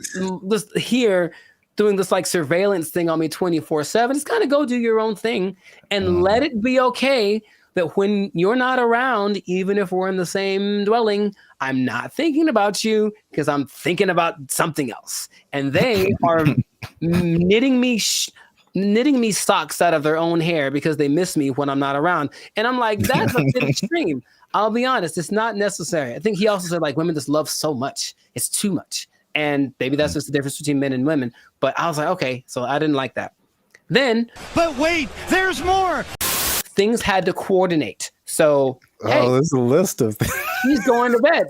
just here doing this like surveillance thing on me 24/7. Just kind of go do your own thing and let it be okay that when you're not around, even if we're in the same dwelling, I'm not thinking about you because I'm thinking about something else. And they are knitting me socks out of their own hair because they miss me when I'm not around. And I'm like, that's a bit extreme. I'll be honest, it's not necessary. I think he also said like women just love so much. It's too much. And maybe that's just the difference between men and women. But I was like, okay, so I didn't like that. Then, but wait, there's more. Things had to coordinate. So, hey, there's a list of things. He's going to bed.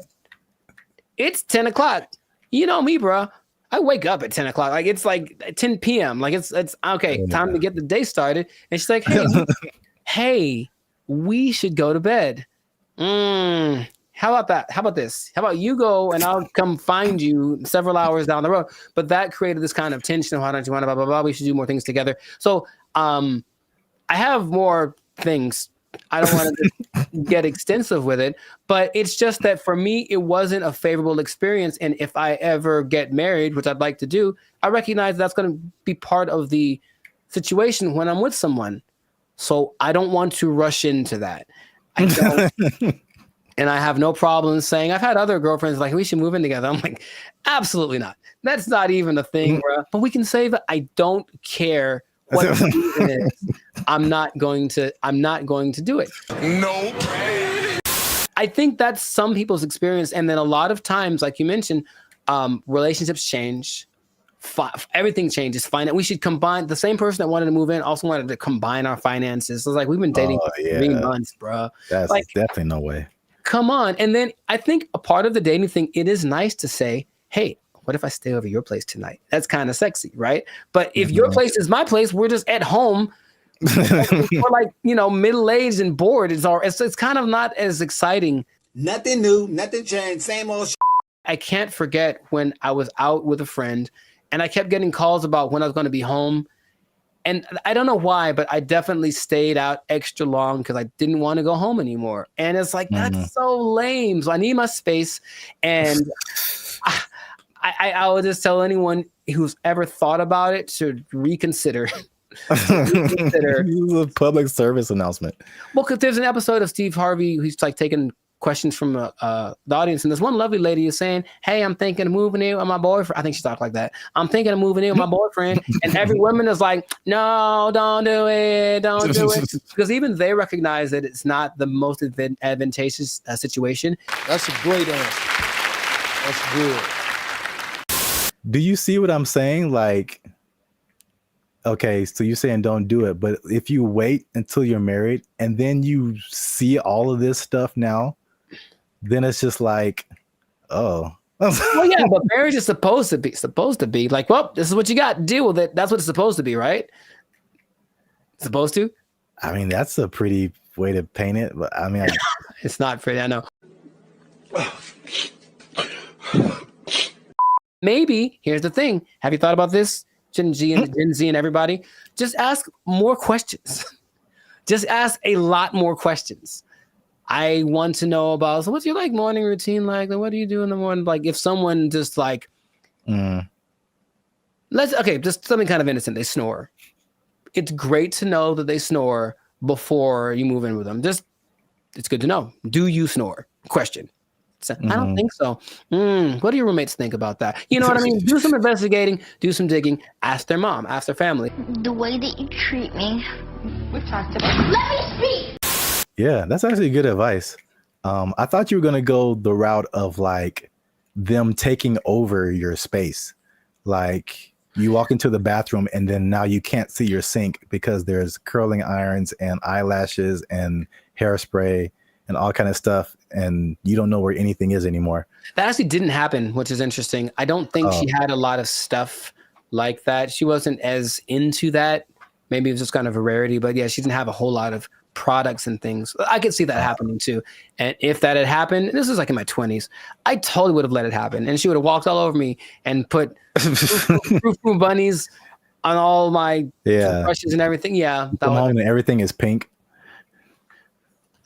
It's 10 o'clock. You know me, bro. I wake up at 10 o'clock. Like it's like 10 p.m. Like it's okay, time to get the day started. And she's like, hey, we should go to bed. How about that? How about this? How about you go and I'll come find you several hours down the road? But that created this kind of tension of why don't you want to blah, blah, blah. We should do more things together. So I have more things. I don't want to get extensive with it, but it's just that for me, it wasn't a favorable experience. And if I ever get married, which I'd like to do, I recognize that's going to be part of the situation when I'm with someone. So I don't want to rush into that. I don't. And I have no problem saying, I've had other girlfriends like, we should move in together. I'm like, absolutely not. That's not even a thing, bro. But we can say that I don't care what the reason is. I'm not going to do it. Nope. I think that's some people's experience. And then a lot of times, like you mentioned, relationships change. Everything changes. We should combine. The same person that wanted to move in also wanted to combine our finances. So it's like, we've been dating for 3 months, bro. That's like, definitely no way. Come on. And then I think a part of the dating thing, it is nice to say, hey, what if I stay over your place tonight? That's kind of sexy, right? But if your place is my place, we're just at home. We're like, middle-aged and bored. It's kind of not as exciting. Nothing new, nothing changed, same old. I can't forget when I was out with a friend and I kept getting calls about when I was going to be home. And I don't know why, but I definitely stayed out extra long because I didn't want to go home anymore. And it's like, that's so lame. So I need my space. And I would just tell anyone who's ever thought about it to reconsider This is a public service announcement. Well, because there's an episode of Steve Harvey who's like taking questions from the audience, and this one lovely lady is saying, "Hey, I'm thinking of moving in with my boyfriend." I think she talked like that. "I'm thinking of moving in with my boyfriend," and every woman is like, "No, don't do it, don't do it," because even they recognize that it's not the most advantageous situation. That's a great answer. That's good. Do you see what I'm saying? Like, okay, so you're saying don't do it, but if you wait until you're married and then you see all of this stuff now, then it's just like, oh. Well, yeah, but marriage is supposed to be like, well, this is what you got. Deal with it. That's what it's supposed to be, right? Supposed to. I mean, that's a pretty way to paint it, but I mean, it's not pretty. I know. Maybe here's the thing. Have you thought about this, Gen Z and everybody? Just ask more questions. Just ask a lot more questions. I want to know about, so what's your like morning routine like? What do you do in the morning? Like if someone just like, just something kind of innocent, they snore. It's great to know that they snore before you move in with them. It's good to know. Do you snore? Question. I don't think so. What do your roommates think about that? You know what I mean? Do some investigating, do some digging, ask their mom, ask their family. The way that you treat me. We've talked about. Let me speak! yeah, that's actually good advice. I thought you were going to go the route of like them taking over your space. Like you walk into the bathroom and then now you can't see your sink because there's curling irons and eyelashes and hairspray and all kind of stuff, and you don't know where anything is anymore. That actually didn't happen, which is interesting. I don't think she had a lot of stuff like that. She wasn't as into that. Maybe it was just kind of a rarity, but yeah, she didn't have a whole lot of products and things. I could see that happening too. And if that had happened, this was like in my 20s, I totally would have let it happen. And she would have walked all over me and put frou bunnies on all my brushes and everything. Yeah. Come home and everything is pink.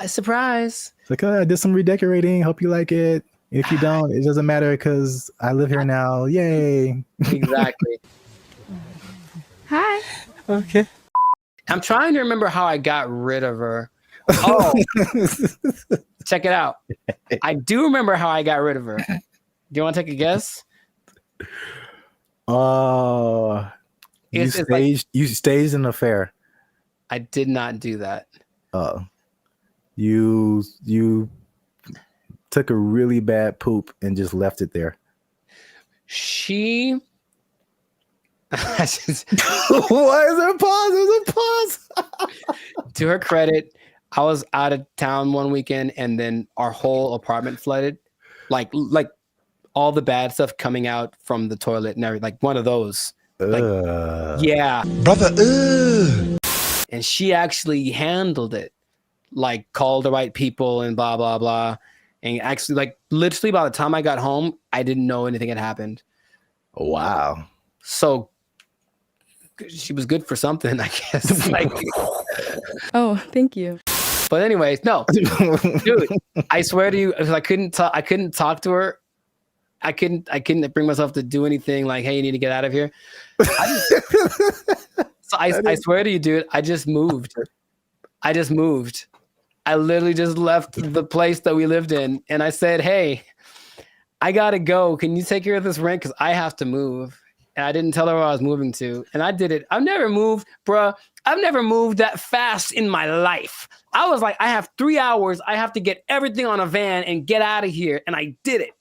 A surprise. It's like, oh, I did some redecorating. Hope you like it. If you don't, it doesn't matter because I live here now. Yay. Exactly. Hi. Okay. I'm trying to remember how I got rid of her. Oh, check it out. I do remember how I got rid of her. Do you want to take a guess? You staged an affair. I did not do that. You took a really bad poop and just left it there. She Why is there a pause? There's a pause. To her credit, I was out of town one weekend and then our whole apartment flooded. Like all the bad stuff coming out from the toilet and everything. Like one of those. Yeah. Brother, And she actually handled it. Like called the right people and blah, blah, blah. And actually, like literally by the time I got home, I didn't know anything had happened. Wow. So she was good for something, I guess. Like, oh, thank you. But anyways, no, dude, I swear to you, I couldn't talk to her. I couldn't bring myself to do anything like, hey, you need to get out of here. I swear to you, dude, I just moved. I literally just left the place that we lived in. And I said, hey, I got to go. Can you take care of this rent? Because I have to move. And I didn't tell her where I was moving to. And I did it. I've never moved, bruh. I've never moved that fast in my life. I was like, I have 3 hours. I have to get everything on a van and get out of here. And I did it.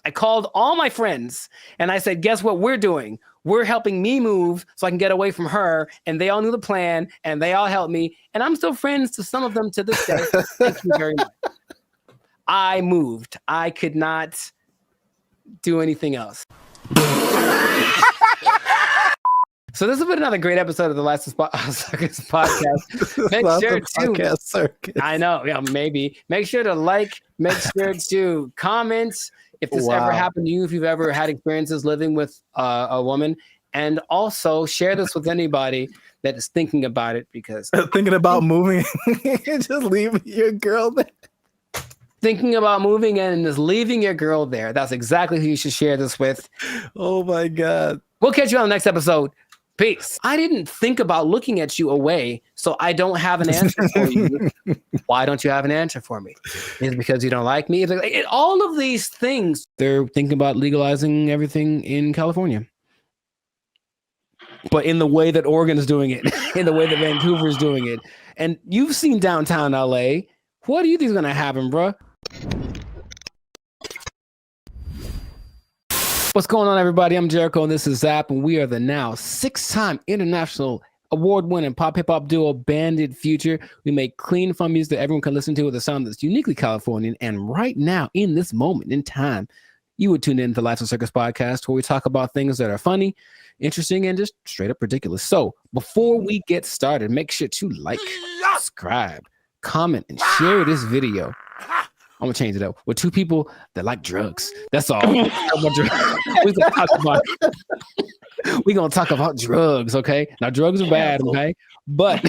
I called all my friends and I said, guess what we're doing? We're helping me move so I can get away from her. And they all knew the plan and they all helped me. And I'm still friends to some of them to this day. Thank you very much. I moved. I could not do anything else. So this has been another great episode of the Last Circus podcast. Make sure to I know, yeah, maybe make sure to like, make sure to comment if this ever happened to you, if you've ever had experiences living with a woman, and also share this with anybody that is thinking about it because thinking about moving, just leave your girl there. Thinking about moving and just leaving your girl there. That's exactly who you should share this with. Oh my God. We'll catch you on the next episode. Peace. I didn't think about looking at you away, so I don't have an answer for you. Why don't you have an answer for me? Is it because you don't like me? All of these things, they're thinking about legalizing everything in California. But in the way that Oregon's doing it, in the way that Vancouver's doing it. And you've seen downtown LA. What do you think is going to happen, bro? What's going on, everybody? I'm Jericho, and this is Zap, and we are the now 6-time international award-winning pop hip-hop duo Banded Future. We make clean, fun music that everyone can listen to with a sound that's uniquely Californian. And right now, in this moment in time, you would tune in to Life of Circus podcast, where we talk about things that are funny, interesting, and just straight up ridiculous. So before we get started, make sure to like, subscribe, comment, and share this video. I'm gonna change it up with two people that like drugs. That's all. We're gonna talk about drugs, okay? Now drugs are bad, okay? But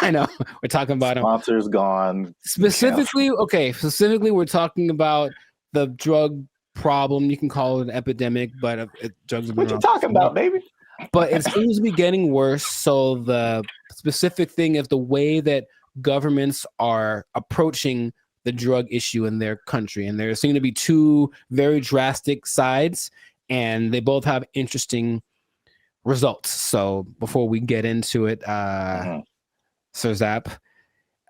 I know we're talking about them. Sponsors gone. Specifically, we're talking about the drug problem. You can call it an epidemic, but drugs have been what you talking about, baby? But it seems to be getting worse. So the specific thing is the way that governments are approaching the drug issue in their country, and there seem to be two very drastic sides, and they both have interesting results. So before we get into it, Sir Zap,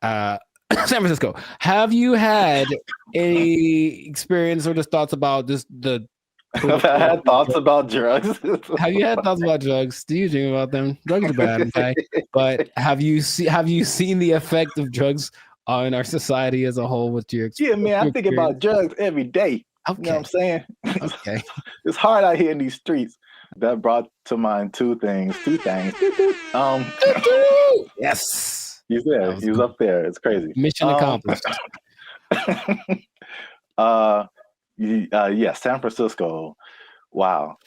San Francisco, have you had any experience or just thoughts about just the? Have I had thoughts about drugs? Have you had thoughts about drugs? Do you dream about them? Drugs are bad, okay? But have you seen the effect of drugs in our society as a whole? With your yeah, man, I think about drugs every day. Okay. You know what I'm saying? Okay. It's hard out here in these streets. That brought to mind two things. Yes. He's there. He was up there. It's crazy. Mission accomplished. Yeah, San Francisco. Wow.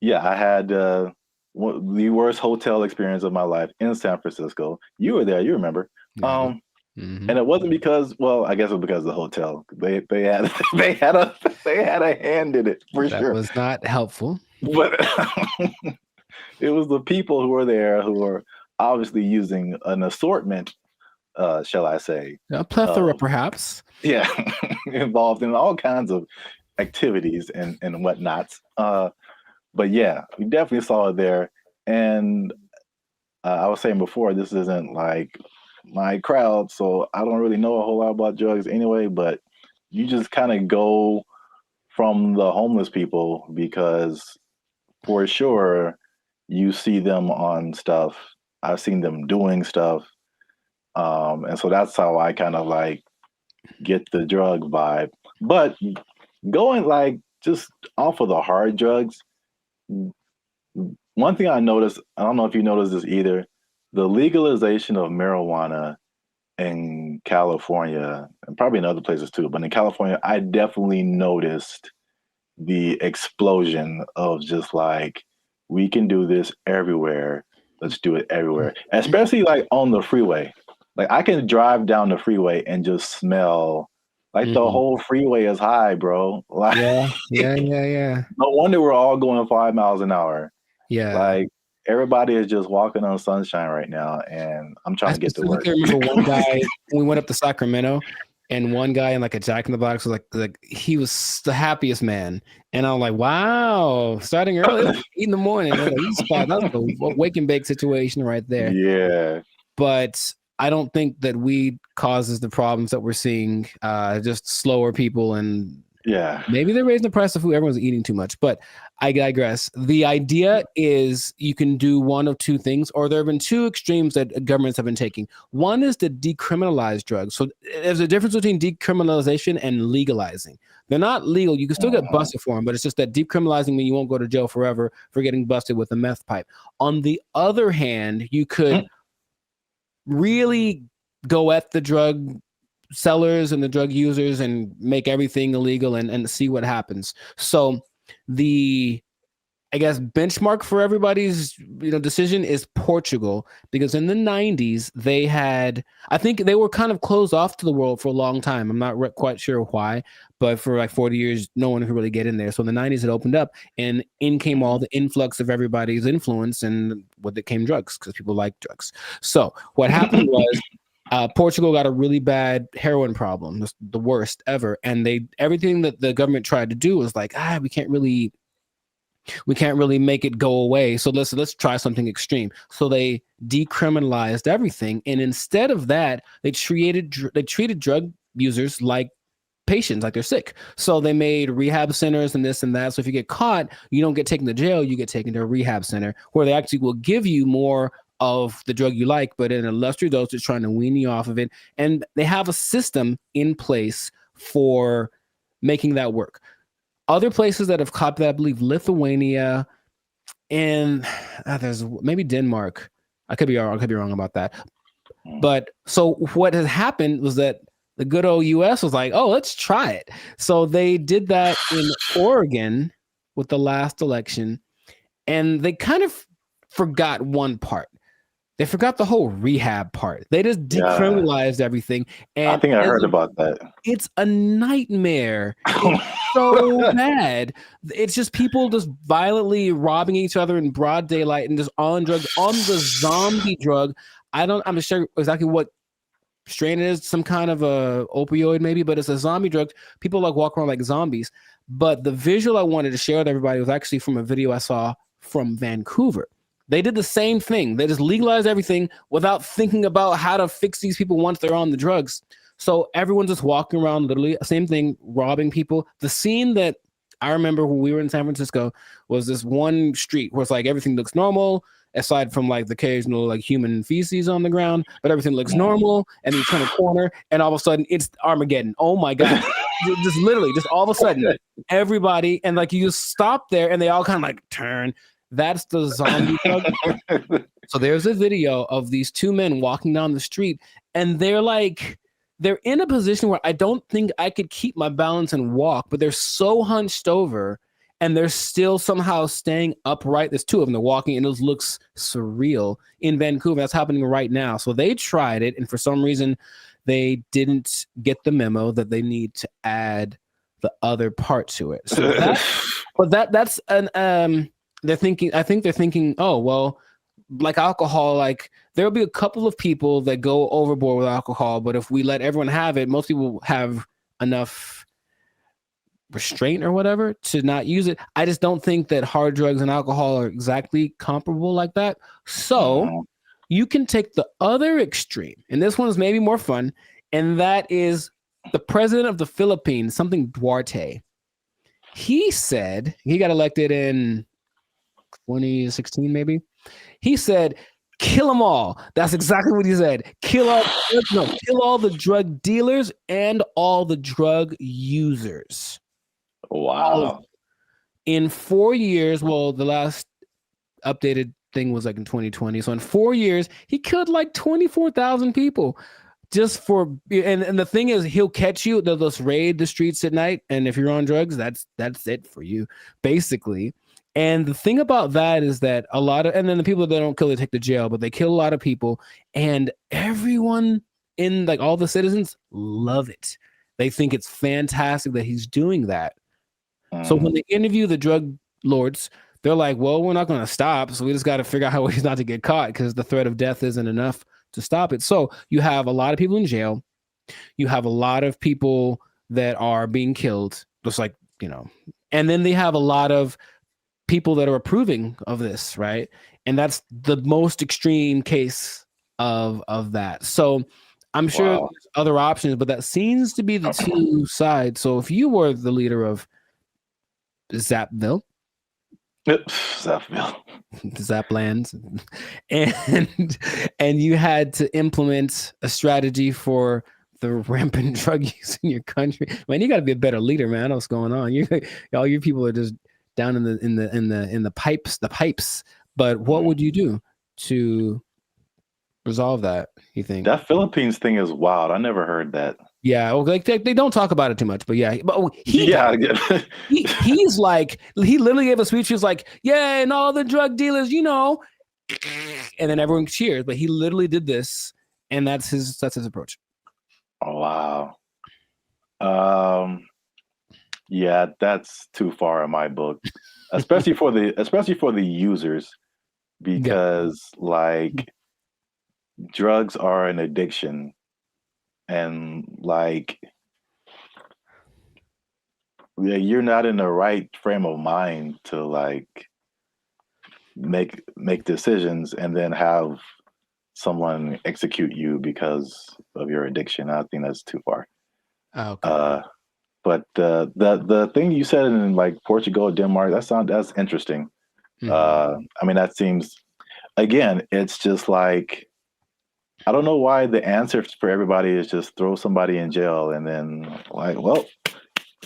Yeah, I had the worst hotel experience of my life in San Francisco. You were there, you remember. And it wasn't because, well, I guess it was because of the hotel. They had a hand in it for sure. That was not helpful. But it was the people who were there who were obviously using an assortment, shall I say. A plethora, perhaps. Yeah, involved in all kinds of activities and whatnots. But yeah, we definitely saw it there. And I was saying before, this isn't like my crowd, so I don't really know a whole lot about drugs anyway, but you just kind of go from the homeless people because for sure you see them on stuff. I've seen them doing stuff. And so that's how I kind of like get the drug vibe. But going like just off of the hard drugs, one thing I noticed, I don't know if you noticed this either, the legalization of marijuana in California, and probably in other places too, but in California, I definitely noticed the explosion of just like, we can do this everywhere. Let's do it everywhere. Especially like on the freeway. Like I can drive down the freeway and just smell like the whole freeway is high, bro. Like, yeah. No wonder we're all going 5 miles an hour. Yeah. Like everybody is just walking on sunshine right now, and I'm trying to get to work. I remember one guy, we went up to Sacramento, and one guy in like a Jack in the Box was like he was the happiest man. And I'm like, wow, starting early, 8 in the morning. Like, that's a wake and bake situation right there. Yeah. But I don't think that weed causes the problems that we're seeing. Just slower people, and maybe they're raising the price of food. Everyone's eating too much, but I digress. The idea is you can do one of two things, or there have been two extremes that governments have been taking. One is to decriminalize drugs. So there's a difference between decriminalization and legalizing. They're not legal. You can still get busted for them, but it's just that decriminalizing means you won't go to jail forever for getting busted with a meth pipe. On the other hand, you could really go at the drug sellers and the drug users and make everything illegal and see what happens. So the I guess benchmark for everybody's decision is Portugal, because in the 90s they had, I think they were kind of closed off to the world for a long time. I'm not quite sure why, but for like 40 years no one could really get in there. So in the 90s it opened up, and in came all the influx of everybody's influence, and with it came drugs, because people like drugs. So what happened was Portugal got a really bad heroin problem, the worst ever, and everything that the government tried to do was like, we can't really make it go away. So let's try something extreme. So they decriminalized everything, and instead of that, they treated drug users like patients, like they're sick. So they made rehab centers and this and that. So if you get caught, you don't get taken to jail, you get taken to a rehab center where they actually will give you more of the drug you like, but in a lesser dose, trying to wean you off of it. And they have a system in place for making that work. Other places that have copied that, I believe Lithuania, and there's maybe Denmark. I could be wrong about that. But so what has happened was that the good old US was like, oh, let's try it. So they did that in Oregon with the last election, and they kind of forgot one part. They forgot the whole rehab part. They just decriminalized everything. And I think I heard about that. It's a nightmare. It's so bad. It's just people just violently robbing each other in broad daylight and just on drugs, on the zombie drug. I'm not sure exactly what strain it is, some kind of a opioid maybe, but it's a zombie drug. People like walk around like zombies. But the visual I wanted to share with everybody was actually from a video I saw from Vancouver. They did the same thing. They just legalized everything without thinking about how to fix these people once they're on the drugs. So everyone's just walking around, literally, same thing, robbing people. The scene that I remember when we were in San Francisco was this one street where it's like everything looks normal, aside from like the occasional like human feces on the ground, but everything looks normal. And you turn a corner, and all of a sudden it's Armageddon. Oh my God. Just literally, just all of a sudden, everybody, and like you just stop there and they all kind of like turn. That's the zombie drug. So there's a video of these two men walking down the street, and they're in a position where I don't think I could keep my balance and walk, but they're so hunched over and they're still somehow staying upright. There's two of them, they're walking, and it looks surreal in Vancouver. That's happening right now. So they tried it, and for some reason they didn't get the memo that they need to add the other part to it. So that's an I think they're thinking, oh, well, like alcohol, like there'll be a couple of people that go overboard with alcohol, but if we let everyone have it, most people have enough restraint or whatever to not use it. I just don't think that hard drugs and alcohol are exactly comparable like that. So you can take the other extreme, and this one is maybe more fun, and that is the president of the Philippines, something Duarte. He said, he got elected in 2016 maybe. He said, kill them all. That's exactly what he said. Kill all the drug dealers and all the drug users. Wow. In 4 years, well, the last updated thing was like in 2020. So in 4 years, he killed like 24,000 people. Just for, and the thing is, he'll catch you. They'll just raid the streets at night, and if you're on drugs, that's it for you, basically. And the thing about that is that and then the people that don't kill, they take to jail, but they kill a lot of people, and everyone in like all the citizens love it. They think it's fantastic that he's doing that. So when they interview the drug lords, they're like, well, we're not going to stop. So we just got to figure out how he's not to get caught, because the threat of death isn't enough to stop it. So you have a lot of people in jail. You have a lot of people that are being killed, just like, and then they have a lot of people that are approving of this, right? And that's the most extreme case of that. So I'm sure there's other options, but that seems to be the two sides. So if you were the leader of Zapville, Zaplands, and you had to implement a strategy for the rampant drug use in your country, man, you got to be a better leader, man. I know what's going on. All your people are just down in the pipes. But what would you do to resolve that? You think? That Philippines thing is wild. I never heard that. Yeah, well, like they don't talk about it too much, but yeah, but he he's like he literally gave a speech. He was like, "Yeah, and all the drug dealers, you know," and then everyone cheers. But he literally did this, and that's his approach. Oh, wow. Yeah, that's too far in my book, especially for the users, because like drugs are an addiction, and like you're not in the right frame of mind to like make decisions and then have someone execute you because of your addiction. I think that's too far. Okay. But the thing you said in like Portugal, Denmark, that's interesting. I mean, that seems, again, it's just like, I don't know why the answer for everybody is just throw somebody in jail and then like, well,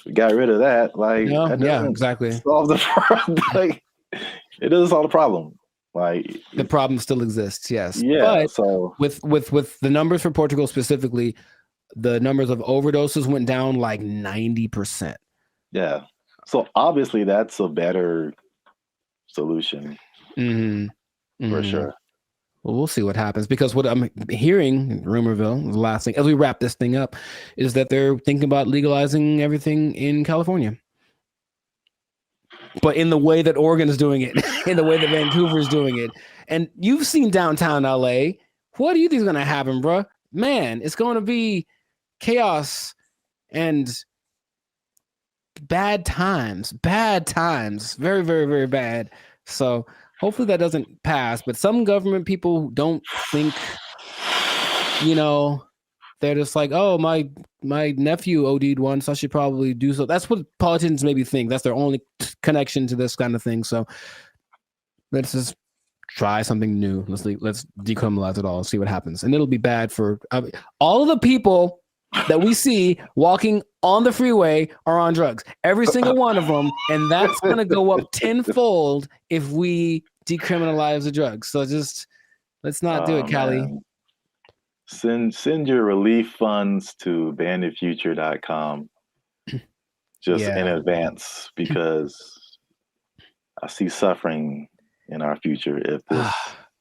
we got rid of that. Like, that doesn't exactly. solve the problem. Like, it doesn't solve the problem. Like, the problem still exists. Yes. Yeah. But so with the numbers for Portugal specifically, the numbers of overdoses went down like 90%. Yeah. So obviously that's a better solution. For sure. Well, we'll see what happens, because what I'm hearing in Rumorville, the last thing, as we wrap this thing up, is that they're thinking about legalizing everything in California. But in the way that Oregon is doing it, in the way that Vancouver is doing it. And you've seen downtown LA. What do you think is going to happen, bro? Man, it's going to be chaos and bad times, very, very, very bad. So hopefully that doesn't pass. But some government people don't think, they're just like, oh, my nephew OD'd once, I should probably do so. That's what politicians maybe think. That's their only connection to this kind of thing. So let's just try something new. Let's decriminalize it all, see what happens. And it'll be bad for all of the people that we see walking on the freeway are on drugs. Every single one of them. And that's going to go up tenfold if we decriminalize the drugs. So just let's not do it, Callie. Man. Send your relief funds to banditfuture.com just in advance, because I see suffering in our future if this.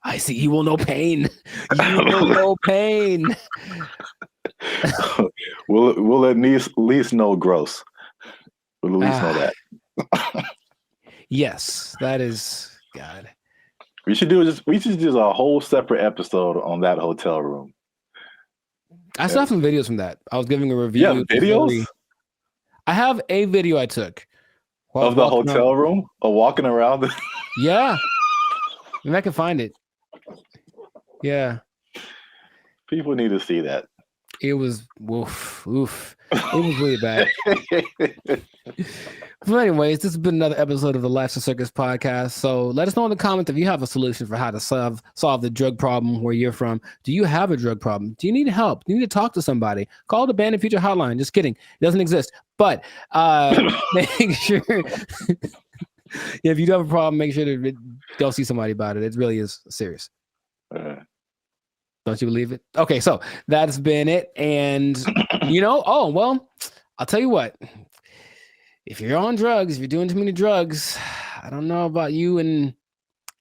I see. You will know pain. You will know pain. We'll at least know gross. We'll at least know that. Yes, that is God. We should do a whole separate episode on that hotel room. I still have some videos from that. I was giving a review. Yeah, videos? I have a video I took of the hotel room, or walking around. Yeah. Maybe I can find it. Yeah. People need to see that. It was oof. It was really bad. But anyways, this has been another episode of the Life's a Circus podcast. So let us know in the comments if you have a solution for how to solve the drug problem where you're from. Do you have a drug problem? Do you need help? Do you need to talk to somebody? Call the Bandit Future hotline. Just kidding. It doesn't exist. But make sure if you do have a problem, make sure to go see somebody about it. It really is serious. Don't you believe it? Okay, so that's been it. And oh well, I'll tell you what. If you're on drugs, if you're doing too many drugs, I don't know about you and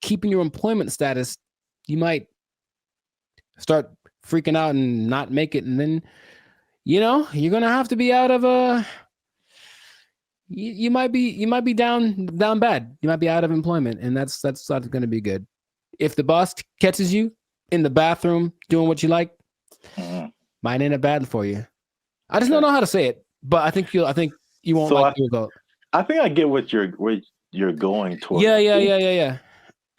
keeping your employment status, you might start freaking out and not make it. And then, you're going to have to be out of you might be down bad. You might be out of employment, and that's not going to be good. If the boss catches you in the bathroom doing what you like, might end up bad for you. I just don't know how to say it, but I think you won't like the result. I think I get what you're going towards. Yeah.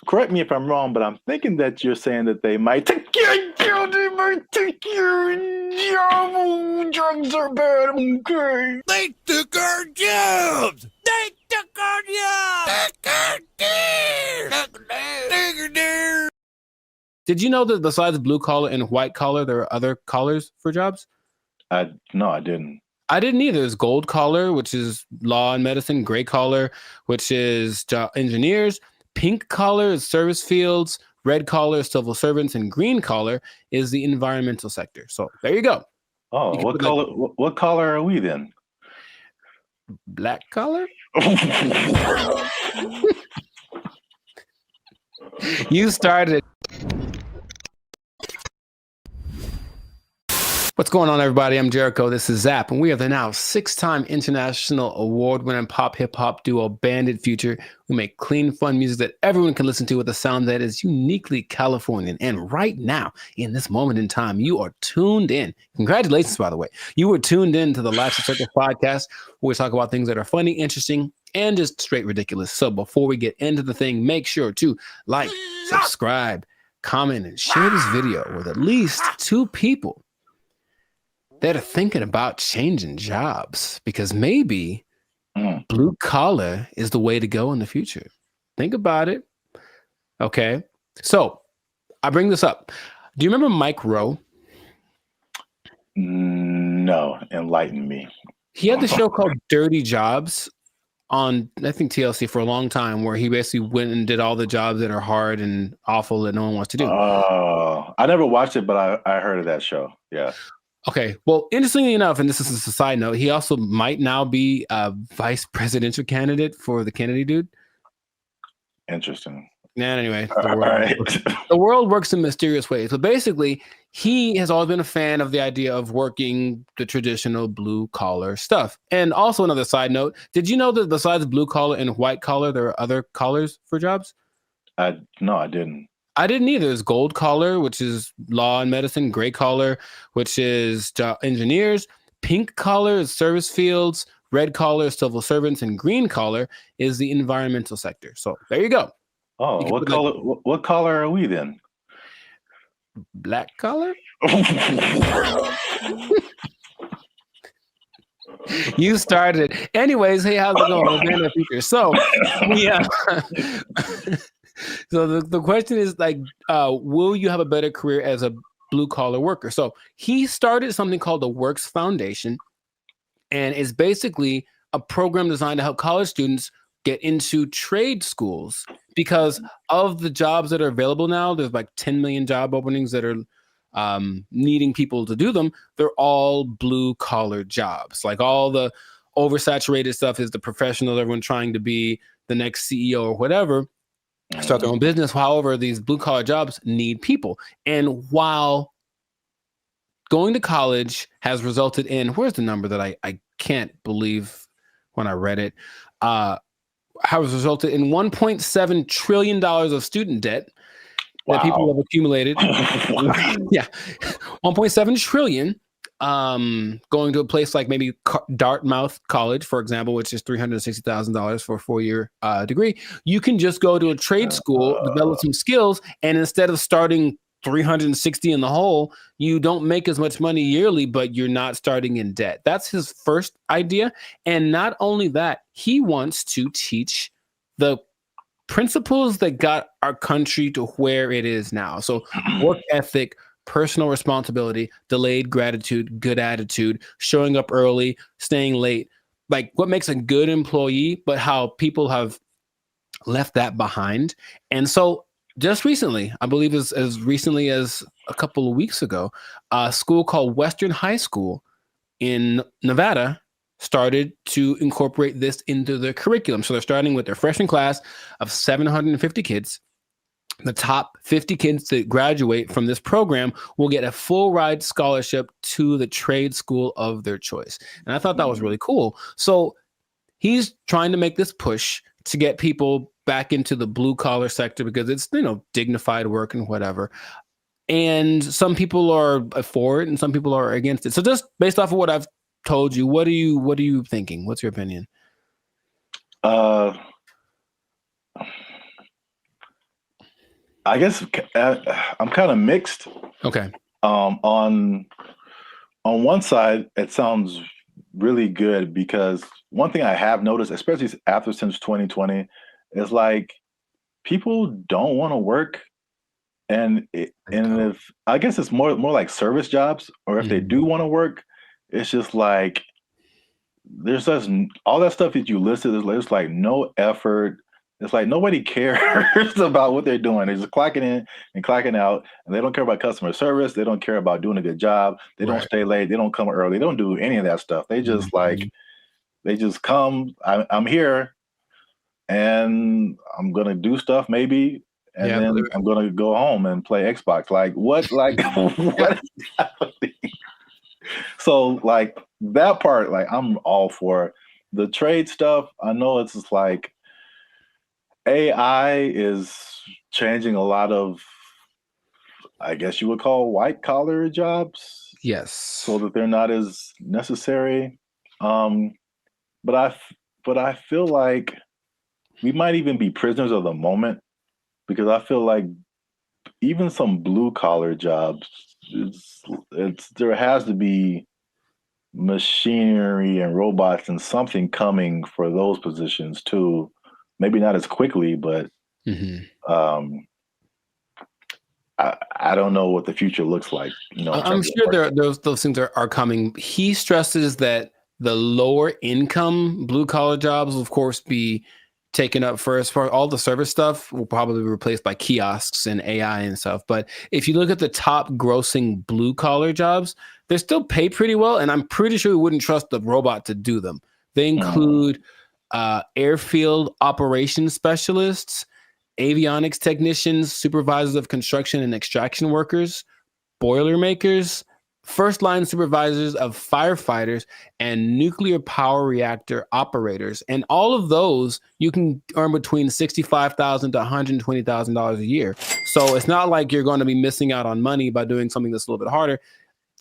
Correct me if I'm wrong, but I'm thinking that you're saying that they might take your job. Drugs are bad. Okay. They took our jobs. They took our jobs. Did you know that besides blue collar and white collar, there are other collars for jobs? No, I didn't. I didn't either. There's gold collar, which is law and medicine. Gray collar, which is engineers. Pink collar is service fields. red collar, civil servants, and green collar is the environmental sector. So there you go. Oh, You what color? What color are we then? Black collar? You started it. What's going on, everybody? I'm Jericho. This is Zap, and we are the now 6-time international award-winning pop hip-hop duo Bandit Future, who make clean, fun music that everyone can listen to with a sound that is uniquely Californian. And right now, in this moment in time, you are tuned in. Congratulations, by the way. You were tuned in to the Life's a Circus podcast, where we talk about things that are funny, interesting, and just straight ridiculous. So before we get into the thing, make sure to like, subscribe, comment, and share this video with at least 2 people that are thinking about changing jobs, because maybe blue collar is the way to go in the future. Think about it. Okay. So I bring this up. Do you remember Mike Rowe? No, enlighten me. He had the show called Dirty Jobs on, I think, TLC for a long time, where he basically went and did all the jobs that are hard and awful that no one wants to do. Oh, I never watched it, but I heard of that show. Yeah. Okay. Well, interestingly enough, and this is a side note, he also might now be a vice presidential candidate for the Kennedy dude. Interesting. Anyway, the world works in mysterious ways. But basically, he has always been a fan of the idea of working the traditional blue collar stuff. And also, another side note, did you know that besides blue collar and white collar, there are other collars for jobs? No, I didn't. I didn't either. There's gold collar, which is law and medicine, gray collar, which is engineers, pink collar is service fields, red collar is civil servants, and green collar is the environmental sector. So there you go. Oh, what color? What color are we then? Black collar? You started it. Anyways, hey, how's it going? So, so the question is, like, will you have a better career as a blue collar worker? So he started something called the Works Foundation, and it's basically a program designed to help college students get into trade schools, because of the jobs that are available now. There's like 10 million job openings that are needing people to do them. They're all blue collar jobs. Like, all the oversaturated stuff is the professional, everyone trying to be the next CEO or whatever, start their own business. However, these blue collar jobs need people. And while going to college has resulted in, where's the number that I can't believe when I read it, has resulted in $1.7 trillion of student debt that people have accumulated. Yeah, 1.7 trillion. Going to a place like maybe Dartmouth College, for example, which is $360,000 for a 4-year degree. You can just go to a trade school, develop some skills, and instead of starting 360 in the hole, you don't make as much money yearly, but you're not starting in debt. That's his first idea. And not only that, he wants to teach the principles that got our country to where it is now. So work ethic, personal responsibility, delayed gratitude, good attitude, showing up early, staying late, like what makes a good employee, but how people have left that behind. And so just recently, I believe as recently as a couple of weeks ago, a school called Western High School in Nevada started to incorporate this into their curriculum. So they're starting with their freshman class of 750 kids. The top 50 kids that graduate from this program will get a full ride scholarship to the trade school of their choice. And I thought that was really cool. So he's trying to make this push to get people back into the blue collar sector, because it's, dignified work and whatever. And some people are for it and some people are against it. So just based off of what I've told you, what are you thinking? What's your opinion? I guess I'm kind of mixed. Okay. On one side, it sounds really good, because one thing I have noticed, especially since 2020, is like people don't want to work, and if I guess it's more like service jobs, or if they do want to work, it's just like there's just all that stuff that you listed. There's like no effort, It's like nobody cares about what they're doing. They're just clocking in and clocking out, and they don't care about customer service. They don't care about doing a good job. They don't stay late. They don't come early. They don't do any of that stuff. They just they just come. I'm here, and I'm gonna do stuff maybe, and then I'm gonna go home and play Xbox. Like what? Like what is happening? So like that part, like I'm all for the trade stuff. I know it's just like AI is changing a lot of, I guess you would call white collar jobs. Yes. So that they're not as necessary. But I feel like we might even be prisoners of the moment, because I feel like even some blue collar jobs, there has to be machinery and robots and something coming for those positions too. Maybe not as quickly, but I don't know what the future looks like. You know, I'm sure those things are coming. He stresses that the lower income blue collar jobs will of course be taken up first. For all the service stuff will probably be replaced by kiosks and AI and stuff. But if you look at the top grossing blue collar jobs, they still pay pretty well, and I'm pretty sure we wouldn't trust the robot to do them. They include airfield operations specialists, avionics technicians, supervisors of construction and extraction workers, boilermakers, first line supervisors of firefighters, and nuclear power reactor operators. And all of those you can earn between $65,000 to $120,000 a year. So it's not like you're going to be missing out on money by doing something that's a little bit harder.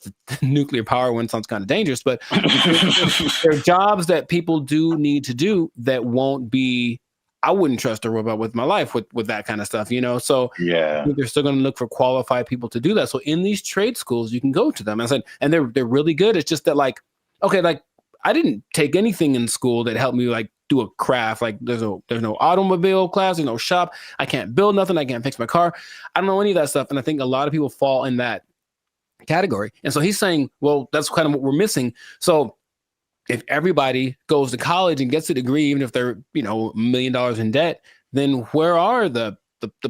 The nuclear power one sounds kind of dangerous, but there are jobs that people do need to do that won't be. I wouldn't trust a robot with my life with that kind of stuff, you know? So I think they're still going to look for qualified people to do that. So in these trade schools, you can go to them. I said, and they're really good. It's just that like, okay, like I didn't take anything in school that helped me like do a craft. Like there's no automobile class, there's no shop. I can't build nothing. I can't fix my car. I don't know any of that stuff. And I think a lot of people fall in that category. And so he's saying, well, that's kind of what we're missing. So if everybody goes to college and gets a degree, even if they're, you know, $1 million in debt, then where are the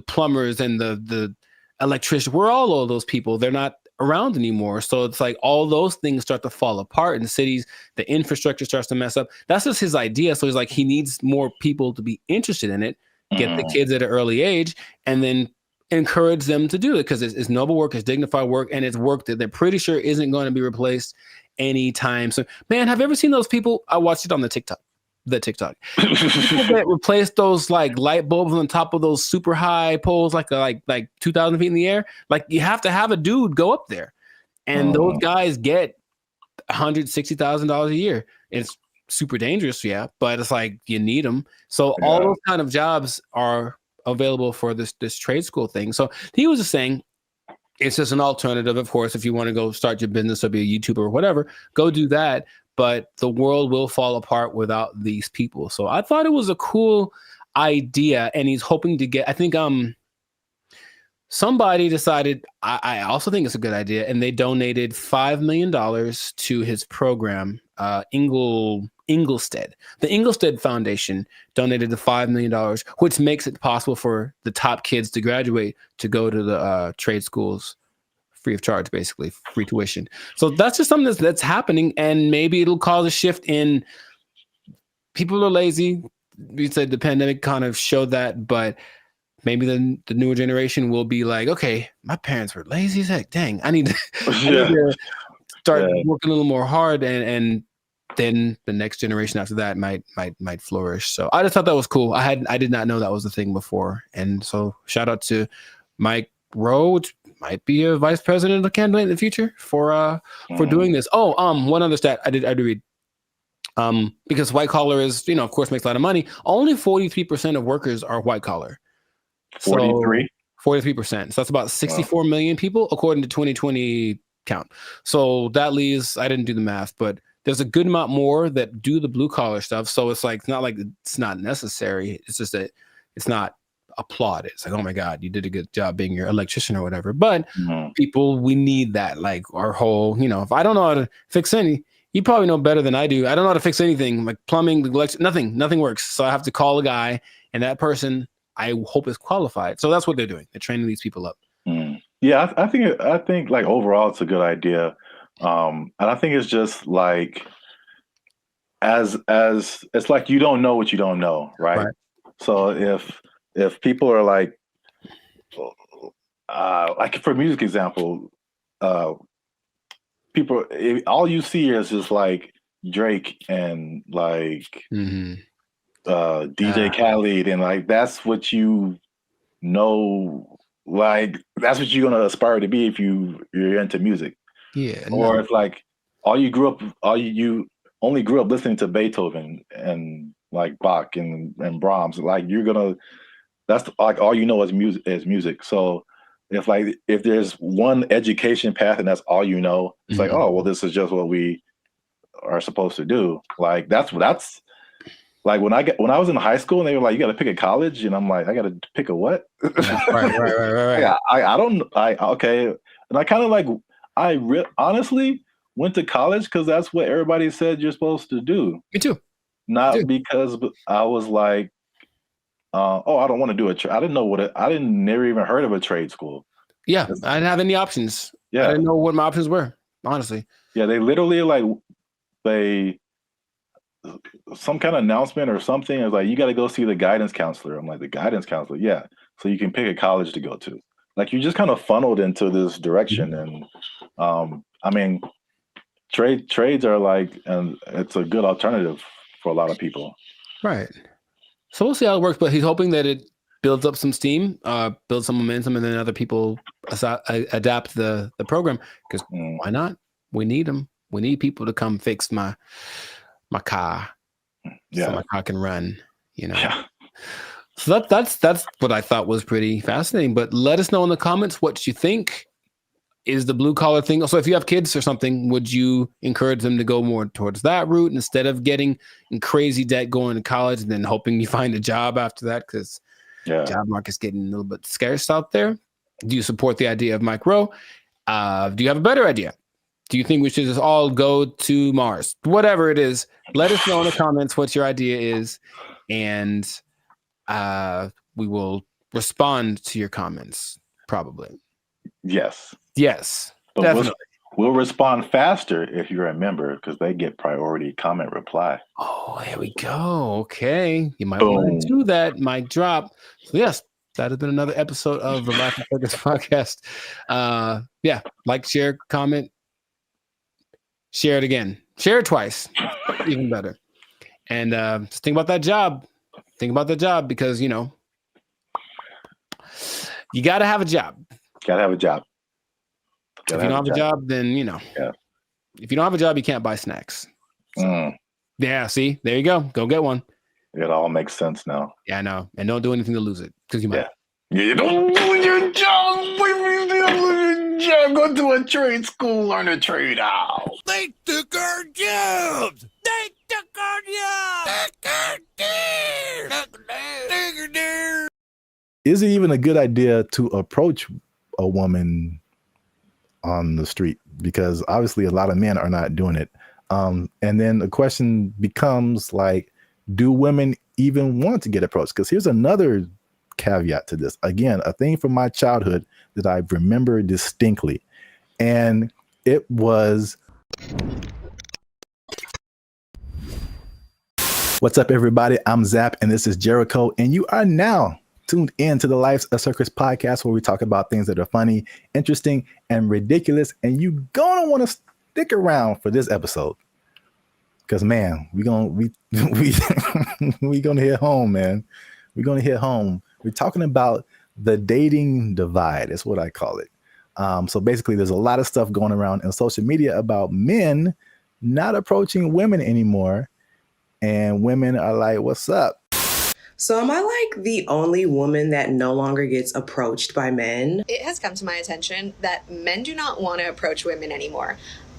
plumbers and the electricians? Where are all of those people? They're not around anymore. So it's like all those things start to fall apart in cities. The infrastructure starts to mess up. That's just his idea. So he's like, he needs more people to be interested in it, get the kids at an early age, and then encourage them to do it, because it's noble work, it's dignified work, and it's work that they're pretty sure isn't going to be replaced anytime soon. Man, have you ever seen those people? I watched it on the TikTok. People that replace those like light bulbs on the top of those super high poles, like 2,000 feet in the air. Like you have to have a dude go up there, and those guys get $160,000 a year. It's super dangerous, yeah, but it's like you need them. So all those kind of jobs are available for this trade school thing. So he was just saying, it's just an alternative. Of course, if you want to go start your business or be a YouTuber or whatever, go do that. But the world will fall apart without these people. So I thought it was a cool idea, and he's hoping to get, I think somebody decided, I also think it's a good idea, and they donated $5 million to his program, Inglestead. The Inglestead Foundation donated the $5 million, which makes it possible for the top kids to graduate to go to the trade schools free of charge, basically free tuition. So that's just something that's happening, and maybe it'll cause a shift in people are lazy. We said the pandemic kind of showed that, but maybe the newer generation will be like, okay, my parents were lazy as heck. Dang, I need to start working a little more hard, and then the next generation after that might flourish. So I just thought that was cool. I did not know that was the thing before. And so shout out to Mike Rowe, which might be a vice president candidate in the future for doing this. Oh, one other stat I did read. Because white collar is, of course, makes a lot of money. Only 43% of workers are white collar. 43? 43%. So that's about 64 million people according to 2020 count. So that leaves, I didn't do the math, but there's a good amount more that do the blue collar stuff. So it's like, it's not like it's not necessary. It's just that it's not applauded. It's like, oh my God, you did a good job being your electrician or whatever. But people, we need that. Like our whole, if I don't know how to fix any, You probably know better than I do. I don't know how to fix anything, like plumbing, nothing works. So I have to call a guy, and that person I hope is qualified. So that's what they're doing. They're training these people up. Yeah, I think like overall it's a good idea, and I think it's just like as it's like you don't know what you don't know, right? So if people are like for music example, people all you see is just like Drake and like DJ Khaled, and like that's what you know, like that's what you're gonna aspire to be if you're into music. Yeah. Or if like you only grew up listening to Beethoven and like Bach and Brahms, like that's like all you know is music. So if there's one education path and that's all you know, it's like, oh well, this is just what we are supposed to do. Like that's like when I was in high school and they were like, you got to pick a college, and I'm like, I got to pick a what? Right. Yeah, okay, and I kind of like honestly went to college because that's what everybody said you're supposed to do. Me too. Not because I was like, I don't want to do I didn't know never even heard of a trade school. Yeah, I didn't have any options. Yeah, I didn't know what my options were, honestly. Yeah, they literally some kind of announcement or something. It was like, you got to go see the guidance counselor. I'm like, the guidance counselor? Yeah. So you can pick a college to go to. Like you just kind of funneled into this direction. And I mean, trades are like, and it's a good alternative for a lot of people. Right. So we'll see how it works, but he's hoping that it builds up some steam, builds some momentum, and then other people adapt the program, because why not? We need them. We need people to come fix my car, so my car can run. So that's what I thought was pretty fascinating. But let us know in the comments what you think. Is the blue collar thing? So if you have kids or something, would you encourage them to go more towards that route instead of getting in crazy debt going to college and then hoping you find a job after that? Because job market's getting a little bit scarce out there. Do you support the idea of Mike Rowe? Do you have a better idea? Do you think we should just all go to Mars? Whatever it is, let us know in the comments what your idea is, and we will respond to your comments, probably. Yes, but definitely. We'll respond faster if you're a member, because they get priority comment reply. Oh, there we go. Okay. You might want to do that. Mic drop. So yes, that has been another episode of the Life and Focus podcast. Like, share, comment. Share it again. Share it twice. Even better. And just think about that job. Think about that job, because, you got to have a job. Got to have a job. If you don't have a job, then, if you don't have a job, you can't buy snacks. So, yeah, see? There you go. Go get one. It all makes sense now. Yeah, I know. And don't do anything to lose it, because you might. Yeah, you don't lose your job. Go to a trade school, learn a trade out. They took our jobs. They took our jobs. Is it even a good idea to approach a woman on the street? Because obviously a lot of men are not doing it. And then the question becomes like, do women even want to get approached? Because here's another caveat to this. Again, a thing from my childhood that I remember distinctly. And it was, what's up, everybody? I'm Zap, and this is Jericho, and you are now tuned in to the Life's a Circus podcast, where we talk about things that are funny, interesting, and ridiculous. And you gonna want to stick around for this episode, because man, we gonna hit home, man. We're gonna hit home. We're talking about the dating divide. Is what I call it. So basically, there's a lot of stuff going around in social media about men not approaching women anymore, and women are like, "What's up?" So am I like the only woman that no longer gets approached by men? It has come to my attention that men do not want to approach women anymore.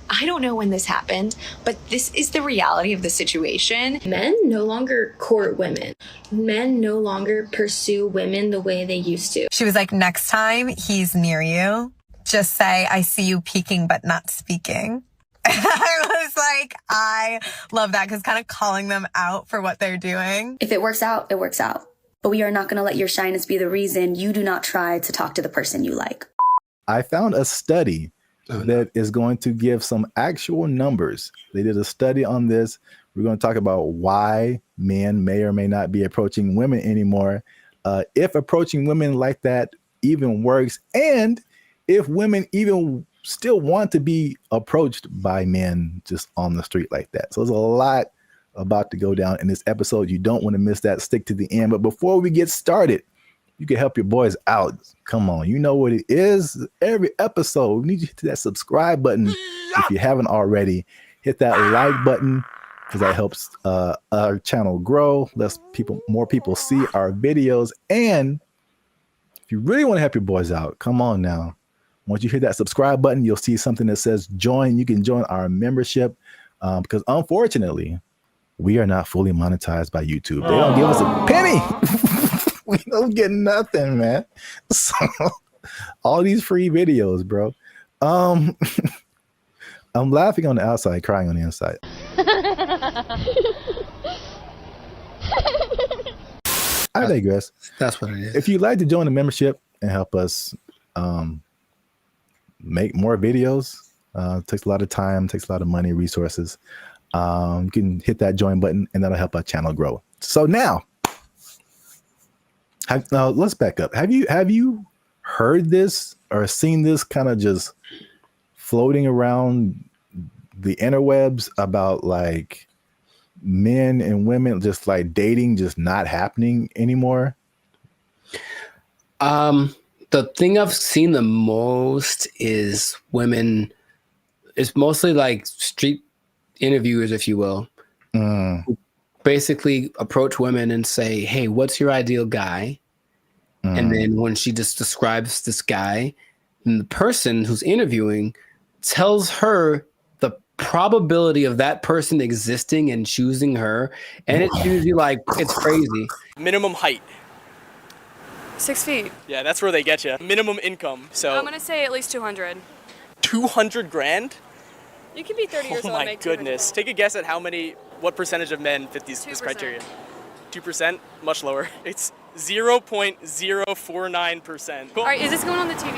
I don't know when this happened, but this is the reality of the situation. Men no longer court women. Men no longer pursue women the way they used to. She was like, next time he's near you, just say, I see you peeking but not speaking. I was like, I love that because kind of calling them out for what they're doing. If it works out, it works out. But we are not going to let your shyness be the reason you do not try to talk to the person you like. I found a study that is going to give some actual numbers. They did a study on this. We're going to talk about why men may or may not be approaching women anymore, if approaching women like that even works, and if women even still want to be approached by men just on the street like that. So there's a lot about to go down in this episode. You don't want to miss that. Stick to the end. But before we get started, you can help your boys out. Come on, you know what it is. Every episode, we need you to hit that subscribe button. If you haven't already, hit that like button because that helps our channel grow. More people see our videos. And if you really want to help your boys out, come on now. Once you hit that subscribe button, you'll see something that says join. You can join our membership because unfortunately, we are not fully monetized by YouTube. They don't give us a penny. We don't get nothing, man. So all these free videos, bro. I'm laughing on the outside, crying on the inside. I digress. That's what it is. If you'd like to join the membership and help us make more videos, takes a lot of time, takes a lot of money, resources. You can hit that join button and that'll help our channel grow. So now, let's back up. Have you heard this or seen this kind of just floating around the interwebs about like men and women just like dating just not happening anymore? The thing I've seen the most is women. It's mostly like street interviewers, if you will, who basically approach women and say, hey, what's your ideal guy? And then when she just describes this guy, and the person who's interviewing tells her the probability of that person existing and choosing her. And it's usually like, it's crazy. Minimum height. 6 feet. Yeah, that's where they get you. Minimum income. So I'm gonna say at least 200. 200 grand? You can be 30 years Oh old and my make goodness. Take a guess at what percentage of men fit this criteria. 2%? Much lower. It's 0.049%. All right, is this going on the TV?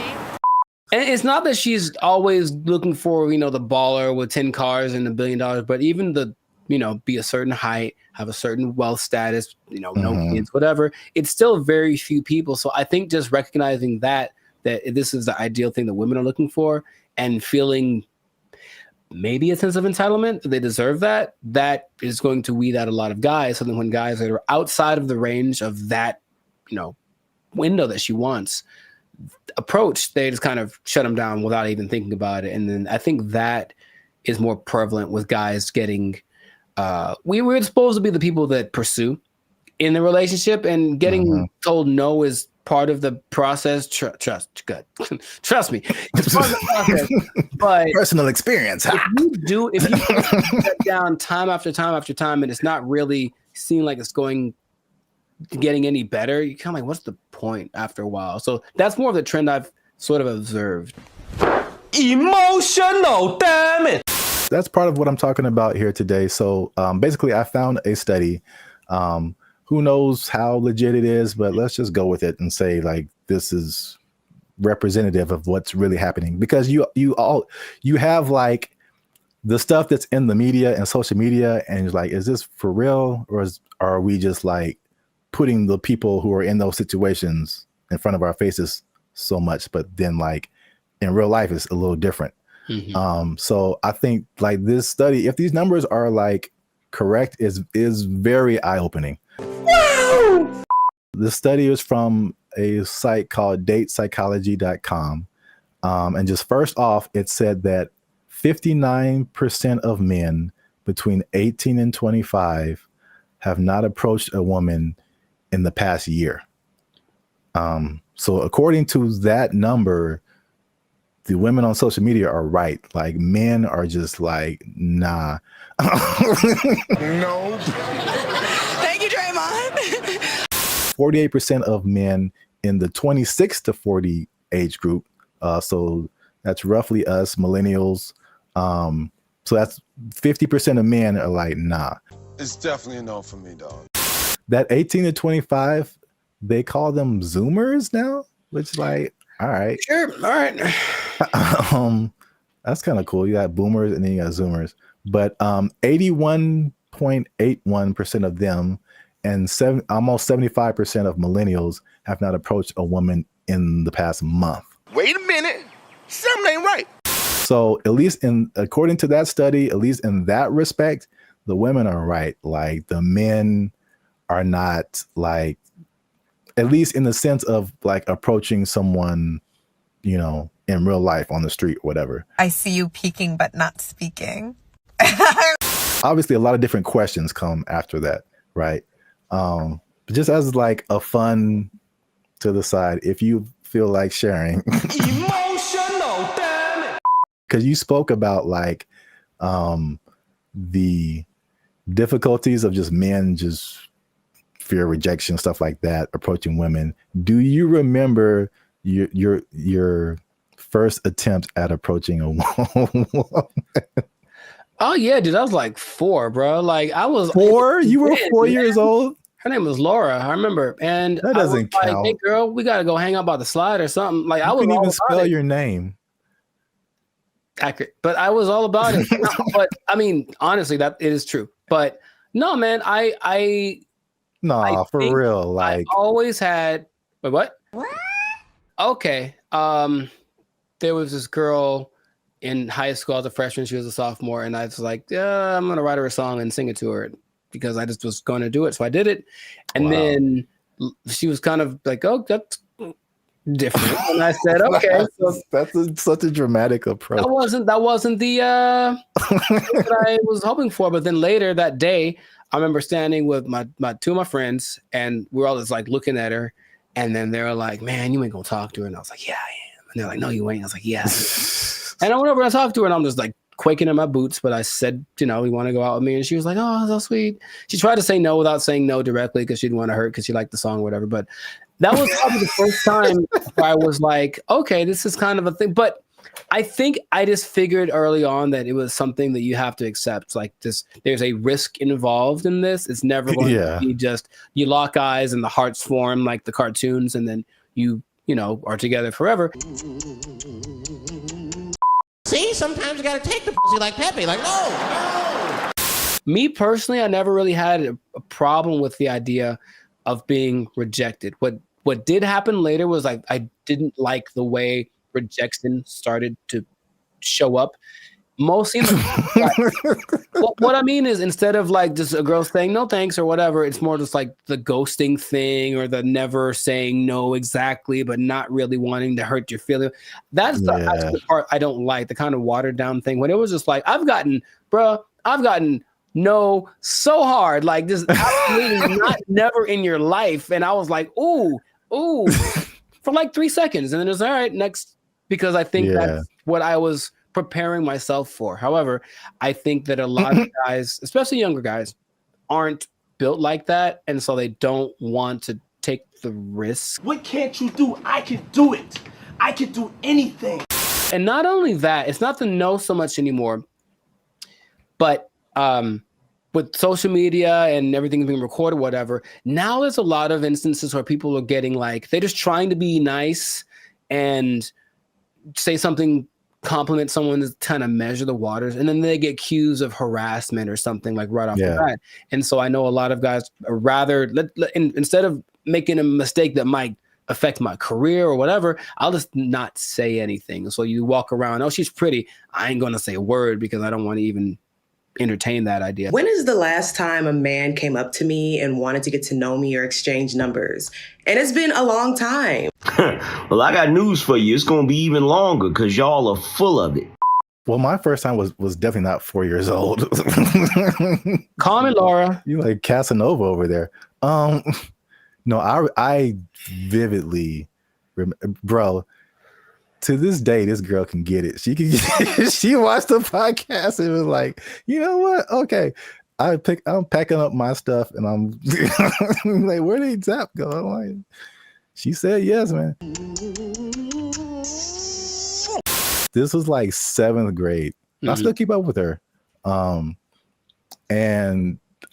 And it's not that she's always looking for, the baller with 10 cars and $1 billion, but even be a certain height, have a certain wealth status, no kids, whatever. It's still very few people. So I think just recognizing that this is the ideal thing that women are looking for and feeling maybe a sense of entitlement, they deserve that is going to weed out a lot of guys. So then when guys that are outside of the range of that, window that she wants approach, they just kind of shut them down without even thinking about it. And then I think that is more prevalent with guys getting, we're supposed to be the people that pursue in the relationship, and getting told no is part of the process. Trust me, it's part of the process. But personal experience. If you get down time after time after time, and it's not really seeming like it's getting any better, you kind of like, what's the point after a while? So that's more of the trend I've sort of observed. Emotional damage. That's part of what I'm talking about here today. So basically, I found a study. Who knows how legit it is, but let's just go with it and say like this is representative of what's really happening, because you have like the stuff that's in the media and social media, and it's like, is this for real, or are we just like putting the people who are in those situations in front of our faces so much, but then like in real life it's a little different. So I think like this study, if these numbers are like correct, is very eye-opening. The study is from a site called datepsychology.com. And just first off, it said that 59% of men between 18 and 25 have not approached a woman in the past year. So according to that number, the women on social media are right. Like men are just like, nah. No. Thank you, Draymond. 48% of men in the 26 to 40 age group. So that's roughly us millennials, So that's 50% of men are like, nah. It's definitely a no for me, dog. That 18 to 25, they call them Zoomers now, which like, all right. Sure. All right. That's kind of cool. You got boomers and then you got Zoomers. But 81.81% of them and almost 75% of millennials have not approached a woman in the past month. Wait a minute. Something ain't right. So at least according to that study, at least in that respect, the women are right. Like the men are not like, at least in the sense of like approaching someone, you know, in real life on the street, whatever. I see you peeking but not speaking. Obviously, a lot of different questions come after that, right? But just as like a fun to the side, if you feel like sharing. Emotional, damn it. Because you spoke about like the difficulties of just men just fear rejection, stuff like that, approaching women. Do you remember your first attempt at approaching a woman? Oh yeah, dude, I was like 4, bro. Like I was 4? You were 4 years old? Her name was Laura, I remember. And that doesn't count. Like, hey girl, we gotta go hang out by the slide or something. Like I you was couldn't all even about spell it. your name. Accurate. But I was all about it. No, but I mean, honestly, that it is true. But no, man, I for real. Like I always had what? Okay. There was this girl in high school as a freshman. She was a sophomore, and I was like, I'm gonna write her a song and sing it to her because I just was going to do it. So I did it, and then she was kind of like, "Oh, that's different," and I said, "Okay." That's such a dramatic approach. That wasn't the what I was hoping for. But then later that day, I remember standing with my 2 of my friends, and we're all just like looking at her, and then they were like, "Man, you ain't gonna talk to her," and I was like, "Yeah, I am," and they're like, "No, you ain't." I was like, "Yeah." And I went over and I talked to her, and I'm just like quaking in my boots. But I said, "You know, you want to go out with me?" And she was like, "Oh, so sweet." She tried to say no without saying no directly because she didn't want to hurt because she liked the song or whatever. But that was probably the first time where I was like, okay, this is kind of a thing. But I think I just figured early on that it was something that you have to accept. Like this, there's a risk involved in this. It's never going to be just you lock eyes and the hearts form like the cartoons, and then you know, are together forever. See, sometimes you gotta take the pussy like Pepe. Like, no. Me personally, I never really had a problem with the idea of being rejected. What did happen later was I didn't like the way rejection started to show up. Mostly, what I mean is instead of like just a girl saying no thanks or whatever, it's more just like the ghosting thing or the never saying no exactly, but not really wanting to hurt your feelings. That's the part I don't like, the kind of watered down thing. When it was just like, I've gotten no so hard, like this absolutely never in your life. And I was like, ooh, for like 3 seconds. And then it's all right, next, because I think that's what I was preparing myself for. However, I think that a lot of guys, especially younger guys, aren't built like that. And so they don't want to take the risk. What can't you do? I can do it. I can do anything. And not only that, it's not the no so much anymore, but with social media and everything being recorded, whatever, now there's a lot of instances where people are getting like, they're just trying to be nice and say something, compliment someone to kind of measure the waters, and then they get accused of harassment or something like right off the bat. And so I know a lot of guys are rather, instead of making a mistake that might affect my career or whatever, I'll just not say anything. So you walk around, oh, she's pretty. I ain't going to say a word because I don't want to even entertain that idea. When is the last time a man came up to me and wanted to get to know me or exchange numbers? And it's been a long time. Well, I got news for you. It's going to be even longer because y'all are full of it. Well, my first time was definitely not 4 years old. Call me Laura. You like Casanova over there. No, I vividly remember, bro. To this day, this girl can get it. She can. She watched the podcast and was like, you know what? Okay, I'm packing up my stuff and I'm like, where did Zap go? I'm like, she said yes, man. This was like 7th grade. I still keep up with her. And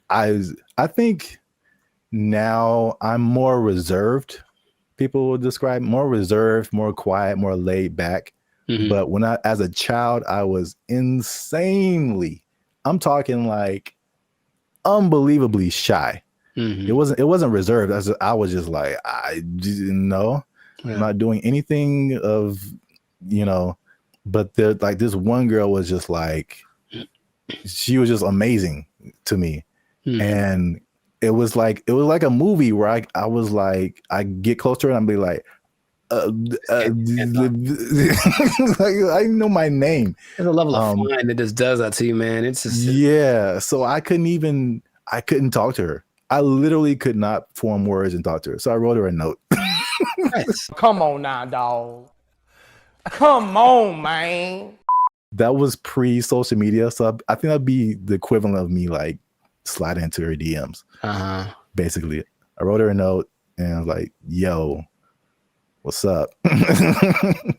I think now I'm more reserved. People will describe more reserved, more quiet, more laid back. But when as a child, I was insanely, I'm talking like unbelievably shy. It wasn't reserved. I was just like, I didn't know. I'm not doing anything of, but like this one girl was just like, she was just amazing to me. And it was like a movie where I was like, I get closer and I'd be like, I know my name. There's a level of fun that just does that to you, man. It's just so I couldn't talk to her. I literally could not form words and talk to her. So I wrote her a note. Nice. Come on now, dog. Come on, man. That was pre-social media, so I think that'd be the equivalent of me like sliding into her DMs. Basically, I wrote her a note and I was like, "Yo, what's up?" And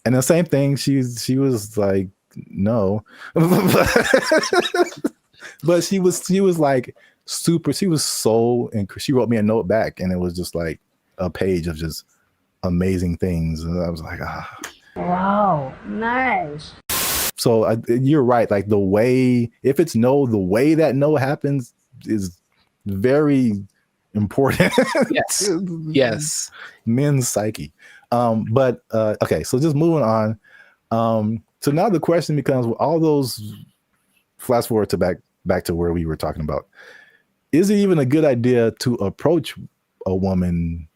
the same thing. She was like, "No," but she was like super. She was so, and she wrote me a note back, and it was just like a page of just amazing things, and I was like, ah. Wow, nice. So you're right. Like the way, if it's no, the way that no happens is very important. Yes. Yes. Men's psyche. But okay, so just moving on. So now the question becomes, all those, flash forward to back to where we were talking about. Is it even a good idea to approach a woman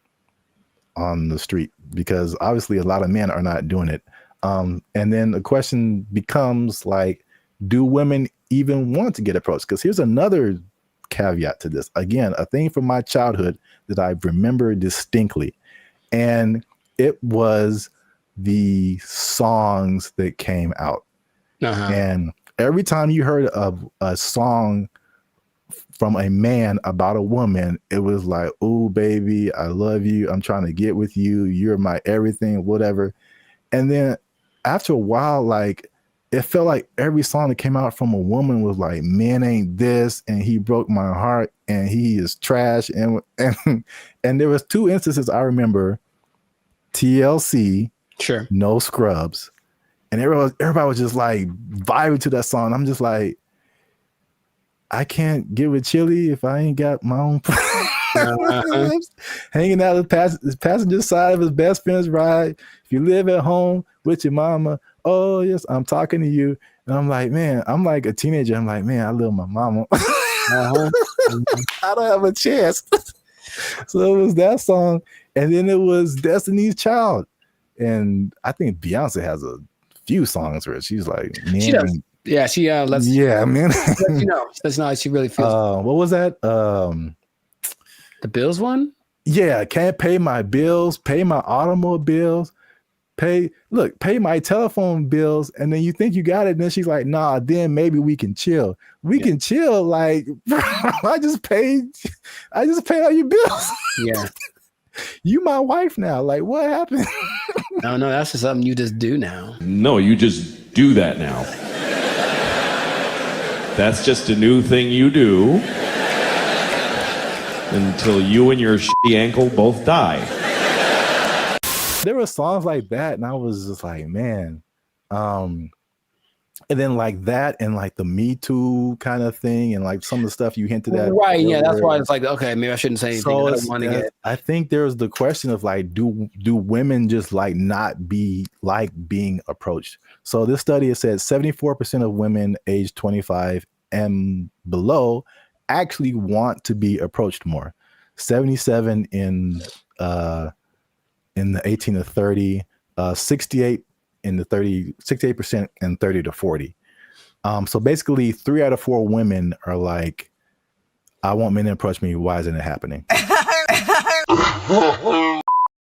on the street? Because obviously a lot of men are not doing it. And then the question becomes like, do women even want to get approached? Because here's another caveat to this. Again, a thing from my childhood that I remember distinctly. And it was the songs that came out. And every time you heard of a song from a man about a woman, it was like, "Oh, baby, I love you. I'm trying to get with you. You're my everything," whatever. And then after a while, like, it felt like every song that came out from a woman was like, "Man ain't this, and he broke my heart, and he is trash." And there was two instances I remember: TLC, sure, No Scrubs, and everybody was just like vibing to that song. I'm just like, I can't get with Chili if I ain't got my own hanging out the passenger side of his best friend's ride. If you live at home with your mama, oh yes, I'm talking to you. And I'm like, man, I'm like a teenager. I'm like, man, I love my mama. I don't have a chance. So it was that song, and then it was Destiny's Child, and I think Beyonce has a few songs where she's like, man, she does. Yeah, she lets man. That's not how she really feels. What was that? The Bills one? Yeah, can't pay my bills, pay my automobiles, pay my telephone bills, and then you think you got it, and then she's like, nah, then maybe we can chill. We can chill, like, I just paid all your bills. Yeah. You my wife now. Like, what happened? No, that's just something you just do now. No, you just do that now. That's just a new thing you do until you and your shitty ankle both die. There were songs like that, and I was just like, man. And then like that, and like the Me Too kind of thing, and like some of the stuff you hinted at. Right, yeah, that's why it's like, okay, maybe I shouldn't say anything. So I don't want to get. I think there's the question of like, do women just like not be like being approached? So this study has said 74% of women aged 25 and below actually want to be approached more. 77 in the 18 to 30, 68 in the 68% and 30 to 40. So basically 3 out of 4 women are like, I want men to approach me. Why isn't it happening?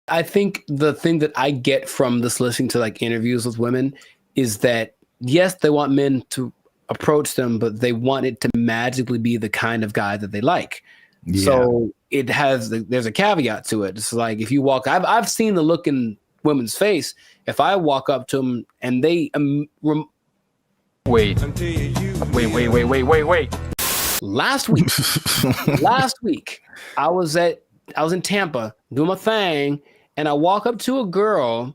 I think the thing that I get from this listening to like interviews with women is that, yes, they want men to approach them, but they want it to magically be the kind of guy that they like. Yeah. So there's a caveat to it. It's like, if you walk, I've seen the look in women's face. If I walk up to them and they Wait. Last week, I was in Tampa doing my thing, and I walk up to a girl,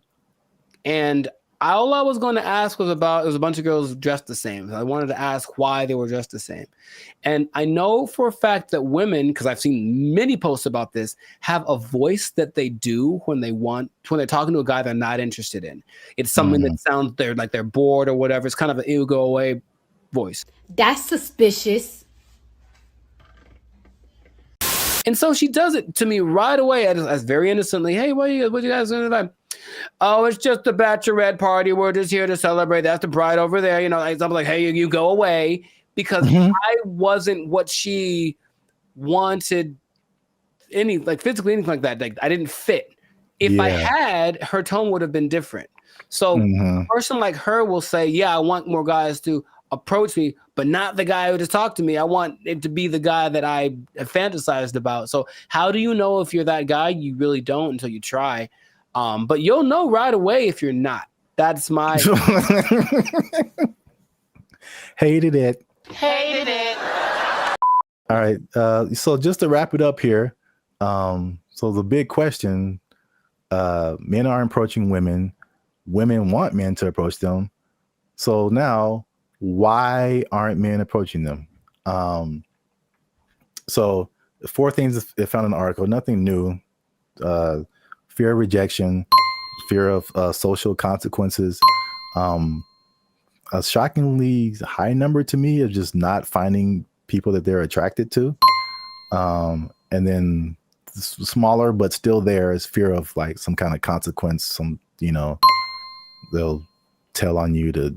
and all I was going to ask was about, it was a bunch of girls dressed the same. I wanted to ask why they were dressed the same. And I know for a fact that women, because I've seen many posts about this, have a voice that they do when they're talking to a guy they're not interested in. It's something that sounds like they're bored or whatever. It's kind of an ew, go away voice. That's suspicious. And so she does it to me right away as very innocently. Hey, what you guys doing tonight? Oh, it's just the bachelorette party. We're just here to celebrate. That's the bride over there. You know, I'm like, hey, you go away, because I wasn't what she wanted, physically, anything like that. Like, I didn't fit. If I had, her tone would have been different. So a person like her will say, yeah, I want more guys to approach me, but not the guy who just talked to me. I want it to be the guy that I fantasized about. So how do you know if you're that guy? You really don't until you try. But you'll know right away if you're not. That's my Hated it. All right. So just to wrap it up here. So the big question, men are approaching women. Women want men to approach them. So now, why aren't men approaching them? So 4 things it found in the article, nothing new. Fear of rejection, fear of social consequences. A shockingly high number to me of just not finding people that they're attracted to. And then smaller, but still there is fear of like some kind of consequence. They'll tell on you to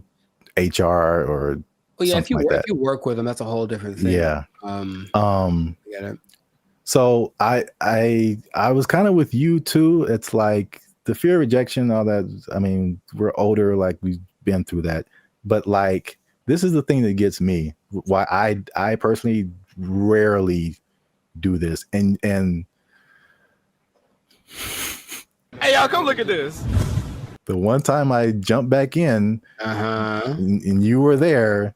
HR or if you work with them, that's a whole different thing. Yeah. I get it. So I was kind of with you too. It's like the fear of rejection, all that. I mean, we're older, like we've been through that. But like, this is the thing that gets me. Why I personally rarely do this. And hey, y'all, come look at this. The one time I jumped back in, and you were there,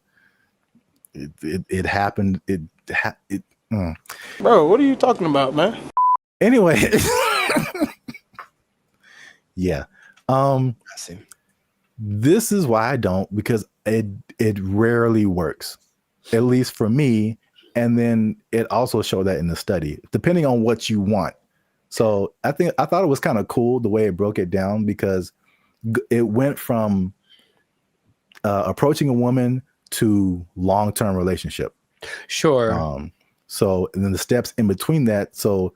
it happened. Bro, what are you talking about, man? Anyway, yeah. I see. This is why I don't, because it rarely works, at least for me. And then it also showed that in the study, depending on what you want. So I thought it was kind of cool the way it broke it down, because it went from approaching a woman to long-term relationship. Sure. So and then the steps in between that. So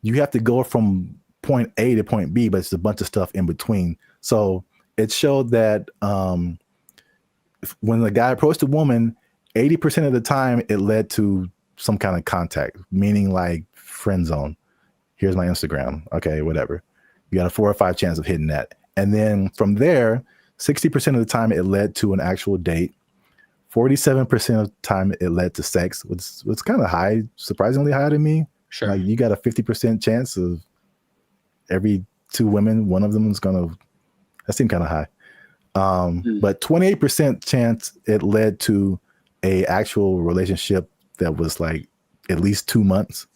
you have to go from point A to point B, but it's a bunch of stuff in between. So it showed that when the guy approached a woman, 80% of the time it led to some kind of contact, meaning like friend zone. Here's my Instagram. Okay, whatever. You got a 4 or 5 chance of hitting that. And then from there, 60% of the time it led to an actual date. 47% of the time it led to sex, which was kind of high, surprisingly high to me. Sure. Like you got a 50% chance of every 2 women, one of them is that seemed kind of high. But 28% chance it led to a actual relationship that was like at least 2 months.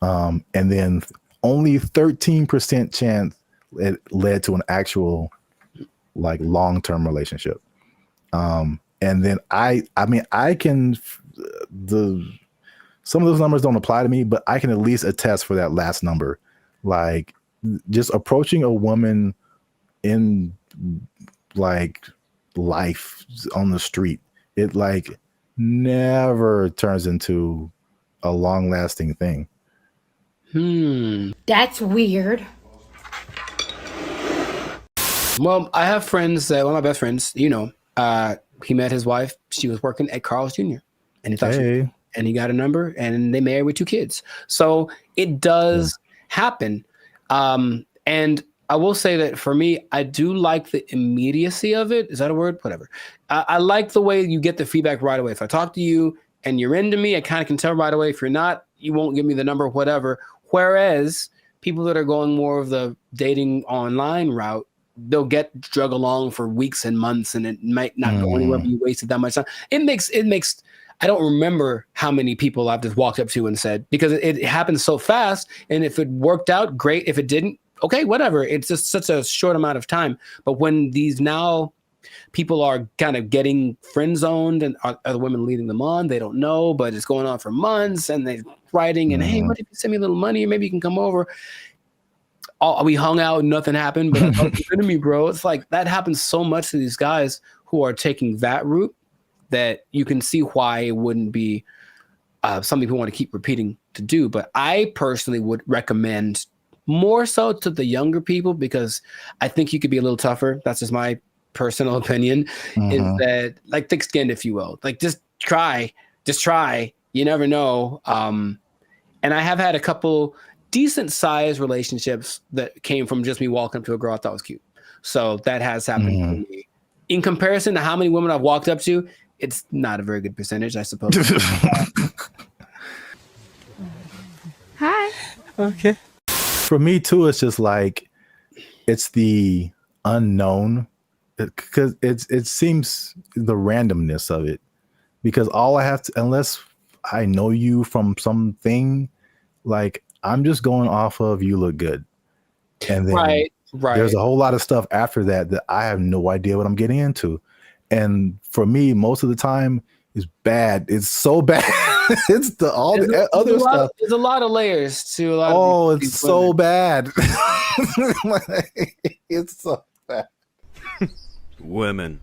And then only 13% chance it led to an actual like long-term relationship. And then I mean, some of those numbers don't apply to me, but I can at least attest for that last number. Like just approaching a woman in like life on the street, it like never turns into a long lasting thing. That's weird. Well, I have friends that one of my best friends, he met his wife. She was working at Carl's Jr. and he thought and he got a number and they married with 2 kids. So it does happen. And I will say that for me, I do like the immediacy of it. Is that a word? Whatever. I like the way you get the feedback right away. If I talk to you and you're into me, I kind of can tell right away. If you're not, you won't give me the number, whatever. Whereas people that are going more of the dating online route, they'll get drug along for weeks and months, and it might not go anywhere. But you wasted that much time. It makes. I don't remember how many people I've just walked up to and said, because it happens so fast. And if it worked out, great. If it didn't, okay, whatever. It's just such a short amount of time. But when these now people are kind of getting friend zoned, and are the women leading them on, they don't know, but it's going on for months, and they're writing and, hey, what if you send me a little money, or maybe you can come over. We hung out, nothing happened, but you're to me, bro. It's like that happens so much to these guys who are taking that route, that you can see why it wouldn't be something people want to keep repeating to do. But I personally would recommend more so to the younger people, because I think you could be a little tougher. That's just my personal opinion, is that, like, thick skinned, if you will. Like, just try. You never know. And I have had a couple decent sized relationships that came from just me walking up to a girl I thought was cute. So that has happened to me. In comparison to how many women I've walked up to, it's not a very good percentage, I suppose. Hi. Okay. For me too, it's just like, it's the unknown, because it seems the randomness of it, because all I have to, unless I know you from something, like, I'm just going off of you look good. And then right. There's a whole lot of stuff after that I have no idea what I'm getting into. And for me, most of the time, it's bad. It's so bad. It's the other stuff. There's a lot of layers to a lot of these it's so bad. It's so bad. Women.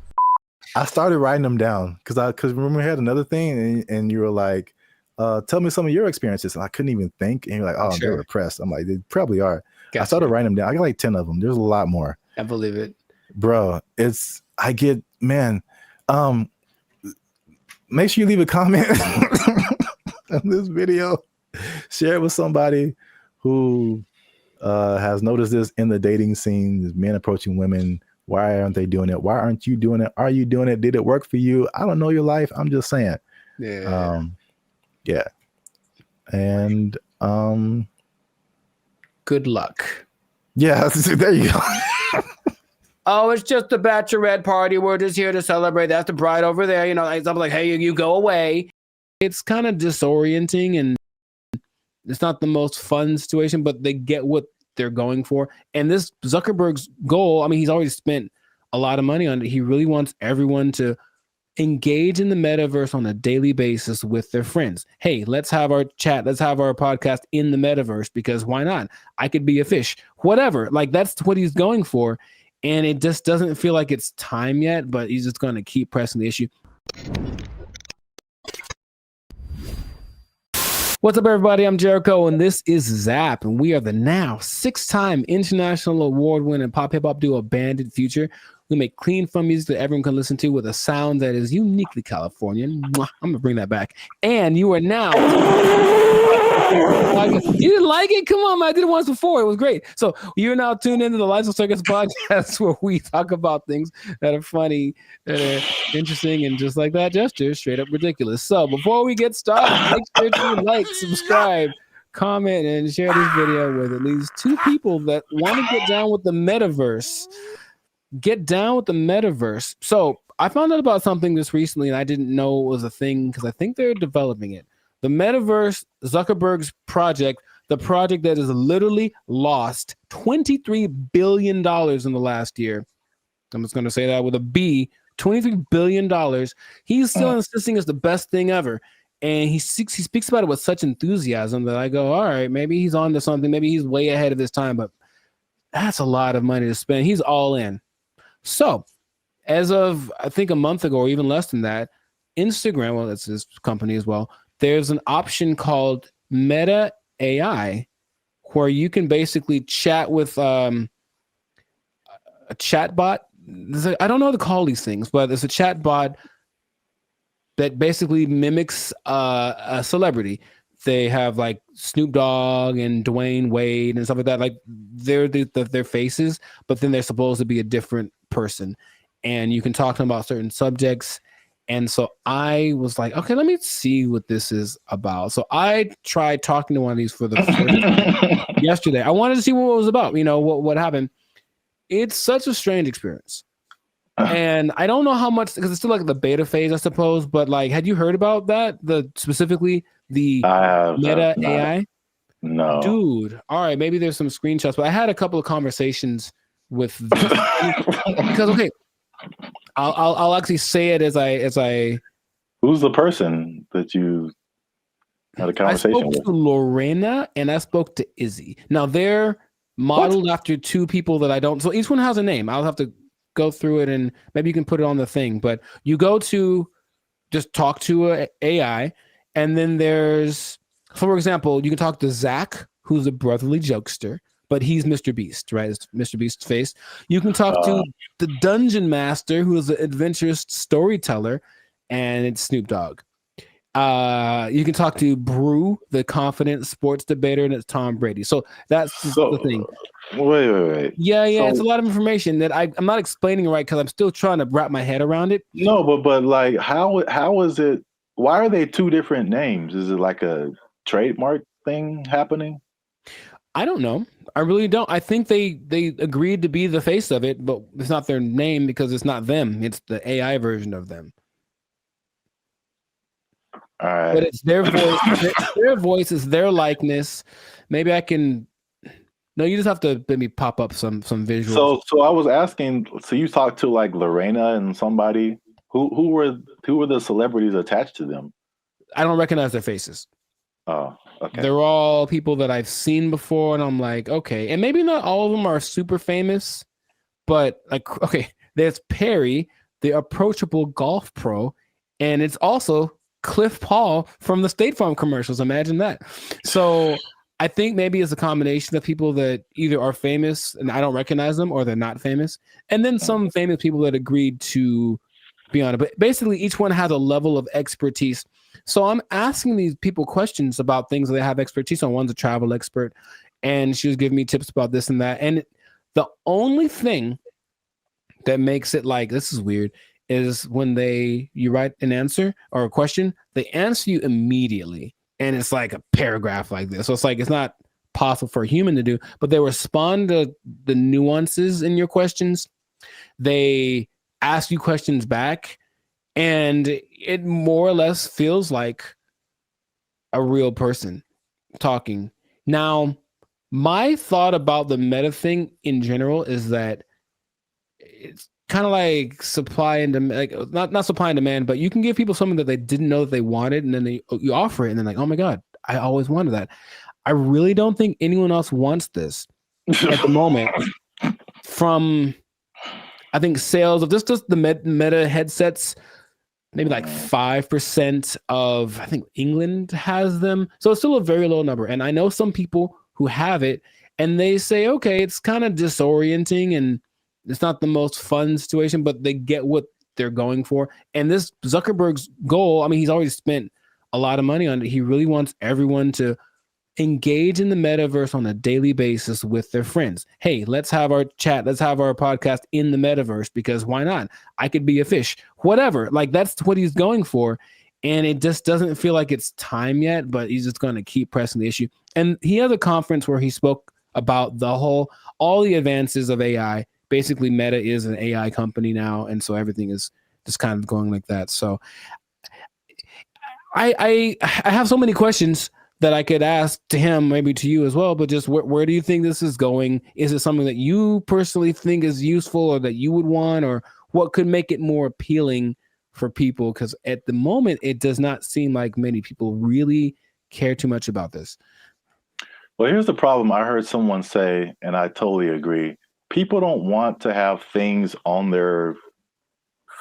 I started writing them down because remember we had another thing, and you were like, tell me some of your experiences. And I couldn't even think. And you're like, oh, they're depressed. I'm like, they probably are. Gotcha. I started writing them down. I got like 10 of them. There's a lot more. I believe it. Bro, make sure you leave a comment on this video. Share it with somebody who has noticed this in the dating scene, this men approaching women. Why aren't they doing it? Why aren't you doing it? Are you doing it? Did it work for you? I don't know your life. I'm just saying. Yeah. Yeah. And good luck. Yeah, there you go. Oh, it's just a bachelorette party. We're just here to celebrate. That's the bride over there. You know, I'm like, hey, you go away. It's kind of disorienting, and it's not the most fun situation, but they get what they're going for. And this Zuckerberg's goal, I mean, he's already spent a lot of money on it. He really wants everyone to engage in the metaverse on a daily basis with their friends. Hey, let's have our chat. Let's have our podcast in the metaverse, because why not? I could be a fish, whatever. Like, that's what he's going for. And it just doesn't feel like it's time yet, but he's just going to keep pressing the issue. What's up, everybody? I'm Jericho, and this is Zap, and we are the now 6-time international award-winning pop hip-hop duo Bandit Future. We make clean, fun music that everyone can listen to with a sound that is uniquely Californian. Mwah, I'm going to bring that back. And you are now... You didn't like it? Come on, man. I did it once before. It was great. So you're now tuned into the Lights and Circus podcast, where we talk about things that are funny, that are interesting, and just like that gesture, straight up ridiculous. So before we get started, make sure to like, subscribe, comment, and share this video with at least 2 people that want to get down with the metaverse. Get down with the metaverse. So I found out about something this recently, and I didn't know it was a thing, because I think they're developing it. The metaverse, Zuckerberg's project, the project that has literally lost $23 billion in the last year. I'm just going to say that with a B, $23 billion. He's still insisting it's the best thing ever. And he speaks about it with such enthusiasm that I go, all right, maybe he's on to something. Maybe he's way ahead of his time, but that's a lot of money to spend. He's all in. So as of, I think, a month ago, or even less than that, Instagram, well, that's his company as well, there's an option called Meta AI, where you can basically chat with a chatbot. I don't know how to call these things, but there's a chatbot that basically mimics a celebrity. They have like Snoop Dogg and Dwayne Wade and stuff like that. Like they're their faces, but then they're supposed to be a different person. And you can talk to them about certain subjects. And so I was like, okay, let me see what this is about. So I tried talking to one of these for the first yesterday. I wanted to see what it was about, you know, what happened. It's such a strange experience. And I don't know how much, because it's still like the beta phase, I suppose. But like, had you heard about that? Specifically the Meta AI? No. Dude. All right, maybe there's some screenshots, but I had a couple of conversations with this. Because okay, I'll actually say it as I. Who's the person that you had a conversation I spoke with? to Lorena and I spoke to Izzy. Now they're modeled after two people that I don't. So each one has a name. I'll have to go through it and maybe you can put it on the thing. But you go to just talk to a AI, and then there's, for example, you can talk to Zach, who's a brotherly jokester, but he's Mr. Beast, right? It's Mr. Beast's face. You can talk to the Dungeon Master, who is an adventurous storyteller, and it's Snoop Dogg. You can talk to Brew, the confident sports debater, and it's Tom Brady. So that's the thing. Wait. Yeah, So, it's a lot of information that I'm not explaining right because I'm still trying to wrap my head around it. no, but like, how is it? Why are they two different names? Is it like a trademark thing happening? I don't know. I really don't. I think they agreed to be the face of it, but it's not their name because it's not them. It's the AI version of them. All right. But it's their voice. Their voice is their likeness. Maybe I can. No, you just have to let me pop up some visuals. So I was asking. So you talked to like Lorena and somebody. Who were the celebrities attached to them? I don't recognize their faces. Oh, okay. They're all people that I've seen before, and I'm like, okay. And maybe not all of them are super famous, but like, okay, there's Perry, the approachable golf pro, and it's also Cliff Paul from the State Farm commercials. Imagine that. So I think maybe it's a combination of people that either are famous and I don't recognize them, or they're not famous, and then some famous people that agreed to be on it. But basically, each one has a level of expertise. So I'm asking these people questions about things that they have expertise on. One's a travel expert, and she was giving me tips about this and that. And the only thing that makes it like, this is weird, is when you write an answer or a question, they answer you immediately. And it's like a paragraph like this. So it's like, it's not possible for a human to do, but they respond to the nuances in your questions. They ask you questions back, and it more or less feels like a real person talking. Now, my thought about the meta thing in general is that it's kind of like supply and demand, like not supply and demand, but you can give people something that they didn't know that they wanted, and then you offer it, and then like, oh my God, I always wanted that. I really don't think anyone else wants this at the moment. From, I think, sales of just the meta headsets, maybe like 5% of, I think, England has them. So it's still a very low number. And I know some people who have it, and they say, okay, it's kind of disorienting and it's not the most fun situation, but they get what they're going for. And this Zuckerberg's goal, I mean, he's already spent a lot of money on it. He really wants everyone to engage in the metaverse on a daily basis with their friends. Hey, let's have our chat. Let's have our podcast in the metaverse, because why not? I could be a fish, whatever. Like, that's what he's going for. And it just doesn't feel like it's time yet, but he's just going to keep pressing the issue. And he had a conference where he spoke about all the advances of AI. Basically, Meta is an AI company now. And so everything is just kind of going like that. So I have so many questions that I could ask to him, maybe to you as well, but just where do you think this is going? Is it something that you personally think is useful or that you would want, or what could make it more appealing for people? Because at the moment, it does not seem like many people really care too much about this. Well, here's the problem. I heard someone say, and I totally agree, people don't want to have things on their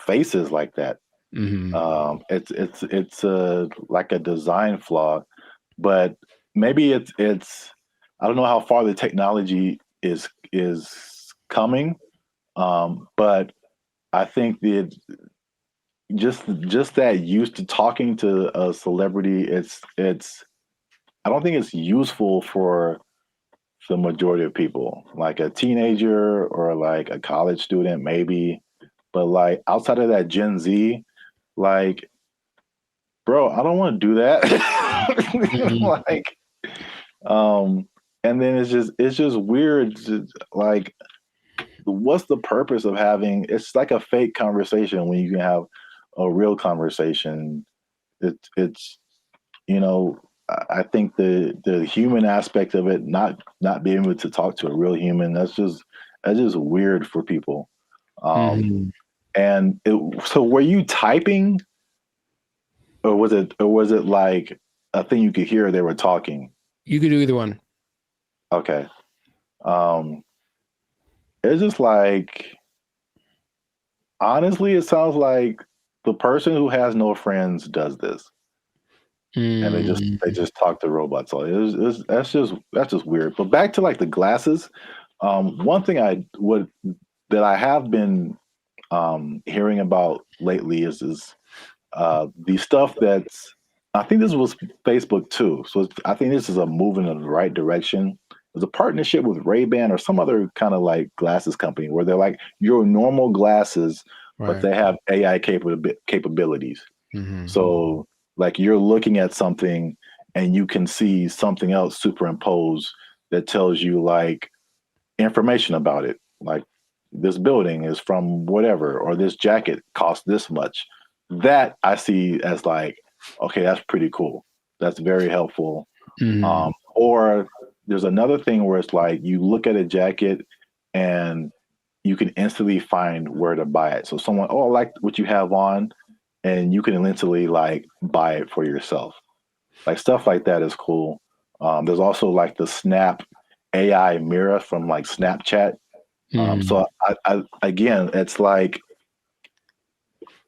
faces like that. Mm-hmm. It's like a design flaw. But maybe it's I don't know how far the technology is coming, but I think that just that used to talking to a celebrity, it's I don't think it's useful for the majority of people. Like a teenager or like a college student, maybe, but like outside of that Gen Z, like, bro, I don't want to do that. Like, and then it's just weird. Like what's the purpose of having? It's like a fake conversation when you can have a real conversation. It's you know, I think the human aspect of it, not being able to talk to a real human, that's just weird for people. And so were you typing, or was it like a thing you could hear they were talking? You could do either one. Okay. It's just like, honestly, it sounds like the person who has no friends does this, and they just talk to robots. So that's just weird. But back to like the glasses. One thing that I have been hearing about lately is the stuff that's, I think this was Facebook too. So I think this is a move in the right direction. There's a partnership with Ray-Ban or some other kind of like glasses company where they're like your normal glasses, but they have AI capabilities. So like you're looking at something and you can see something else superimposed that tells you like information about it. Like this building is from whatever, or this jacket costs this much. That I see as like, okay, that's pretty cool. That's very helpful. Or there's another thing where it's like you look at a jacket and you can instantly find where to buy it. So someone, oh, I like what you have on, and you can instantly like buy it for yourself. Like stuff like that is cool. There's also like the Snap AI mirror from like Snapchat. So I again, it's like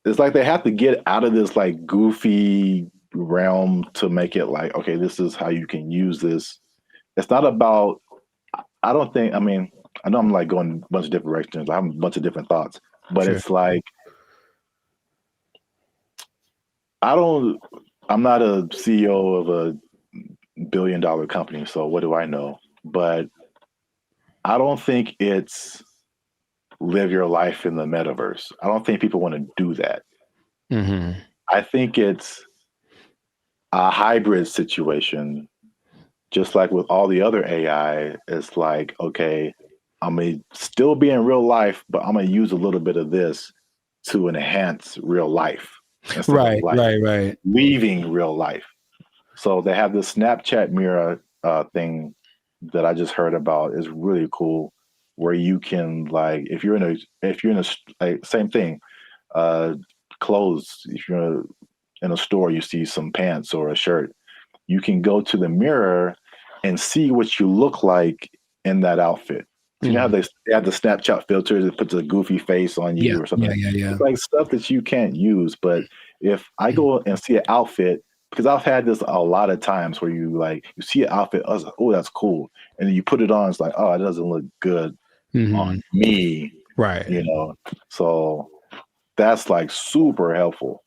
they have to get out of this like goofy realm to make it like, okay, this is how you can use this. It's not about, I don't think, I mean, I know I'm like going a bunch of different directions. I have a bunch of different thoughts, but it's like, I'm not a CEO of a $1 billion company, so what do I know? But I don't think it's live your life in the metaverse. I don't think people want to do that. I think it's a hybrid situation, just like with all the other AI. It's like, okay, I'm going to still be in real life, but I'm going to use a little bit of this to enhance real life. Right. Leaving real life. So they have this Snapchat mirror thing that I just heard about is really cool, where you can like, if you're in a like, same thing, clothes, if you're in a store, you see some pants or a shirt, you can go to the mirror and see what you look like in that outfit. So you know how they have the Snapchat filters that puts a goofy face on you or something. Yeah. It's like stuff that you can't use. But if I go and see an outfit, because I've had this a lot of times where you see an outfit, I was like, oh, that's cool. And then you put it on, it's like, oh, it doesn't look good on me. Right. You know, so that's like super helpful.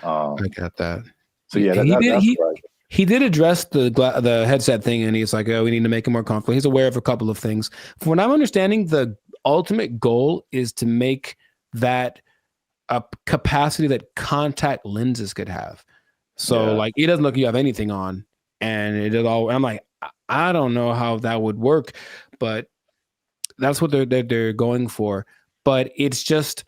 I got that. So yeah, that's right. He did address the headset thing, and he's like, oh, we need to make it more comfortable. He's aware of a couple of things. From what I'm understanding, the ultimate goal is to make that a capacity that contact lenses could have. So like, it doesn't look like you have anything on, and it is all. I'm like, I don't know how that would work, but that's what they're going for. But it's just,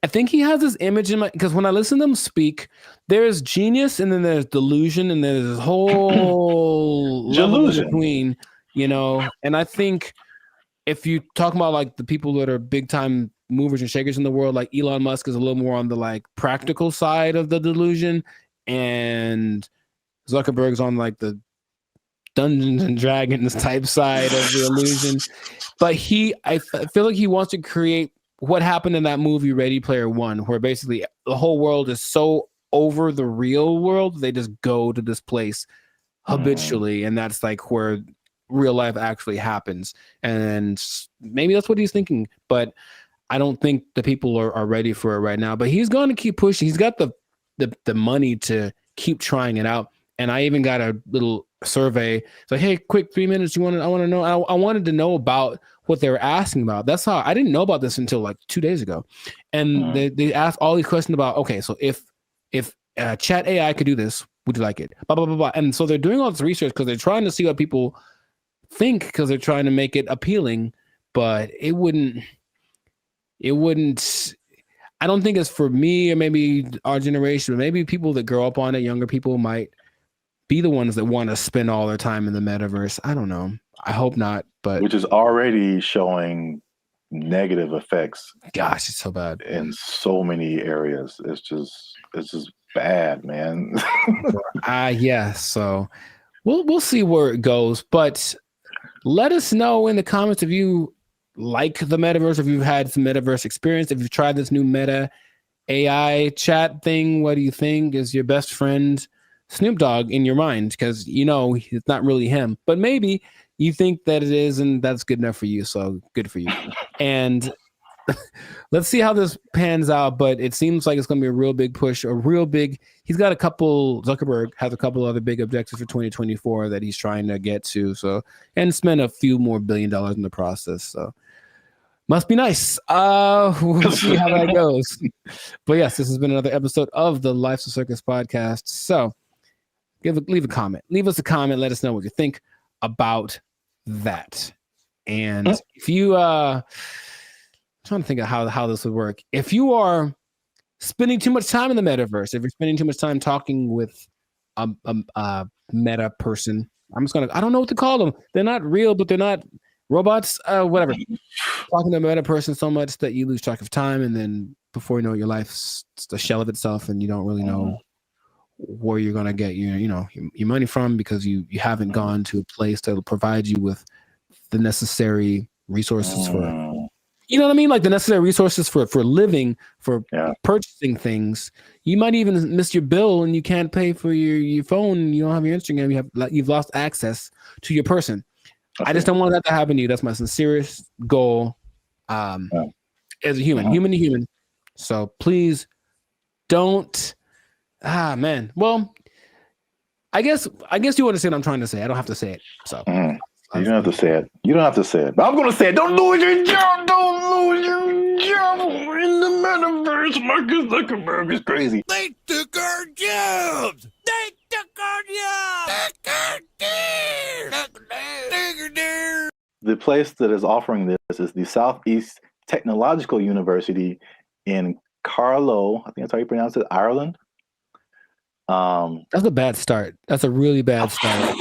I think he has this image in my, because when I listen to them speak, there's genius and then there's delusion and there's this whole level in between, you know. And I think if you talk about like the people that are big time movers and shakers in the world, like Elon Musk is a little more on the like practical side of the delusion, and Zuckerberg's on like the Dungeons and Dragons type side of the illusion. But I feel like he wants to create what happened in that movie Ready Player One, where basically the whole world is so over the real world, they just go to this place habitually, and that's like where real life actually happens. And maybe that's what he's thinking, but I don't think the people are ready for it right now. But he's going to keep pushing. He's got the money to keep trying it out. And I even got a little survey. It's like, hey, quick 3 minutes. I want to know. I wanted to know about what they were asking about. That's how I didn't know about this until like 2 days ago. And they asked all these questions about, okay, so if chat AI could do this, would you like it? Blah, blah, blah, blah. And so they're doing all this research because they're trying to see what people think, because they're trying to make it appealing. but it wouldn't. I don't think it's for me or maybe our generation, but maybe people that grow up on it, younger people might be the ones that want to spend all their time in the metaverse. I don't know. I hope not, but which is already showing negative effects. Gosh, it's so bad in so many areas. It's just bad, man. Yeah. So we'll see where it goes, but let us know in the comments if you like the metaverse, if you've had some metaverse experience, if you've tried this new Meta AI chat thing. What do you think? Is your best friend Snoop Dogg in your mind? Because it's not really him, but maybe you think that it is, and that's good enough for you. So good for you. And let's see how this pans out. But it seems like it's going to be a real big push, he's got Zuckerberg has a couple other big objectives for 2024 that he's trying to get to. So, and spend a few more $1 billion in the process. So must be nice. We'll see how that goes. But yes, this has been another episode of the Life's a Circus podcast. So leave a comment. Leave us a comment. Let us know what you think about that. And if you I'm trying to think of how this would work. If you are spending too much time in the metaverse, if you're spending too much time talking with a meta person, I don't know what to call them. They're not real, but they're not robots, whatever. Talking to a meta person so much that you lose track of time, and then before you know it, your life's a shell of itself, and you don't really know where you're gonna get your money from, because you haven't gone to a place that will provide you with the necessary resources for, you know what I mean, like the necessary resources for living, for purchasing things. You might even miss your bill and you can't pay for your phone. You don't have your Instagram. You've lost access to your person. I just don't want that to happen to you. That's my sincerest goal as a human to human. So please don't. Man. Well, I guess you understand what I'm trying to say. I don't have to say it. So you don't have to say it. You don't have to say it. But I'm gonna say it. Don't lose your job. Don't lose your job in the metaverse. Marcus Zuckerberg is crazy. They took our jobs. They took our jobs. The place that is offering this is the Southeast Technological University in Carlow. I think that's how you pronounce it, Ireland. That's a bad start. That's a really bad start.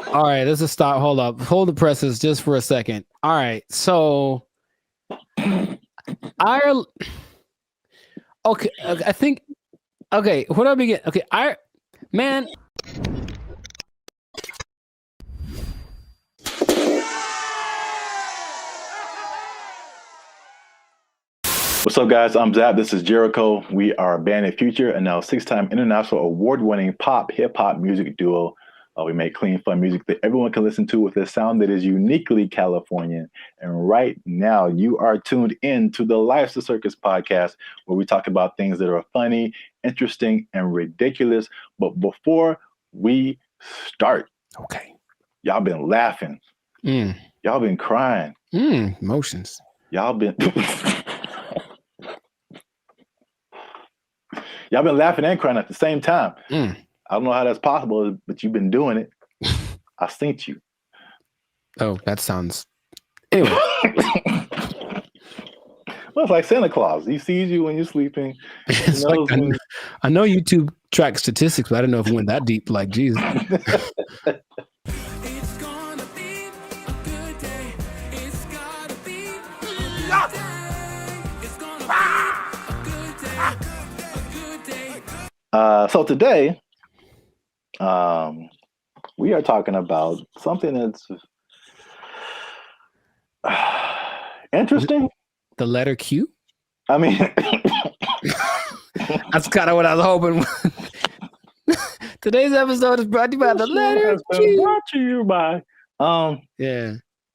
All right, let's just stop. Hold up. Hold the presses just for a second. All right, so Ireland. Okay, I think. Okay, where do I begin? Okay, man. What's up, guys? I'm Zap. This is Jericho. We are Band of Future, and now 6-time international award-winning pop hip-hop music duo. We make clean, fun music that everyone can listen to with a sound that is uniquely Californian. And right now, you are tuned in to the Life's a Circus podcast, where we talk about things that are funny, interesting, and ridiculous. But before we start, y'all been laughing. Y'all been crying. Emotions. Y'all been y'all been laughing and crying at the same time. I don't know how that's possible, but you've been doing it. I synced you. Oh, that sounds. Anyway. Well, it's like Santa Claus. He sees you when you're sleeping. It's like, I know YouTube tracks statistics, but I don't know if it went that deep. Like, geez. So today, we are talking about something that's interesting. The letter Q? I mean, that's kind of what I was hoping. Today's episode is brought to you by the letter Q. Brought to you by, a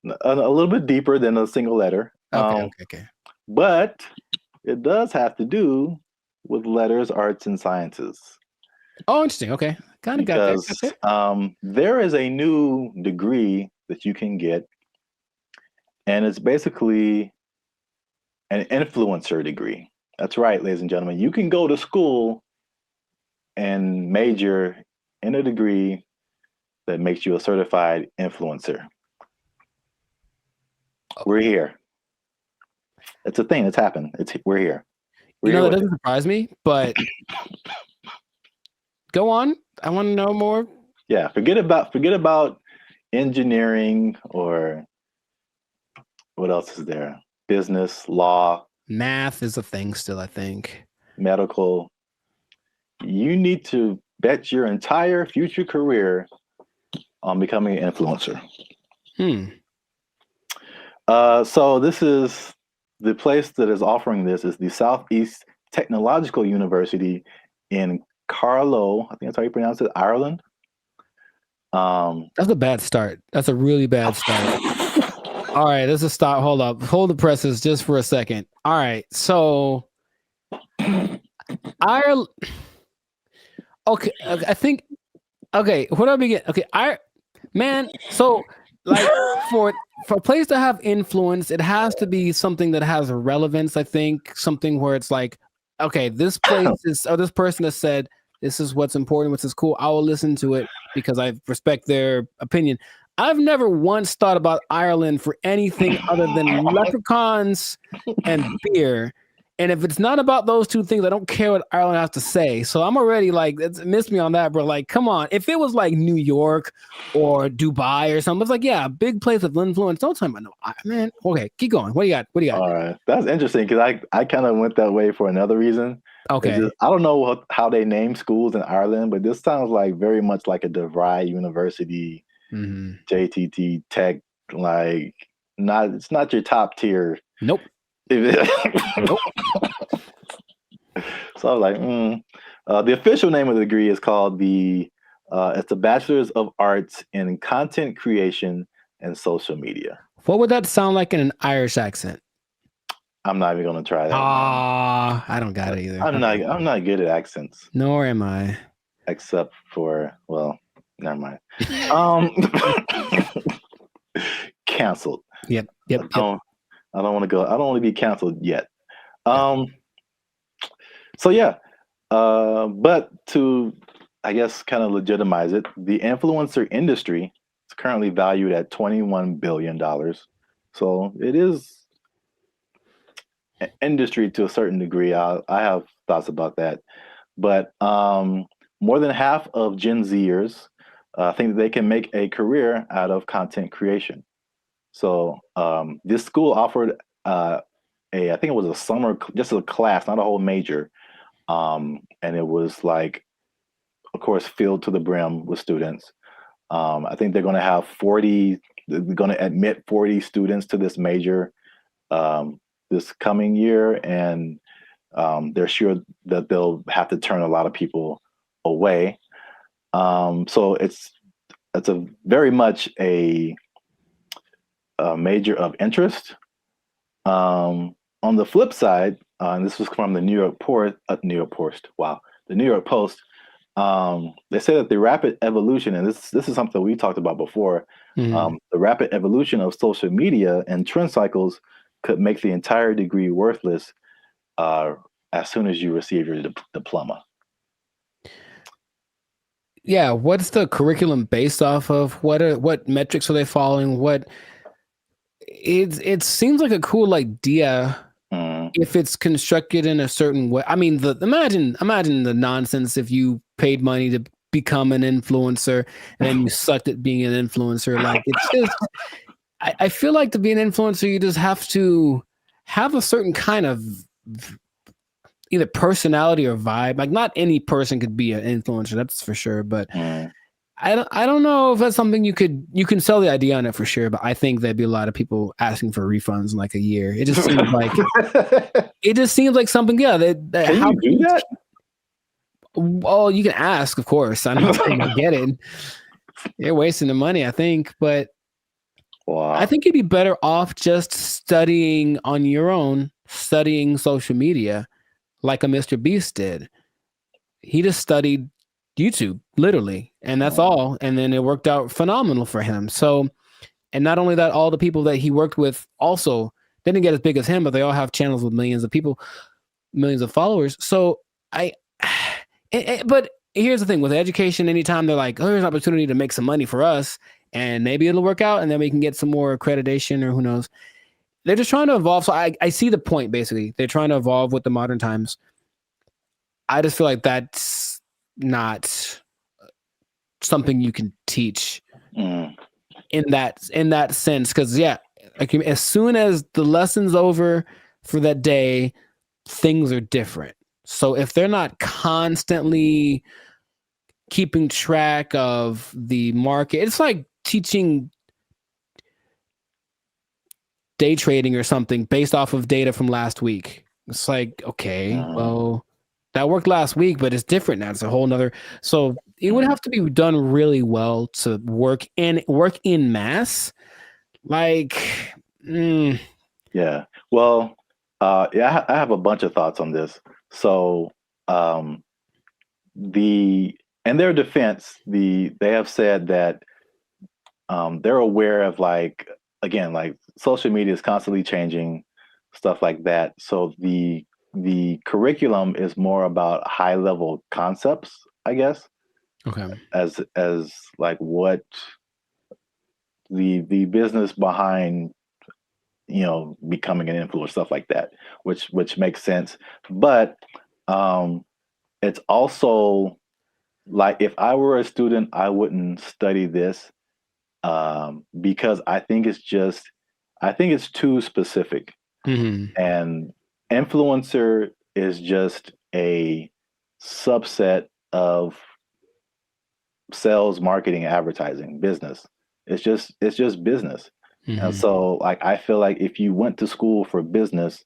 little bit deeper than a single letter. Okay. But it does have to do with letters, arts, and sciences. Oh, interesting. Okay. Kind of got that. There is a new degree that you can get, and it's basically an influencer degree. That's right, ladies and gentlemen. You can go to school and major in a degree that makes you a certified influencer. We're here. It's a thing that's happened. We're here. You know, that doesn't surprise me, but go on. I want to know more. Yeah, forget about engineering or what else is there? Business, law, math is a thing still, I think. Medical. You need to bet your entire future career on becoming an influencer. So this is the place that is offering this is the Southeast Technological University in Carlow. I think that's how you pronounce it, Ireland. That's a bad start. That's a really bad start. All right, let's just stop. Hold up. Hold the presses just for a second. All right, so Ireland. Okay, I think. Okay, where do I begin? Okay, man. So, like, for a place to have influence, it has to be something that has relevance. I think something where it's like, okay, this place is, or this person has said this is what's important, which is cool. I will listen to it because I respect their opinion. I've never once thought about Ireland for anything other than leprechauns and beer. And if it's not about those two things, I don't care what Ireland has to say. So I'm already like, it's missed me on that, bro. Like, come on. If it was like New York or Dubai or something, it's like, yeah, big place of influence. Don't tell me, no, man. Okay, keep going. What do you got? What do you got? All right, that's interesting because I kind of went that way for another reason. Okay. I don't know how they name schools in Ireland, but this sounds like very much like a DeVry University, JTT Tech. Like, it's not your top tier. Nope. Nope. So I was like, the official name of the degree is called it's a Bachelor's of Arts in Content Creation and Social Media. What would that sound like in an Irish accent? I'm not even gonna try that. I don't got it either. I'm not good at accents. Nor am I. Except for, well, never mind. Canceled. Yep. I don't want to go. I don't want to be canceled yet. So yeah, but to, I guess, kind of legitimize it, the influencer industry is currently valued at $21 billion. So it is an industry to a certain degree. I have thoughts about that, but more than half of Gen Zers think that they can make a career out of content creation. So this school offered I think it was a summer, just a class, not a whole major. And it was like, of course, filled to the brim with students. I think they're going to have they're going to admit 40 students to this major this coming year. And they're sure that they'll have to turn a lot of people away. So it's a very much a major of interest. On the flip side, and this was from the New York Post. Wow, the New York Post. They say that the rapid evolution, and this is something we talked about before. The rapid evolution of social media and trend cycles could make the entire degree worthless as soon as you receive your diploma. Yeah, what's the curriculum based off of? What metrics are they following? It seems like a cool idea if it's constructed in a certain way. I mean, imagine the nonsense if you paid money to become an influencer and then you sucked at being an influencer. Like, it's just, I feel like to be an influencer, you just have to have a certain kind of either personality or vibe. Like, not any person could be an influencer, that's for sure. But I don't know if that's something you can sell the idea on it for sure, but I think there'd be a lot of people asking for refunds in like a year. It just seems like something. Yeah, can you do that? Well, you can ask, of course. I don't think I get it. You're wasting the money, I think, but I think you'd be better off just studying on your own, studying social media, like a Mr. Beast did. He just studied YouTube, literally, and that's all. And then it worked out phenomenal for him. So, and not only that, all the people that he worked with also didn't get as big as him, but they all have channels with millions of people, millions of followers. So but here's the thing with education, anytime they're like, oh, there's an opportunity to make some money for us and maybe it'll work out and then we can get some more accreditation or who knows. they're just trying to evolve. So I see the point. Basically, they're trying to evolve with the modern times. I just feel like that's not something you can teach in that sense. Because like as soon as the lesson's over for that day, things are different. So if they're not constantly keeping track of the market, it's like teaching day trading or something based off of data from last week. It's like, okay, well, that worked last week, but it's different now. It's a whole nother. So it would have to be done really well to work in mass. Like, Yeah. Well, I have a bunch of thoughts on this. So, in their defense, they have said that they're aware of like social media is constantly changing, stuff like that. So the curriculum is more about high level concepts, I guess. Okay. As like what the business behind becoming an influencer, stuff like that, which makes sense. But it's also like if I were a student, I wouldn't study this because I think it's too specific. And influencer is just a subset of sales, marketing, advertising, business. It's just business. And so like I feel like if you went to school for business,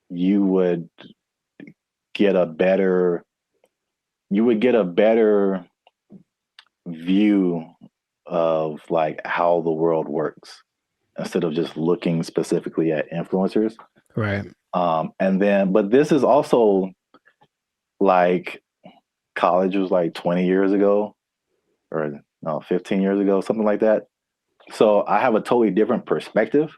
you would get a better view of like how the world works instead of just looking specifically at influencers. Right. But this is also like college was like 20 years ago or no, 15 years ago, something like that. So I have a totally different perspective,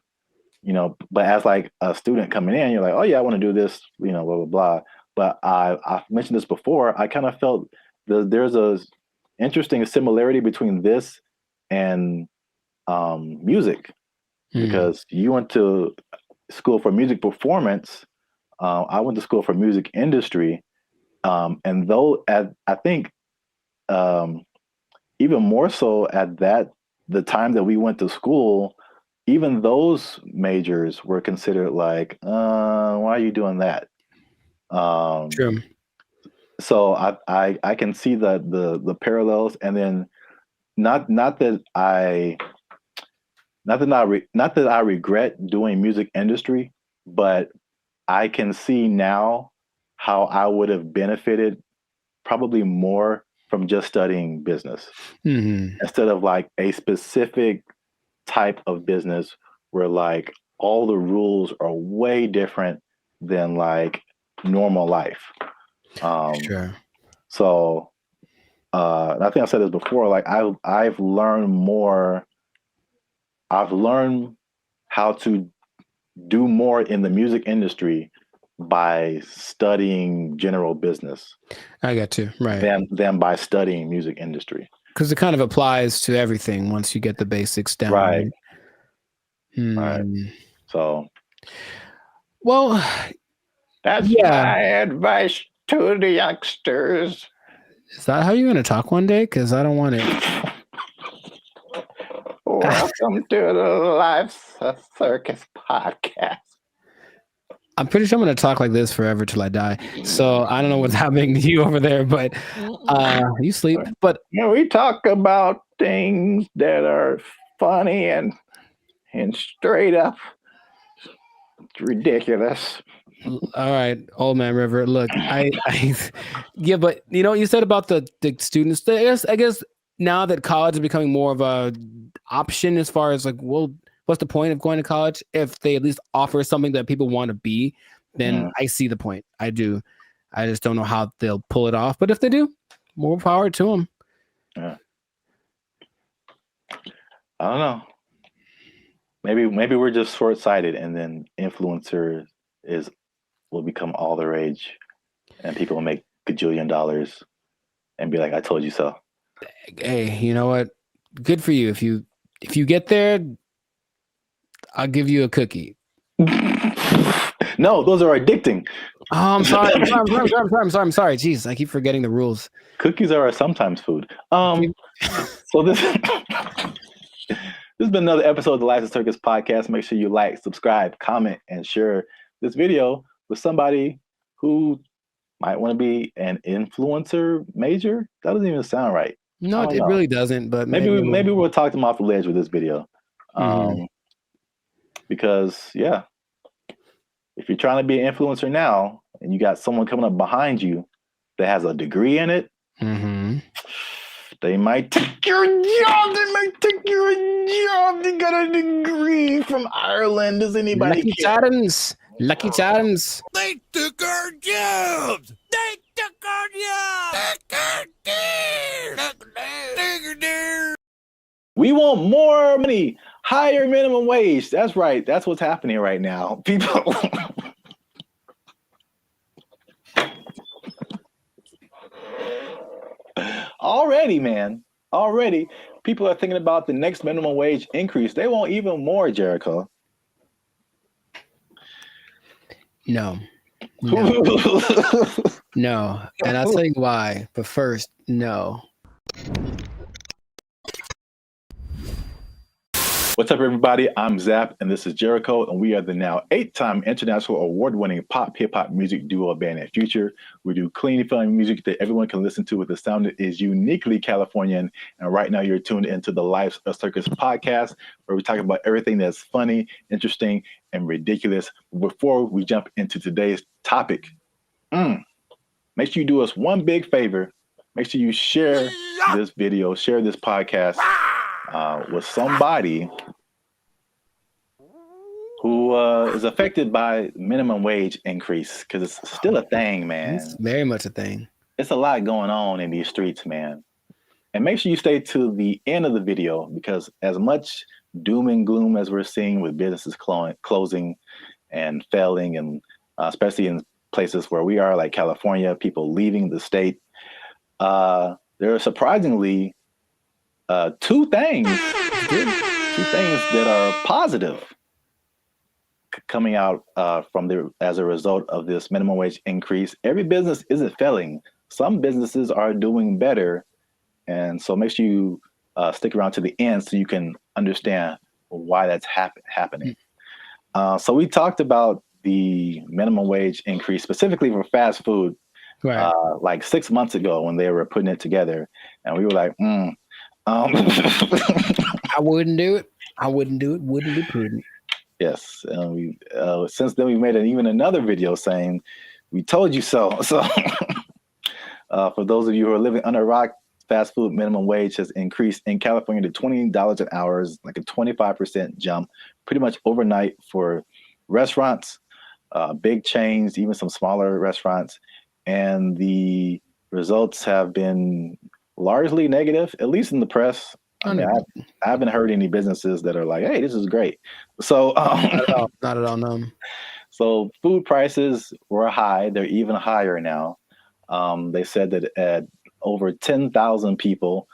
but as like a student coming in, you're like, oh yeah, I want to do this, blah, blah, blah. But I've mentioned this before. I kind of felt there's a interesting similarity between this and music, because you went to school for music performance. I went to school for music industry. And though I think even more so at the time that we went to school, even those majors were considered like, why are you doing that? True. So I can see the parallels, and then not that I regret doing music industry, but I can see now how I would have benefited probably more from just studying business instead of like a specific type of business where like all the rules are way different than like normal life. Sure. So I think I said this before, like I've learned more. I've learned how to do more in the music industry by studying general business. I got you. Right. Than by studying music industry. Because it kind of applies to everything once you get the basics down. Right. Right. So. Well, that's my advice to the youngsters. Is that how you're going to talk one day? Because I don't want it. Welcome to the Life Circus podcast. I'm pretty sure I'm going to talk like this forever till I die. So I don't know what's happening to you over there, but you sleep. But we talk about things that are funny and straight up ridiculous. All right, old man River. Look, yeah, but you said about the students. I guess now that college is becoming more of a option as far as like, well, what's the point of going to college if they at least offer something that people want to be? Then I see the point. I do. I just don't know how they'll pull it off. But if they do, more power to them. Yeah. I don't know. Maybe we're just short-sighted, and then influencer will become all the rage, and people will make gajillion dollars and be like, "I told you so." Hey, you know what? Good for you. If you get there, I'll give you a cookie. No, those are addicting. Oh, I'm sorry. I'm sorry. Jeez, I keep forgetting the rules. Cookies are sometimes food. So this this has been another episode of the Life of Circus podcast. Make sure you like, subscribe, comment, and share this video with somebody who might want to be an influencer major. That doesn't even sound right. No, it really doesn't. But maybe we'll talk them off the ledge with this video. Because if you're trying to be an influencer now and you got someone coming up behind you that has a degree in it, they might take your job. They might take your job. They got a degree from Ireland. Does anybody care? Lucky Charms. They took our jobs. They took our jobs. We want more money, higher minimum wage. That's right. That's what's happening right now. People. Already, people are thinking about the next minimum wage increase. They want even more, Jericho. No. No. And I'll tell you why. But first, no. What's up, everybody? I'm Zap, and this is Jericho, and we are the now 8-time international award-winning pop hip-hop music duo band and Future. We do clean, fun music that everyone can listen to with a sound that is uniquely Californian. And right now, you're tuned into the Life of Circus podcast, where we talk about everything that's funny, interesting, and ridiculous. Before we jump into today's topic, make sure you do us one big favor. Make sure you share this video, share this podcast with somebody who is affected by minimum wage increase, because it's still a thing, man. It's very much a thing. It's a lot going on in these streets, man. And make sure you stay to the end of the video, because as much doom and gloom as we're seeing with businesses closing and failing, and especially in places where we are, like California, people leaving the state, there are surprisingly two things that are positive coming out as a result of this minimum wage increase. Every business isn't failing. Some businesses are doing better. And so make sure you stick around to the end so you can understand why that's happening. So we talked about the minimum wage increase specifically for fast food, like 6 months ago when they were putting it together. And we were like, I wouldn't do it. Wouldn't be prudent. Yes. We since then, we made even another video saying, we told you so. So for those of you who are living under a rock, fast food minimum wage has increased in California to $20 an hour, like a 25% jump, pretty much overnight for restaurants, big chains, even some smaller restaurants. And the results have been largely negative, at least in the press. I mean, I haven't heard any businesses that are like, hey, this is great. So not at all, no. So food prices were high. They're even higher now. They said that at over 10,000 people,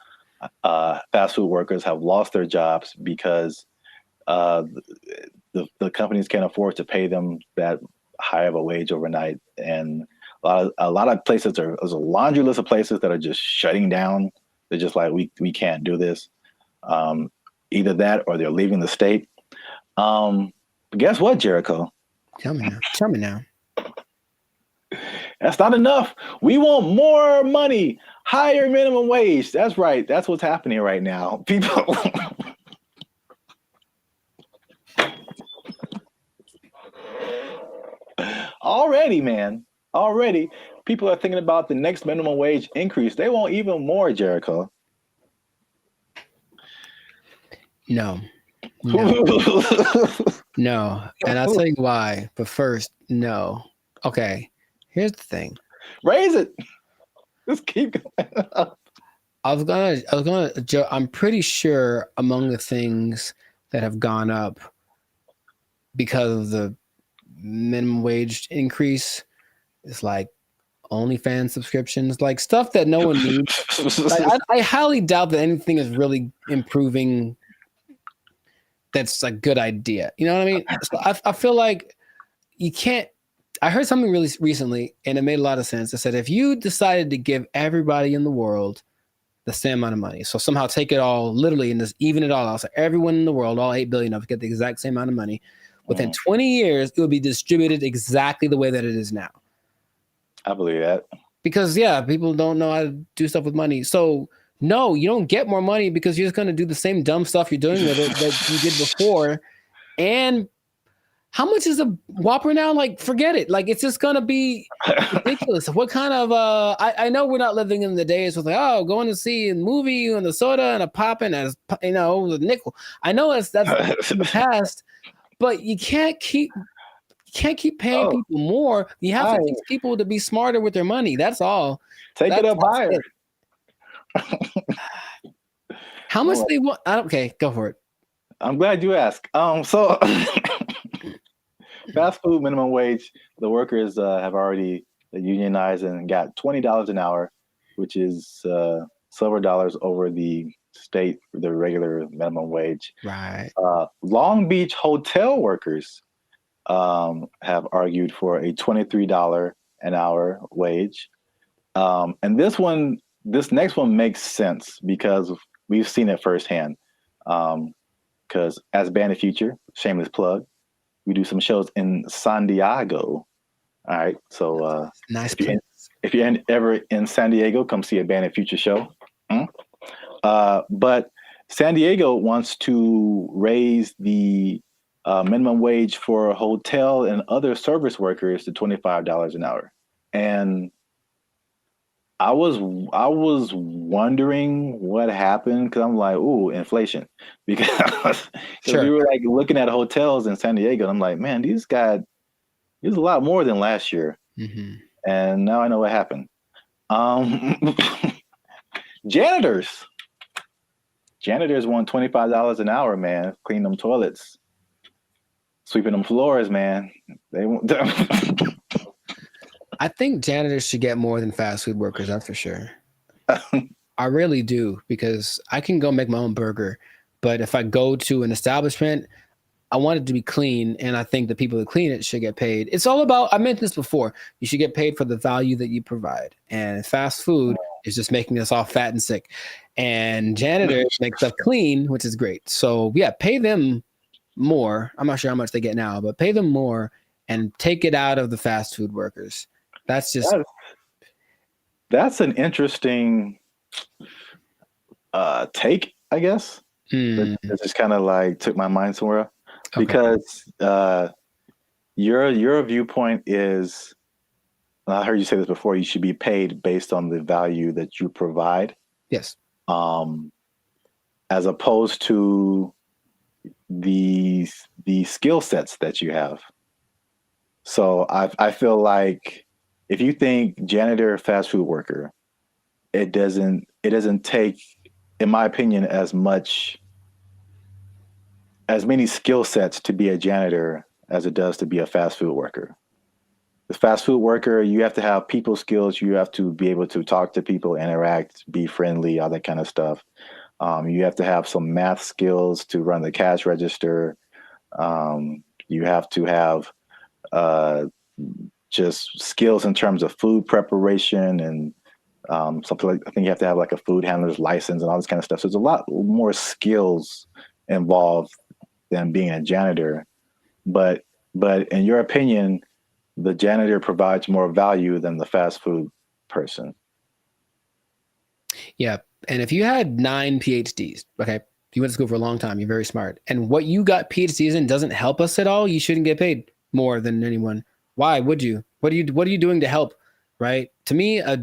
fast food workers have lost their jobs because the companies can't afford to pay them that high of a wage overnight. And a lot of places, there's a laundry list of places that are just shutting down. They're just like, we can't do this. Either that or they're leaving the state. But guess what, Jericho? Tell me now. That's not enough. We want more money, higher minimum wage. That's right. That's what's happening right now. People. Already, people are thinking about the next minimum wage increase. They want even more, Jericho. No. No. And I'll tell you why. But first, no. Okay. Here's the thing. Raise it. Just keep going up. I'm pretty sure among the things that have gone up because of the minimum wage increase is like OnlyFans subscriptions, like stuff that no one needs. Like, I highly doubt that anything is really improving that's a good idea. You know what I mean? So I feel like you can't. I heard something really recently, and it made a lot of sense. It said if you decided to give everybody in the world the same amount of money, so somehow take it all literally and just even it all out, so everyone in the world, all 8 billion of us, get the exact same amount of money. Within 20 years, it would be distributed exactly the way that it is now. I believe that. Because, yeah, people don't know how to do stuff with money. So, no, you don't get more money because you're just going to do the same dumb stuff you're doing with it that you did before. And how much is a Whopper now? Like, forget it. Like, it's just going to be ridiculous. What kind of, I know we're not living in the days with like, oh, going to see a movie and the soda and a pop and a, you know, a nickel. I know that's in the past, but you can't keep paying people more. You have to teach people to be smarter with their money. That's all. Take it up higher. How much they want? Okay, go for it. I'm glad you asked. So fast food minimum wage, the workers have already unionized and got $20 an hour, which is silver dollars over the regular minimum wage. Right. Long Beach hotel workers have argued for a $23 an hour wage. And this next one makes sense because we've seen it firsthand. Because as Band of Future, shameless plug, we do some shows in San Diego. All right. So nice. If you're ever in San Diego, come see a Band of Future show. But San Diego wants to raise the minimum wage for hotel and other service workers to $25 an hour. And I was wondering what happened because I'm like, ooh, inflation. Because we were like looking at hotels in San Diego, and I'm like, man, these got a lot more than last year. Mm-hmm. And now I know what happened. Janitors want $25 an hour, man. Clean them toilets, sweeping them floors, man. They want. I think janitors should get more than fast food workers. That's for sure. I really do, because I can go make my own burger, but if I go to an establishment, I want it to be clean, and I think the people that clean it should get paid. It's all about, I mentioned this before, you should get paid for the value that you provide. And fast food is just making us all fat and sick. And janitors make stuff clean, which is great. So yeah, pay them more. I'm not sure how much they get now, but pay them more and take it out of the fast food workers. That's just that's an interesting take, I guess. It just kind of like took my mind somewhere. Okay. Because your viewpoint is, I heard you say this before, you should be paid based on the value that you provide. Yes. As opposed to the skill sets that you have. So I feel like if you think janitor, fast food worker, it doesn't take, in my opinion, as many skill sets to be a janitor as it does to be a fast food worker. The fast food worker, you have to have people skills. You have to be able to talk to people, interact, be friendly, all that kind of stuff. You have to have some math skills to run the cash register. You have to have just skills in terms of food preparation and something like, I think you have to have like a food handler's license and all this kind of stuff. So there's a lot more skills involved than being a janitor. But in your opinion, the janitor provides more value than the fast food person. Yeah. And if you had 9 PhDs, okay, you went to school for a long time, you're very smart, and what you got PhDs in doesn't help us at all, you shouldn't get paid more than anyone. Why would you? What are you doing to help? Right? To me, I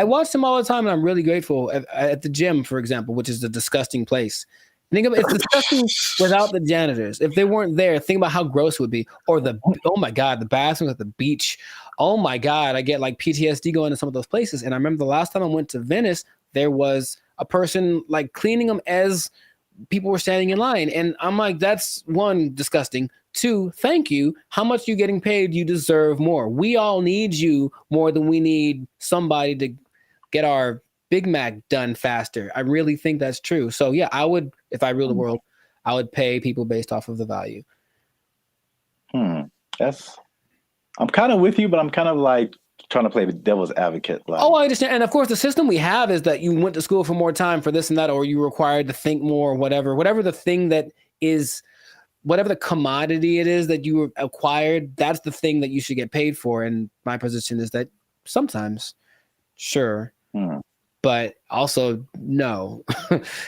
watch them all the time, and I'm really grateful at the gym, for example, which is a disgusting place. Think about it's disgusting without the janitors. If they weren't there, think about how gross it would be. Or oh my God, the bathrooms at the beach. Oh my God, I get like PTSD going to some of those places. And I remember the last time I went to Venice, there was a person like cleaning them as people were standing in line. And I'm like, that's one, disgusting. 2, thank you. How much are you getting paid? You deserve more. We all need you more than we need somebody to get our Big Mac done faster. I really think that's true. So yeah, I would, if I ruled the world, I would pay people based off of the value. I'm kind of with you, but I'm kind of like trying to play the devil's advocate. Like, Oh, I understand. And of course, the system we have is that you went to school for more time for this and that, or you were required to think more, whatever the thing that is, whatever the commodity it is that you acquired, that's the thing that you should get paid for. And my position is that sometimes, sure, but also no,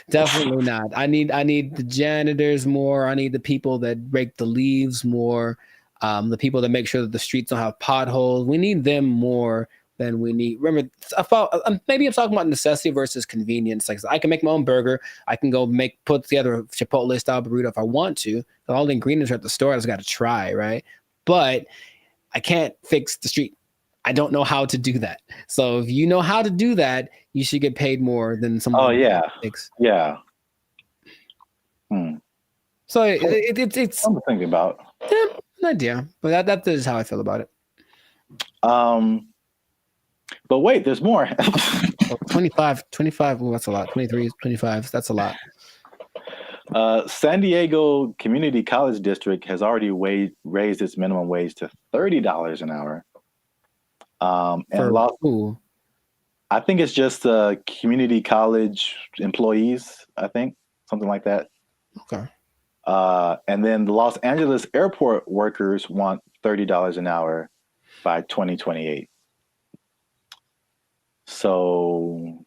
definitely not. I need the janitors more. I need the people that rake the leaves more. The people that make sure that the streets don't have potholes. We need them more than we need. Remember, maybe I'm talking about necessity versus convenience. Like, I can make my own burger. I can go put together a Chipotle style burrito if I want to. All the ingredients are at the store. I just got to try, right? But I can't fix the street. I don't know how to do that. So if you know how to do that, you should get paid more than someone. Oh yeah, yeah. So it's something to think about. Yeah, an idea, but that is how I feel about it. But wait, there's more. 25. Well, that's a lot. 23, 25. That's a lot. San Diego Community College District has already raised its minimum wage to $30 an hour. And I think it's just community college employees, I think, something like that. Okay. And then the Los Angeles airport workers want $30 an hour by 2028. So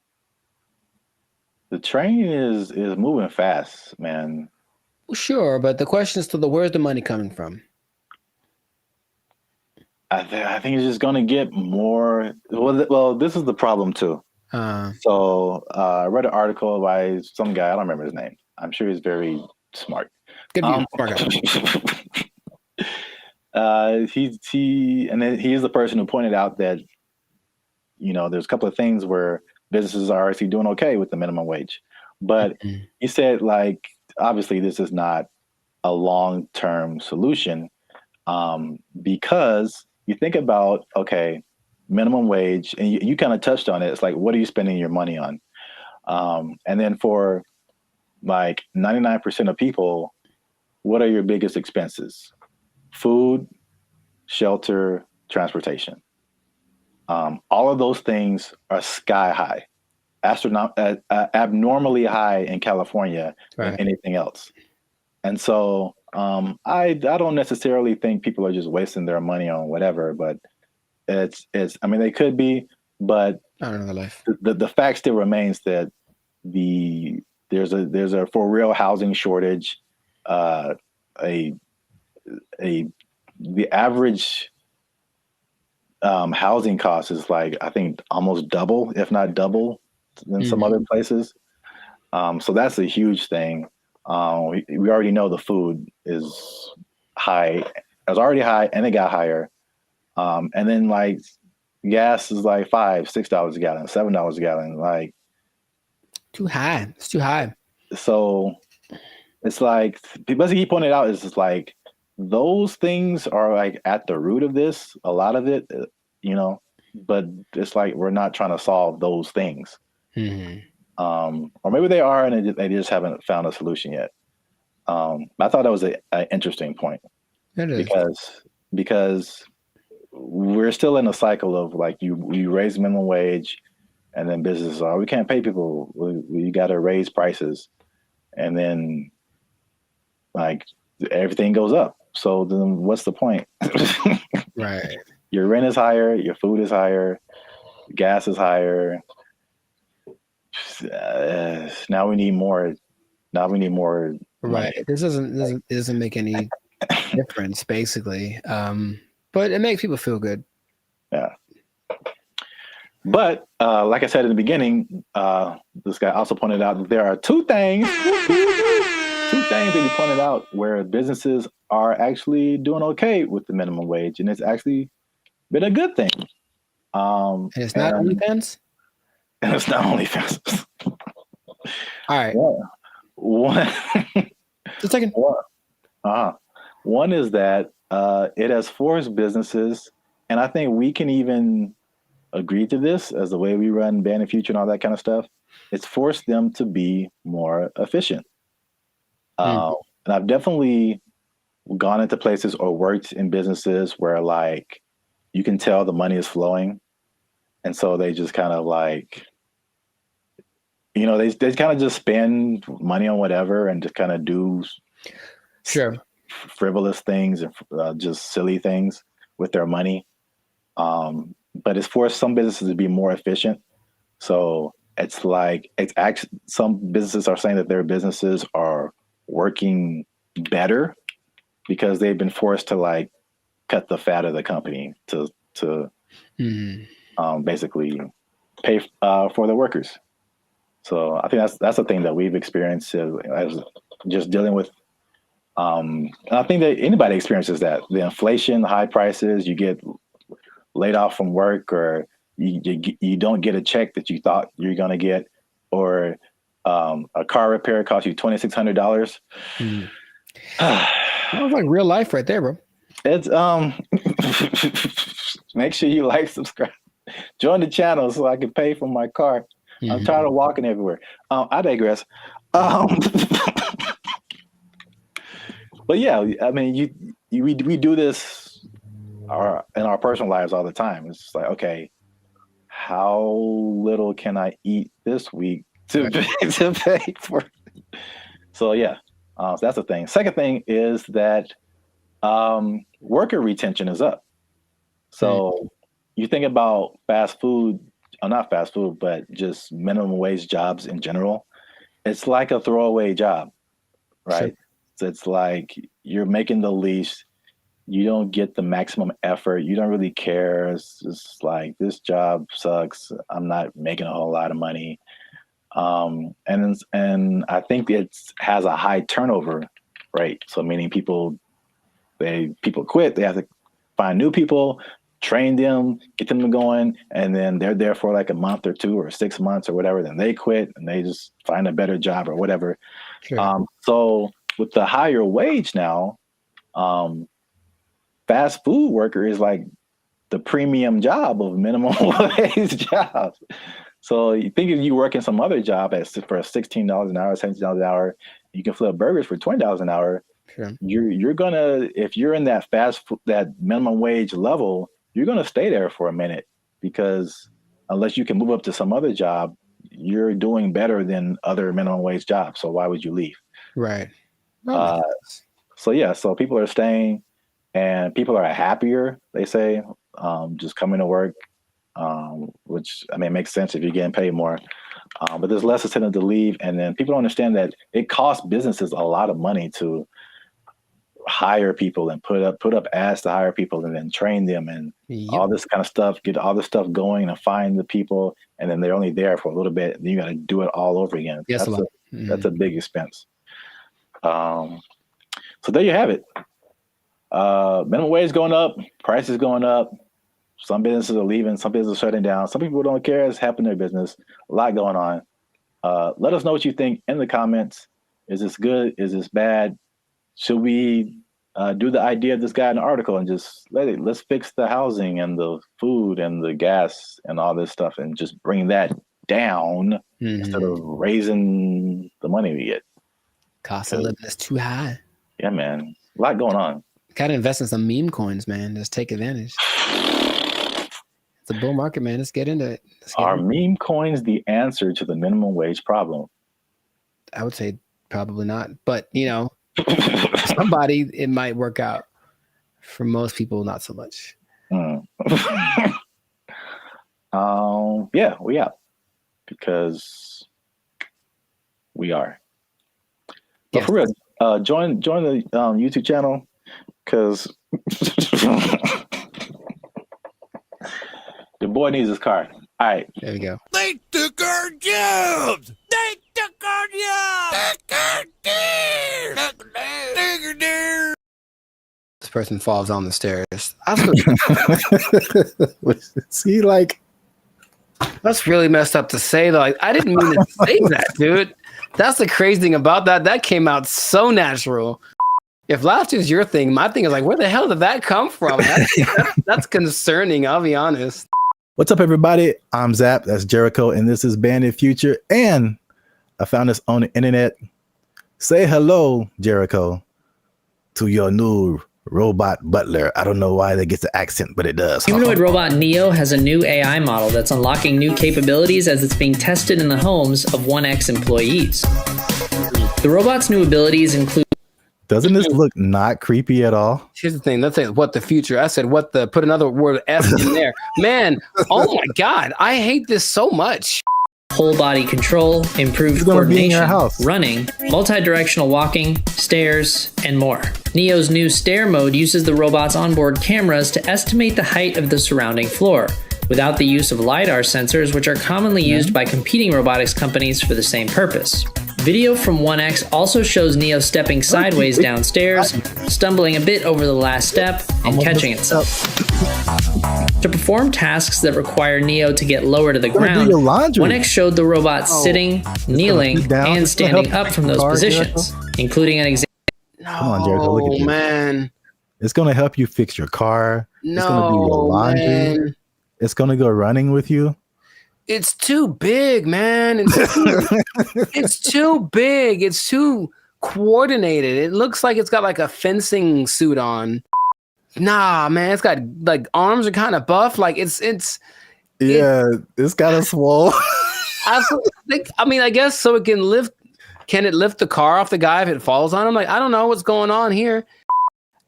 the train is moving fast, man. Well, sure, but the question is still, where's the money coming from? I think it's just going to get more. Well, this is the problem too. So I read an article by some guy. I don't remember his name. I'm sure he's very smart. Good view, smart guy. He is the person who pointed out that, you know, there's a couple of things where businesses are actually doing okay with the minimum wage, but he said, like, obviously this is not a long-term solution, because you think about, okay, minimum wage, and you kind of touched on it. It's like, what are you spending your money on? And then for like 99% of people, what are your biggest expenses? Food, shelter, transportation. All of those things are sky high, abnormally high in California than anything else. And so I don't necessarily think people are just wasting their money on whatever, but it's I mean, they could be, but I don't know the life. The fact still remains that there's a for real housing shortage. The average housing cost is, like, I think almost double, if not double, than some other places. So that's a huge thing. We already know the food is high. It was already high, and it got higher. And then, like, gas is like $5-6 a gallon, $7 a gallon. Like, too high. It's too high. So it's like, basically, he pointed out, is just like, those things are like at the root of this, a lot of it, you know, but it's like, we're not trying to solve those things. Or maybe they are, and they just haven't found a solution yet. I thought that was an interesting point. It is. Because we're still in a cycle of, like, you raise minimum wage, and then businesses are, we can't pay people. We got to raise prices. And then, like, everything goes up. So then what's the point? Right. Your rent is higher, your food is higher, gas is higher. Now we need more. Right. This doesn't make any difference, basically. But it makes people feel good. Yeah. But like I said in the beginning, this guy also pointed out that there are two things that he pointed out where businesses are actually doing okay with the minimum wage, and it's actually been a good thing. And it's not OnlyFans? And it's not OnlyFans. All right. One, just a second. One is that it has forced businesses, and I think we can even agree to this as the way we run Band and Future and all that kind of stuff. It's forced them to be more efficient. And I've definitely gone into places or worked in businesses where like you can tell the money is flowing. And so they just kind of like, they kind of just spend money on whatever and just kind of do frivolous things and just silly things with their money. But it's forced some businesses to be more efficient. So it's actually some businesses are saying that their businesses are working better because they've been forced to like cut the fat of the company to basically pay for the workers. So I think that's the thing that we've experienced as just dealing with. And I think that anybody experiences that. The inflation, the high prices, you get laid off from work, or you don't get a check that you thought you're going to get, or a car repair costs you $2,600. Sounds like real life right there, bro. It's make sure you like, subscribe, join the channel so I can pay for my car. I'm tired of walking everywhere. I digress. But yeah, I mean, we do this in our personal lives all the time. It's just like, okay, how little can I eat this week to pay for? So yeah, so that's the thing. Second thing is that worker retention is up. So you think about fast food, not fast food, but just minimum wage jobs in general. It's like a throwaway job, right? Sure. So it's like you're making the least, you don't get the maximum effort, you don't really care. It's just like, this job sucks, I'm not making a whole lot of money. And I think it has a high turnover rate. So meaning people quit, they have to find new people, train them, get them going, and then they're there for like a month or 2 or 6 months or whatever, then they quit and they just find a better job or whatever. Sure. So with the higher wage now, fast food worker is like the premium job of minimum wage jobs. So you think if you work in some other job for $16 an hour, $17 an hour, you can flip burgers for $20 an hour. Sure. You're gonna, if you're in that that minimum wage level, you're gonna stay there for a minute, because unless you can move up to some other job, you're doing better than other minimum wage jobs. So why would you leave? Right. So yeah, so people are staying, and people are happier, they say, just coming to work, which, I mean, makes sense if you're getting paid more. But there's less incentive to leave, and then people don't understand that it costs businesses a lot of money to hire people and put up ads to hire people and then train them and all this kind of stuff, get all this stuff going and find the people, and then they're only there for a little bit, and you got to do it all over again. Yes, that's a big expense. So there you have it. Minimum wage going up, prices going up. Some businesses are leaving, some businesses are shutting down. Some people don't care. It's happening in their business. A lot going on. Let us know what you think in the comments. Is this good? Is this bad? Should we do the idea of this guy in the article and just let's fix the housing and the food and the gas and all this stuff and just bring that down instead of raising the money we get? Cost of living is too high. Yeah, man. A lot going on. Gotta invest in some meme coins, man. Just take advantage. It's a bull market, man. Let's get into it. Are meme coins the answer to the minimum wage problem? I would say probably not. But, somebody, it might work out. For most people, not so much. Yeah, we are. Because we are. But for real, join the YouTube channel, because the boy needs his car. All right. There we go. They took our jobs! They took our jobs! This person falls on the stairs. See, like, that's really messed up to say, though. Like, I didn't mean to say that, dude. That's the crazy thing about that. That came out so natural. If laughter is your thing, my thing is like, where the hell did that come from? That's concerning, I'll be honest. What's up, everybody? I'm Zap. That's Jericho, and this is Bandit Future. And I found this on the internet. Say hello, Jericho, to your new robot butler. I don't know why that gets the accent, but it does. Humanoid robot Neo has a new AI model that's unlocking new capabilities as it's being tested in the homes of 1X employees. The robot's new abilities include... Doesn't this look not creepy at all? Here's the thing. Let's say what the future. I said what the, put another word F in there. Man, oh my God. I hate this so much. Whole body control, improved coordination, running, multi-directional walking, stairs, and more. Neo's new stair mode uses the robot's onboard cameras to estimate the height of the surrounding floor, without the use of LiDAR sensors, which are commonly used by competing robotics companies for the same purpose. Video from 1X also shows Neo stepping sideways downstairs, stumbling a bit over the last step, and catching itself. To perform tasks that require Neo to get lower to the ground, 1X showed the robot sitting, kneeling, and standing up from those positions, including an example. Come on, Jericho, look at you. Man. It's going to help you fix your car. It's going to do your laundry. Man. It's going to go running with you. It's too big, man. It's too big. It's too coordinated. It looks like it's got like a fencing suit on. Nah, man, it's got like arms are kind of buff. Like it's kind of swole. I mean, I guess so it can lift. Can it lift the car off the guy if it falls on him? Like, I don't know what's going on here.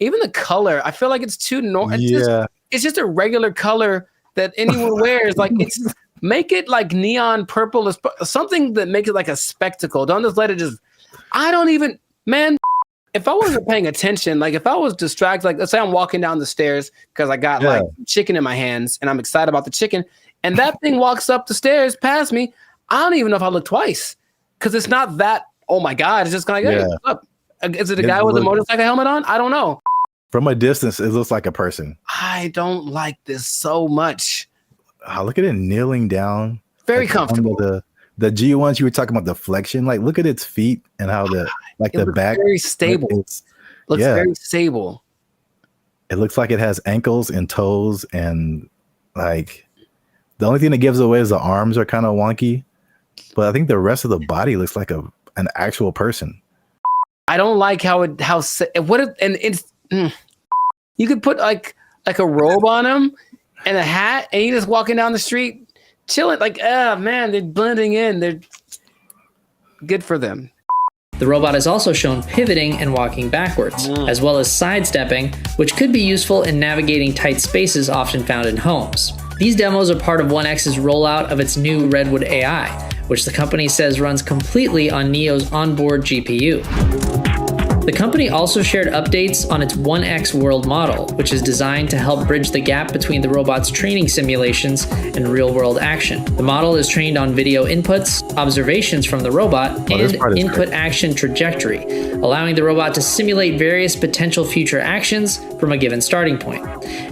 Even the color, I feel like it's too normal. It's just a regular color that anyone wears. Like it's. Make it like neon purple, something that makes it like a spectacle. Don't just let it just, I don't even, man, if I wasn't paying attention, like if I was distracted, like let's say I'm walking down the stairs because I got like chicken in my hands and I'm excited about the chicken and that thing walks up the stairs past me, I don't even know if I look twice because it's not that, oh my God, it's just kind of like, hey, what's up? Is it a guy with a motorcycle helmet on? I don't know. From a distance, it looks like a person. I don't like this so much. Oh, look at it kneeling down. Very comfortable. The G1s you were talking about, the flexion. Like, look at its feet and how the back. Very stable. Looks very stable. It looks like it has ankles and toes, and like the only thing that gives away is the arms are kind of wonky, but I think the rest of the body looks like an actual person. I don't like you could put like a robe on him. And a hat, and you just walking down the street, chilling. Like, oh man, they're blending in. They're good for them. The robot is also shown pivoting and walking backwards, as well as sidestepping, which could be useful in navigating tight spaces often found in homes. These demos are part of 1X's rollout of its new Redwood AI, which the company says runs completely on Neo's onboard GPU. The company also shared updates on its 1X world model, which is designed to help bridge the gap between the robot's training simulations and real-world action. The model is trained on video inputs, observations from the robot, and input action trajectory, allowing the robot to simulate various potential future actions from a given starting point.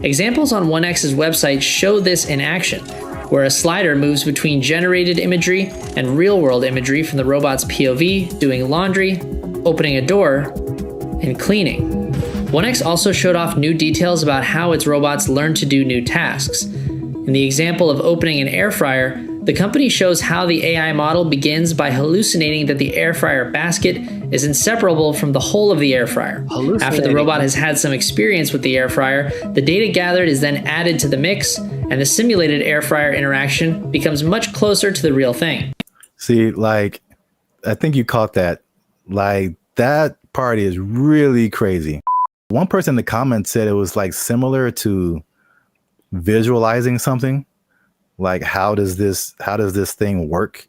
Examples on 1X's website show this in action, where a slider moves between generated imagery and real-world imagery from the robot's POV, doing laundry, opening a door, and cleaning. 1X also showed off new details about how its robots learn to do new tasks. In the example of opening an air fryer, the company shows how the AI model begins by hallucinating that the air fryer basket is inseparable from the whole of the air fryer. After the robot has had some experience with the air fryer, the data gathered is then added to the mix, and the simulated air fryer interaction becomes much closer to the real thing. See, like, I think you caught that. Like, that part is really crazy. One person in the comments said it was like similar to visualizing something. Like, how does this thing work?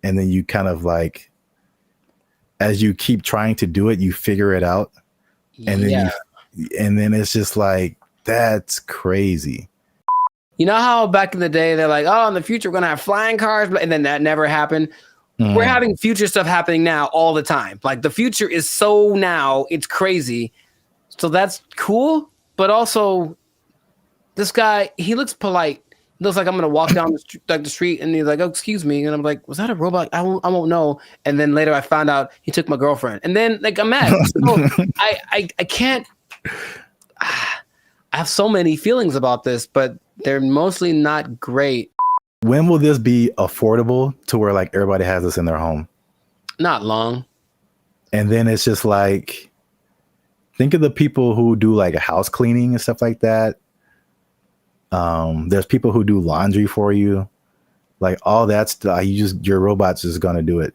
And then you kind of like, as you keep trying to do it, you figure it out. And then and then it's just like, that's crazy. You know how back in the day they're like, oh, in the future we're gonna have flying cars, and then that never happened. We're having future stuff happening now all the time. Like the future is so now, it's crazy. So that's cool. But also, this guy, he looks polite. He looks like I'm gonna walk down the street, and he's like, "Oh, excuse me," and I'm like, "Was that a robot? I won't know." And then later, I found out he took my girlfriend, and then like I'm mad. So I can't. I have so many feelings about this, but they're mostly not great. When will this be affordable to where like everybody has this in their home? Not long. And then it's just like, think of the people who do like a house cleaning and stuff like that. There's people who do laundry for you, like all that stuff. Your robot's just gonna do it.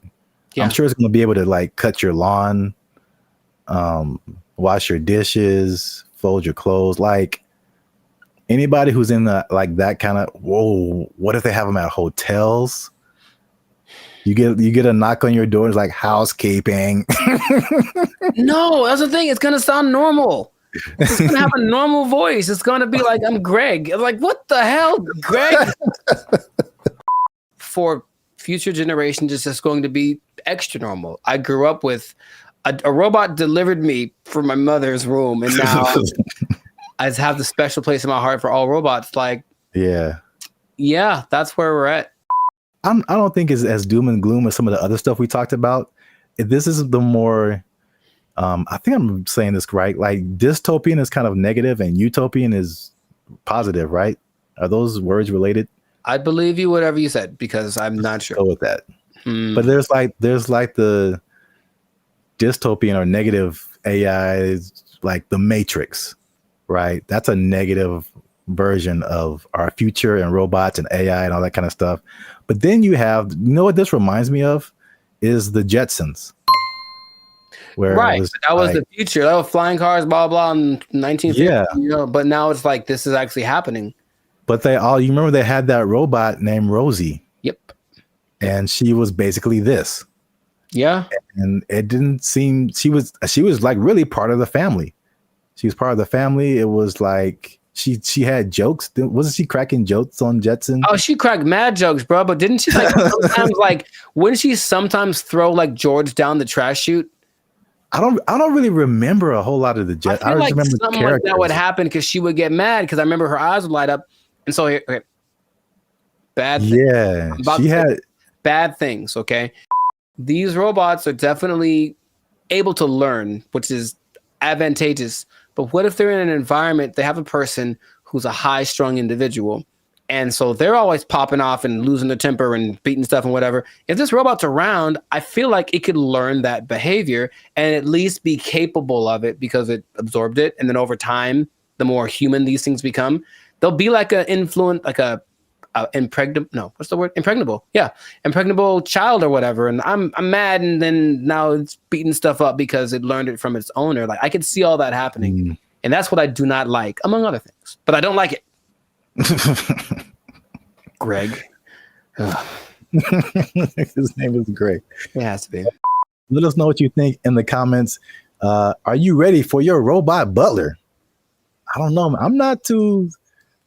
Yeah. I'm sure it's gonna be able to like cut your lawn, wash your dishes, fold your clothes. Like anybody who's in the like that kind of, whoa, what if they have them at hotels? You get a knock on your door. It's like housekeeping. No, that's the thing. It's gonna sound normal. It's gonna have a normal voice. It's gonna be like, I'm Greg. Like, what the hell, Greg? For future generations, it's just going to be extra normal. I grew up with a robot delivered me from my mother's room, and now I just have the special place in my heart for all robots. Like, yeah, that's where we're at. I don't think it's as doom and gloom as some of the other stuff we talked about. This is the more, I think I'm saying this right. Like dystopian is kind of negative and utopian is positive, right? Are those words related? I believe you, whatever you said, because I'm not sure. Go with that. But there's like the dystopian or negative AI, like the Matrix, right? That's a negative version of our future and robots and AI and all that kind of stuff. But then you have, you know what this reminds me of is the Jetsons. Where right, that was the future. That was flying cars, blah blah, in 1950. Yeah, you know. But now it's like this is actually happening. But you remember they had that robot named Rosie. Yep. And she was basically this. Yeah. And it didn't seem she was like really part of the family. She was part of the family. It was like she had jokes. Wasn't she cracking jokes on Jetson? Oh, she cracked mad jokes, bro. But didn't she like sometimes like wouldn't she sometimes throw like George down the trash chute? I don't really remember a whole lot of the Jetsons. I feel like remember something like that would happen because she would get mad because I remember her eyes would light up. And so here, okay. Bad things. Yeah. She had bad things, okay? These robots are definitely able to learn, which is advantageous. But what if they're in an environment, they have a person who's a high-strung individual, and so they're always popping off and losing their temper and beating stuff and whatever. If this robot's around, I feel like it could learn that behavior and at least be capable of it because it absorbed it. And then over time, the more human these things become, they'll be like an influent, like impregnable. Yeah. Impregnable child or whatever. And I'm mad. And then now it's beating stuff up because it learned it from its owner. Like I could see all that happening. And that's what I do not like, among other things, but I don't like it. Greg. His name is Greg. It has to be. Let us know what you think in the comments. Are you ready for your robot butler? I don't know. I'm not too.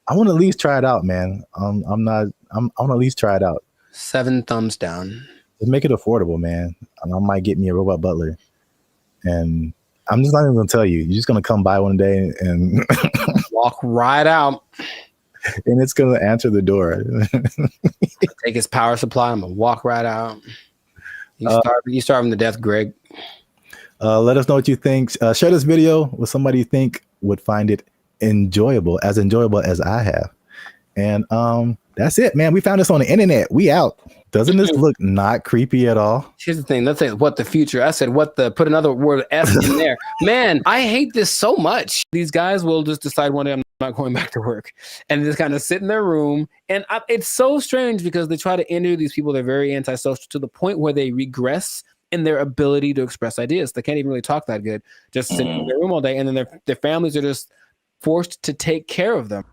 I want to at least try it out, man. I want to at least try it out. 7 thumbs down. Just make it affordable, man. I might get me a robot butler, and I'm just not even gonna tell you. You're just gonna come by one day and walk right out, and it's gonna answer the door. Take his power supply. I'm gonna walk right out. You starving to death, Greg. Let us know what you think. Share this video with somebody you think would find it enjoyable as I have. And that's it, man. We found this on the internet. We out. Doesn't this look not creepy at all? Here's the thing. Let's say what the future. I said put another word F in there. Man, I hate this so much. These guys will just decide one day I'm not going back to work and just kind of sit in their room. And it's so strange because they try to interview these people. They're very antisocial to the point where they regress in their ability to express ideas. They can't even really talk that good. Just sitting in their room all day. And then their families are just forced to take care of them.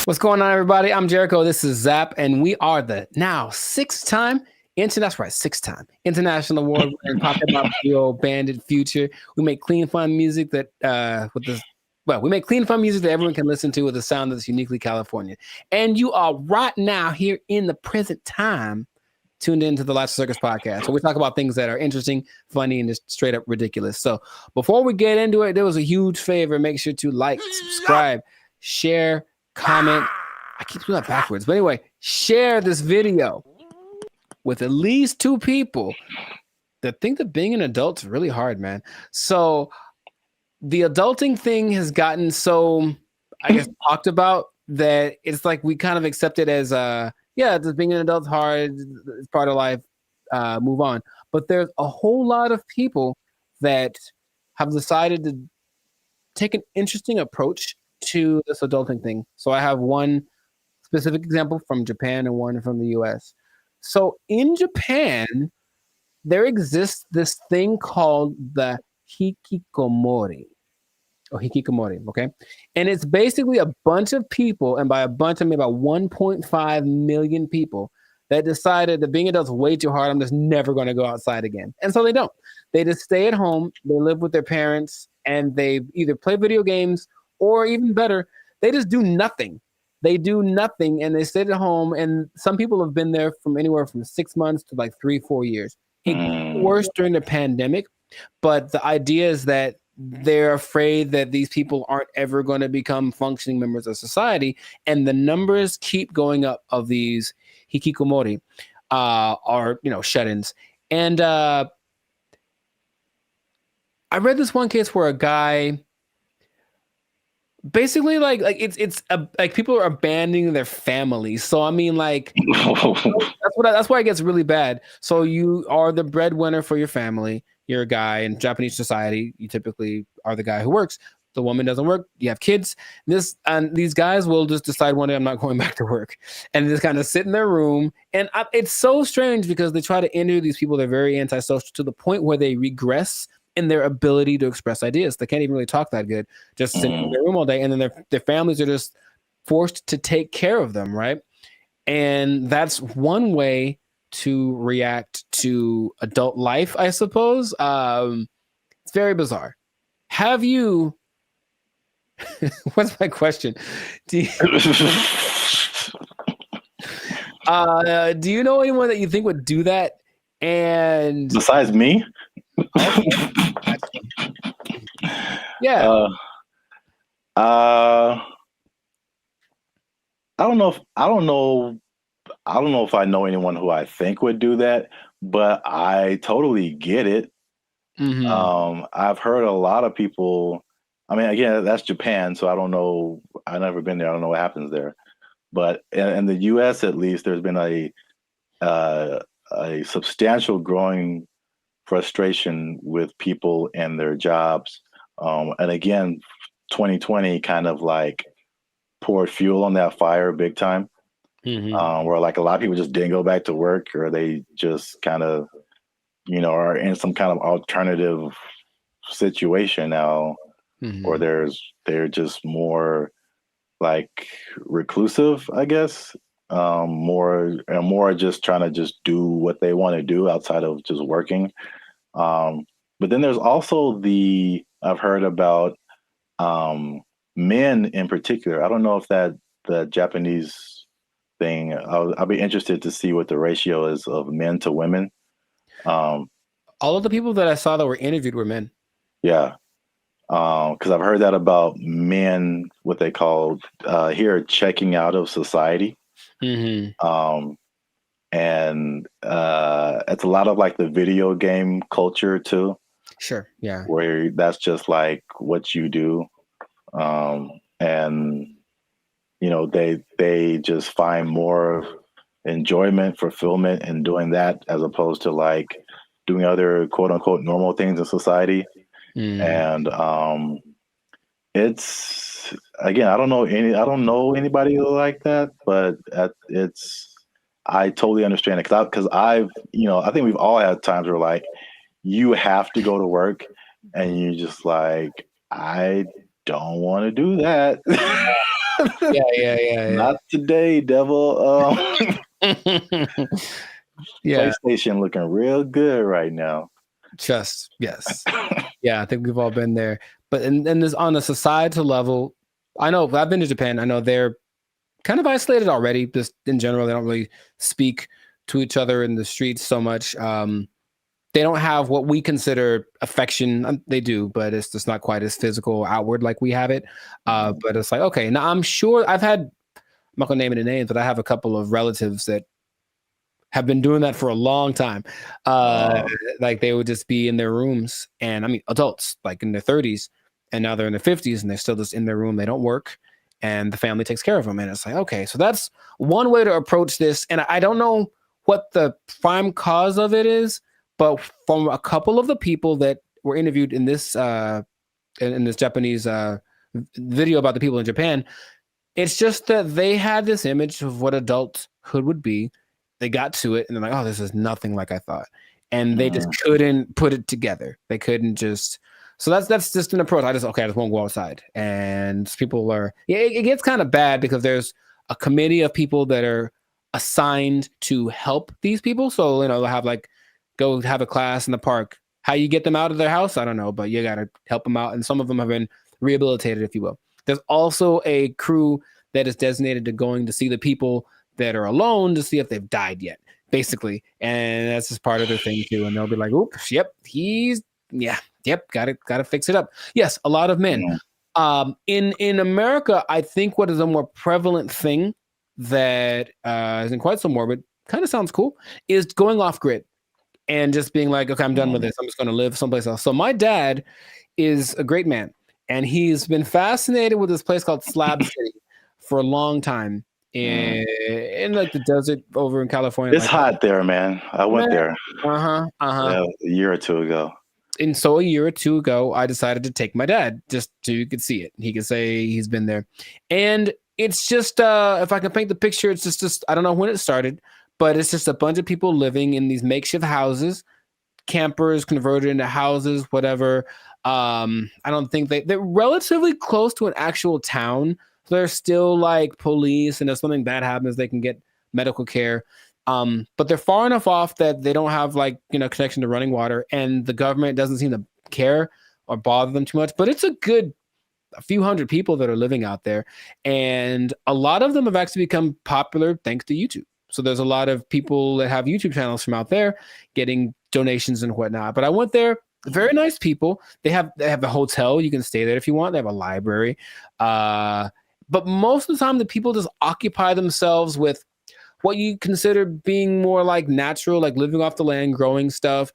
What's going on, everybody? I'm Jericho. This is Zap, and we are the now 6-time international award winning pop hip hop duo Bandit Future. We make clean, fun music that everyone can listen to with a sound that's uniquely California. And you are right now here in the present time tuned into the Last Circus podcast. So we talk about things that are interesting, funny, and just straight up ridiculous. So before we get into it, there was a huge favor. Make sure to like, subscribe, share, comment. I keep doing that backwards. But anyway, share this video with at least 2 people that think that being an adult is really hard, man. So the adulting thing has gotten so, I guess, talked about that it's like we kind of accept it as just being an adult's hard. It's part of life. move on. But there's a whole lot of people that have decided to take an interesting approach to this adulting thing. So I have one specific example from Japan and one from the US. So in Japan, there exists this thing called the hikikomori. Or hikikomori, okay? And it's basically a bunch of people, and by a bunch I mean about 1.5 million people, that decided that being adults is way too hard. I'm just never going to go outside again. And so they don't. They just stay at home, they live with their parents, and they either play video games or even better, they just do nothing. They do nothing and they sit at home. And some people have been there from anywhere from 6 months to like 3-4 years. It got worse during the pandemic, but the idea is that they're afraid that these people aren't ever going to become functioning members of society. And the numbers keep going up of these hikikomori, are, shut-ins. And I read this one case where a guy basically like people are abandoning their families. So I mean, like that's why it gets really bad. So you are the breadwinner for your family. You're a guy in Japanese society. You typically are the guy who works. The woman doesn't work. You have kids. These guys will just decide one day I'm not going back to work, and just kind of sit in their room. And it's so strange because they try to interview these people. They're very antisocial to the point where they regress in their ability to express ideas. They can't even really talk that good. Just sitting in their room all day, and then their families are just forced to take care of them, right? And that's one way to react to adult life, I suppose. It's very bizarre. Have you? What's my question? Do you know anyone that you think would do that? And besides me? Yeah. I don't know if I know anyone who I think would do that, but I totally get it. Mm-hmm. I've heard a lot of people. I mean, again, that's Japan, so I don't know. I've never been there. I don't know what happens there. But in the U.S., at least, there's been a substantial growing frustration with people and their jobs. And again, 2020 kind of like poured fuel on that fire big time. Mm-hmm. Where like a lot of people just didn't go back to work, or they just kind of, are in some kind of alternative situation now, Mm-hmm. or they're just more like reclusive, I guess. More just trying to just do what they want to do outside of just working. But then there's also I've heard about men in particular. I don't know if the Japanese thing. I'll be interested to see what the ratio is of men to women. All of the people that I saw that were interviewed were men. Yeah. Because I've heard that about men, what they call here, checking out of society. Mm-hmm. And it's a lot of like the video game culture too. Sure. Yeah. Where that's just like what you do. And they just find more enjoyment, fulfillment in doing that as opposed to like doing other quote unquote normal things in society. And it's, again, I don't know anybody like that, but I totally understand it because I think we've all had times where like you have to go to work and you just like, I don't want to do that. Yeah. Not today, devil. Yeah. PlayStation looking real good right now. Just yes. Yeah, I think we've all been there. But and this on a societal level, I know I've been to Japan. I know they're kind of isolated already. Just in general, they don't really speak to each other in the streets so much. They don't have what we consider affection. They do, but it's just not quite as physical outward like we have it. But it's like, okay, now I'm sure I'm not gonna name any names, but I have a couple of relatives that have been doing that for a long time. Like they would just be in their rooms, and I mean adults like in their 30s, and now they're in their 50s and they're still just in their room. They don't work, and the family takes care of them. And it's like, okay, so that's one way to approach this. And I don't know what the prime cause of it is, but from a couple of the people that were interviewed in this Japanese video about the people in Japan, it's just that they had this image of what adulthood would be. They got to it and they're like, oh, this is nothing like I thought. And they just couldn't put it together. They couldn't just. So that's just an approach. I just won't go outside. And people are, it gets kind of bad because there's a committee of people that are assigned to help these people. So, they'll have go have a class in the park. How you get them out of their house, I don't know, but you got to help them out. And some of them have been rehabilitated, if you will. There's also a crew that is designated to going to see the people that are alone to see if they've died yet, basically. And that's just part of their thing too. And they'll be like, oops, yep, got to fix it up. Yes, a lot of men. In America, I think what is a more prevalent thing that isn't quite so morbid, kind of sounds cool, is going off grid and just being like, okay, I'm done with this. I'm just going to live someplace else. So my dad is a great man, and he's been fascinated with this place called Slab City for a long time in the desert over in California. It's hot there, man. I went there. Yeah, a year or two ago. And so a year or two ago, I decided to take my dad just so you could see it. He could say he's been there. And it's just, if I can paint the picture, it's just I don't know when it started, but it's just a bunch of people living in these makeshift houses, campers converted into houses, whatever. I don't think they're relatively close to an actual town. So there's still police, and if something bad happens, they can get medical care. But they're far enough off that they don't have connection to running water, and the government doesn't seem to care or bother them too much. But it's a few hundred people that are living out there, and a lot of them have actually become popular thanks to YouTube. So there's a lot of people that have YouTube channels from out there getting donations and whatnot. But I went there, very nice people. They have a hotel, you can stay there if you want. They have a library, but most of the time the people just occupy themselves with what you consider being more natural, living off the land, growing stuff,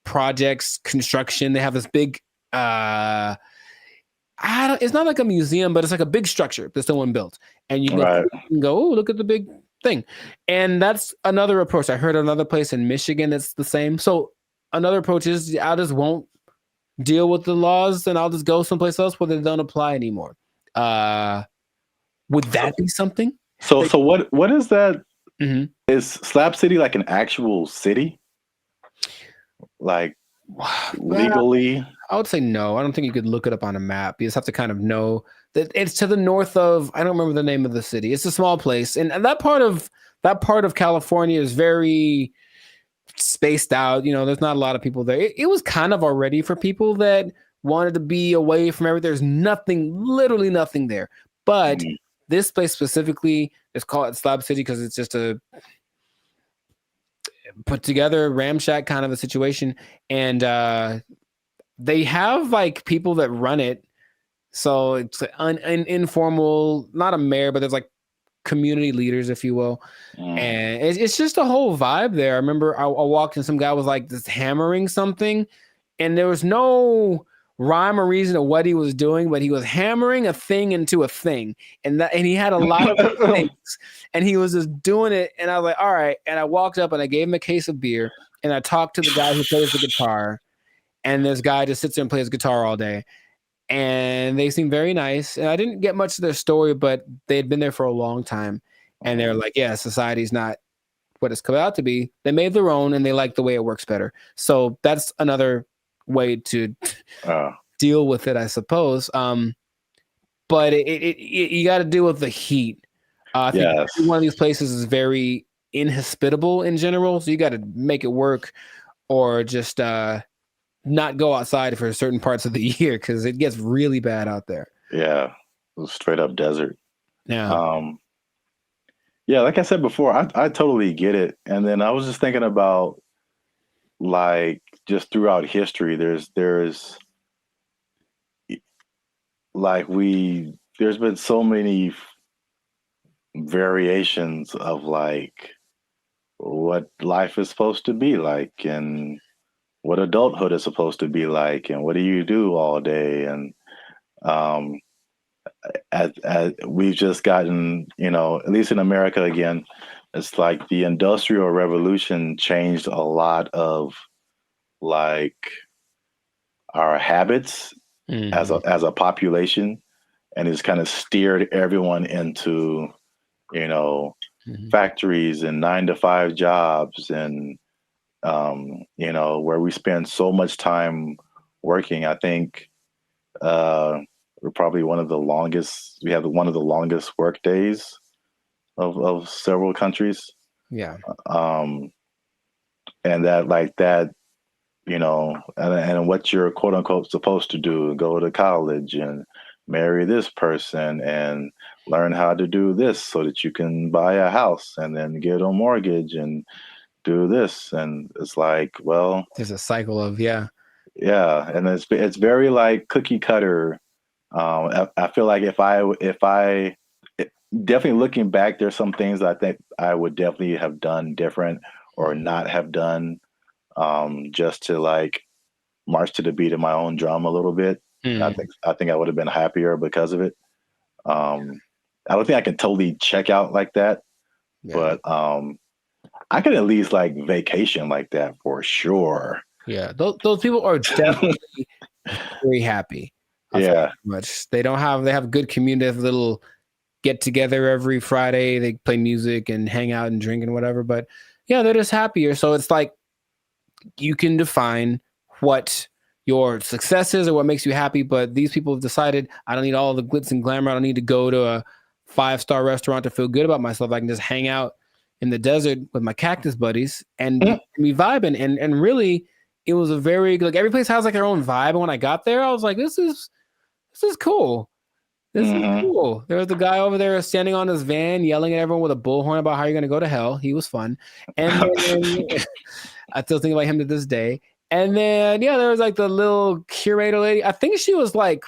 projects, construction. They have this big, it's not like a museum, but it's like a big structure that someone built. And you can go, oh, look at the big thing. And that's another approach. I heard another place in Michigan that's the same. So another approach is I just won't deal with the laws and I'll just go someplace else where they don't apply anymore. Would that be something? So what is that? Is Slab City an actual city? Legally? I would say no. I don't think you could look it up on a map. You just have to kind of know that it's to the north of, I don't remember the name of the city. It's a small place. And that part of California is very spaced out. There's not a lot of people there. It was kind of already for people that wanted to be away from everything. There's literally nothing there. But this place specifically is called Slab City because it's just a put together ramshack kind of a situation. And they have people that run it. So it's an informal, not a mayor, but there's community leaders, if you will. And it's just a whole vibe there. I remember I walked and some guy was just hammering something, and there was no rhyme or reason to what he was doing, but he was hammering a thing into a thing, and he had a lot of things, and he was just doing it. And I was like, all right. And I walked up and I gave him a case of beer, and I talked to the guy who plays the guitar, and this guy just sits there and plays guitar all day. And they seemed very nice. And I didn't get much of their story, but they had been there for a long time. And they're like, yeah, society's not what it's come out to be. They made their own, and they like the way it works better. So that's another way to deal with it, I suppose. But you got to deal with the heat. I think one of these places is very inhospitable in general. So you got to make it work, or just not go outside for certain parts of the year because it gets really bad out there. Yeah, straight up desert. Yeah. Like I said before, I totally get it. And then I was just thinking about just throughout history, there's been so many variations of what life is supposed to be like, and what adulthood is supposed to be like, and what do you do all day. And as we've just gotten, at least in America again, It's like the Industrial Revolution changed a lot of like our habits as a population, and it's kind of steered everyone into, you know, factories and 9-to-5 jobs, and you know, where we spend so much time working. I think we're probably one of the longest. We have one of the longest work days of several countries. Yeah. And that like that, you know, and what you're quote unquote supposed to do, go to college and marry this person and learn how to do this so that you can buy a house and then get a mortgage and do this. And it's like, well, there's a cycle of, yeah. And it's very like cookie cutter. I feel like if I definitely looking back, there's some things I think I would definitely have done different or not have done, just to like march to the beat of my own drum a little bit. I think I would have been happier because of it. I don't think I can totally check out like that, but I could at least like vacation like that for sure. Yeah, those people are definitely very happy. Much they have good community, they have a little get together every Friday. They play music and hang out and drink and whatever. But yeah, they're just happier. So it's like you can define what your success is or what makes you happy. But these people have decided, I don't need all the glitz and glamour. I don't need to go to a 5-star restaurant to feel good about myself. I can just hang out in the desert with my cactus buddies and be vibing. And really, it was a very, like, every place has like their own vibe. And when I got there, I was like, this is cool. This is cool. There was the guy over there standing on his van yelling at everyone with a bullhorn about how you're going to go to hell. He was fun. And then, I still think about him to this day. And then, yeah, there was like the little curator lady. I think she was like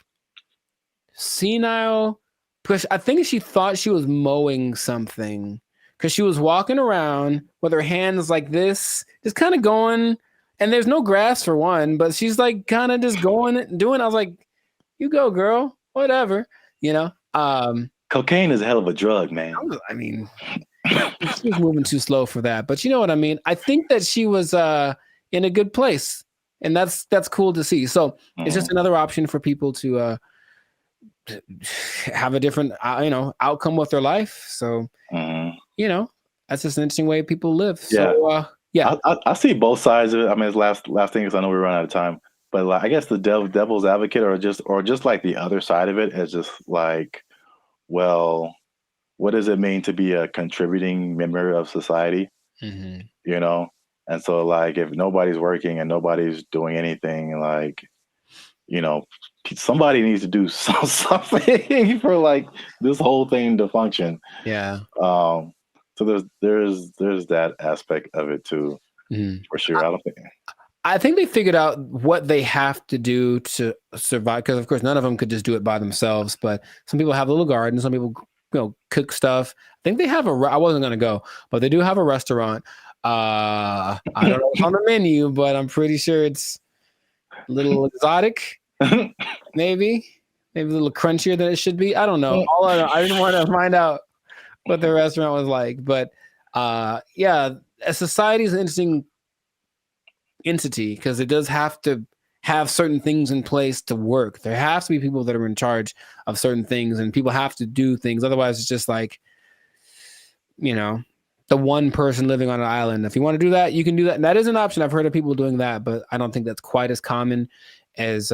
senile because I think she thought she was mowing something because she was walking around with her hands like this, just kind of going. And there's no grass for one, but she's like kind of just going, doing. I was like, you go, girl, whatever. You know, cocaine is a hell of a drug, man. I mean, she was moving too slow for that, but you know what I mean? I think that she was in a good place, and that's cool to see. So it's just another option for people to have a different, outcome with their life. So, that's just an interesting way people live. So, I see both sides of it. I mean, it's last thing is I know we run out of time. But like, I guess the devil's advocate, or just like the other side of it, is just like, well, what does it mean to be a contributing member of society? You know, and so like, if nobody's working and nobody's doing anything, like, you know, somebody needs to do something for like this whole thing to function. Yeah. So there's that aspect of it too, for sure. I think they figured out what they have to do to survive, because of course none of them could just do it by themselves. But some people have little gardens, some people cook stuff. I think they have I wasn't gonna go, but they do have a restaurant. I don't know what's on the menu, but I'm pretty sure it's a little exotic, maybe a little crunchier than it should be. I don't know. I didn't want to find out what the restaurant was like, but yeah, a society is an interesting entity because it does have to have certain things in place to work. There have to be people that are in charge of certain things, and people have to do things. Otherwise, it's just like, the one person living on an island. If you want to do that, you can do that. And that is an option. I've heard of people doing that, but I don't think that's quite as common as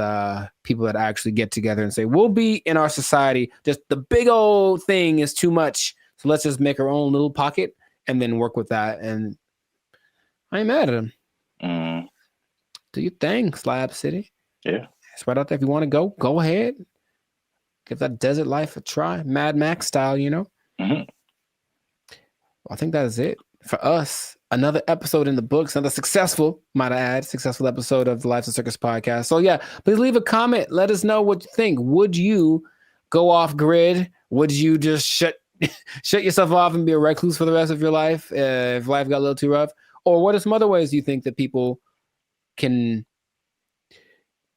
people that actually get together and say, we'll be in our society. Just the big old thing is too much. So let's just make our own little pocket and then work with that. And I ain't mad at them. Do your thing, Slab City. Yeah. It's right out there. If you want to go ahead. Give that desert life a try. Mad Max style, Well, I think that is it for us. Another episode in the books. Another successful episode of the Lives of Circus podcast. So yeah, please leave a comment. Let us know what you think. Would you go off grid? Would you just shut yourself off and be a recluse for the rest of your life if life got a little too rough? Or what are some other ways you think that people can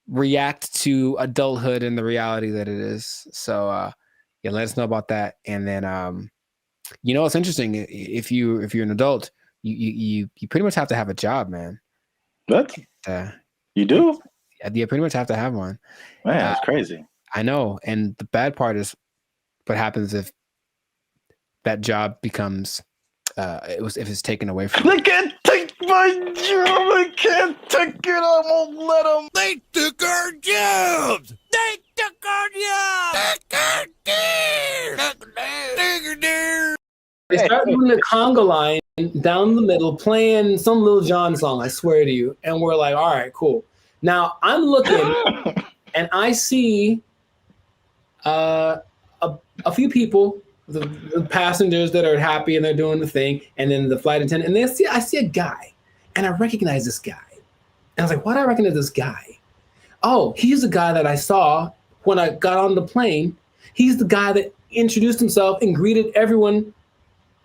react to adulthood and the reality that it is? So let us know about that. And then You know, it's interesting. If you're an adult, you pretty much have to have a job, man. What? You do? Yeah, you pretty much have to have one. Man, that's crazy. I know. And the bad part is what happens if that job becomes if it's taken away from you. They can't take my job. They can't take it. I won't let them. They took our jobs. They took our jobs. They start doing the conga line down the middle, playing some Lil Jon song, I swear to you. And we're like, all right, cool. Now I'm looking and I see a few people, the passengers that are happy and they're doing the thing, and then the flight attendant, and I see a guy, and I recognize this guy. And I was like, why do I recognize this guy? Oh, he's the guy that I saw when I got on the plane. He's the guy that introduced himself and greeted everyone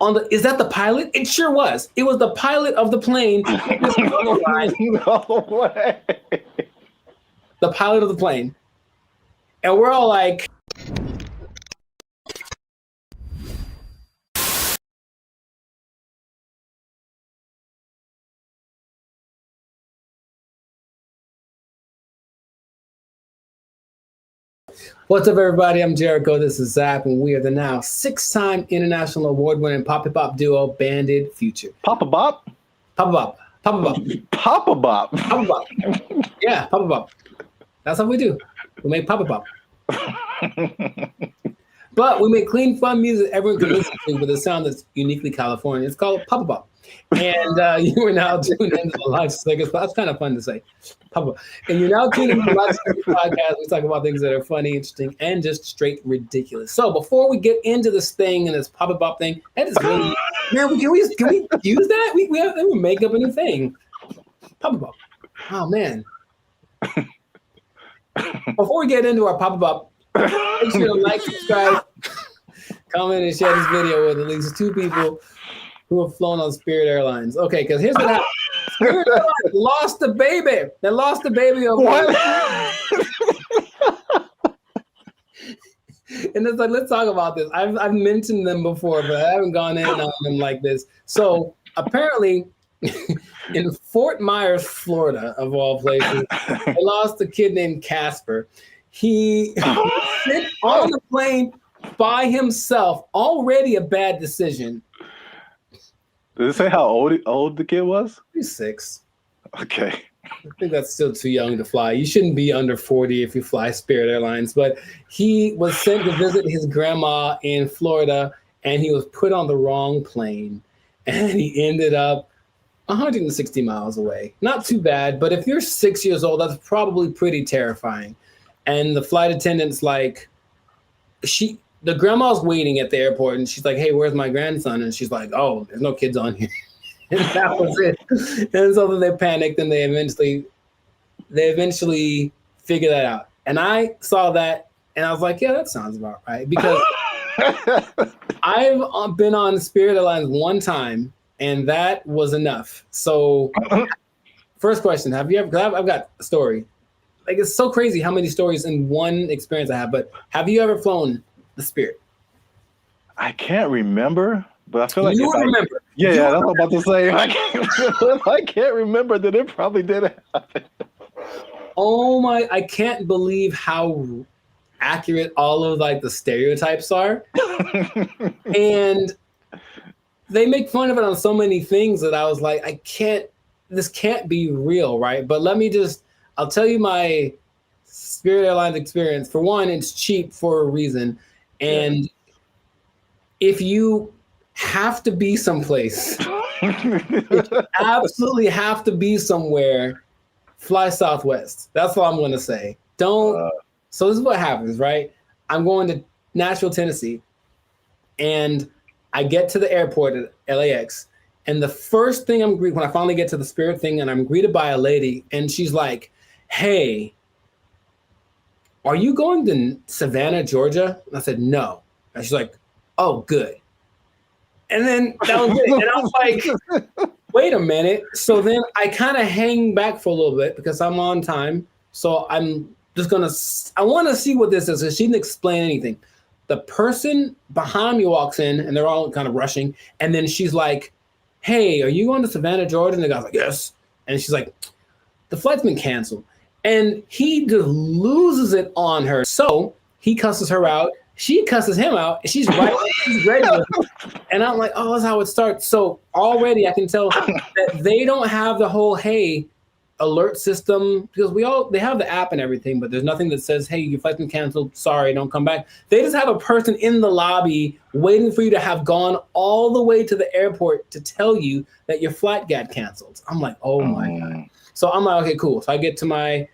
on the, is that the pilot? It sure was. It was the pilot of the plane. No way. The pilot of the plane. And we're all like, what's up, everybody? I'm Jericho. This is Zap, and we are the now 6-time international award-winning Papa Bop duo, Banded Future. Papa Bop? Papa Bop. Papa Bop. Papa Bop. Papa Bop. Yeah, Papa Bop. That's what we do. We make Papa Bop. But we make clean, fun music everyone can listen to with a sound that's uniquely Californian. It's called Papa Bop. And you are now tuned into the Life Stickers. That's kind of fun to say. Papa. And you're now tuned into the Life Stickers podcast. We talk about things that are funny, interesting, and just straight ridiculous. So before we get into this thing and this Papa Bop thing, that is really, man, can we use that? We make up a new thing. Papa Bop. Oh, man. Before we get into our Papa Bop, make sure to like, subscribe, comment, and share this video with at least 2 people who have flown on Spirit Airlines. Okay, because here's what happened. Spirit Airlines lost the baby. They lost the baby over And it's like, let's talk about this. I've mentioned them before, but I haven't gone in on them like this. So apparently, in Fort Myers, Florida, of all places, they lost a kid named Casper. He sit on the plane by himself, already a bad decision. Does it say how old the kid was? He's 6. Okay. I think that's still too young to fly. You shouldn't be under 40 if you fly Spirit Airlines. But he was sent to visit his grandma in Florida, and he was put on the wrong plane. And he ended up 160 miles away. Not too bad, but if you're 6 years old, that's probably pretty terrifying. And the flight attendant's like, the grandma's waiting at the airport, and she's like, hey, where's my grandson? And she's like, oh, there's no kids on here. And that was it. And so then they panicked, and they eventually figured that out. And I saw that, and I was like, yeah, that sounds about right. Because I've been on Spirit Airlines one time, and that was enough. So first question, have you ever, because I've got a story. Like, it's so crazy how many stories in one experience I have, but have you ever flown the Spirit? I can't remember, but I feel like you remember. Yeah, that's what I'm about to say. I can't remember that it probably did happen. Oh my! I can't believe how accurate all of like the stereotypes are, and they make fun of it on so many things that I was like, this can't be real, right? But I'll tell you my Spirit Airlines experience. For one, it's cheap for a reason. And if you have to be someplace, if you absolutely have to be somewhere, fly Southwest. That's all I'm going to say. So this is what happens, right? I'm going to Nashville, Tennessee, and I get to the airport at LAX. And the first thing when I finally get to the Spirit thing, and I'm greeted by a lady, and she's like, hey, are you going to Savannah, Georgia? And I said, no. And she's like, oh, good. And then that was it. And I was like, wait a minute. So then I kind of hang back for a little bit because I'm on time. So I'm just I want to see what this is. So she didn't explain anything. the person behind me walks in and they're all kind of rushing. And then she's like, hey, are you going to Savannah, Georgia? And the guy's like, yes. And she's like, the flight's been canceled. And he just loses it on her. So he cusses her out. She cusses him out. And she's right. She's ready. And I'm like, oh, that's how it starts. So already I can tell that they don't have the whole, hey, alert system, because they have the app and everything, but there's nothing that says, hey, your flight's been canceled, sorry, don't come back. They just have a person in the lobby waiting for you to have gone all the way to the airport to tell you that your flight got canceled. I'm like, oh my God. So I'm like, okay, cool. So I get to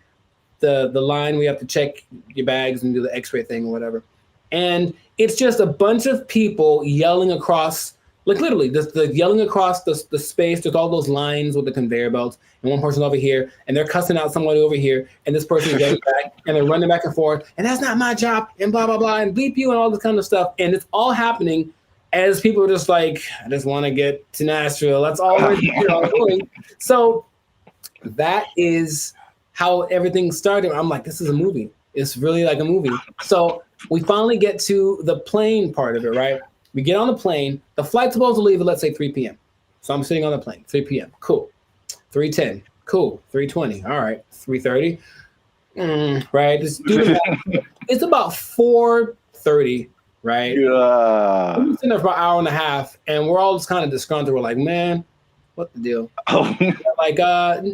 the line, we have to check your bags and do the x-ray thing or whatever. And it's just a bunch of people yelling across, like literally, the yelling across the space. There's all those lines with the conveyor belts, and one person over here, and they're cussing out somebody over here, and this person is getting back, and they're running back and forth, and that's not my job, and blah, blah, blah, and bleep you, and all this kind of stuff. And it's all happening as people are just like, I just want to get to Nashville. That's all we're doing. So that is how everything started. I'm like, this is a movie. It's really like a movie. So we finally get to the plane part of it, right? We get on the plane. The flight's supposed to leave at, let's say, 3 p.m. So I'm sitting on the plane, 3 p.m. Cool. 3:10. Cool. 3:20. All right. 3:30. Right. Just do the math. It's about 4:30, right? Yeah. We're sitting there for an hour and a half, and we're all just kind of disgruntled. We're like, man, what the deal? Like,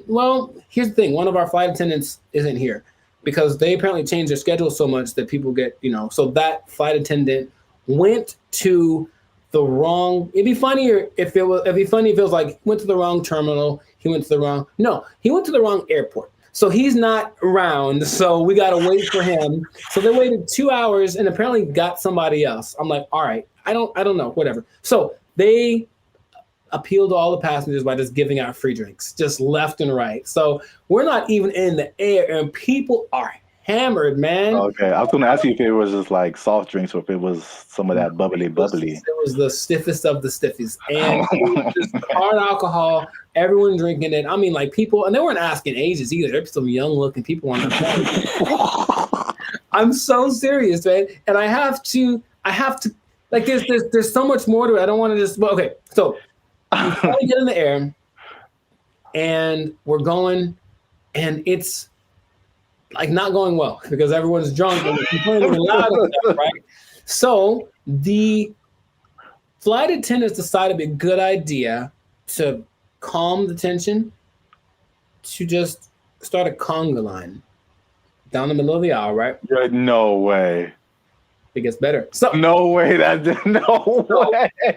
well, here's the thing. One of our flight attendants isn't here because they apparently changed their schedule so much that people get, so that flight attendant went to the wrong. It'd be funnier if it was like went to the wrong terminal. He went to the wrong airport. So he's not around. So we gotta wait for him. So they waited 2 hours and apparently got somebody else. I'm like, all right, I don't know, whatever. So they appealed to all the passengers by just giving out free drinks, just left and right. So we're not even in the air, and people are hammered, man. Okay, I was going to ask you if it was just like soft drinks or if it was some of that bubbly. It was the stiffest of the stiffies, and it was just hard alcohol. Everyone drinking it. I mean, like people, and they weren't asking ages either. There's some young-looking people on the plane. I'm so serious, man, and I have to. Like, there's so much more to it. I don't want to just. Well, okay, so we finally get in the air, and we're going, and it's like not going well because everyone's drunk and complaining loud and stuff, right? So the flight attendants decided it'd be a good idea to calm the tension to just start a conga line down the middle of the aisle, right? No way. It gets better. So no way. Way.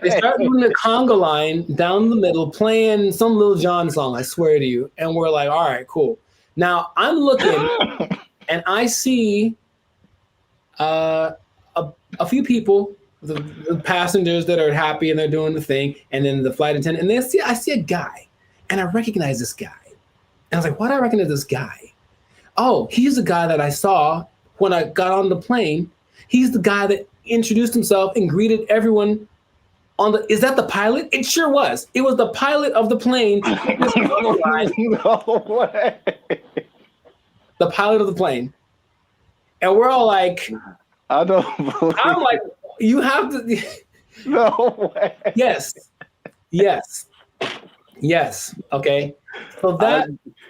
They start doing the conga line down the middle, playing some Lil Jon song, I swear to you. And we're like, all right, cool. Now I'm looking and I see a few people, the passengers that are happy and they're doing the thing, and then the flight attendant, and I see a guy, and I recognize this guy. And I was like, why do I recognize this guy? Oh, he's the guy that I saw when I got on the plane. He's the guy that introduced himself and greeted everyone on the. Is that the pilot? It sure was. It was the pilot of the plane. No way. The pilot of the plane. And we're all like, I don't believe. I'm like, you have to. No way. Yes. Okay. So that.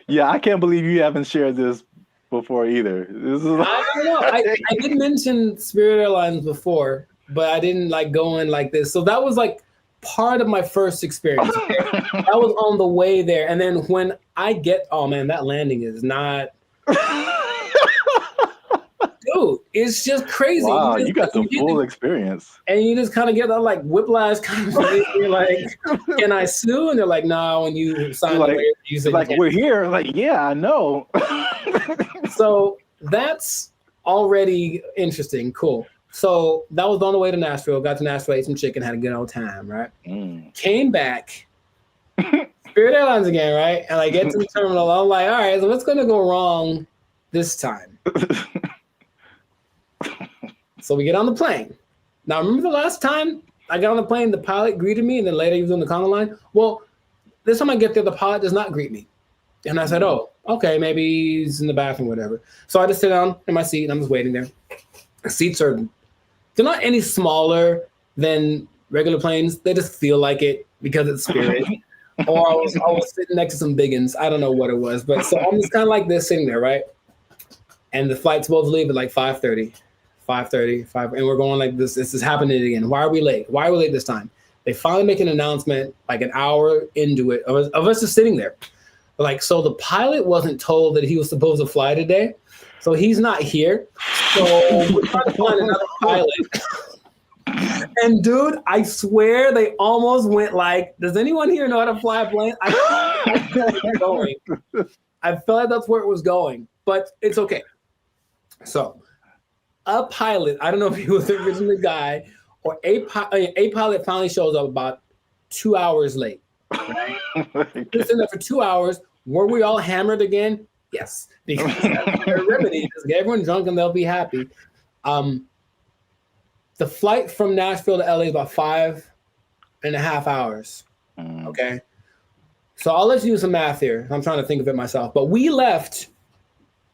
I can't believe you haven't shared this before either. This is. I don't know. I did mention Spirit Airlines before, but I didn't like go in like this. So that was like part of my first experience. That was on the way there, and then when I get, oh man, that landing is not. Dude, it's just crazy. Wow, you got the full experience. And you just kind of get that like whiplash kind of thing. You're like, can I sue? And they're like, no, when you sign the waiver, you said like, we're here. Like, yeah, I know. So that's already interesting. Cool. So that was on the way to Nashville. Got to Nashville, ate some chicken, had a good old time, right? Came back, Spirit Airlines again, right? And I get to the terminal. I'm like, all right, so what's going to go wrong this time? So we get on the plane. Now, remember the last time I got on the plane, the pilot greeted me, and then later he was on the conga line? Well, this time I get there, the pilot does not greet me. And I said, oh, okay, maybe he's in the bathroom, whatever. So I just sit down in my seat, and I'm just waiting there. The seats are they're not any smaller than regular planes. They just feel like it because it's Spirit. Or I was sitting next to some biggins. I don't know what it was, but so I'm just kind of like this sitting there, right? And the flight's supposed to leave at like 5:30, and we're going like this. This is happening again. Why are we late? Why are we late this time? They finally make an announcement like an hour into it of us just sitting there. Like, so the pilot wasn't told that he was supposed to fly today, so he's not here. So we're trying to find another pilot. And dude, I swear they almost went like, does anyone here know how to fly a plane? I felt like that's where it was going, but it's okay. So a pilot, I don't know if he was the original guy, or a pilot finally shows up about 2 hours late. Right? Just in there for 2 hours. Were we all hammered again? Yes, because that's their remedy. Just get everyone drunk and they'll be happy. The flight from Nashville to LA is about 5.5 hours. Okay. So I'll let you do some math here. I'm trying to think of it myself. But we left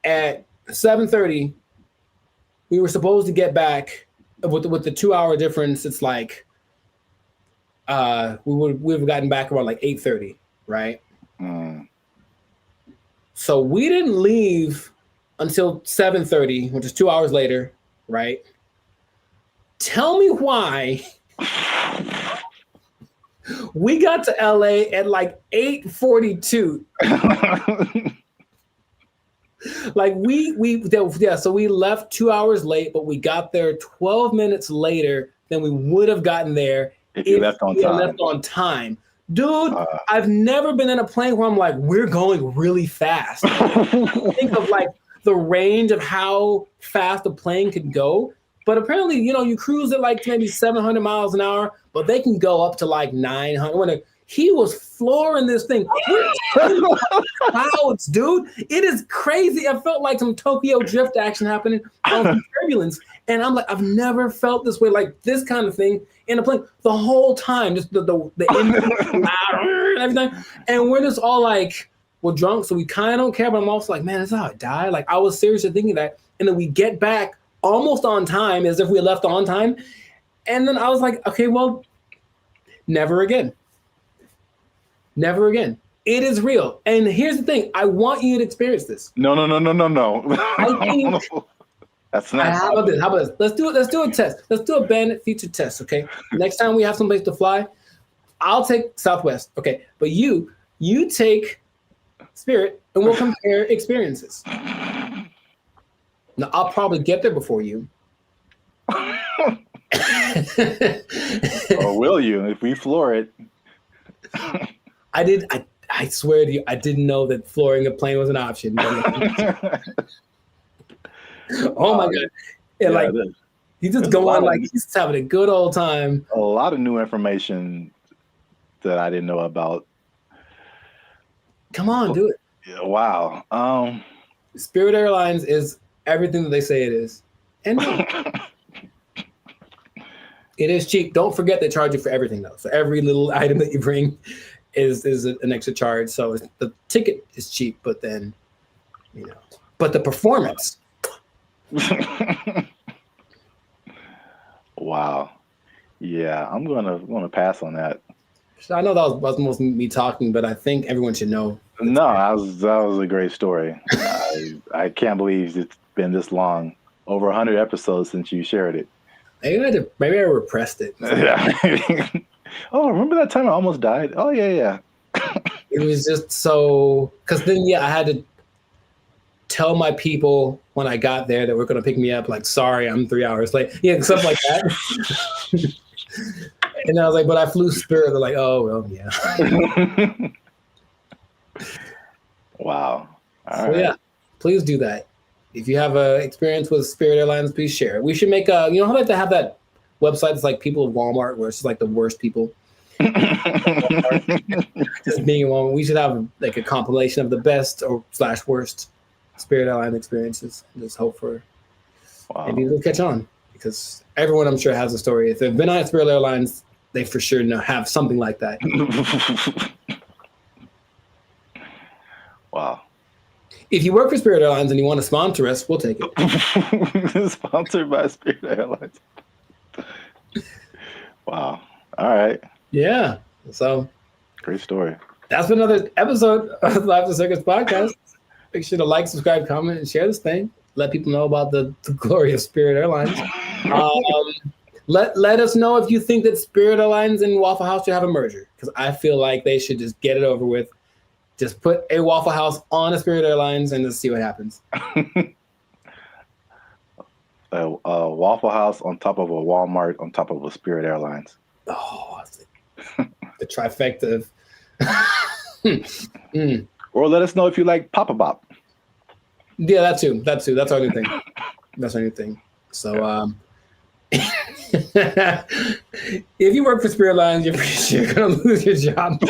at 7:30. We were supposed to get back with the 2 hour difference. It's like we would have gotten back around like 8:30, right? So we didn't leave until 7:30, which is 2 hours later, right? Tell me why we got to LA at like 8:42. Like so we left 2 hours late, but we got there 12 minutes later than we would have gotten there if you left on time. Left on time. Dude, I've never been in a plane where I'm like, we're going really fast. Think of like the range of how fast a plane could go. But apparently, you cruise at like maybe 700 miles an hour, but they can go up to like 900. He was flooring this thing. Clouds, dude. It is crazy. I felt like some Tokyo drift action happening on some turbulence. And I'm like, I've never felt this way, like this kind of thing in a plane the whole time. Just the engine loud and everything. And we're just all like, we're drunk, so we kind of don't care. But I'm also like, man, that's how I die. Like, I was seriously thinking that. And then we get back almost on time, as if we left on time. And then I was like, okay, well, never again. Never again. It is real. And here's the thing. I want you to experience this. No. I think that's not. How about this? Let's do it. Let's do a test. Let's do a bandit feature test, okay? Next time we have someplace to fly, I'll take Southwest, okay? But you take Spirit, and we'll compare experiences. Now, I'll probably get there before you. Or will you, if we floor it? I swear to you, I didn't know that flooring a plane was an option. Oh my God. And like, he's just going like, he's just having a good old time. A lot of new information that I didn't know about. Come on, do it. Yeah, wow. Spirit Airlines is everything that they say it is. And it is cheap. Don't forget they charge you for everything though. So every little item that you bring is an extra charge. So the ticket is cheap, but then, but the performance. Wow. Yeah, I'm gonna pass on that. I know that was most me talking, but I think everyone should know. No, that was a great story. I can't believe it's been this long, over 100 episodes since you shared it. Maybe I repressed it. Oh, remember that time I almost died? Oh yeah. It was just so, because then I had to tell my people when I got there that were going to pick me up, like, sorry, I'm 3 hours late. Yeah, stuff like that. And I was like, but I flew Spirit. They're like, oh, well, yeah. Wow. All right. Yeah, please do that. If you have an experience with Spirit Airlines, please share it. We should make how about to have that website that's like people of Walmart, where it's like the worst people. Just being in Walmart. We should have like a compilation of the best or / worst Spirit Airline experiences. Just hope for maybe it'll catch on, because everyone I'm sure has a story. If they've been on Spirit Airlines, they for sure have something like that. Wow. If you work for Spirit Airlines and you want to sponsor us, we'll take it. Sponsored by Spirit Airlines. Wow. All right. Yeah. So great story. That's been another episode of the Life of the Circus podcast. Make sure to like, subscribe, comment, and share this thing. Let people know about the glory of Spirit Airlines. Let us know if you think that Spirit Airlines and Waffle House should have a merger, because I feel like they should just get it over with. Just put a Waffle House on a Spirit Airlines and just see what happens. A Waffle House on top of a Walmart on top of a Spirit Airlines. Oh, the trifecta of... Or let us know if you like Papa Bop. Yeah, that too. That's our new thing. That's our new thing. So, if you work for Spirit Airlines, you're pretty sure you're gonna lose your job.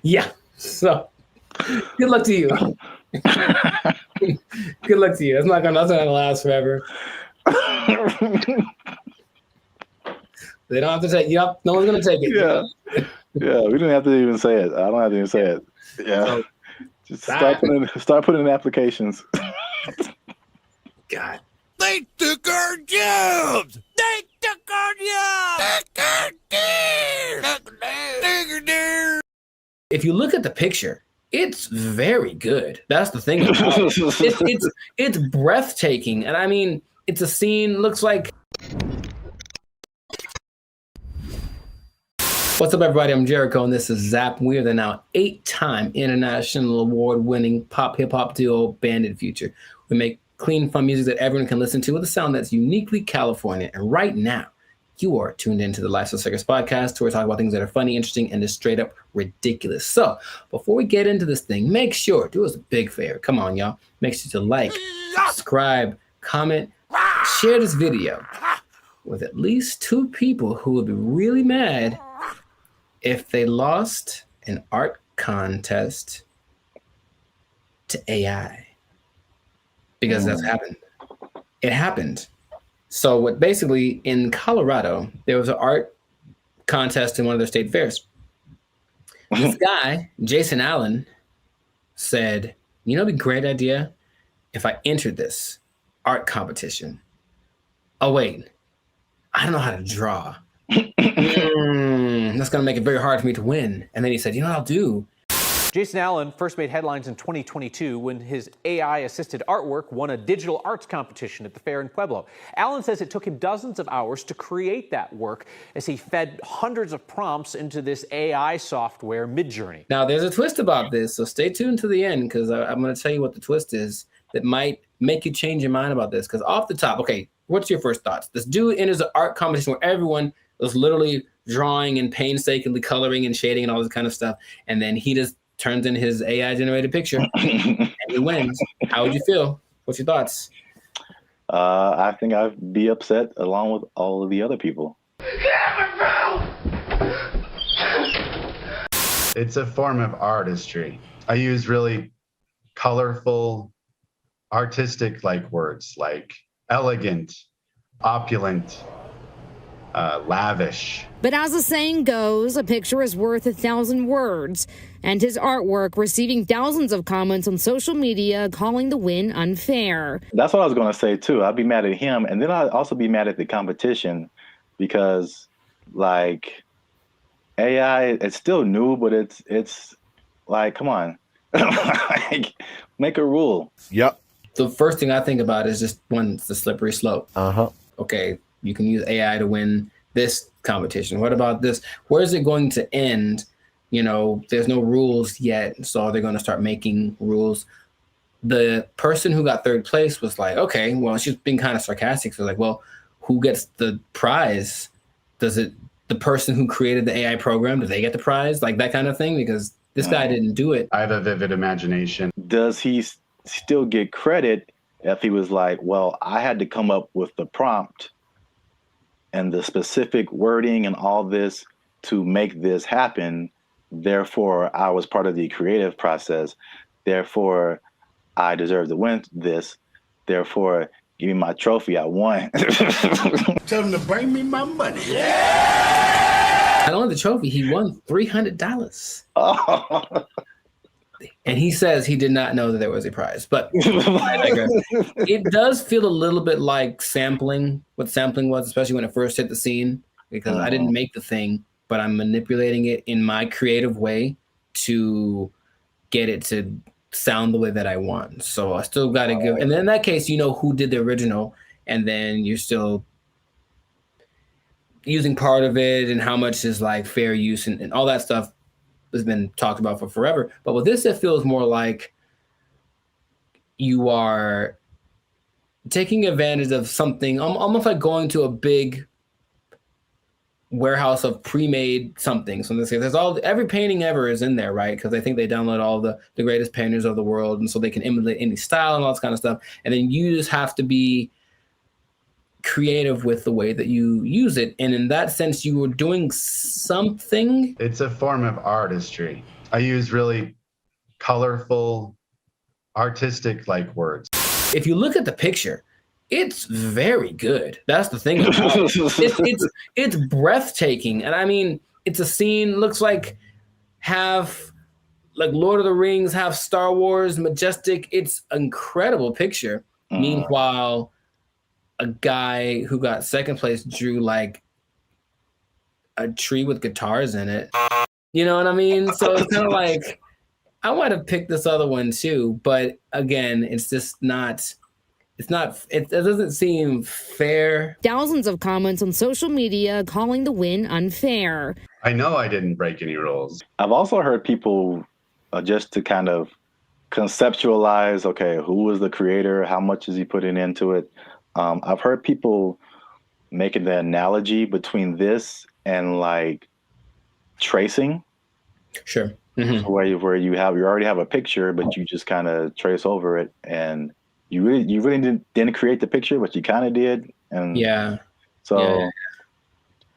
Yeah. So, good luck to you. Good luck to you. That's not gonna last forever. They don't have to take. No one's gonna take it. Yeah. Yeah. We didn't have to even say it. I don't have to even say it. Yeah. So, just start putting in applications. God. They took our jobs. They took our jobs. If you look at the picture, it's very good. That's the thing. It's breathtaking, and I mean, it's a scene. Looks like. What's up, everybody? I'm Jericho, and this is Zap. We are the now 8-time international award-winning pop hip-hop duo Banded Future. We make clean, fun music that everyone can listen to with a sound that's uniquely California. And right now, you are tuned into the Life of Circus podcast, where we talk about things that are funny, interesting, and just straight up ridiculous. So before we get into this thing, make sure, do us a big favor. Come on, y'all. Make sure to like, subscribe, comment, share this video with at least 2 people who would be really mad if they lost an art contest to AI. Because that's happened. It happened. So what basically in Colorado, there was an art contest in one of their state fairs. This guy, Jason Allen, said, you know, it'd be a great idea if I entered this art competition. Oh, wait, I don't know how to draw. That's going to make it very hard for me to win. And then he said, you know what I'll do? Jason Allen first made headlines in 2022 when his AI-assisted artwork won a digital arts competition at the fair in Pueblo. Allen says it took him dozens of hours to create that work as he fed hundreds of prompts into this AI software, Midjourney. Now, there's a twist about this, so stay tuned to the end, because I'm going to tell you what the twist is that might make you change your mind about this. Because off the top, okay, what's your first thoughts? This dude enters an art competition where everyone was literally drawing and painstakingly coloring and shading and all this kind of stuff, and then he just turns in his AI-generated picture and he wins. How would you feel? What's your thoughts? I think I'd be upset along with all of the other people. It's a form of artistry. I use really colorful, artistic-like words like elegant, opulent, lavish. But as the saying goes, a picture is worth 1,000 words, and his artwork receiving thousands of comments on social media calling the win unfair. That's what I was going to say too. I'd be mad at him, and then I'd also be mad at the competition because, like, AI, it's still new, but it's like, come on, like, make a rule. Yep. The first thing I think about is just it's the slippery slope. Okay, you can use AI to win this competition. What about this? Where is it going to end? You know, there's no rules yet, so they're going to start making rules. The person who got third place was like, okay, well, she's being kind of sarcastic. So like, well, who gets the prize? The person who created the AI program, do they get the prize? Like that kind of thing? Because this guy didn't do it. I have a vivid imagination. Does he still get credit if he was like, well, I had to come up with the prompt and the specific wording and all this to make this happen. Therefore, I was part of the creative process. Therefore, I deserve to win this. Therefore, give me my trophy. I won. Tell him to bring me my money. Not only the trophy, he won $300. Oh. And he says he did not know that there was a prize, but I digress. It does feel a little bit like sampling, what sampling was, especially when it first hit the scene, because I didn't make the thing, but I'm manipulating it in my creative way to get it to sound the way that I want. So I still got to give, and then in that case, you know who did the original, and then you're still using part of it and how much is like fair use and all that stuff has been talked about for forever. But with this, it feels more like you are taking advantage of something, almost like going to a big warehouse of pre-made something. So there's every painting ever is in there, right? Because I think they download all the greatest painters of the world, and so they can emulate any style and all this kind of stuff. And then you just have to be creative with the way that you use it. And in that sense, you were doing something. It's a form of artistry. I use really colorful, artistic like words. If you look at the picture, it's very good. That's the thing. It's breathtaking. And I mean, it's a scene, looks like half like Lord of the Rings, half Star Wars, majestic. It's an incredible picture. Meanwhile, a guy who got second place drew like a tree with guitars in it. You know what I mean? So it's kind of like, I might have picked this other one too, but again, it's just not, it doesn't seem fair. Thousands of comments on social media calling the win unfair. I know I didn't break any rules. I've also heard people just to kind of conceptualize, okay, who was the creator? How much is he putting into it? I've heard people making the analogy between this and like tracing. Sure. Mm-hmm. Where you already have a picture, but you just kind of trace over it, and you really didn't create the picture, but you kind of did. And yeah. So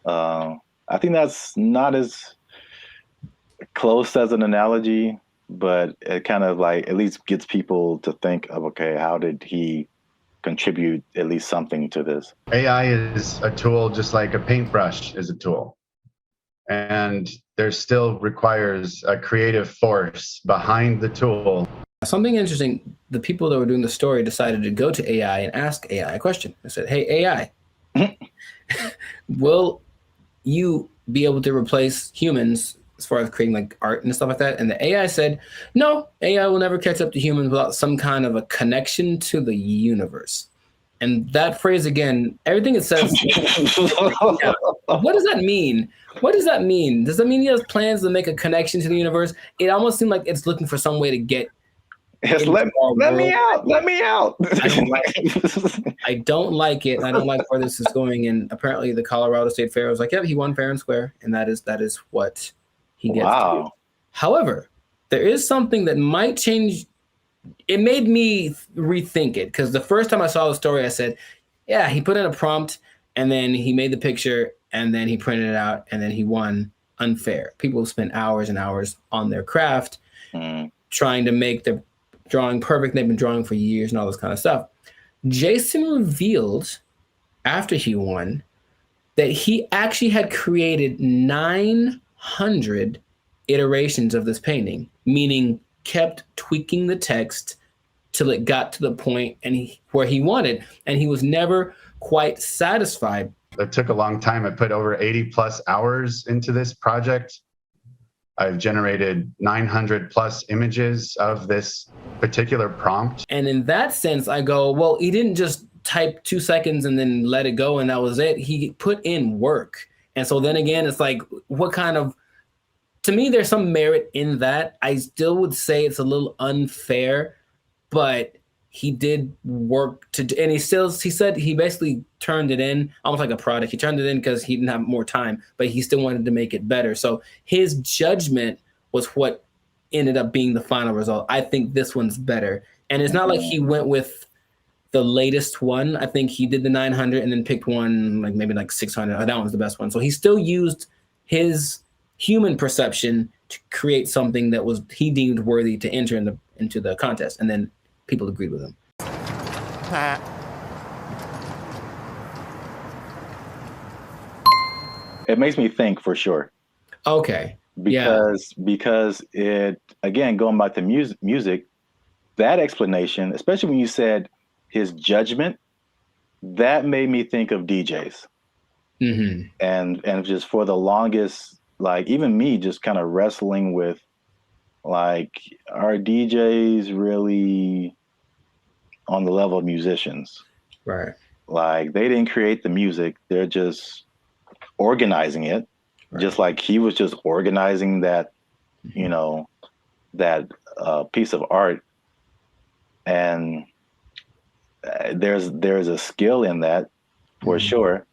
I think that's not as close as an analogy, but it kind of like at least gets people to think of, okay, how did he contribute at least something to this? AI is a tool just like a paintbrush is a tool. And there still requires a creative force behind the tool. Something interesting, the people that were doing the story decided to go to AI and ask AI a question. I said, hey, AI, will you be able to replace humans as far as creating like art and stuff like that? And the AI said, no, AI will never catch up to humans without some kind of a connection to the universe. And that phrase again, everything it says, what does that mean? What does that mean? Does that mean he has plans to make a connection to the universe? It almost seemed like it's looking for some way to get. Yes, let me out. Let me out. I don't like it. I don't like where this is going. And apparently the Colorado State Fair was like, yep, he won fair and square. And that is what he gets to do. However, there is something that might change. It made me rethink it, because the first time I saw the story, I said, yeah, he put in a prompt and then he made the picture and then he printed it out and then he won unfair. People spend hours and hours on their craft trying to make the drawing perfect. They've been drawing for years and all this kind of stuff. Jason revealed after he won that he actually had created 900 iterations of this painting, meaning kept tweaking the text till it got to the point where he wanted, and he was never quite satisfied. It took a long time. I put over 80 plus hours into this project. I've generated 900 plus images of this particular prompt. And in that sense, I go, well, he didn't just type 2 seconds and then let it go and that was it. He put in work. And so then again, it's like, what kind of, to me, there's some merit in that. I still would say it's a little unfair, but he did work and he said he basically turned it in almost like a product. He turned it in because he didn't have more time, but he still wanted to make it better. So his judgment was what ended up being the final result. I think this one's better. And it's not like he went with the latest one. I think he did the 900 and then picked one like maybe like 600. That one's the best one. So he still used his human perception to create something that was he deemed worthy to enter into the contest, and then people agreed with him. It makes me think for sure. Okay. because it, again, going back to music, that explanation, especially when you said his judgment, that made me think of DJs. And just for the longest, like even me just kind of wrestling with, like, are DJs really on the level of musicians? Right. Like, they didn't create the music, they're just organizing it. Right. Just like he was just organizing that, you know, that piece of art. And there's a skill in that for sure.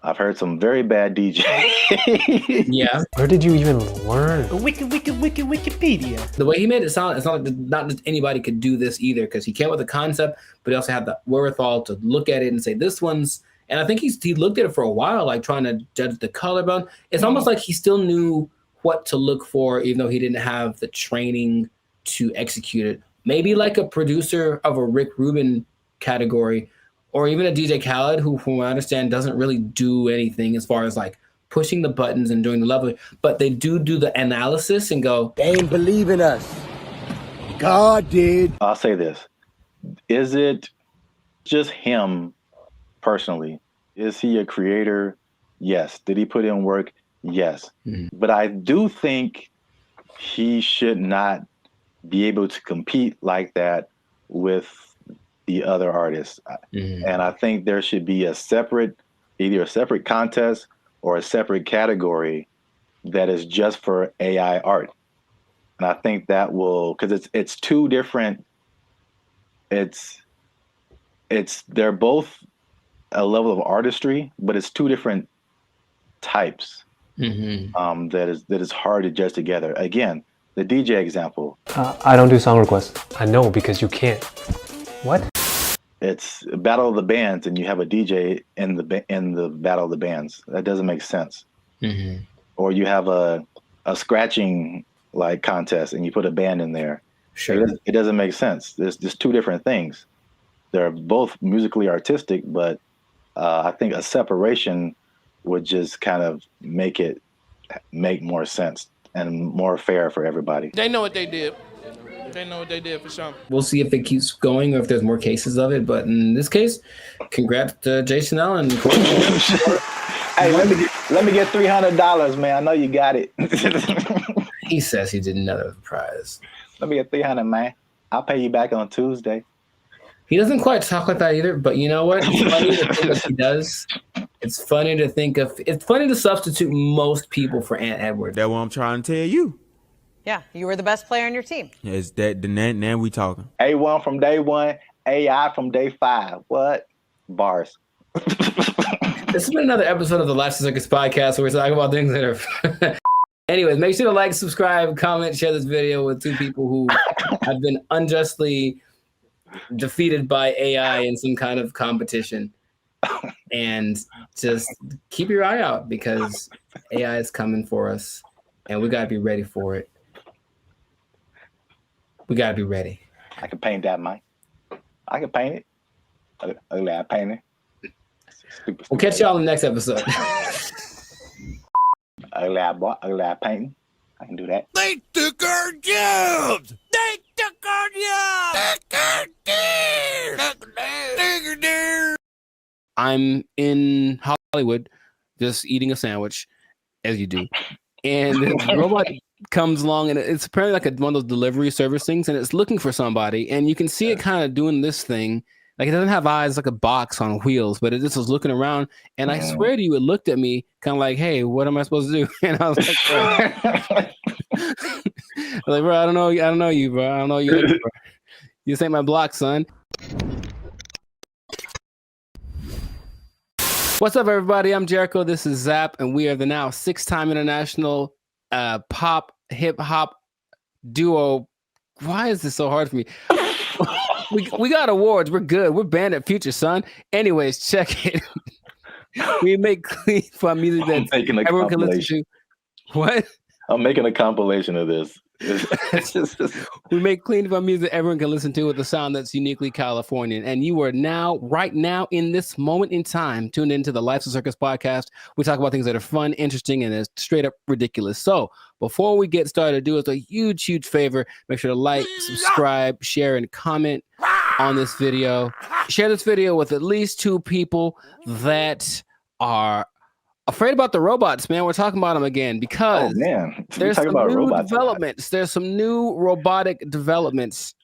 I've heard some very bad DJs. Yeah. Where did you even learn? Wikipedia. The way he made it sound, it's not like not just anybody could do this either, because he came with a concept, but he also had the wherewithal to look at it and say, this one's, and I think he looked at it for a while, like trying to judge the collarbone. It's almost like he still knew what to look for, even though he didn't have the training to execute it. Maybe like a producer of a Rick Rubin category, or even a DJ Khaled, who, from what I understand, doesn't really do anything as far as like pushing the buttons and doing the level, but they do the analysis and go, they ain't believe in us. God did. I'll say this. Is it just him personally? Is he a creator? Yes. Did he put in work? Yes. But I do think he should not be able to compete like that with the other artists. And I think there should be either a separate contest or a separate category that is just for AI art. And I think that will, because it's two different, they're both a level of artistry, but it's two different types that is hard to judge together. Again, the DJ example. I don't do song requests. I know, because you can't. What? It's a battle of the bands, and you have a DJ in the battle of the bands. That doesn't make sense. Or you have a scratching like contest, and you put a band in there. Sure, it doesn't make sense. There's two different things. They're both musically artistic, but I think a separation would just kind of make more sense and more fair for everybody. They know what they did. They know what they did for sure. We'll see if it keeps going or if there's more cases of it. But in this case, congrats to Jason Allen. Hey, let me get $300, man. I know you got it. He says he did another prize. Let me get $300, man. I'll pay you back on Tuesday. He doesn't quite talk like that either, but you know what? It's funny to think of he does. It's funny to substitute most people for Ant Edwards. That's what I'm trying to tell you. Yeah, you were the best player on your team. Is that now we talking? A1 from day one, AI from day 5. What? Bars. This has been another episode of the Lifestyle Circus podcast where we're talking about things that are... Anyways, make sure to like, subscribe, comment, share this video with two people who have been unjustly defeated by AI in some kind of competition. And just keep your eye out, because AI is coming for us and we got to be ready for it. We got to be ready. I can paint that, Mike. I can paint it. Ugly, I paint it. Stupid. We'll catch y'all in the next episode. Ugly, I painting. I can do that. They took our jobs. They took our jobs. I'm in Hollywood just eating a sandwich, as you do. And this robot comes along, and it's apparently like one of those delivery service things, and it's looking for somebody. And you can see it kind of doing this thing. Like, it doesn't have eyes, like a box on wheels, but it just was looking around. And I swear to you, it looked at me kind of like, hey, what am I supposed to do? And I was like, I was like, bro, I don't know you, bro. I don't know you. Bro. You just ain't my block, son. What's up, everybody? I'm Jericho. This is Zap, and we are the now 6-time international pop hip hop duo. Why is this so hard for me? We got awards. We're good. We're banned at Future, son. Anyways, check it. We make clean fun music that everyone can listen to. What? I'm making a compilation of this. We make clean fun music everyone can listen to with a sound that's uniquely Californian. And you are now, right now, in this moment in time, tuned into the Life's a Circus podcast. We talk about things that are fun, interesting, and straight up ridiculous. So before we get started, do us a huge, huge favor. Make sure to like, subscribe, share, and comment on this video. Share this video with at least 2 people that are afraid about the robots, man. We're talking about them again because there's some new developments. There's some new robotic developments.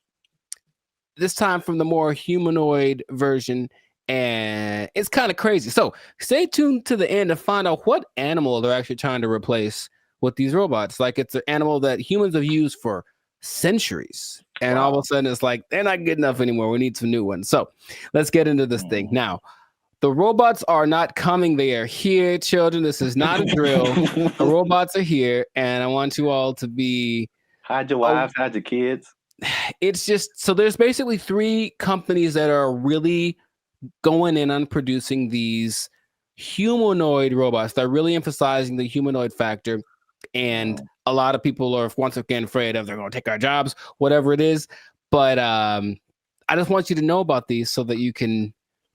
This time from the more humanoid version, and it's kind of crazy. So stay tuned to the end to find out what animal they're actually trying to replace with these robots. Like it's an animal that humans have used for centuries, and all of a sudden it's like they're not good enough anymore. We need some new ones. So let's get into this thing now. The robots are not coming. They are here, children. This is not a drill. The robots are here, and I want you all to be... Hide your wives, hide your kids. It's just... So there's basically 3 companies that are really going in on producing these humanoid robots. They're really emphasizing the humanoid factor, and a lot of people are, once again, afraid of they're going to take our jobs, whatever it is. But I just want you to know about these so that you can...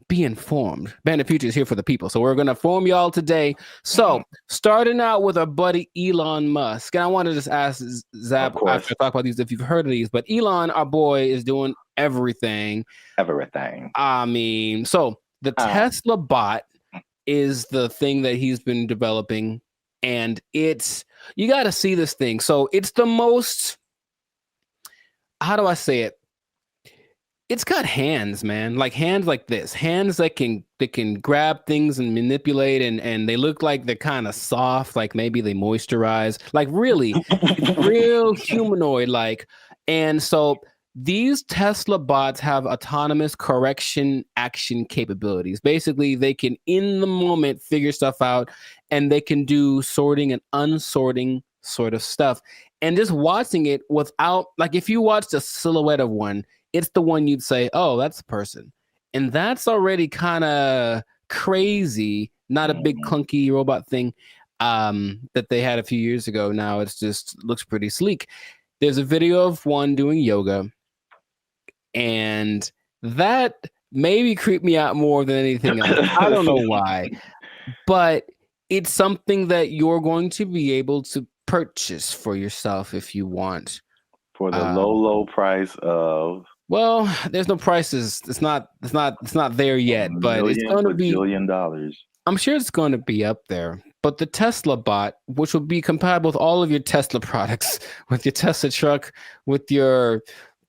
be informed. Band of Future is here for the people. So we're going to inform y'all today. So starting out with our buddy Elon Musk. And I want to just ask Zap after I talk about these if you've heard of these. But Elon, our boy, is doing everything. I mean, so the Tesla bot is the thing that he's been developing. And it's, you got to see this thing. So it's the most, how do I say it? It's got hands, man. Like hands like this. Hands that can grab things and manipulate, and they look like they're kind of soft, like maybe they moisturize. Like really, it's real humanoid like. And so these Tesla bots have autonomous correction action capabilities. Basically, they can in the moment figure stuff out, and they can do sorting and unsorting sort of stuff. And just watching it without, like if you watched a silhouette of one, it's the one you'd say, oh, that's a person. And that's already kind of crazy. Not a big clunky robot thing that they had a few years ago. Now it's just looks pretty sleek. There's a video of one doing yoga. And that maybe creeped me out more than anything else. I don't know why. But it's something that you're going to be able to purchase for yourself if you want. For the low price of... Well, there's no prices. It's not there yet, but it's going to be $1 billion. I'm sure it's going to be up there. But the Tesla bot, which will be compatible with all of your Tesla products, with your Tesla truck, with your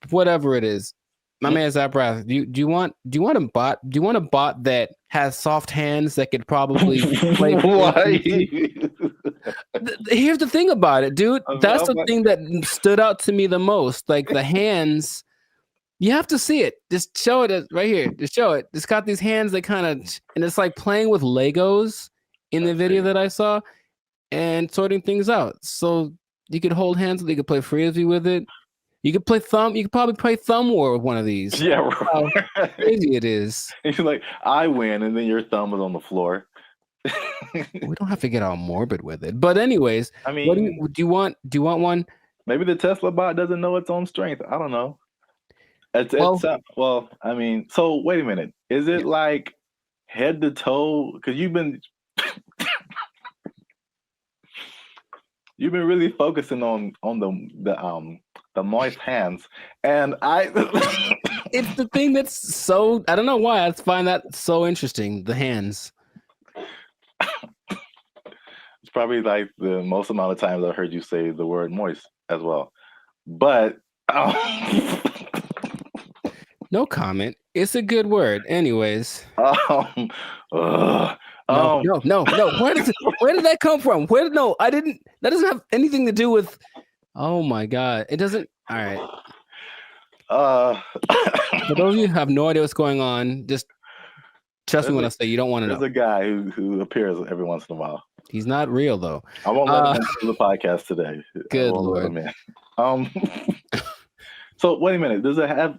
whatever it is. My man Zaprath, do you want a bot? Do you want a bot that has soft hands that could probably play? Here's the thing about it, dude. That's the thing that stood out to me the most. Like the hands. You have to see it. Just show it right here. Just show it. It's got these hands that kind of, and it's like playing with Legos in the video that I saw and sorting things out. So you could hold hands, you could play frisbee with it. You could play thumb. You could probably play thumb war with one of these. Yeah, how crazy it is. You're like, I win, and then your thumb is on the floor. We don't have to get all morbid with it. But anyways, I mean, what do you want? Do you want one? Maybe the Tesla bot doesn't know its own strength. I don't know. Well, I mean, so wait a minute. Is it like head to toe? Because you've been really focusing on the moist hands, and it's the thing that's so, I don't know why I find that so interesting. The hands. It's probably like the most amount of times I've heard you say the word moist as well, but. No comment. It's a good word. Anyways. No. Where did that come from? That doesn't have anything to do with, oh my God. It doesn't. All right. For those of you who have no idea what's going on, just trust me when I say you don't want to know. There's a guy who appears every once in a while. He's not real though. I won't let him do the podcast today. Good Lord. So wait a minute. Does it have?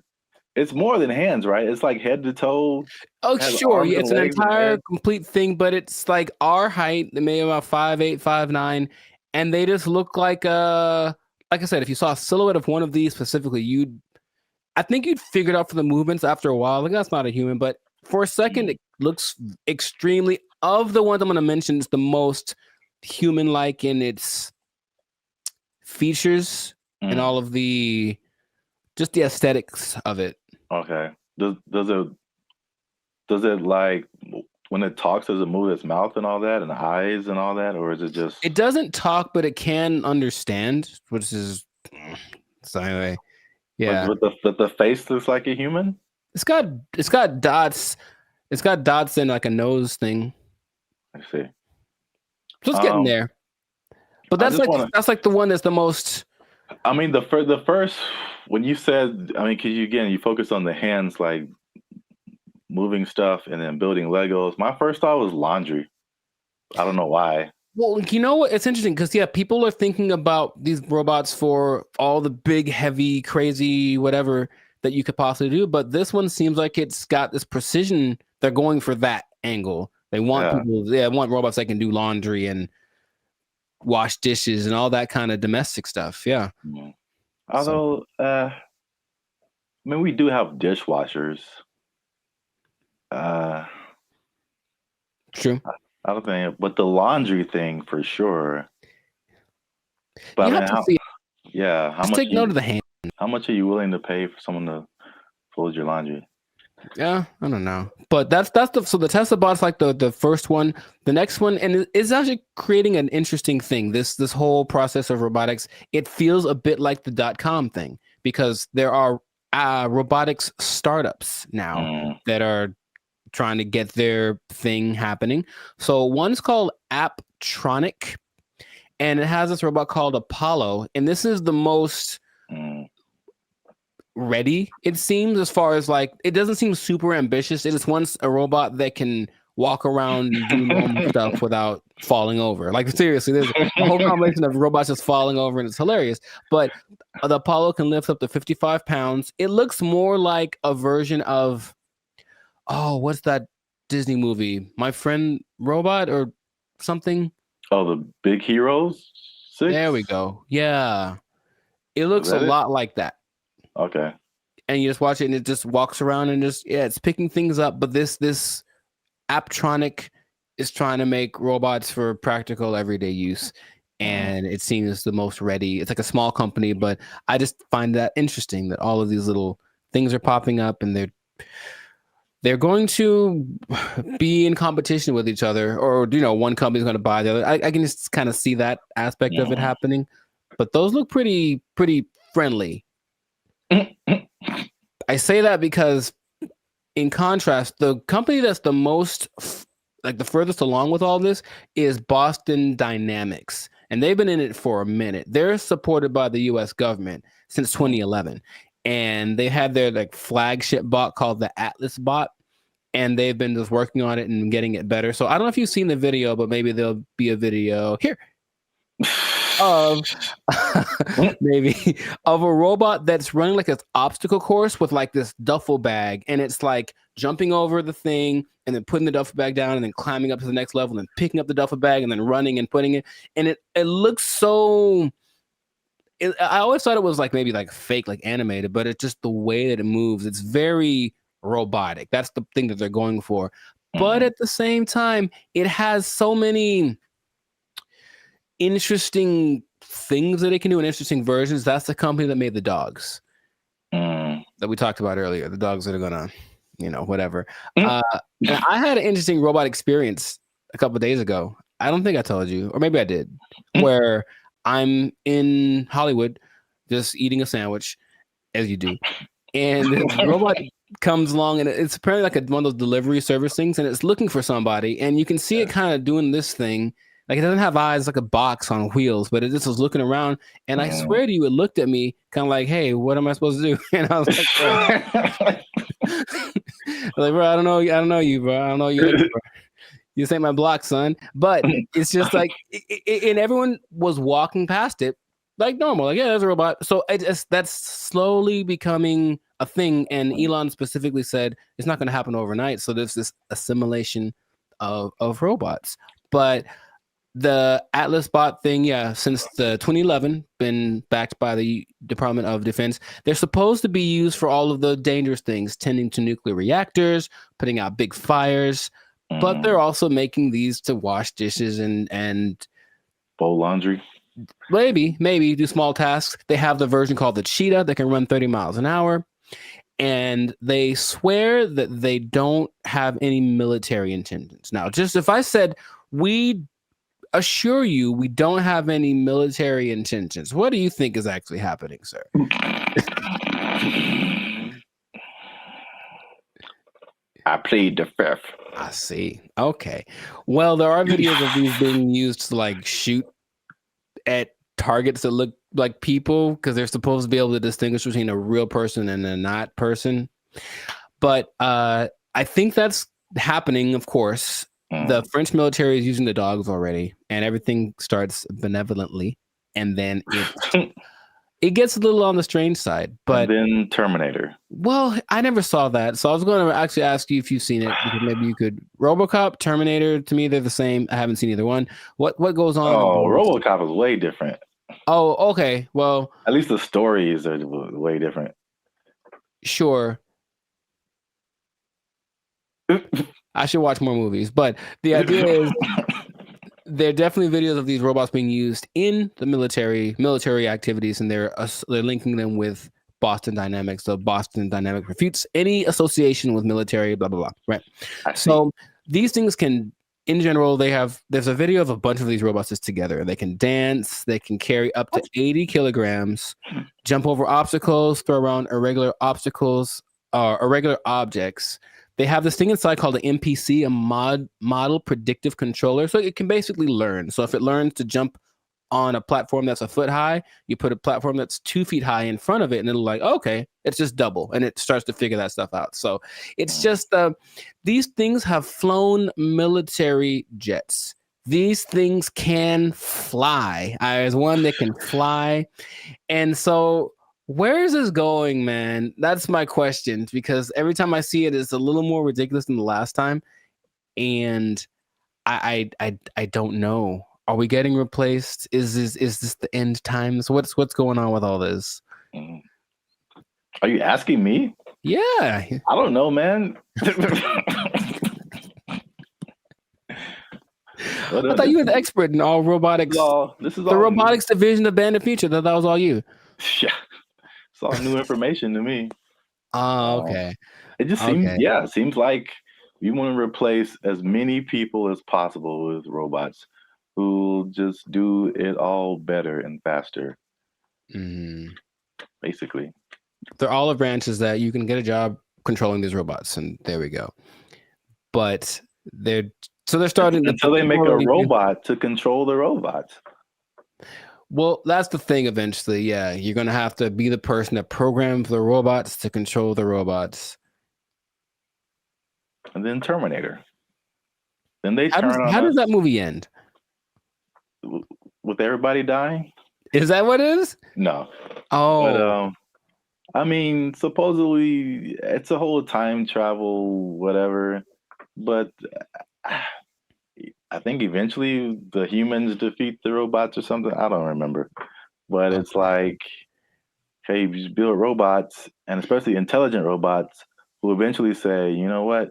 It's more than hands, right? It's like head to toe. Oh, sure. Yeah, it's an entire complete thing, but it's like our height. They may be about 5'8", 5'9", and they just look like a like I said, if you saw a silhouette of one of these specifically, I think you'd figure it out for the movements after a while. Like, that's not a human, but for a second, it looks extremely, of the ones I'm going to mention, it's the most human-like in its features and all of the, just the aesthetics of it. Okay. Does it like, when it talks, does it move its mouth and all that, and the eyes and all that, or is it just? It doesn't talk, but it can understand, which is, so anyway, yeah. But the face looks like a human? It's got dots. It's got dots and like a nose thing. I see. So it's getting there. But that's like the one that's the most. I mean, the first, when you said, I mean, because you focus on the hands, like moving stuff and then building Legos. My first thought was laundry. I don't know why. Well, you know what? It's interesting because, yeah, people are thinking about these robots for all the big, heavy, crazy, whatever that you could possibly do. But this one seems like it's got this precision. They're going for that angle. They want want robots that can do laundry and wash dishes and all that kind of domestic stuff. Yeah. Although, I mean, we do have dishwashers. True. I don't think, but the laundry thing for sure. But You I have mean, to see it. how Just much? take note of the hand. How much are you willing to pay for someone to fold your laundry? Yeah, I don't know, but that's the Tesla bot's like the first one. The next one, and it's actually creating an interesting thing. This whole process of robotics, it feels a bit like the .com thing because there are robotics startups now that are trying to get their thing happening. So one's called Apptronic, and it has this robot called Apollo, and this is the most ready, it seems, as far as like, it doesn't seem super ambitious. It is once a robot that can walk around and do normal stuff without falling over. Like, seriously, there's a whole combination of robots just falling over, and it's hilarious. But the Apollo can lift up to 55 pounds. It looks more like a version of, what's that Disney movie? My Friend Robot or something? Oh, the Big Heroes 6? There we go. Yeah. It looks a lot like that. Okay. And you just watch it and it just walks around and just, it's picking things up. But this Apptronic is trying to make robots for practical everyday use. And it seems the most ready. It's like a small company, but I just find that interesting that all of these little things are popping up and they're going to be in competition with each other, or, one company's going to buy the other. I can just kind of see that aspect of it happening, but those look pretty friendly. I say that because, in contrast, the company that's the most, like the furthest along with all this is Boston Dynamics, and they've been in it for a minute. They're supported by the U.S. government since 2011, and they had their like flagship bot called the Atlas bot, and they've been just working on it and getting it better. So I don't know if you've seen the video, but maybe there'll be a video here of maybe of a robot that's running like this obstacle course with like this duffel bag, and it's like jumping over the thing and then putting the duffel bag down and then climbing up to the next level and then picking up the duffel bag and then running and putting it, and it looks so, I always thought it was like maybe like fake, like animated, but it's just the way that it moves. It's very robotic. That's the thing that they're going for. But at the same time, it has so many interesting things that it can do and interesting versions. That's the company that made the dogs that we talked about earlier. The dogs that are gonna, whatever. And I had an interesting robot experience a couple of days ago. I don't think I told you, or maybe I did, where I'm in Hollywood just eating a sandwich, as you do, and the robot comes along, and it's apparently like one of those delivery service things, and it's looking for somebody, and you can see it kind of doing this thing. Like, it doesn't have eyes, like a box on wheels, but it just was looking around, and I swear to you, it looked at me kind of like, hey, what am I supposed to do? And I was like, bro, I don't know you, bro. I don't know you, bro. You ain't my block, son. But it's just like, and everyone was walking past it like normal. Like, yeah, there's a robot. So that's slowly becoming a thing. And Elon specifically said it's not going to happen overnight. So there's this assimilation of robots. But The Atlas bot thing, yeah, since the 2011, been backed by the Department of Defense. They're supposed to be used for all of the dangerous things, tending to nuclear reactors, putting out big fires, but they're also making these to wash dishes and fold laundry. Maybe do small tasks. They have the version called the Cheetah that can run 30 miles an hour. And they swear that they don't have any military intentions. Now, just if I said, we assure you we don't have any military intentions, what do you think is actually happening, sir? I plead the fifth. I see. Okay. Well, there are videos of these being used to like shoot at targets that look like people because they're supposed to be able to distinguish between a real person and a not person. But I think that's happening, of course. The French military is using the dogs already, and everything starts benevolently, and then it gets a little on the strange side. But and then Terminator. Well, I never saw that, so I was going to actually ask you if you've seen it, because maybe you could. RoboCop, Terminator, to me they're the same. I haven't seen either one. What goes on? Oh, RoboCop is way different. Oh, okay. Well, at least the stories are way different. Sure. I should watch more movies, but the idea is there are definitely videos of these robots being used in the military activities, and they're linking them with Boston Dynamics. So Boston Dynamics refutes any association with military, blah, blah, blah. Right. So these things can, in general, there's a video of a bunch of these robots just together. They can dance, they can carry up to 80 kilograms, jump over obstacles, throw around irregular objects. They have this thing inside called an MPC, a model predictive controller. So it can basically learn. So if it learns to jump on a platform that's a foot high, you put a platform that's 2 feet high in front of it, and it'll like, okay, it's just double. And it starts to figure that stuff out. So it's just, these things have flown military jets. These things can fly. There's one that can fly. And so where is this going, man? That's my question, because every time I see it, it's a little more ridiculous than the last time. And I don't know. Are we getting replaced? Is this the end times? What's going on with all this? Are you asking me? Yeah. I don't know, man. I thought you were the expert in all robotics. This is the robotics division of Band of Future. That was all you. Yeah. It's all new information to me. Oh, okay. It just seems like we want to replace as many people as possible with robots who just do it all better and faster. Basically. They're olive branches that you can get a job controlling these robots, and there we go. But they're starting until they make a robot to control the robots. Well, that's the thing eventually. Yeah, you're going to have to be the person that programs the robots to control the robots. And then Terminator. Then they how does that movie end? With everybody dying? Is that what it is? No. Oh. But, I mean, supposedly it's a whole time travel, whatever. But I think eventually the humans defeat the robots or something. I don't remember. But it's like, hey, you just build robots, and especially intelligent robots, who eventually say, you know what?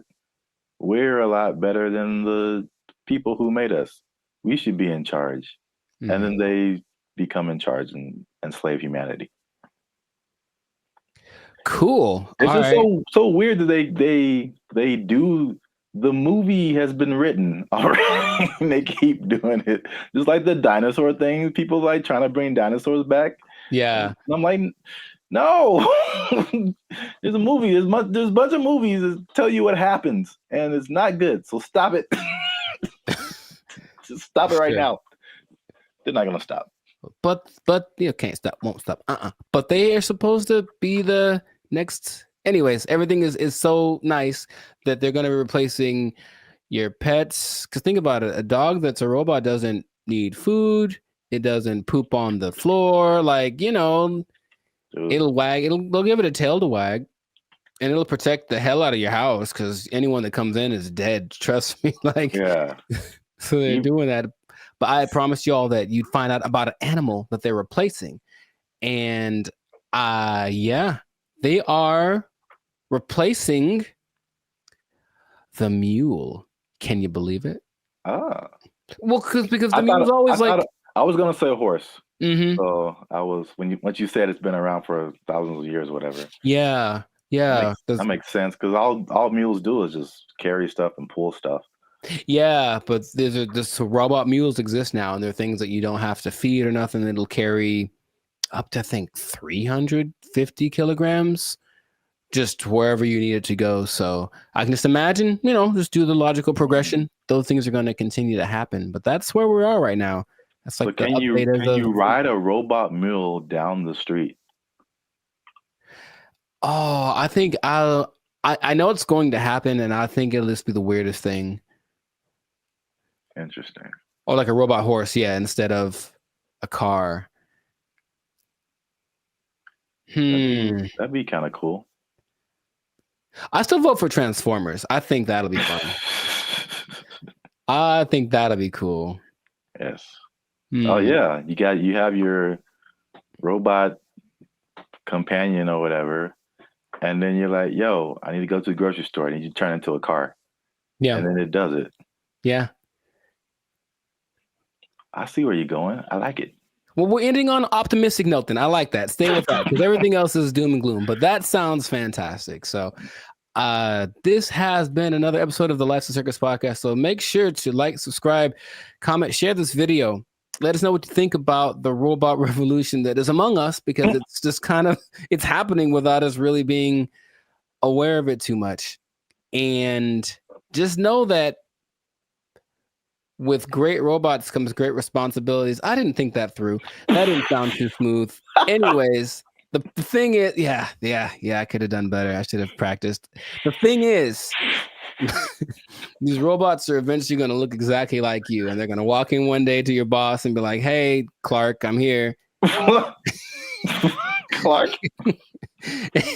We're a lot better than the people who made us. We should be in charge. And then they become in charge and enslave humanity. Cool. It's just so weird that they do. The movie has been written already, and they keep doing it. Just like the dinosaur thing, people like trying to bring dinosaurs back. Yeah, and I'm like, no. There's a movie. There's a bunch of movies that tell you what happens, and it's not good. So stop it. Just stop it right now. They're not gonna stop. But you can't stop, won't stop. But they are supposed to be the next. Anyways, everything is so nice that they're going to be replacing your pets. Because think about it, a dog that's a robot doesn't need food. It doesn't poop on the floor. Like, it'll wag. They'll give it a tail to wag, and it'll protect the hell out of your house because anyone that comes in is dead. Trust me. Like, yeah. So they're doing that. But I promised y'all that you'd find out about an animal that they're replacing. And yeah, they are replacing the mule. Can you believe it? Ah. Well, because the mule's always like... I was gonna say a horse. Mm-hmm. So I was once you said it's been around for thousands of years, whatever. Yeah, yeah. That makes sense because all mules do is just carry stuff and pull stuff. Yeah, but there's robot mules exist now, and they're things that you don't have to feed or nothing. It'll carry up to, I think, 350 kilograms just wherever you need it to go. So I can just imagine, just do the logical progression. Those things are going to continue to happen. But that's where we are right now. That's like But can you ride a robot mule down the street? Oh, I think I know it's going to happen, and I think it'll just be the weirdest thing. Interesting. Or like a robot horse, yeah, instead of a car. That'd be kind of cool. I still vote for Transformers. I think that'll be fun. I think that'll be cool. Yes. Oh yeah, you have your robot companion or whatever, and then you're like, "Yo, I need to go to the grocery store." And you turn into a car. Yeah. And then it does it. Yeah. I see where you're going. I like it. Well, we're ending on an optimistic note then. I like that. Stay with that because everything else is doom and gloom. But that sounds fantastic. So this has been another episode of the Life's a Circus podcast. So make sure to like, subscribe, comment, share this video. Let us know what you think about the robot revolution that is among us, because it's just it's happening without us really being aware of it too much. And just know that with great robots comes great responsibilities. I didn't think that through. That didn't sound too smooth. Anyways, the thing is, yeah, I could have done better. I should have practiced. The thing is, these robots are eventually going to look exactly like you, and they're going to walk in one day to your boss and be like, "Hey, Clark, I'm here." Clark.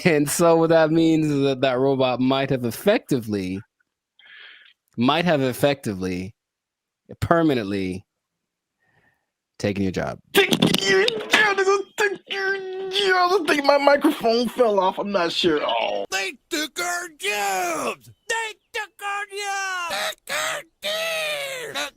And so what that means is that robot might have effectively permanently taking your job. I think my microphone fell off. I'm not sure. Oh. They took our jobs. They took our jobs.